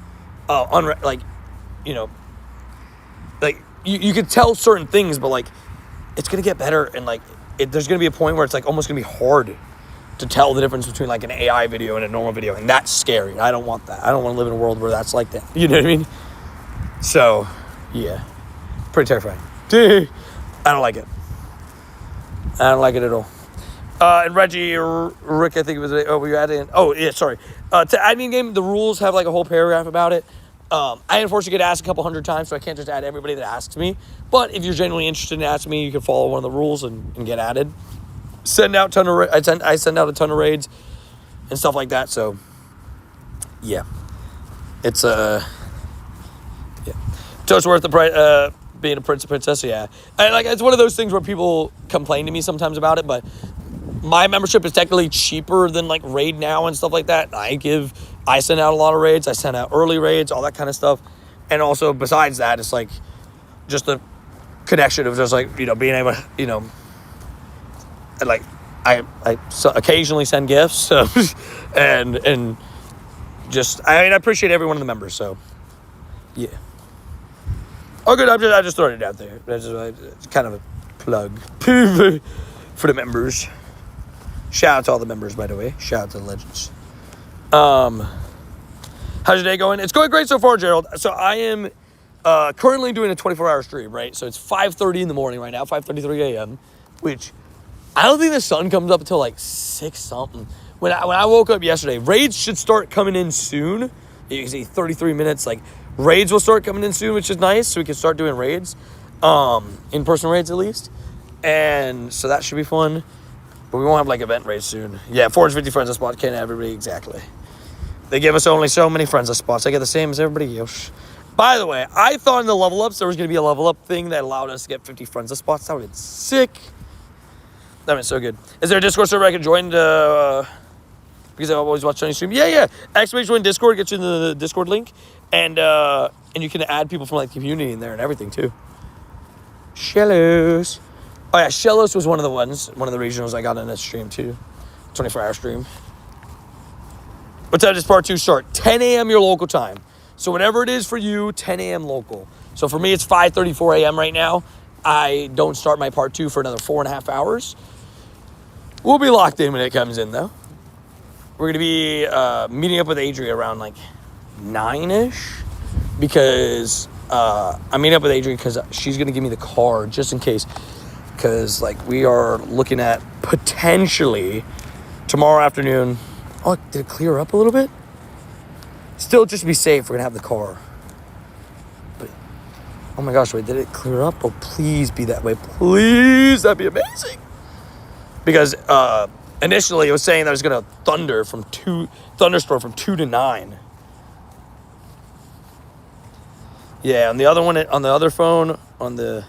like, you know, like, you could tell certain things, but, like, it's going to get better, and, like, there's going to be a point where it's, like, almost going to be hard to tell the difference between, like, an AI video and a normal video, and that's scary. I don't want that. I don't want to live in a world where that's like that. You know what I mean? So, yeah. Pretty terrifying. Dude, I don't like it. I don't like it at all. And Reggie, Rick, I think it was, were you adding? Oh, yeah, sorry. To admin game, the rules have, like, a whole paragraph about it. I unfortunately get asked a couple hundred times, so I can't just add everybody that asks me. But if you're genuinely interested in asking me, you can follow one of the rules and get added. I send out a ton of raids and stuff like that. So yeah, it's yeah, so it's worth the price. Being a prince or princess, yeah. And like, it's one of those things where people complain to me sometimes about it, but my membership is technically cheaper than like Raid Now and stuff like that. I send out a lot of raids. I send out early raids, all that kind of stuff. And also besides that, it's like just the connection of just like, you know, being able to, you know, like I occasionally send gifts, so and just I appreciate every one of the members. So yeah. Oh, good. I just throwing it out there. It's kind of a plug for the members. Shout out to all the members, by the way. Shout out to the legends. How's your day going? It's going great so far, Gerald. So I am currently doing a 24-hour stream, right? So it's 5:30 in the morning right now, 5:33 a.m., which I don't think the sun comes up until like 6 something. When I woke up yesterday, raids should start coming in soon. You can see 33 minutes, like raids will start coming in soon, which is nice. So we can start doing raids, in-person raids at least. And so that should be fun. But we won't have like event raids soon. Yeah, 450 friends a spot, can't have everybody, exactly. They give us only so many friends a spots. I get the same as everybody else. By the way, I thought in the level ups there was going to be a level up thing that allowed us to get 50 friends of spots. That would have been sick. That would have been so good. Is there a Discord server I can join because I always watch Chinese stream? Yeah. Exclamation join Discord, get you in the Discord link. And you can add people from like the community in there and everything too. Shellos. Oh yeah, Shellos was one of the regionals I got in that stream too. 24-hour stream. What time does part 2 start? 10 a.m. your local time. So whatever it is for you, 10 a.m. local. So for me, it's 5:34 a.m. right now. I don't start my part 2 for another 4.5 hours. We'll be locked in when it comes in, though. We're going to be meeting up with Adri around, like, 9-ish. Because I'm meeting up with Adri because she's going to give me the car just in case. Because, like, we are looking at potentially tomorrow afternoon. Oh, did it clear up a little bit? Still, just to be safe, we're going to have the car. But, oh my gosh, wait, did it clear up? Oh, please be that way. Please, that'd be amazing. Because initially it was saying that it was going to thunderstorm from 2 to 9. Yeah, on the other one, on the other phone it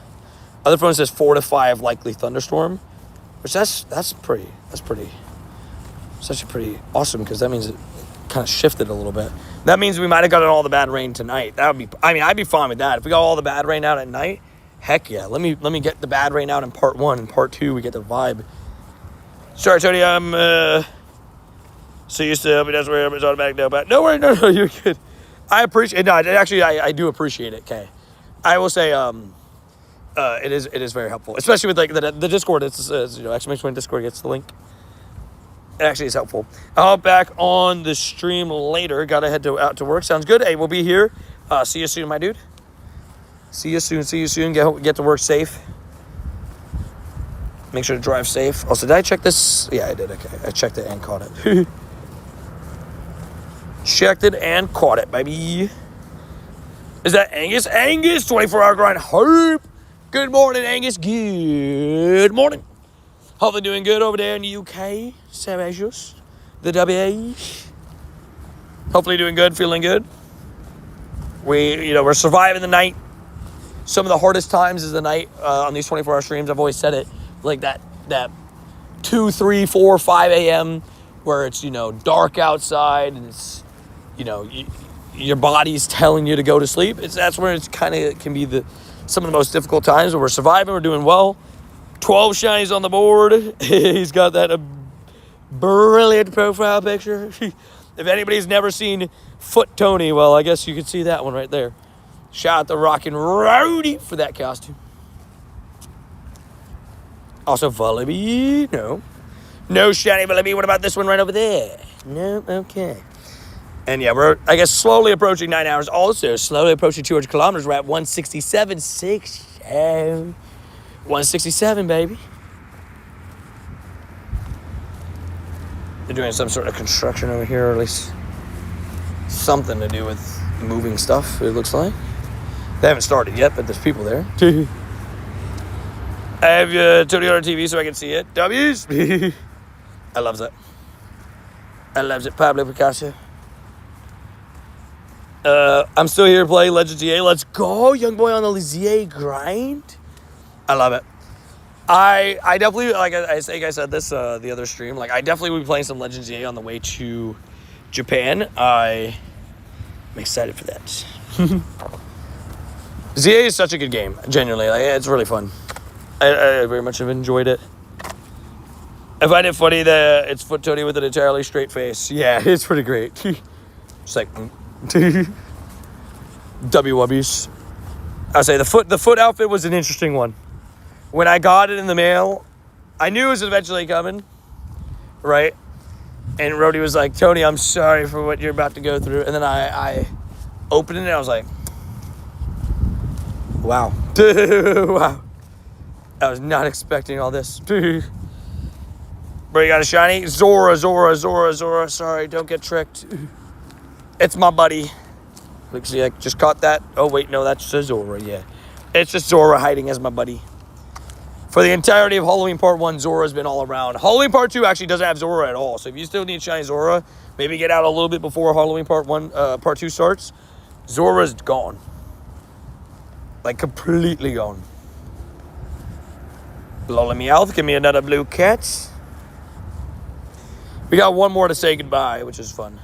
says 4 to 5 likely thunderstorm. Which that's actually pretty awesome because that means it kind of shifted a little bit. That means we might have gotten all the bad rain tonight. I'd be fine with that. If we got all the bad rain out at night, heck yeah. Let me get the bad rain out in part 1. In part 2, we get the vibe. Sorry, Tony, I'm so used to helping us where it's automatic now, but no worry, no, you're good. I appreciate it. No, I do appreciate it, okay. I will say it is very helpful. Especially with like the Discord, it's exclamation point Discord gets the link. It actually is helpful. I'll hop back on the stream later. Gotta head out to work. Sounds good. Hey, we'll be here. See you soon, my dude. See you soon. Get to work safe. Make sure to drive safe. Also, did I check this? Yeah, I did. Okay. I checked it and caught it. Checked it and caught it, baby. Is that Angus? Angus, 24-hour grind. Hope. Good morning, Angus. Good morning. Hopefully doing good over there in the UK. Savages. The WA. Hopefully doing good, feeling good. We're surviving the night. Some of the hardest times is the night on these 24-hour streams. I've always said it. Like that 2, 3, 4, 5 a.m. where it's, dark outside and it's, your body's telling you to go to sleep. That's where it's kind of can be some of the most difficult times. But we're surviving. We're doing well. 12 shinies on the board. He's got that brilliant profile picture. If anybody's never seen Foot Tony, well, I guess you could see that one right there. Shout out to Rockin' Rowdy for that costume. Also, Vullaby. No shiny Vullaby. What about this one right over there? No? Okay. And yeah, we're, I guess, slowly approaching 9 hours. Also, slowly approaching 200 kilometers. We're at 167.6. 167, baby. They're doing some sort of construction over here, or at least something to do with moving stuff, it looks like. They haven't started yet, but there's people there. I have Tony on TV so I can see it. W's. I loves it. Pablo Picasso. I'm still here to play Legends EA. Let's go, young boy on the ZA grind. I love it. I definitely, like I think I said this the other stream, like I definitely will be playing some Legends EA on the way to Japan. I'm excited for that. ZA is such a good game, genuinely. Like, it's really fun. I very much have enjoyed it. I find it funny that it's Foot Tony with an entirely straight face. Yeah, it's pretty great. Just like WWs. I say the foot outfit was an interesting one. When I got it in the mail, I knew it was eventually coming, right? And Rhodey was like, Tony, I'm sorry for what you're about to go through. And then I opened it and I was like, wow. Wow. I was not expecting all this. Bro, you got a shiny? Zora. Sorry, don't get tricked. It's my buddy. Look, see, I just caught that. Oh, wait, no, that's just Zora, yeah. It's just Zora hiding as my buddy. For the entirety of Halloween Part 1, Zora's been all around. Halloween Part 2 actually doesn't have Zora at all. So if you still need shiny Zora, maybe get out a little bit before Halloween Part 2 starts. Zora's gone. Like, completely gone. Lolly Meowth, give me another blue cat. We got one more to say goodbye, which is fun.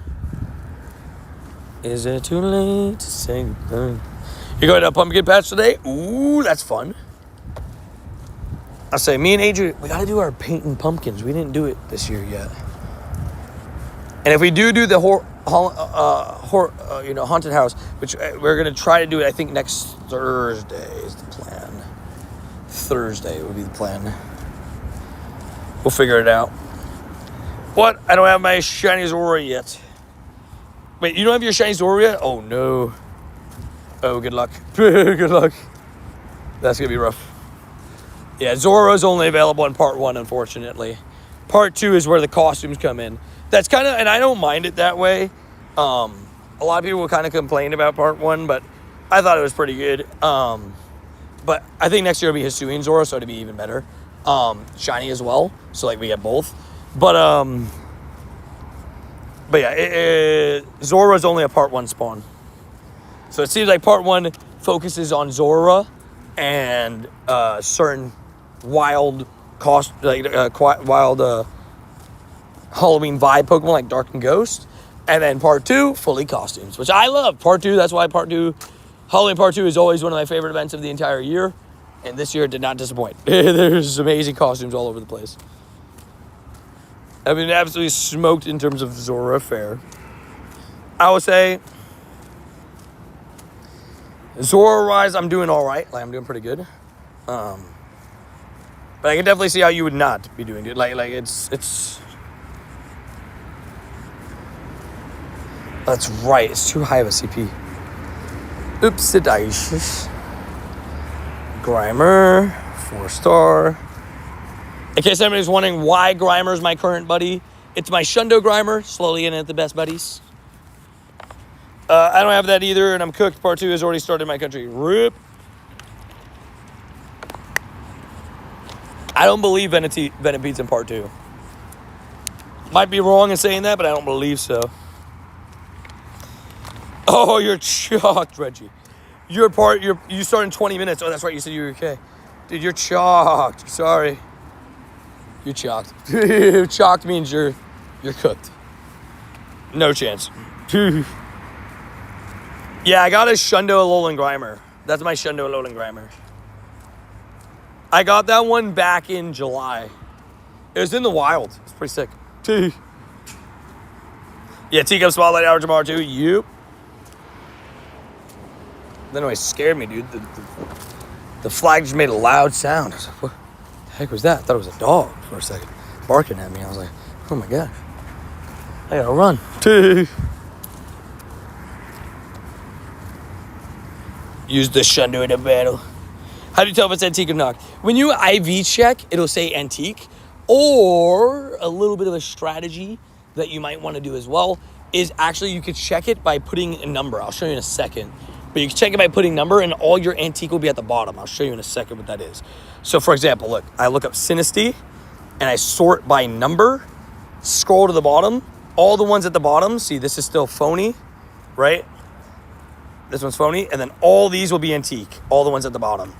Is it too late to say goodbye? You going to pumpkin patch today? Ooh, that's fun. I say, me and Adrian, we got to do our painting pumpkins. We didn't do it this year yet. And if we do the haunted house, which we're going to try to do it, I think next Thursday is the plan. Thursday would be the plan. We'll figure it out. What? I don't have my shiny Zora yet. Wait, you don't have your shiny Zora yet? Oh, no. Oh, good luck. Good luck. That's going to be rough. Yeah, Zora's only available in part 1, unfortunately. Part 2 is where the costumes come in. That's kind of, and I don't mind it that way. A lot of people will kind of complain about part 1, but I thought it was pretty good. But I think next year will be Hisuian Zora, so it'll be even better. Shiny as well, so like we get both. But yeah, Zora's only a part 1 spawn. So it seems like part 1 focuses on Zora and certain wild Halloween vibe Pokemon like Dark and Ghost. And then part 2, fully costumes, which I love. Part 2, that's why Halloween part 2 is always one of my favorite events of the entire year. And this year it did not disappoint. There's amazing costumes all over the place. I've been absolutely smoked in terms of Zora Fair. I would say Zora-wise, I'm doing all right. Like, I'm doing pretty good. But I can definitely see how you would not be doing it. Like it's. That's right. It's too high of a CP. Oopsie-daisies. Grimer, 4-star. In case anybody's wondering why Grimer is my current buddy, it's my Shundo Grimer, slowly in at the best buddies. I don't have that either, and I'm cooked. Part 2 has already started in my country. RIP. I don't believe Venompede's in part 2. Might be wrong in saying that, but I don't believe so. Oh, you're chalked, Reggie. You start in 20 minutes. Oh, that's right. You said you were okay. Dude, you're chalked. Sorry. You're chalked. Chalked means you're cooked. No chance. Yeah, I got a Shundo Alolan Grimer. That's my Shundo Alolan Grimer. I got that one back in July. It was in the wild. It's pretty sick. Yeah, Teacup Spotlight Hour tomorrow too. Yep. That noise scared me, dude. The flag just made a loud sound. I was like, what the heck was that? I thought it was a dog for a second. Barking at me. I was like, oh my gosh. I gotta run. Use the Shundo in a battle. How do you tell if it's antique or not? When you IV check, it'll say antique. Or a little bit of a strategy that you might want to do as well is actually you could check it by putting a number. I'll show you in a second. But you can check it by putting number, and all your antique will be at the bottom. I'll show you in a second what that is. So, for example, look. I look up Sinistea, and I sort by number. Scroll to the bottom. All the ones at the bottom, see, this is still phony, right? This one's phony. And then all these will be antique. All the ones at the bottom.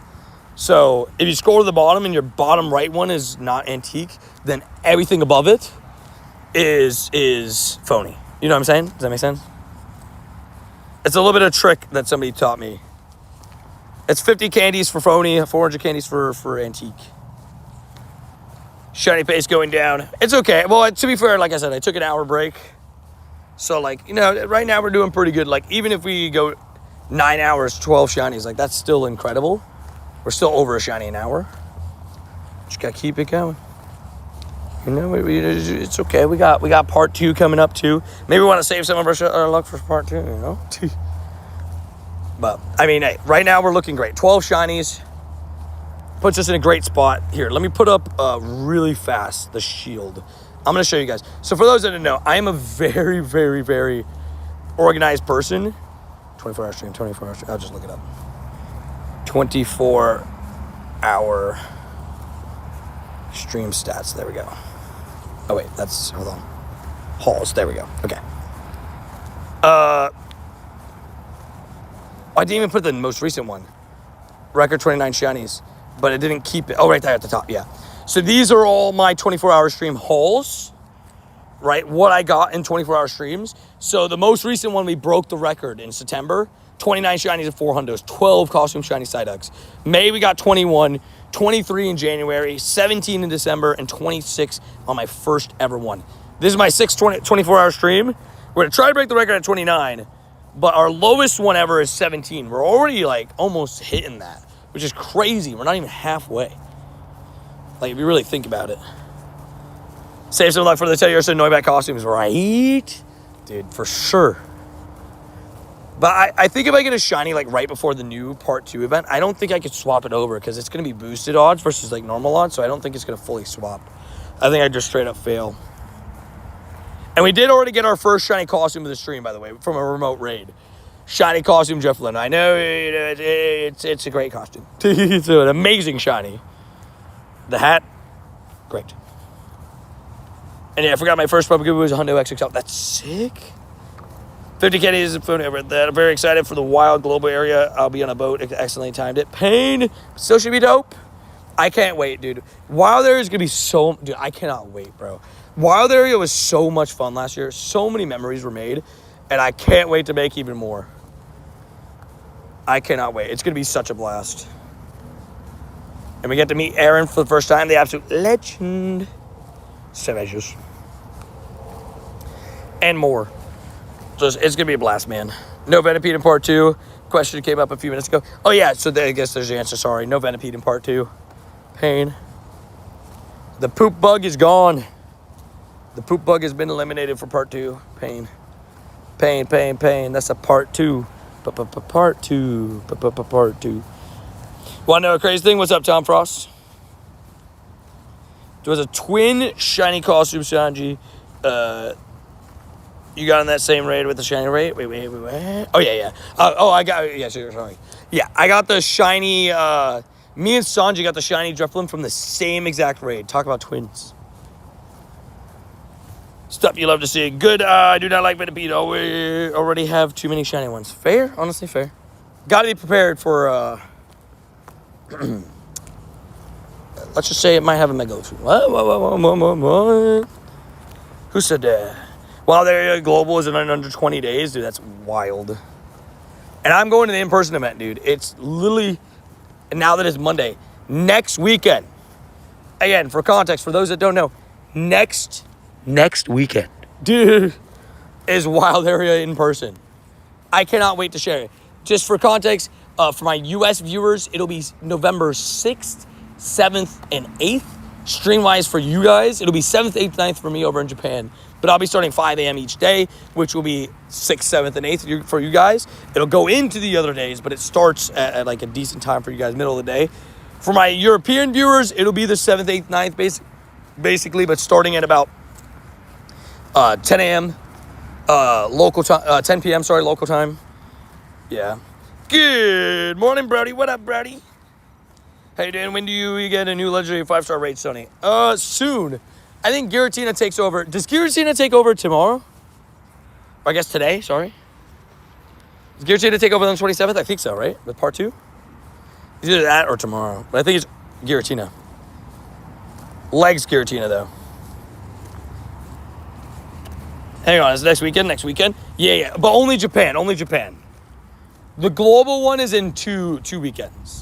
So, if you scroll to the bottom and your bottom right one is not antique, then everything above it is phony. You know what I'm saying? Does that make sense? It's a little bit of a trick that somebody taught me. It's 50 candies for phony, 400 candies for antique. Shiny pace going down. It's okay. Well, to be fair, like I said, I took an hour break. So, like, you know, right now we're doing pretty good. Like, even if we go 9 hours, 12 shinies, like, that's still incredible. We're still over a shiny an hour. Just gotta keep it going. You know, it's okay. We got part 2 coming up too. Maybe we want to save some of our luck for part 2. You know. But I mean, hey, right now we're looking great. 12 shinies puts us in a great spot. Here, let me put up really fast the shield. I'm gonna show you guys. So for those that didn't know, I am a very, very, very organized person. 24-hour stream. 24-hour stream. I'll just look it up. 24-hour stream stats. There we go. Oh, wait. That's... Hold on. Hauls. There we go. Okay. I didn't even put the most recent one. record 29 shinies, but it didn't keep it. Oh, right there at the top, yeah. So these are all my 24-hour stream hauls, right? What I got in 24-hour streams. So the most recent one, we broke the record in September. 29 shinies and 4 hundos, 12 costume shiny Psyducks. May, we got 21, 23 in January, 17 in December, and 26 on my first ever one. This is my 24-hour stream. We're going to try to break the record at 29, but our lowest one ever is 17. We're already, like, almost hitting that, which is crazy. We're not even halfway. Like, if you really think about it. Save some luck for the Teddy Ursa Noibat costumes, right? Dude, for sure. But I think if I get a shiny, like, right before the new Part 2 event, I don't think I could swap it over because it's going to be boosted odds versus, like, normal odds, so I don't think it's going to fully swap. I think I'd just straight up fail. And we did already get our first shiny costume of the stream, by the way, from a remote raid. Shiny costume, Jeff Lynn. I know it's a great costume. It's an amazing shiny. The hat, great. And yeah, I forgot my first Pokemon was a Hundo XXL. That's sick. 50 Kenny's a phone over that. I'm very excited for the wild global area. I'll be on a boat. Excellently timed it. Pain. Still should be dope. I can't wait, dude. Wild area is going to be so... Dude, I cannot wait, bro. Wild area was so much fun last year. So many memories were made. And I can't wait to make even more. I cannot wait. It's going to be such a blast. And we get to meet Aaron for the first time. The absolute legend. Savages. And more. So it's going to be a blast, man. No Venipede in Part 2. Question came up a few minutes ago. Oh, yeah. So I guess there's the answer. Sorry. No Venipede in Part 2. Pain. The poop bug is gone. The poop bug has been eliminated for Part 2. Pain. Pain, pain, pain. That's a Part 2. Part 2. Part 2. Want to know a crazy thing? What's up, Tom Frost? There was a twin shiny costume, Sanji. You got in that same raid with the shiny raid? Wait. Oh, yeah. I got... Yeah, sorry. Yeah, I got the shiny... me and Sanji got the shiny Drifloon from the same exact raid. Talk about twins. Stuff you love to see. Good. I do not like Venipede. We already have too many shiny ones. Fair. Honestly, fair. Got to be prepared for... let's just say it might have a Megaloon. What? Who said that? Wow, there global is in under 20 days. Dude, that's wild. And I'm going to the in-person event, dude. It's literally, now that it's Monday, next weekend. Again, for context, for those that don't know, next weekend, dude, is Wild Area in person. I cannot wait to share it. Just for context, for my U.S. viewers, it'll be November 6th, 7th, and 8th. Stream-wise for you guys, it'll be 7th, 8th, 9th for me over in Japan. But I'll be starting 5 a.m. each day, which will be 6th, 7th, and 8th for you guys. It'll go into the other days, but it starts at like a decent time for you guys, middle of the day. For my European viewers, it'll be the 7th, 8th, 9th, basically, but starting at about 10 a.m. Local time, 10 p.m., sorry, local time. Yeah. Good morning, Brody. What up, Brody? Hey, Dan, when do you get a new legendary 5-star raid, Sony? Soon. I think Giratina takes over. Does Giratina take over tomorrow? Or I guess today, sorry. Does Giratina take over on the 27th? I think so, right? With Part 2? It's either that or tomorrow. But I think it's Giratina. Legs Giratina, though. Hang on, is it next weekend? Next weekend? Yeah. But only Japan. The global one is in two weekends.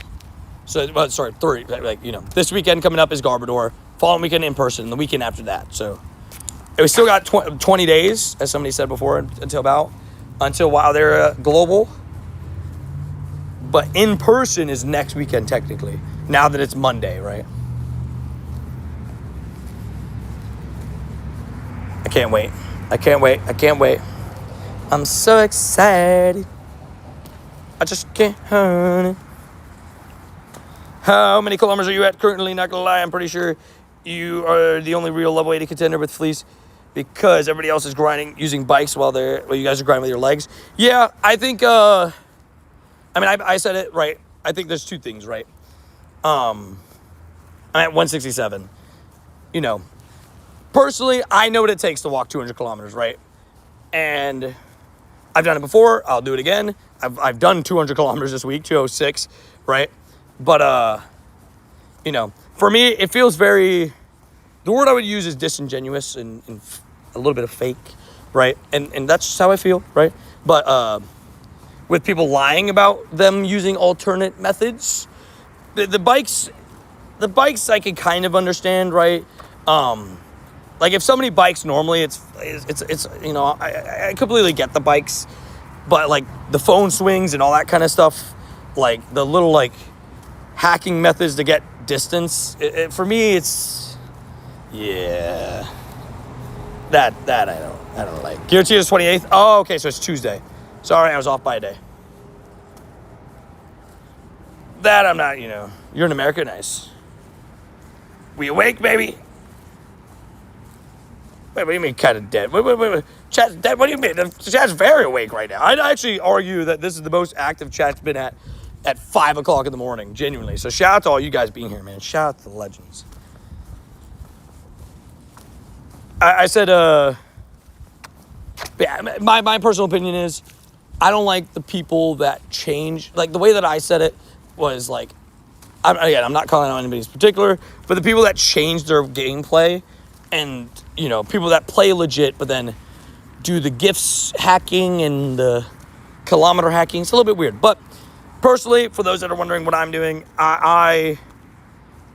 So, well, sorry, 3. Like, this weekend coming up is Garbodor. Following weekend in person. The weekend after that. So, we still got 20 days, as somebody said before, until Wild Area Global. But in person is next weekend, technically. Now that it's Monday, right? I can't wait. I'm so excited. I just can't hurt it. How many kilometers are you at currently? Not gonna lie, I'm pretty sure you are the only real level 80 contender with Fleece because everybody else is grinding using bikes while you guys are grinding with your legs. Yeah, I think, I said it right. I think there's two things, right? I'm at 167. Personally, I know what it takes to walk 200 kilometers, right? And I've done it before. I'll do it again. I've done 200 kilometers this week, 206, right? But, you know, for me, it feels very, the word I would use is disingenuous and a little bit of fake, right? And that's just how I feel, right? But with people lying about them using alternate methods, the bikes I can kind of understand, right? Like if somebody bikes normally, it's you know, I completely get the bikes, but like the phone swings and all that kind of stuff, like the little like hacking methods to get distance, for me it's, yeah, that I don't like. Guillotine is 28th. Oh, okay, so it's Tuesday. Sorry, I was off by a day. That I'm not, you know. You're in America, nice. We awake, baby? Wait, what do you mean kind of dead? Wait. Chat's dead? What do you mean? The chat's very awake right now. I'd actually argue that this is the most active chat's been at 5 o'clock in the morning, genuinely. So shout out to all you guys being here, man. Shout out to the legends. I said, yeah, my personal opinion is, I don't like the people that change. Like, the way that I said it was like, I'm not calling out anybody's particular, but the people that change their gameplay and, you know, people that play legit but then do the gifts hacking and the kilometer hacking, it's a little bit weird. But personally, for those that are wondering what I'm doing, I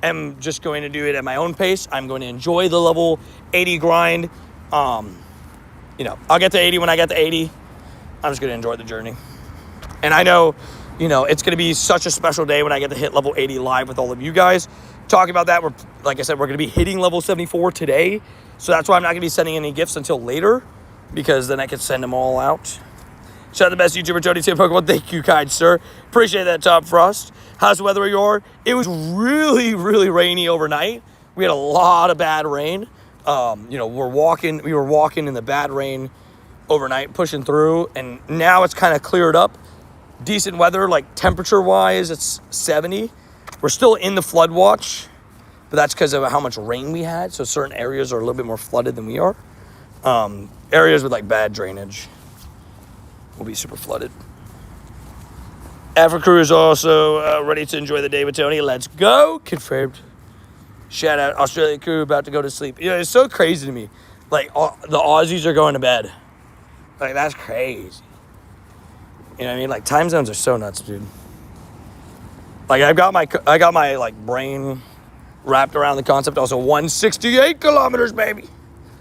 am just going to do it at my own pace. I'm going to enjoy the level 80 grind. You know, I'll get to 80 when I get to 80. I'm just going to enjoy the journey. And I know, you know, it's going to be such a special day when I get to hit level 80 live with all of you guys. Talking about that, like I said, we're going to be hitting level 74 today. So that's why I'm not going to be sending any gifts until later, because then I can send them all out. Shout out the best YouTuber, Jody Tim Pokemon. Thank you, kind sir. Appreciate that, Tom Frost. How's the weather where you are? It was really, really rainy overnight. We had a lot of bad rain. You know, we were walking in the bad rain overnight, pushing through, and now it's kind of cleared up. Decent weather, like temperature-wise, it's 70. We're still in the flood watch, but that's because of how much rain we had. So certain areas are a little bit more flooded than we are. Areas with like bad drainage will be super flooded. Africa Crew is also ready to enjoy the day with Tony. Let's go. Confirmed. Shout out Australia Crew, about to go to sleep. You know, it's so crazy to me. Like, the Aussies are going to bed. Like, that's crazy. You know what I mean? Like, time zones are so nuts, dude. Like, I got my like brain wrapped around the concept. Also, 168 kilometers, baby.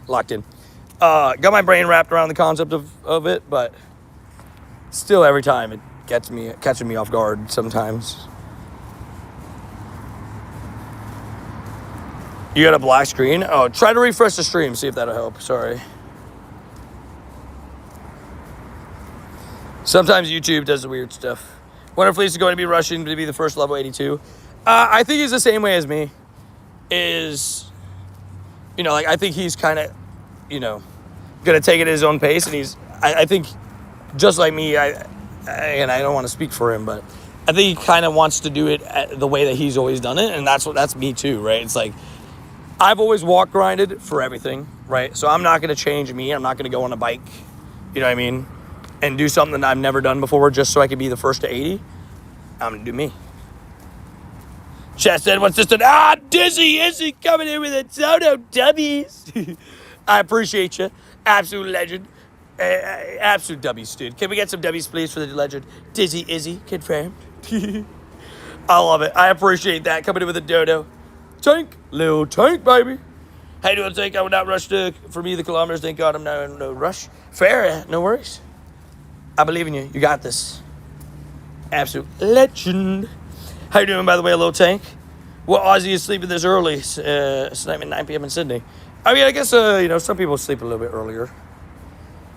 Locked in. Got my brain wrapped around the concept of it, but still every time it catching me off guard sometimes. You got a black screen? Oh, try to refresh the stream, see if that'll help. Sorry. Sometimes YouTube does the weird stuff. Wonder if Fleece is going to be rushing to be the first level 82. I think he's the same way as me. Is, you know, like, I think he's kind of, you know, going to take it at his own pace. And I think, just like me, and I don't want to speak for him, but I think he kind of wants to do it the way that he's always done it. And that's me too, right? It's like, I've always walk grinded for everything, right? So I'm not going to change me. I'm not going to go on a bike, you know what I mean? And do something that I've never done before just so I can be the first to 80. I'm going to do me. Chat said, what's this? Dizzy Izzy coming in with a Toto Dubbies. I appreciate you. Absolute legend. Absolute Dubbies, dude. Can we get some Dubbies, please, for the legend? Dizzy Izzy, confirmed. I love it. I appreciate that. Coming in with a dodo. Tank. Little tank, baby. How you doing, Tank? I would not rush for me the kilometers. Thank God I'm no rush. Fair, no worries. I believe in you. You got this. Absolute legend. How you doing, by the way, Little Tank? Well, Aussie is sleeping this early. It's at 9 p.m. in Sydney. I mean, I guess, you know, some people sleep a little bit earlier.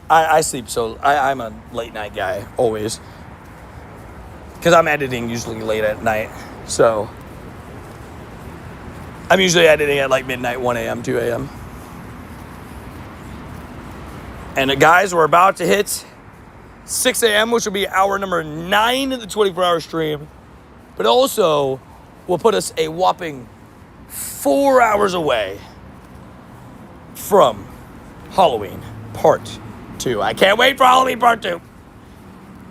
I sleep, so I'm a late night guy, always. Because I'm editing usually late at night. So I'm usually editing at like midnight, 1 a.m., 2 a.m. And guys, we're about to hit 6 a.m., which will be hour number 9 of the 24-hour stream. But also will put us a whopping 4 hours away from Halloween Part 2. I can't wait for Halloween Part 2.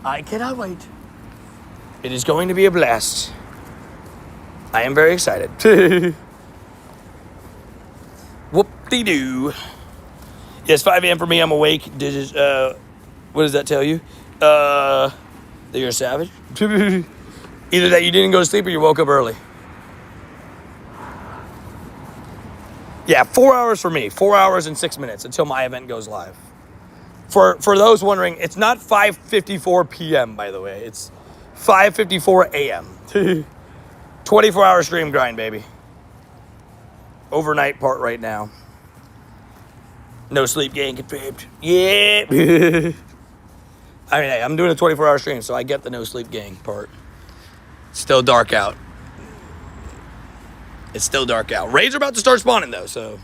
I cannot wait. It is going to be a blast. I am very excited. Whoop-de-doo. Yes, 5 a.m. for me. I'm awake. What does that tell you? That you're a savage? Either that you didn't go to sleep or you woke up early. Yeah, 4 hours for me. 4 hours and 6 minutes until my event goes live. For those wondering, it's not 5:54 p.m., by the way. It's 5:54 a.m. 24-hour stream grind, baby. Overnight part right now. No sleep gang confirmed. Yeah. I mean, hey, I'm doing a 24-hour stream, so I get the no sleep gang part. Still dark out. It's still dark out. Raids are about to start spawning, though, so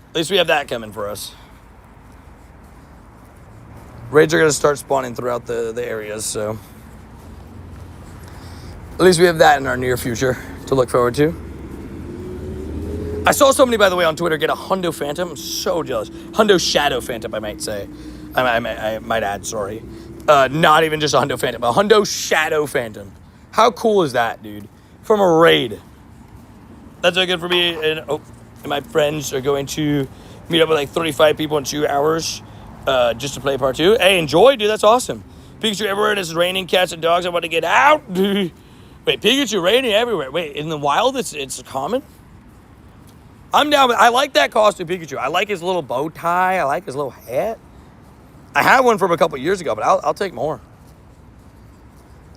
at least we have that coming for us. Raids are going to start spawning throughout the areas, so at least we have that in our near future to look forward to. I saw somebody, by the way, on Twitter get a Hundo Phantom. I'm so jealous. Hundo Shadow Phantom, I might say. I might add, sorry. Not even just a Hundo Phantom, a Hundo Shadow Phantom. How cool is that, dude? From a raid. That's so good for me. And my friends are going to meet up with like 35 people in 2 hours just to play part 2. Hey, enjoy, dude. That's awesome. Pikachu everywhere. It's raining. Cats and dogs. I want to get out. Wait, Pikachu raining everywhere. Wait, in the wild, it's common? I'm down with, I like that costume Pikachu. I like his little bow tie. I like his little hat. I had one from a couple years ago, but I'll take more.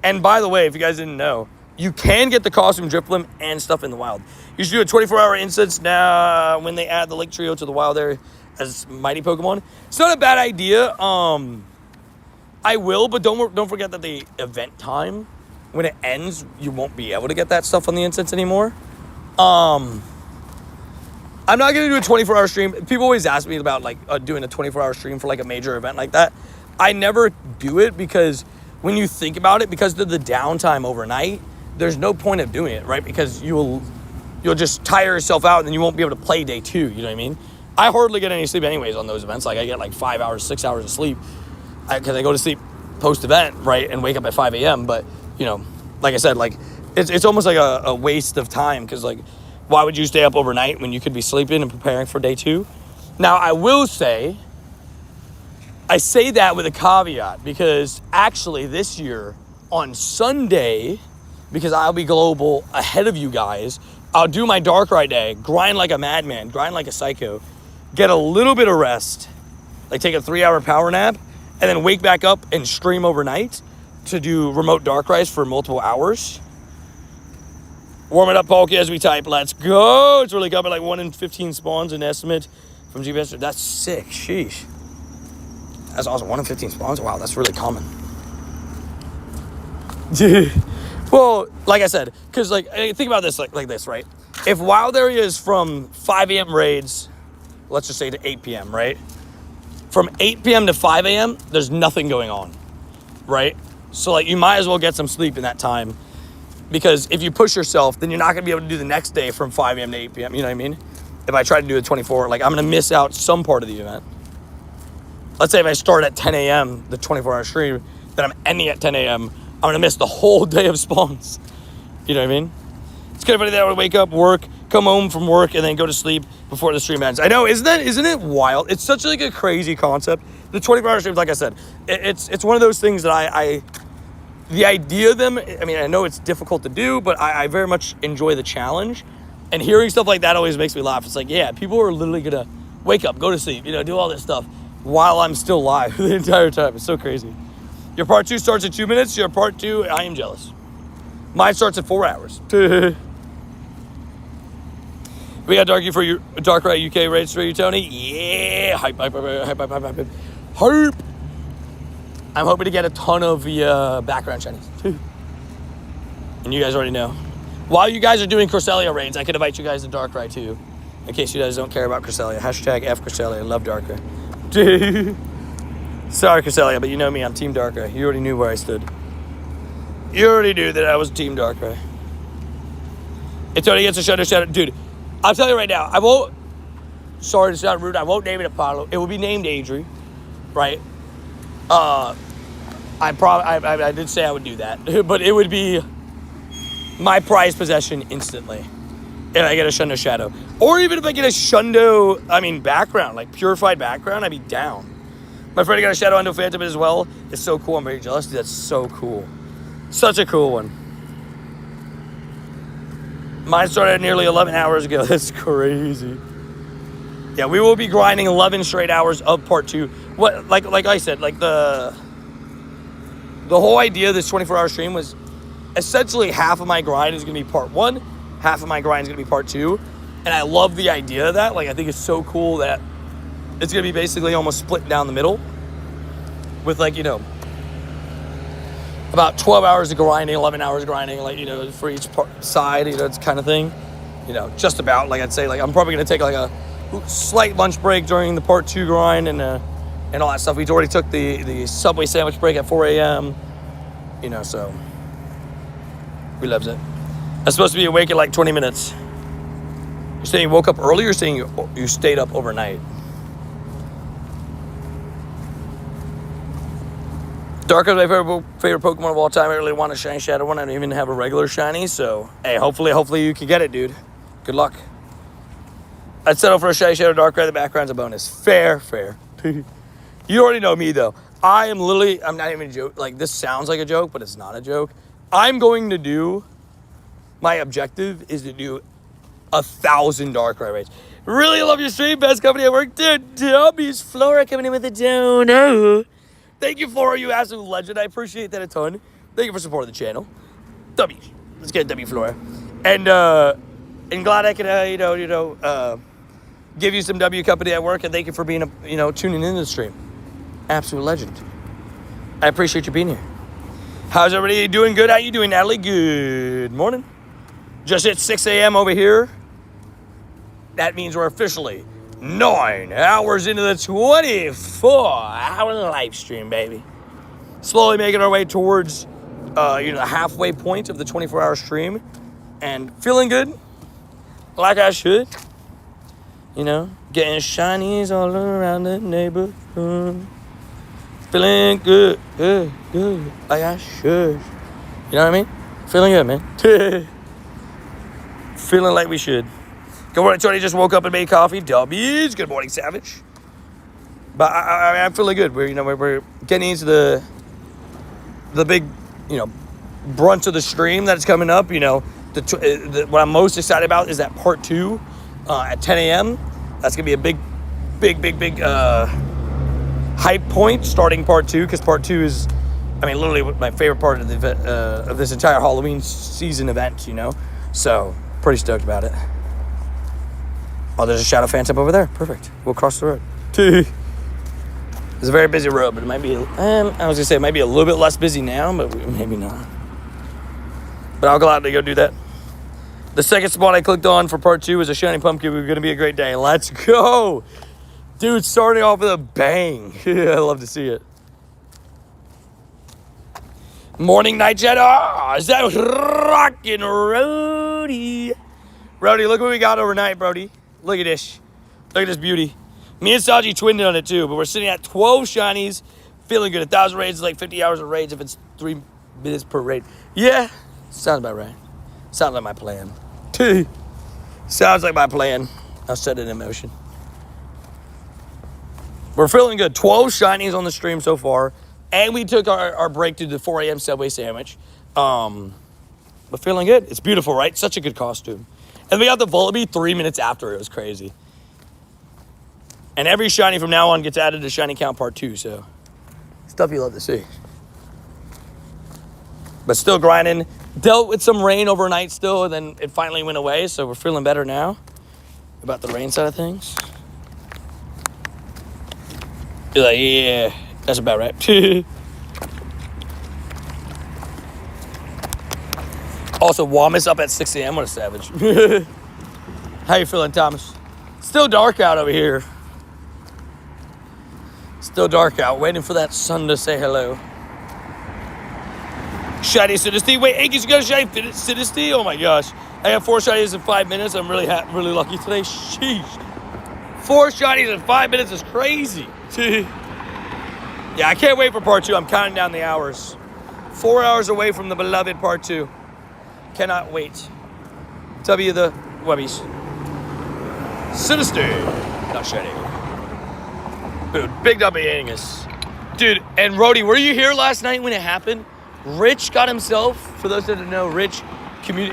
And by the way, if you guys didn't know, you can get the costume Drifblim and stuff in the wild. You should do a 24-hour instance now when they add the Lake Trio to the wild area as mighty Pokemon. It's not a bad idea. I will, but don't forget that the event time, when it ends, you won't be able to get that stuff on the instance anymore. I'm not going to do a 24-hour stream. People always ask me about like doing a 24-hour stream for like a major event like that. I never do it because when you think about it, because of the downtime overnight, there's no point of doing it, right? Because you'll just tire yourself out and then you won't be able to play day 2, you know what I mean? I hardly get any sleep anyways on those events. Like I get like 5 hours, 6 hours of sleep because I go to sleep post-event, right? And wake up at 5 a.m. But, you know, like I said, like it's almost like a waste of time because like, why would you stay up overnight when you could be sleeping and preparing for day 2? Now, I will say, I say that with a caveat because actually this year on Sunday, because I'll be global ahead of you guys, I'll do my Darkrai day, grind like a madman, grind like a psycho, get a little bit of rest, like take a 3-hour power nap, and then wake back up and stream overnight to do remote Darkrai's for multiple hours. Warm it up, Poke, as we type. Let's go. It's really coming like 1 in 15 spawns, an estimate from GPS. That's sick. Sheesh. That's awesome. 1 in 15 spawns? Wow, that's really common. Well, like I said, because like think about this like this, right? If wild area is from 5 a.m. raids, let's just say to 8 p.m., right? From 8 p.m. to 5 a.m., there's nothing going on, right? So like you might as well get some sleep in that time. Because if you push yourself, then you're not going to be able to do the next day from 5 a.m. to 8 p.m. You know what I mean? If I try to do a 24, like I'm going to miss out some part of the event. Let's say if I start at 10 a.m., the 24-hour stream, then I'm ending at 10 a.m., I'm going to miss the whole day of spawns. You know what I mean? It's kind of funny that I would wake up, work, come home from work, and then go to sleep before the stream ends. I know, isn't it wild? It's such like a crazy concept. The 24-hour streams, like I said, it's one of those things that the idea of them, I mean, I know it's difficult to do, but I very much enjoy the challenge. And hearing stuff like that always makes me laugh. It's like, yeah, people are literally going to wake up, go to sleep, you know, do all this stuff while I'm still live the entire time. It's so crazy. Your part 2 starts at 2 minutes. Your part 2, I am jealous. Mine starts at 4 hours. We got Darky for your Darkrai UK raids for you, Tony. Yeah. Hype. I'm hoping to get a ton of the background shinies too. And you guys already know. While you guys are doing Cresselia raids, I could invite you guys to Darkrai too. In case you guys don't care about Cresselia. Hashtag F Cresselia. Love Darkrai. Sorry, Cresselia, but you know me. I'm Team Darkrai. You already knew where I stood. You already knew that I was Team Darkrai. It's only gets a shadow. Dude, I'll tell you right now. I won't. Sorry to sound rude. I won't name it Apollo. It will be named Adri. Right? I did say I would do that, but it would be my prized possession instantly. If I get a Shundo Shadow. Or even if I get a Shundo, background, like purified background, I'd be down. My friend got a Shadow Endo Phantom as well. It's so cool. I'm very jealous. Dude, that's so cool. Such a cool one. Mine started nearly 11 hours ago. That's crazy. Yeah, we will be grinding 11 straight hours of part 2. What, like I said, like the whole idea of this 24-hour stream was essentially half of my grind is going to be part 1, half of my grind is going to be part 2. And I love the idea of that. Like, I think it's so cool that it's going to be basically almost split down the middle with, like, you know, about 12 hours of grinding, 11 hours of grinding, like, you know, for each side, you know, it's kind of thing. You know, just about, like, I'd say, like, I'm probably going to take, like, a slight lunch break during the part 2 grind and all that stuff. We already took the Subway sandwich break at 4 a.m., you know, so we loves it. I'm supposed to be awake in, like, 20 minutes. You're saying you woke up early or saying you stayed up overnight? Darko is my favorite Pokemon of all time. I really want a shiny Shadow one. I don't even have a regular shiny, so hey, hopefully you can get it, dude. Good luck. I'd settle for a shiny Shadow Darkrai. The background's a bonus. Fair. You already know me though. I'm not even a joke. Like, this sounds like a joke, but it's not a joke. I'm going to do. My objective is to do 1,000 Darkrai raids. Really love your stream. Best company at work, dude. W's Flora coming in with a dono. Thank you, Flora, you absolute legend. I appreciate that a ton. Thank you for supporting the channel. W. Let's get W, Flora. And glad I could, give you some W company at work. And thank you for being, tuning in to the stream. Absolute legend. I appreciate you being here. How's everybody doing? Good. How you doing, Natalie? Good morning. Just hit 6 a.m. over here. That means we're officially 9 hours into the 24-hour live stream, baby. Slowly making our way towards, the halfway point of the 24-hour stream. And feeling good, like I should. You know, getting shinies all around the neighborhood. Feeling good, like I should. You know what I mean? Feeling good, man. Feeling like we should. Good morning, Tony. Just woke up and made coffee. W's. Good morning, Savage. But I'm feeling good. We're getting into the big, brunch of the stream that's coming up. What I'm most excited about is that part 2 at 10 a.m. That's gonna be a big hype point starting part 2, because part 2 is, literally my favorite part of the of this entire Halloween season event. So pretty stoked about it. Oh, there's a Shadow Phantom over there. Perfect. We'll cross the road. It's a very busy road, but it might be, it might be a little bit less busy now, but maybe not. But I'll gladly go do that. The second spot I clicked on for part 2 is a shiny pumpkin. We're going to be a great day. Let's go. Dude, starting off with a bang. I love to see it. Morning, night chat. Is that rockin' Rody? Brody, look what we got overnight, Brody. Look at this. Look at this beauty. Me and Saji twinned on it too, but we're sitting at 12 shinies. Feeling good. 1,000 raids is like 50 hours of raids if it's 3 minutes per raid. Yeah, sounds about right. Sounds like my plan. Sounds like my plan. I'll set it in motion. We're feeling good. 12 shinies on the stream so far. And we took our break to the 4 a.m. Subway sandwich. But feeling good. It's beautiful, right? Such a good costume. And we got the Volibee 3 minutes after. It was crazy. And every shiny from now on gets added to shiny count part 2. So, stuff you love to see. But still grinding. Dealt with some rain overnight still, and then it finally went away. So we're feeling better now about the rain side of things. You're like, yeah, that's about right. Also, Wamus up at 6 a.m. What a savage. How you feeling, Thomas? Still dark out over here. Still dark out. Waiting for that sun to say hello. Shiny Sidesty. Wait, Angus, you got a shiny Sidesty? Oh my gosh. I have 4 shinies in 5 minutes. I'm really lucky today. Sheesh. 4 shinies in 5 minutes is crazy. Yeah, I can't wait for part 2. I'm counting down the hours. 4 hours away from the beloved part 2. Cannot wait. W the Webbies. Sinister. Not shiny. Dude, big W Angus. Dude, and Rody, were you here last night when it happened? Rich got himself, for those that don't know, Rich,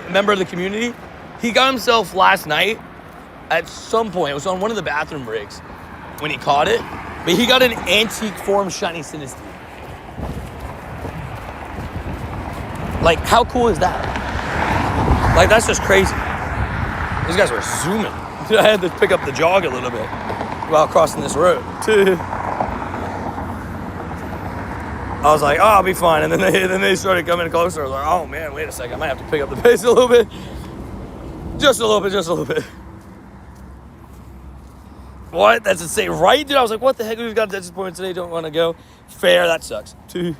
member of the community, he got himself last night at some point. It was on one of the bathroom breaks when he caught it. But he got an antique form shiny Sinister. Like, how cool is that? Like, that's just crazy. These guys were zooming. I had to pick up the jog a little bit while crossing this road. I was like, oh, I'll be fine. And then they started coming closer. I was like, oh, man, wait a second. I might have to pick up the pace a little bit. Just a little bit. What? That's insane, right, dude? I was like, what the heck? We've got dentist appointment today. Don't want to go. Fair. That sucks. I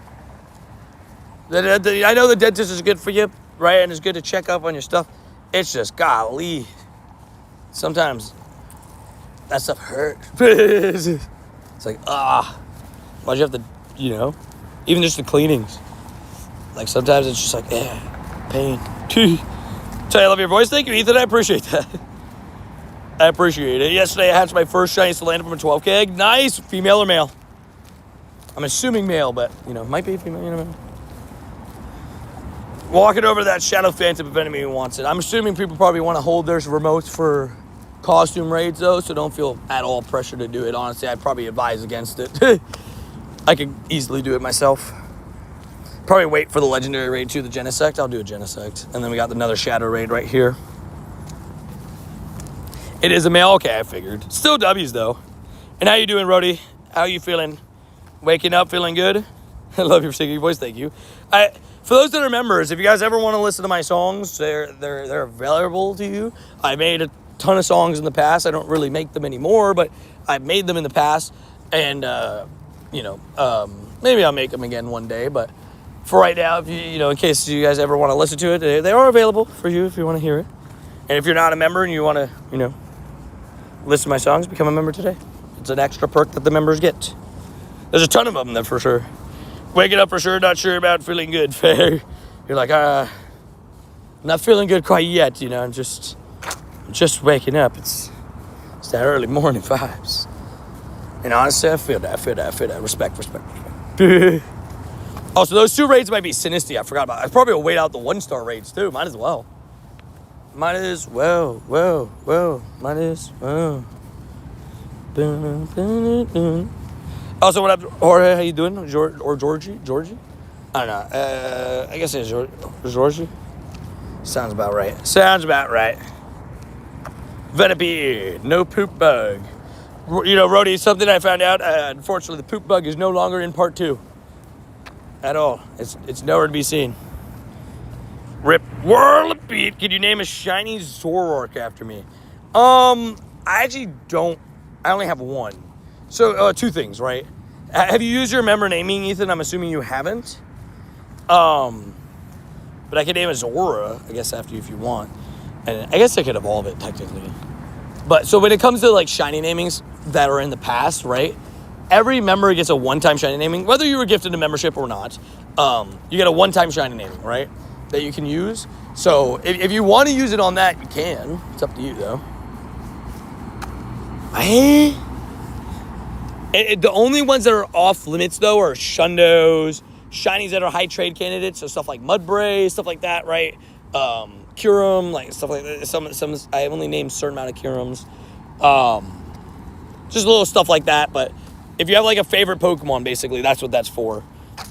know the dentist is good for you, right? And it's good to check up on your stuff. It's just, golly. Sometimes that stuff hurt. It's like, why'd you have to, even just the cleanings. Like, sometimes it's just like, pain. Tell you I love your voice. Thank you, Ethan. I appreciate that. I appreciate it. Yesterday, I hatched my first shiny Solana from a 12K egg. Nice. Female or male? I'm assuming male, but, might be female, Walking over that Shadow Phantom if anybody wants it. I'm assuming people probably want to hold their remotes for costume raids, though, so don't feel at all pressure to do it. Honestly, I'd probably advise against it. I could easily do it myself. Probably wait for the legendary raid too, the Genesect. I'll do a Genesect. And then we got another Shadow raid right here. It is a male. Okay, I figured. Still W's, though. And how you doing, Rody? How you feeling? Waking up, feeling good? I love your singing voice. Thank you. For those that are members, if you guys ever want to listen to my songs, they're available to you. I made a ton of songs in the past. I don't really make them anymore, but I've made them in the past. And, maybe I'll make them again one day. But for right now, if in case you guys ever want to listen to it, they are available for you if you want to hear it. And if you're not a member and you want to, listen to my songs, become a member today. It's an extra perk that the members get. There's a ton of them, for sure. Waking up for sure, not sure about feeling good. Fair. You're like, I'm not feeling good quite yet, I'm just waking up. It's that early morning vibes. And honestly, I feel that. Respect. Also, those two raids might be Sinisty. I forgot about it. I probably will wait out the 1-star raids, too. Might as well. Also, what up, Jorge? How you doing? Or Georgie? I don't know. I guess it's Georgie. Sounds about right. Venipede, no poop bug. Rody, something I found out. Unfortunately, the poop bug is no longer in part 2. At all. It's nowhere to be seen. Rip Whirlipede. Can you name a shiny Zoroark after me? I actually don't. I only have one. So, two things, right? Have you used your member naming, Ethan? I'm assuming you haven't. But I can name a Zora, I guess, after you if you want. And I guess I could evolve it, technically. But, so when it comes to, shiny namings that are in the past, right? Every member gets a one-time shiny naming. Whether you were gifted a membership or not, you get a one-time shiny naming, right? That you can use. So, if you want to use it on that, you can. It's up to you, though. The only ones that are off limits, though, are Shundos, shinies that are high trade candidates, so stuff like Mudbray, stuff like that, right? Kyurem, stuff like that. Some I only named a certain amount of Kyurems. Just little stuff like that, but if you have, a favorite Pokemon, basically, that's what that's for.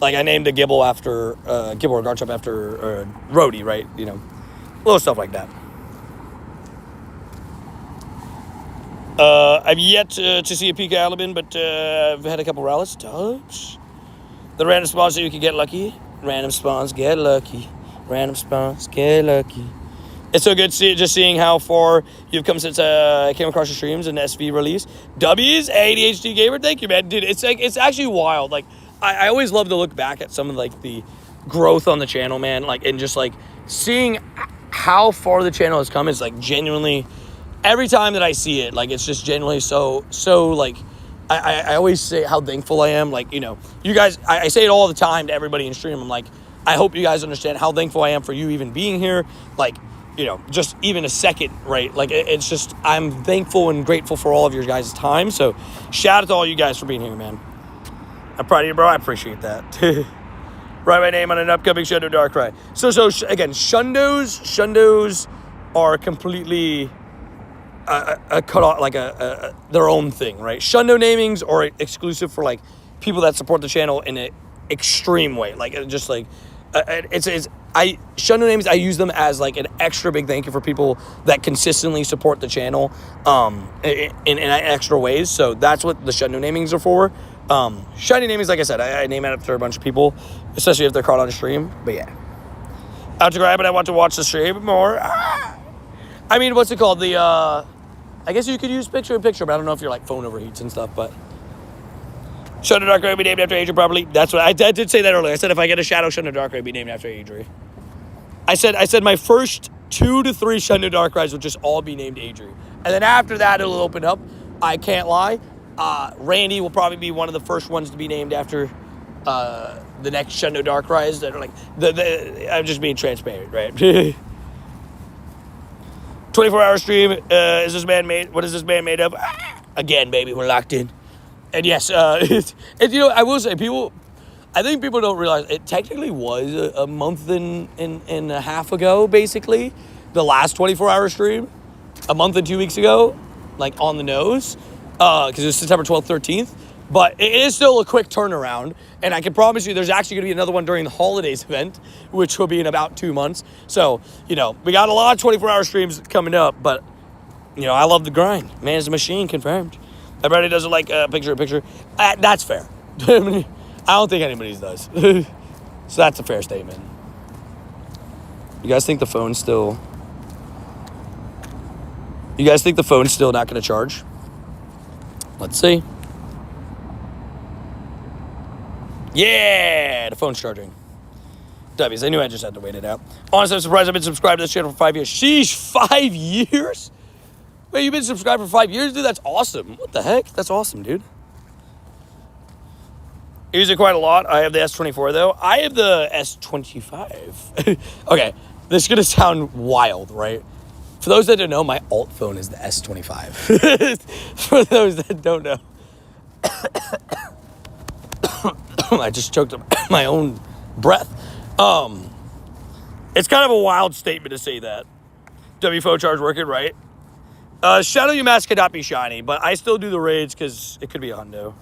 I named a Gibble after, Gibble or Garchomp after Rody, right? Little stuff like that. I've yet to see a Pika Alabin, but I've had a couple Rowlets. Tops. The random spawns so you can get lucky. Random spawns, get lucky. It's so good just seeing how far you've come since I came across your streams and SV release. W's, ADHD Gamer, thank you, man. Dude, it's actually wild. I always love to look back at some of, the growth on the channel, man. And just, seeing how far the channel has come is, genuinely... Every time that I see it, it's just genuinely so I always say how thankful I am. You guys, I say it all the time to everybody in stream. I'm like, I hope you guys understand how thankful I am for you even being here. Like, just even a second, right? Like, it's just, I'm thankful and grateful for all of your guys' time. So, shout out to all you guys for being here, man. I'm proud of you, bro. I appreciate that. Write my name on an upcoming Shundo Darkrai. So again, Shundos are completely cut off, like their own thing, right? Shundo namings are exclusive for, like, people that support the channel in an extreme way. Like, just like, Shundo names, I use them as, like, an extra big thank you for people that consistently support the channel in extra ways. So that's what the Shundo namings are for. Shiny namings, like I said, I name it after a bunch of people, especially if they're caught on stream. But yeah, out to grab it. I want to watch the stream more. I mean, what's it called? I guess you could use picture-in-picture, but I don't know if your, like, phone overheats and stuff. But Shundo Darkrai be named after Adri properly. That's what I did say that earlier. I said if I get a Shadow Shundo Darkrai, be named after Adri. I said my first 2 to 3 Shundo Darkrai's will just all be named Adri, and then after that it'll open up. I can't lie. Randy will probably be one of the first ones to be named after the next Shundo Darkrai's that are like I'm just being transparent, right? 24-hour stream. Is this man made? What is this man made of? Again, baby, we're locked in. And yes, I will say, I think people don't realize it technically was a month and a half ago, basically, the last 24-hour stream, a month and 2 weeks ago, like, on the nose, because it was September 12th, 13th, but it is still a quick turnaround, and I can promise you there's actually going to be another one during the holidays event, which will be in about 2 months. So, we got a lot of 24-hour streams coming up, but, I love the grind. Man's a machine, confirmed. Everybody doesn't like picture-in-picture. That's fair. I don't think anybody's does. So that's a fair statement. You guys think the phone's still not going to charge? Let's see. Yeah, the phone's charging. W's, I knew I just had to wait it out. Honestly, I'm surprised I've been subscribed to this channel for 5 years. Sheesh, 5 years? Wait, you've been subscribed for 5 years, dude? That's awesome. What the heck? That's awesome, dude. I use it quite a lot. I have the S24, though. I have the S25. Okay, this is going to sound wild, right? For those that don't know, my alt phone is the S25. For those that don't know. I just choked up my own breath. It's kind of a wild statement to say that. WFO charge working, right? Shadow Yamask cannot be shiny, but I still do the raids because it could be a hundo.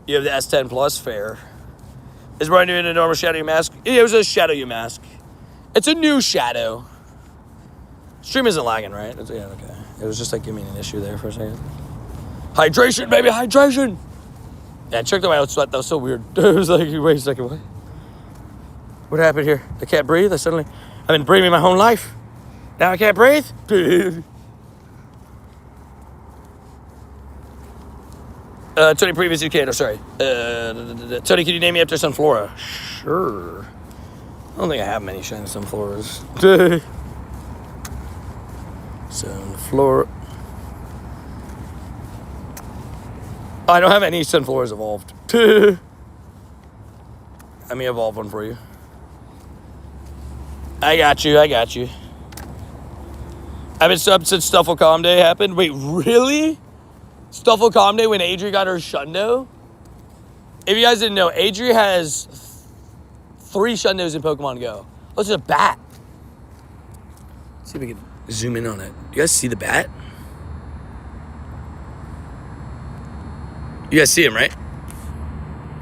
You have the S10 Plus, fair. Is Brian doing a normal Shadow Yamask? Yeah, it was a Shadow Yamask. It's a new Shadow. Stream isn't lagging, right? Yeah, okay. It was just like giving me an issue there for a second. Hydration, baby, hydration! Yeah, I checked out my own sweat. That was so weird. It was like, wait a second, what? What happened here? I can't breathe? I've been breathing my whole life. Now I can't breathe? Tony, previously can. Sorry. Tony, can you name me after Sunflora? Sure. I don't think I have many shiny Sunfloras. Sunflora. I don't have any Sunfloras evolved. I may evolve one for you. I got you. I've been subbed since Stuffle Calm Day happened. Wait, really? Stuffle Calm Day when Adri got her Shundo? If you guys didn't know, Adri has 3 Shundos in Pokemon Go. Oh, it's a bat. Let's see if we can zoom in on it. You guys see the bat? You guys see him, right?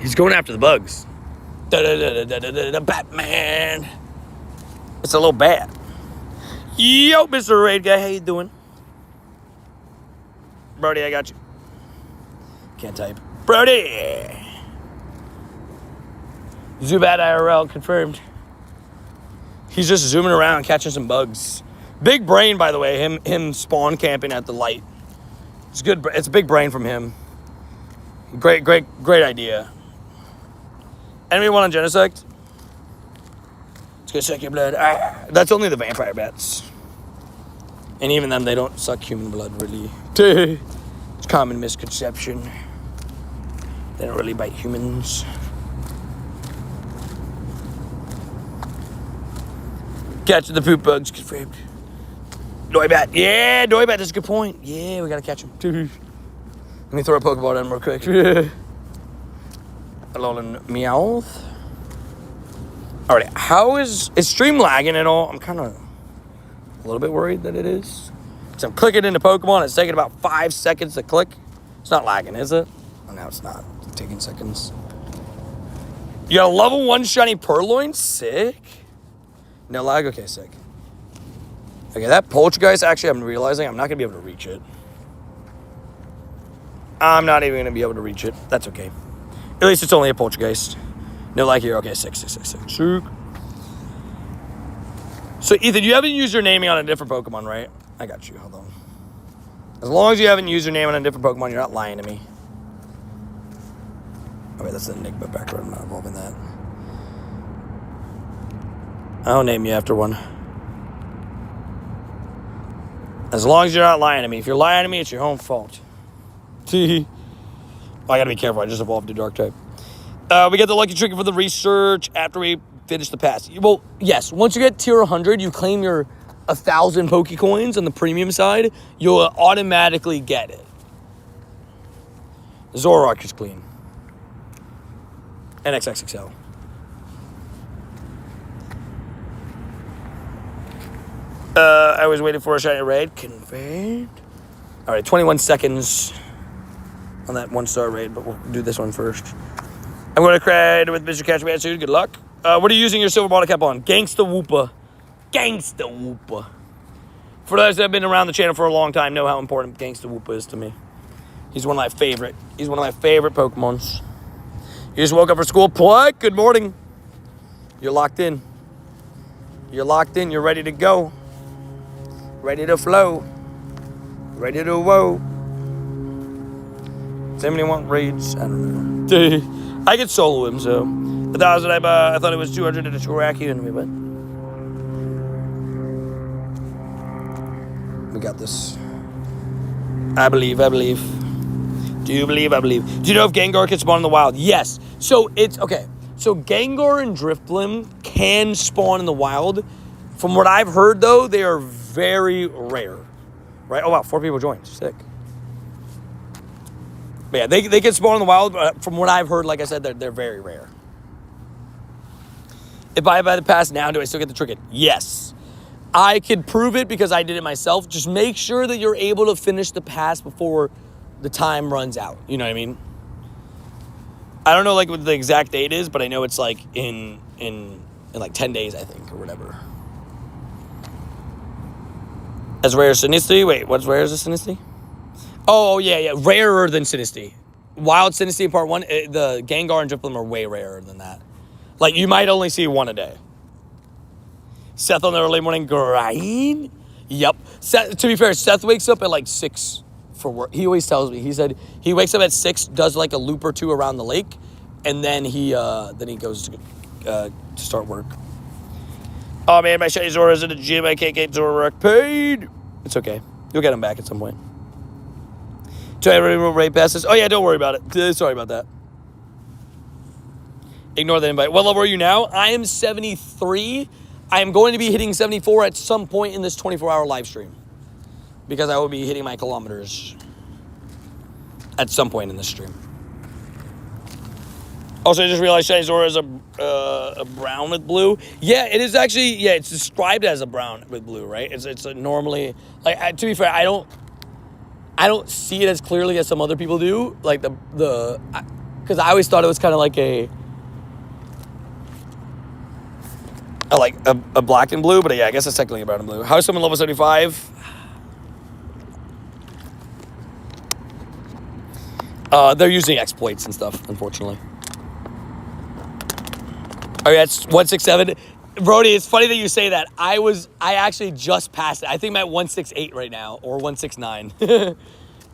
He's going after the bugs. Batman. It's a little bat. Yo, Mr. Raid Guy, how you doing? Brody, I got you. Can't type. Brody! Zubat IRL confirmed. He's just zooming around, catching some bugs. Big brain, by the way, him spawn camping at the light. It's good. It's a big brain from him. Great idea. Enemy one on Genesect. Let's go suck your blood. That's only the vampire bats. And even them, they don't suck human blood, really. It's a common misconception. They don't really bite humans. Catch the poop bugs confirmed. Noibat. Yeah, Noibat. That's a good point. Yeah, we got to catch him. Let me throw a Pokeball in real quick. Alolan Meowth. Alright, how is stream lagging at all? I'm kind of a little bit worried that it is. So I'm clicking into Pokemon. It's taking about 5 seconds to click. It's not lagging, is it? Oh, no, it's not. It's taking seconds. You got a level 1 shiny Purloin? Sick. No lag? Okay, sick. Okay, that Poltergeist, actually, I'm realizing I'm not going to be able to reach it. I'm not even going to be able to reach it. That's okay. At least it's only a Poltergeist. No lag here. Okay, sick. Sick. So, Ethan, you haven't used your naming on a different Pokemon, right? I got you. Hold on. As long as you haven't used your name on a different Pokemon, you're not lying to me. Oh, wait, that's the Enigma background. I'm not evolving that. I'll name you after one. As long as you're not lying to me. If you're lying to me, it's your own fault. I gotta be careful. I just evolved a Dark type. We get the lucky trinket for the research after we finish the pass. Well, yes. Once you get tier 100, you claim your 1,000 Pokecoins on the premium side. You'll automatically get it. Zoroark is clean. And XXXL. I was waiting for a shiny raid. Conveyed. All right, 21 seconds on that 1-star raid, but we'll do this one first. I'm going to crack with Mr. Catchman soon. Good luck. What are you using your silver bottle cap on? Gangsta Woopa. Gangsta Woopa. For those that have been around the channel for a long time, know how important Gangsta Woopa is to me. He's one of my favorite. He's one of my favorite Pokemons. You just woke up for school. What? Good morning. You're locked in. You're locked in. You're ready to go. Ready to flow. Ready to whoa. Does anybody want raids? I don't know. I could solo him, so. 1,000, I thought it was 200 to Chiraki, and we went. We got this. I believe. Do you believe? I believe. Do you know if Gengar can spawn in the wild? Yes. So it's, okay. So Gengar and Drifblim can spawn in the wild. From what I've heard, though, they are very rare. Right? Oh, wow. 4 people joined. Sick. But yeah, they can spawn in the wild, but from what I've heard, like I said, they're very rare. If I buy the pass now, do I still get the trinket? Yes. I could prove it because I did it myself. Just make sure that you're able to finish the pass before the time runs out. You know what I mean? I don't know like what the exact date is, but I know it's like in like 10 days, I think, or whatever. As rare as Sinistea? Wait, what's rare as a Sinistea? Oh, yeah. Rarer than Sinistea. Wild Sinistea in part 1, the Gengar and Drifblim are way rarer than that. Like, you might only see 1 a day. Seth on the early morning grind? Yep. Seth, to be fair, Seth wakes up at like 6 for work. He always tells me. He said he wakes up at 6, does like a loop or 2 around the lake, and then he goes to start work. Oh, man, my shiny Zora's in the gym. I can't get Zoroark paid. It's okay. You'll get him back at some point. Do I remove raid passes? Oh, yeah, don't worry about it. Sorry about that. Ignore the invite. What level are you now? I am 73. I am going to be hitting 74 at some point in this 24-hour live stream. Because I will be hitting my kilometers at some point in this stream. Also, I just realized Shiny Zora is a brown with blue. Yeah, it is actually, yeah, it's described as a brown with blue, right? It's normally, like, to be fair, I don't see it as clearly as some other people do. Like, because I always thought it was kind of like a black and blue, but yeah, I guess it's technically a brown and blue. How is someone level 75? They're using exploits and stuff, unfortunately. Oh, yeah, it's 167. Brody, it's funny that you say that. I actually just passed it. I think I'm at 168 right now, or 169.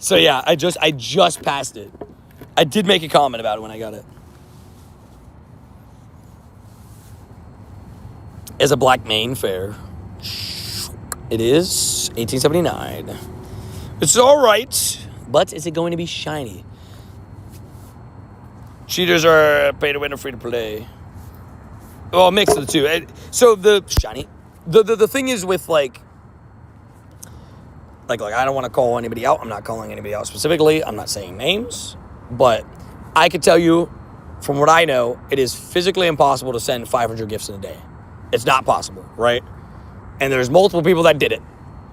So yeah, I just passed it. I did make a comment about it when I got it. Is a black mane fair? It is 1879. It's all right, but is it going to be shiny? Cheaters are pay to win or free to play. Well, a mix of the two. So the shiny. the thing is with like I don't want to call anybody out. I'm not calling anybody out specifically. I'm not saying names, but I could tell you from what I know, it is physically impossible to send 500 gifts in a day. It's not possible, right? And there's multiple people that did it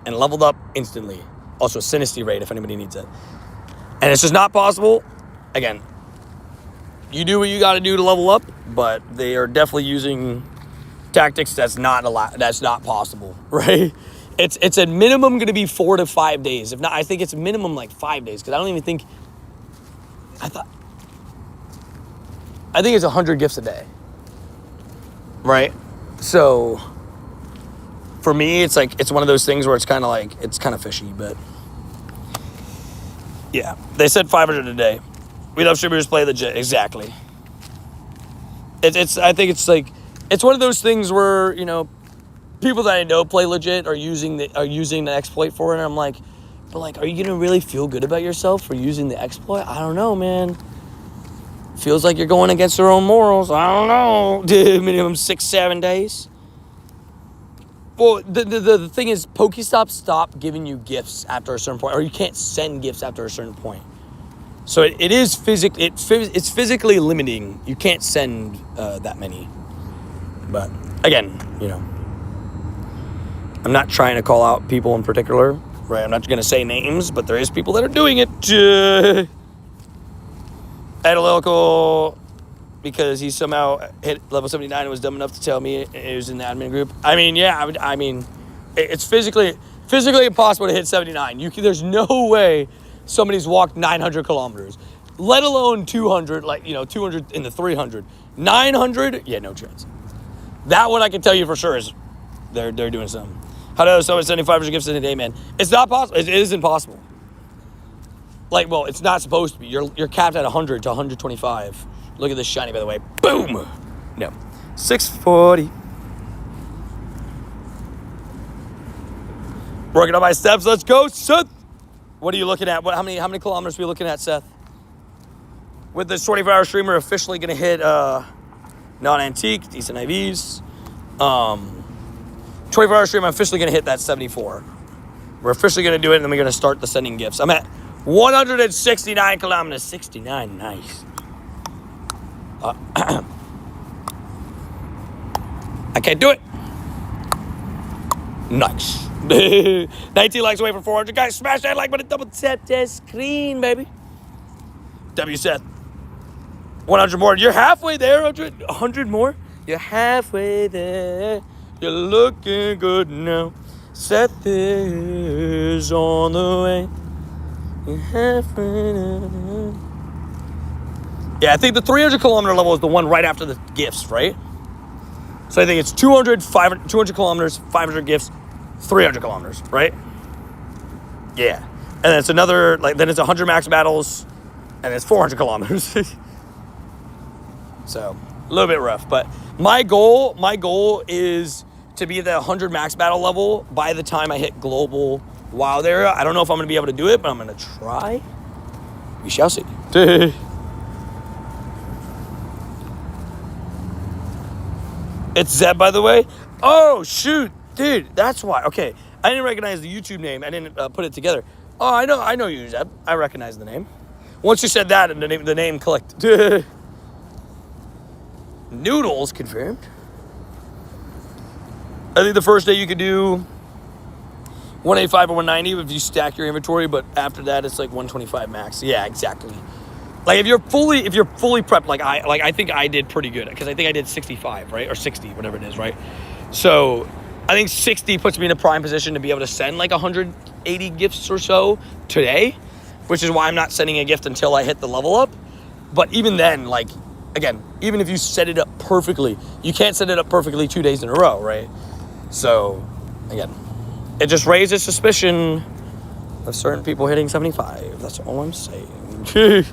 and leveled up instantly. Also, Synesty rate if anybody needs it. And it's just not possible. Again, you do what you got to do to level up, but they are definitely using tactics that's not possible, right? It's at minimum going to be 4 to 5 days. If not, I think it's minimum like 5 days because I think it's 100 gifts a day, right? So for me, it's like it's one of those things where it's kind of fishy, but yeah, they said 500 a day. We love streamers play legit, exactly. I think it's like it's one of those things where people that I know play legit are using the exploit for it, and I'm like, but like, are you gonna really feel good about yourself for using the exploit? I don't know, man. Feels like you're going against your own morals. I don't know. Minimum 6-7 days. Well, the thing is, Pokestop stopped giving you gifts after a certain point, or you can't send gifts after a certain point. So it's physically limiting. You can't send that many. But again, I'm not trying to call out people in particular, right? I'm not going to say names, but there is people that are doing it. Analytical, because he somehow hit level 79 and was dumb enough to tell me it was in the admin group. I mean, yeah, it's physically impossible to hit 79. There's no way somebody's walked 900 kilometers, let alone 200, 200 in the 300. 900, yeah, no chance. That one I can tell you for sure is they're doing something. How does someone sending 500 gifts in a day, man? It's not possible. It is impossible. It's not supposed to be. You're capped at 100 to 125. Look at this shiny, by the way. Boom! No. 640. Working on my steps. Let's go, Seth. What are you looking at? How many kilometers are we looking at, Seth? With this 24-hour streamer officially going to hit non-antique, decent IVs. 24-hour stream, I'm officially going to hit that 74. We're officially going to do it, and then we're going to start the sending gifts. I'm at 169 kilometers. 69, nice. I can't do it. Nice. 19 likes away from 400. Guys, smash that like button, double tap that screen, baby. W Seth. 100 more. You're halfway there, 100 more. You're halfway there. You're looking good now. Seth is on the way. You're halfway there. Yeah, I think the 300 kilometer level is the one right after the gifts, right? So I think it's 200 kilometers, 500 gifts, 300 kilometers, right? Yeah. And then it's another, then it's 100 max battles, and it's 400 kilometers. So, a little bit rough. But my goal is to be at the 100 max battle level by the time I hit global wild area. I don't know if I'm going to be able to do it, but I'm going to try. We shall see. It's Zeb, by the way. Oh, shoot. Dude, that's why. Okay. I didn't recognize the YouTube name. I didn't put it together. Oh, I know you, Zeb. I recognize the name. Once you said that, the name clicked. Noodles confirmed. I think the first day you could do 185 or 190 if you stack your inventory, but after that it's like 125 max. Yeah, exactly. Like if you're fully prepped, like I think I did pretty good because I think I did 65, right, or 60, whatever it is, right. So I think 60 puts me in a prime position to be able to send like 180 gifts or so today, which is why I'm not sending a gift until I hit the level up. But even then, like, again, even if you set it up perfectly, you can't set it up perfectly 2 days in a row, right? So, again, it just raises suspicion of certain people hitting 75. That's all I'm saying.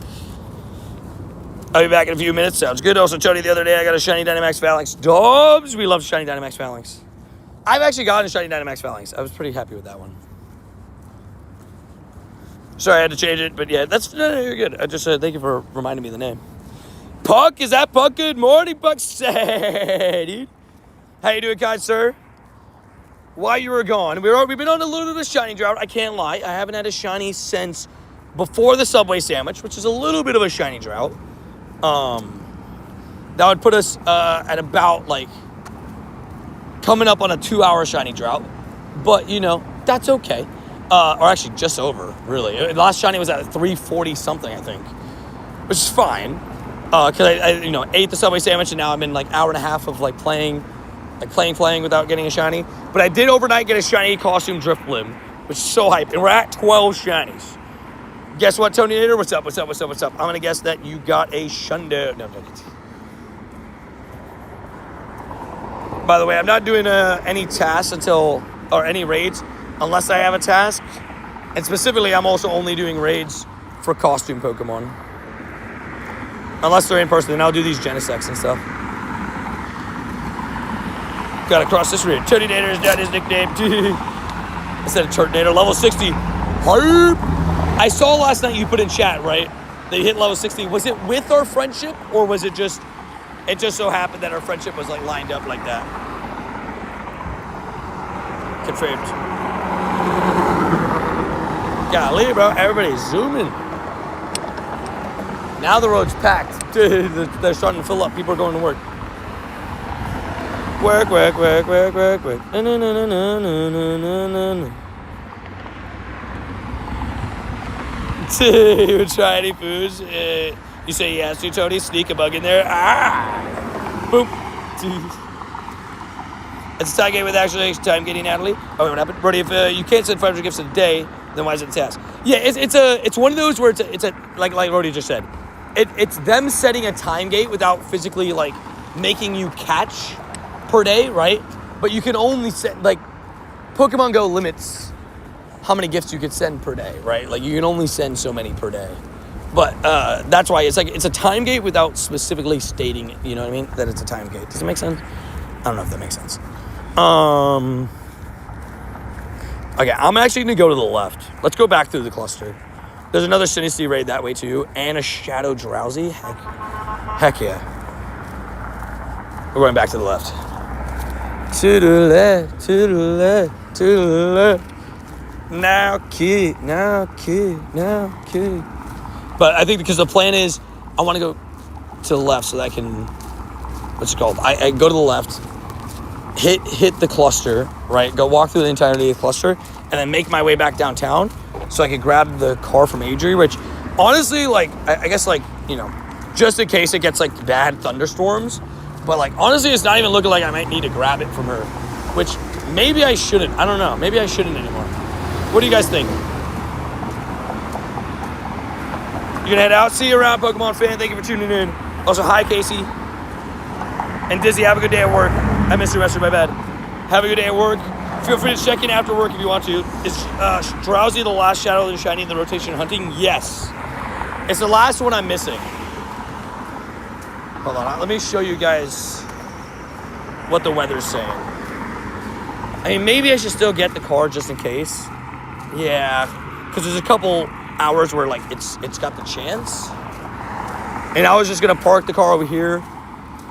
I'll be back in a few minutes. Sounds good. Also, Tony, the other day I got a Shiny Dynamax Phalanx. Dobbs, we love Shiny Dynamax Phalanx. I've actually gotten a Shiny Dynamax Phalanx. I was pretty happy with that one. Sorry, I had to change it, but yeah, no, you're good. I just thank you for reminding me of the name. Puck, is that Puck? Good morning, Puck. Say, dude. How you doing, kind sir? while you were gone, we've been on a little bit of a shiny drought. I can't lie. I haven't had a shiny since before the Subway sandwich, which is a little bit of a shiny drought. That would put us at about like coming up on a 2-hour shiny drought. But, you know, that's okay. Or actually just over, really. The last shiny was at 340 something, I think, which is fine. Because I ate the Subway sandwich, and now I'm in like hour and a half of like playing without getting a shiny. But I did overnight get a shiny costume Drifblim, which is so hype. And we're at 12 shinies. Guess what, Tony Nader? What's up? I'm going to guess that you got a Shundo. No. By the way, I'm not doing any tasks or any raids unless I have a task. And specifically, I'm also only doing raids for costume Pokemon. Unless they're in person, then I'll do these Genesects and stuff. Gotta cross this ridge. Tony Nader is not his nickname. Instead of Turtonator, level 60. Hype! I saw last night you put in chat, right? That you hit level 60. Was it with our friendship, or was it just so happened that our friendship was like lined up like that? Confirmed. Golly, bro, everybody's zooming. Now the road's packed. Dude, they're starting to fill up. People are going to work. Work. You try any foods? You say yes to Tony. Sneak a bug in there. Boom. It's a tie game with actually time getting Natalie. Oh, what happened? Brody, if you can't send 500 gifts in a day, then why is it a task? Yeah, it's one of those where it's a like Brody just said. It's them setting a time gate without physically like making you catch per day, right? But you can only set like Pokemon Go limits how many gifts you could send per day, right? Like you can only send so many per day. But that's why it's a time gate without specifically stating it, you know what I mean? That it's a time gate. Does it make sense? I don't know if that makes sense. Okay, I'm actually gonna go to the left. Let's go back through the cluster. There's another Sinistea raid that way too, and a Shadow Drowsy. Heck yeah. We're going back to the left. To the left, to the left, to the left. Now kid. But I think because the plan is, I want to go to the left so that I can, what's it called? I go to the left, hit the cluster, right? Go walk through the entirety of the cluster, and then make my way back downtown so I could grab the car from Adri, which honestly, like, I guess, like, you know, just in case it gets, like, bad thunderstorms. But, like, honestly, it's not even looking like I might need to grab it from her, which maybe I shouldn't. I don't know. Maybe I shouldn't anymore. What do you guys think? You gonna head out? See you around, Pokemon fan. Thank you for tuning in. Also, hi, Casey. And Dizzy, have a good day at work. I missed you, Master, my bad. Have a good day at work. Feel free to check in after work if you want to. Is Drowsy the last Shadow and Shiny in the rotation hunting? Yes. It's the last one I'm missing. Hold on, let me show you guys what the weather's saying. I mean, maybe I should still get the car just in case. Yeah, because there's a couple hours where, like, it's got the chance. And I was just going to park the car over here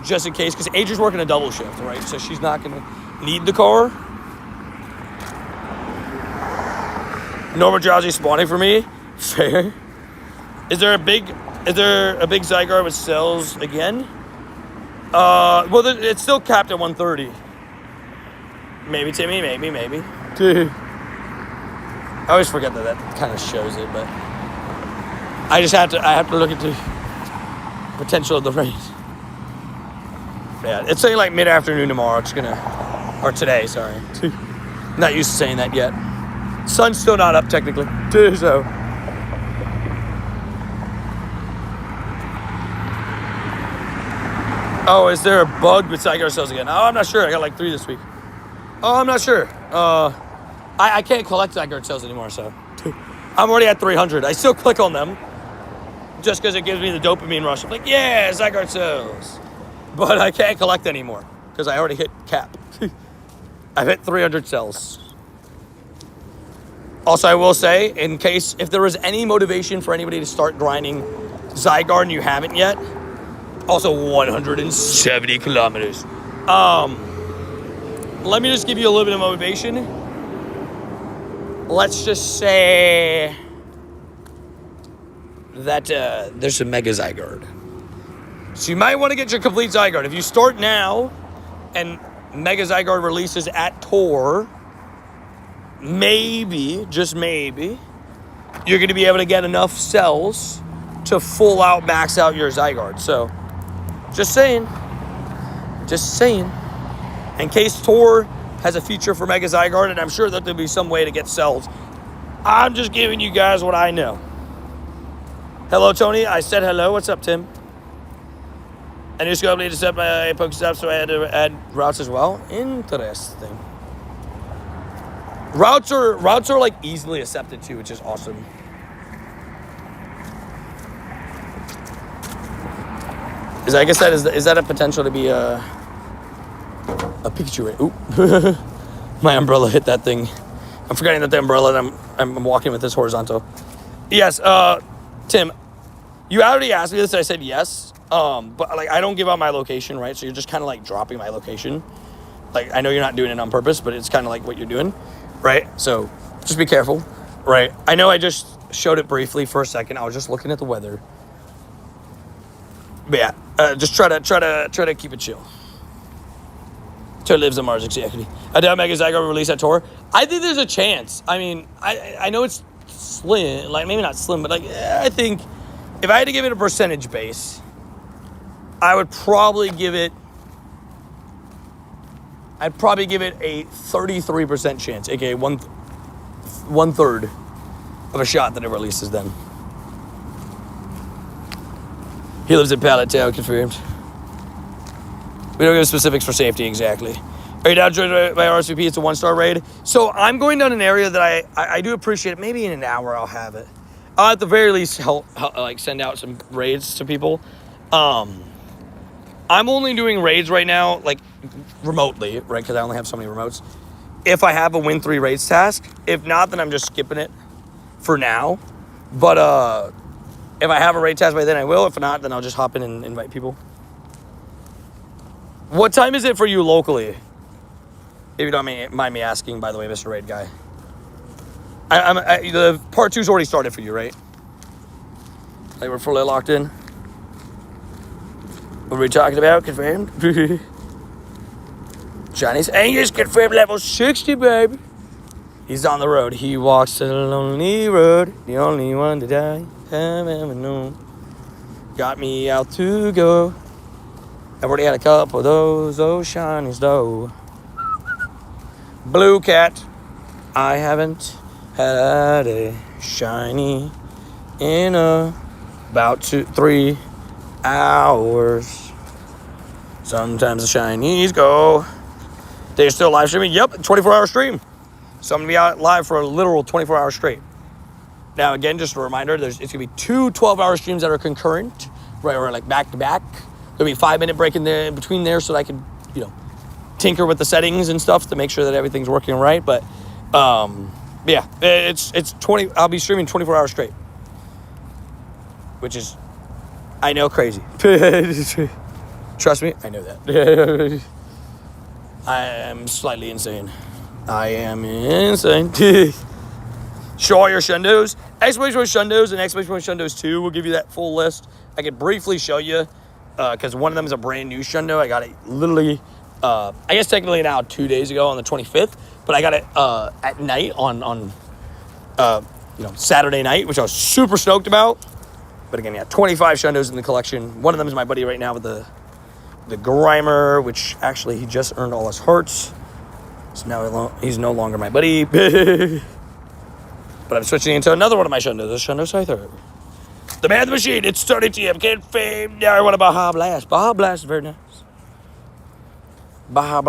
just in case, because Adrian's working a double shift, right? So she's not going to need the car. Normal Drowsy spawning for me. Fair. Is there a big Zygarde with cells again? Well, it's still capped at 130. Maybe, Timmy. Maybe. Dude. I always forget that kind of shows it, but I have to look at the potential of the rain. Yeah, it's saying like mid-afternoon tomorrow. Or today, sorry. Not used to saying that yet. Sun's still not up technically, so. Oh, is there a bug with Zygarde cells again? Oh, I'm not sure. I got like 3 this week. Oh, I'm not sure. I can't collect Zygarde cells anymore, so. I'm already at 300. I still click on them just because it gives me the dopamine rush. I'm like, yeah, Zygarde cells. But I can't collect anymore because I already hit cap. I've hit 300 cells. Also, I will say, in case, if there was any motivation for anybody to start grinding Zygarde and you haven't yet, also 170 kilometers. let me just give you a little bit of motivation. Let's just say that there's a Mega Zygarde. So you might want to get your complete Zygarde. If you start now and Mega Zygarde releases at Tour, maybe, just maybe, you're going to be able to get enough cells to full out max out your Zygarde. So, just saying. In case Tour has a feature for Mega Zygarde, and I'm sure that there'll be some way to get cells. I'm just giving you guys what I know. Hello, Tony. I said hello. What's up, Tim? And you're going to need to set my Pokestops, so I had to add routes as well. Interesting. Routes are like easily accepted too, which is awesome. Like I said, is that a potential to be a Pikachu? Oop. My umbrella hit that thing. I'm forgetting that the umbrella and I'm walking with this horizontal. Yes, Tim, you already asked me this and I said yes. But like I don't give out my location, right? So you're just kind of like dropping my location. Like I know you're not doing it on purpose, but it's kind of like what you're doing, right? So just be careful, right? I know I just showed it briefly for a second. I was just looking at the weather. But yeah, just try to keep it chill. Tour lives on Mars, exactly. I doubt Mega Zygarde release at Tour. I think there's a chance. I mean, I know it's slim, like maybe not slim, but like I think if I had to give it a percentage base, I would probably give it. I'd probably give it a 33% chance, aka one third of a shot that it releases then. He lives in Pallet Town, confirmed. We don't give specifics for safety, exactly. Are you down joined by RSVP? It's a 1-star raid. So I'm going down an area that I do appreciate. Maybe in an hour I'll have it. I'll at the very least help like send out some raids to people. I'm only doing raids right now, like remotely, right? Because I only have so many remotes. If I have a win 3 raids task. If not, then I'm just skipping it for now. But if I have a raid task by then, I will. If not, then I'll just hop in and invite people. What time is it for you locally? If you don't mind me asking, by the way, Mr. Raid Guy. The part 2's already started for you, right? Like we're fully locked in. What are we talking about? Confirmed? Chinese Angus confirmed level 60, baby. He's on the road. He walks a lonely road. The only one to die have ever known. Got me out to go. I've already had a couple of those shinies though. Blue Cat. I haven't had a shiny in about 2-3 hours. Sometimes the shinies go. They're still live streaming? Yep, 24-hour stream. So I'm going to be out live for a literal 24 hours straight. Now, again, just a reminder, it's going to be 2 12-hour streams that are concurrent, right, or like back-to-back. There'll be a 5-minute break in between there so that I can, tinker with the settings and stuff to make sure that everything's working right. But, yeah, it's 20. I'll be streaming 24 hours straight, which is, I know, crazy. Trust me, I know that. I am slightly insane. I am insane. Show all your Shundos. Exclamation point Shundos and exclamation point Shundos 2 will give you that full list. I could briefly show you, because one of them is a brand new Shundo. I got it literally, I guess technically now 2 days ago on the 25th, but I got it at night on Saturday night, which I was super stoked about. But again, yeah, 25 Shundos in the collection. One of them is my buddy right now with the Grimer, which actually he just earned all his hearts. So now he's no longer my buddy. But I'm switching into another one of my Shundos, the Shundo Scyther. The man, the machine, it's starting TM. Fame. Now I want a Baja Blast. Baja Blast is very nice. Baja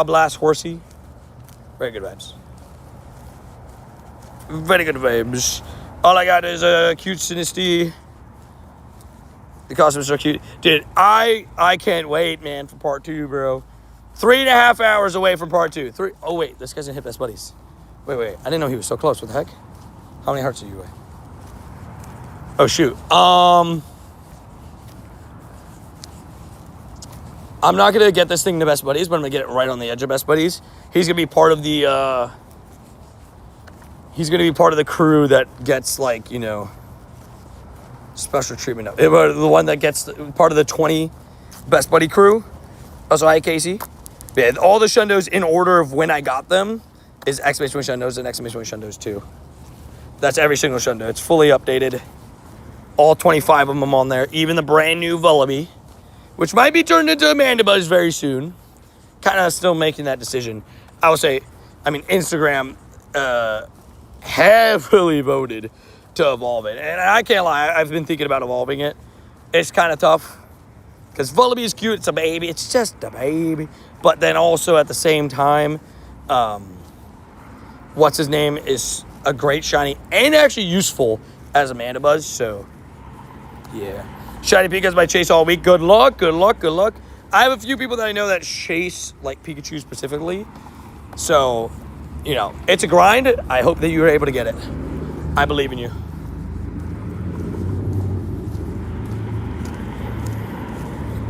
Blast Horsey. Very good vibes. Very good vibes. All I got is a cute Sinistea. The costumes are cute. Dude, I can't wait, man, for part 2, bro. 3.5 hours away from part 2. Oh, wait, this guy's in Hit Best Buddies. Wait. I didn't know he was so close. What the heck? How many hearts are you away? Oh, shoot. I'm not going to get this thing to Best Buddies, but I'm going to get it right on the edge of Best Buddies. He's going to be part of the, he's going to be part of the crew that gets, like, you know, special treatment. The one that gets part of the 20 Best Buddy crew. Also, hi, Casey. Yeah, all the Shundos in order of when I got them is exclamation point Shundos and exclamation point Shundos 2. That's every single Shundo. It's fully updated. All 25 of them on there. Even the brand new Vullaby, which might be turned into a Mandibuzz very soon. Kind of still making that decision. I would say, I mean, Instagram heavily voted to evolve it. And I can't lie, I've been thinking about evolving it. It's kind of tough. Because Vullaby is cute, it's a baby. It's just a baby. But then also at the same time, what's his name is a great shiny and actually useful as a Mandibuzz. So, yeah. Shiny Pika's by Chase all week. Good luck, good luck, good luck. I have a few people that I know that chase, like, Pikachu specifically. So, you know, it's a grind. I hope that you were able to get it. I believe in you.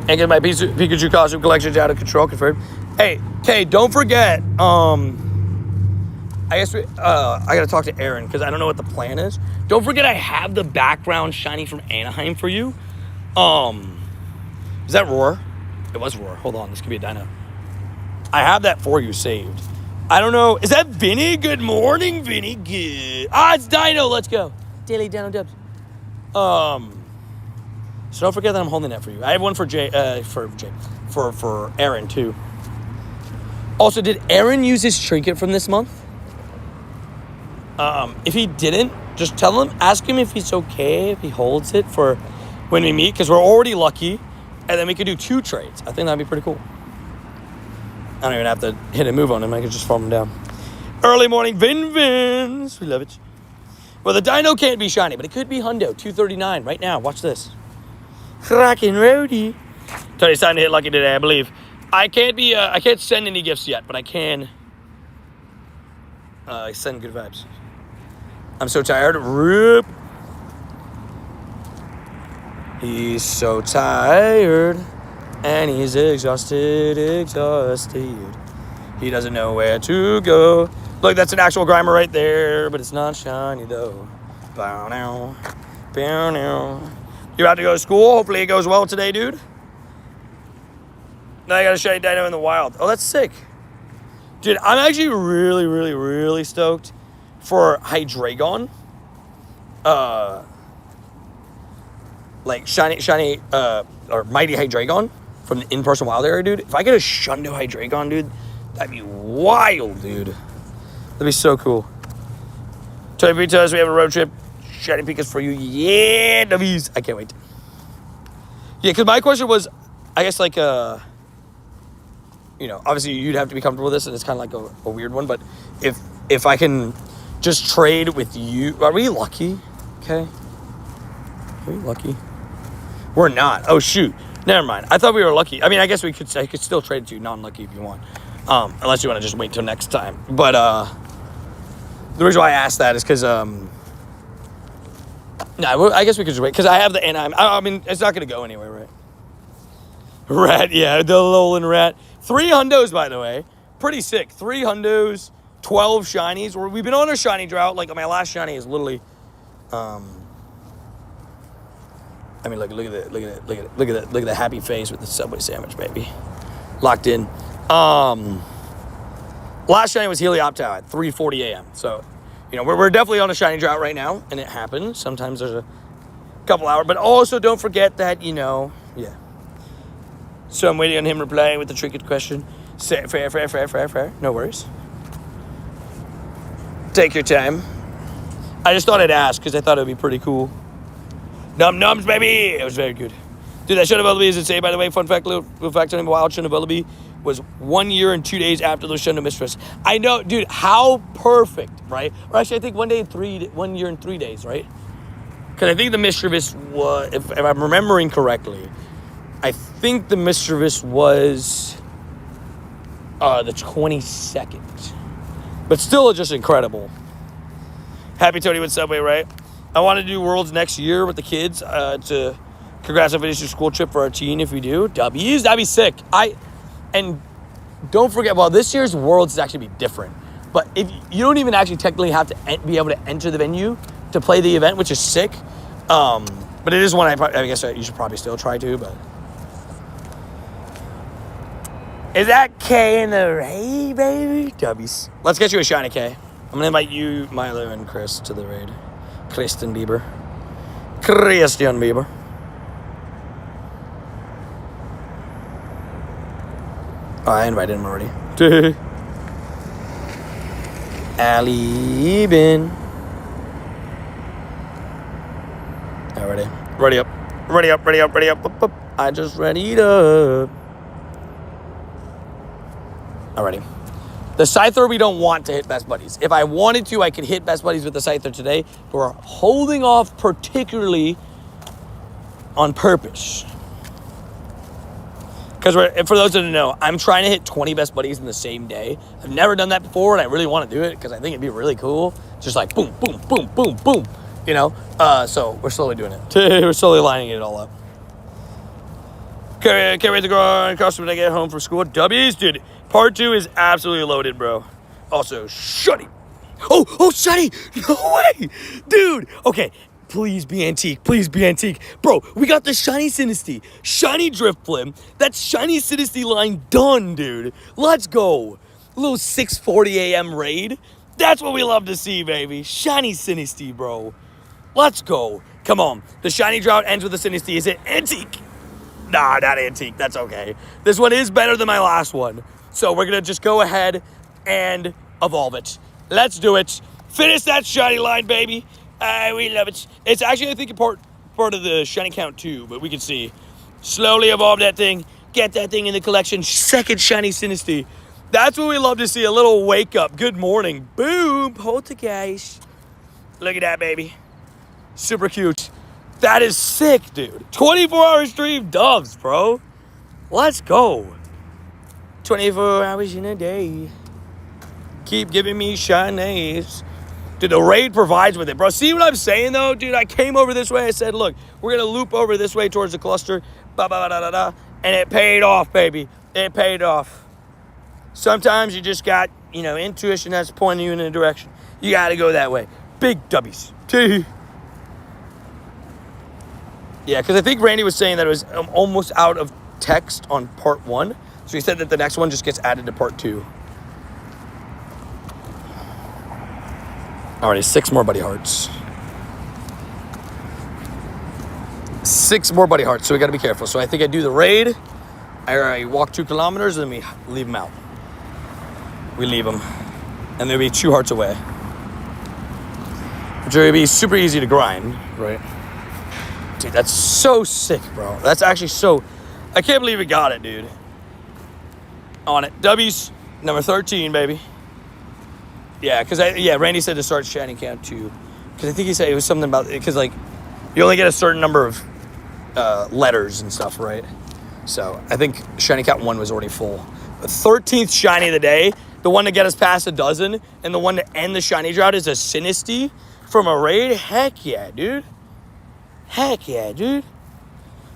And get my Pikachu costume collection's out of control, confirmed. Hey, Kay, don't forget, I guess I gotta talk to Aaron, because I don't know what the plan is. Don't forget I have the background shiny from Anaheim for you. Is that Roar? It was Roar. Hold on, this could be a Dino. I have that for you saved. I don't know. Is that Vinny? Good morning, Vinny. Good. It's Dino. Let's go. Daily Dino Dubs. So don't forget that I'm holding that for you. I have one for for Aaron too. Also, did Aaron use his trinket from this month? If he didn't, just tell him, ask him if he's okay if he holds it for when we meet, because we're already lucky, and then we could do 2 trades. I think that'd be pretty cool. I don't even have to hit a move on him. I can just farm him down. Early morning Vins. We love it. Well, the Dino can't be shiny, but it could be Hundo 239 right now. Watch this. Rockin' Roadie. Tony's time to hit lucky today, I believe. I can't send any gifts yet, but I can send good vibes. I'm so tired. Roop. He's so tired. And he's exhausted. He doesn't know where to go. Look, that's an actual Grimer right there, but it's not shiny though. Bow now. Bow now. You about to go to school? Hopefully it goes well today, dude. Now I got a shiny Dino in the wild. Oh, that's sick. Dude, I'm actually really, really, really stoked for Hydreigon. Like shiny, or Mighty Hydreigon from the in-person wild area, dude. If I get a Shundo Hydreigon, dude, that'd be wild, dude. That'd be so cool. Tony Pitos, we have a road trip. Shiny Pikas for you. Yeah, W's. I can't wait. Yeah, because my question was, I guess, like, you know, obviously you'd have to be comfortable with this, and it's kind of like a weird one, but if I can just trade with you, are we lucky? Okay. Are we lucky? We're not. Oh, shoot. Never mind. I thought we were lucky. I mean, I guess I could still trade to you non-lucky if you want. Unless you want to just wait till next time. But, the reason why I asked that is because, I guess we could just wait, because I have the Anaheim. I mean, it's not going to go anywhere, right? Rat, yeah, the Alolan Rat. 3 Hundos, by the way. Pretty sick. 3 Hundos, 12 shinies. We've been on a shiny drought. Like, my last shiny is literally, I mean, look at the happy face with the Subway sandwich, baby. Locked in. Last shiny was Helioptile at 3:40 a.m. So, you know, we're definitely on a shiny drought right now, and it happens. Sometimes there's a couple hours, but also don't forget that, you know, yeah. So I'm waiting on him replying with the trinket question. Fair. No worries. Take your time. I just thought I'd ask because I thought it would be pretty cool. Nums, baby! It was very good. Dude, that Shundo Vullaby is insane, by the way. Fun fact, little fact on him, wild Shundo Vullaby was 1 year and 2 days after the Shundo Mistress. I know, dude, how perfect, right? Or actually, I think 1 year and 3 days, right? Because I think the Mischievous was, if I'm remembering correctly, I think the Mischievous was the 22nd. But still just incredible. Happy Tony with Subway, right? I want to do Worlds next year with the kids to Congrats on finishing your school trip for our team if we do. W's, that'd be sick. And don't forget, well, this year's Worlds is actually be different. But if you don't even actually technically have to be able to enter the venue to play the event, which is sick. But it is one I guess you should probably still try to, but. Is that K in the raid, baby? W's. Let's get you a shiny K. I'm going to invite you, Milo, and Chris to the raid. Christian Bieber. Oh, I invited him already. Ali Bin. Alrighty. Ready up. I just readied up. Alrighty. The Scyther we don't want to hit Best Buddies. If I wanted to, I could hit Best Buddies with the Scyther today. But we're holding off particularly on purpose. Because for those that don't know, I'm trying to hit 20 Best Buddies in the same day. I've never done that before, and I really want to do it because I think it'd be really cool. Just like boom, boom, boom, boom, boom. You know? So we're slowly doing it. We're slowly lining it all up. Can't wait to go on costume when I get home from school. W's, dude. Part 2 is absolutely loaded, bro. Also, Shuddy. Oh, Shuddy. No way. Dude. Okay. Please be antique. Bro, we got the Shiny Sinistea. Shiny Drifblim. That's Shiny Sinistea line done, dude. Let's go. A little 6:40 a.m. raid. That's what we love to see, baby. Shiny Sinistea, bro. Let's go. Come on. The Shiny Drought ends with a Sinistea. Is it antique? Nah, not antique. That's okay. This one is better than my last one. So we're going to just go ahead and evolve it. Let's do it. Finish that shiny line, baby. We love it. It's actually, I think, part of the shiny count too, but we can see. Slowly evolve that thing. Get that thing in the collection. Second shiny Sinistea. That's what we love to see. A little wake up. Good morning. Boom. Poltergeist. Look at that, baby. Super cute. That is sick, dude. 24-hour stream doves, bro. Let's go. 24 hours in a day. Keep giving me shinies. Dude, the raid provides with it, bro. See what I'm saying, though? Dude, I came over this way. I said, look, we're going to loop over this way towards the cluster. And it paid off, baby. It paid off. Sometimes you just got, intuition that's pointing you in a direction. You got to go that way. Big W's. Yeah, because I think Randy was saying that it was almost out of text on part 1. So he said that the next one just gets added to part 2. Alrighty, 6 more buddy hearts. 6 more buddy hearts, so we got to be careful. So I think I do the raid. I walk 2 kilometers, and then we leave them out. We leave them. And they'll be 2 hearts away. Which will be super easy to grind, right? Dude, that's so sick, bro. That's actually so... I can't believe we got it, dude. On it. W's, number 13, baby. Yeah, because Randy said to start shiny count 2. Because I think he said it was something about... Because, you only get a certain number of letters and stuff, right? So, I think shiny count 1 was already full. The 13th shiny of the day, the one to get us past a dozen, and the one to end the shiny drought is a Sinistea from a raid. Heck yeah, dude. Heck yeah, dude.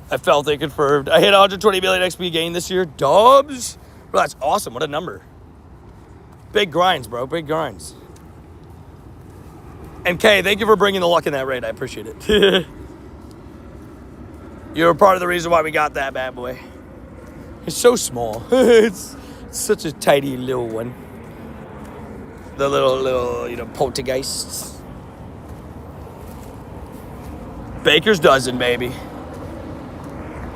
I felt it confirmed. I hit 120 million XP gain this year. Dubs. Bro, that's awesome. What a number. Big grinds, bro. Big grinds. And Kay, thank you for bringing the luck in that raid. I appreciate it. You're part of the reason why we got that bad boy. It's so small. It's such a tidy little one. The little, poltergeists. Baker's dozen, baby.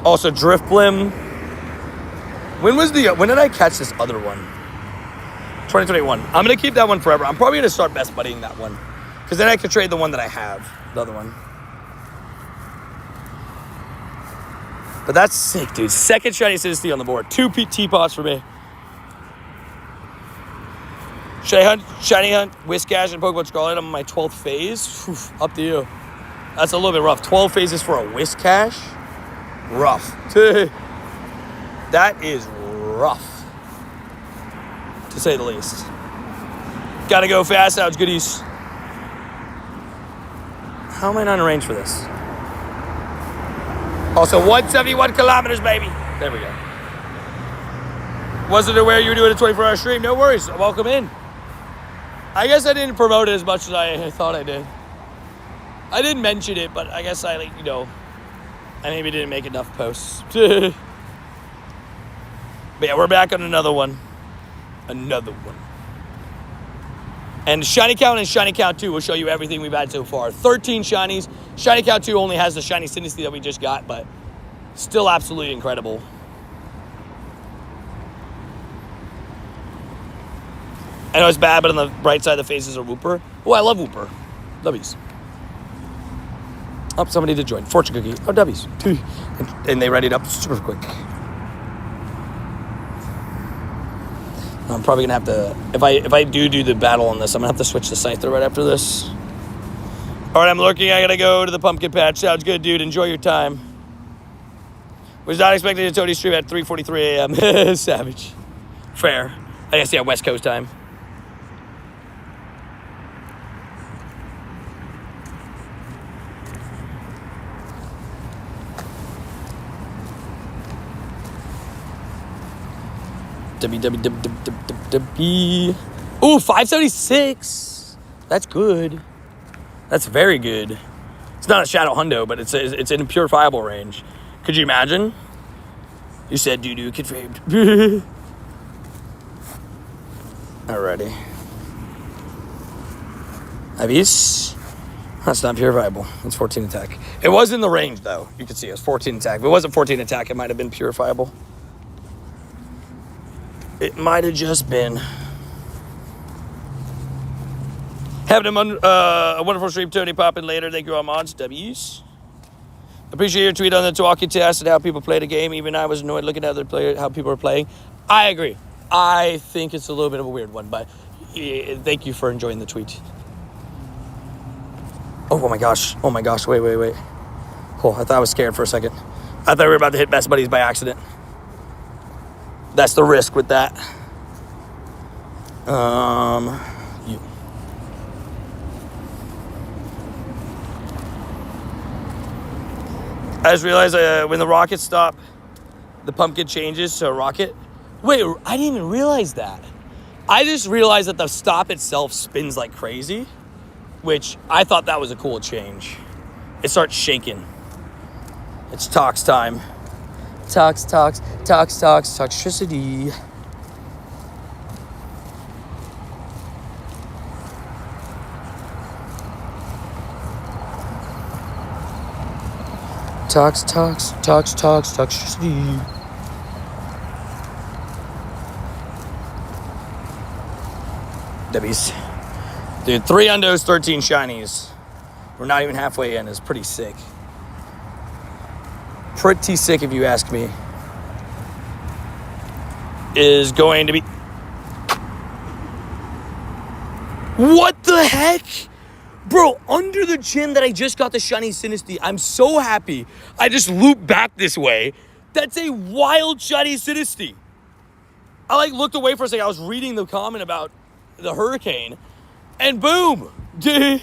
Also, Drifblim. When did I catch this other one? 2021. I'm going to keep that one forever. I'm probably going to start best buddying that one. Because then I could trade the one that I have. The other one. But that's sick, dude. Second shiny Sinistea on the board. 2 teapots for me. Shiny Hunt, Whiscash, and Pokemon Scarlet. I'm on my 12th phase. Whew, up to you. That's a little bit rough. 12 phases for a Whiscash? Rough. That is rough. To say the least. Gotta go fast. Sounds goodies. How am I not in range for this? Also, 171 kilometers, baby. There we go. Wasn't aware you were doing a 24-hour stream. No worries. Welcome in. I guess I didn't promote it as much as I thought I did. I didn't mention it, but I guess I maybe didn't make enough posts. But yeah, we're back on another one. Another one. And Shiny Count and Shiny Count 2 will show you everything we've had so far. 13 shinies. Shiny Count 2 only has the Shiny Sinistea that we just got, but still absolutely incredible. I know it's bad, but on the right side of the faces are Wooper. Oh, I love Wooper. W's. Oh, somebody did join. Fortune Cookie. Oh, W's. And they readied up super quick. I'm probably going to have to... If I do the battle on this, I'm going to have to switch to Scyther right after this. All right, I'm lurking. I got to go to the pumpkin patch. Sounds good, dude. Enjoy your time. Was not expecting a Tony stream at 3:43 a.m. Savage. Fair. I guess, yeah, West Coast time. Ooh, 576. That's good. That's very good. It's not a Shadow Hundo, but it's in a purifiable range. Could you imagine? You said doo-doo confirmed. Alrighty. Avis. That's not purifiable. It's 14 attack. It was in the range, though. You can see it was 14 attack. If it wasn't 14 attack, it might have been purifiable. It might have just been. Having a wonderful stream, Tony. Popping later. Thank you all, mods. W's. Appreciate your tweet on the Tawaki test and how people play the game. Even I was annoyed looking at other players, how people are playing. I agree. I think it's a little bit of a weird one, but thank you for enjoying the tweet. Oh my gosh. Oh my gosh. Wait. Cool. I thought I was scared for a second. I thought we were about to hit Best Buddies by accident. That's the risk with that. You. I just realized when the rockets stop, the pumpkin changes to a rocket. Wait, I didn't even realize that. I just realized that the stop itself spins like crazy, which I thought that was a cool change. It starts shaking. It's Tox time. Toxicity. Toxicity. W's. Dude, 3 undos, 13 shinies. We're not even halfway in. It's pretty sick. Pretty sick if you ask me. Is going to be... What the heck? Bro, under the chin that I just got the Shiny Sinistea, I'm so happy I just looped back this way. That's a wild Shiny Sinistea. I looked away for a second. I was reading the comment about the hurricane. And boom. Dude,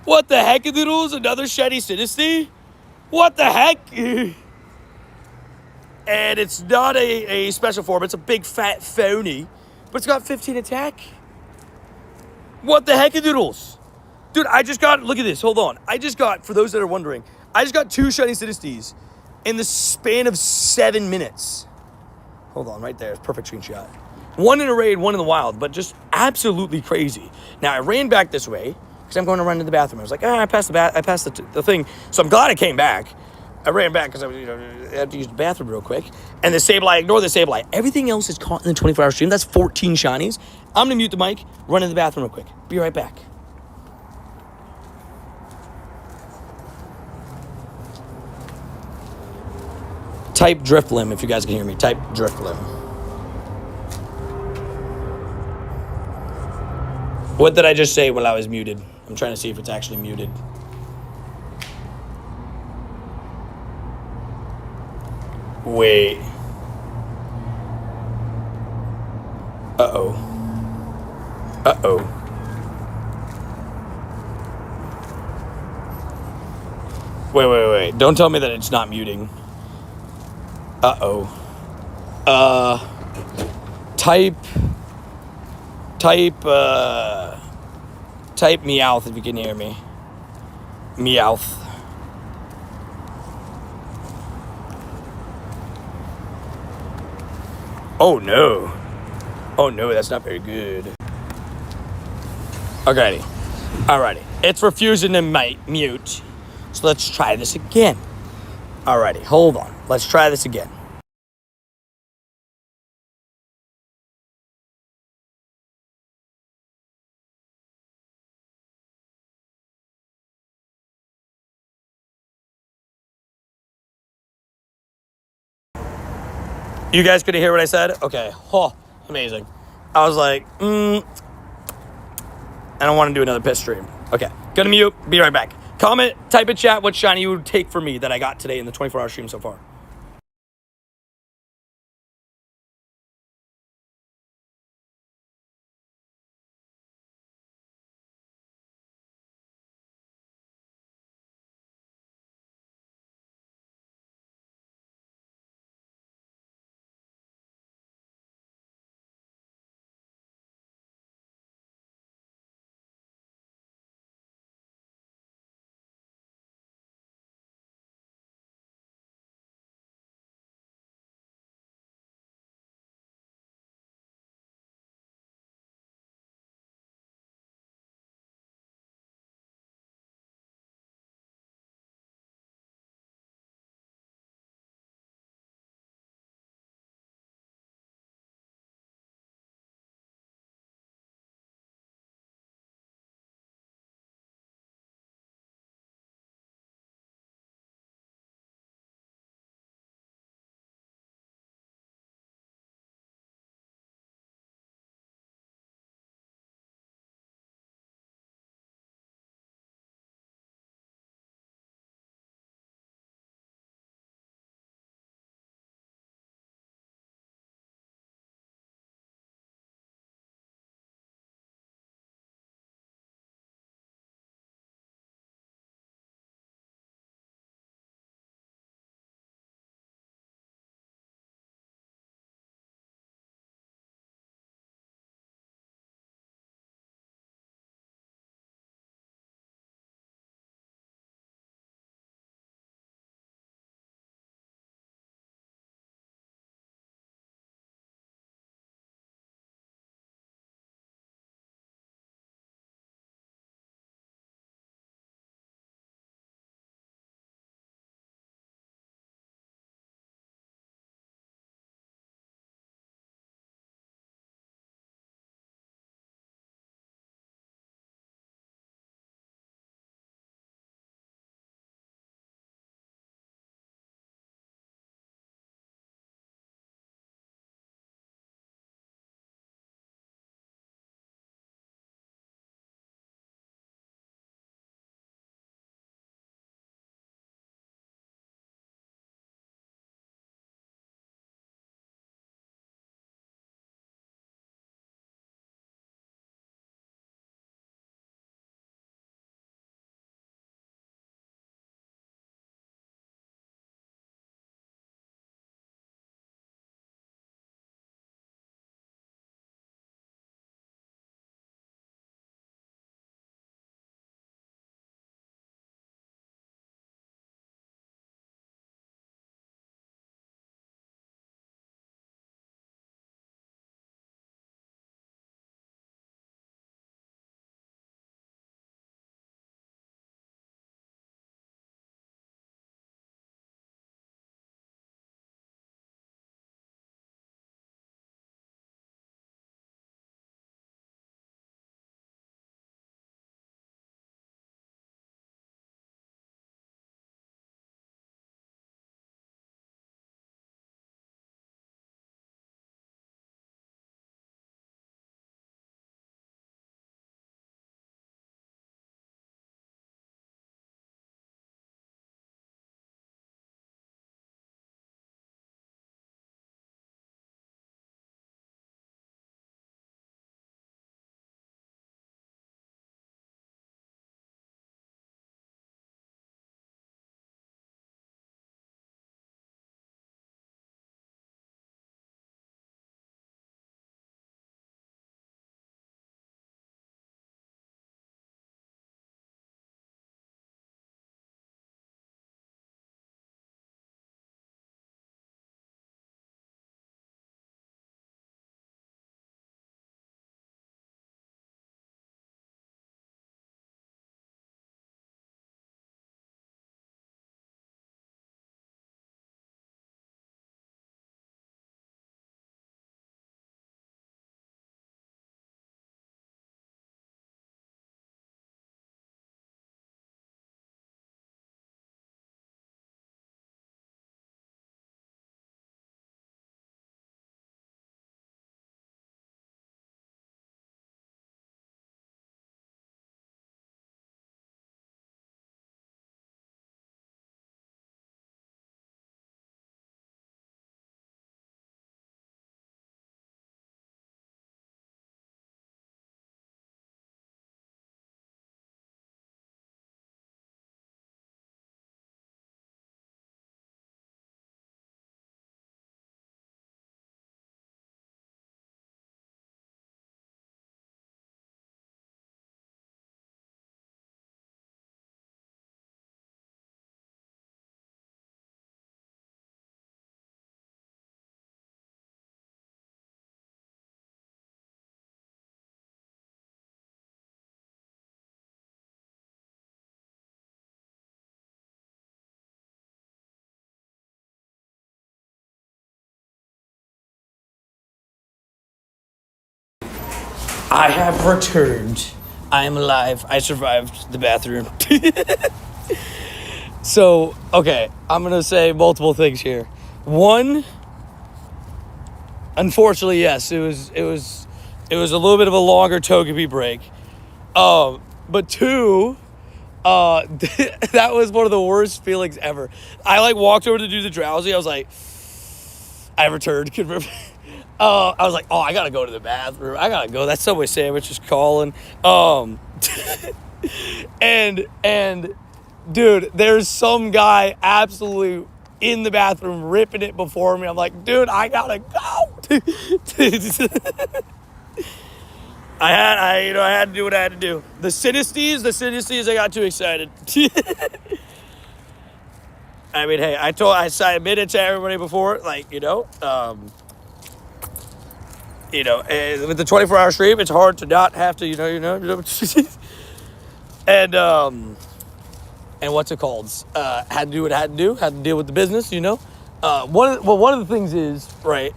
what the heck, Doodles? Another Shiny Sinistea? What the heck? And it's not a special form. It's a big fat phony. But it's got 15 attack. What the heck, Doodles? Dude, I just got... Look at this. Hold on. I just got... For those that are wondering, I just got 2 Shiny Sinisteas in the span of 7 minutes. Hold on. Right there. It's perfect screenshot. 1 in a raid, 1 in the wild. But just absolutely crazy. Now, I ran back this way because I'm going to run to the bathroom. I was like, I passed the thing. So I'm glad I came back. I ran back because I had to use the bathroom real quick. And the Sableye, ignore the Sableye. Everything else is caught in the 24-hour stream. That's 14 shinies. I'm going to mute the mic, run in the bathroom real quick. Be right back. Type Drifblim if you guys can hear me. Type Drifblim. What did I just say while I was muted? I'm trying to see if it's actually muted. Wait. Uh-oh. Wait. Don't tell me that it's not muting. Uh-oh. Type Meowth if you can hear me. Meowth. Oh no. Oh no, that's not very good. Alrighty. Alrighty. It's refusing to mute. So let's try this again. Alrighty, hold on. Let's try this again. You guys couldn't hear what I said? Okay. Oh, amazing. I was like, I don't want to do another piss stream. Okay. Gonna mute. Be right back. Comment, type in chat what shiny you would take for me that I got today in the 24-hour stream so far. I have returned. I am alive. I survived the bathroom. So, okay, I'm going to say multiple things here. One, unfortunately, yes, it was a little bit of a longer Togepi break. But two, that was one of the worst feelings ever. I walked over to do the drowsy. I was like, I returned. I was like, oh, I gotta go to the bathroom. I gotta go. That Subway sandwich is calling. And dude, there's some guy absolutely in the bathroom ripping it before me. I'm like, dude, I gotta go. I had to do what I had to do. The Sinisties, I got too excited. I mean, hey, I admitted to everybody before, with the 24-hour stream, it's hard to not have to, and what's it called? Had to do what I had to do. Had to deal with the business, One of the things is, right,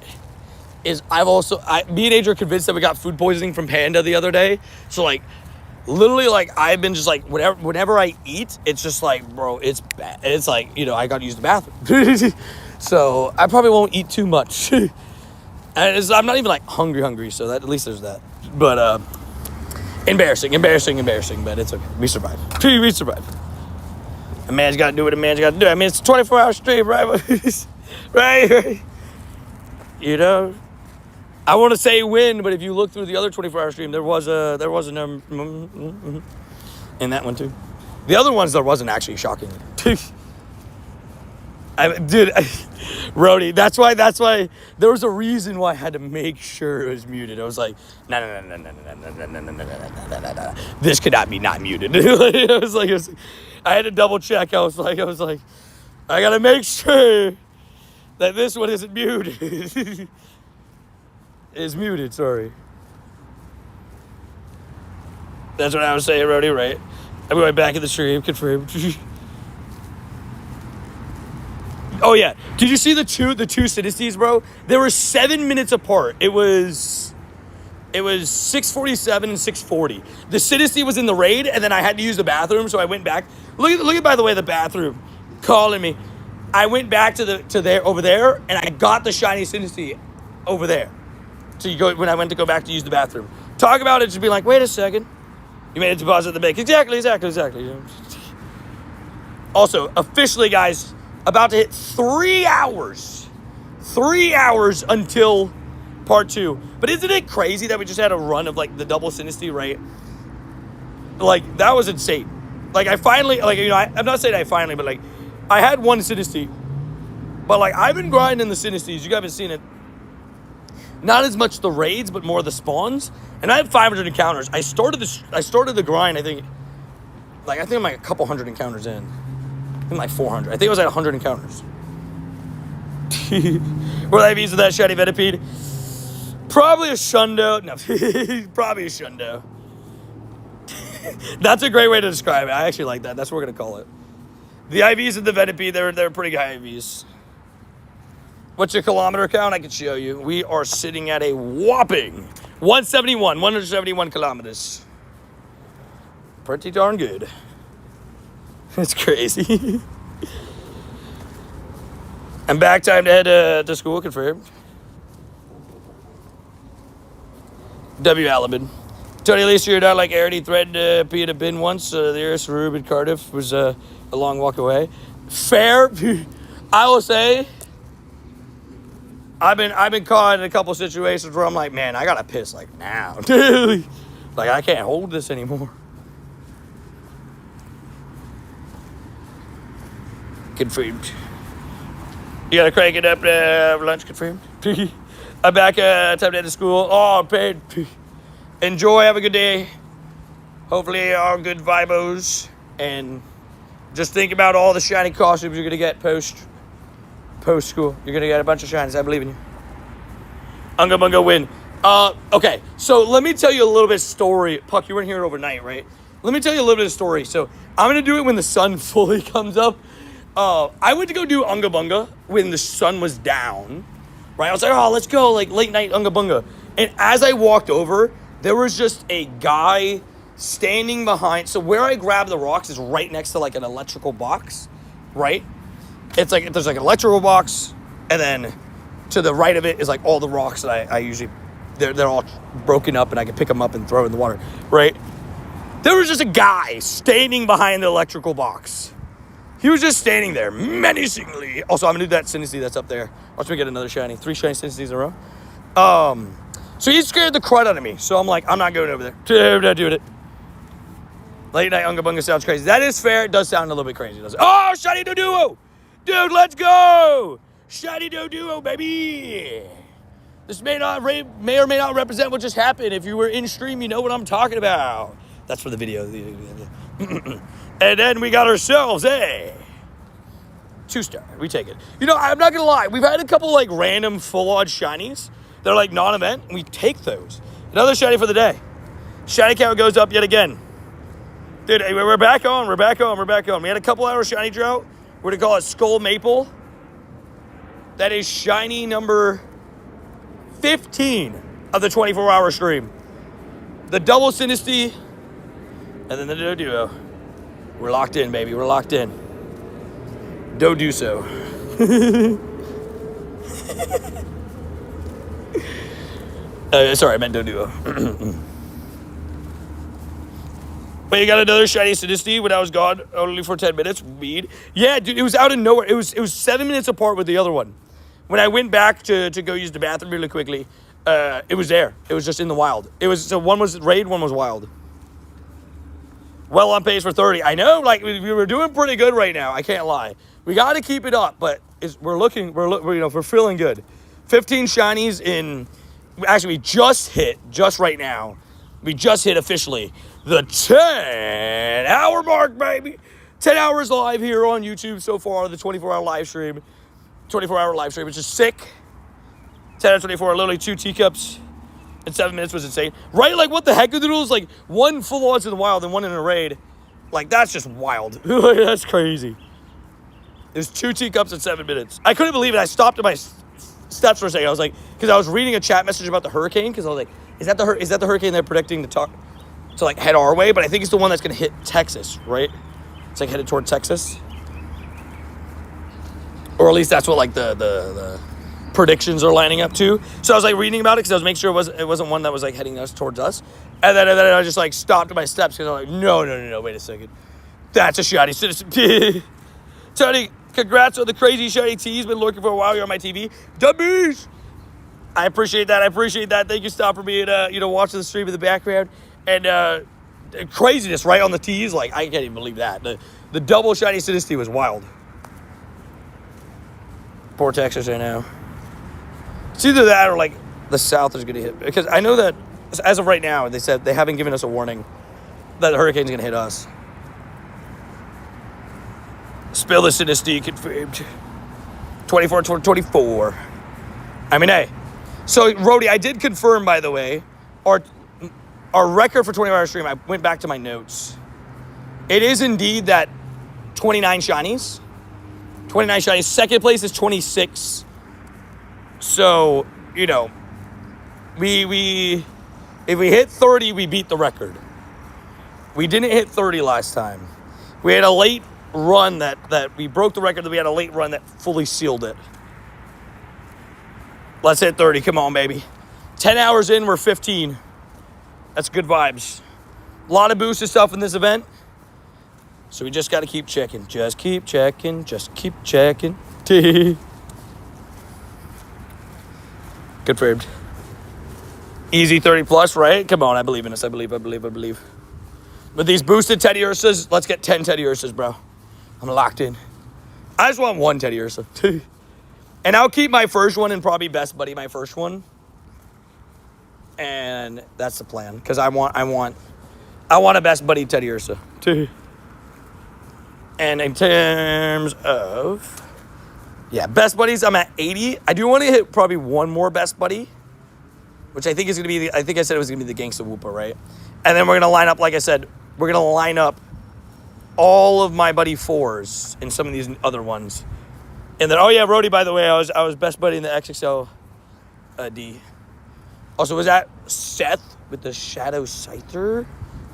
is me and Adrian are convinced that we got food poisoning from Panda the other day. So, literally, I've been just, whenever I eat, it's just bro, it's bad. It's I gotta use the bathroom. So, I probably won't eat too much. And I'm not even, hungry, so that at least there's that. But, embarrassing, but it's okay. We survived. We survived. A man's gotta do what a man's gotta do. I mean, it's a 24-hour stream, right? right? I want to say win, but if you look through the other 24-hour stream, there was a number in that one too. The other ones there wasn't actually shocking. Rody, that's why there was a reason why I had to make sure it was muted. I was like, no. This could not be not muted. I had to double check. I was like, I gotta make sure that this one isn't muted. Is muted, sorry. That's what I was saying, Rody, right? I'm going back in the stream, confirmed. Oh, yeah. Did you see the two Sinisties, bro? They were 7 minutes apart. It was 6:47 and 6:40. The Sinisty was in the raid, and then I had to use the bathroom, so I went back. Look at by the way, the bathroom calling me. I went back to there over there, and I got the shiny Sinisty over there. So when I went to go back to use the bathroom. Talk about it, just be like, wait a second. You made a deposit at the bank. Exactly. Also, officially, guys, about to hit 3 hours. 3 hours until part 2. But isn't it crazy that we just had a run of, the double Sinisty, right? That was insane. I finally, I'm not saying I finally, but, I had one Sinisty. But, I've been grinding the Sinisties. You guys haven't seen it. Not as much the raids, but more the spawns. And I had 500 encounters. I started the grind, I think I'm a couple hundred encounters in. I'm 400. I think it was at 100 encounters. Were I using that shiny Venipede? Probably a Shundo. No, probably a Shundo. That's a great way to describe it. I actually like that. That's what we're going to call it. The IVs and the Venipede, they're pretty good IVs. What's your kilometer count? I can show you. We are sitting at a whopping 171 kilometers. Pretty darn good. It's crazy. I'm back. Time to head to school. Confirmed. W. Alabin. Tony, at least you're not like Aaron. He threatened to be in a bin once. The nearest room in Cardiff was a long walk away. Fair. I will say, I've been caught in a couple situations where I'm like, man, I gotta piss now. I can't hold this anymore. Confirmed. You gotta crank it up to lunch. Confirmed. I'm back. Time to head to school. Oh, I'm paid. Enjoy. Have a good day. Hopefully, all good vibos. And just think about all the shiny costumes you're gonna get post school. You're gonna get a bunch of shinies. I believe in you. Unga Bunga win. Okay, so let me tell you a little bit of story. Puck, you weren't here overnight, right? Let me tell you a little bit of story. So I'm gonna do it when the sun fully comes up. I went to go do Unga Bunga when the sun was down, right? I was like, oh, let's go, late night Unga Bunga. And as I walked over, there was just a guy standing behind. So where I grabbed the rocks is right next to like an electrical box, right? It's like there's like an electrical box, and then to the right of it is like all the rocks that I usually, they're all broken up and I can pick them up and throw in the water, right? There was just a guy standing behind the electrical box. He was just standing there menacingly. Also, I'm gonna do that Synesty that's up there. Watch me get another shiny. 3 shiny Synesties in a row. So he scared the crud out of me. So I'm like, I'm not going over there. I'm not doing it. Late night Unga Bunga sounds crazy. That is fair. It does sound a little bit crazy, doesn't it? Oh, shiny Doduo! Dude, let's go! Shiny Doduo, baby! This may or may not represent what just happened. If you were in stream, you know what I'm talking about. That's for the video. And then we got ourselves, 2-star. We take it. You know, I'm not going to lie. We've had a couple, like, random full-on shinies. They're, like, non-event. And we take those. Another shiny for the day. Shiny count goes up yet again. Dude, we're back on. We're back on. We're back on. We had a couple hour shiny drought. We're going to call it Skull Maple. That is shiny number 15 of the 24-hour stream. The double Synesty. And then the Doduo. We're locked in, baby. We're locked in. Doduso. Sorry, I meant Doduo. But you got another shiny Synesty when I was gone only for 10 minutes. Weed. Yeah, dude, it was out of nowhere. It was 7 minutes apart with the other one. When I went back to go use the bathroom really quickly, it was there. It was just in the wild. It was, so one was raid, one was wild. Well on pace for 30. I know, like, we were doing pretty good right now. I can't lie. We got to keep it up, but we're feeling good. 15 shinies in, actually, we just right now, we just hit officially the 10-hour mark, baby. 10 hours live here on YouTube so far, the 24-hour live stream. 24-hour live stream, which is sick. 10 out of 24, literally 2 teacups in 7 minutes was insane. Right? Like, what the heck are the rules? Like, 1 full odds in the wild and 1 in a raid. Like, that's just wild. That's crazy. There's 2 teacups in 7 minutes. I couldn't believe it. I stopped at my steps for a second. I was like, because I was reading a chat message about the hurricane, because I was like, is that the hurricane they're predicting to like head our way? But I think it's the one that's going to hit Texas, right? It's like headed toward Texas. Or at least that's what like the predictions are lining up to. So I was like reading about it because I was making sure it wasn't one that was like heading towards us. And then I just like stopped at my steps because I'm like, no, wait a second. That's a shiny citizen. Tony, congrats on the crazy shiny teas. Been lurking for a while. You're on my TV. Dubbies! I appreciate that. Thank you, Stop, for being, watching the stream in the background. And craziness right on the tees. Like, I can't even believe that. The double shiny Synesty was wild. Poor Texas right now. It's either that or, like, the South is going to hit. Because I know that, as of right now, they said they haven't given us a warning that the hurricane's going to hit us. Spill the Synesty confirmed. 24. I mean, hey. So, Rody, I did confirm, by the way, our record for 24-hour stream. I went back to my notes. It is indeed that 29 shinies. 29 shinies. Second place is 26. So, if we hit 30, we beat the record. We didn't hit 30 last time. We had a late run that we broke the record, that we had a late run that fully sealed it. Let's hit 30. Come on, baby. 10 hours in, we're 15. That's good vibes. A lot of boosted stuff in this event. So we just got to keep checking. Just keep checking. Good framed. Easy 30 plus, right? Come on, I believe in us. I believe. But these boosted Teddy Ursas, let's get 10 Teddy Ursas, bro. I'm locked in. I just want 1 Teddy Ursa. And I'll keep my first one and probably Best Buddy my first one. And that's the plan. Because I want a Best Buddy Teddy Ursa. And in terms of, Best Buddies, I'm at 80. I do want to hit probably 1 more Best Buddy. Which I think is going to be, I think I said it was going to be the Gangsta Whooper, right? And then we're going to line up, like I said, we're going to line up all of my Buddy 4s in some of these other ones. And then, Rody, by the way, I was Best Buddy in the XXL D. Also, was that Seth with the Shadow Scyther.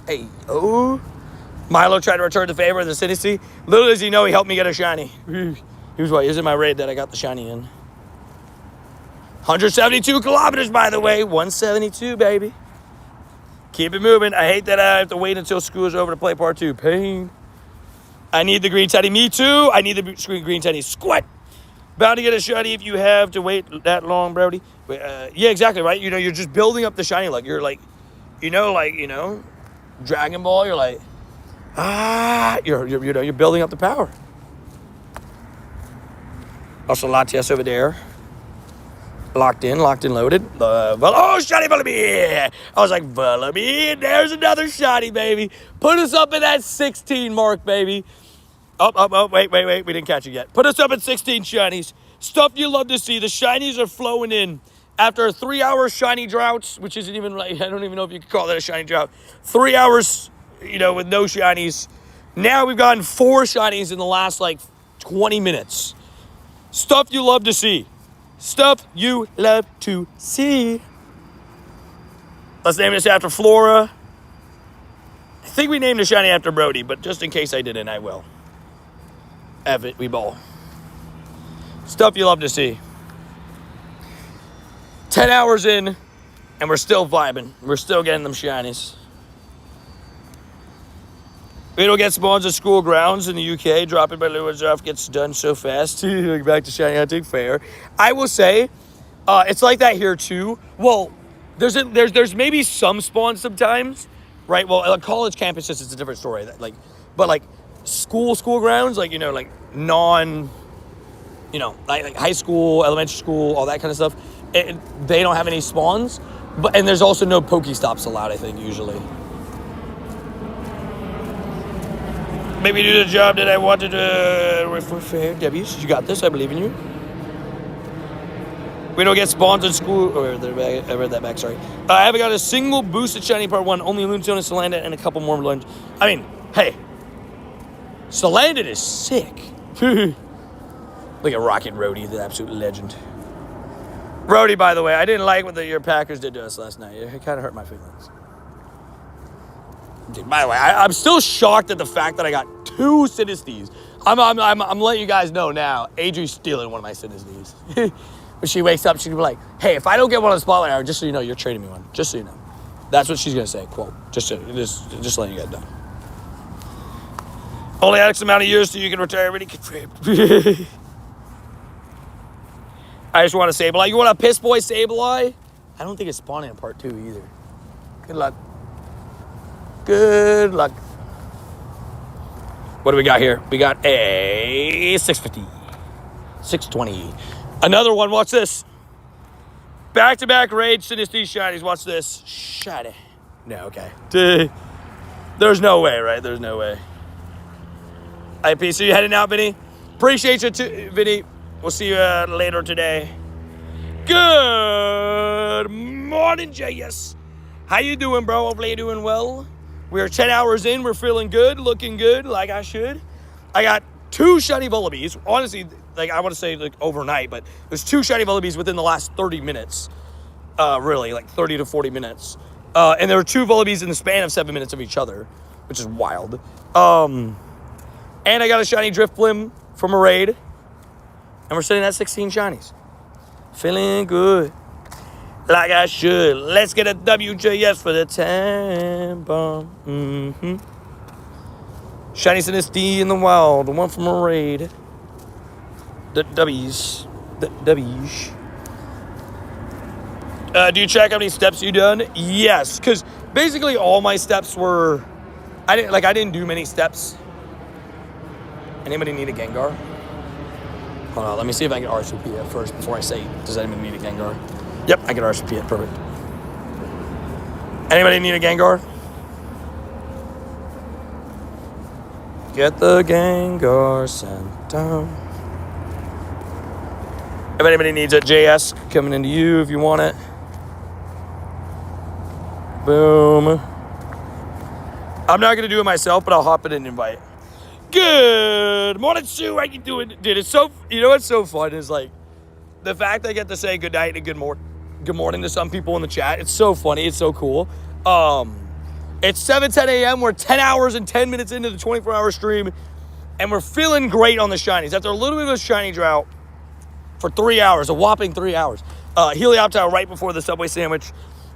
Hey, yo. Milo tried to return the favor of the Synesty. Little does he know he helped me get a shiny. He was what? He was in my raid that I got the shiny in. 172 kilometers, by the way. 172, baby. Keep it moving. I hate that I have to wait until school is over to play part 2. Pain. I need the green teddy. Me too. I need the green teddy. Squat. Bound to get a shiny if you have to wait that long, Brody. Yeah, exactly, right? You know, you're just building up the shiny luck. You're like, Dragon Ball. You're like, you're building up the power. Also, Latias over there. Locked in, loaded. Shiny Vullaby! I was like, Vullaby, there's another shiny, baby. Put us up in that 16 mark, baby. Wait. We didn't catch it yet. Put us up at 16 shinies. Stuff you love to see. The shinies are flowing in. After a 3-hour shiny drought, which isn't even like, I don't even know if you could call that a shiny drought. 3 hours, with no shinies. Now we've gotten 4 shinies in the last, 20 minutes. Stuff you love to see. Stuff you love to see. Let's name this after Flora. I think we named the shiny after Brody, but just in case I didn't, I will. F it, we ball. Stuff you love to see. 10 hours in, and we're still vibing. We're still getting them shinies. We don't get spawns at school grounds in the UK. Dropping by Lewis off gets done so fast. Back to shiny hunting, fair. I will say, it's like that here too. Well, there's maybe some spawns sometimes, right? Well, college campuses it's a different story. But school grounds, like non, like high school, elementary school, all that kind of stuff. They don't have any spawns, and there's also no Pokestops allowed. I think usually. Maybe do the job that I wanted for fair. W's, you got this. I believe in you. We don't get spawns in school. I read that back, sorry. I haven't got a single boosted shiny part 1. Only Lunestone and Salandit and a couple more lunge. I mean, hey. Salandit is sick. Look at Rocket Rhodey, the absolute legend. Rhodey, by the way, I didn't like what your Packers did to us last night. It kind of hurt my feelings. Dude, by the way, I'm still shocked at the fact that I got 2 Synesties. I'm letting you guys know now. Adri's stealing one of my Synesties. When she wakes up, she'll be like, "Hey, if I don't get one on the spotlight hour, just so you know, you're trading me one. Just so you know." That's what she's gonna say. Quote. Just letting you guys know. Only X amount of years so you can retire. Really confirmed. I just want a Sableye. You want a Piss Boy Sableye? I don't think it's spawning in part 2 either. Good luck. Good luck. What do we got here? We got a 650. 620. Another one. Watch this. Back-to-back Rage Synesty shinies. Watch this. Shiny. No, okay. There's no way, right? There's no way. IP, so you heading out, Vinny? Appreciate you, too, Vinny. We'll see you later today. Good morning, JS. How you doing, bro? Hopefully you're doing well. We're 10 hours in. We're feeling good, looking good, like I should. I got 2 shiny Vullabys. Honestly, I want to say overnight, but there's 2 shiny Vullabys within the last 30 minutes. Really, 30 to 40 minutes. And there were 2 Vullabys in the span of 7 minutes of each other, which is wild. And I got a shiny Drifblim from a raid. And we're sitting at 16 shinies. Feeling good. Like I should. Let's get a WJS for the time bomb. Shiny Synesty in the wild. The one from a raid. The W's. The W's. Do you check how many steps you done? Yes. Because basically all my steps were... I didn't do many steps. Anybody need a Gengar? Hold on, let me see if I can RSVP it first before I say, does anybody need a Gengar? Yep, I can RSVP it, perfect. Anybody need a Gengar? Get the Gengar sent down. If anybody needs a JS, coming into you if you want it. Boom. I'm not going to do it myself, but I'll hop in and invite. Good morning, Sue. How you doing? Dude, it's so... You know what's so fun is, the fact I get to say good night and good morning to some people in the chat. It's so funny. It's so cool. It's 7:10 a.m. We're 10 hours and 10 minutes into the 24-hour stream, and we're feeling great on the shinies. After a little bit of a shiny drought for 3 hours, a whopping 3 hours. Helioptile right before the Subway sandwich.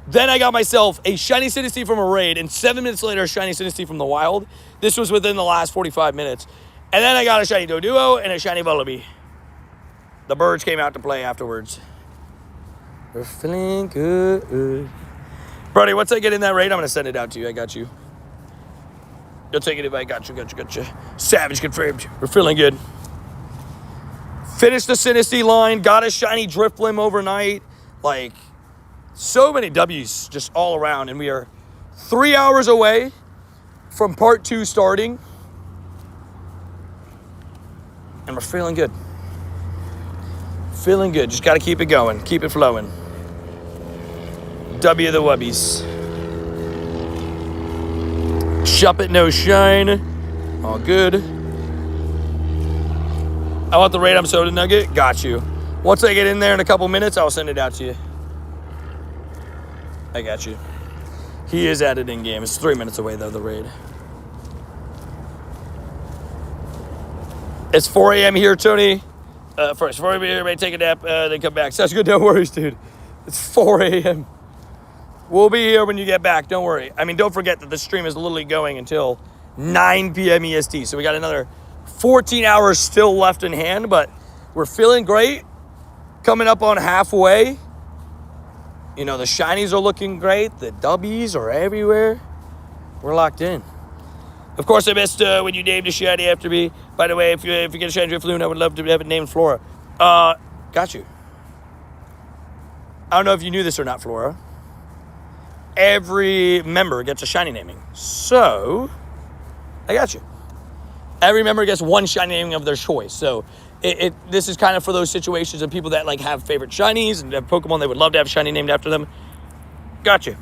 Then I got myself a shiny Sinistea from a raid, and 7 minutes later, a shiny Sinistea from the wild. This was within the last 45 minutes. And then I got a shiny Doduo and a shiny Vullaby. The birds came out to play afterwards. We're feeling good. Brody, once I get in that raid, I'm going to send it out to you. I got you. You'll take it if I got you. Savage confirmed. We're feeling good. Finished the Sinistea line. Got a shiny Drifblim overnight. Like, so many W's just all around. And we are 3 hours away from part 2 starting. And we're feeling good. Feeling good. Just got to keep it going. Keep it flowing. W the Wubbies. Shop it, no shine. All good. I want the Radom Soda Nugget. Got you. Once I get in there in a couple minutes, I'll send it out to you. I got you. He is at it in game. It's 3 minutes away, though, the raid. It's 4 a.m. here, Tony. First, 4 a.m. everybody take a nap, then come back. Sounds good. No worries, dude. It's 4 a.m. We'll be here when you get back. Don't worry. I mean, don't forget that the stream is literally going until 9 p.m. EST. So we got another 14 hours still left in hand, but we're feeling great. Coming up on halfway. You know, the shinies are looking great. The W's are everywhere. We're locked in. Of course, I missed when you named a shiny after me. By the way, if you get a shiny Drifloon, I would love to have it named Flora. Got you. I don't know if you knew this or not, Flora. Every member gets a shiny naming. So, I got you. Every member gets one shiny naming of their choice. So, this is kind of for those situations of people that like have favorite shinies and have Pokemon they would love to have shiny named after them. Got you.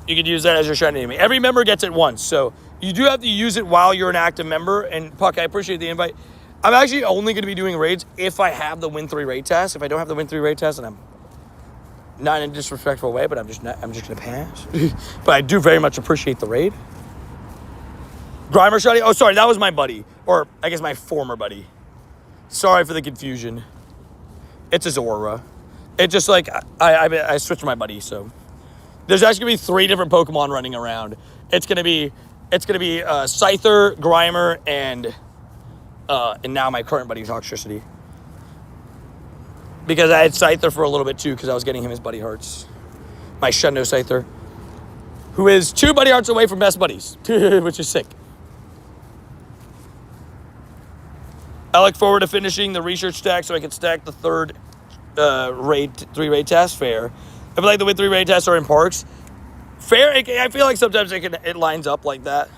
You can use that as your shiny naming. Every member gets it once. So, you do have to use it while you're an active member. And, Puck, I appreciate the invite. I'm actually only going to be doing raids if I have the Win 3 raid test. If I don't have the Win 3 raid test, and I'm not in a disrespectful way, but I'm just going to pass. But I do very much appreciate the raid. Grimer shiny. Oh, sorry, that was my buddy. Or, I guess my former buddy. Sorry for the confusion. It's a Zora. It just, like, I switched my buddy, so. There's actually going to be 3 different Pokemon running around. It's going to be Scyther, Grimer, and now my current buddy, Toxtricity. Because I had Scyther for a little bit, too, because I was getting him his buddy hearts. My Shundo Scyther. Who is 2 buddy hearts away from best buddies. Which is sick. I look forward to finishing the research stack so I can stack the third 3 raid task. Fair. I feel like the Win 3 raid tests are in parks. Fair. I feel like sometimes it lines up like that.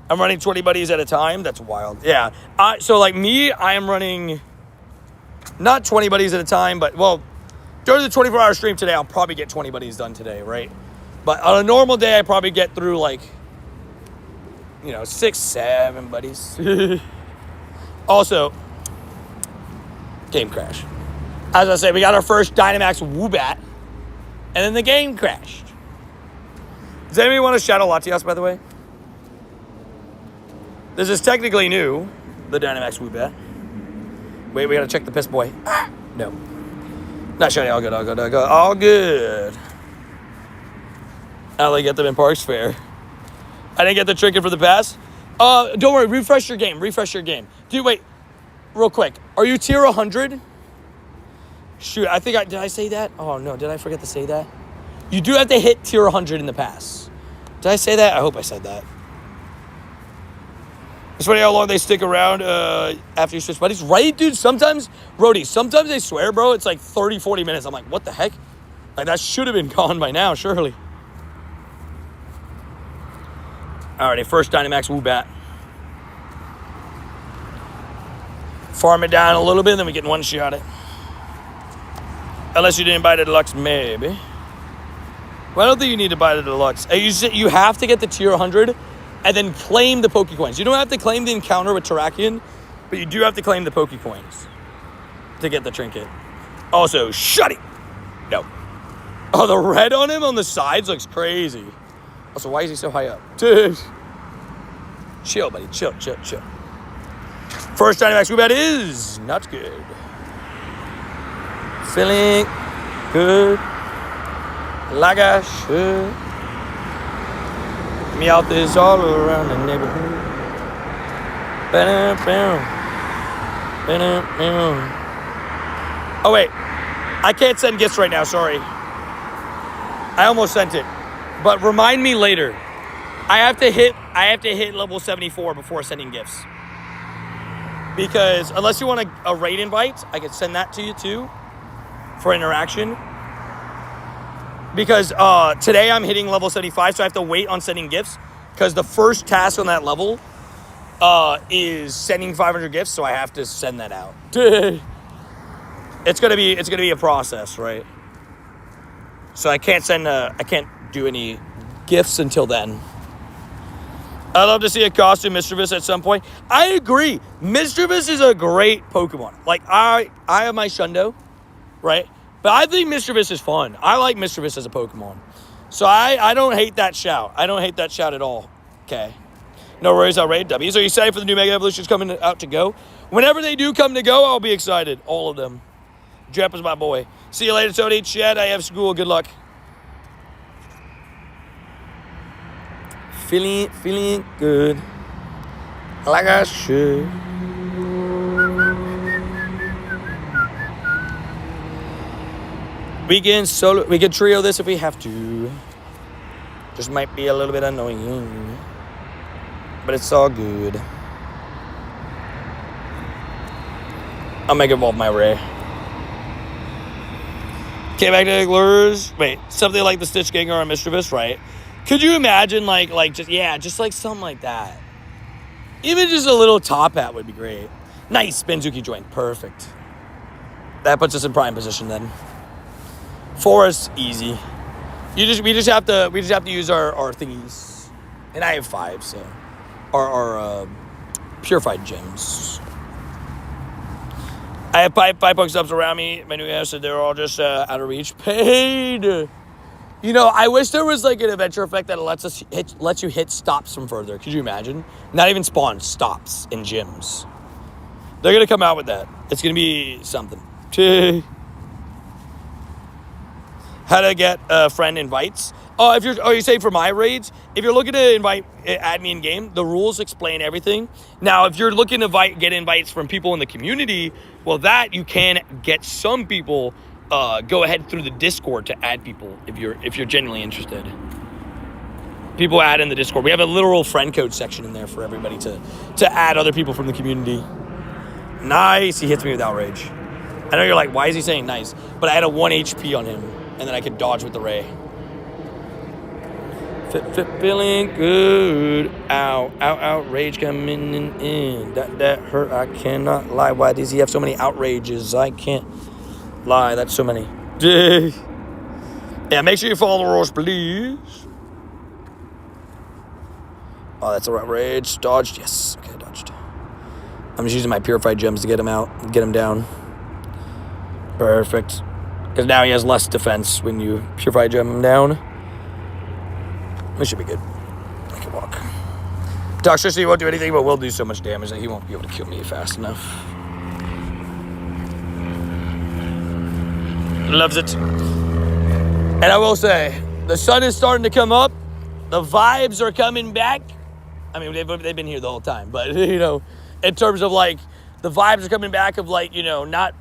I'm running 20 buddies at a time. That's wild. Yeah. So, like me, I am running not 20 buddies at a time, but, well, during the 24-hour stream today, I'll probably get 20 buddies done today, right? But on a normal day, I probably get through, like, 6, 7 buddies. Also, game crash. As I say, we got our first Dynamax Woobat, and then the game crashed. Does anybody want to Shadow Latias, by the way? This is technically new, the Dynamax Woobat. Wait, we gotta check the piss boy. No. Not shiny, all good. All good. I'll get them in Parks Fair. I didn't get the trinket for the pass. Don't worry, refresh your game. Dude, wait, real quick. Are you tier 100? Shoot, I think did I say that? Oh no, did I forget to say that? You do have to hit tier 100 in the pass. Did I say that? I hope I said that. It's funny how long they stick around after you switch buddies. Right, dude? Sometimes they swear, bro, it's like 30, 40 minutes. I'm like, what the heck? Like, that should have been gone by now, surely. Alrighty, first Dynamax Woobat. Farm it down a little bit, then we get one shot at it. Unless you didn't buy the deluxe, maybe. Well, I don't think you need to buy the deluxe. You have to get the tier 100 and then claim the Pokecoins. You don't have to claim the encounter with Terrakion, but you do have to claim the Pokecoins to get the trinket. Also, shut it. No. Oh, the red on him on the sides looks crazy. Also, why is he so high up? Dude. Chill, buddy. Chill. First Dynamax we bet is not good. Feeling good. Like I should. Me out this all around the neighborhood. Oh, wait. I can't send gifts right now. Sorry. I almost sent it. But remind me later. I have to hit level 74 before sending gifts. Because unless you want a raid invite, I could send that to you too for interaction. Because today I'm hitting level 75, so I have to wait on sending gifts. Because the first task on that level is sending 500 gifts, so I have to send that out. It's gonna be a process, right? So I can't do any gifts until then. I'd love to see a costume Mischievous at some point. I agree. Mischievous is a great Pokemon. Like, I have my Shundo, right? But I think Mischievous is fun. I like Mischievous as a Pokemon. So I don't hate that shout. I don't hate that shout at all. Okay. No worries, I'll raid W's. Are you excited for the new Mega Evolutions coming out to go? Whenever they do come to go, I'll be excited. All of them. Jep is my boy. See you later, Tony. Chad, I have school. Good luck. Feeling good. Like I should. We can trio this if we have to. Just might be a little bit annoying. But it's all good. I'll make evolve my Ray. Came back to lures. Wait, something like the Stitch Gengar on Mischievous, right? Could you imagine just like something like that? Even just a little top hat would be great. Nice, Benzuki joint, perfect. That puts us in prime position then. Forest, easy. We just have to use our thingies, and I have 5, so our purified gems. I have five Pokestops around me. My new house, so they're all just out of reach. Paid. You know, I wish there was like an adventure effect that lets you hit stops from further. Could you imagine? Not even spawn, stops in gyms. They're gonna come out with that. It's gonna be something. How to get friend invites? Oh, you say for my raids, if you're looking to add me in game, the rules explain everything. Now, if you're looking to get invites from people in the community, well, that you can get some people. Go ahead through the Discord to add people if you're genuinely interested. People add in the Discord. We have a literal friend code section in there for everybody to add other people from the community. Nice. He hits me with outrage. I know you're like, why is he saying nice? But I had a 1 HP on him, and then I could dodge with the Ray. Feeling good. Ow, rage coming in. That hurt. I cannot lie. Why does he have so many outrages? I can't lie. That's so many. Yeah, make sure you follow the rules, please. Oh, that's a outrage. Dodged. Yes. Okay, dodged. I'm just using my purified gems to get him out, get him down. Perfect. Because now he has less defense when you purify gem him down. This should be good. I can walk. Toxicity won't do anything, but will do so much damage that he won't be able to kill me fast enough. Loves it. And I will say, the sun is starting to come up. The vibes are coming back. I mean, they've been here the whole time. But, you know, in terms of, like, the vibes are coming back of, like, you know, not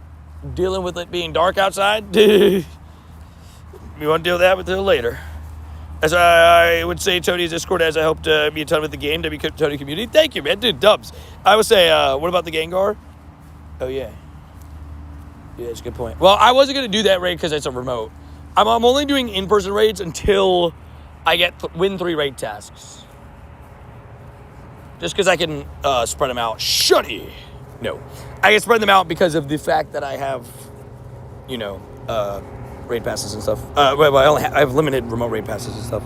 dealing with it being dark outside. We won't deal with that until later. As I would say, Tony's Discord, as I hope to be a ton with the game, Tony community. Thank you, man. Dude, dubs. I would say, what about the Gengar? Oh, yeah. Yeah, it's a good point. Well, I wasn't going to do that raid because it's a remote. I'm only doing in-person raids until I win 3 raid tasks. Just because I can spread them out. Shutty! No. I can spread them out because of the fact that I have, you know, raid passes and stuff. I have limited remote raid passes and stuff.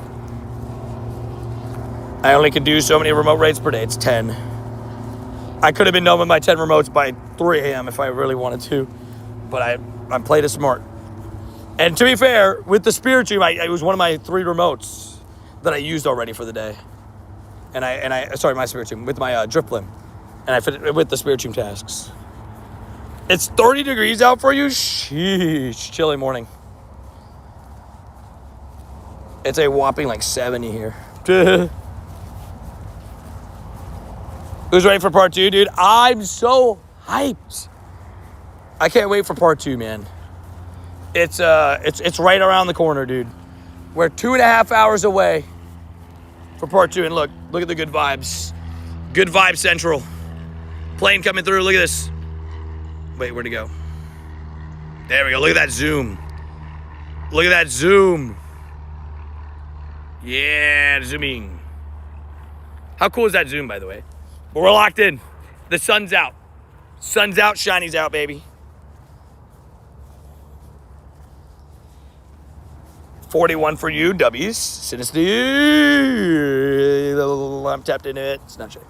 I only can do so many remote raids per day. It's 10. I could have been done with my 10 remotes by 3 a.m. if I really wanted to. But I played it smart. And to be fair, with the Spiritomb, it was one of my 3 remotes that I used already for the day. Sorry, my Spiritomb, with my Driplim. And I fit it with the Spiritomb tasks. It's 30 degrees out for you? Sheesh, chilly morning. It's a whopping like 70 here. Who's ready for part 2, dude? I'm so hyped. I can't wait for part 2, man. It's right around the corner, dude. We're 2.5 hours away for part 2, and look at the good vibes. Good vibe central. Plane coming through. Look at this. Wait, where'd it go? There we go. Look at that zoom. Look at that zoom. Yeah, zooming. How cool is that zoom, by the way? But we're locked in. The sun's out. Sun's out, shiny's out, baby. 41 for you, W's. Sinister. I'm tapped into it. It's not shit.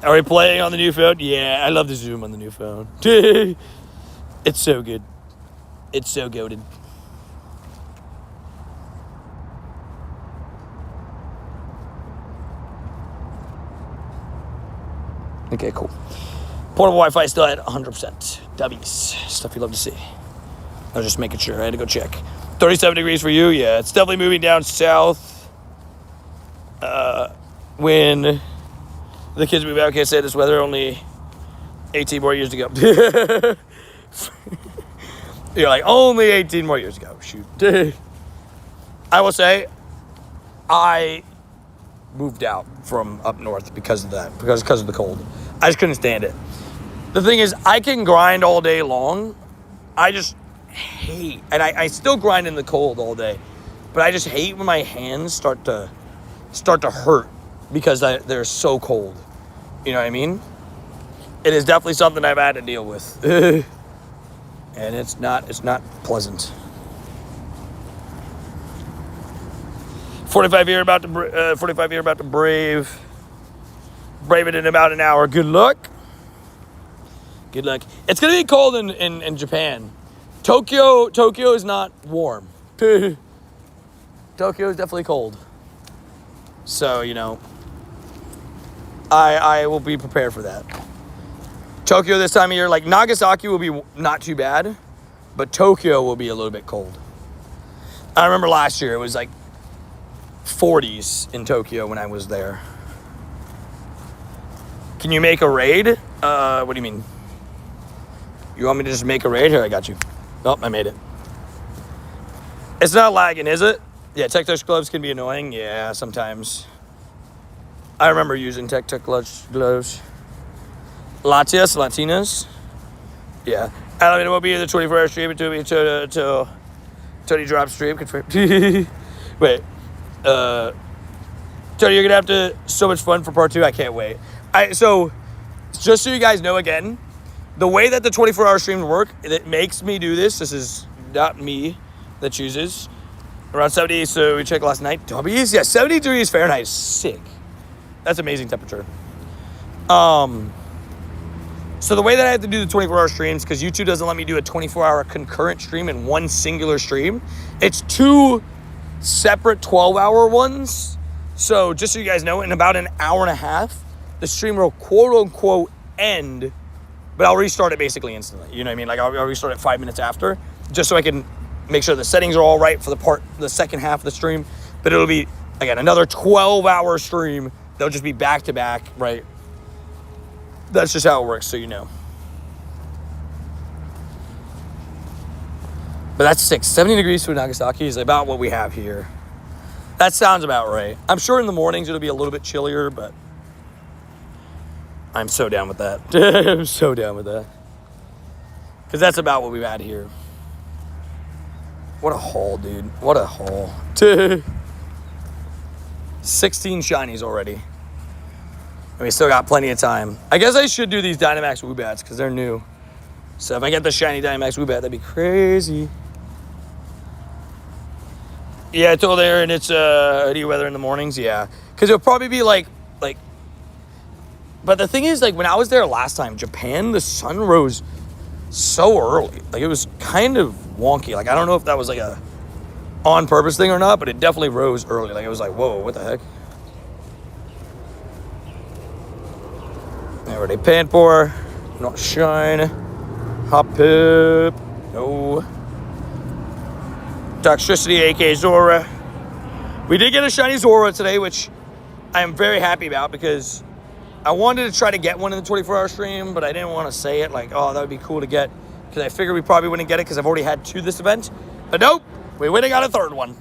Are we playing on the new phone? Yeah, I love the zoom on the new phone. It's so good. It's so goated. Okay, cool. Portable Wi-Fi still at 100%. W's. Stuff you love to see. I was just making sure. I had to go check. 37 degrees for you. Yeah, it's definitely moving down south. When the kids move out, I can't say this weather. Only 18 more years to go. You're like, only 18 more years to go. Shoot. I will say, I moved out from up north because of that. Because of the cold. I just couldn't stand it. The thing is, I can grind all day long. I just hate, and I still grind in the cold all day, but I just hate when my hands start to hurt because they're so cold. You know what I mean? It is definitely something I've had to deal with. And it's not pleasant. 45 here about to brave it in about an hour. Good luck. Good luck. It's gonna be cold in Japan. Tokyo is not warm. Tokyo is definitely cold. So, you know, I will be prepared for that. Tokyo this time of year, like Nagasaki will be not too bad, but Tokyo will be a little bit cold. I remember last year it was like 40s in Tokyo when I was there. Can you make a raid? What do you mean? You want me to just make a raid? Here, I got you. Nope, I made it. It's not lagging, is it? Yeah, Tech Touch gloves can be annoying. Yeah, sometimes. I remember using Tech Touch gloves. Latinas. Yeah. I don't know what be the 24-hour stream until Tony drops stream. Wait. Tony, you're gonna have to so much fun for part 2. I can't wait. So just so you guys know again, the way that the 24-hour streams work, it makes me do this. This is not me that chooses. Around 70, so we checked last night. W's, yeah, 70 degrees Fahrenheit is sick. That's amazing temperature. So the way that I have to do the 24-hour streams, because YouTube doesn't let me do a 24-hour concurrent stream in one singular stream, it's 2 separate 12-hour ones. So just so you guys know, in about an hour and a half, the stream will quote-unquote end, but I'll restart it basically instantly. You know what I mean? Like I'll restart it 5 minutes after, just so I can make sure the settings are all right for the second half of the stream. But it'll be, again, another 12-hour stream. They'll just be back-to-back, right? That's just how it works, so you know. But that's 70 degrees for Nagasaki is about what we have here. That sounds about right. I'm sure in the mornings it'll be a little bit chillier, but I'm so down with that. I'm so down with that. Because that's about what we've had here. What a haul, dude. What a haul. 16 shinies already. And we still got plenty of time. I guess I should do these Dynamax Woobats because they're new. So if I get the shiny Dynamax Woobat, that'd be crazy. Yeah, I told Aaron it's hoodie weather in the mornings. Yeah. Because it'll probably be like... But the thing is, like, when I was there last time, Japan, the sun rose so early. Like, it was kind of wonky. Like, I don't know if that was like a on purpose thing or not, but it definitely rose early. Like, it was like, whoa, what the heck? Already Panpour, not shine. Hop Pip, no. Toxtricity, aka Zora. We did get a shiny Zora today, which I am very happy about because I wanted to try to get one in the 24-hour stream, but I didn't want to say it like, oh, that would be cool to get, because I figured we probably wouldn't get it because I've already had 2 this event. But nope, we went and got a 3rd one.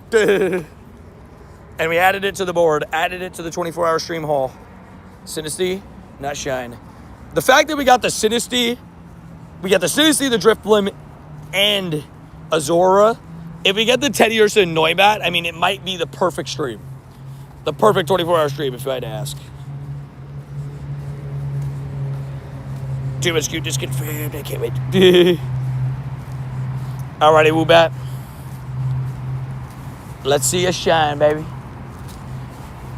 And we added it to the board, added it to the 24-hour stream haul. Sinisty, not shine. The fact that we got the Sinisty, the Drifblim, and Azora. If we get the Teddy Ursa and Noibat, I mean, it might be the perfect stream. The perfect 24-hour stream, if I had to ask. Too much cuteness confirmed. I can't wait. Alrighty, Woobat. Let's see a shine, baby.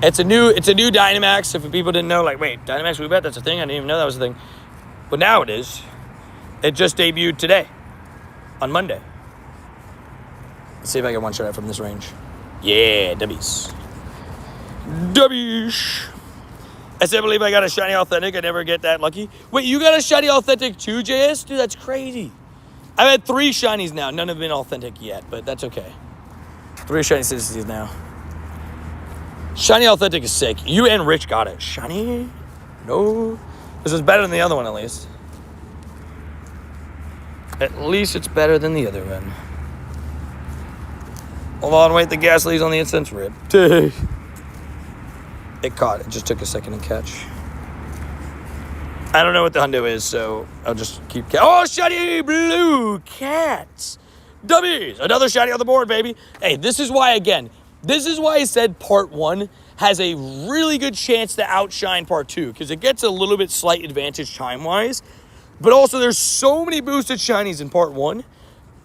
It's a new Dynamax. If people didn't know, like, wait, Dynamax Woobat, that's a thing? I didn't even know that was a thing. But now it is. It just debuted today. On Monday. Let's see if I can one-shot it from this range. Yeah, W's. W's. I still believe I got a shiny authentic. I never get that lucky. Wait, you got a shiny authentic too, JS? Dude, that's crazy. I've had 3 shinies now. None have been authentic yet, but that's okay. 3 shiny citizens now. Shiny authentic is sick. You and Rich got it. Shiny? No. This is better than the other one, at least. At least it's better than the other one. Hold on, wait, the gas leaves on the incense rib. It caught. It just took a second to catch. I don't know what the hundo is, so I'll just keep... Oh, shiny blue cats. W's. Another shiny on the board, baby. Hey, this is why I said part 1 has a really good chance to outshine part 2, because it gets a little bit slight advantage time-wise. But also, there's so many boosted shinies in part 1.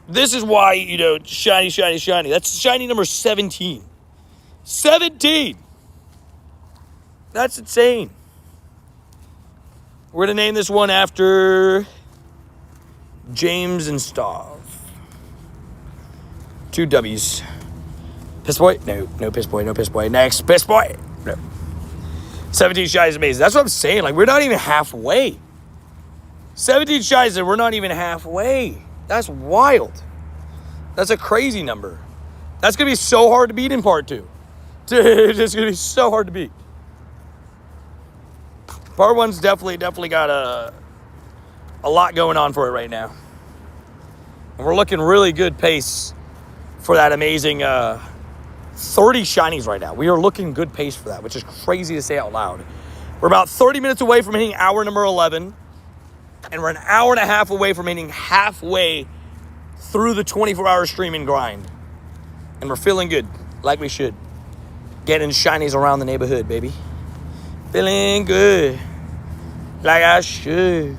This is why, shiny, shiny, shiny. That's shiny number 17. 17! That's insane. We're going to name this one after James and Stav. 2 W's. Piss Boy? No Piss Boy, no Piss Boy. Next, Piss Boy! No. 17 shinies is amazing. That's what I'm saying. Like, we're not even halfway. 17 shinies and we're not even halfway. That's wild. That's a crazy number. That's going to be so hard to beat in part 2. Dude, it's going to be so hard to beat. Part 1's definitely got a lot going on for it right now. And we're looking really good pace for that amazing 30 shinies right now. We are looking good pace for that, which is crazy to say out loud. We're about 30 minutes away from hitting hour number 11. And we're an hour and a half away from hitting halfway through the 24-hour streaming grind. And we're feeling good, like we should. Getting shinies around the neighborhood, baby. Feeling good, like I should.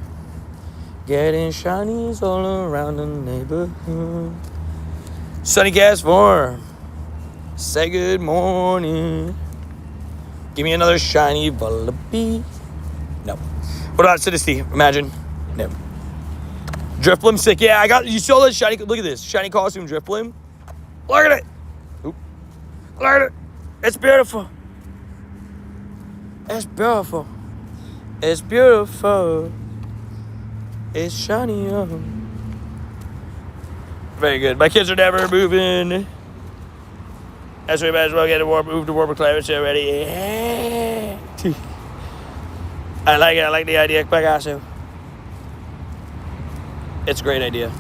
Getting shinies all around the neighborhood. Sunny Gas Farm. Say good morning. Give me another shiny Vullaby. No. What about Sinisty? Imagine. No. Drifblim sick. Yeah, you saw that shiny. Look at this. Shiny costume Drifblim. Look at it. Oop. Look at it. It's beautiful. It's beautiful. It's beautiful. It's shiny. Very good. My kids are never moving. That's why we might as well get move to warmer climates already. Yeah. I like it. I like the idea. Picasso. It's a great idea.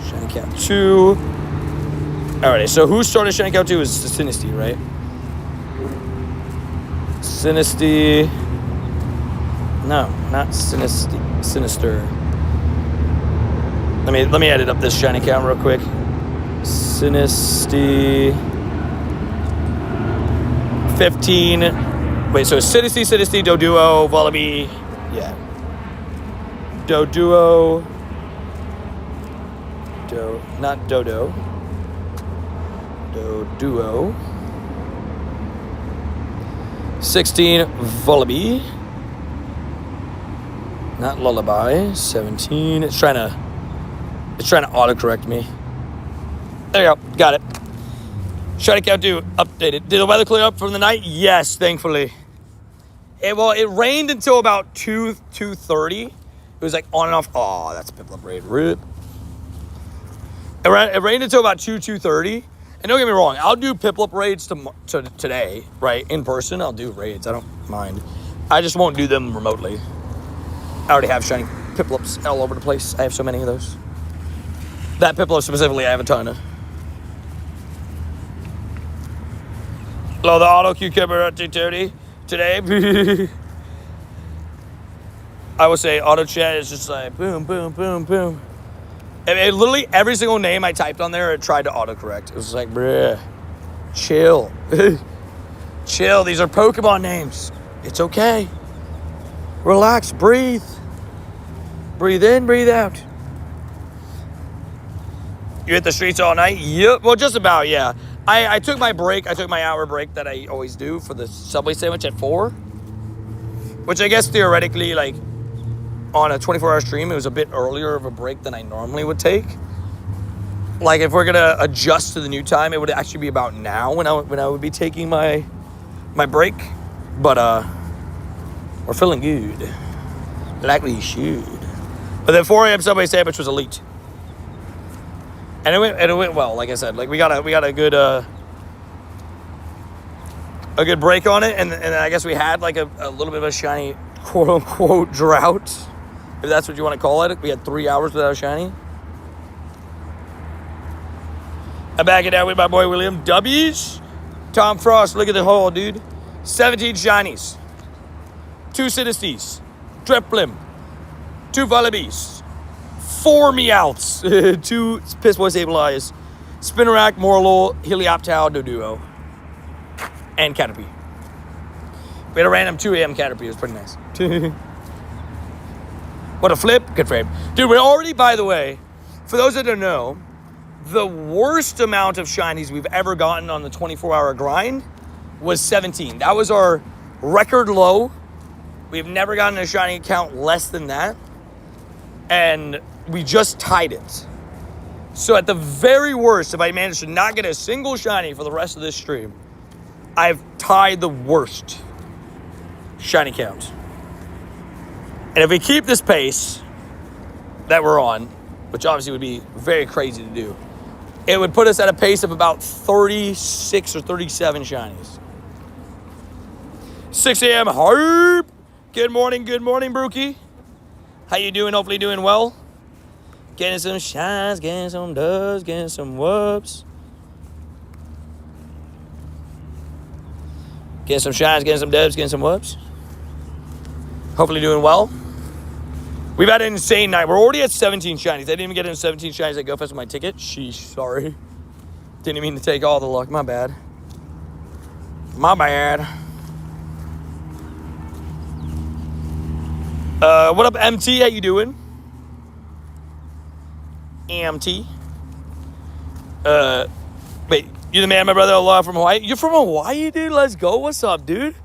Shiny Cow 2. Alrighty, so who started Shiny Cow 2 is Sinisty, right? Sinisty. No, not Sinisty. Sinister. Let me edit up this Shiny Cow real quick. Sinisty. 15. Wait, so Sinisty, Doduo, Vullaby. Yeah. Doduo. Not Dodo. Doduo. 16, Vullaby. Not Lullaby. 17. It's trying to autocorrect me. There you go. Got it. Shiny count 2 updated. Did the weather clear up from the night? Yes, thankfully. It rained until about 2:30. It was like on and off. Oh, that's a Piplup raid. Rip. It rained until about 2:30. And don't get me wrong, I'll do Piplup raids today, right? In person, I'll do raids. I don't mind. I just won't do them remotely. I already have shiny Piplups all over the place. I have so many of those. That Piplup specifically, I have a ton of. Hello, the auto cucumber at 2:30 today. I would say auto chat is just like boom, boom, boom, boom. And literally every single name I typed on there, it tried to autocorrect. It was like, bruh, chill. Chill, these are Pokemon names. It's okay. Relax, breathe. Breathe in, breathe out. You hit the streets all night? Yep, well, just about, yeah. I took my break. I took my hour break that I always do for the Subway sandwich at 4. Which I guess theoretically, like, on a 24-hour stream, it was a bit earlier of a break than I normally would take. Like, if we're going to adjust to the new time, it would actually be about now when I would be taking my break. But, we're feeling good. Like we should. But the 4 a.m. Subway sandwich was elite. And it went well, like I said. Like we got a good break on it, and I guess we had like a little bit of a shiny quote unquote drought, if that's what you want to call it. We had 3 hours without a shiny. I'm back it out with my boy William. W's. Tom Frost, look at the hole, dude. 17 shinies. 2 Sinisties. Driplim. 2 Vullabies. 4 Meowths, 2 Pissboy Sableye, Spinarak, Morlul, Helioptile, Doduo, and Caterpie. We had a random 2 a.m. Caterpie. It was pretty nice. What a flip. Good frame. Dude, we're already, by the way, for those that don't know, the worst amount of shinies we've ever gotten on the 24-hour grind was 17. That was our record low. We've never gotten a shiny count less than that. And we just tied it. So at the very worst, if I manage to not get a single shiny for the rest of this stream, I've tied the worst shiny count. And if we keep this pace that we're on, which obviously would be very crazy to do, it would put us at a pace of about 36 or 37 shinies. 6 a.m. Hype. Good morning, Brookie. How you doing? Hopefully doing well. Getting some shines, getting some dubs, getting some whoops. Getting some shines, getting some dubs, getting some whoops. Hopefully doing well. We've had an insane night. We're already at 17 shinies. I didn't even get in 17 shinies at GoFest with my ticket. Sheesh, sorry. Didn't mean to take all the luck. My bad. My bad. What up, MT? How you doing? MT. Wait, you the man, my brother, aloha from Hawaii? You're from Hawaii, dude? Let's go. What's up, dude?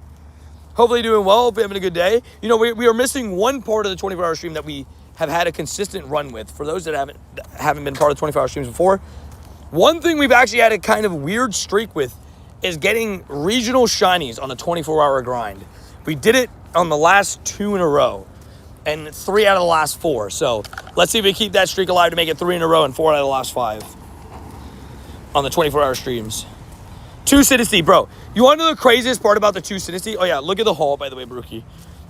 Hopefully doing well. Hopefully having a good day. You know, we are missing one part of the 24-hour stream that we have had a consistent run with. For those that haven't been part of the 24-hour streams before, one thing we've actually had a kind of weird streak with is getting regional shinies on a 24-hour grind. We did it on the last 2 in a row. And 3 out of the last 4. So let's see if we keep that streak alive to make it 3 in a row and 4 out of the last 5 on the 24-hour streams. 2 Sinistea, bro. You want to know the craziest part about the 2 Sinistea? Oh, yeah, look at the haul, by the way, Brookie.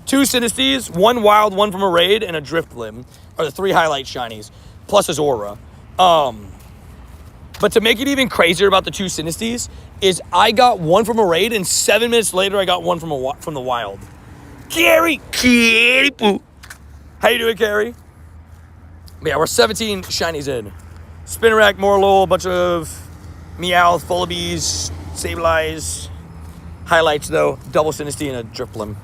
2 Sinestees, 1 wild, 1 from a raid, and a Drifblim are the 3 highlight shinies, plus his aura. But to make it even crazier about the 2 Sinestees is I got 1 from a raid, and 7 minutes later, I got 1 from the wild. Carrie Poo. How you doing, Carrie? Yeah, we're 17 shinies in. Spinarak, Morlul, a bunch of Meowth, Vullabies, Sableyes. Highlights, though, double Sinistea and a Driplim.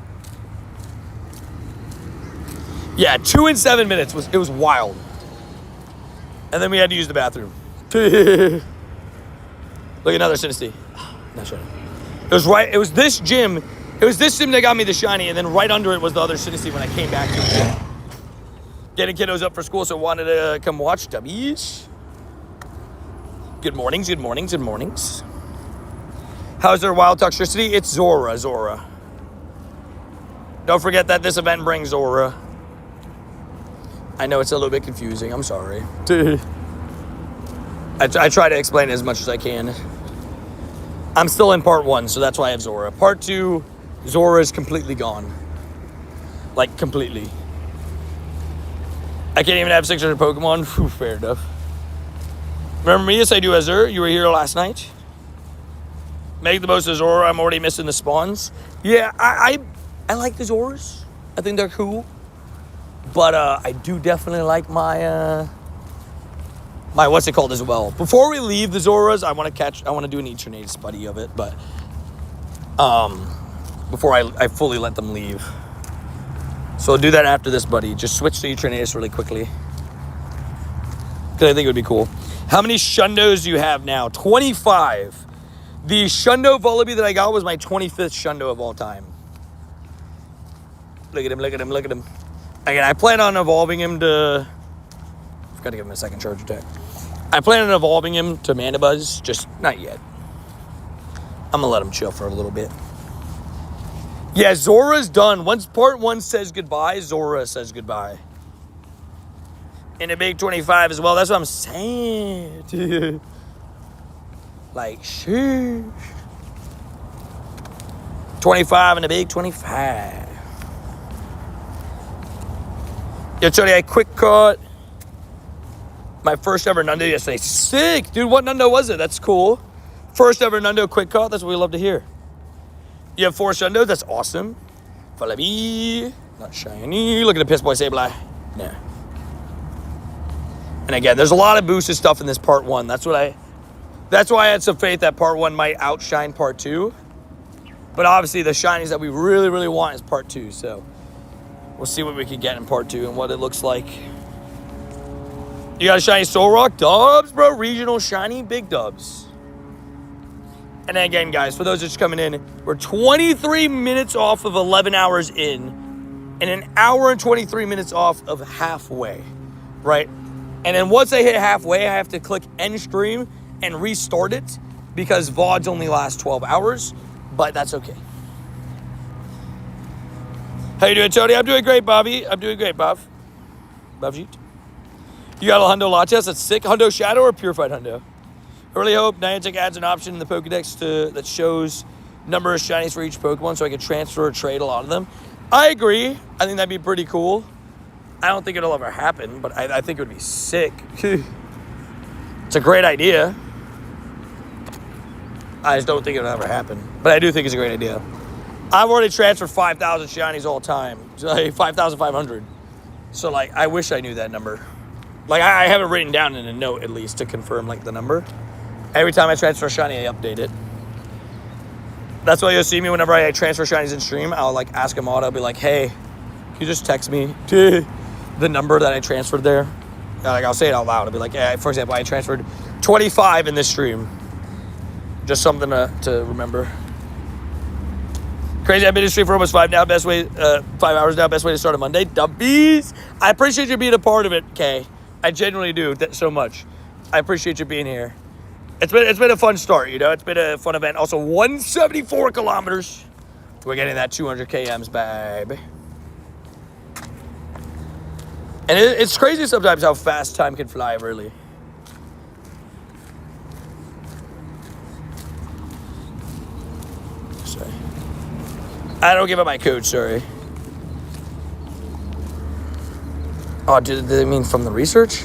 Yeah, 2 in 7 minutes. It was wild. And then we had to use the bathroom. Look, another Sinistea. Not shiny. It was this gym that got me the shiny, and then right under it was the other Sinistea when I came back to it. Getting kiddos up for school, so wanted to come watch W's. Good mornings, good mornings, good mornings. How's their wild toxicity? It's Zora. Don't forget that this event brings Zora. I know it's a little bit confusing. I'm sorry. I try to explain it as much as I can. I'm still in part 1, so that's why I have Zora. Part 2, Zora is completely gone. Like, completely. I can't even have 600 Pokemon. Whew, fair enough. Remember me? Yes, I do, Azure. You were here last night. Make the most of Zora. I'm already missing the spawns. Yeah, I like the Zoras. I think they're cool. But I do definitely like my what's it called as well. Before we leave the Zoras, I want to do an Eternatus buddy of it, but before I fully let them leave. So I'll do that after this buddy. Just switch to Eternatus really quickly. Because I think it would be cool. How many Shundos do you have now? 25. The Shundo Vullaby that I got was my 25th Shundo of all time. Look at him, look at him, look at him. Again, I plan on evolving him to... I've got to give him a second charge attack. I plan on evolving him to Mandibuzz, just not yet. I'm going to let him chill for a little bit. Yeah, Zora's done. Once part 1 says goodbye, Zora says goodbye. And a big 25 as well. That's what I'm saying. Like, sheesh. 25 and a big 25. Yo, Tony, I quick caught my first ever Nundo yesterday. Sick, dude. What Nundo was it? That's cool. First ever Nundo quick caught. That's what we love to hear. You have 4 Shundos. That's awesome. Vullaby. Not shiny. Look at the Piss Boy Sableye. Nah. And again, there's a lot of boosted stuff in this part 1. That's why I had some faith that part 1 might outshine part 2. But obviously the shinies that we really, really want is part 2. So we'll see what we can get in part 2 and what it looks like. You got a shiny Solrock? Dubs, bro. Regional shiny. Big dubs. And then again, guys, for those just coming in, we're 23 minutes off of 11 hours in and an hour and 23 minutes off of halfway, right? And then once I hit halfway, I have to click end stream and restart it because VODs only last 12 hours, but that's okay. How you doing, Tony? I'm doing great, Bobby. I'm doing great, Bob. Bobjeet. You got a Hundo Latias? That's sick. Hundo Shadow or Purified Hundo? I really hope Niantic adds an option in the Pokedex that shows number of shinies for each Pokemon so I can transfer or trade a lot of them. I agree. I think that'd be pretty cool. I don't think it'll ever happen, but I think it would be sick. It's a great idea. I just don't think it'll ever happen. But I do think it's a great idea. I've already transferred 5,000 shinies all time. So like 5,500. So like, I wish I knew that number. Like, I have it written down in a note at least to confirm like the number. Every time I transfer a shiny, I update it. That's why you'll see me whenever I transfer shinies in stream. I'll like ask him all. I'll be like, hey, can you just text me the number that I transferred there? Like, I'll say it out loud. I'll be like, hey, for example, I transferred 25 in this stream. Just something to remember. Crazy, I've been in stream for almost 5 hours now. Best way to start a Monday. Dubbies. I appreciate you being a part of it, Kay. I genuinely do so much. I appreciate you being here. It's been a fun start, you know. It's been a fun event. Also, 174 kilometers. We're getting that 200 kms, baby. And it's crazy sometimes how fast time can fly, really. Sorry. I don't give up my code, sorry. Oh, did they mean from the research?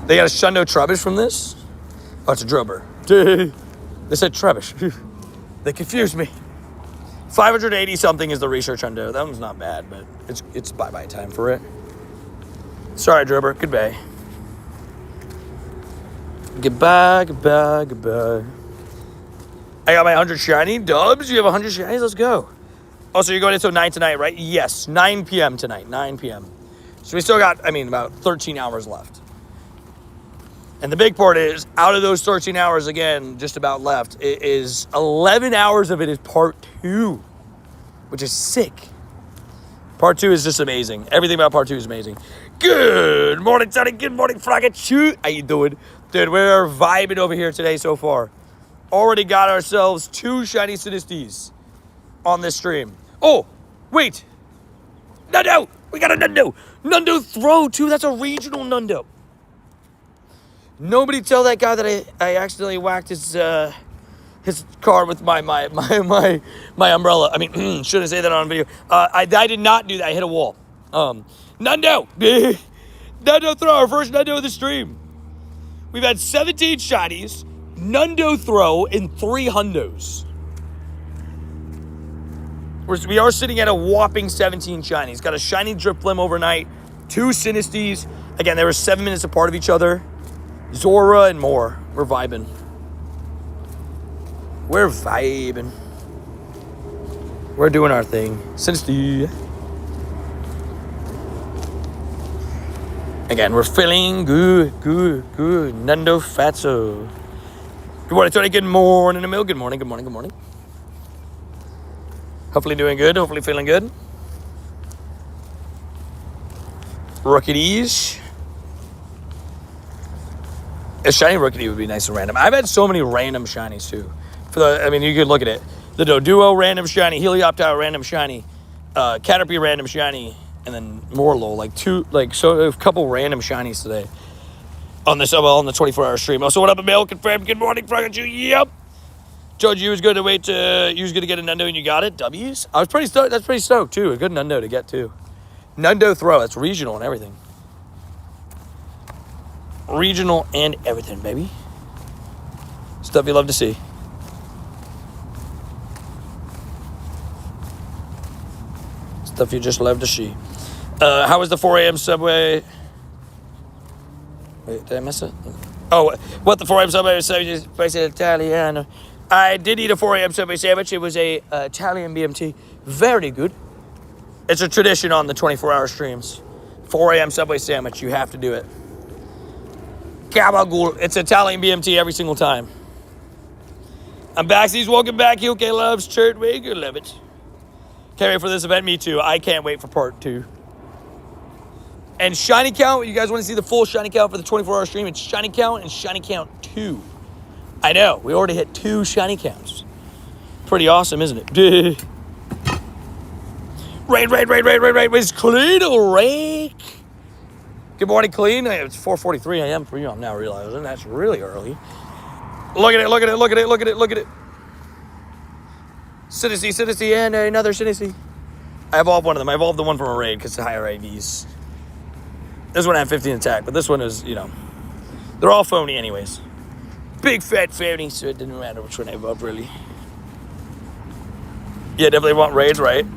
They got a Shundo Trubbish from this? Oh, it's a Drubber. They said Trubbish. They confused me. 580 something is the research Shundo. That one's not bad, but it's bye-bye time for it. Sorry, Drubber. Goodbye. Goodbye, goodbye, goodbye. I got my 100 shiny. Dubs, you have 100 shinies? Let's go. Oh, so you're going until 9 tonight, right? Yes, 9 p.m. tonight. 9 p.m. So we still got, about 13 hours left. And the big part is, out of those 13 hours, again, just about left, it is 11 hours of it is part 2, which is sick. Part 2 is just amazing. Everything about part 2 is amazing. Good morning, Tony. Good morning, Frogget. Shoot. How you doing? Dude, we're vibing over here today so far. Already got ourselves 2 shiny Sinisties on this stream. Oh, wait. Nundo. We got a Nundo. Nundo throw, too. That's a regional Nundo. Nobody tell that guy that I accidentally whacked his car with my umbrella. I mean, shouldn't say that on video. I did not do that. I hit a wall. Nundo. Nundo throw, our first Nundo of the stream. We've had 17 shinies, Nundo throw, and 3 hundos. We are sitting at a whopping 17 shinies. Got a shiny Drifblim overnight, 2 Sinisties. Again, they were 7 minutes apart of each other. Zora and more. We're vibing. We're vibing. We're doing our thing. Sinisty. Again, we're feeling good. Nundo Fatso. Good morning, Tony. Good morning, Emil. Good morning. Hopefully doing good. Hopefully feeling good. Rookies. A shiny Rookie would be nice and random. I've had so many random shinies, too. You could look at it. The Doduo random shiny, Helioptile random shiny, Caterpie random shiny, and then Morlo, a couple random shinies today on the 24-hour stream. Also, what up, Emil? Confirmed. Good morning, Frogget. Yep. Told you was going to wait to you was going to get a Nundo and you got it. W's. I was pretty stoked. That's pretty stoked too. A good Nundo to get too. Nundo throw. That's regional and everything. Regional and everything, baby. Stuff you love to see. Stuff you just love to see. How was the 4 a.m. Subway? Wait, did I miss it? Oh, what the 4 a.m. Subway sandwich is Italiano. I did eat a 4 a.m. Subway sandwich. It was a Italian BMT. Very good. It's a tradition on the 24-hour streams. 4 a.m. Subway sandwich. You have to do it. Gabagool. It's Italian BMT every single time. I'm Baxies. Welcome back. UK loves Chert Wager. Love it. Can't wait for this event. Me too. I can't wait for part 2. And shiny count. You guys want to see the full shiny count for the 24-hour stream? It's shiny count and shiny count 2. I know. We already hit 2 shiny counts. Pretty awesome, isn't it? Rain. It's clean, rake. Good morning, clean. It's 4:43 a.m. for you. I'm now realizing that's really early. Look at it. Sinisty, and another Sinisty. I evolved one of them. I evolved the one from a raid because it's higher IVs. This one had 15 attack, but this one is, they're all phony anyways. Big fat phony, so it didn't matter which one I evolved, really. Yeah, definitely want raids, right?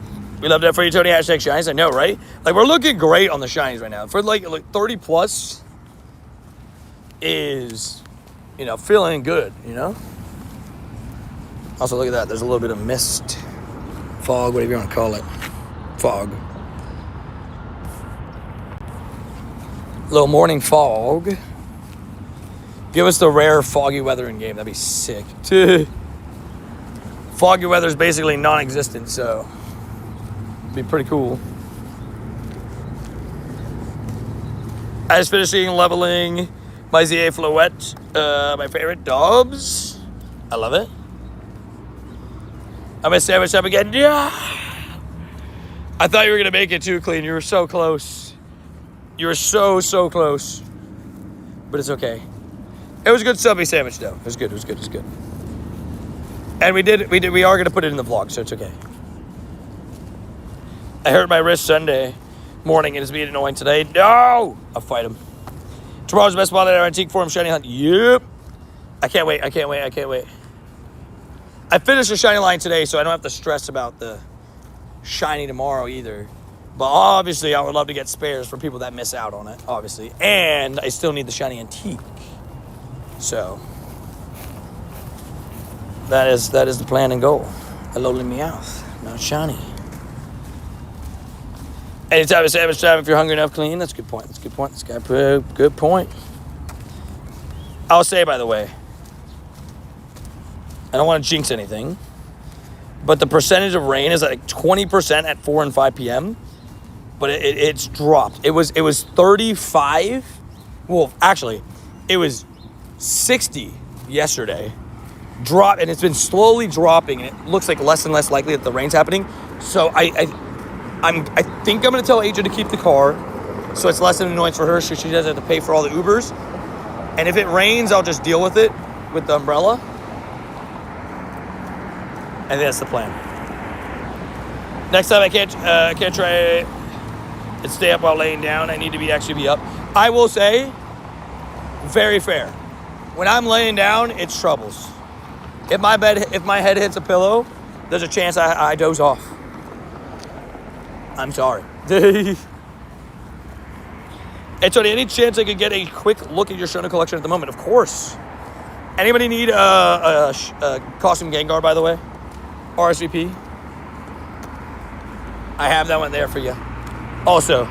We love that for you, Tony. Hashtag shinies. I know, right? We're looking great on the shinies right now. For, 30 plus is, feeling good, Also, look at that. There's a little bit of mist, fog, whatever you want to call it. Fog. Little morning fog. Give us the rare foggy weather in game. That'd be sick. Foggy weather is basically non-existent, so it'd be pretty cool. I just finished leveling my ZA Floette. My favorite Dobbs. I love it. I'm gonna sandwich up again. Yeah. I thought you were gonna make it too, clean. You were so close. You were so close. But it's okay. It was a good Subway sandwich though. It was good. And we are gonna put it in the vlog, so it's okay. I hurt my wrist Sunday morning and it's being annoying today. No! I'll fight him. Tomorrow's the best spot at our antique forum shiny hunt. Yep. I can't wait. I finished the shiny line today, so I don't have to stress about the shiny tomorrow either. But obviously, I would love to get spares for people that miss out on it, obviously. And I still need the shiny antique. So, that is the plan and goal. A lowly Meowth, not shiny. Anytime it's savage time, if you're hungry enough, clean. That's a good point. This guy put a good point. I'll say, by the way, I don't want to jinx anything, but the percentage of rain is 20% at 4 and 5 p.m. but it's dropped. It was 35. Well, actually, it was 60 yesterday. Drop, and it's been slowly dropping, and it looks like less and less likely that the rain's happening. So I think I'm gonna tell Adrian to keep the car, so it's less of an annoyance for her, so she doesn't have to pay for all the Ubers. And if it rains, I'll just deal with it with the umbrella. I think that's the plan. Next time I can't try and stay up while laying down. I need to actually be up. I will say, very fair. When I'm laying down, it's troubles. If my head hits a pillow, there's a chance I doze off. I'm sorry. And so any chance I could get a quick look at your Shonen collection at the moment? Of course. Anybody need a costume Gengar, by the way? RSVP? I have that one there for you. Also,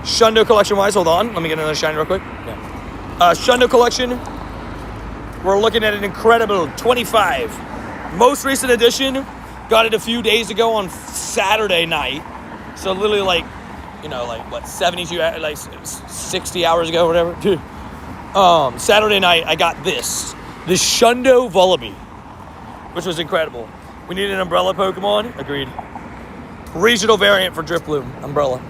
Shundo collection-wise, hold on. Let me get another shiny real quick. Yeah. Shundo collection, we're looking at an incredible 25. Most recent edition, got it a few days ago on Saturday night. So literally like 72, like 60 hours ago, whatever. Saturday night, I got this Shundo Vullaby, which was incredible. We need an umbrella Pokemon. Agreed. Regional variant for Drifloon umbrella.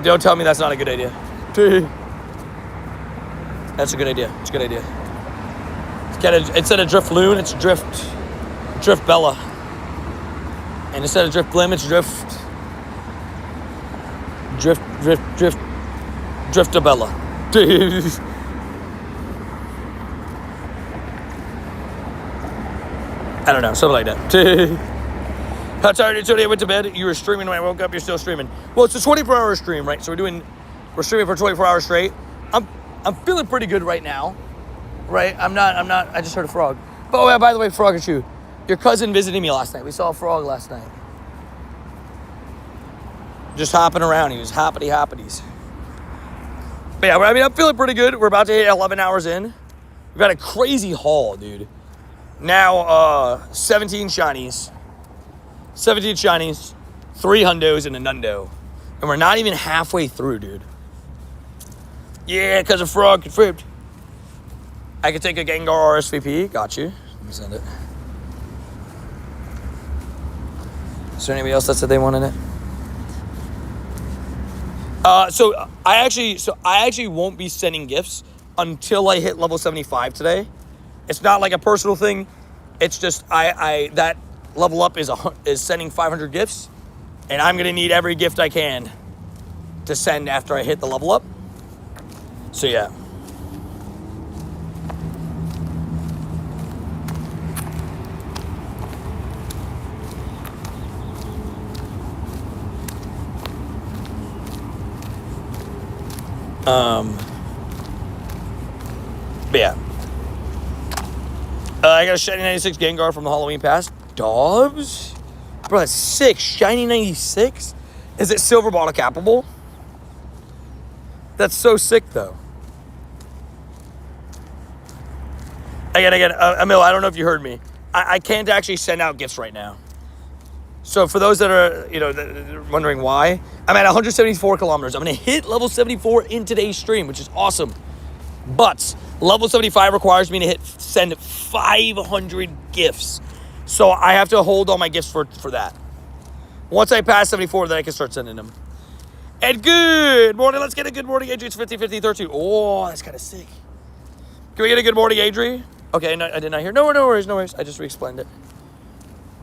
Don't tell me that's not a good idea. That's a good idea. It's a good idea. Instead of Drifloon, it's Drift Bella. And instead of Drifblim, it's Driftabella. I don't know, something like that. How tired are you today? I went to bed. You were streaming when I woke up. You're still streaming. Well, it's a 24-hour stream, right? So we're streaming for 24 hours straight. I'm feeling pretty good right now, right? I'm not. I just heard a frog. But oh yeah, by the way, Frogachu, your cousin visited me last night. We saw a frog last night. Just hopping around. He was hoppities. But yeah, I mean, I'm feeling pretty good. We're about to hit 11 hours in. We've got a crazy haul, dude. Now, 17 shinies. 17 shinies, 3 hundos, and a nundo. And we're not even halfway through, dude. Yeah, because a frog confirmed. I could take a Gengar RSVP. Got you. Let me send it. Is there anybody else that said they wanted it? So I actually won't be sending gifts until I hit level 75 today. It's not like a personal thing. It's just that level up is sending 500 gifts, and I'm gonna need every gift I can to send after I hit the level up. So yeah. But yeah. I got a Shiny 96 Gengar from the Halloween Pass. Dobbs? Bro, that's sick. Shiny 96? Is it silver bottle capable? That's so sick, though. Again, Emil, I don't know if you heard me. I can't actually send out gifts right now. So for those that are, that are wondering why, I'm at 174 kilometers. I'm going to hit level 74 in today's stream, which is awesome. But level 75 requires me to send 500 gifts. So I have to hold all my gifts for that. Once I pass 74, then I can start sending them. And good morning. Let's get a good morning, Adri. It's 50-50-32. Oh, that's kind of sick. Can we get a good morning, Adri? Okay, no, I did not hear. No worries. I just re-explained it.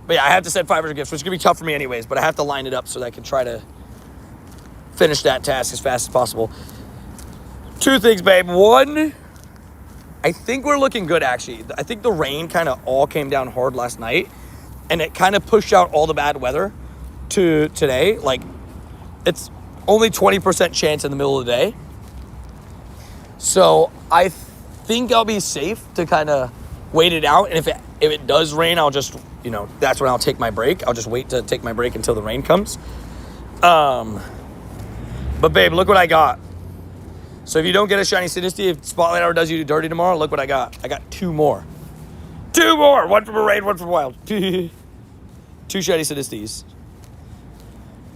But yeah, I have to send 500 gifts, which is going to be tough for me anyways. But I have to line it up so that I can try to finish that task as fast as possible. 2 things, babe. 1, I think we're looking good, actually. I think the rain kind of all came down hard last night, and it kind of pushed out all the bad weather to today. Like, it's only 20% chance in the middle of the day. So I think I'll be safe to kind of wait it out. And if it does rain, I'll just, that's when I'll take my break. I'll just wait to take my break until the rain comes. But babe, look what I got. So if you don't get a Shiny Sinistea, if Spotlight Hour does you dirty tomorrow, look what I got. I got 2 more. 2 more! 1 from a raid, 1 from wild. 2 Shiny Sinesteas.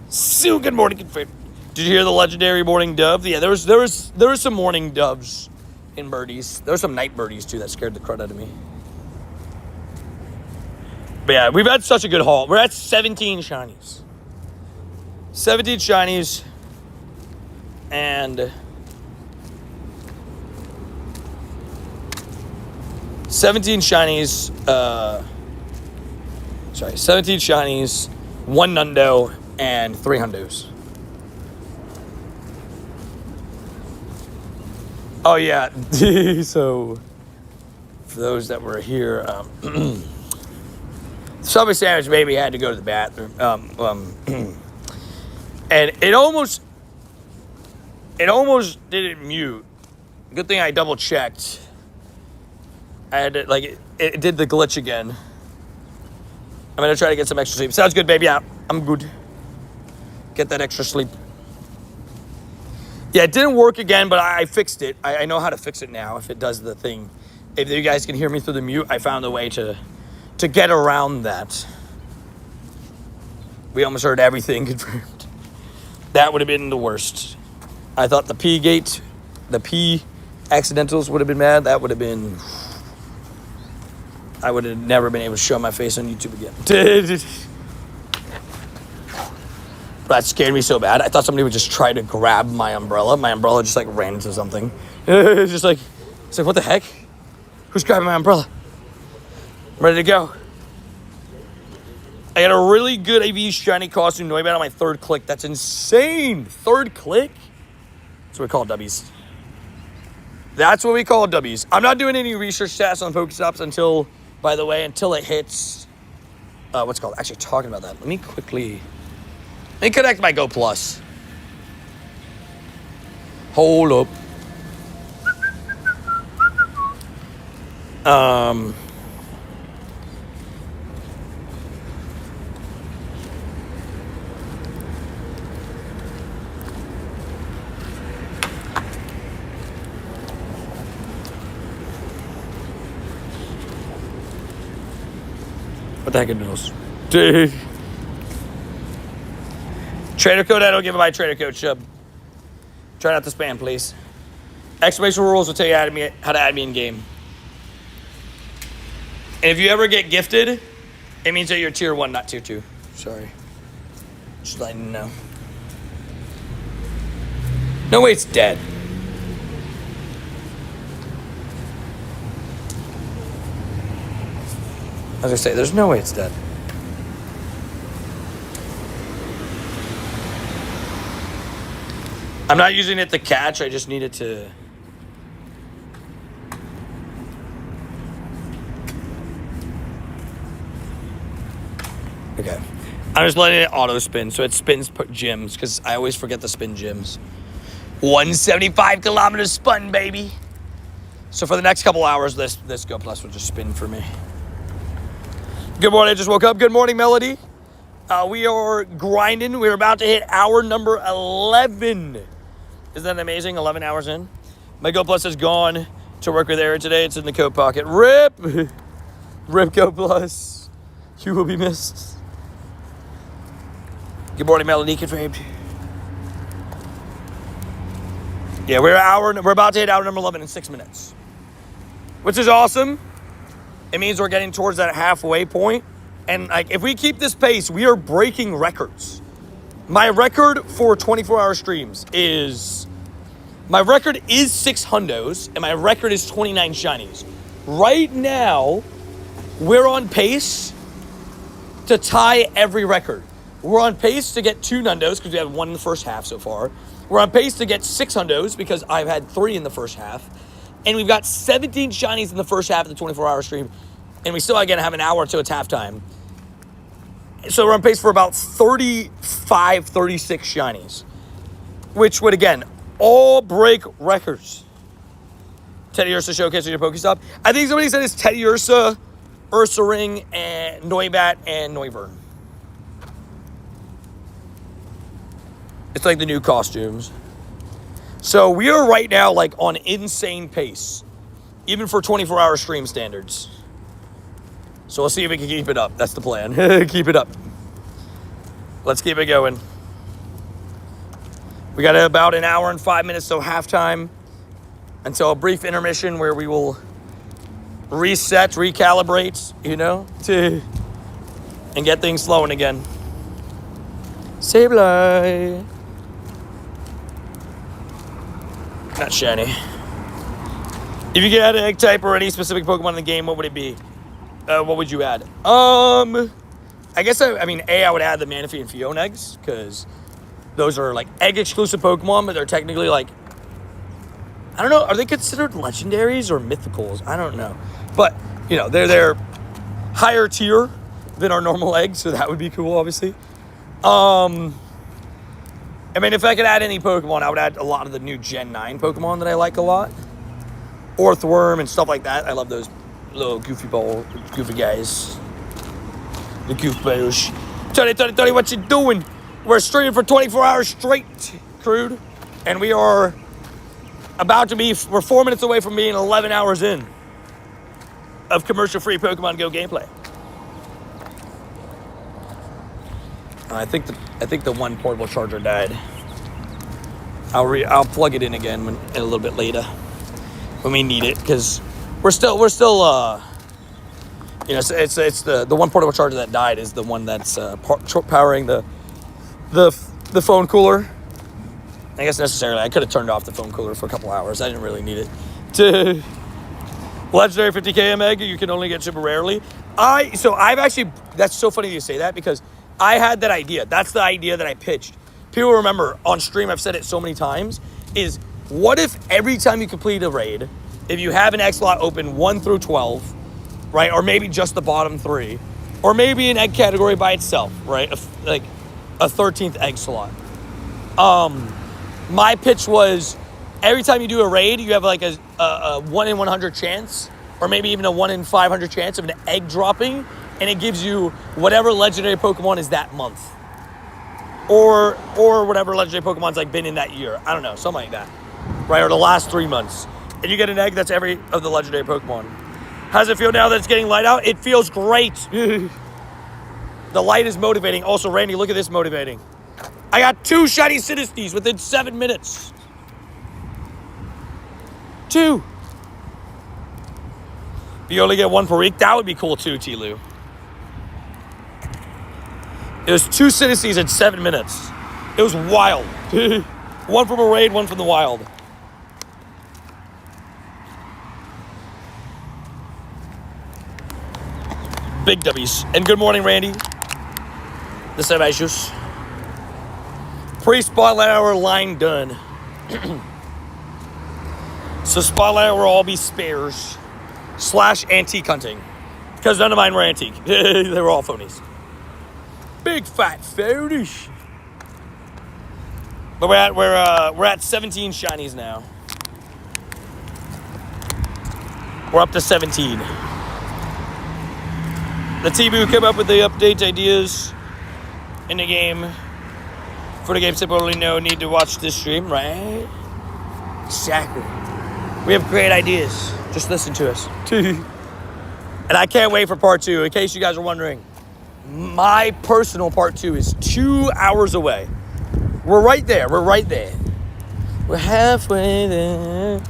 So good morning, confirmed. Did you hear the legendary morning dove? Yeah, there was some morning doves in birdies. There were some night birdies too that scared the crud out of me. But yeah, we've had such a good haul. We're at 17 shinies. 17 shinies. And 17 shinies, 17 shinies, 1 Nundo, and 3 hundos. Oh yeah, so for those that were here, Subway Sandwich Baby had to go to the bathroom, and it almost didn't mute. Good thing I double checked. I had to, like, it did the glitch again. I'm gonna try to get some extra sleep. Sounds good, baby. Yeah, I'm good. Get that extra sleep. Yeah, it didn't work again, but I fixed it. I know how to fix it now if it does the thing. If you guys can hear me through the mute, I found a way to get around that. We almost heard everything confirmed. That would have been the worst. I thought the P gate, the P accidentals would have been mad. That would have been... I would have never been able to show my face on YouTube again. That scared me so bad. I thought somebody would just try to grab my umbrella. My umbrella just like ran into something. It's like, what the heck? Who's grabbing my umbrella? I'm ready to go. I got a really good AV shiny costume Noibat on my 3rd click. That's insane. 3rd click? That's what we call W's. That's what we call W's. I'm not doing any research stats on Pokestops until, by the way, until it hits, what's it called? Actually, talking about that, let me connect my Go Plus. Hold up. What the heck are noodles? Dude. Trader code, I don't give my trader code, Shub. Try not to spam, please. Exclamation rules will tell you how to add me in game. And if you ever get gifted, it means that you're tier 1, not tier 2. Sorry. Just letting you know. No way, it's dead. As I say, there's no way it's dead. I'm not using it to catch, I just need it to... Okay. I'm just letting it auto spin, so it spins gyms, because I always forget to spin gyms. 175 kilometers spun, baby. So for the next couple hours, this Go Plus will just spin for me. Good morning, I just woke up. Good morning, Melody. We are grinding. We're about to hit hour number 11. Isn't that amazing? 11 hours in. My Go Plus has gone to work with Aaron today. It's in the coat pocket. RIP! RIP Go Plus. You will be missed. Good morning, Melody. Confirmed. Yeah, we're about to hit hour number 11 in 6 minutes. Which is awesome. It means we're getting towards that halfway point. And like, if we keep this pace, we are breaking records. My record for 24-hour streams is... My record is 6 hundos, and my record is 29 shinies. Right now, we're on pace to tie every record. We're on pace to get 2 Nundos, because we have 1 in the first half so far. We're on pace to get 6 hundos, because I've had 3 in the first half. And we've got 17 shinies in the first half of the 24-hour stream. And we still, again, have an hour until it's halftime. So we're on pace for about 35, 36 shinies. Which would, again, all break records. Teddy Ursa showcasing your Pokestop. I think somebody said it's Teddy Ursa, Ursa Ring, and Noibat, and Noivern. It's like the new costumes. So we are right now like on insane pace. Even for 24-hour stream standards. So we'll see if we can keep it up. That's the plan. Keep it up. Let's keep it going. We got about an hour and 5 minutes till halftime, until a brief intermission where we will reset, recalibrate, and get things flowing again. Sableye. Not shiny. If you could add an egg type or any specific Pokemon in the game, what would it be? What would you add? I guess, I would add the Manaphy and Fion eggs, because those are, like, egg-exclusive Pokemon, but they're technically, like, I don't know, are they considered legendaries or mythicals? I don't know. But, they're higher tier than our normal eggs, so that would be cool, obviously. If I could add any Pokemon, I would add a lot of the new Gen 9 Pokemon that I like a lot. Orthworm and stuff like that. I love those little goofy guys. The goofballs. Tony, what you doing? We're streaming for 24 hours straight, Crude. And we are we're 4 minutes away from being 11 hours in of commercial-free Pokemon Go gameplay. I think the one portable charger died. I'll plug it in again in a little bit later when we need it, because we're still it's the one portable charger that died is the one that's powering the phone cooler. I guess necessarily I could have turned off the phone cooler for a couple hours. I didn't really need it. Legendary 50km egg you can only get super rarely. That's so funny you say that, because I had that idea. That's the idea that I pitched. People remember on stream, I've said it so many times, is what if every time you complete a raid, if you have an egg slot open 1 through 12, right? Or maybe just the bottom 3, or maybe an egg category by itself, right? Like a 13th egg slot. My pitch was every time you do a raid, you have like a 1 in 100 chance, or maybe even a 1 in 500 chance of an egg dropping, and it gives you whatever legendary Pokemon is that month. Or whatever legendary Pokemon's like been in that year. I don't know, something like that. Right, or the last 3 months. And you get an egg that's every of the legendary Pokemon. How does it feel now that it's getting light out? It feels great. The light is motivating. Also, Randy, look at this motivating. I got 2 shiny Sinisties within 7 minutes. 2. If you only get 1 per week, that would be cool too, T-Lou. It was 2 Sinisties in 7 minutes. It was wild. 1 from a raid, 1 from the wild. Big W's. And good morning, Randy. The Sebastius. Pre-spotlight hour line done. So spotlight hour will all be spares / antique hunting. Because none of mine were antique. They were all phonies. Big fat phonies. But we're at 17 shinies now. We're up to 17. The T-Boo came up with the update ideas in the game. For the game, simply no need to watch this stream, right? Exactly. We have great ideas. Just listen to us. And I can't wait for part 2. In case you guys are wondering, my personal part 2 is 2 hours away. We're right there. We're halfway there.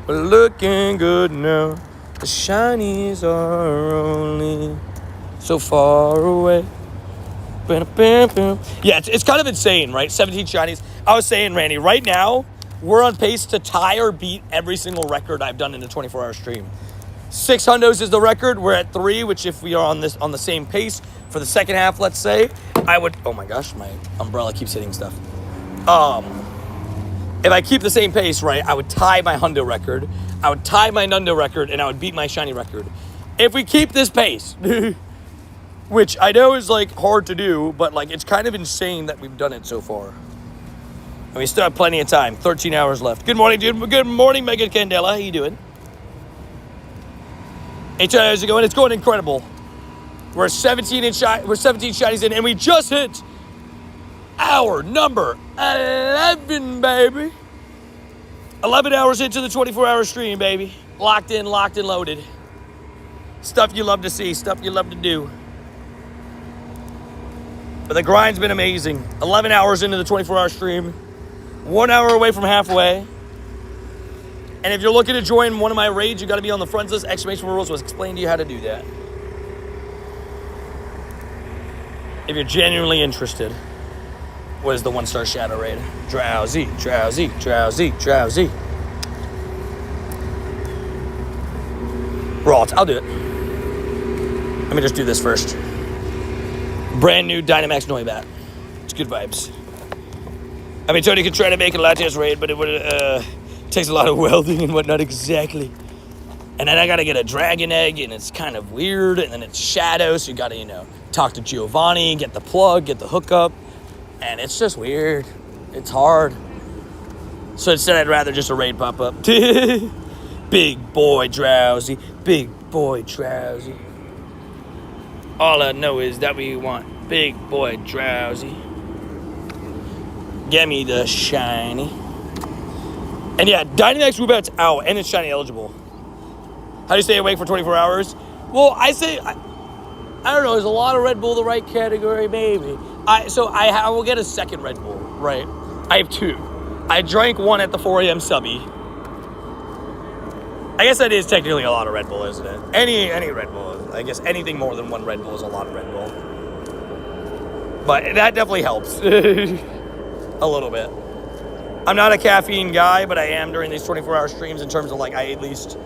We're looking good now. The shinies are only so far away. Yeah, it's kind of insane, right? 17 shinies. I was saying, Randy, right now, we're on pace to tie or beat every single record I've done in a 24-hour stream. 6 hundos is the record. We're at 3, which if we are on the same pace for the second half, let's say, I would... Oh my gosh, my umbrella keeps hitting stuff. If I keep the same pace, right, I would tie my hundo record. I would tie my nundo record, and I would beat my shiny record. If we keep this pace... Which I know is, like, hard to do, but, like, it's kind of insane that we've done it so far. And we still have plenty of time. 13 hours left. Good morning, dude. Good morning, Megan Candela. How you doing? Hey, Chad, how's it going? It's going incredible. We're 17 shinies in, and we just hit hour number 11, baby. 11 hours into the 24-hour stream, baby. Locked in, loaded. Stuff you love to see, stuff you love to do. But the grind's been amazing. 11 hours into the 24-hour stream. 1 hour away from halfway. And if you're looking to join one of my raids, you got to be on the friends list. Exclamation rules was explain to you how to do that. If you're genuinely interested, what is the 1-star shadow raid? Drowsy, drowsy, drowsy, drowsy. Ralt, I'll do it. Let me just do this first. Brand new Dynamax Noibat. It's good vibes. I mean, Tony could try to make a Latias raid, but it would takes a lot of welding and whatnot exactly. And then I gotta get a dragon egg, and it's kind of weird, and then it's shadow, so you gotta, talk to Giovanni, get the plug, get the hookup, and it's just weird. It's hard. So instead, I'd rather just a raid pop up. Big boy drowsy, big boy drowsy. All I know is that we want big boy drowsy. Get me the shiny. And yeah, Dynamax Woobat's out, and it's shiny eligible. How do you stay awake for 24 hours? Well, I don't know, is a lot of Red Bull the right category? Maybe. I will get a second Red Bull, right? I have 2. I drank one at the 4 a.m. subby. I guess that is technically a lot of Red Bull, isn't it? Any Red Bull. I guess anything more than 1 Red Bull is a lot of Red Bull. But that definitely helps. A little bit. I'm not a caffeine guy, but I am during these 24-hour streams in terms of, I at least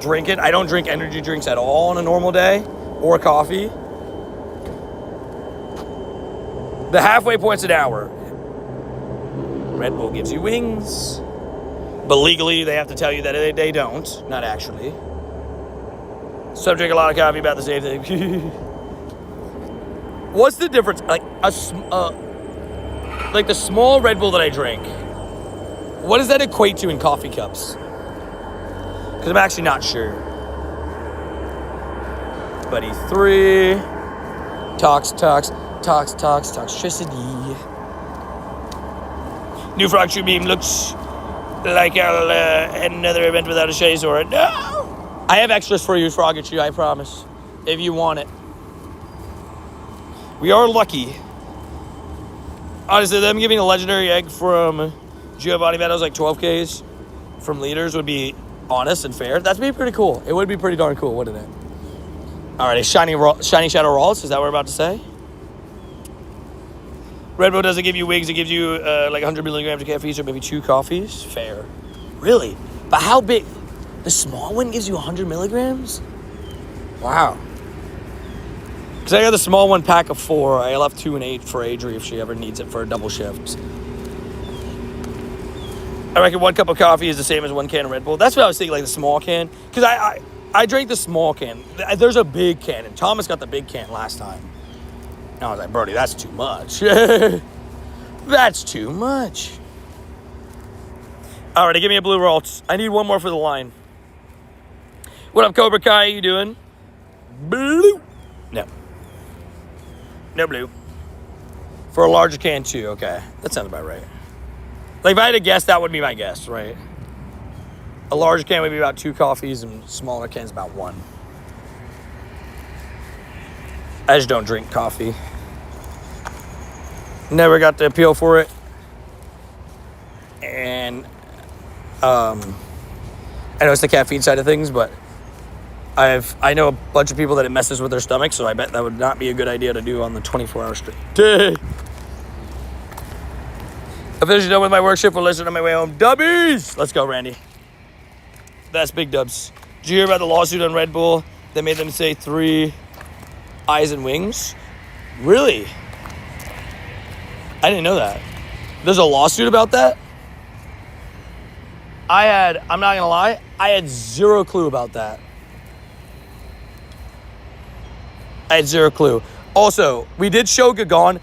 drink it. I don't drink energy drinks at all on a normal day, or coffee. The halfway point's an hour. Red Bull gives you wings. But legally, they have to tell you that they don't. Not actually. So I drink a lot of coffee, about the same thing. What's the difference? The small Red Bull that I drink, what does that equate to in coffee cups? Because I'm actually not sure. Buddy 3. Toxicity. New Frog Shoe Beam looks like I'll end another event without a shiny sword. No! I have extras for you, Froggy, I promise. If you want it. We are lucky. Honestly, them giving a legendary egg from Giovanni Meadows 12Ks from leaders would be honest and fair. That'd be pretty cool. It would be pretty darn cool, wouldn't it? Alright, shiny Shadow Rawls. Is that what we're about to say? Red Bull doesn't give you wigs. It gives you 100 milligrams of caffeine, so maybe 2 coffees. Fair. Really? But how big? The small one gives you 100 milligrams? Wow. Because I got the small one pack of 4. I left 2 and 8 for Adri if she ever needs it for a double shift. I reckon 1 cup of coffee is the same as 1 can of Red Bull. That's what I was thinking, the small can. Because I drank the small can. There's a big can, and Thomas got the big can last time. And I was like, Brody, that's too much. That's too much. All right, give me a blue Ralts. I need 1 more for the line. What up, Cobra Kai? You doing? Blue. No. No blue. For a larger can, too. Okay. That sounds about right. If I had to guess, that would be my guess, right? A larger can would be about 2 coffees, and smaller cans about 1. I just don't drink coffee. Never got the appeal for it. And I know it's the caffeine side of things, but I know a bunch of people that it messes with their stomach, so I bet that would not be a good idea to do on the 24-hour stream. Officially done with my work shift. We'll listen on my way home. Dubbies! Let's go, Randy. That's big dubs. Did you hear about the lawsuit on Red Bull that made them say 3 eyes and wings? Really? I didn't know that. There's a lawsuit about that? I'm not gonna lie, I had 0 clue about that. I had 0 clue. Also, we did show Gagon.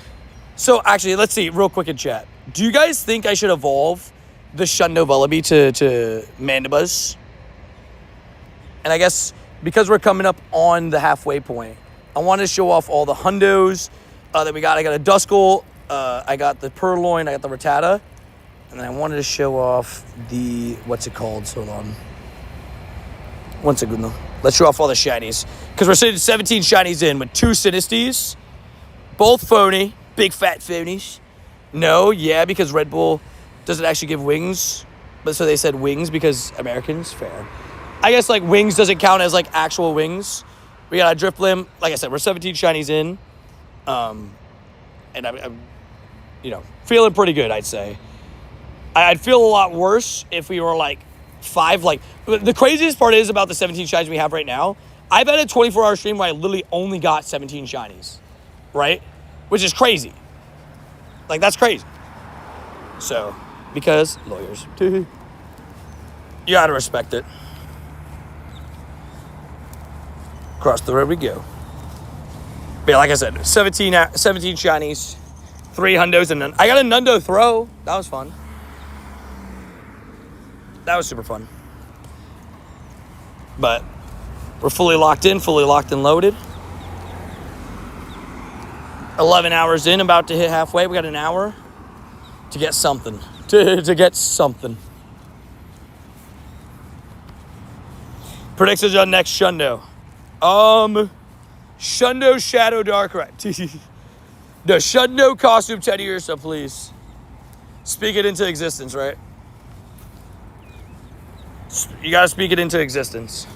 So actually, let's see real quick in chat. Do you guys think I should evolve the Shundo Vullaby to Mandibuzz? And I guess because we're coming up on the halfway point, I wanted to show off all the hundos that we got. I got a Duskull, I got the Purloin, I got the Rattata, and then I wanted to show off the, what's it called? Hold on. 1 second though. Let's show off all the shinies. Because we're sitting 17 shinies in with 2 Sinisties, both phony, big fat phonies. No, yeah, because Red Bull Does it actually give wings? But so they said wings because Americans, fair. I guess like wings doesn't count as like actual wings. We got a drift limb. Like I said, we're 17 shinies in. And I'm feeling pretty good, I'd say. I'd feel a lot worse if we were like 5. Like the craziest part is about the 17 shinies we have right now. I've had a 24-hour stream where I literally only got 17 shinies, right? Which is crazy. Like that's crazy. So, because lawyers, you gotta respect it. Across the road we go. But yeah, like I said, 17 shinies, 3 hundos, and I got a Nundo throw. That was fun. That was super fun. But we're fully locked in, fully locked and loaded. 11 hours in, about to hit halfway. We got an hour to get something. To get something. Predictions on next Shundo. Shundo Shadow Darkrai. The Shundo costume Teddy Ursa, please. Speak it into existence, right? You gotta speak it into existence.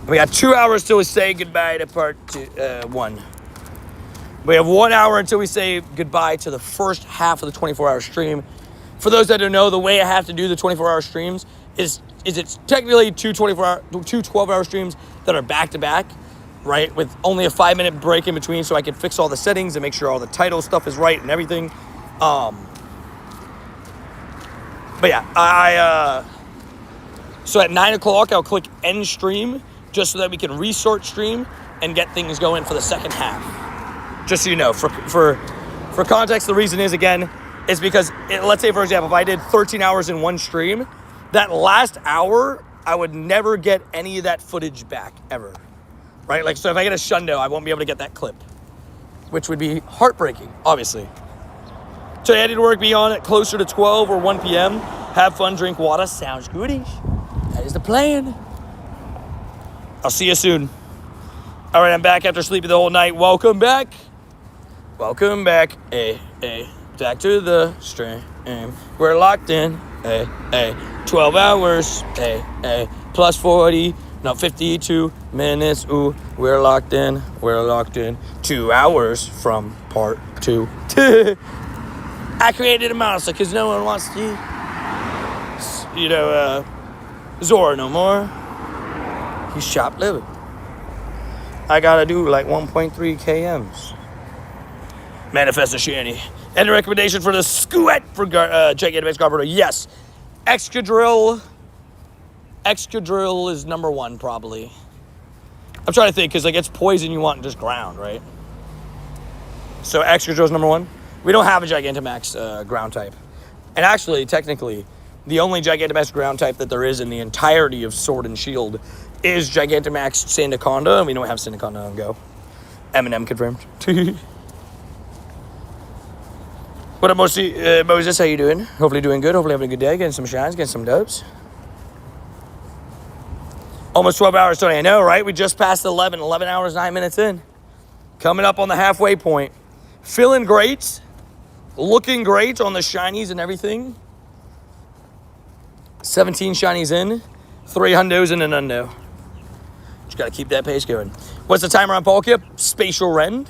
We got 2 hours till we say goodbye to part 1. We have 1 hour until we say goodbye to the first half of the 24-hour stream. For those that don't know, the way I have to do the 24-hour streams is it's technically two 12-hour streams that are back-to-back, right? With only a 5-minute break in between so I can fix all the settings and make sure all the title stuff is right and everything. But yeah, so at 9 o'clock, I'll click end stream just so that we can restart stream and get things going for the second half. Just so you know, for context, the reason is, again, is because, let's say, for example, if I did 13 hours in one stream, that last hour, I would never get any of that footage back, ever. Right? Like, so if I get a Shundo, I won't be able to get that clip, which would be heartbreaking, obviously. So I headed to work, be on it closer to 12 or 1 p.m. Have fun, drink water. Sounds goodish. That is the plan. I'll see you soon. All right, I'm back after sleeping the whole night. Welcome back. Welcome back. Back to the stream. We're locked in. 12 hours. Plus 40. No, 52 minutes. Ooh, we're locked in. We're locked in. 2 hours from part 2. I created a mouse because no one wants to, Zora no more. He's chopped liver. I gotta do like 1.3 kms. Manifest a shanty. Any recommendation for the Squat for Gigantamax Carburetor? Yes. Excadrill is number 1, probably. I'm trying to think, because like it's poison you want in just ground, right? So Excadrill is number 1. We don't have a Gigantamax ground type. And actually, technically, the only Gigantamax ground type that there is in the entirety of Sword and Shield is Gigantamax Sandaconda, and we don't have Sandaconda on Go. Eminem confirmed. What up, Moses? How you doing? Hopefully doing good. Hopefully having a good day. Getting some shines, getting some dubs. Almost 12 hours, Tony. I know, right? We just passed 11 hours, 9 minutes in. Coming up on the halfway point. Feeling great. Looking great on the shinies and everything. 17 shinies in. 3 hundos and an undo. Just gotta keep that pace going. What's the timer on Palkia? Spatial Rend.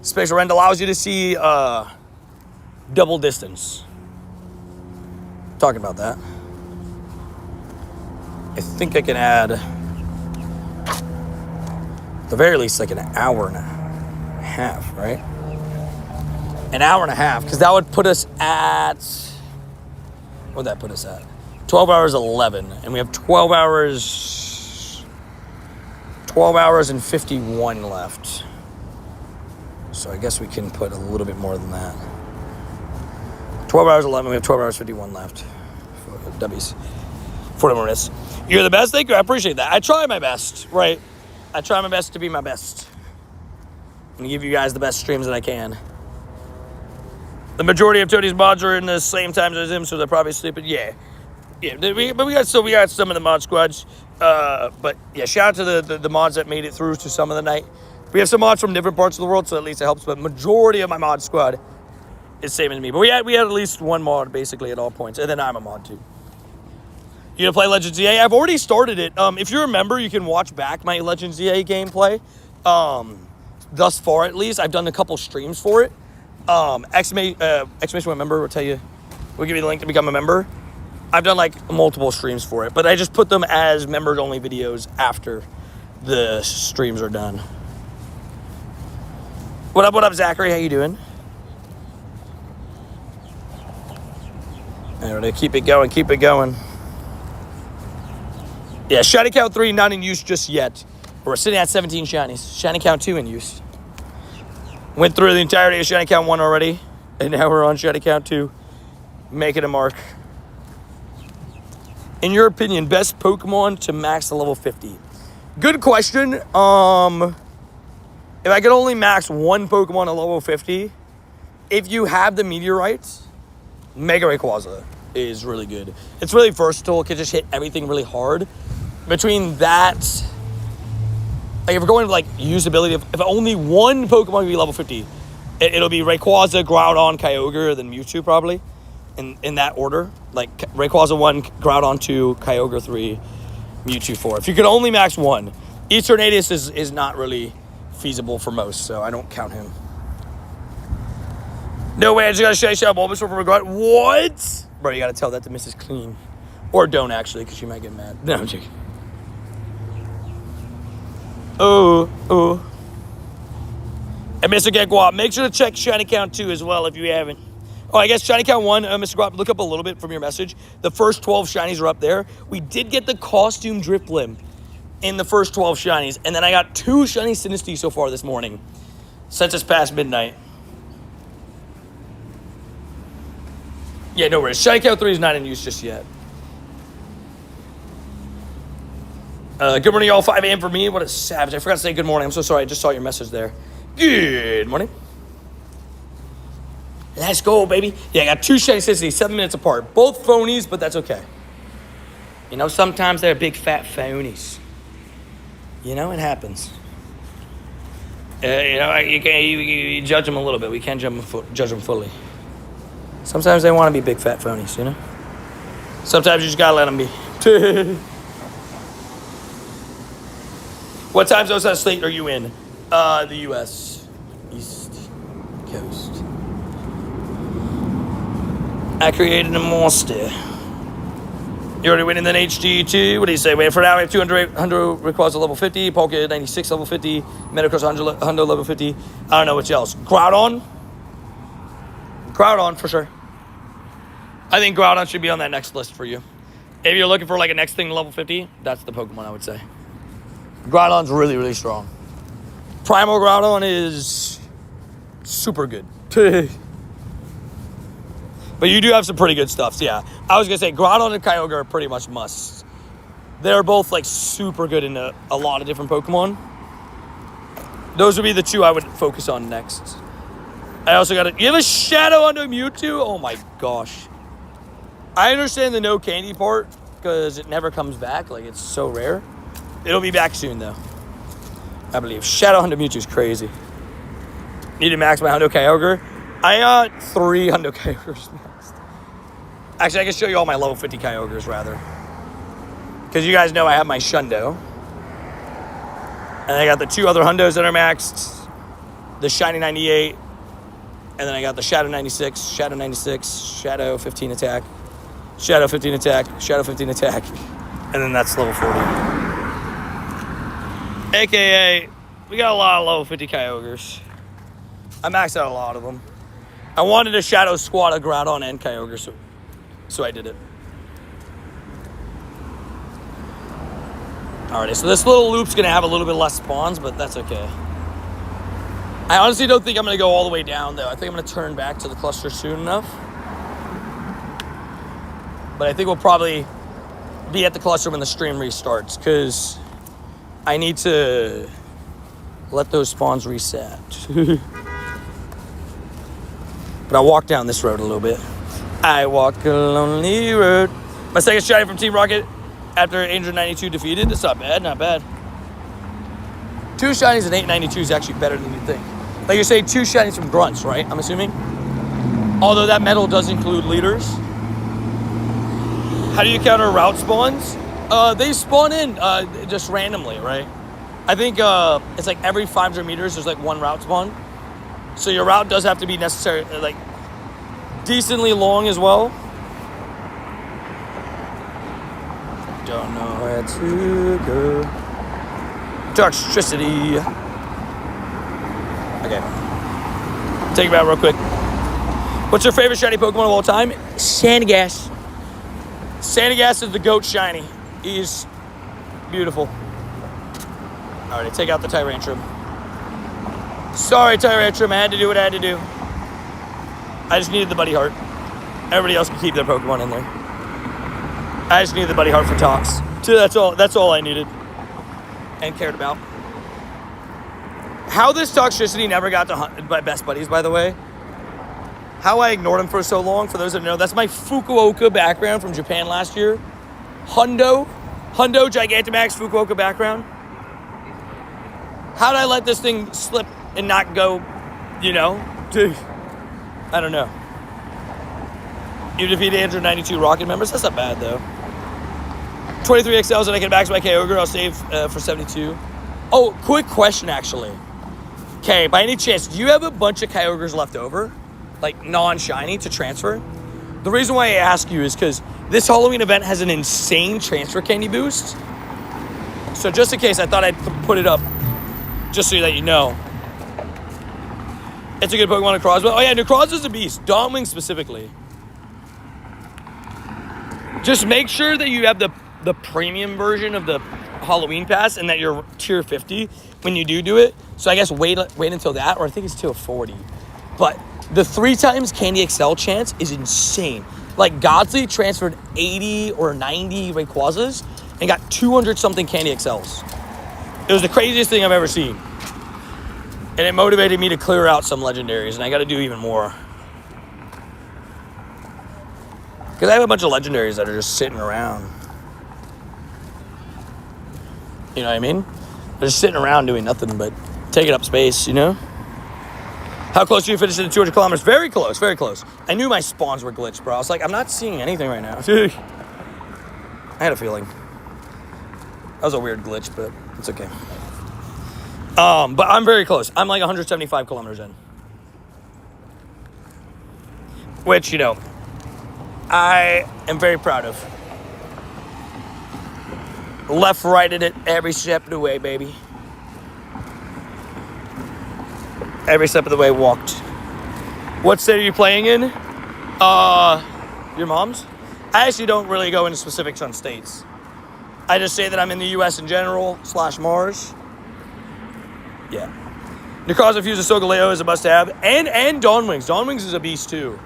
Spatial Rend allows you to see double distance. Talking about that. I think I can add, at the very least, like an hour and a half, right? An hour and a half, because that would put us at, what would that put us at? 12 hours 11, and we have 12 hours and 51 left. So I guess we can put a little bit more than that. 12 hours 11, we have 12 hours 51 left. W's. 40 more minutes. You're the best, thank you, I appreciate that. I try my best, right? I try my best to be my best. And give you guys the best streams that I can. The majority of Tony's mods are in the same time as him, so they're probably sleeping. Yeah, but we got some of the mod squads. But yeah, shout out to the mods that made it through to some of the night. We have some mods from different parts of the world, so at least it helps. But majority of my mod squad it's same as me. But we had at least one mod basically at all points, and then I'm a mod too. You gonna play Legends EA? I've already started it. If you remember, you can watch back my Legends EA gameplay. Thus far, at least, I've done a couple streams for it. Exclamation member will tell you. We'll give you the link to become a member. I've done like multiple streams for it, but I just put them as members-only videos after the streams are done. What up, Zachary? How you doing? All right, keep it going. Yeah, Shiny Count 3 not in use just yet. We're sitting at 17 shinies. Shiny Count 2 in use. Went through the entirety of Shiny Count 1 already, and now we're on Shiny Count 2. Making a mark. In your opinion, best Pokemon to max to level 50? Good question. If I could only max one Pokemon at level 50, if you have the meteorites, Mega Rayquaza is really good. It's really versatile. It can just hit everything really hard. Between that, like if we're going like usability, if only one Pokemon could be level 50, it'll be Rayquaza, Groudon, Kyogre, then Mewtwo probably, in that order. Like Rayquaza 1, Groudon 2, Kyogre 3, Mewtwo 4. If you could only max one, Eternatus is not really feasible for most, so I don't count him. No way, I just gotta shout Bulbasaur for regret. What? Bro, you gotta tell that to Mrs. Clean. Or don't actually, because she might get mad. No, I'm joking. Oh. And Mr. Get Guap, make sure to check Shiny Count 2 as well if you haven't. Oh, I guess Shiny Count 1, Mr. Guap, look up a little bit from your message. The first 12 shinies are up there. We did get the costume Drifblim in the first 12 shinies. And then I got 2 shiny Sinistea so far this morning, since it's past midnight. Yeah, no worries. Shiny Count 3 is not in use just yet. Good morning, y'all. 5 a.m. for me. What a savage. I forgot to say good morning. I'm so sorry. I just saw your message there. Good morning. Let's go, baby. Yeah, I got 2 shiny Sinistea, 7 minutes apart. Both phonies, but that's okay. You know, sometimes they're big fat phonies. You know, it happens. You know, you judge them a little bit. We can't judge them fully. Sometimes they want to be big fat phonies, you know? Sometimes you just gotta let them be. What time zone state are you in? The U.S. East Coast. I created a monster. You already winning an HD too? What do you say? Wait, for now we have 200 Rayquaza level 50, Poké 96 level 50, Metagross 100 level 50. I don't know what else. Groudon for sure. I think Groudon should be on that next list for you. If you're looking for like a next thing to level 50, that's the Pokemon I would say. Groudon's really, really strong. Primal Groudon is super good. But you do have some pretty good stuff, so yeah. I was going to say, Groudon and Kyogre are pretty much musts. They're both, like, super good in a lot of different Pokemon. Those would be the 2 I would focus on next. I also got you have a Shadow Hundo Mewtwo? Oh, my gosh. I understand the no candy part, because it never comes back. Like, it's so rare. It'll be back soon, though. I believe. Shadow Hundo Mewtwo is crazy. Need to max my Hundo Kyogre. I got 3 Hundo Kyogres maxed. Actually, I can show you all my level 50 Kyogres, rather. Because you guys know I have my Shundo. And I got the 2 other Hundos that are maxed. The Shiny 98. And then I got the Shadow 96, Shadow 96, Shadow 15 attack, Shadow 15 attack, Shadow 15 attack. And then that's level 40. AKA, we got a lot of level 50 Kyogres. I maxed out a lot of them. I wanted a Shadow Squad of Groudon and Kyogre, so I did it. Alrighty, so this little loop's going to have a little bit less spawns, but that's okay. I honestly don't think I'm going to go all the way down, though. I think I'm going to turn back to the cluster soon enough. But I think we'll probably be at the cluster when the stream restarts, because I need to let those spawns reset. But I'll walk down this road a little bit. I walk a lonely road. My second shiny from Team Rocket after Angel 92 defeated. It's not bad, not bad. 2 shinies and 892 is actually better than you think. Like you're saying 2 shinies from Grunts, right? I'm assuming. Although that medal does include leaders. How do you counter route spawns? They spawn in just randomly, right? I think it's like every 500 meters there's like one route spawn. So your route does have to be necessary, like decently long as well. Don't know where to go. Darktricity. Okay. Take it out real quick. What's your favorite shiny Pokemon of all time? Sandygast. Sandygast is the GOAT shiny. He's beautiful. Alright, take out the Tyrantrum. Sorry, Tyrantrum. I had to do what I had to do. I just needed the Buddy Heart. Everybody else can keep their Pokemon in there. I just needed the Buddy Heart for Tox. That's all I needed and cared about. How this Toxtricity never got to hunt my best buddies, by the way. How I ignored him for so long, for those that know, that's my Fukuoka background from Japan last year. Hundo Gigantamax Fukuoka background. How did I let this thing slip and not go, Dude, I don't know. You defeated 892 Rocket members. That's not bad, though. 23 XLs and I can max my Kyogre. I'll save for 72. Oh, quick question, actually. Okay, by any chance, do you have a bunch of Kyogres left over? Like, non-shiny to transfer? The reason why I ask you is because this Halloween event has an insane transfer candy boost. So just in case, I thought I'd put it up just so that you know. It's a good Pokemon, Necrozma. Oh, yeah, Necrozma is a beast. Dawnwing specifically. Just make sure that you have the premium version of the Halloween pass and that you're tier 50 when you do it. So I guess wait until that, or I think it's tier 40. But the 3 times Candy XL chance is insane. Like, Godly transferred 80 or 90 Rayquazas and got 200 something Candy XLs. It was the craziest thing I've ever seen. And it motivated me to clear out some legendaries, and I got to do even more. Because I have a bunch of legendaries that are just sitting around. You know what I mean? They're just sitting around doing nothing but taking up space, How close are you finishing the 200 kilometers? Very close, very close. I knew my spawns were glitched, bro. I was like, I'm not seeing anything right now. I had a feeling. That was a weird glitch, but it's okay. But I'm very close. I'm like 175 kilometers in. Which, I am very proud of. Left, righted it every step of the way, baby. Every step of the way walked. What state are you playing in? Your mom's? I actually don't really go into specifics on states. I just say that I'm in the U.S. in general, / Mars. Yeah. Necrozma Fuse of Solgaleo is a must-have. And Dawnwings. Dawnwings is a beast, too.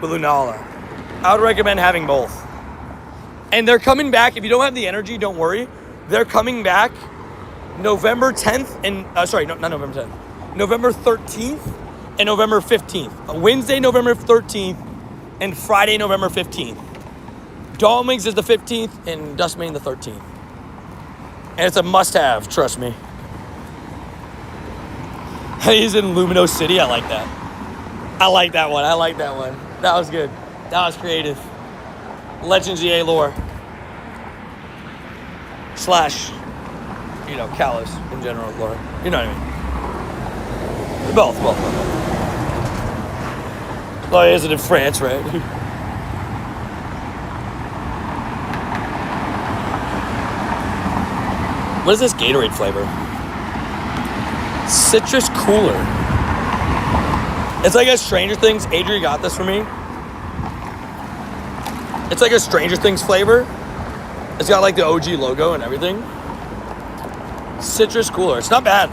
With Lunala. I would recommend having both. And they're coming back. If you don't have the energy, don't worry. They're coming back November 10th and... not November 10th. November 13th and November 15th. Wednesday, November 13th and Friday, November 15th. Dawnwings is the 15th and Dustmane the 13th. And it's a must-have, trust me. He's in Lumino City. I like that. I like that one. That was good. That was creative. Legends EA lore. / Kalos in general lore. You know what I mean? Both. Oh, he is in France, right? What is this Gatorade flavor? Citrus Cooler. It's like a Stranger Things. Adri got this for me. It's like a Stranger Things flavor. It's got like the OG logo and everything. Citrus Cooler. It's not bad.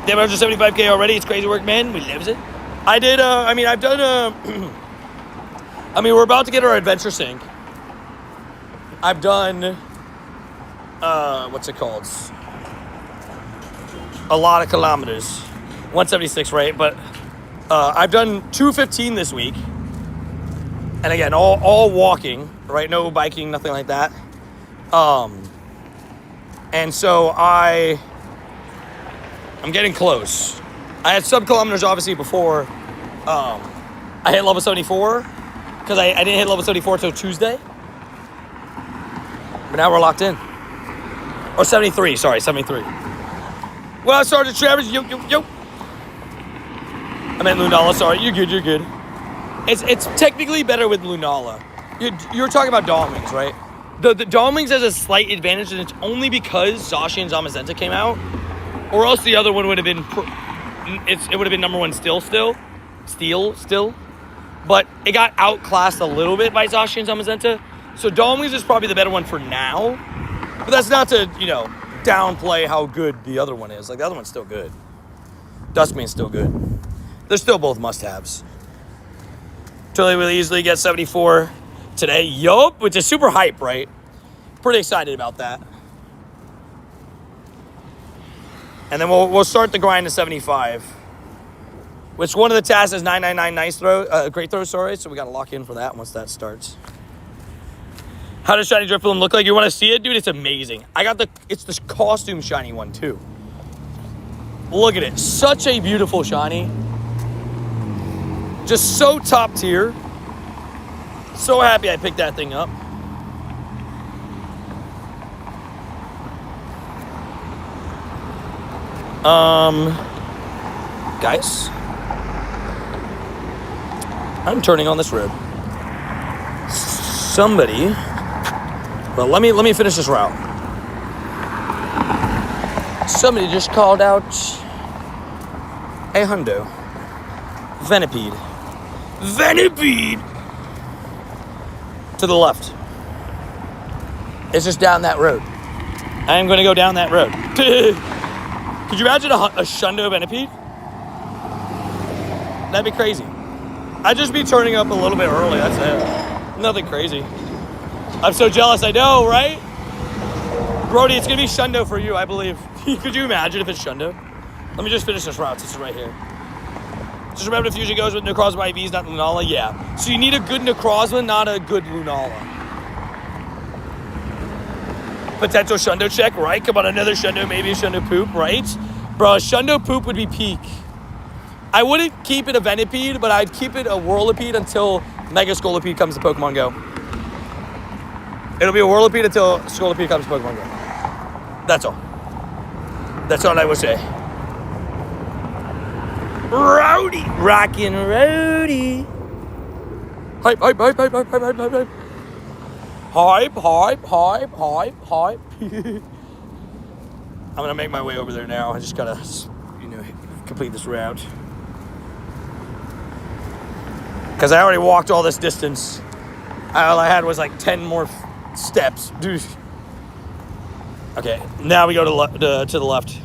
Damn, 175K already. It's crazy work, man. We lives it. I did, I've done, we're about to get our adventure sync. I've done, what's it called? A lot of kilometers. 176, right? But I've done 215 this week. And again, all walking, right? No biking, nothing like that. And so I'm getting close. I had sub-kilometers, obviously, before I hit level 74 because I didn't hit level 74 until Tuesday. But now we're locked in. Or 73, sorry, 73. Well, Sergeant Travers, yo. I meant Lunala, sorry. You're good. It's technically better with Lunala. You're talking about Dawn Wings, right? The Dawn Wings has a slight advantage, and it's only because Zacian and Zamazenta came out, or else the other one would have been, it would have been number one still. But it got outclassed a little bit by Zacian and Zamazenta, so Dawn Wings is probably the better one for now. But that's not to, downplay how good the other one is. Like, the other one's still good. Duskmane's still good. They're still both must-haves. Totally will easily get 74 today. Yup, which is super hype, right? Pretty excited about that. And then we'll start the grind to 75. Which one of the tasks is 999 great throw, sorry. So we got to lock in for that once that starts. How does Shiny Drifloon look like? You want to see it? Dude, it's amazing. It's this costume shiny one, too. Look at it. Such a beautiful shiny. Just so top tier. So happy I picked that thing up. Guys. I'm turning on this road. Somebody... Well, let me finish this route. Somebody just called out a hundo. Venipede. To the left. It's just down that road. I am going to go down that road. Could you imagine a Shundo Venipede? That'd be crazy. I'd just be turning up a little bit early, that's it. Nothing crazy. I'm so jealous, I know, right? Brody, it's going to be Shundo for you, I believe. Could you imagine if it's Shundo? Let me just finish this route. This is right here. Just remember, the fusion goes with Necrozma IVs, not Lunala. Yeah. So you need a good Necrozma, not a good Lunala. Potential Shundo check, right? Come on, another Shundo, maybe a Shundo Poop, right? Bro, a Shundo Poop would be peak. I wouldn't keep it a Venipede, but I'd keep it a Whirlipede until Mega Scolipede comes to Pokemon Go. It'll be a Whirlipede until Scolipede comes to Pokemon Go. That's all. That's all I will say. Rowdy! Rockin' Rowdy! Hype. Hype. I'm gonna make my way over there now. I just gotta, complete this route. Because I already walked all this distance. All I had was like 10 more steps. Dude. Okay, now we go to the left.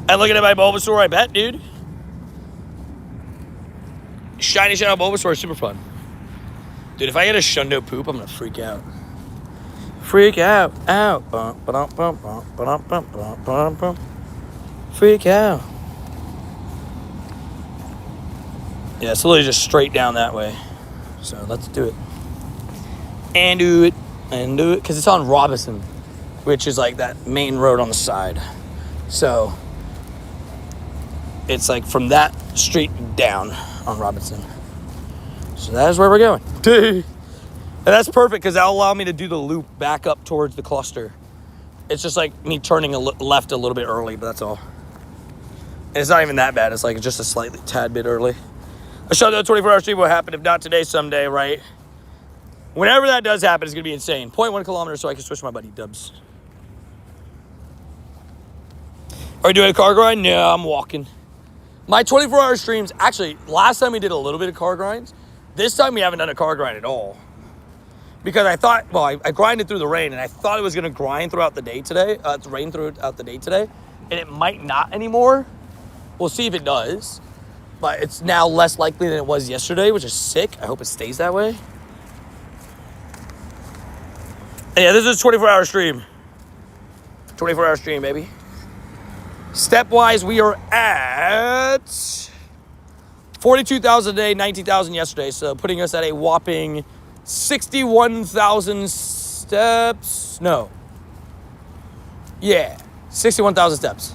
And looking at my Bulbasaur, I bet, dude. Shiny Shadow Bulbasaur is super fun. Dude, if I get a Shundo Poop, I'm gonna freak out. Freak out. Freak out. Yeah, it's literally just straight down that way. So let's do it. And do it. Because it's on Robinson, which is like that main road on the side. So it's like from that street down on Robinson. So that is where we're going. And that's perfect because that'll allow me to do the loop back up towards the cluster. It's just like me turning left a little bit early, but that's all. And it's not even that bad. It's like just a slightly tad bit early. A Shundo 24-hour stream will happen. If not today, someday, right? Whenever that does happen, it's going to be insane. 0.1 kilometers so I can switch my buddy Dubs. Are you doing a car grind? No, I'm walking. My 24-hour streams, actually, last time we did a little bit of car grinds. This time we haven't done a car grind at all. Because I thought, I grinded through the rain, and I thought it was going to grind throughout the day today. It's rain throughout the day today. And it might not anymore. We'll see if it does. But it's now less likely than it was yesterday, which is sick. I hope it stays that way. And yeah, this is a 24-hour stream. 24-hour stream, baby. Stepwise, we are at 42,000 a day, 19,000 yesterday. So putting us at a whopping 61,000 steps. No. Yeah, 61,000 steps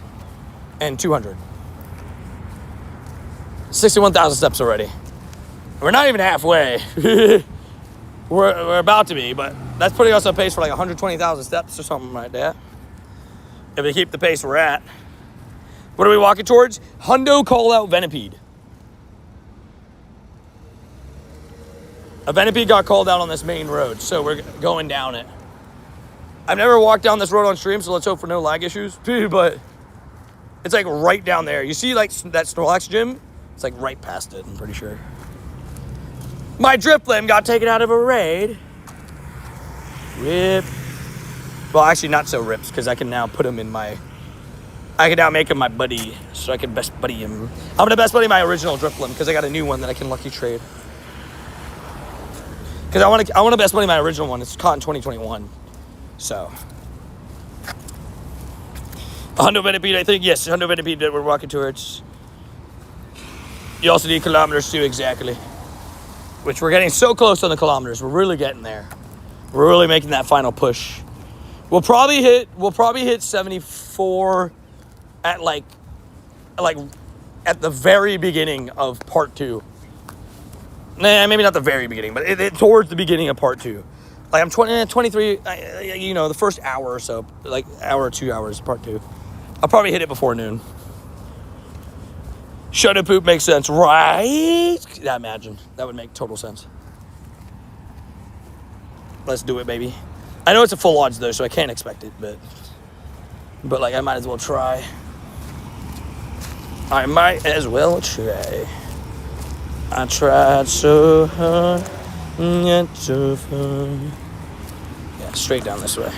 and 200. 61,000 steps already. We're not even halfway. we're about to be, but that's putting us on pace for like 120,000 steps or something like that. If we keep the pace we're at. What are we walking towards? Hundo call out Venipede. A Venipede got called out on this main road, so we're going down it. I've never walked down this road on stream, so let's hope for no lag issues. But it's like right down there. You see like that Snorlax gym? It's like right past it, I'm pretty sure. My Drifblim got taken out of a raid. Rip. Well, actually not so rips, because I can now put him in my... I can now make him my buddy, so I can best buddy him. I'm going to best buddy my original Drifblim, because I got a new one that I can lucky trade. Because I want to best buddy my original one. It's caught in 2021. So. Hundo Venipede, I think. Yes, Hundo Venipede that we're walking towards. You also need kilometers too, exactly. Which we're getting so close on the kilometers. We're really getting there. We're really making that final push. We'll probably hit 74 at like at the very beginning of part 2. Nah, maybe not the very beginning, but towards the beginning of part 2. Like I'm 23, you know, the first hour or so, like hour or 2 hours, part 2. I'll probably hit it before noon. Shadow poop makes sense, right? Yeah, imagine. That would make total sense. Let's do it, baby. I know it's a full odds though, so I can't expect it, but like I might as well try. I might as well try. I tried so hard, yet so far. Yeah, straight down this way.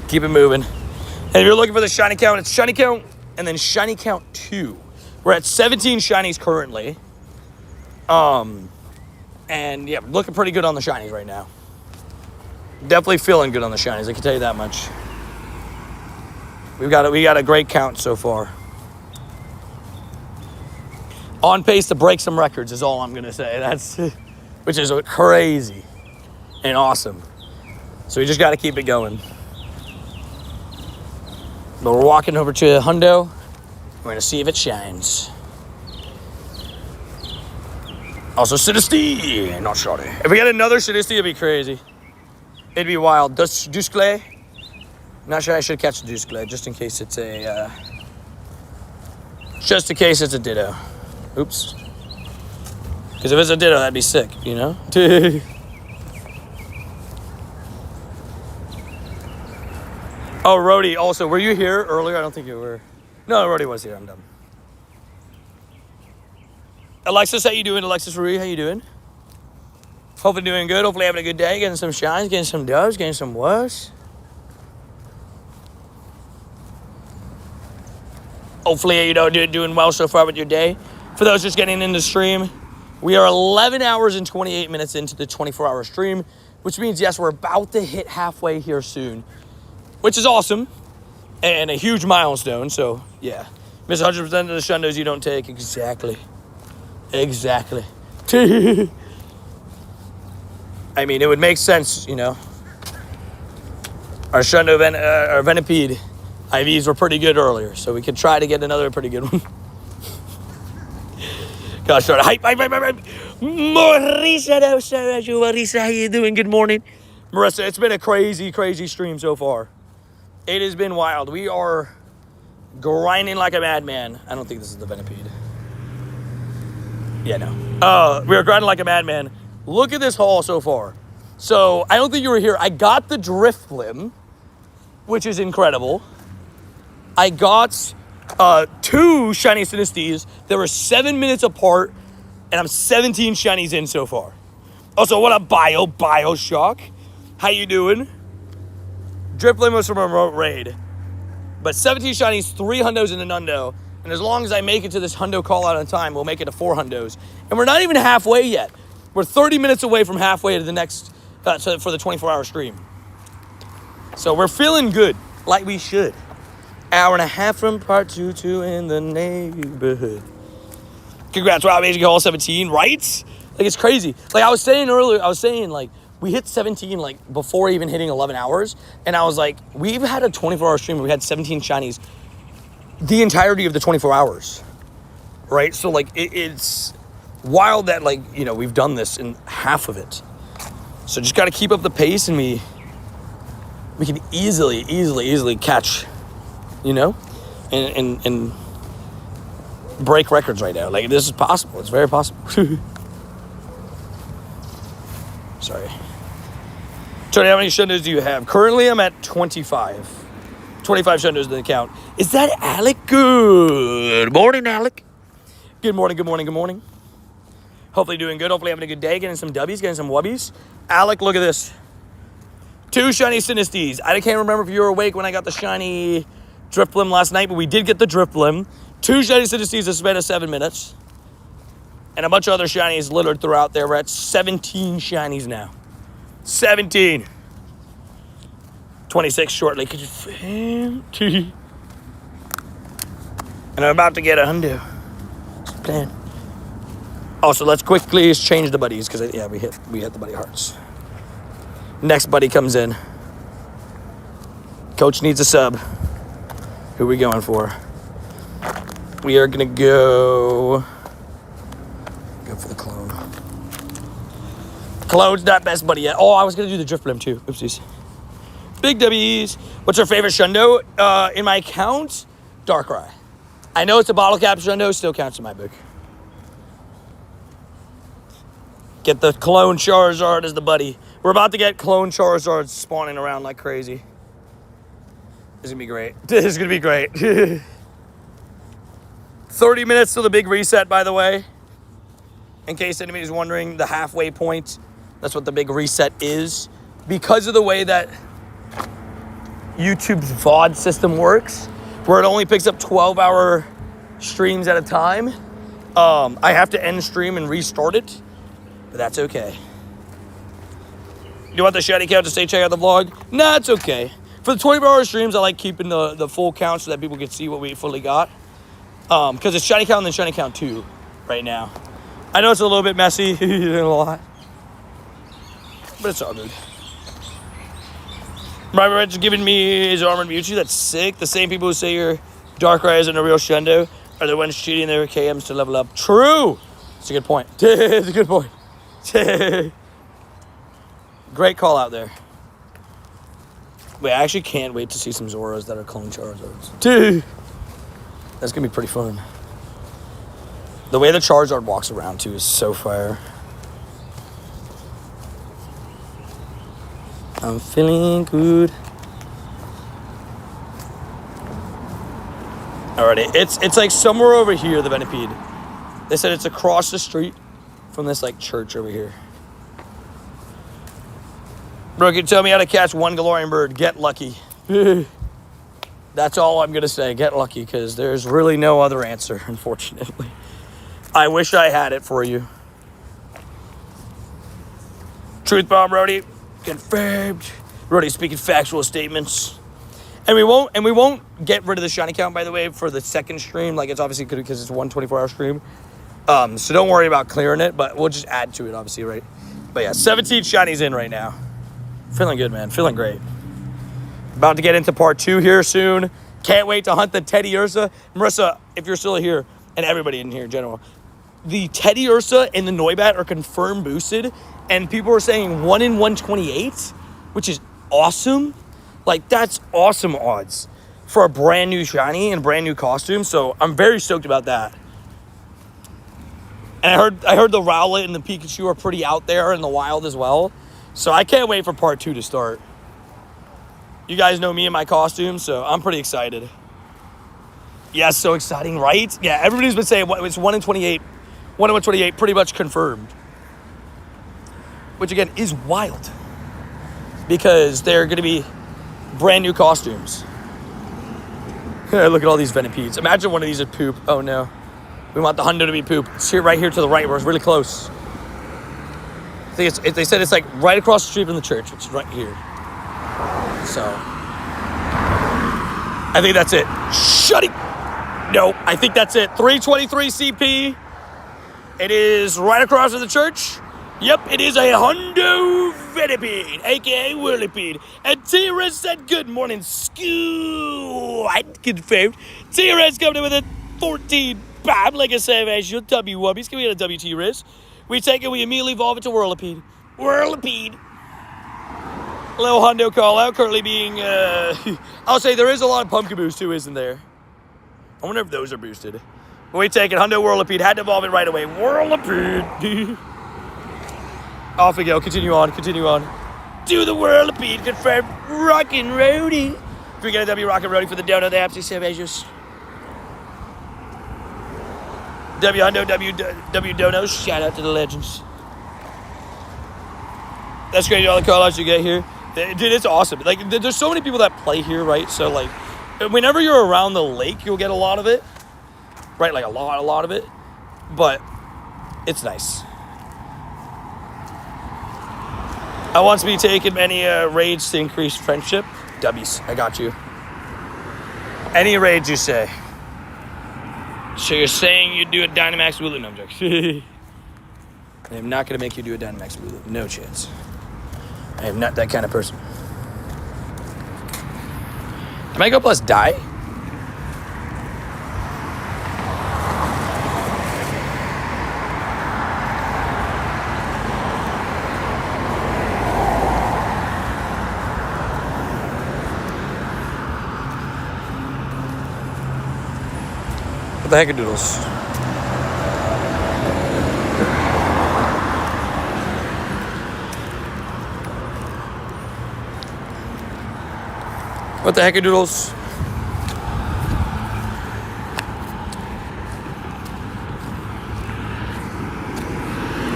Keep it moving. And if you're looking for the shiny count, it's shiny count and then shiny count 2. We're at 17 shinies currently. And yeah, looking pretty good on the shinies right now. Definitely feeling good on the shinies, I can tell you that much. We got a great count so far. On pace to break some records is all I'm gonna say. Which is crazy and awesome. So we just gotta keep it going. But we're walking over to Hundo. We're gonna see if it shines. Also, Sinistea, not Shorty. If we had another Sinistea, it'd be crazy. It'd be wild. Duskle? Not sure I should catch the Duskle, just in case it's a, Ditto. Oops. Because if it's a Ditto, that'd be sick, you know? Oh, Rhodey, also, were you here earlier? I don't think you were. No, Rhodey was here, I'm dumb. Alexis, how you doing? Alexis Rui, how you doing? Hopefully doing good. Hopefully having a good day. Getting some shines, getting some doves, getting some was. Hopefully, you know, doing well so far with your day. For those just getting in the stream, we are 11 hours and 28 minutes into the 24-hour stream, which means, yes, we're about to hit halfway here soon, which is awesome and a huge milestone. So, yeah. Miss 100% of the shundos you don't take. Exactly. Exactly. I mean, it would make sense, you know. Our Shundo our Venipede IVs were pretty good earlier, so we could try to get another pretty good one. Gosh, start hype. Marisa, how you doing? Good morning. Marissa, it's been a crazy, crazy stream so far. It has been wild. We are grinding like a madman. I don't think this is the Venipede. Yeah, no. We are grinding like a madman. Look at this haul so far. So, I don't think you were here. I got the Drifblim, which is incredible. I got 2 shiny Sinestees that were 7 minutes apart, and I'm 17 shinies in so far. Also, what up, Bioshock? How you doing? Drifblim was from a remote raid. But 17 shinies, 3 hundos, and a nundo. And as long as I make it to this hundo call out on time, we'll make it to 4 hundos. And we're not even halfway yet. We're 30 minutes away from halfway to the next, for the 24-hour stream. So we're feeling good, like we should. Hour and a half from part 2 in the neighborhood. Congrats, Rob, Aging Hall 17, right? Like, it's crazy. Like, I was saying earlier, like, we hit 17, like, before even hitting 11 hours. And I was like, we've had a 24-hour stream where we had 17 shinies the entirety of the 24 hours, right? So, like, it's wild that, like, you know, we've done this in half of it. So just got to keep up the pace, and we can easily catch, you know, and break records right now. Like, this is possible. It's very possible. Sorry. Tony, how many shundos do you have? Currently, I'm at 25. 25 shundos in the account. Is that Alec? Good morning, Alec. Good morning. Hopefully doing good. Hopefully having a good day. Getting some W's, getting some wubbies. Alec, look at this. 2 shiny Sinisties. I can't remember if you were awake when I got the shiny Drifblim last night, but we did get the Drifblim. 2 shiny Sinisties in a span of 7 minutes. And a bunch of other shinies littered throughout there. We're at 17 shinies now. 17. 26 shortly. Could you... And I'm about to get a hundo. Plan. Also, let's quickly change the buddies, because, yeah, we hit the buddy hearts. Next buddy comes in. Coach needs a sub. Who are we going for? We are going to go for the clone. Clone's not best buddy yet. Oh, I was going to do the Drifblim too. Oopsies. Big W's. What's your favorite shundo? In my account, Darkrai. I know it's a bottle cap shundo, still counts in my book. Get the clone Charizard as the buddy. We're about to get clone Charizard spawning around like crazy. This is going to be great. This is going to be great. 30 minutes to the big reset, by the way. In case anybody's wondering, the halfway point, that's what the big reset is. Because of the way that YouTube's VOD system works, where it only picks up 12-hour streams at a time, I have to end stream and restart it. But that's okay. You want the shiny count to say check out the vlog? Nah, it's okay. For the 24-hour streams, I like keeping the full count so that people can see what we fully got. Because it's shiny count and then shiny count 2 right now. I know it's a little bit messy, a lot. But it's all good. My Red's giving me his Armored Mewtwo. That's sick. The same people who say your Darkrai isn't a real shundo are the ones cheating their KMs to level up. True! It's a good point. It's a good point. Great call out there. Wait, I actually can't wait to see some Zoras that are clone Charizards. That's going to be pretty fun. The way the Charizard walks around, too, is so fire. I'm feeling good. Alrighty, it's like somewhere over here, the Venipede. They said it's across the street from this, like, church over here. Bro, can you tell me how to catch one Galarian bird? Get lucky. That's all I'm going to say. Get lucky, because there's really no other answer, unfortunately. I wish I had it for you. Truth bomb, Rody. Confirmed. Rody speaking factual statements. And we won't get rid of the shiny count, by the way, for the second stream. Like, it's obviously good because it's one 24-hour stream. So don't worry about clearing it, but we'll just add to it, obviously, right? But yeah, 17 shinies in right now. Feeling good, man. Feeling great. About to get into part 2 here soon. Can't wait to hunt the Teddy Ursa. Marissa, if you're still here, and everybody in here in general, the Teddy Ursa and the Noibat are confirmed boosted, and people are saying 1 in 128, which is awesome. Like, that's awesome odds for a brand new shiny and brand new costume. So I'm very stoked about that. And I heard the Rowlet and the Pikachu are pretty out there in the wild as well. So I can't wait for part 2 to start. You guys know me and my costume, so I'm pretty excited. Yeah, so exciting, right? Yeah, everybody's been saying it's 1 in 28. 1 in 128, pretty much confirmed. Which, again, is wild. Because they're going to be brand new costumes. Look at all these Venipedes. Imagine one of these is poop. Oh, no. We want the hundo to be poop. It's here, right here to the right. We're really close. I think they said it's like right across the street from the church, which is right here. So, I think that's it. Shut it. No, I think that's it. 323 CP. It is right across from the church. Yep, it is a hundo Whirlipede, aka Whirlipede. And T-Rez said, good morning, Squad. Confirmed. T-Rez coming in with a 14 bam, like a savage. W-Wubbies. Can we get a W-T-Rez? We take it, we immediately evolve it to Whirlipede. Whirlipede. Little hundo call out, currently being, I'll say there is a lot of pumpkin boost too, isn't there? I wonder if those are boosted. But we take it, hundo Whirlipede, had to evolve it right away. Whirlipede. Off we go, continue on. Do the Whirlipede, confirmed. Rockin' Roadie. Can we get a W Rockin' Roadie for the donut, the absolute savages? W hundo, W donos, shout out to the legends. That's great, all the call-outs you get here. Dude, it's awesome. Like, there's so many people that play here, right? So, like, whenever you're around the lake, you'll get a lot of it. Right, like a lot of it. But it's nice. I want to be taking many raids to increase friendship. W's, I got you. Any raids you say. So you're saying you do a Dynamax Wooloo? No, I'm joking. I am not going to make you do a Dynamax Wooloo. No chance. I am not that kind of person. Am I go plus die? What the heck are doodles? What the heck are doodles?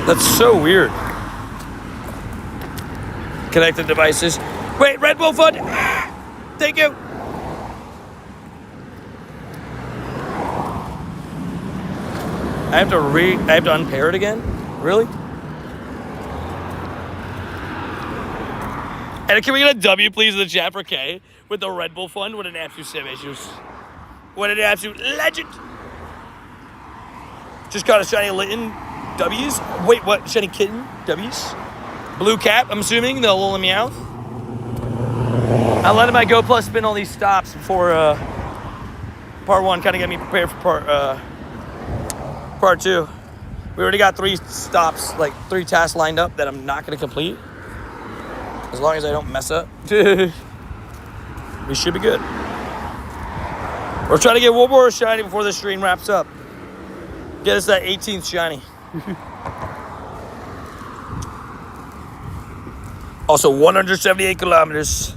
That's so weird. Connected devices. Wait, Red Bull Fund. Thank you. I have to unpair it again? Really? And can we get a W, please, in the chat for K? With the Red Bull Fund? What an absolute savages. What an absolute legend. Just caught a shiny Litten. W's? Wait, what? Shiny Kitten? W's? Blue Cap, I'm assuming. The Alola Meowth. I let my Go Plus spin all these stops before part one. Kind of get me prepared for part two. We already got 3 stops, like 3 tasks lined up that I'm not going to complete. As long as I don't mess up. We should be good. We're trying to get one more shiny before the stream wraps up. Get us that 18th shiny. Also, 178 kilometers.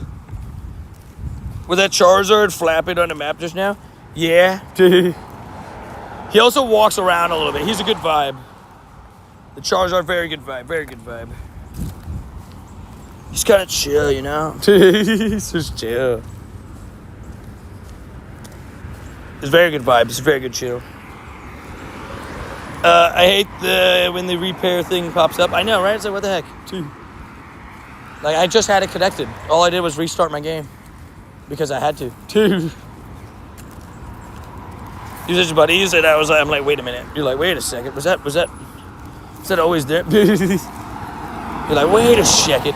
With that Charizard flapping on the map just now? Yeah. He also walks around a little bit. He's a good vibe. The Charizard, very good vibe. Very good vibe. He's kind of chill, you know? He's just chill. It's very good vibe. It's very good chill. I hate when the repair thing pops up. I know, right? It's like, what the heck? Like, I just had it connected. All I did was restart my game. Because I had to. Usage buddies, and I'm like, wait a minute. You're like, wait a second. Was that always there? You're like, wait a second.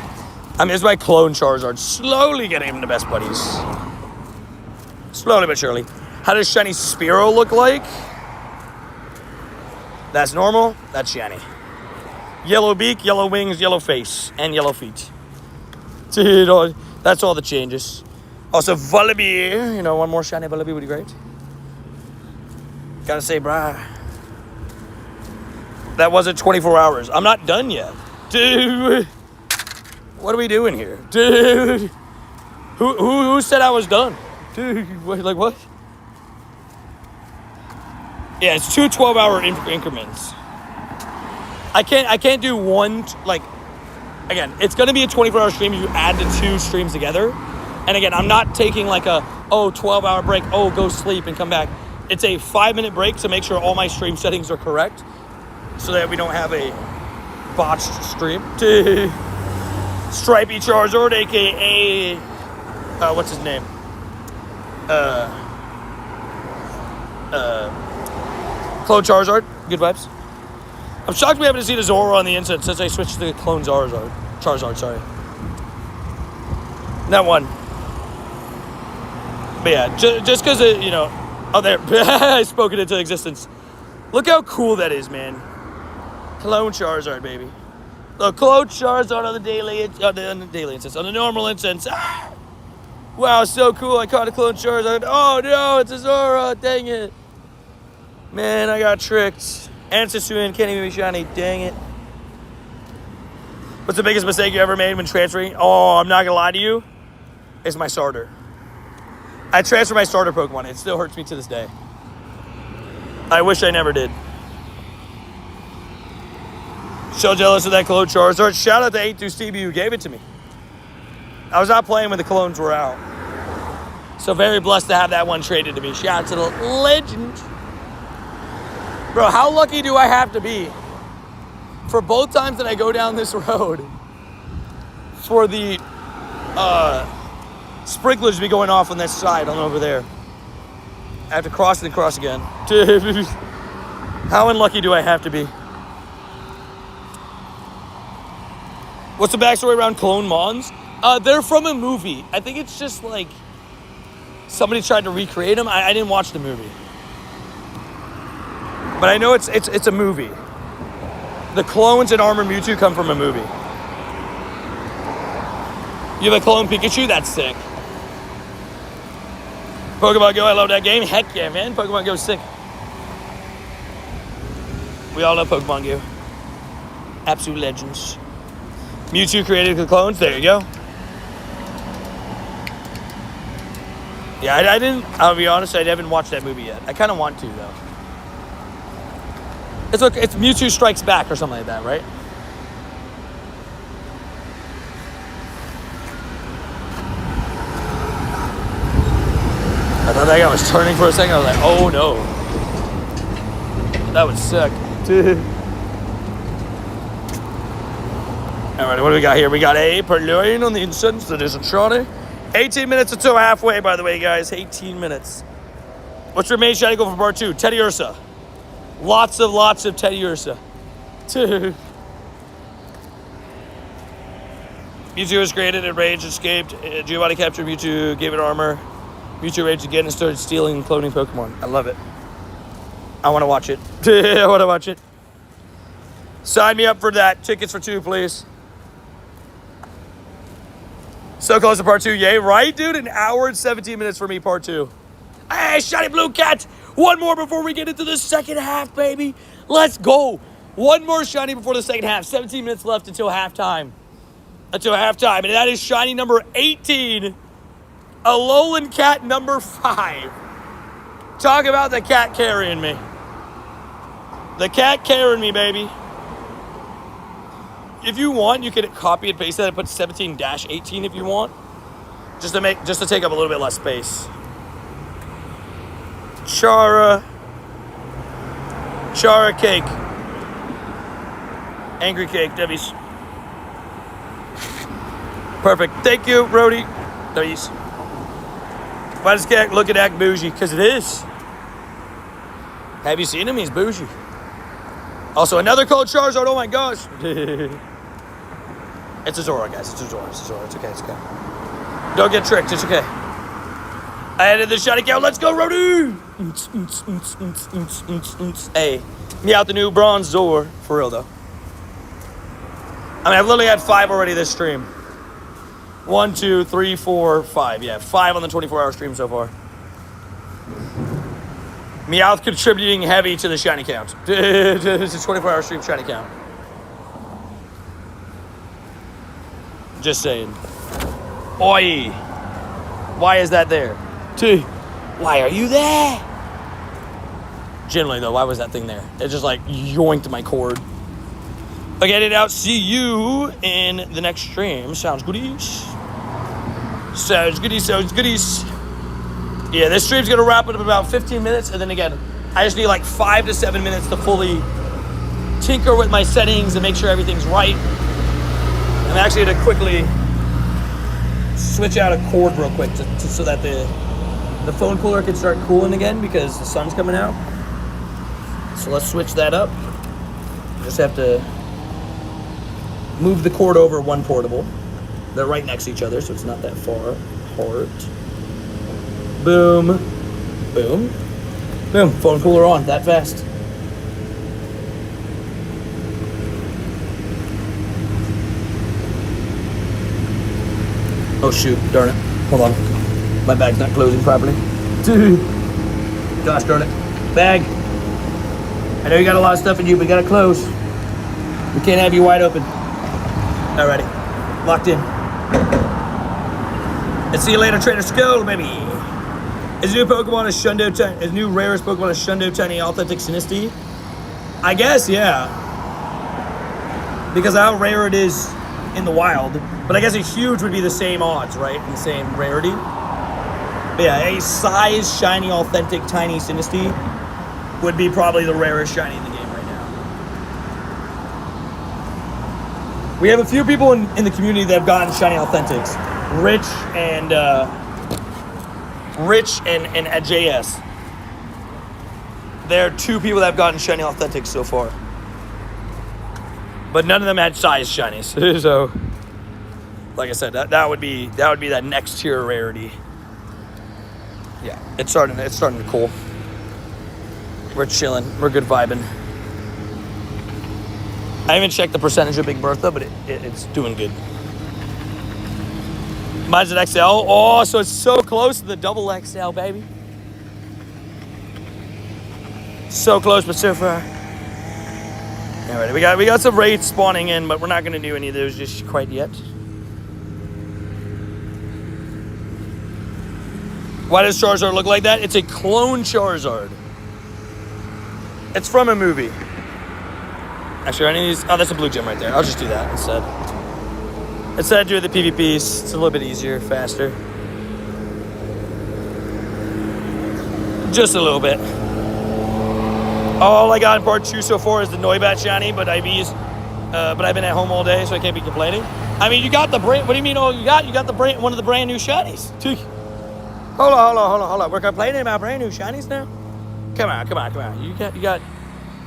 I mean, it's my clone Charizard. Slowly getting him the best buddies. Slowly but surely. How does shiny Spearow look like? That's normal. That's shiny. Yellow beak, yellow wings, yellow face, and yellow feet. Dude, that's all the changes. Also, Vullaby. You know, one more shiny Vullaby would be great. Gotta say, brah. That wasn't 24 hours. I'm not done yet. Dude. What are we doing here? Dude. Who said I was done? Dude, wait, like what? Yeah, it's 2 12-hour increments. I can't do one, like, again, it's going to be a 24-hour stream if you add the 2 streams together. And again, I'm not taking like a, 12-hour break, go sleep and come back. It's a 5-minute break to make sure all my stream settings are correct so that we don't have a botched stream. Stripey Charizard, a.k.a. What's his name? Clone Charizard. Good vibes. I'm shocked we haven't seen a Zoro on the inside since I switched to Clone Charizard. Charizard, sorry. That one. But yeah, just because it, you know, oh there, I spoke it into existence. Look how cool that is, man. Clone Charizard, baby. The Clone Charizard on the daily, on the daily instance, on the normal instance. Ah! Wow, so cool. I caught a Clone Charizard. Oh no, it's a Zora. Dang it. Man, I got tricked. And it's a Suin, can't even be shiny. Dang it. What's the biggest mistake you ever made when transferring? Oh, I'm not gonna lie to you. It's my starter. I transferred my starter Pokemon. It still hurts me to this day. I wish I never did. So jealous of that Clone Charizard. Shout out to 82 Stevie who gave it to me. I was not playing when the clones were out. So very blessed to have that one traded to me. Shout out to the legend. Bro, how lucky do I have to be for both times that I go down this road for the sprinklers to be going off on this side on over there? I have to cross and cross again. Dude, how unlucky do I have to be? What's the backstory around Clone Mons? They're from a movie. I think it's just like somebody tried to recreate them. I didn't watch the movie, but I know it's a movie. The clones in Armor Mewtwo come from a movie. You have a clone Pikachu? That's sick. Pokemon Go, I love that game. Heck yeah, man. Pokemon Go's sick. We all love Pokemon Go. Absolute legends. Mewtwo created the clones. There you go. Yeah, I didn't, I'll be honest, I haven't watched that movie yet. I kind of want to, though. It's okay, it's Mewtwo Strikes Back or something like that, right? I thought that guy was turning for a second. I was like, oh no. That would suck. Alright, what do we got here? We got a Purloin on the instance. That is a Trotty. 18 minutes until halfway, by the way, guys. 18 minutes. What's your main shiny goal for part 2? Teddy Ursa. Lots of Teddy Ursa. Mewtwo was created and Rage escaped. Giovanni captured Mewtwo, gave it armor. Mewtwo raged again and started stealing and cloning Pokemon. I love it. I want to watch it. I want to watch it. Sign me up for that. Tickets for 2, please. So close to part 2. Yay, right, dude? An hour and 17 minutes for me, part 2. Hey, shiny blue cat. One more before we get into the second half, baby. Let's go. One more shiny before the second half. 17 minutes left until halftime. And that is shiny number 18. Alolan cat number 5. Talk about the cat carrying me. The cat carrying me, baby. If you want, you can copy and paste that and put 17-18 if you want. Just to take up a little bit less space. Chara cake. Angry cake, Debbie's. Perfect. Thank you, Brody. Debbie's. Why does cat look and act bougie? Because it is. Have you seen him? He's bougie. Also, another cold Charizard. Oh my gosh. It's a Zora, guys. It's a Zora. It's okay. It's okay. Don't get tricked. It's okay. I added the shiny count. Let's go, Rody. Hey, me out the new bronze Zor. For real, though. I mean, I've literally had 5 already this stream. 1, 2, 3, 4, 5. Yeah, 5 on the 24-hour stream so far. Meowth contributing heavy to the shiny count. It's a 24-hour stream shiny count. Just saying. Oi! Why is that there? Why are you there? Generally, though, why was that thing there? It just, like, yoinked my cord. Okay, I did out. See you in the next stream. Sounds goodies. Sounds goodies. Yeah, this stream's going to wrap up in about 15 minutes. And then again, I just need like 5 to 7 minutes to fully tinker with my settings and make sure everything's right. I'm actually going to quickly switch out a cord real quick so that the phone cooler can start cooling again because the sun's coming out. So let's switch that up. Just have to Move the cord over one portable. They're right next to each other, so it's not that far apart. Boom. Boom. Boom. Phone cooler on. That fast. Oh shoot, darn it. Hold on. My bag's not closing properly. Dude. Gosh darn it. Bag. I know you got a lot of stuff in you, but you gotta close. We can't have you wide open. Alrighty. Locked in. And see you later, Trader Skull, baby. His new Pokemon is Shundo Tiny. His new rarest Pokemon is Shundo Tiny Authentic Sinistea. I guess, yeah. Because of how rare it is in the wild. But I guess a huge would be the same odds, right? And the same rarity. But yeah, a size shiny authentic tiny Sinistea would be probably the rarest shiny in the game right now. We have a few people in the community that have gotten shiny authentics. Rich and at JS. There are 2 people that have gotten shiny authentics so far. But none of them had size shinies. So like I said, that would be that next tier rarity. Yeah, it's starting to cool. We're chilling. We're good vibing. I haven't checked the percentage of Big Bertha, but it's doing good. Mine's an XL. Oh, so it's so close to the double XL, baby. So close, but so far. Alright, we got some raids spawning in, but we're not gonna do any of those just quite yet. Why does Charizard look like that? It's a clone Charizard. It's from a movie. Actually, any of these... Oh, that's a blue gem right there. I'll just do that instead. Instead of doing the PvPs, it's a little bit easier, faster. Just a little bit. All I got in part 2 so far is the Noibat shiny, but I've been at home all day, so I can't be complaining. I mean, you got the brand... What do you mean all you got? You got the brand, one of the brand new shinies. Hold on. We're complaining about brand new shinies now? Come on.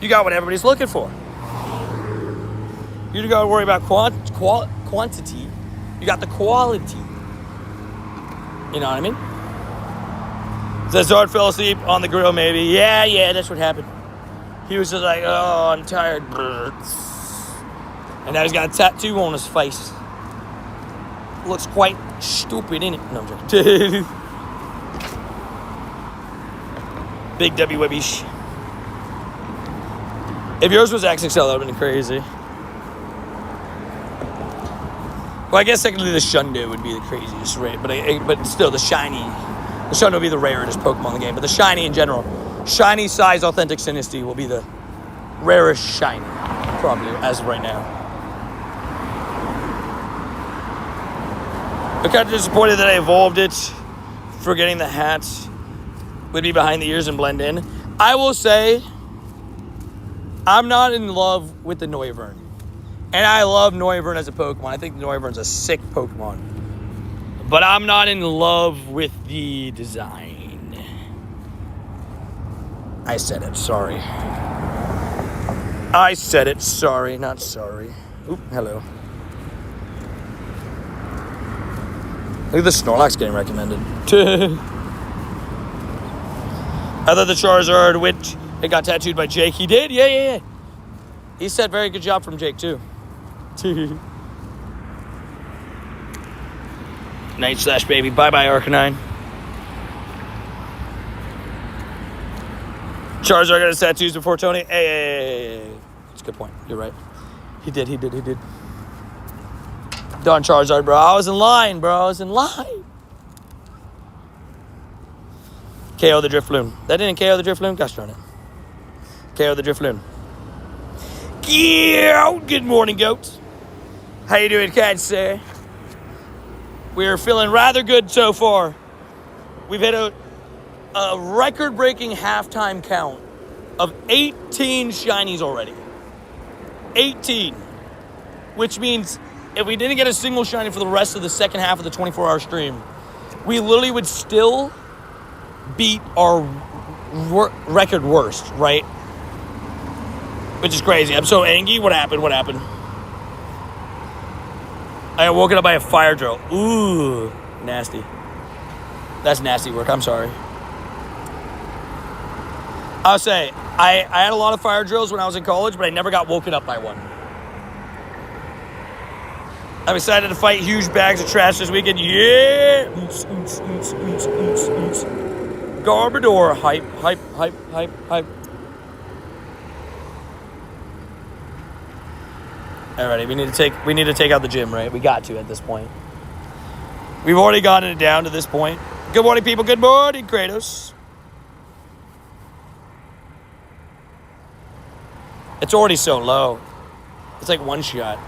You got what everybody's looking for. You don't gotta worry about quantity. You got the quality. You know what I mean? Zard fell asleep on the grill, maybe. Yeah, that's what happened. He was just like, oh, I'm tired. And now he's got a tattoo on his face. Looks quite stupid, innit? No, I'm joking. Big W Webbish. If yours was XXL, that would have been crazy. Well, I guess technically the Shundo would be the craziest, right? But still, the Shundo would be the rarest Pokemon in the game. But the shiny in general, shiny size authentic Sinistea will be the rarest shiny, probably, as of right now. I'm kind of disappointed that I evolved it, forgetting the hats would be behind the ears and blend in. I will say, I'm not in love with the Noivern. And I love Noivern as a Pokemon. I think Noivern's a sick Pokemon. But I'm not in love with the design. I said it, sorry. I said it, sorry, not sorry. Oop, hello. Look at the Snorlax getting recommended. I thought the Charizard, which it got tattooed by Jake. He did? Yeah. He said very good job from Jake, too. Night slash baby. Bye-bye, Arcanine. Charizard got his tattoos before Tony. Hey. That's a good point. You're right. He did. Darn Charizard, bro. I was in line. KO the Drifloon. That didn't KO the Drifloon? Gosh darn it. KO the Drifloon. Yeah, good morning, goats. How you doing, cats, sir? We're feeling rather good so far. We've hit a record-breaking halftime count of 18 shinies already. 18. Which means if we didn't get a single shiny for the rest of the second half of the 24-hour stream, we literally would still beat our record worst, right? Which is crazy. I'm so angry. What happened? I got woken up by a fire drill. Ooh, nasty. That's nasty work. I'm sorry. I'll say, I had a lot of fire drills when I was in college, but I never got woken up by one. I'm excited to fight huge bags of trash this weekend. Yeah! Garbador. Hype, hype, hype, hype, hype. Alrighty, we need to take out the gym, right? We got to at this point. We've already gotten it down to this point. Good morning, people. Good morning, Kratos. It's already so low. It's like one shot.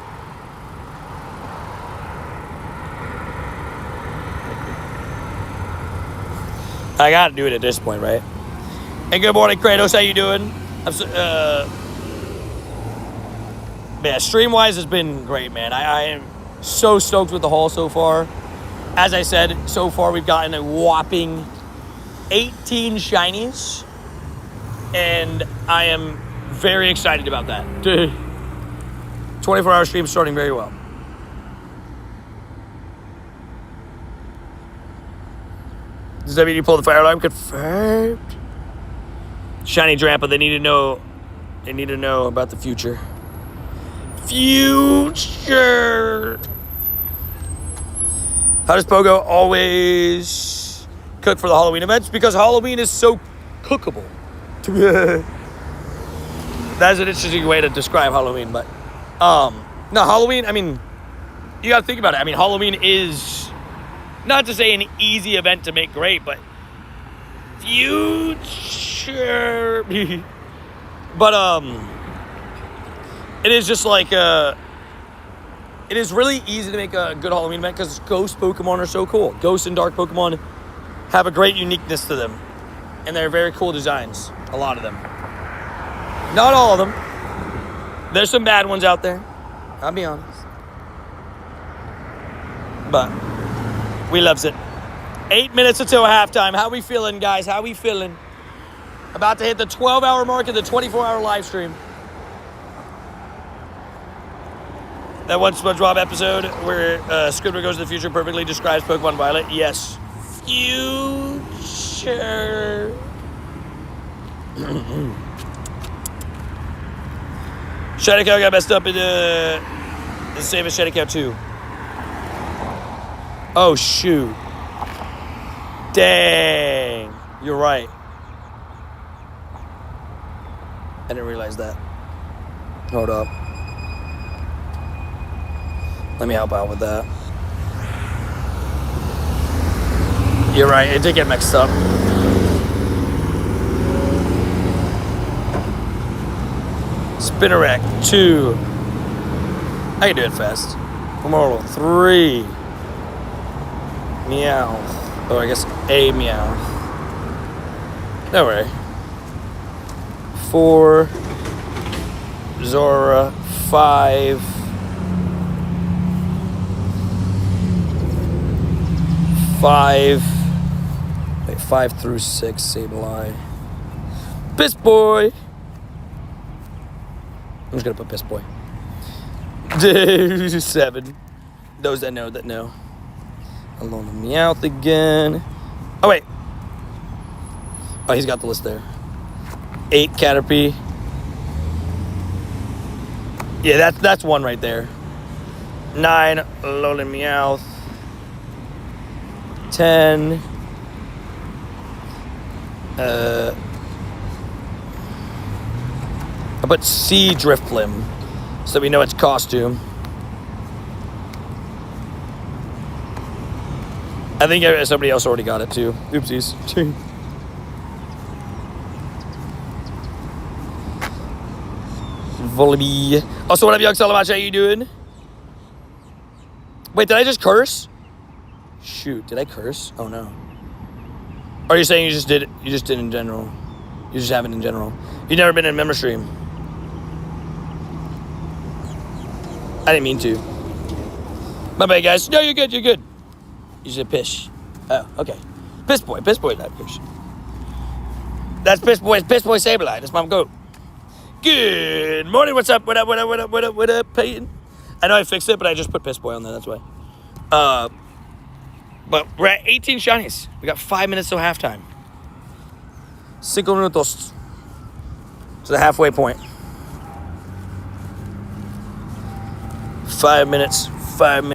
I gotta do it at this point, right? Hey, good morning, Kratos. How you doing? Man, stream-wise has been great, man. I am so stoked with the haul so far. As I said, so far we've gotten a whopping 18 shinies. And I am very excited about that. 24-hour stream starting very well. Does WD pull the fire alarm? Confirmed. Shiny Drampa, they need to know about the future. Future. How does Pogo always cook for the Halloween events? Because Halloween is so cookable. That's an interesting way to describe Halloween, but no, Halloween, I mean, you gotta think about it. I mean, Halloween is not to say an easy event to make great, but future. But it is just like it is really easy to make a good Halloween event because ghost Pokemon are so cool. Ghost and dark Pokemon have a great uniqueness to them, and they're very cool designs. A lot of them, not all of them. There's some bad ones out there. I'll be honest, but we loves it. 8 minutes until halftime. How we feeling, guys? How we feeling? About to hit the 12-hour mark of the 24-hour live stream. That one SpongeBob episode where Squidward goes to the future perfectly describes Pokemon Violet. Yes. Future. Shiny Cow got messed up in the same as Shiny Cow 2. Oh, shoot. Dang. You're right. I didn't realize that. Hold up. Let me help out with that. You're right, it did get mixed up. Spinnerack 2. I can do it fast. Immortal 3. Meow. Oh, I guess a meow. No way. 4. Zora 5. 5. Wait, 5 through 6, Sableye. Piss Boy. I'm just gonna put Piss Boy. 7. Those that know, that know. Alone Meowth again. Oh, wait. Oh, he's got the list there. 8, Caterpie. Yeah, that's one right there. 9, Alolan Meowth. 10. I put C Drifblim so we know its costume. I think somebody else already got it too. Oopsies. Volibee. Also, what up, Young Salamatch? How you doing? Wait, did I just curse? Shoot, did I curse? Oh no. Or are you saying you just did it? You just did in general? You just have it in general. You've never been in a member stream. I didn't mean to. My bad, guys. No, you're good. You're good. You said pish. Oh, okay. Piss Boy. Piss Boy, not pish. That's Piss Boy. Piss Boy Sableye. That's my goat. Good morning. What's up? What up? What up? What up? What up? What up, Peyton? I know I fixed it, but I just put Piss Boy on there. That's why. But we're at 18 shinies. We got 5 minutes till halftime. 5 minutos to the halfway point. 5 minutes. 5 minutes.